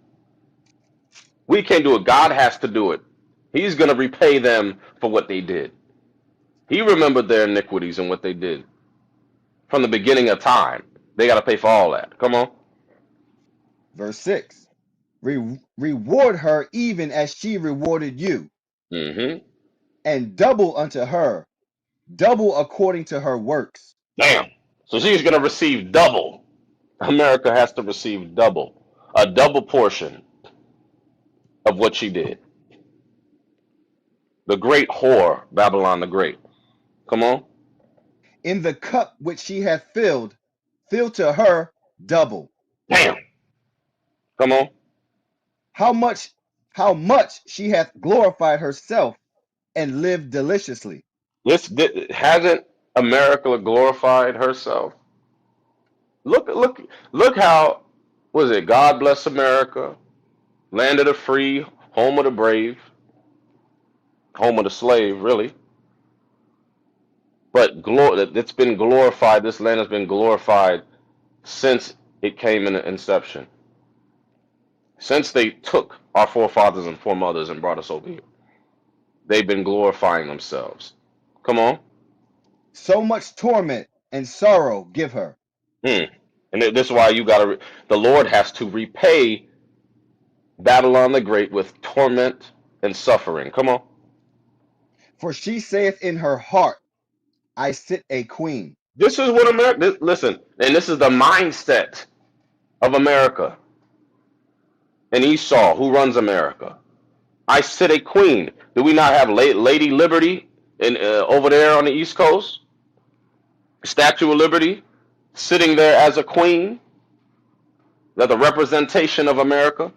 We can't do it. God has to do it. He's gonna repay them for what they did. He remembered their iniquities and what they did. From the beginning of time. They gotta pay for all that. Come on. Verse 6. Reward her even as she rewarded you, Mm-hmm. and double unto her, double according to her works. Damn. So she's gonna receive double. America has to receive double. A double portion of what she did. The great whore, Babylon the Great. Come on. In the cup which she hath filled, fill to her double. Damn. Come on. How much she hath glorified herself and lived deliciously. Hasn't America glorified herself? Look how was it? God bless America, land of the free, home of the brave, home of the slave, really. But it's been glorified. This land has been glorified since it came into inception. Since they took our forefathers and foremothers and brought us over here, they've been glorifying themselves. Come on. So much torment and sorrow give her. Hmm. And this is why the Lord has to repay Babylon the Great with torment and suffering. Come on. For she saith in her heart, I sit a queen. This is what America, listen, and this is the mindset of America and Esau, who runs America. I sit a queen. Do we not have Lady Liberty over there on the East Coast? Statue of Liberty sitting there as a queen? That the representation of America?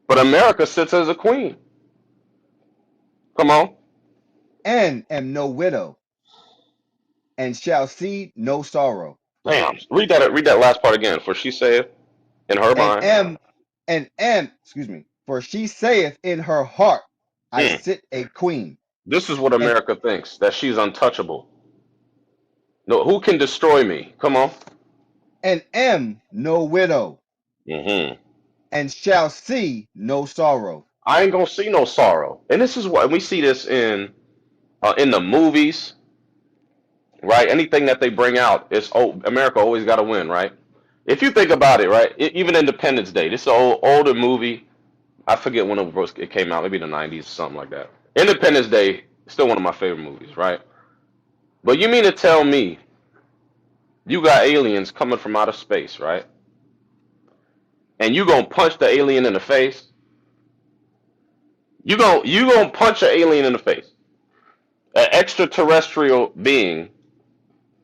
But America sits as a queen. Come on. And am no widow, and shall see no sorrow. Damn. Read that last part again. For she saith in her And mind. am, for she saith in her heart, I Hmm. sit a queen. This is what And America thinks, that she's untouchable. No, who can destroy me? Come on. am no widow, Hmm. and shall see no sorrow. I ain't gonna see no sorrow. And this is what we see this in the movies, right? Anything that they bring out is America always got to win, right? If you think about it, right? Even Independence Day, this is an older movie. I forget when it came out, maybe the 90s, something like that. Independence Day, still one of my favorite movies, right? But you mean to tell me you got aliens coming from outer space, right? And you gonna punch the alien in the face? You gonna punch an alien in the face? An extraterrestrial being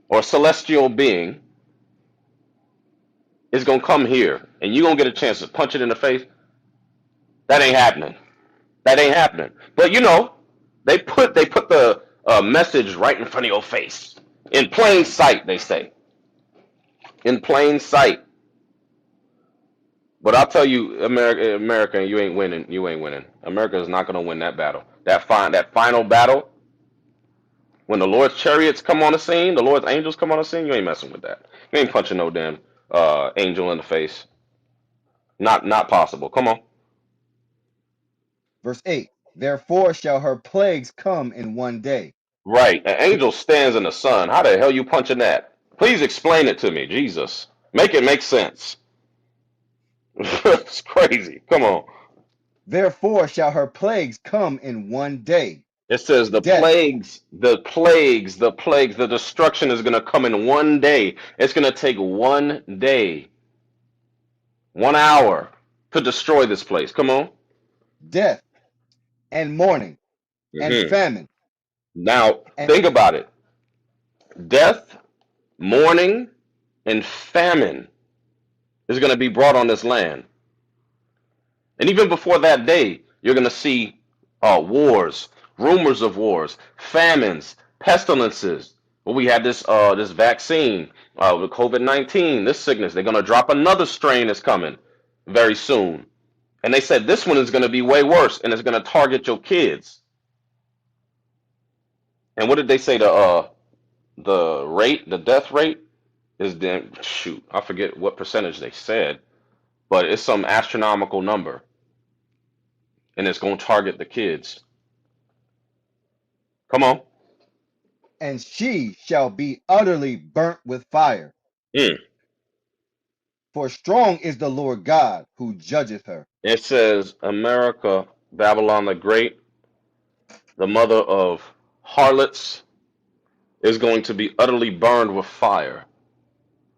or celestial being is gonna come here, and you gonna get a chance to punch it in the face? That ain't happening. That ain't happening. But they put the message right in front of your face, in plain sight. They say, in plain sight. But I'll tell you, America, you ain't winning. You ain't winning. America is not going to win that battle. That final battle, when the Lord's chariots come on the scene, the Lord's angels come on the scene. You ain't messing with that. You ain't punching no damn angel in the face. Not possible. Come on. Verse 8. Therefore shall her plagues come in one day. Right. An angel stands in the sun. How the hell you punching that? Please explain it to me, Jesus. Make it make sense. It's crazy. Come on. Therefore shall her plagues come in one day. It says Death, the destruction is going to come in one day. It's going to take one day, 1 hour to destroy this place. Come on. death, and mourning, and Hmm. famine, Now, and think about it. Death, mourning, and famine is going to be brought on this land. And even before that day, you're going to see wars, rumors of wars, famines, pestilences. Well, we had this vaccine with COVID-19, this sickness. They're going to drop another strain that's coming very soon. And they said this one is going to be way worse, and it's going to target your kids. And what did they say? The death rate is then shoot. I forget what percentage they said, but it's some astronomical number, and it's going to target the kids. Come on. she shall be utterly burnt with fire. Mm. For strong is the Lord God who judgeth her. It says America, Babylon the Great, the mother of harlots, is going to be utterly burned with fire.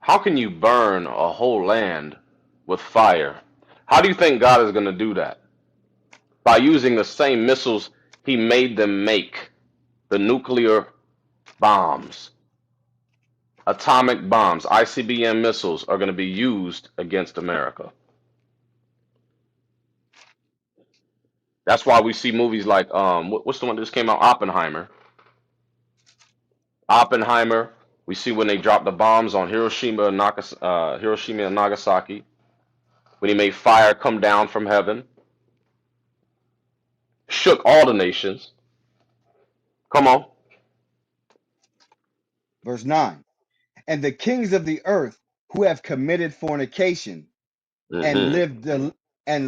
How can you burn a whole land with fire? How do you think God is going to do that? By using the same missiles he made them make, the nuclear bombs, atomic bombs, ICBM missiles are going to be used against America. That's why we see movies like what's the one that just came out, Oppenheimer. Oppenheimer. We see when they dropped the bombs on Hiroshima and Nagasaki. When he made fire come down from heaven, shook all the nations. Come on. Verse 9. And the kings of the earth who have committed fornication and Hmm.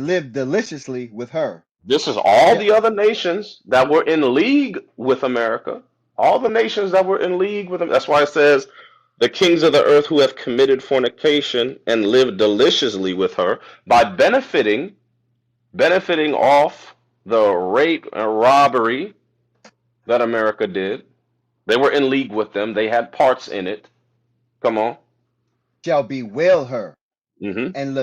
lived deliciously with her. This is all Shall, the other nations that were in league with America. All the nations that were in league with them. That's why it says the kings of the earth who have committed fornication and lived deliciously with her by benefiting off the rape and robbery that America did. They were in league with them. They had parts in it. Come on. shall bewail her Hmm. and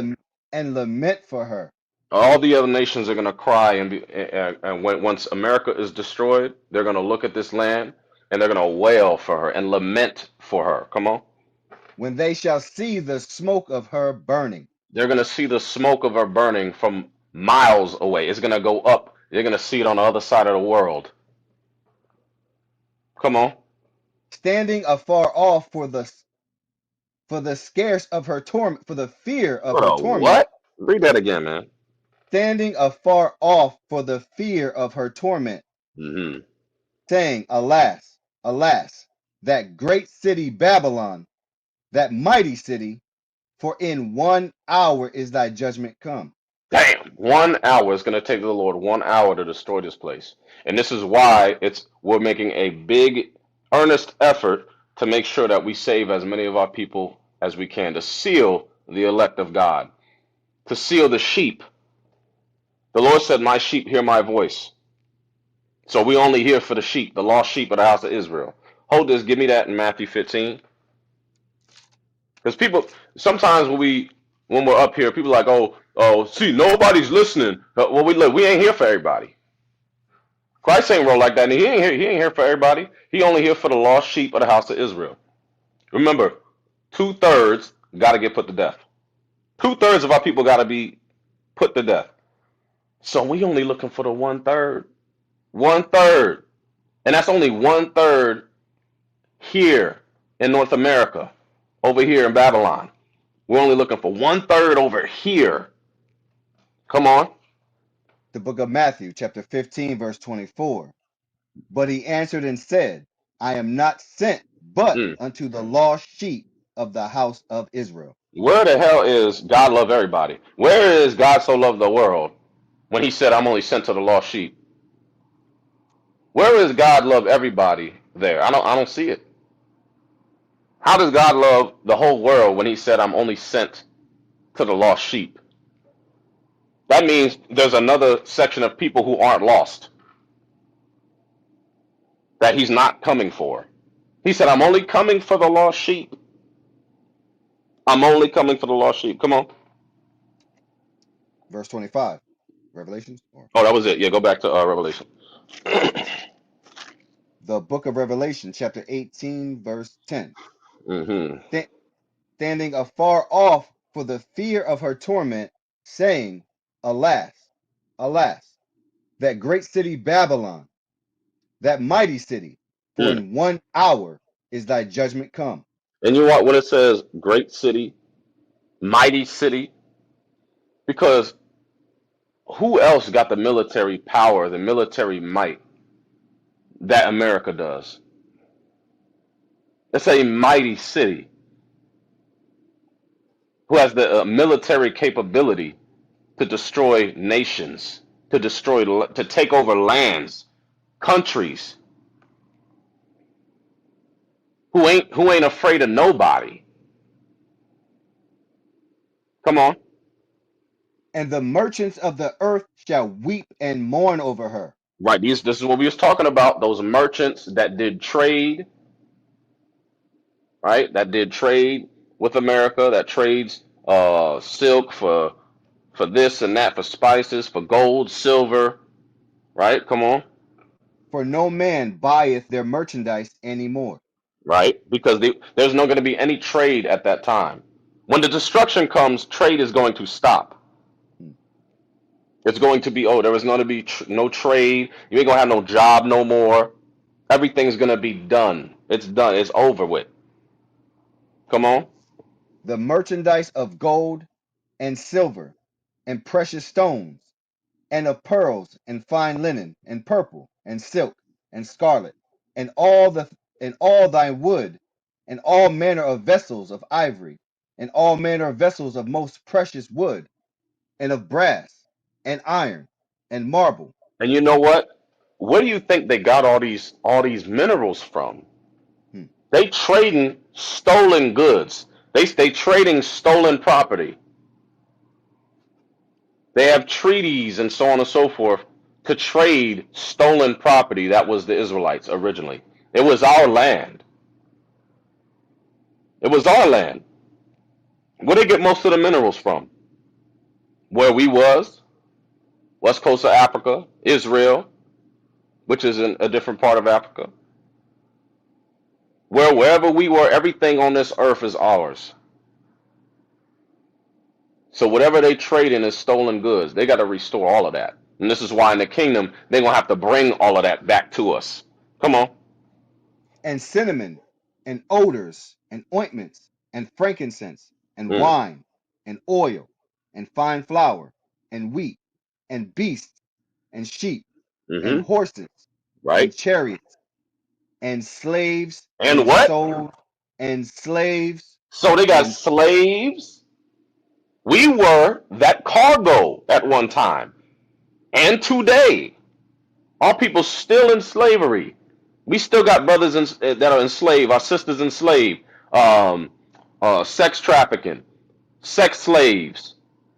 lament for her. All the other nations are going to cry, and once America is destroyed, they're going to look at this land and they're going to wail for her and lament for her. Come on. When they shall see the smoke of her burning, They're going to see the smoke of her burning from miles away. It's going to go up. You're going to see it on the other side of the world. Come on. standing afar off for the scarce of her torment, for the fear of What her a torment, what? Read that again, man. standing afar off for the fear of her torment, Hmm. saying, Alas, alas, that great city Babylon, that mighty city, for in 1 hour is thy judgment come. Damn, 1 hour. It's going to take the Lord 1 hour to destroy this place. And this is why we're making a big, earnest effort to make sure that we save as many of our people as we can, to seal the elect of God, to seal the sheep. The Lord said, my sheep hear my voice. So we only hear for the sheep, the lost sheep of the house of Israel. Hold this, give me that in Matthew 15. Because people, sometimes when we're up here, people are like, see, nobody's listening. Well, we ain't here for everybody. Christ ain't roll like that. And he ain't here for everybody. He only here for the lost sheep of the house of Israel. Remember, 2/3 got to get put to death. 2/3 of our people got to be put to death. So we only looking for the 1/3. 1/3. And that's only 1/3 here in North America, over here in Babylon. We're only looking for 1/3 over here. Come on. The book of Matthew, chapter 15, verse 24. But he answered and said, I am not sent but Mm. unto the lost sheep of the house of Israel. Where the hell is God love everybody? Where is God so loved the world when he said, I'm only sent to the lost sheep? Where is God love everybody there? I don't see it. How does God love the whole world when he said, I'm only sent to the lost sheep? That means there's another section of people who aren't lost that he's not coming for. He said, I'm only coming for the lost sheep. I'm only coming for the lost sheep. Come on. Verse 25, Revelations, or Oh, that was it. Yeah, go back to Revelation. the book of Revelation, chapter 18, verse 10. Hmm. Sta- Standing afar off for the fear of her torment, saying, Alas, alas, that great city Babylon, that mighty city, for Mm. in 1 hour is thy judgment come. And you want when it says great city, mighty city, because who else got the military power, the military might that America does? It's a mighty city who has the military capability to destroy nations, to destroy, to take over lands, countries, who ain't afraid of nobody. Come on, And the merchants of the earth shall weep and mourn over her. right? This is what we was talking about. Those merchants that did trade, right? That did trade with America, that trades silk for this and that, for spices, for gold, silver, right? Come on, For no man buyeth their merchandise any more. right? Because there's not going to be any trade at that time. When the destruction comes, trade is going to stop. It's going to be, oh, there is going to be no trade. You ain't going to have no job no more. Everything's going to be done. It's done. It's over with. Come on. The merchandise of gold and silver and precious stones and of pearls and fine linen and purple and silk and scarlet and all thy wood and all manner of vessels of ivory and all manner of vessels of most precious wood and of brass and iron and marble. And you know what? Where do you think they got all these minerals from? Hmm. They trading stolen goods. They trading stolen property. They have treaties and so on and so forth to trade stolen property. That was the Israelites originally. It was our land. It was our land. Where they get most of the minerals from? Where we was, west coast of Africa, Israel, which is in a different part of Africa. Wherever we were, everything on this earth is ours. So whatever they trade in is stolen goods. They got to restore all of that. And this is why in the kingdom, they're going to have to bring all of that back to us. Come on. And cinnamon and odors and ointments and frankincense and Mm. wine and oil and fine flour and wheat and beasts and sheep and Mm-hmm. horses and Right. chariots and slaves And and what? sold and slaves So they got and slaves. We were that cargo at one time. And today, our people still in slavery. We still got brothers that are enslaved, our sisters enslaved, um, sex trafficking, sex slaves,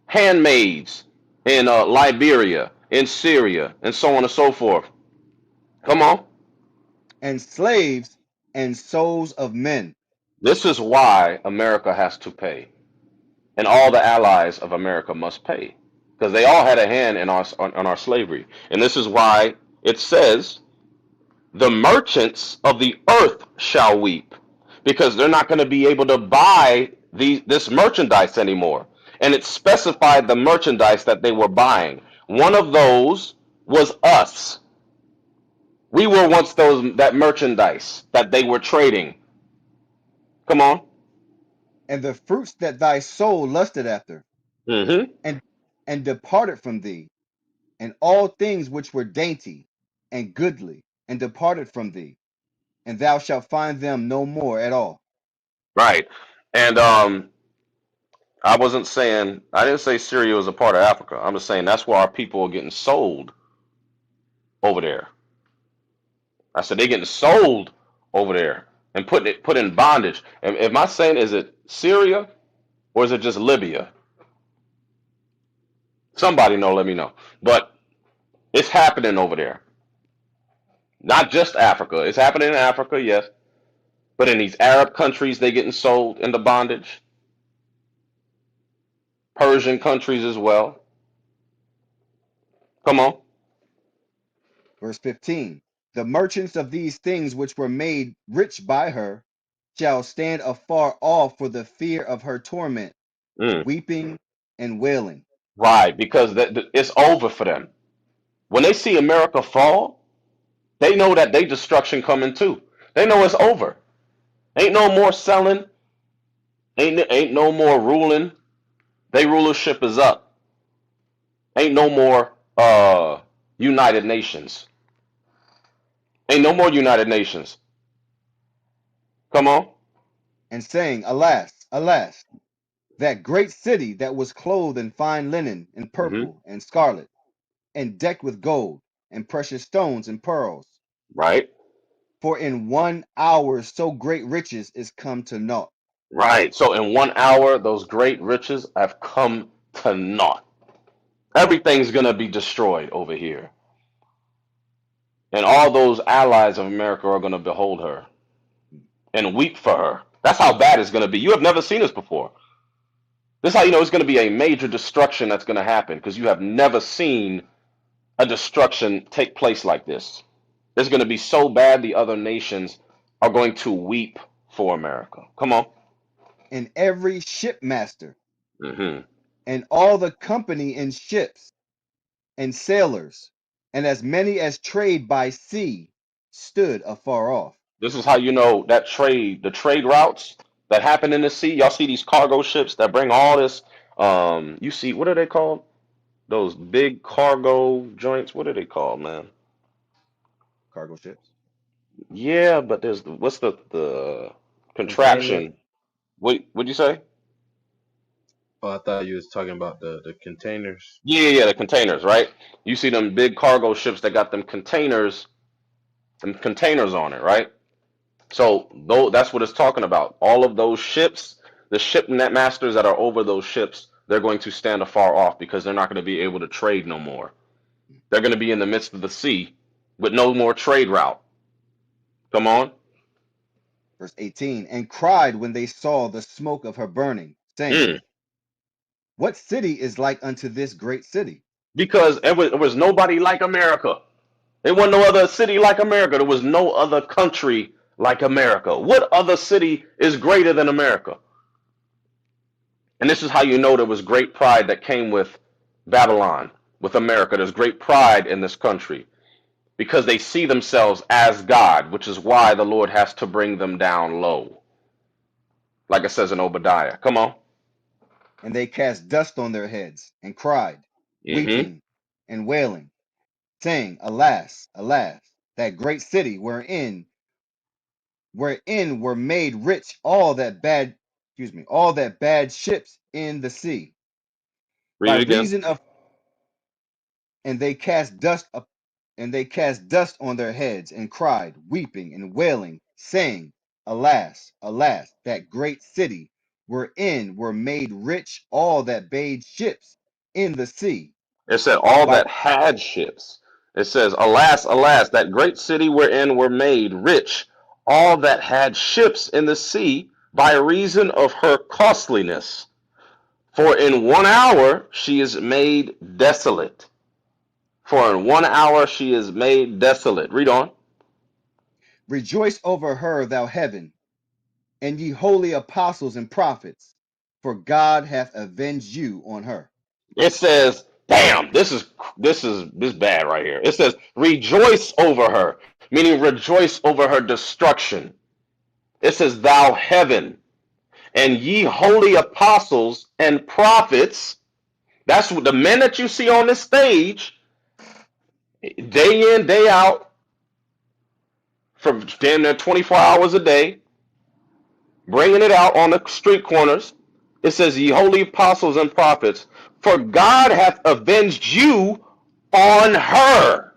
handmaids in Liberia, in Syria, and so on and so forth. Come on. and slaves and souls of men. This is why America has to pay, and all the allies of America must pay, because they all had a hand in our slavery. And this is why it says, "The merchants of the earth shall weep," because they're not going to be able to buy this merchandise anymore. And it specified the merchandise that they were buying. One of those was us. We were once that merchandise that they were trading. Come on. And the fruits that thy soul lusted after, Mm-hmm. and and departed from thee, and all things which were dainty and goodly, and departed from thee, and thou shalt find them no more at all. Right. And I didn't say Syria was a part of Africa. I'm just saying that's why our people are getting sold over there. I said they're getting sold over there and put in bondage. And am I saying is it Syria or is it just Libya? Somebody know, let me know. But it's happening over there. Not just Africa. It's happening in Africa, yes. But in these Arab countries, they getting sold into bondage. Persian countries as well. Come on. Verse 15. The merchants of these things which were made rich by her shall stand afar off for the fear of her torment, Mm, weeping and wailing. right, because it's over for them. When they see America fall, they know that they destruction coming too. They know it's over. Ain't no more selling. Ain't no more ruling. They rulership is up. Ain't no more United Nations. Ain't no more United Nations. Come on. And saying, Alas, alas, that great city that was clothed in fine linen and Hmm. purple and scarlet, and decked with gold and precious stones and pearls. Right. For in 1 hour so great riches is come to naught. Right. So in 1 hour, those great riches have come to naught. Everything's gonna be destroyed over here, and all those allies of America are gonna behold her and weep for her. That's how bad it's gonna be. You have never seen this before. This is how you know it's gonna be a major destruction that's gonna happen because you have never seen a destruction take place like this. It's gonna be so bad the other nations are going to weep for America. Come on. And every shipmaster Hmm. and all the company in ships and sailors, and as many as trade by sea, stood afar off. This is how you know that the trade routes that happen in the sea. Y'all see these cargo ships that bring all this. You see, what are they called? Those big cargo joints. What are they called, man? Cargo ships, Yeah, but what's the Containers. contraption? What'd you say? Oh, I thought you was talking about the containers. Yeah, the containers, right? You see them big cargo ships that got them containers on it, right? So though that's what it's talking about. All of those ships, the ship net masters that are over those ships, they're going to stand afar off because they're not going to be able to trade no more. They're going to be in the midst of the sea with no more trade route. Come on. verse 18, and cried when they saw the smoke of her burning, saying, Mm. What city is like unto this great city? Because there was nobody like America. There wasn't no other city like America. There was no other country like America. What other city is greater than America? And this is how you know there was great pride that came with Babylon, with America. There's great pride in this country because they see themselves as God, which is why the Lord has to bring them down low. Like it says in Obadiah. Come on. And they cast dust on their heads, and cried, Hmm. weeping and wailing, saying, Alas, alas, that great city wherein were made rich all that bad ships in the sea, Read by it again. reason of and they cast dust up and they cast dust on their heads, and cried, weeping and wailing, saying, Alas, alas, that great city wherein were made rich all that bade ships in the sea, It said all by that had ships. It says, Alas, alas, that great city wherein were made rich all that had ships in the sea by reason of her costliness. For in 1 hour she is made desolate. For in 1 hour she is made desolate. Read on. rejoice over her, thou heaven, and ye holy apostles and prophets, for God hath avenged you on her. It says, damn, this is bad right here. It says, rejoice over her, meaning rejoice over her destruction. It says, thou heaven, and ye holy apostles and prophets. That's what the men that you see on this stage, day in, day out, for damn near 24 hours a day, bringing it out on the street corners. It says, ye holy apostles and prophets, for God hath avenged you on her.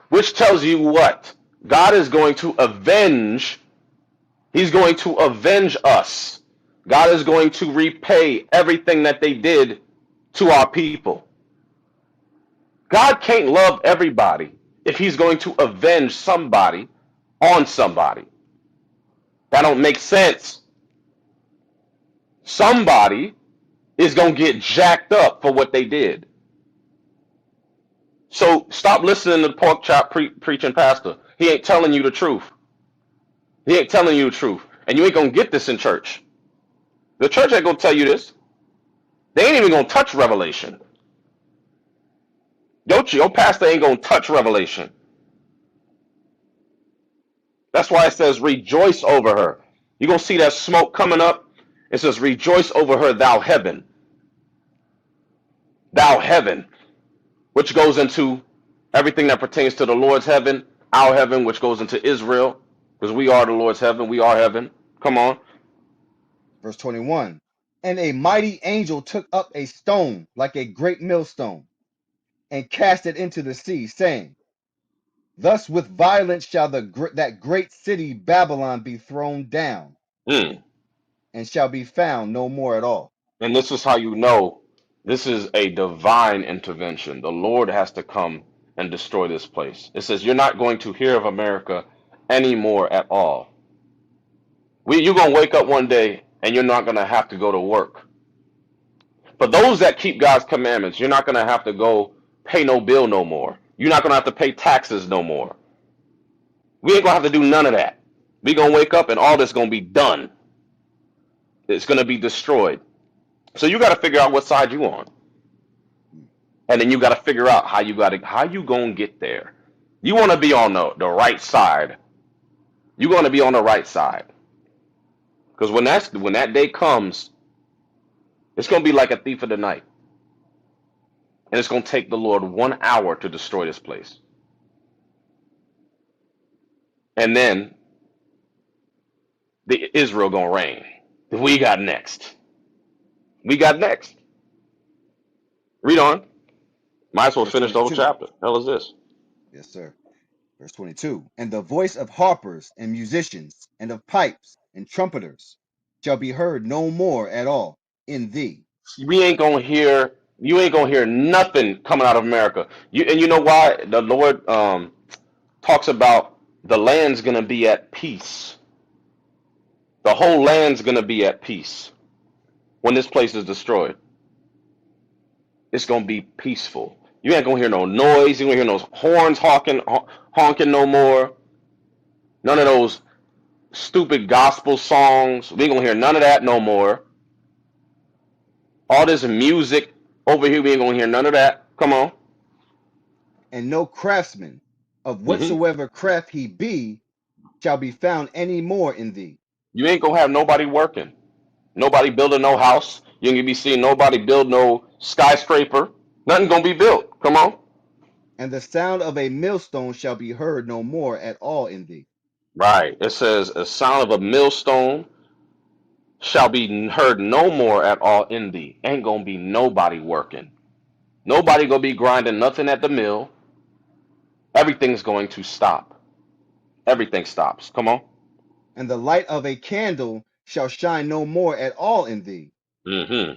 Which tells you what? God is going to avenge. He's going to avenge us. God is going to repay everything that they did to our people. God can't love everybody if he's going to avenge somebody on somebody. That don't make sense. Somebody is going to get jacked up for what they did. So stop listening to the pork chop preaching pastor. He ain't telling you the truth. He ain't telling you the truth. And you ain't going to get this in church. The church ain't going to tell you this. They ain't even going to touch Revelation. Your pastor ain't going to touch Revelation. That's why it says rejoice over her. You're going to see that smoke coming up. It says rejoice over her, thou heaven. Thou heaven. Which goes into everything that pertains to the Lord's heaven, our heaven, which goes into Israel, because we are the Lord's heaven, we are heaven. Come on. Verse 21. And a mighty angel took up a stone like a great millstone and cast it into the sea, saying, thus with violence shall that great city Babylon be thrown down, Mm. and shall be found no more at all. And this is how you know this is a divine intervention. The Lord has to come and destroy this place. It says you're not going to hear of America anymore at all. You're going to wake up one day and you're not going to have to go to work. For those that keep God's commandments, you're not going to have to go pay no bill no more. You're not going to have to pay taxes no more. We ain't going to have to do none of that. We're going to wake up and all this going to be done. It's going to be destroyed. So you got to figure out what side you on. And then you got to figure out how you going to get there. You want to be on the right side. You want to be on the right side. Because when that day comes, it's going to be like a thief of the night. And it's going to take the Lord 1 hour to destroy this place. And then the Israel gonna reign. We got next. We got next. Read on. Might as well Verse finish the whole 22. chapter. Hell is this? Yes, sir. Verse 22. And the voice of harpers and musicians, and of pipes and trumpeters, shall be heard no more at all in thee. We ain't gonna hear. You ain't gonna hear nothing coming out of America. You know why? The Lord talks about the land's gonna be at peace. The whole land's gonna be at peace when this place is destroyed. It's gonna be peaceful. You ain't gonna hear no noise. You ain't gonna hear no horns honking no more. None of those stupid gospel songs. We ain't gonna hear none of that no more. All this music over here, we ain't gonna hear none of that. Come on. And no craftsman of Hmm. whatsoever craft he be shall be found any more in thee. You ain't gonna have nobody working. Nobody building no house. You ain't gonna be seeing nobody build no skyscraper. Nothing gonna be built. Come on. And the sound of a millstone shall be heard no more at all in thee. Right. It says a sound of a millstone shall be heard no more at all in thee. Ain't gonna be nobody working. Nobody gonna be grinding nothing at the mill. Everything's going to stop. Everything stops. Come on. And the light of a candle shall shine no more at all in thee. Hmm.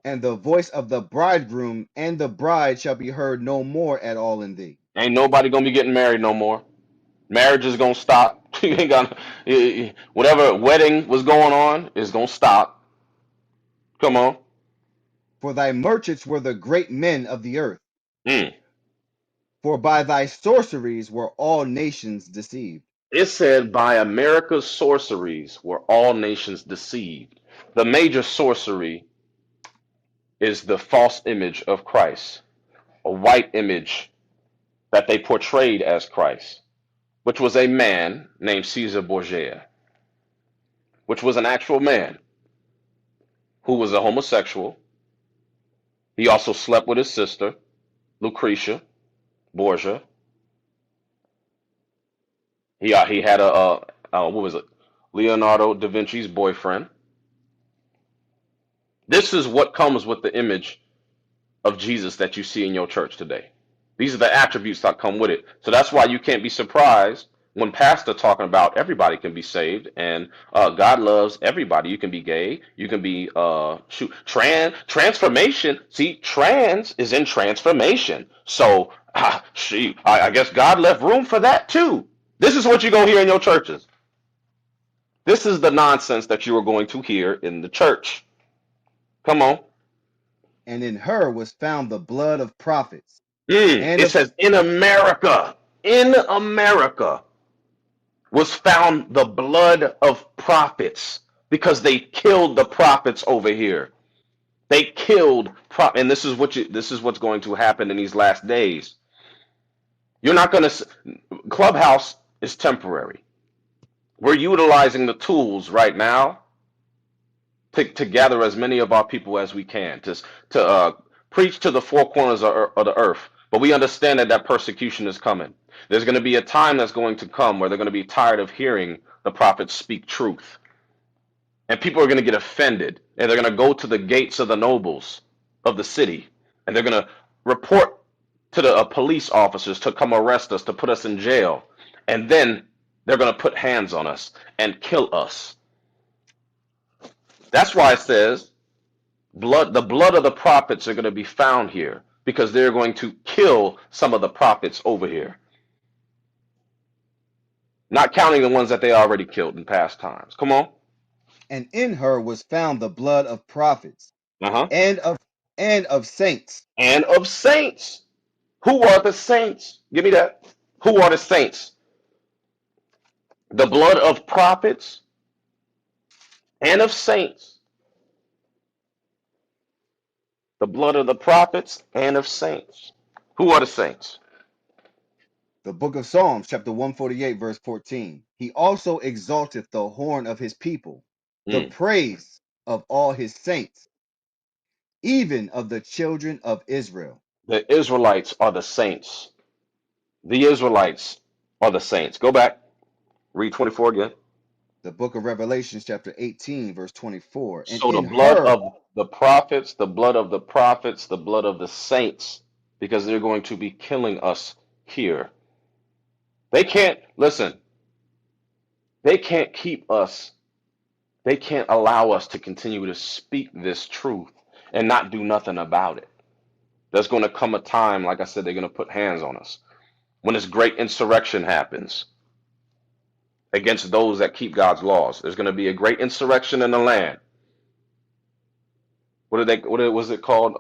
And the voice of the bridegroom and the bride shall be heard no more at all in thee. Ain't nobody gonna be getting married no more. Marriage is gonna stop. You ain't gonna whatever wedding was going on is gonna stop. Come on. For thy merchants were the great men of the earth. Mm. For by thy sorceries were all nations deceived. It said, by America's sorceries were all nations deceived. The major sorcery is the false image of Christ, a white image that they portrayed as Christ, which was a man named Caesar Borgia, which was an actual man who was a homosexual. He also slept with his sister, Lucretia Borgia. He had what was it? Leonardo da Vinci's boyfriend. This is what comes with the image of Jesus that you see in your church today. These are the attributes that come with it. So that's why you can't be surprised when pastor talking about everybody can be saved and God loves everybody. You can be gay, you can be transformation. See, trans is in transformation. So I guess God left room for that too. This is what you're gonna hear in your churches. This is the nonsense that you are going to hear in the church. Come on. And in her was found the blood of prophets and It of says in America was found the blood of prophets because they killed the prophets over here. They killed and this is what's going to happen in these last days. You're not going to Clubhouse is temporary. We're utilizing the tools right now to gather as many of our people as we can to preach to the four corners of the earth. But we understand that that persecution is coming. There's going to be a time that's going to come where they're going to be tired of hearing the prophets speak truth, and people are going to get offended, and they're going to go to the gates of the nobles of the city, and they're going to report to the police officers to come arrest us, to put us in jail, and then they're going to put hands on us and kill us. That's why it says the blood of the prophets are going to be found here because they're going to kill some of the prophets over here, not counting the ones that they already killed in past times. Come on. and in her was found the blood of prophets Uh-huh. and of saints. And of saints. Who are the saints? Give me that. Who are the saints? The blood of prophets and of saints. The blood of the prophets and of saints. Who are the saints? The book of Psalms, chapter 148, verse 14. He also exalteth the horn of his people, the Mm. praise of all his saints, even of the children of Israel. The Israelites are the saints. The Israelites are the saints. Go back. Read 24 again. The book of Revelation, chapter 18, verse 24. And So the in blood her, of the prophets, the blood of the prophets, the blood of the saints, because they're going to be killing us here. They can't, listen, they can't keep us, they can't allow us to continue to speak this truth and not do nothing about it. There's going to come a time, like I said, they're going to put hands on us. When this great insurrection happens against those that keep God's laws, there's going to be a great insurrection in the land. What was it called?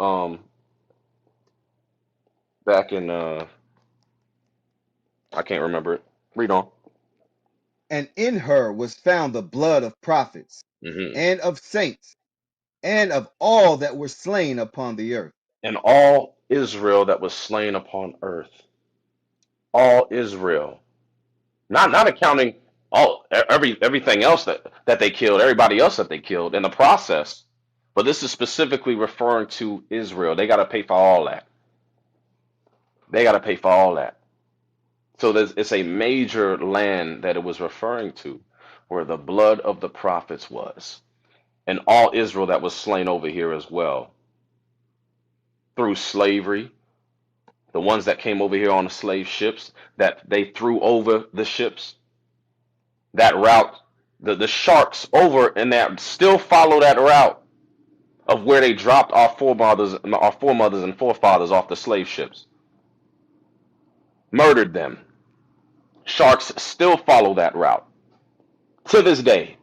Back in I can't remember it. Read on. and in her was found the blood of prophets Hmm. and of saints and of all that were slain upon the earth. And all Israel that was slain upon earth, all Israel, not accounting everything else that they killed, everybody else that they killed in the process, but this is specifically referring to Israel. They got to pay for all that. They got to pay for all that. So it's a major land that it was referring to, where the blood of the prophets was, and all Israel that was slain over here as well through slavery. The ones that came over here on the slave ships that they threw over the ships, that route, the sharks over and that still follow that route of where they dropped our foremothers and forefathers off the slave ships, murdered them. Sharks still follow that route to this day.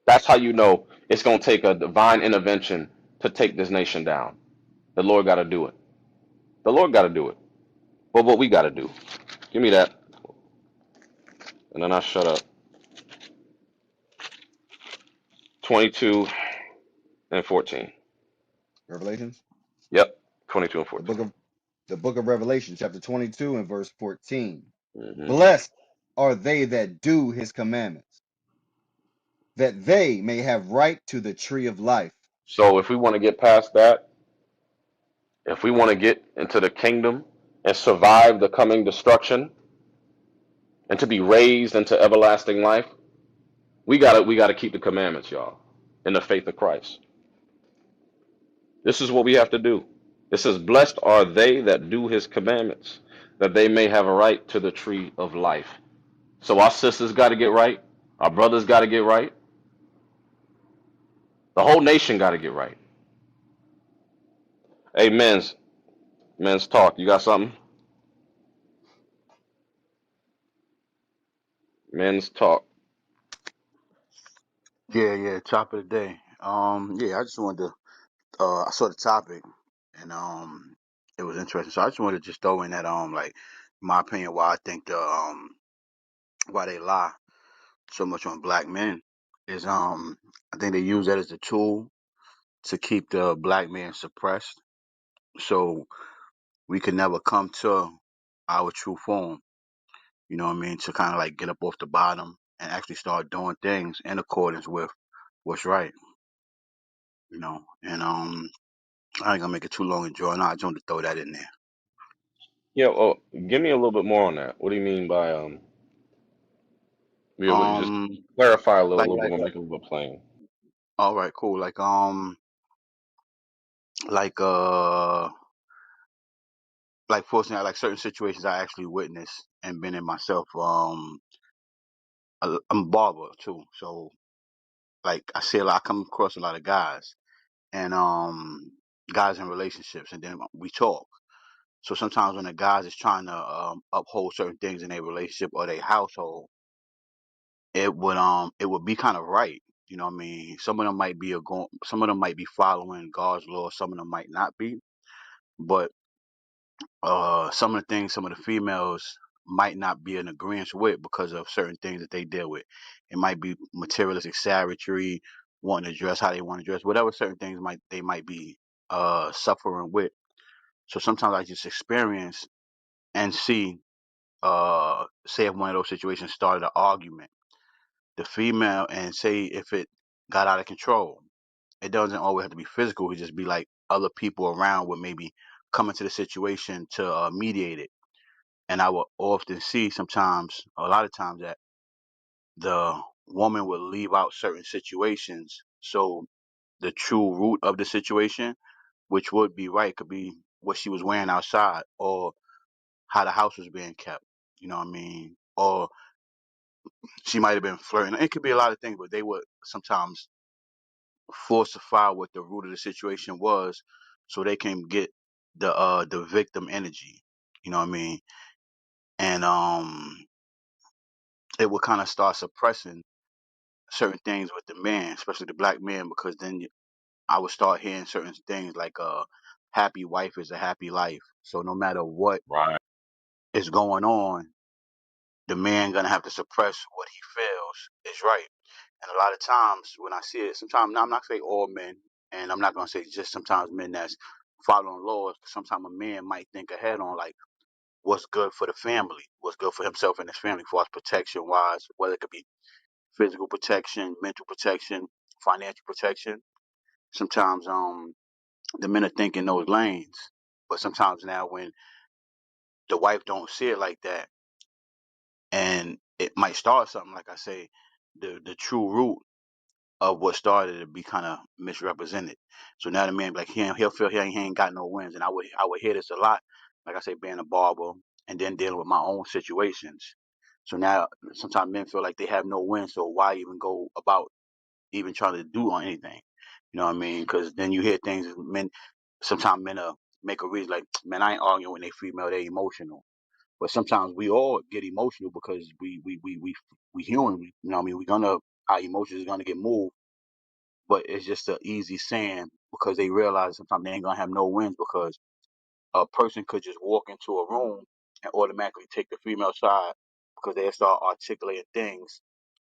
That's how you know it's going to take a divine intervention to take this nation down. The Lord got to do it. The Lord got to do it. But what we got to do? Give me that, and then I shut up. 22 and 14. Revelations, Yep, 22 and the 14. book of the book of Revelation, chapter 22 and verse 14. Hmm. Blessed are they that do his commandments, that they may have right to the tree of life So if we want to get past that, if we want to get into the kingdom and survive the coming destruction and to be raised into everlasting life, we gotta keep the commandments, y'all, in the faith of Christ. This is what we have to do. It says, "Blessed are they that do his commandments, that they may have a right to the tree of life." So our sisters got to get right. Our brothers got to get right. The whole nation got to get right. Hey, men's talk. You got something? Men's talk. Yeah, yeah, top of the day. Yeah, I just wanted to. I saw the topic, and it was interesting. So I just wanted to just throw in that like my opinion why I think why they lie so much on black men is I think they use that as a tool to keep the black man suppressed, so we could never come to our true form. You know what I mean? To kind of like get up off the bottom and actually start doing things in accordance with what's right. You know, and I ain't gonna make it too long and drawn out. I just wanted to throw that in there. Yeah. Oh, give me a little bit more on that. What do you mean by be able to just Um, clarify a little, like little bit like more, like. make it a little bit plain? All right, cool. Like like for instance, like certain situations I actually witnessed and been in myself. I'm a barber too, so like I see a lot. I come across a lot of guys and guys in relationships, and then we talk. So sometimes when the guys is trying to uphold certain things in their relationship or their household, it would be kind of right. You know what I mean? Some of them might be following God's law, some of them might not be. But some of the things some of the females might not be in agreement with because of certain things that they deal with. It might be materialistic savagery, wanting to dress how they want to dress, whatever certain things might be suffering with. So sometimes I just experience and see say if one of those situations started an argument, the female, and say if it got out of control. It doesn't always have to be physical. It could just be like other people around would maybe come into the situation to mediate it. And I will often see sometimes, a lot of times, that the woman will leave out certain situations. So the true root of the situation, which would be right, could be what she was wearing outside or how the house was being kept. You know what I mean? Or she might have been flirting. It could be a lot of things, but they would sometimes falsify what the root of the situation was so they can get the victim energy. You know what I mean? And it would kind of start suppressing certain things with the man, especially the black man, because then I would start hearing certain things like happy wife is a happy life. So no matter what Right. is going on, the man gonna have to suppress what he feels is right. And a lot of times when I see it, sometimes now I'm not saying all men, and I'm not gonna say just sometimes men that's following laws. Sometimes a man might think ahead on like what's good for the family, what's good for himself and his family, for us protection wise, whether it could be physical protection, mental protection, financial protection. Sometimes the men are thinking those lanes, but sometimes now when the wife don't see it like that, and it might start something like I say, the true root of what started to be kind of misrepresented. So now the man like he'll feel he ain't got no wins, and I would hear this a lot. Like I say, being a barber and then dealing with my own situations. So now sometimes men feel like they have no wins, so why even go about even trying to do on anything? You know what I mean? Because then you hear things men. Sometimes men make a reason like, man, I ain't arguing with they female, they emotional. But sometimes we all get emotional because we human. You know what I mean? Our emotions are gonna get moved, but it's just an easy saying because they realize sometimes they ain't gonna have no wins because a person could just walk into a room and automatically take the female side because they start articulating things,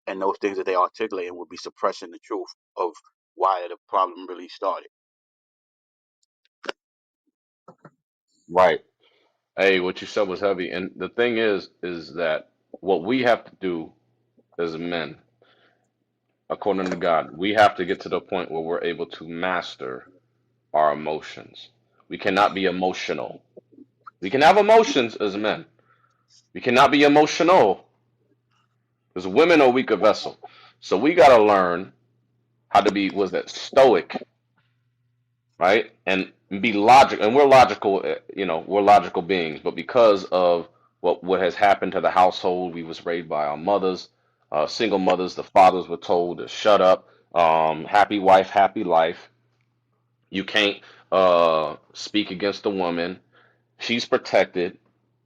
and those things that they articulating would be suppressing the truth of why the problem really started. Right. Hey, what you said was heavy, and the thing is that what we have to do as men according to God. We have to get to the point where we're able to master our emotions. We cannot be emotional. We can have emotions as men. We cannot be emotional because women are weaker vessel. So we got to learn how to be, was that stoic, right? And be logical. And we're logical, we're logical beings. But because of what has happened to the household, we was raised by our mothers, single mothers. The fathers were told to shut up. Happy wife, happy life. You can't speak against a woman. She's protected.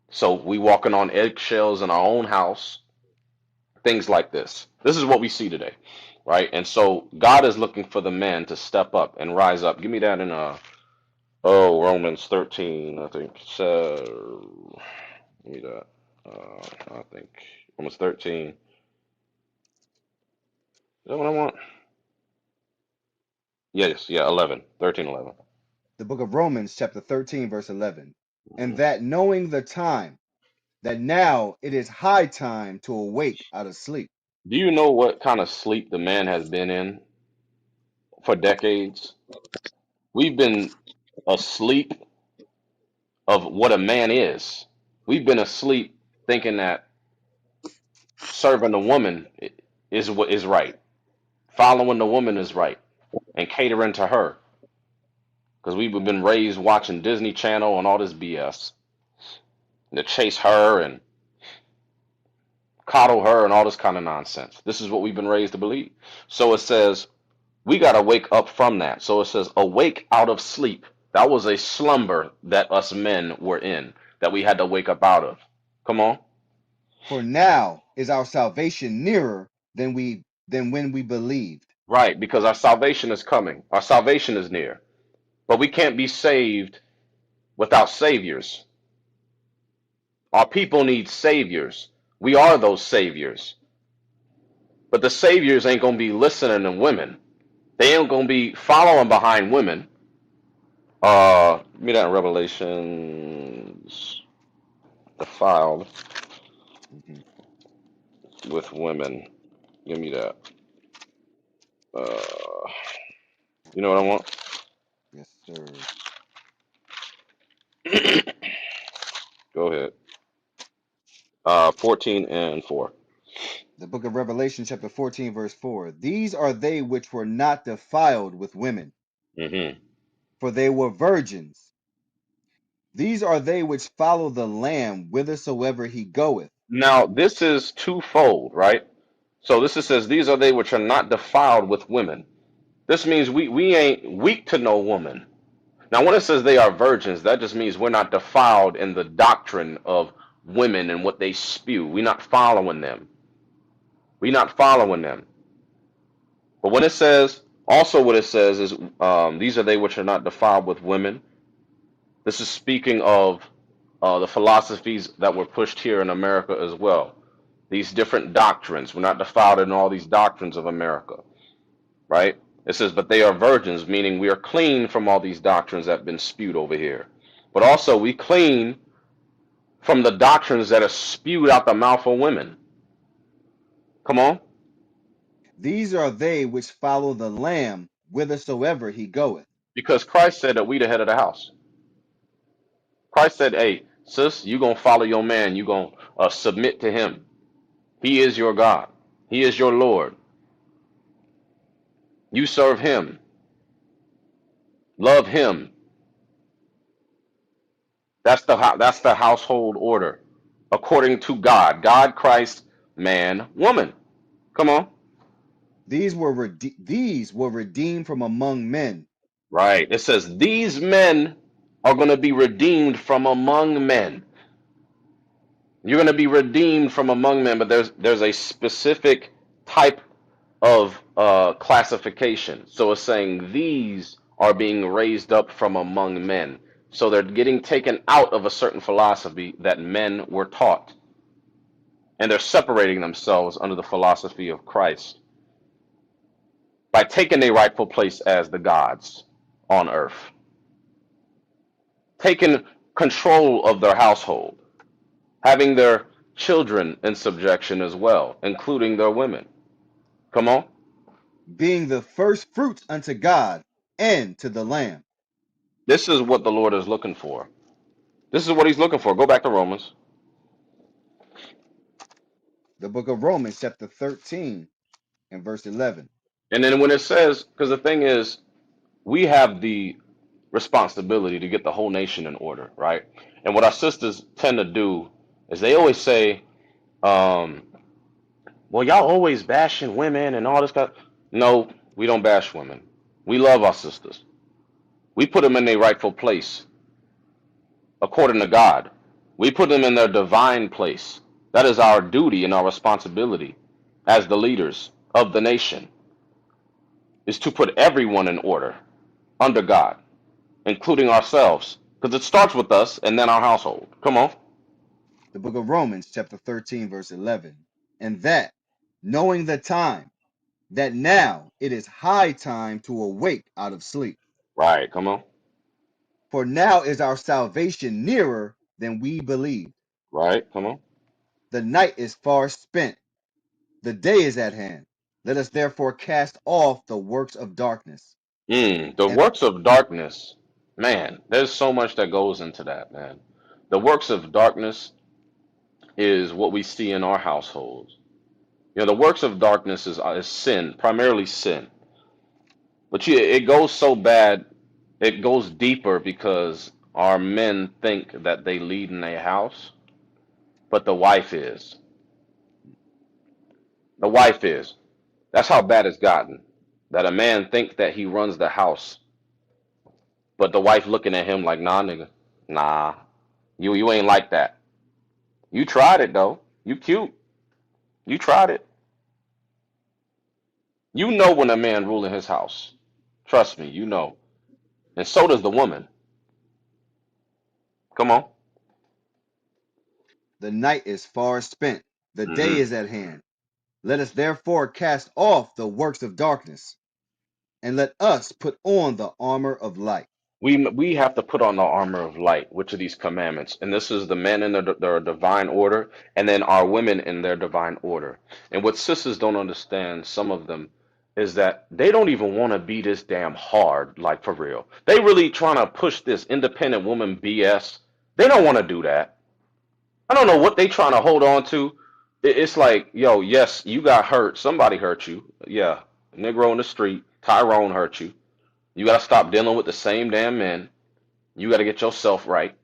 So we walking on eggshells in our own house. Things like this. This is what we see today, right? And so God is looking for the men to step up and rise up. Give me that in Romans 13, I think. Give me that. I think Romans 13. Is that what I want? Yes, yeah, 11. 13, 11. The book of Romans, chapter 13, verse 11. And that knowing the time, that now it is high time to awake out of sleep. Do you know what kind of sleep the man has been in for decades? We've been asleep of what a man is. We've been asleep thinking that serving the woman is what is right, following the woman is right, and catering to her. Because we've been raised watching Disney Channel and all this BS, and to chase her and coddle her and all this kind of nonsense. This is what we've been raised to believe. So it says we got to wake up from that. So it says awake out of sleep. That was a slumber that us men were in, that we had to wake up out of. Come on. For now is our salvation nearer than when we believed. Right, because our salvation is coming. Our salvation is near. But we can't be saved without saviors. Our people need saviors. We are those saviors. But the saviors ain't going to be listening to women. They ain't going to be following behind women. Give me that in Revelations. Defiled Mhm. with women. Give me that. You know what I want? Yes, sir. Go ahead. 14 and 4. The book of Revelation, chapter 14, verse 4. These are they which were not defiled with women, Mm-hmm. for they were virgins. These are they which follow the Lamb whithersoever he goeth. Now, this is twofold, right? So this is, says, these are they which are not defiled with women. This means we ain't weak to no woman. Now, when it says they are virgins, that just means we're not defiled in the doctrine of women and what they spew. We're not following them. We're not following them. But when it says, also what it says is, these are they which are not defiled with women. This is speaking of the philosophies that were pushed here in America as well. These different doctrines. We're not defiled in all these doctrines of America, right? It says, but they are virgins, meaning we are clean from all these doctrines that have been spewed over here. But also, we clean from the doctrines that are spewed out the mouth of women. Come on. These are they which follow the Lamb whithersoever he goeth. Because Christ said that we the head of the house. Christ said, hey, sis, you going to follow your man. You going to submit to him. He is your God. He is your Lord. You serve him. Love him. That's the household order according to God. God, Christ, man, woman. Come on. These were redeemed from among men. Right. It says these men are going to be redeemed from among men. You're going to be redeemed from among men, but there's a specific type of classification. So it's saying these are being raised up from among men. So they're getting taken out of a certain philosophy that men were taught, and they're separating themselves under the philosophy of Christ by taking their rightful place as the gods on earth, taking control of their household, having their children in subjection as well, including their women. Come on. being the first fruits unto God and to the Lamb. This is what the Lord is looking for. This is what he's looking for. Go back to Romans. The book of Romans, chapter 13 and verse 11. And then when it says, because the thing is, we have the responsibility to get the whole nation in order, right? And what our sisters tend to do is they always say, um, well, y'all always bashing women and all this stuff. No, we don't bash women. We love our sisters. We put them in their rightful place according to God. We put them in their divine place. That is our duty and our responsibility as the leaders of the nation, is to put everyone in order under God, including ourselves, because it starts with us and then our household. Come on. The book of Romans, chapter 13, verse 11. And that, knowing the time, that now it is high time to awake out of sleep. Right. Come on. For now is our salvation nearer than we believed. Right. Come on. The night is far spent, the day is at hand. Let us therefore cast off the works of darkness. The And works of darkness, man, there's so much that goes into that, man. The works of darkness is what we see in our households. You know, the works of darkness is sin, primarily sin. But yeah, it goes so bad, it goes deeper because our men think that they lead in their house, but the wife is. The wife is. That's how bad it's gotten. That a man think that he runs the house, but the wife looking at him like, nah, nigga, nah, you ain't like that. You tried it though. You cute. You tried it. You know when a man ruling his house. Trust me, you know. And so does the woman. Come on. the night is far spent, the day hmm is at hand. Let us therefore cast off the works of darkness, and let us put on the armor of light. We have to put on the armor of light, which are these commandments. And this is the men in their divine order, and then our women in their divine order. And what sisters don't understand, some of them, is that they don't even want to be this damn hard, like for real. They really trying to push this independent woman BS. They don't want to do that. I don't know what they trying to hold on to. It's like, yo, yes, you got hurt. Somebody hurt you. Yeah, Negro in the street, Tyrone hurt you. You got to stop dealing with the same damn men. You got to get yourself right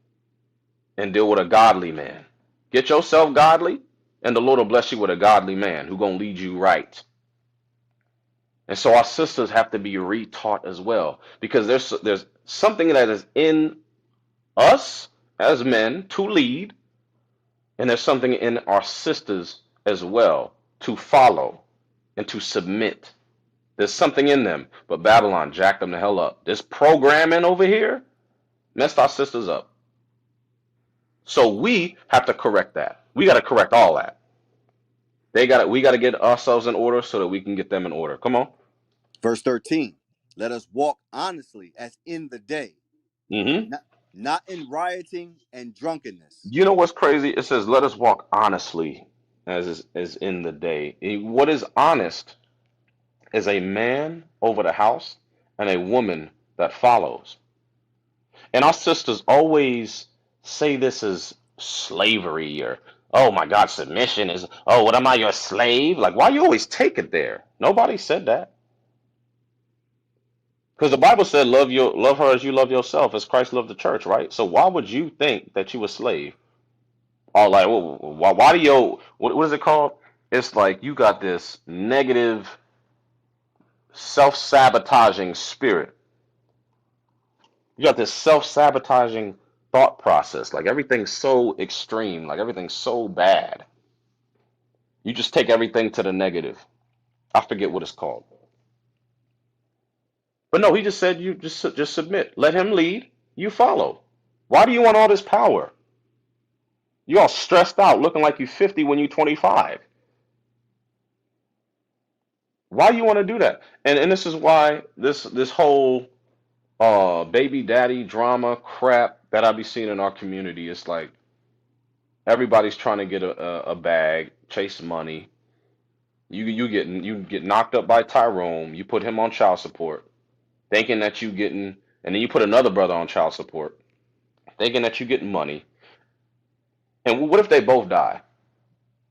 and deal with a godly man. Get yourself godly, and the Lord will bless you with a godly man who gonna lead you right. And so our sisters have to be retaught as well, because there's something that is in us as men to lead, and there's something in our sisters as well to follow and to submit. There's something in them, but Babylon jacked them the hell up. This programming over here messed our sisters up. So we have to correct that. We got to correct all that. We got to get ourselves in order so that we can get them in order. Come on. Verse 13. Let us walk honestly as in the day, hmm not, not in rioting and drunkenness. You know what's crazy? It says, "Let us walk honestly, as in the day." What is honest is a man over the house and a woman that follows. And our sisters always say this is slavery, or oh my God, submission is, oh, what am I, your slave? Like, why you always take it there? Nobody said that. Because the Bible said, love her as you love yourself, as Christ loved the church, right? So why would you think that you a slave? Or like, well, why do you, what is it called? It's like you got this negative, self-sabotaging spirit. You got this self-sabotaging thought process. Like everything's so extreme, like everything's so bad. You just take everything to the negative. I forget what it's called. But no, he just said you just submit. Let him lead. You follow. Why do you want all this power? You all stressed out, looking like you're 50 when you're 25. Why do you want to do that? And this is why this whole baby daddy drama crap that I be seeing in our community is like everybody's trying to get a bag, chase money, You get knocked up by Tyrone. You put him on child support, thinking that you getting, and then you put another brother on child support, thinking that you getting money. And what if they both die?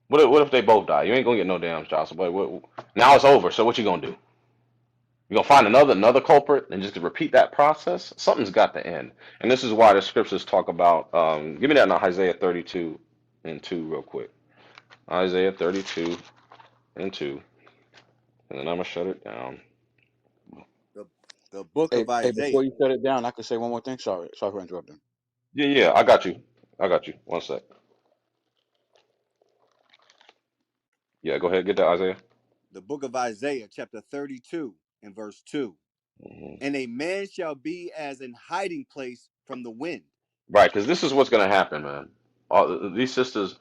What if they both die? You ain't gonna get no damn child support. Now it's over. So what you gonna do? You gonna find another culprit and just repeat that process? Something's got to end. And this is why the scriptures talk about. Give me that now, Isaiah 32 and 2 real quick. Isaiah 32 and 2, and then I'm gonna shut it down. The the book Hey, of hey, before Isaiah. you shut it down, I could say one more thing. Sorry for interrupting. Yeah, yeah, I got you. I got you. One sec. Yeah, go ahead, get that, Isaiah. The book of Isaiah, chapter 32 and verse 2. And a man shall be as an hiding place from the wind. Right, because this is what's gonna happen, man. These sisters,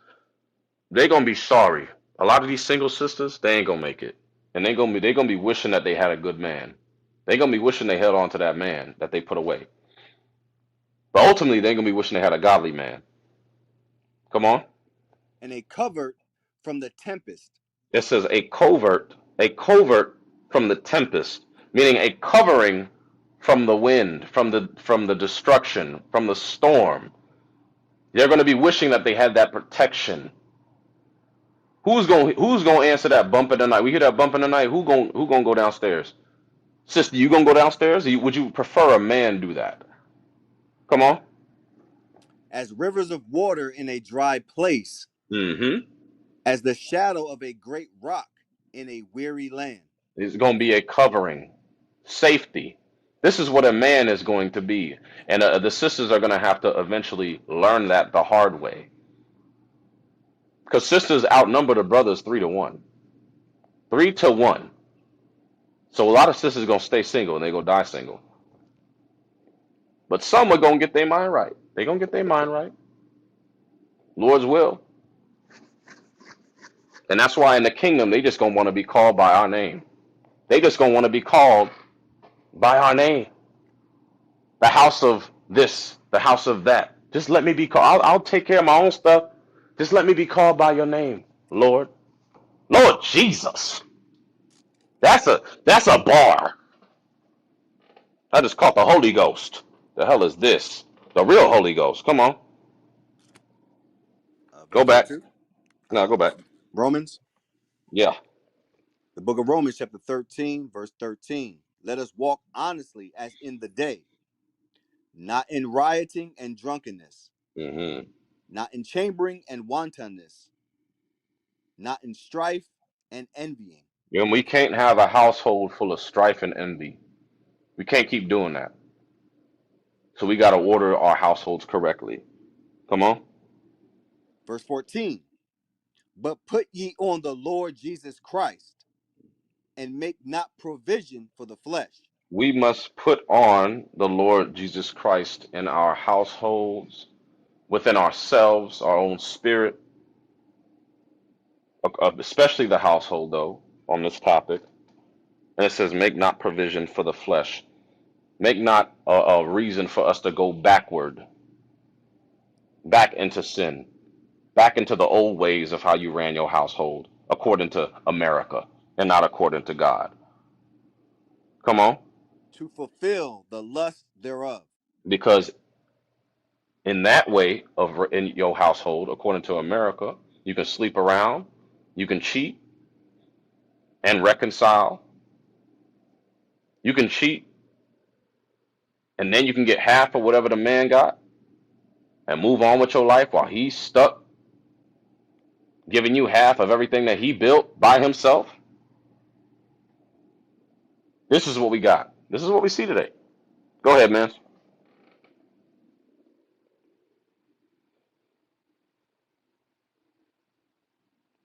they gonna be sorry. A lot of these single sisters, they ain't gonna make it, and they gonna be wishing that they had a good man. They gonna be wishing they held on to that man that they put away. But ultimately, they gonna be wishing they had a godly man. Come on. And a covert from the tempest. It says a covert from the tempest, meaning a covering from the wind, from the destruction, from the storm. They're going to be wishing that they had that protection. Who's going to answer that bump in the night? We hear that bump in the night. Who going to go downstairs? Sister, you going to go downstairs? Would you prefer a man do that? Come on. As rivers of water in a dry place. Mm-hmm. As the shadow of a great rock in a weary land. It's going to be a covering, safety. This is what a man is going to be, and the sisters are going to have to eventually learn that the hard way. Because sisters outnumber the brothers 3-1, 3-1. So a lot of sisters are gonna stay single and they gonna die single. But some are gonna get their mind right. They gonna get their mind right. Lord's will. And that's why in the kingdom they just gonna want to be called by our name. They just gonna want to be called by our name. The house of this, the house of that. Just let me be called. I'll take care of my own stuff. Just let me be called by your name, Lord. Lord Jesus. That's a bar. I just caught the Holy Ghost. The hell is this? The real Holy Ghost. Come on. Go Verse back. 2. No, go back. Romans, Yeah. the book of Romans, chapter 13, verse 13. Let us walk honestly as in the day, not in rioting and drunkenness, Mm-hmm. not in chambering and wantonness, not in strife and envying. And we can't have a household full of strife and envy. We can't keep doing that. So we got to order our households correctly. Come on. Verse 14. But put ye on the Lord Jesus Christ, and make not provision for the flesh. We must put on the Lord Jesus Christ in our households, within ourselves, our own spirit, especially the household, though, on this topic. And it says, make not provision for the flesh. Make not a reason for us to go backward, back into sin, back into the old ways of how you ran your household, according to America and not according to God. Come on. To fulfill the lust thereof. Because in that way of in your household, according to America, you can sleep around, you can cheat and reconcile, you can cheat, and then you can get half of whatever the man got and move on with your life while he's stuck giving you half of everything that he built by himself. This is what we got. This is what we see today. Go ahead, man.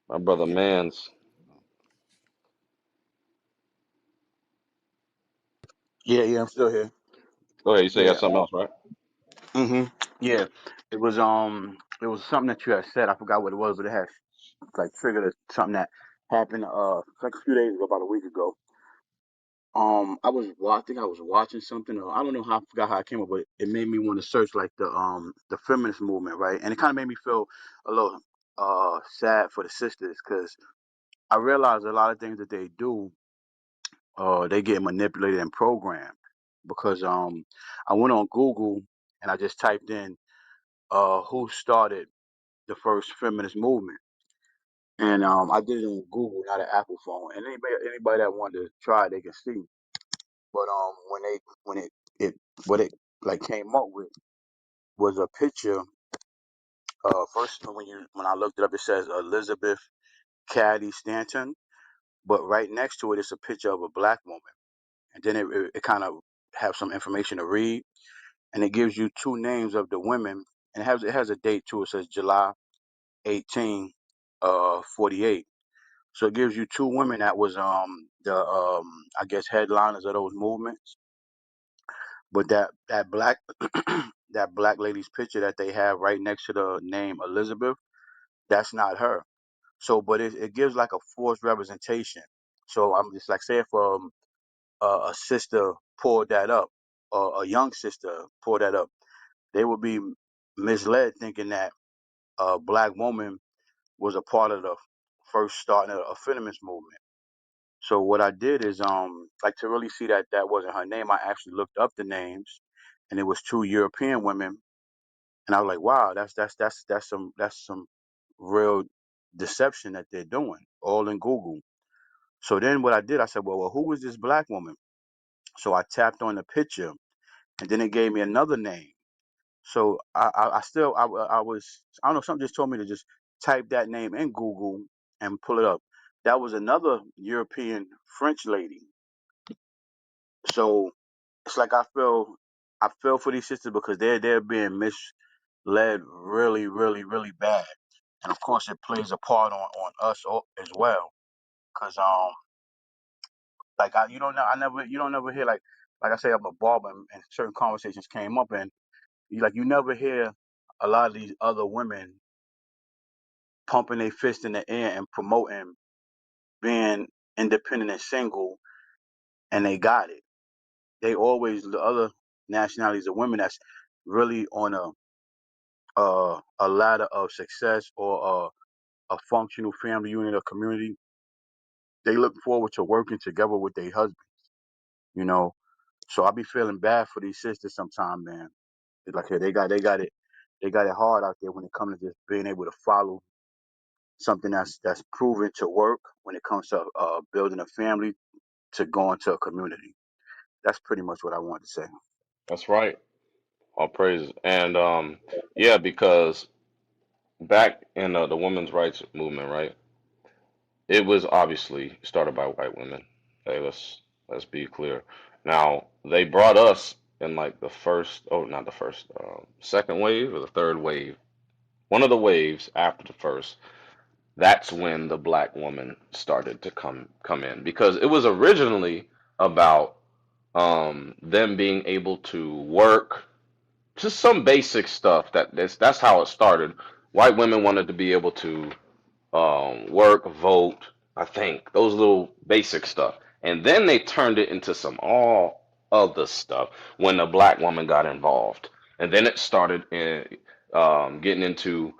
My brother Yeah. Mans. Yeah, I'm still here. Go ahead. You say you Yeah. had something else, right? hmm Yeah. It was something that you had said. I forgot what it was, but it had like triggered something that happened like a few days ago, about a week ago. I think I was watching something. Or I don't know how, I forgot how I came up, but it made me want to search like the feminist movement, right? And it kind of made me feel a little sad for the sisters, because I realize a lot of things that they do, they get manipulated and programmed because I went on Google and I just typed in who started the first feminist movement, and I did it on Google, not an Apple phone. And anybody that wanted to try, it, they can see. But when it what it like came up with was a picture. First when I looked it up, it says Elizabeth Cady Stanton, but right next to it is a picture of a black woman, and then it kind of have some information to read, and it gives you two names of the women, and it has a date too. It says July 18, 48. So it gives you two women that was the I guess headliners of those movements. But that black that black lady's picture that they have right next to the name Elizabeth, that's not her. So, but it gives like a forced representation. So I'm just like, say if a sister pulled that up, or a young sister pulled that up, they would be misled thinking that a black woman was a part of the first starting of a feminist movement. So what I did is like to really see that that wasn't her name, I actually looked up the names, and it was two European women, and I was like, wow, that's some real deception that they're doing, all in Google. So then what I did, I said, well, who is this black woman? So I tapped on the picture, and then it gave me another name. So I still I was, I don't know, something just told me to just type that name in Google and pull it up. That was another European French lady. So it's like I feel for these sisters because they're being misled really bad, and of course it plays a part on us as well. Cause like you don't know, you don't never hear like I say I'm a barber, and certain conversations came up, and you never hear a lot of these other women pumping their fist in the air and promoting being independent and single, and they got it. They always, the other nationalities of women that's really on a ladder of success, or a functional family unit or community. They look forward to working together with their husband, you know. So I be feeling bad for these sisters sometimes, man. It's like, yeah, they got it hard out there when it comes to just being able to follow something that's proven to work when it comes to building a family, to go into a community. That's pretty much what I wanted to say. That's right. All praises. And yeah, because back in the women's rights movement, right? It was obviously started by white women. Hey, let's be clear. Now they brought us in like the first, oh, not the first, second wave or the third wave. One of the waves after the first. That's when the black woman started to come in because it was originally about them being able to work, just some basic stuff. That's how it started. White women wanted to be able to work, vote, I think, those little basic stuff. And then they turned it into some all other stuff when the black woman got involved. And then it started getting into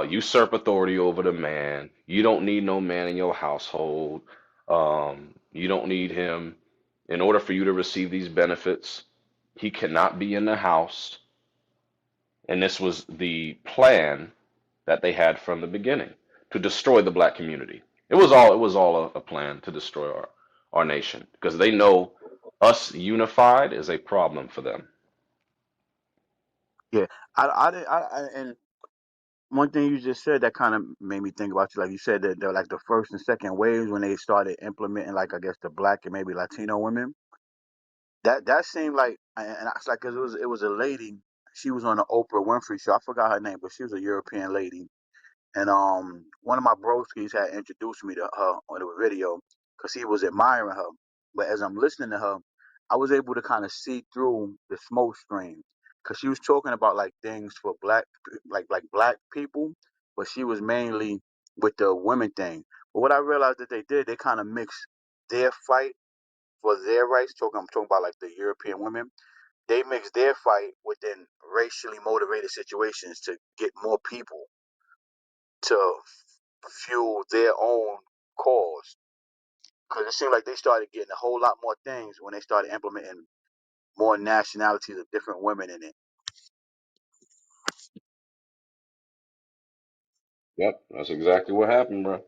usurp authority over the man. You don't need no man in your household. You don't need him in order for you to receive these benefits. He cannot be in the house. And this was the plan that they had from the beginning to destroy the black community. It was all a plan to destroy our nation because they know us unified is a problem for them. Yeah, and one thing you just said that kind of made me think about you. Like you said that they're like the first and second waves when they started implementing, like, I guess, the black and maybe Latino women. That seemed like, and it's like, 'cause it was a lady. She was on the Oprah Winfrey show. I forgot her name, but she was a European lady. And one of my broskies had introduced me to her on a video because he was admiring her. But as I'm listening to her, I was able to kind of see through the smoke screen because she was talking about like things for like black people, but she was mainly with the women thing. But what I realized that they did, they kind of mixed their fight for their rights. I'm talking about like the European women. They mixed their fight within racially motivated situations to get more people to fuel their own cause. Because it seemed like they started getting a whole lot more things when they started implementing more nationalities of different women in it. Yep, that's exactly what happened, bro.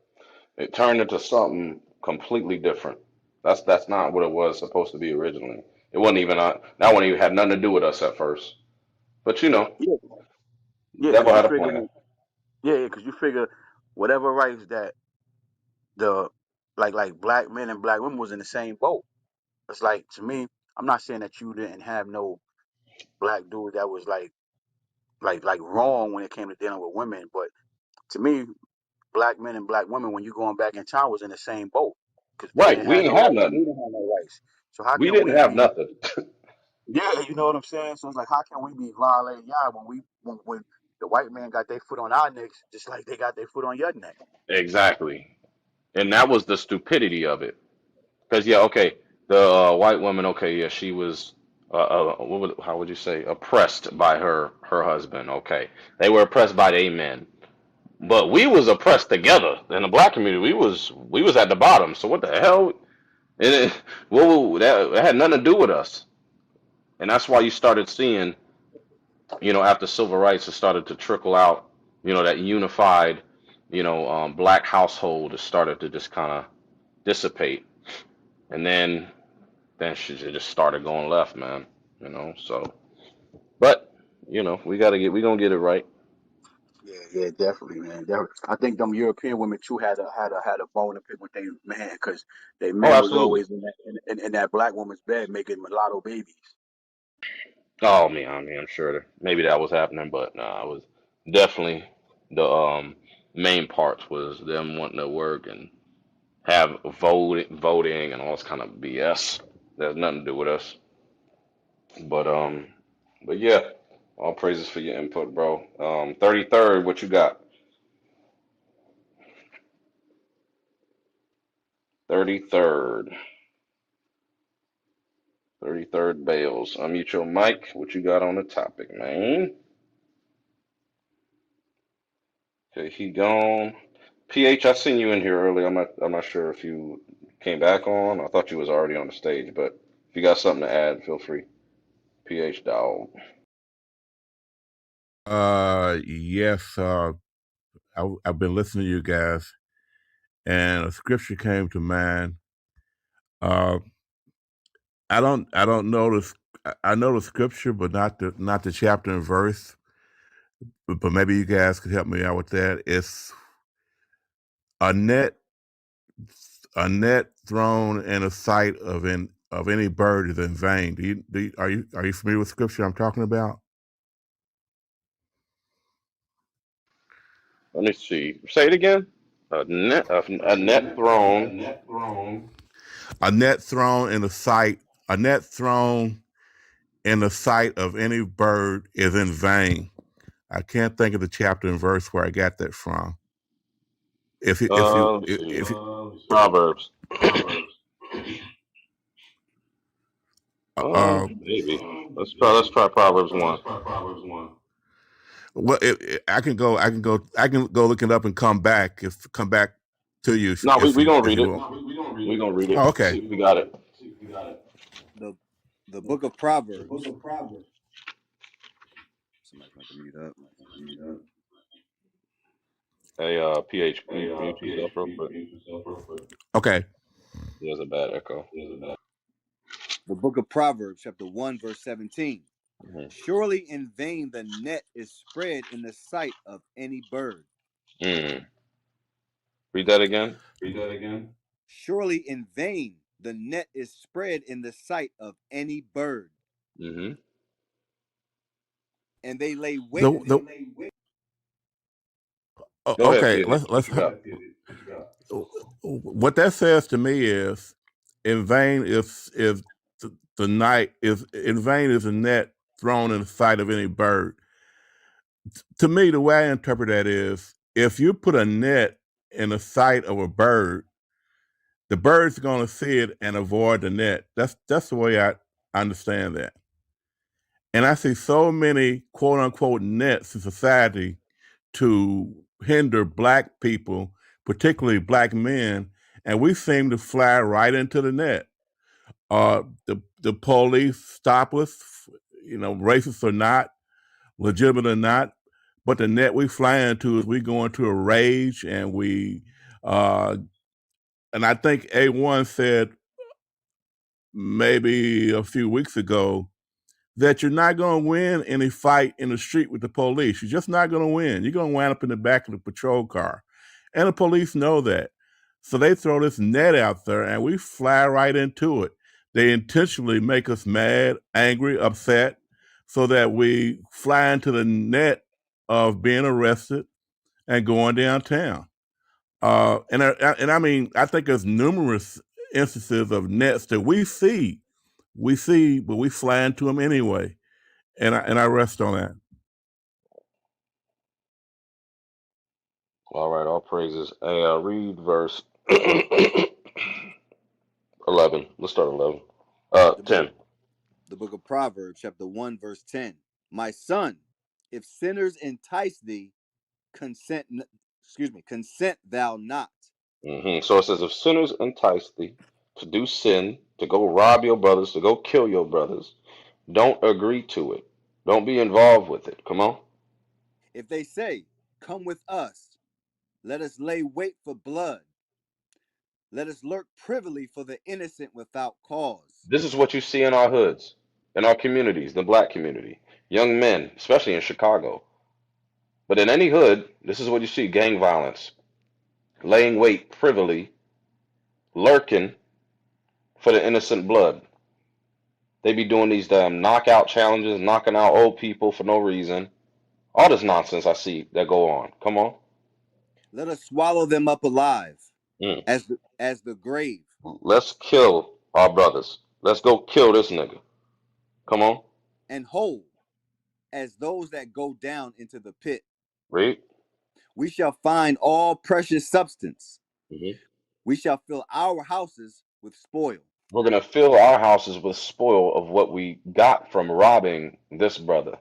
It turned into something completely different. That's not what it was supposed to be originally. It wasn't even that one even had nothing to do with us at first. But you know, Yeah, yeah, devil because you had a figure, plan. yeah, because you figure whatever rights that the like black men and black women was in the same boat. It's like to me, I'm not saying that you didn't have no black dude that was like wrong when it came to dealing with women, but to me, black men and black women when you going back in time was in the same boat because they Right, didn't we have no ain't have rights and we nothing. didn't have no rights. So how We can didn't we have be? nothing. Yeah, you know what I'm saying. So it's like how can we be violating y'all when the white man got their foot on our necks just like they got their foot on your neck? Exactly. And that was the stupidity of it. Because yeah, okay, the white woman, okay, yeah, she was, how would you say, oppressed by her husband. Okay, they were oppressed by their men, but we was oppressed together in the black community. We was at the bottom. So what the hell? And that had nothing to do with us. And that's why you started seeing, after civil rights, it started to trickle out. That unified, black household has started to just kind of dissipate, and then she just started going left, man. So, but we gonna get it right. Yeah, yeah, definitely, man. Definitely. I think them European women too had a bone to pick with their man because their Oh, men was absolutely. always in that black woman's bed making mulatto babies. Oh, I mean, I'm sure maybe that was happening, but nah, it was definitely the main parts was them wanting to work and have voting and all this kind of BS. There's nothing to do with us. But yeah, all praises for your input, bro. 33rd, what you got? 33rd. 33rd Bales. Unmute your mic. What you got on the topic, man? Okay, he gone. PH, I seen you in here earlier. I'm not sure if you came back on. I thought you was already on the stage, but if you got something to add, feel free. PH dog. Yes. I've been listening to you guys, and a scripture came to mind. Uh, I don't know this. I know the scripture, but not the chapter and verse. But maybe you guys could help me out with that. It's a net, a net thrown in the sight of any bird is in vain. Are you familiar with scripture I'm talking about? Let me see. Say it again. A net thrown. A net thrown in the sight. A net thrown in the sight of any bird is in vain. I can't think of the chapter and verse where I got that from. If you, if you, Let me see. if you, Proverbs. uh, Maybe. Let's try Proverbs 1. well, I can go look it up and come back to you No, we if we you gonna if read you it. want. We gonna read Oh, it. okay. See if we got it. The the book of Proverbs. Somebody's going to mute up. Hey, PH, mute yourself real quick. Okay. He has a bad echo. The book of Proverbs, chapter 1, verse 17. Hmm. Surely in vain the net is spread in the sight of any bird. Mm. Read that again. Surely in vain the net is spread in the sight of any bird. Mm-hmm. And they lay wait. The Go ahead, okay. PH. What Let's you got? what that says to me is in vain is the night is in vain is a net thrown in the sight of any bird. To me, the way I interpret that is if you put a net in the sight of a bird, the bird's going to see it and avoid the net. That's the way I understand that. And I see so many quote unquote nets in society to hinder black people, particularly black men, and we seem to fly right into the net. The police stop us, racist or not, legitimate or not, but the net we fly into is we go into a rage, uh, and I think A1 said maybe a few weeks ago that you're not going to win any fight in the street with the police. You're just not going to win. You're going to wind up in the back of the patrol car. And the police know that. So they throw this net out there and we fly right into it. They intentionally make us mad, angry, upset, so that we fly into the net of being arrested and going downtown. And I mean, I think there's numerous instances of nets that we see, but we fly into them anyway. And I rest on that. All right, all praises. Hey, read verse 11. Let's start 11. The book 10. the book of Proverbs, chapter 1, verse 10. My son, if sinners entice thee, consent thou not. So it says, if sinners entice thee to do sin, to go rob your brothers, to go kill your brothers, don't agree to it. Don't be involved with it. Come on. If they say, come with us, let us lay wait for blood. Let us lurk privily for the innocent without cause. This is what you see in our hoods, in our communities, the black community. Young men, especially in Chicago. But in any hood, this is what you see: gang violence, laying wait privily, lurking for the innocent blood. They be doing these damn knockout challenges, knocking out old people for no reason. All this nonsense I see that go on. Come on. Let us swallow them up alive Mm. as the grave, Let's kill our brothers. Let's go kill this nigga. Come on. and whole as those that go down into the pit. Read. We shall find all precious substance. hmm We shall fill our houses with spoil. We're going to fill our houses with spoil of what we got from robbing this brother.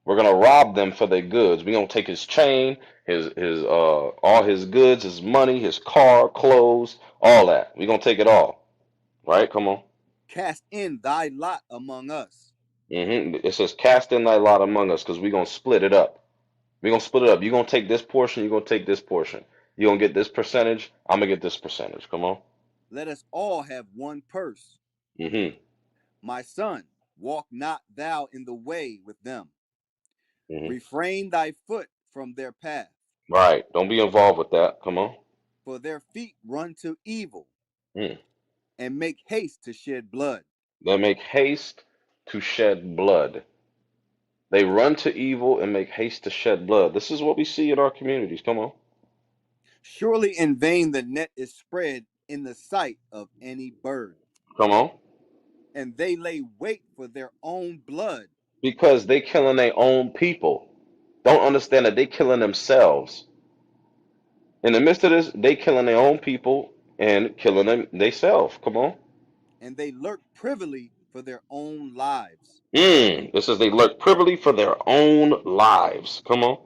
We're going to rob them for their goods. We're going to take his chain, his all his goods, his money, his car, clothes, all that. We're going to take it all. Right? Come on. Cast in thy lot among us. It says, cast in thy lot among us, because we're going to split it up. We're going to split it up. You're going to take this portion. You're going to take this portion. You're going to get this percentage. I'm going to get this percentage. Come on. Let us all have one purse. hmm My son, walk not thou in the way with them. hmm Refrain thy foot from their path. Right. Don't be involved with that. Come on. For their feet run to evil Mm. and make haste to shed blood. They make haste to shed blood. They run to evil and make haste to shed blood. This is what we see in our communities. Come on. Surely in vain the net is spread in the sight of any bird, Come on. and they lay wait for their own blood. Because they killing their own people. Don't understand that they killing themselves. In the midst of this, they killing their own people and killing them themselves. Come on. And they lurk privily for their own lives. It says they lurk privily for their own lives. Come on.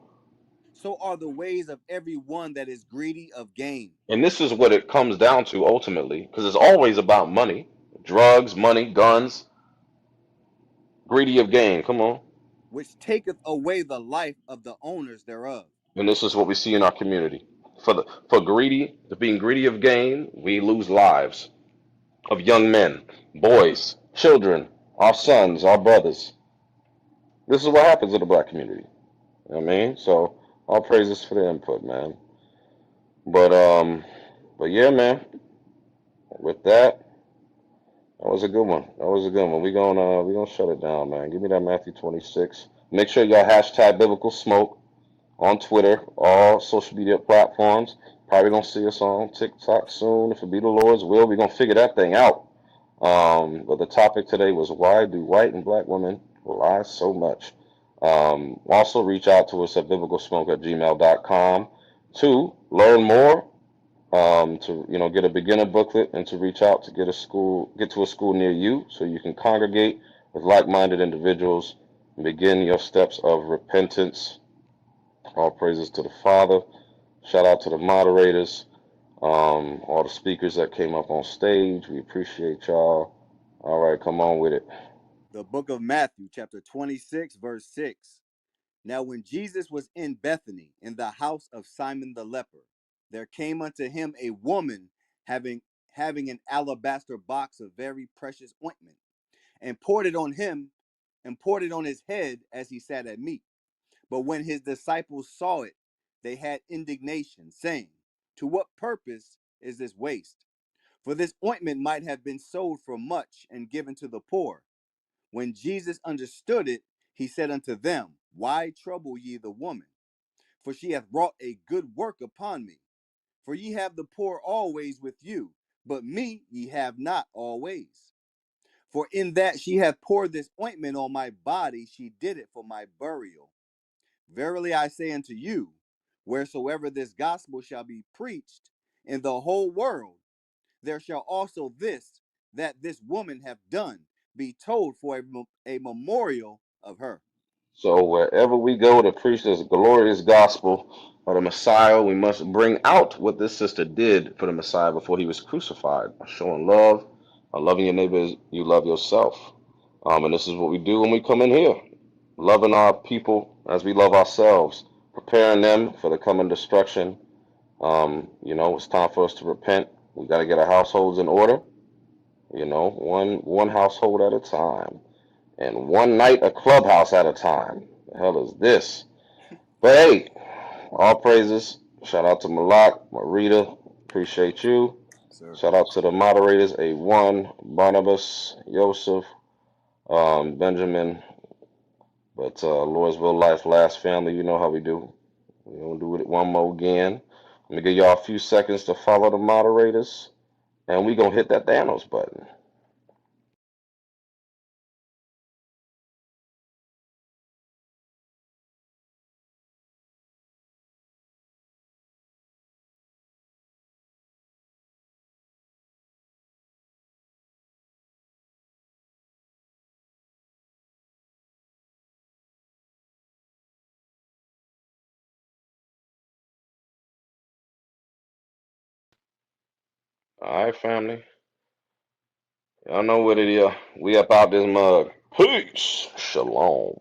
So are the ways of every one that is greedy of gain, And this is what it comes down to ultimately, because it's always about money, drugs, money, guns, greedy of gain. Come on. which taketh away the life of the owners thereof. And this is what we see in our community. Being greedy of gain, we lose lives of young men, boys, children, our sons, our brothers. This is what happens in the black community. You know what I mean? So all praises for the input, man. But yeah, man. With that, that was a good one. That was a good one. We gonna shut it down, man. Give me that Matthew 26. Make sure y'all hashtag biblical smoke on Twitter, all social media platforms. Probably gonna see us on TikTok soon. If it be the Lord's will, we're gonna figure that thing out. But the topic today was, why do white and black women lie so much? Also reach out to us at biblicalsmoke@gmail.com to learn more, to get a beginner booklet, and to reach out to get to a school near you so you can congregate with like-minded individuals and begin your steps of repentance. All praises to the Father. Shout out to the moderators. All the speakers that came up on stage, we appreciate y'all. All right, come on with it. The book of Matthew, chapter 26, verse 6. Now, when Jesus was in Bethany, in the house of Simon the leper, there came unto him a woman having an alabaster box of very precious ointment, and poured it on him, and poured it on his head as he sat at meat. But when his disciples saw it, they had indignation, saying, to what purpose is this waste? For this ointment might have been sold for much and given to the poor. When Jesus understood it, he said unto them, why trouble ye the woman? For she hath wrought a good work upon me. For ye have the poor always with you, but me ye have not always. For in that she hath poured this ointment on my body, she did it for my burial. Verily I say unto you, wheresoever this gospel shall be preached in the whole world, there shall also that this woman hath done be told for a memorial of her. So wherever we go to preach this glorious gospel of the Messiah, we must bring out what this sister did for the Messiah before he was crucified, by showing love, by loving your neighbor as you love yourself. And this is what we do when we come in here, loving our people as we love ourselves, preparing them for the coming destruction. It's time for us to repent. We got to get our households in order. One household at a time, and one night a clubhouse at a time. The hell is this? But hey, all praises. Shout out to Malak, Marita. Appreciate you. Sir. Shout out to the moderators, A1, Barnabas, Joseph, Benjamin. But Lordsville Life, Last Family, you know how we do. We're going to do it one more again. I'm going to give y'all a few seconds to follow the moderators, and we're going to hit that Thanos button. All right, family. Y'all know what it is. We up out this mug. Peace. Shalom.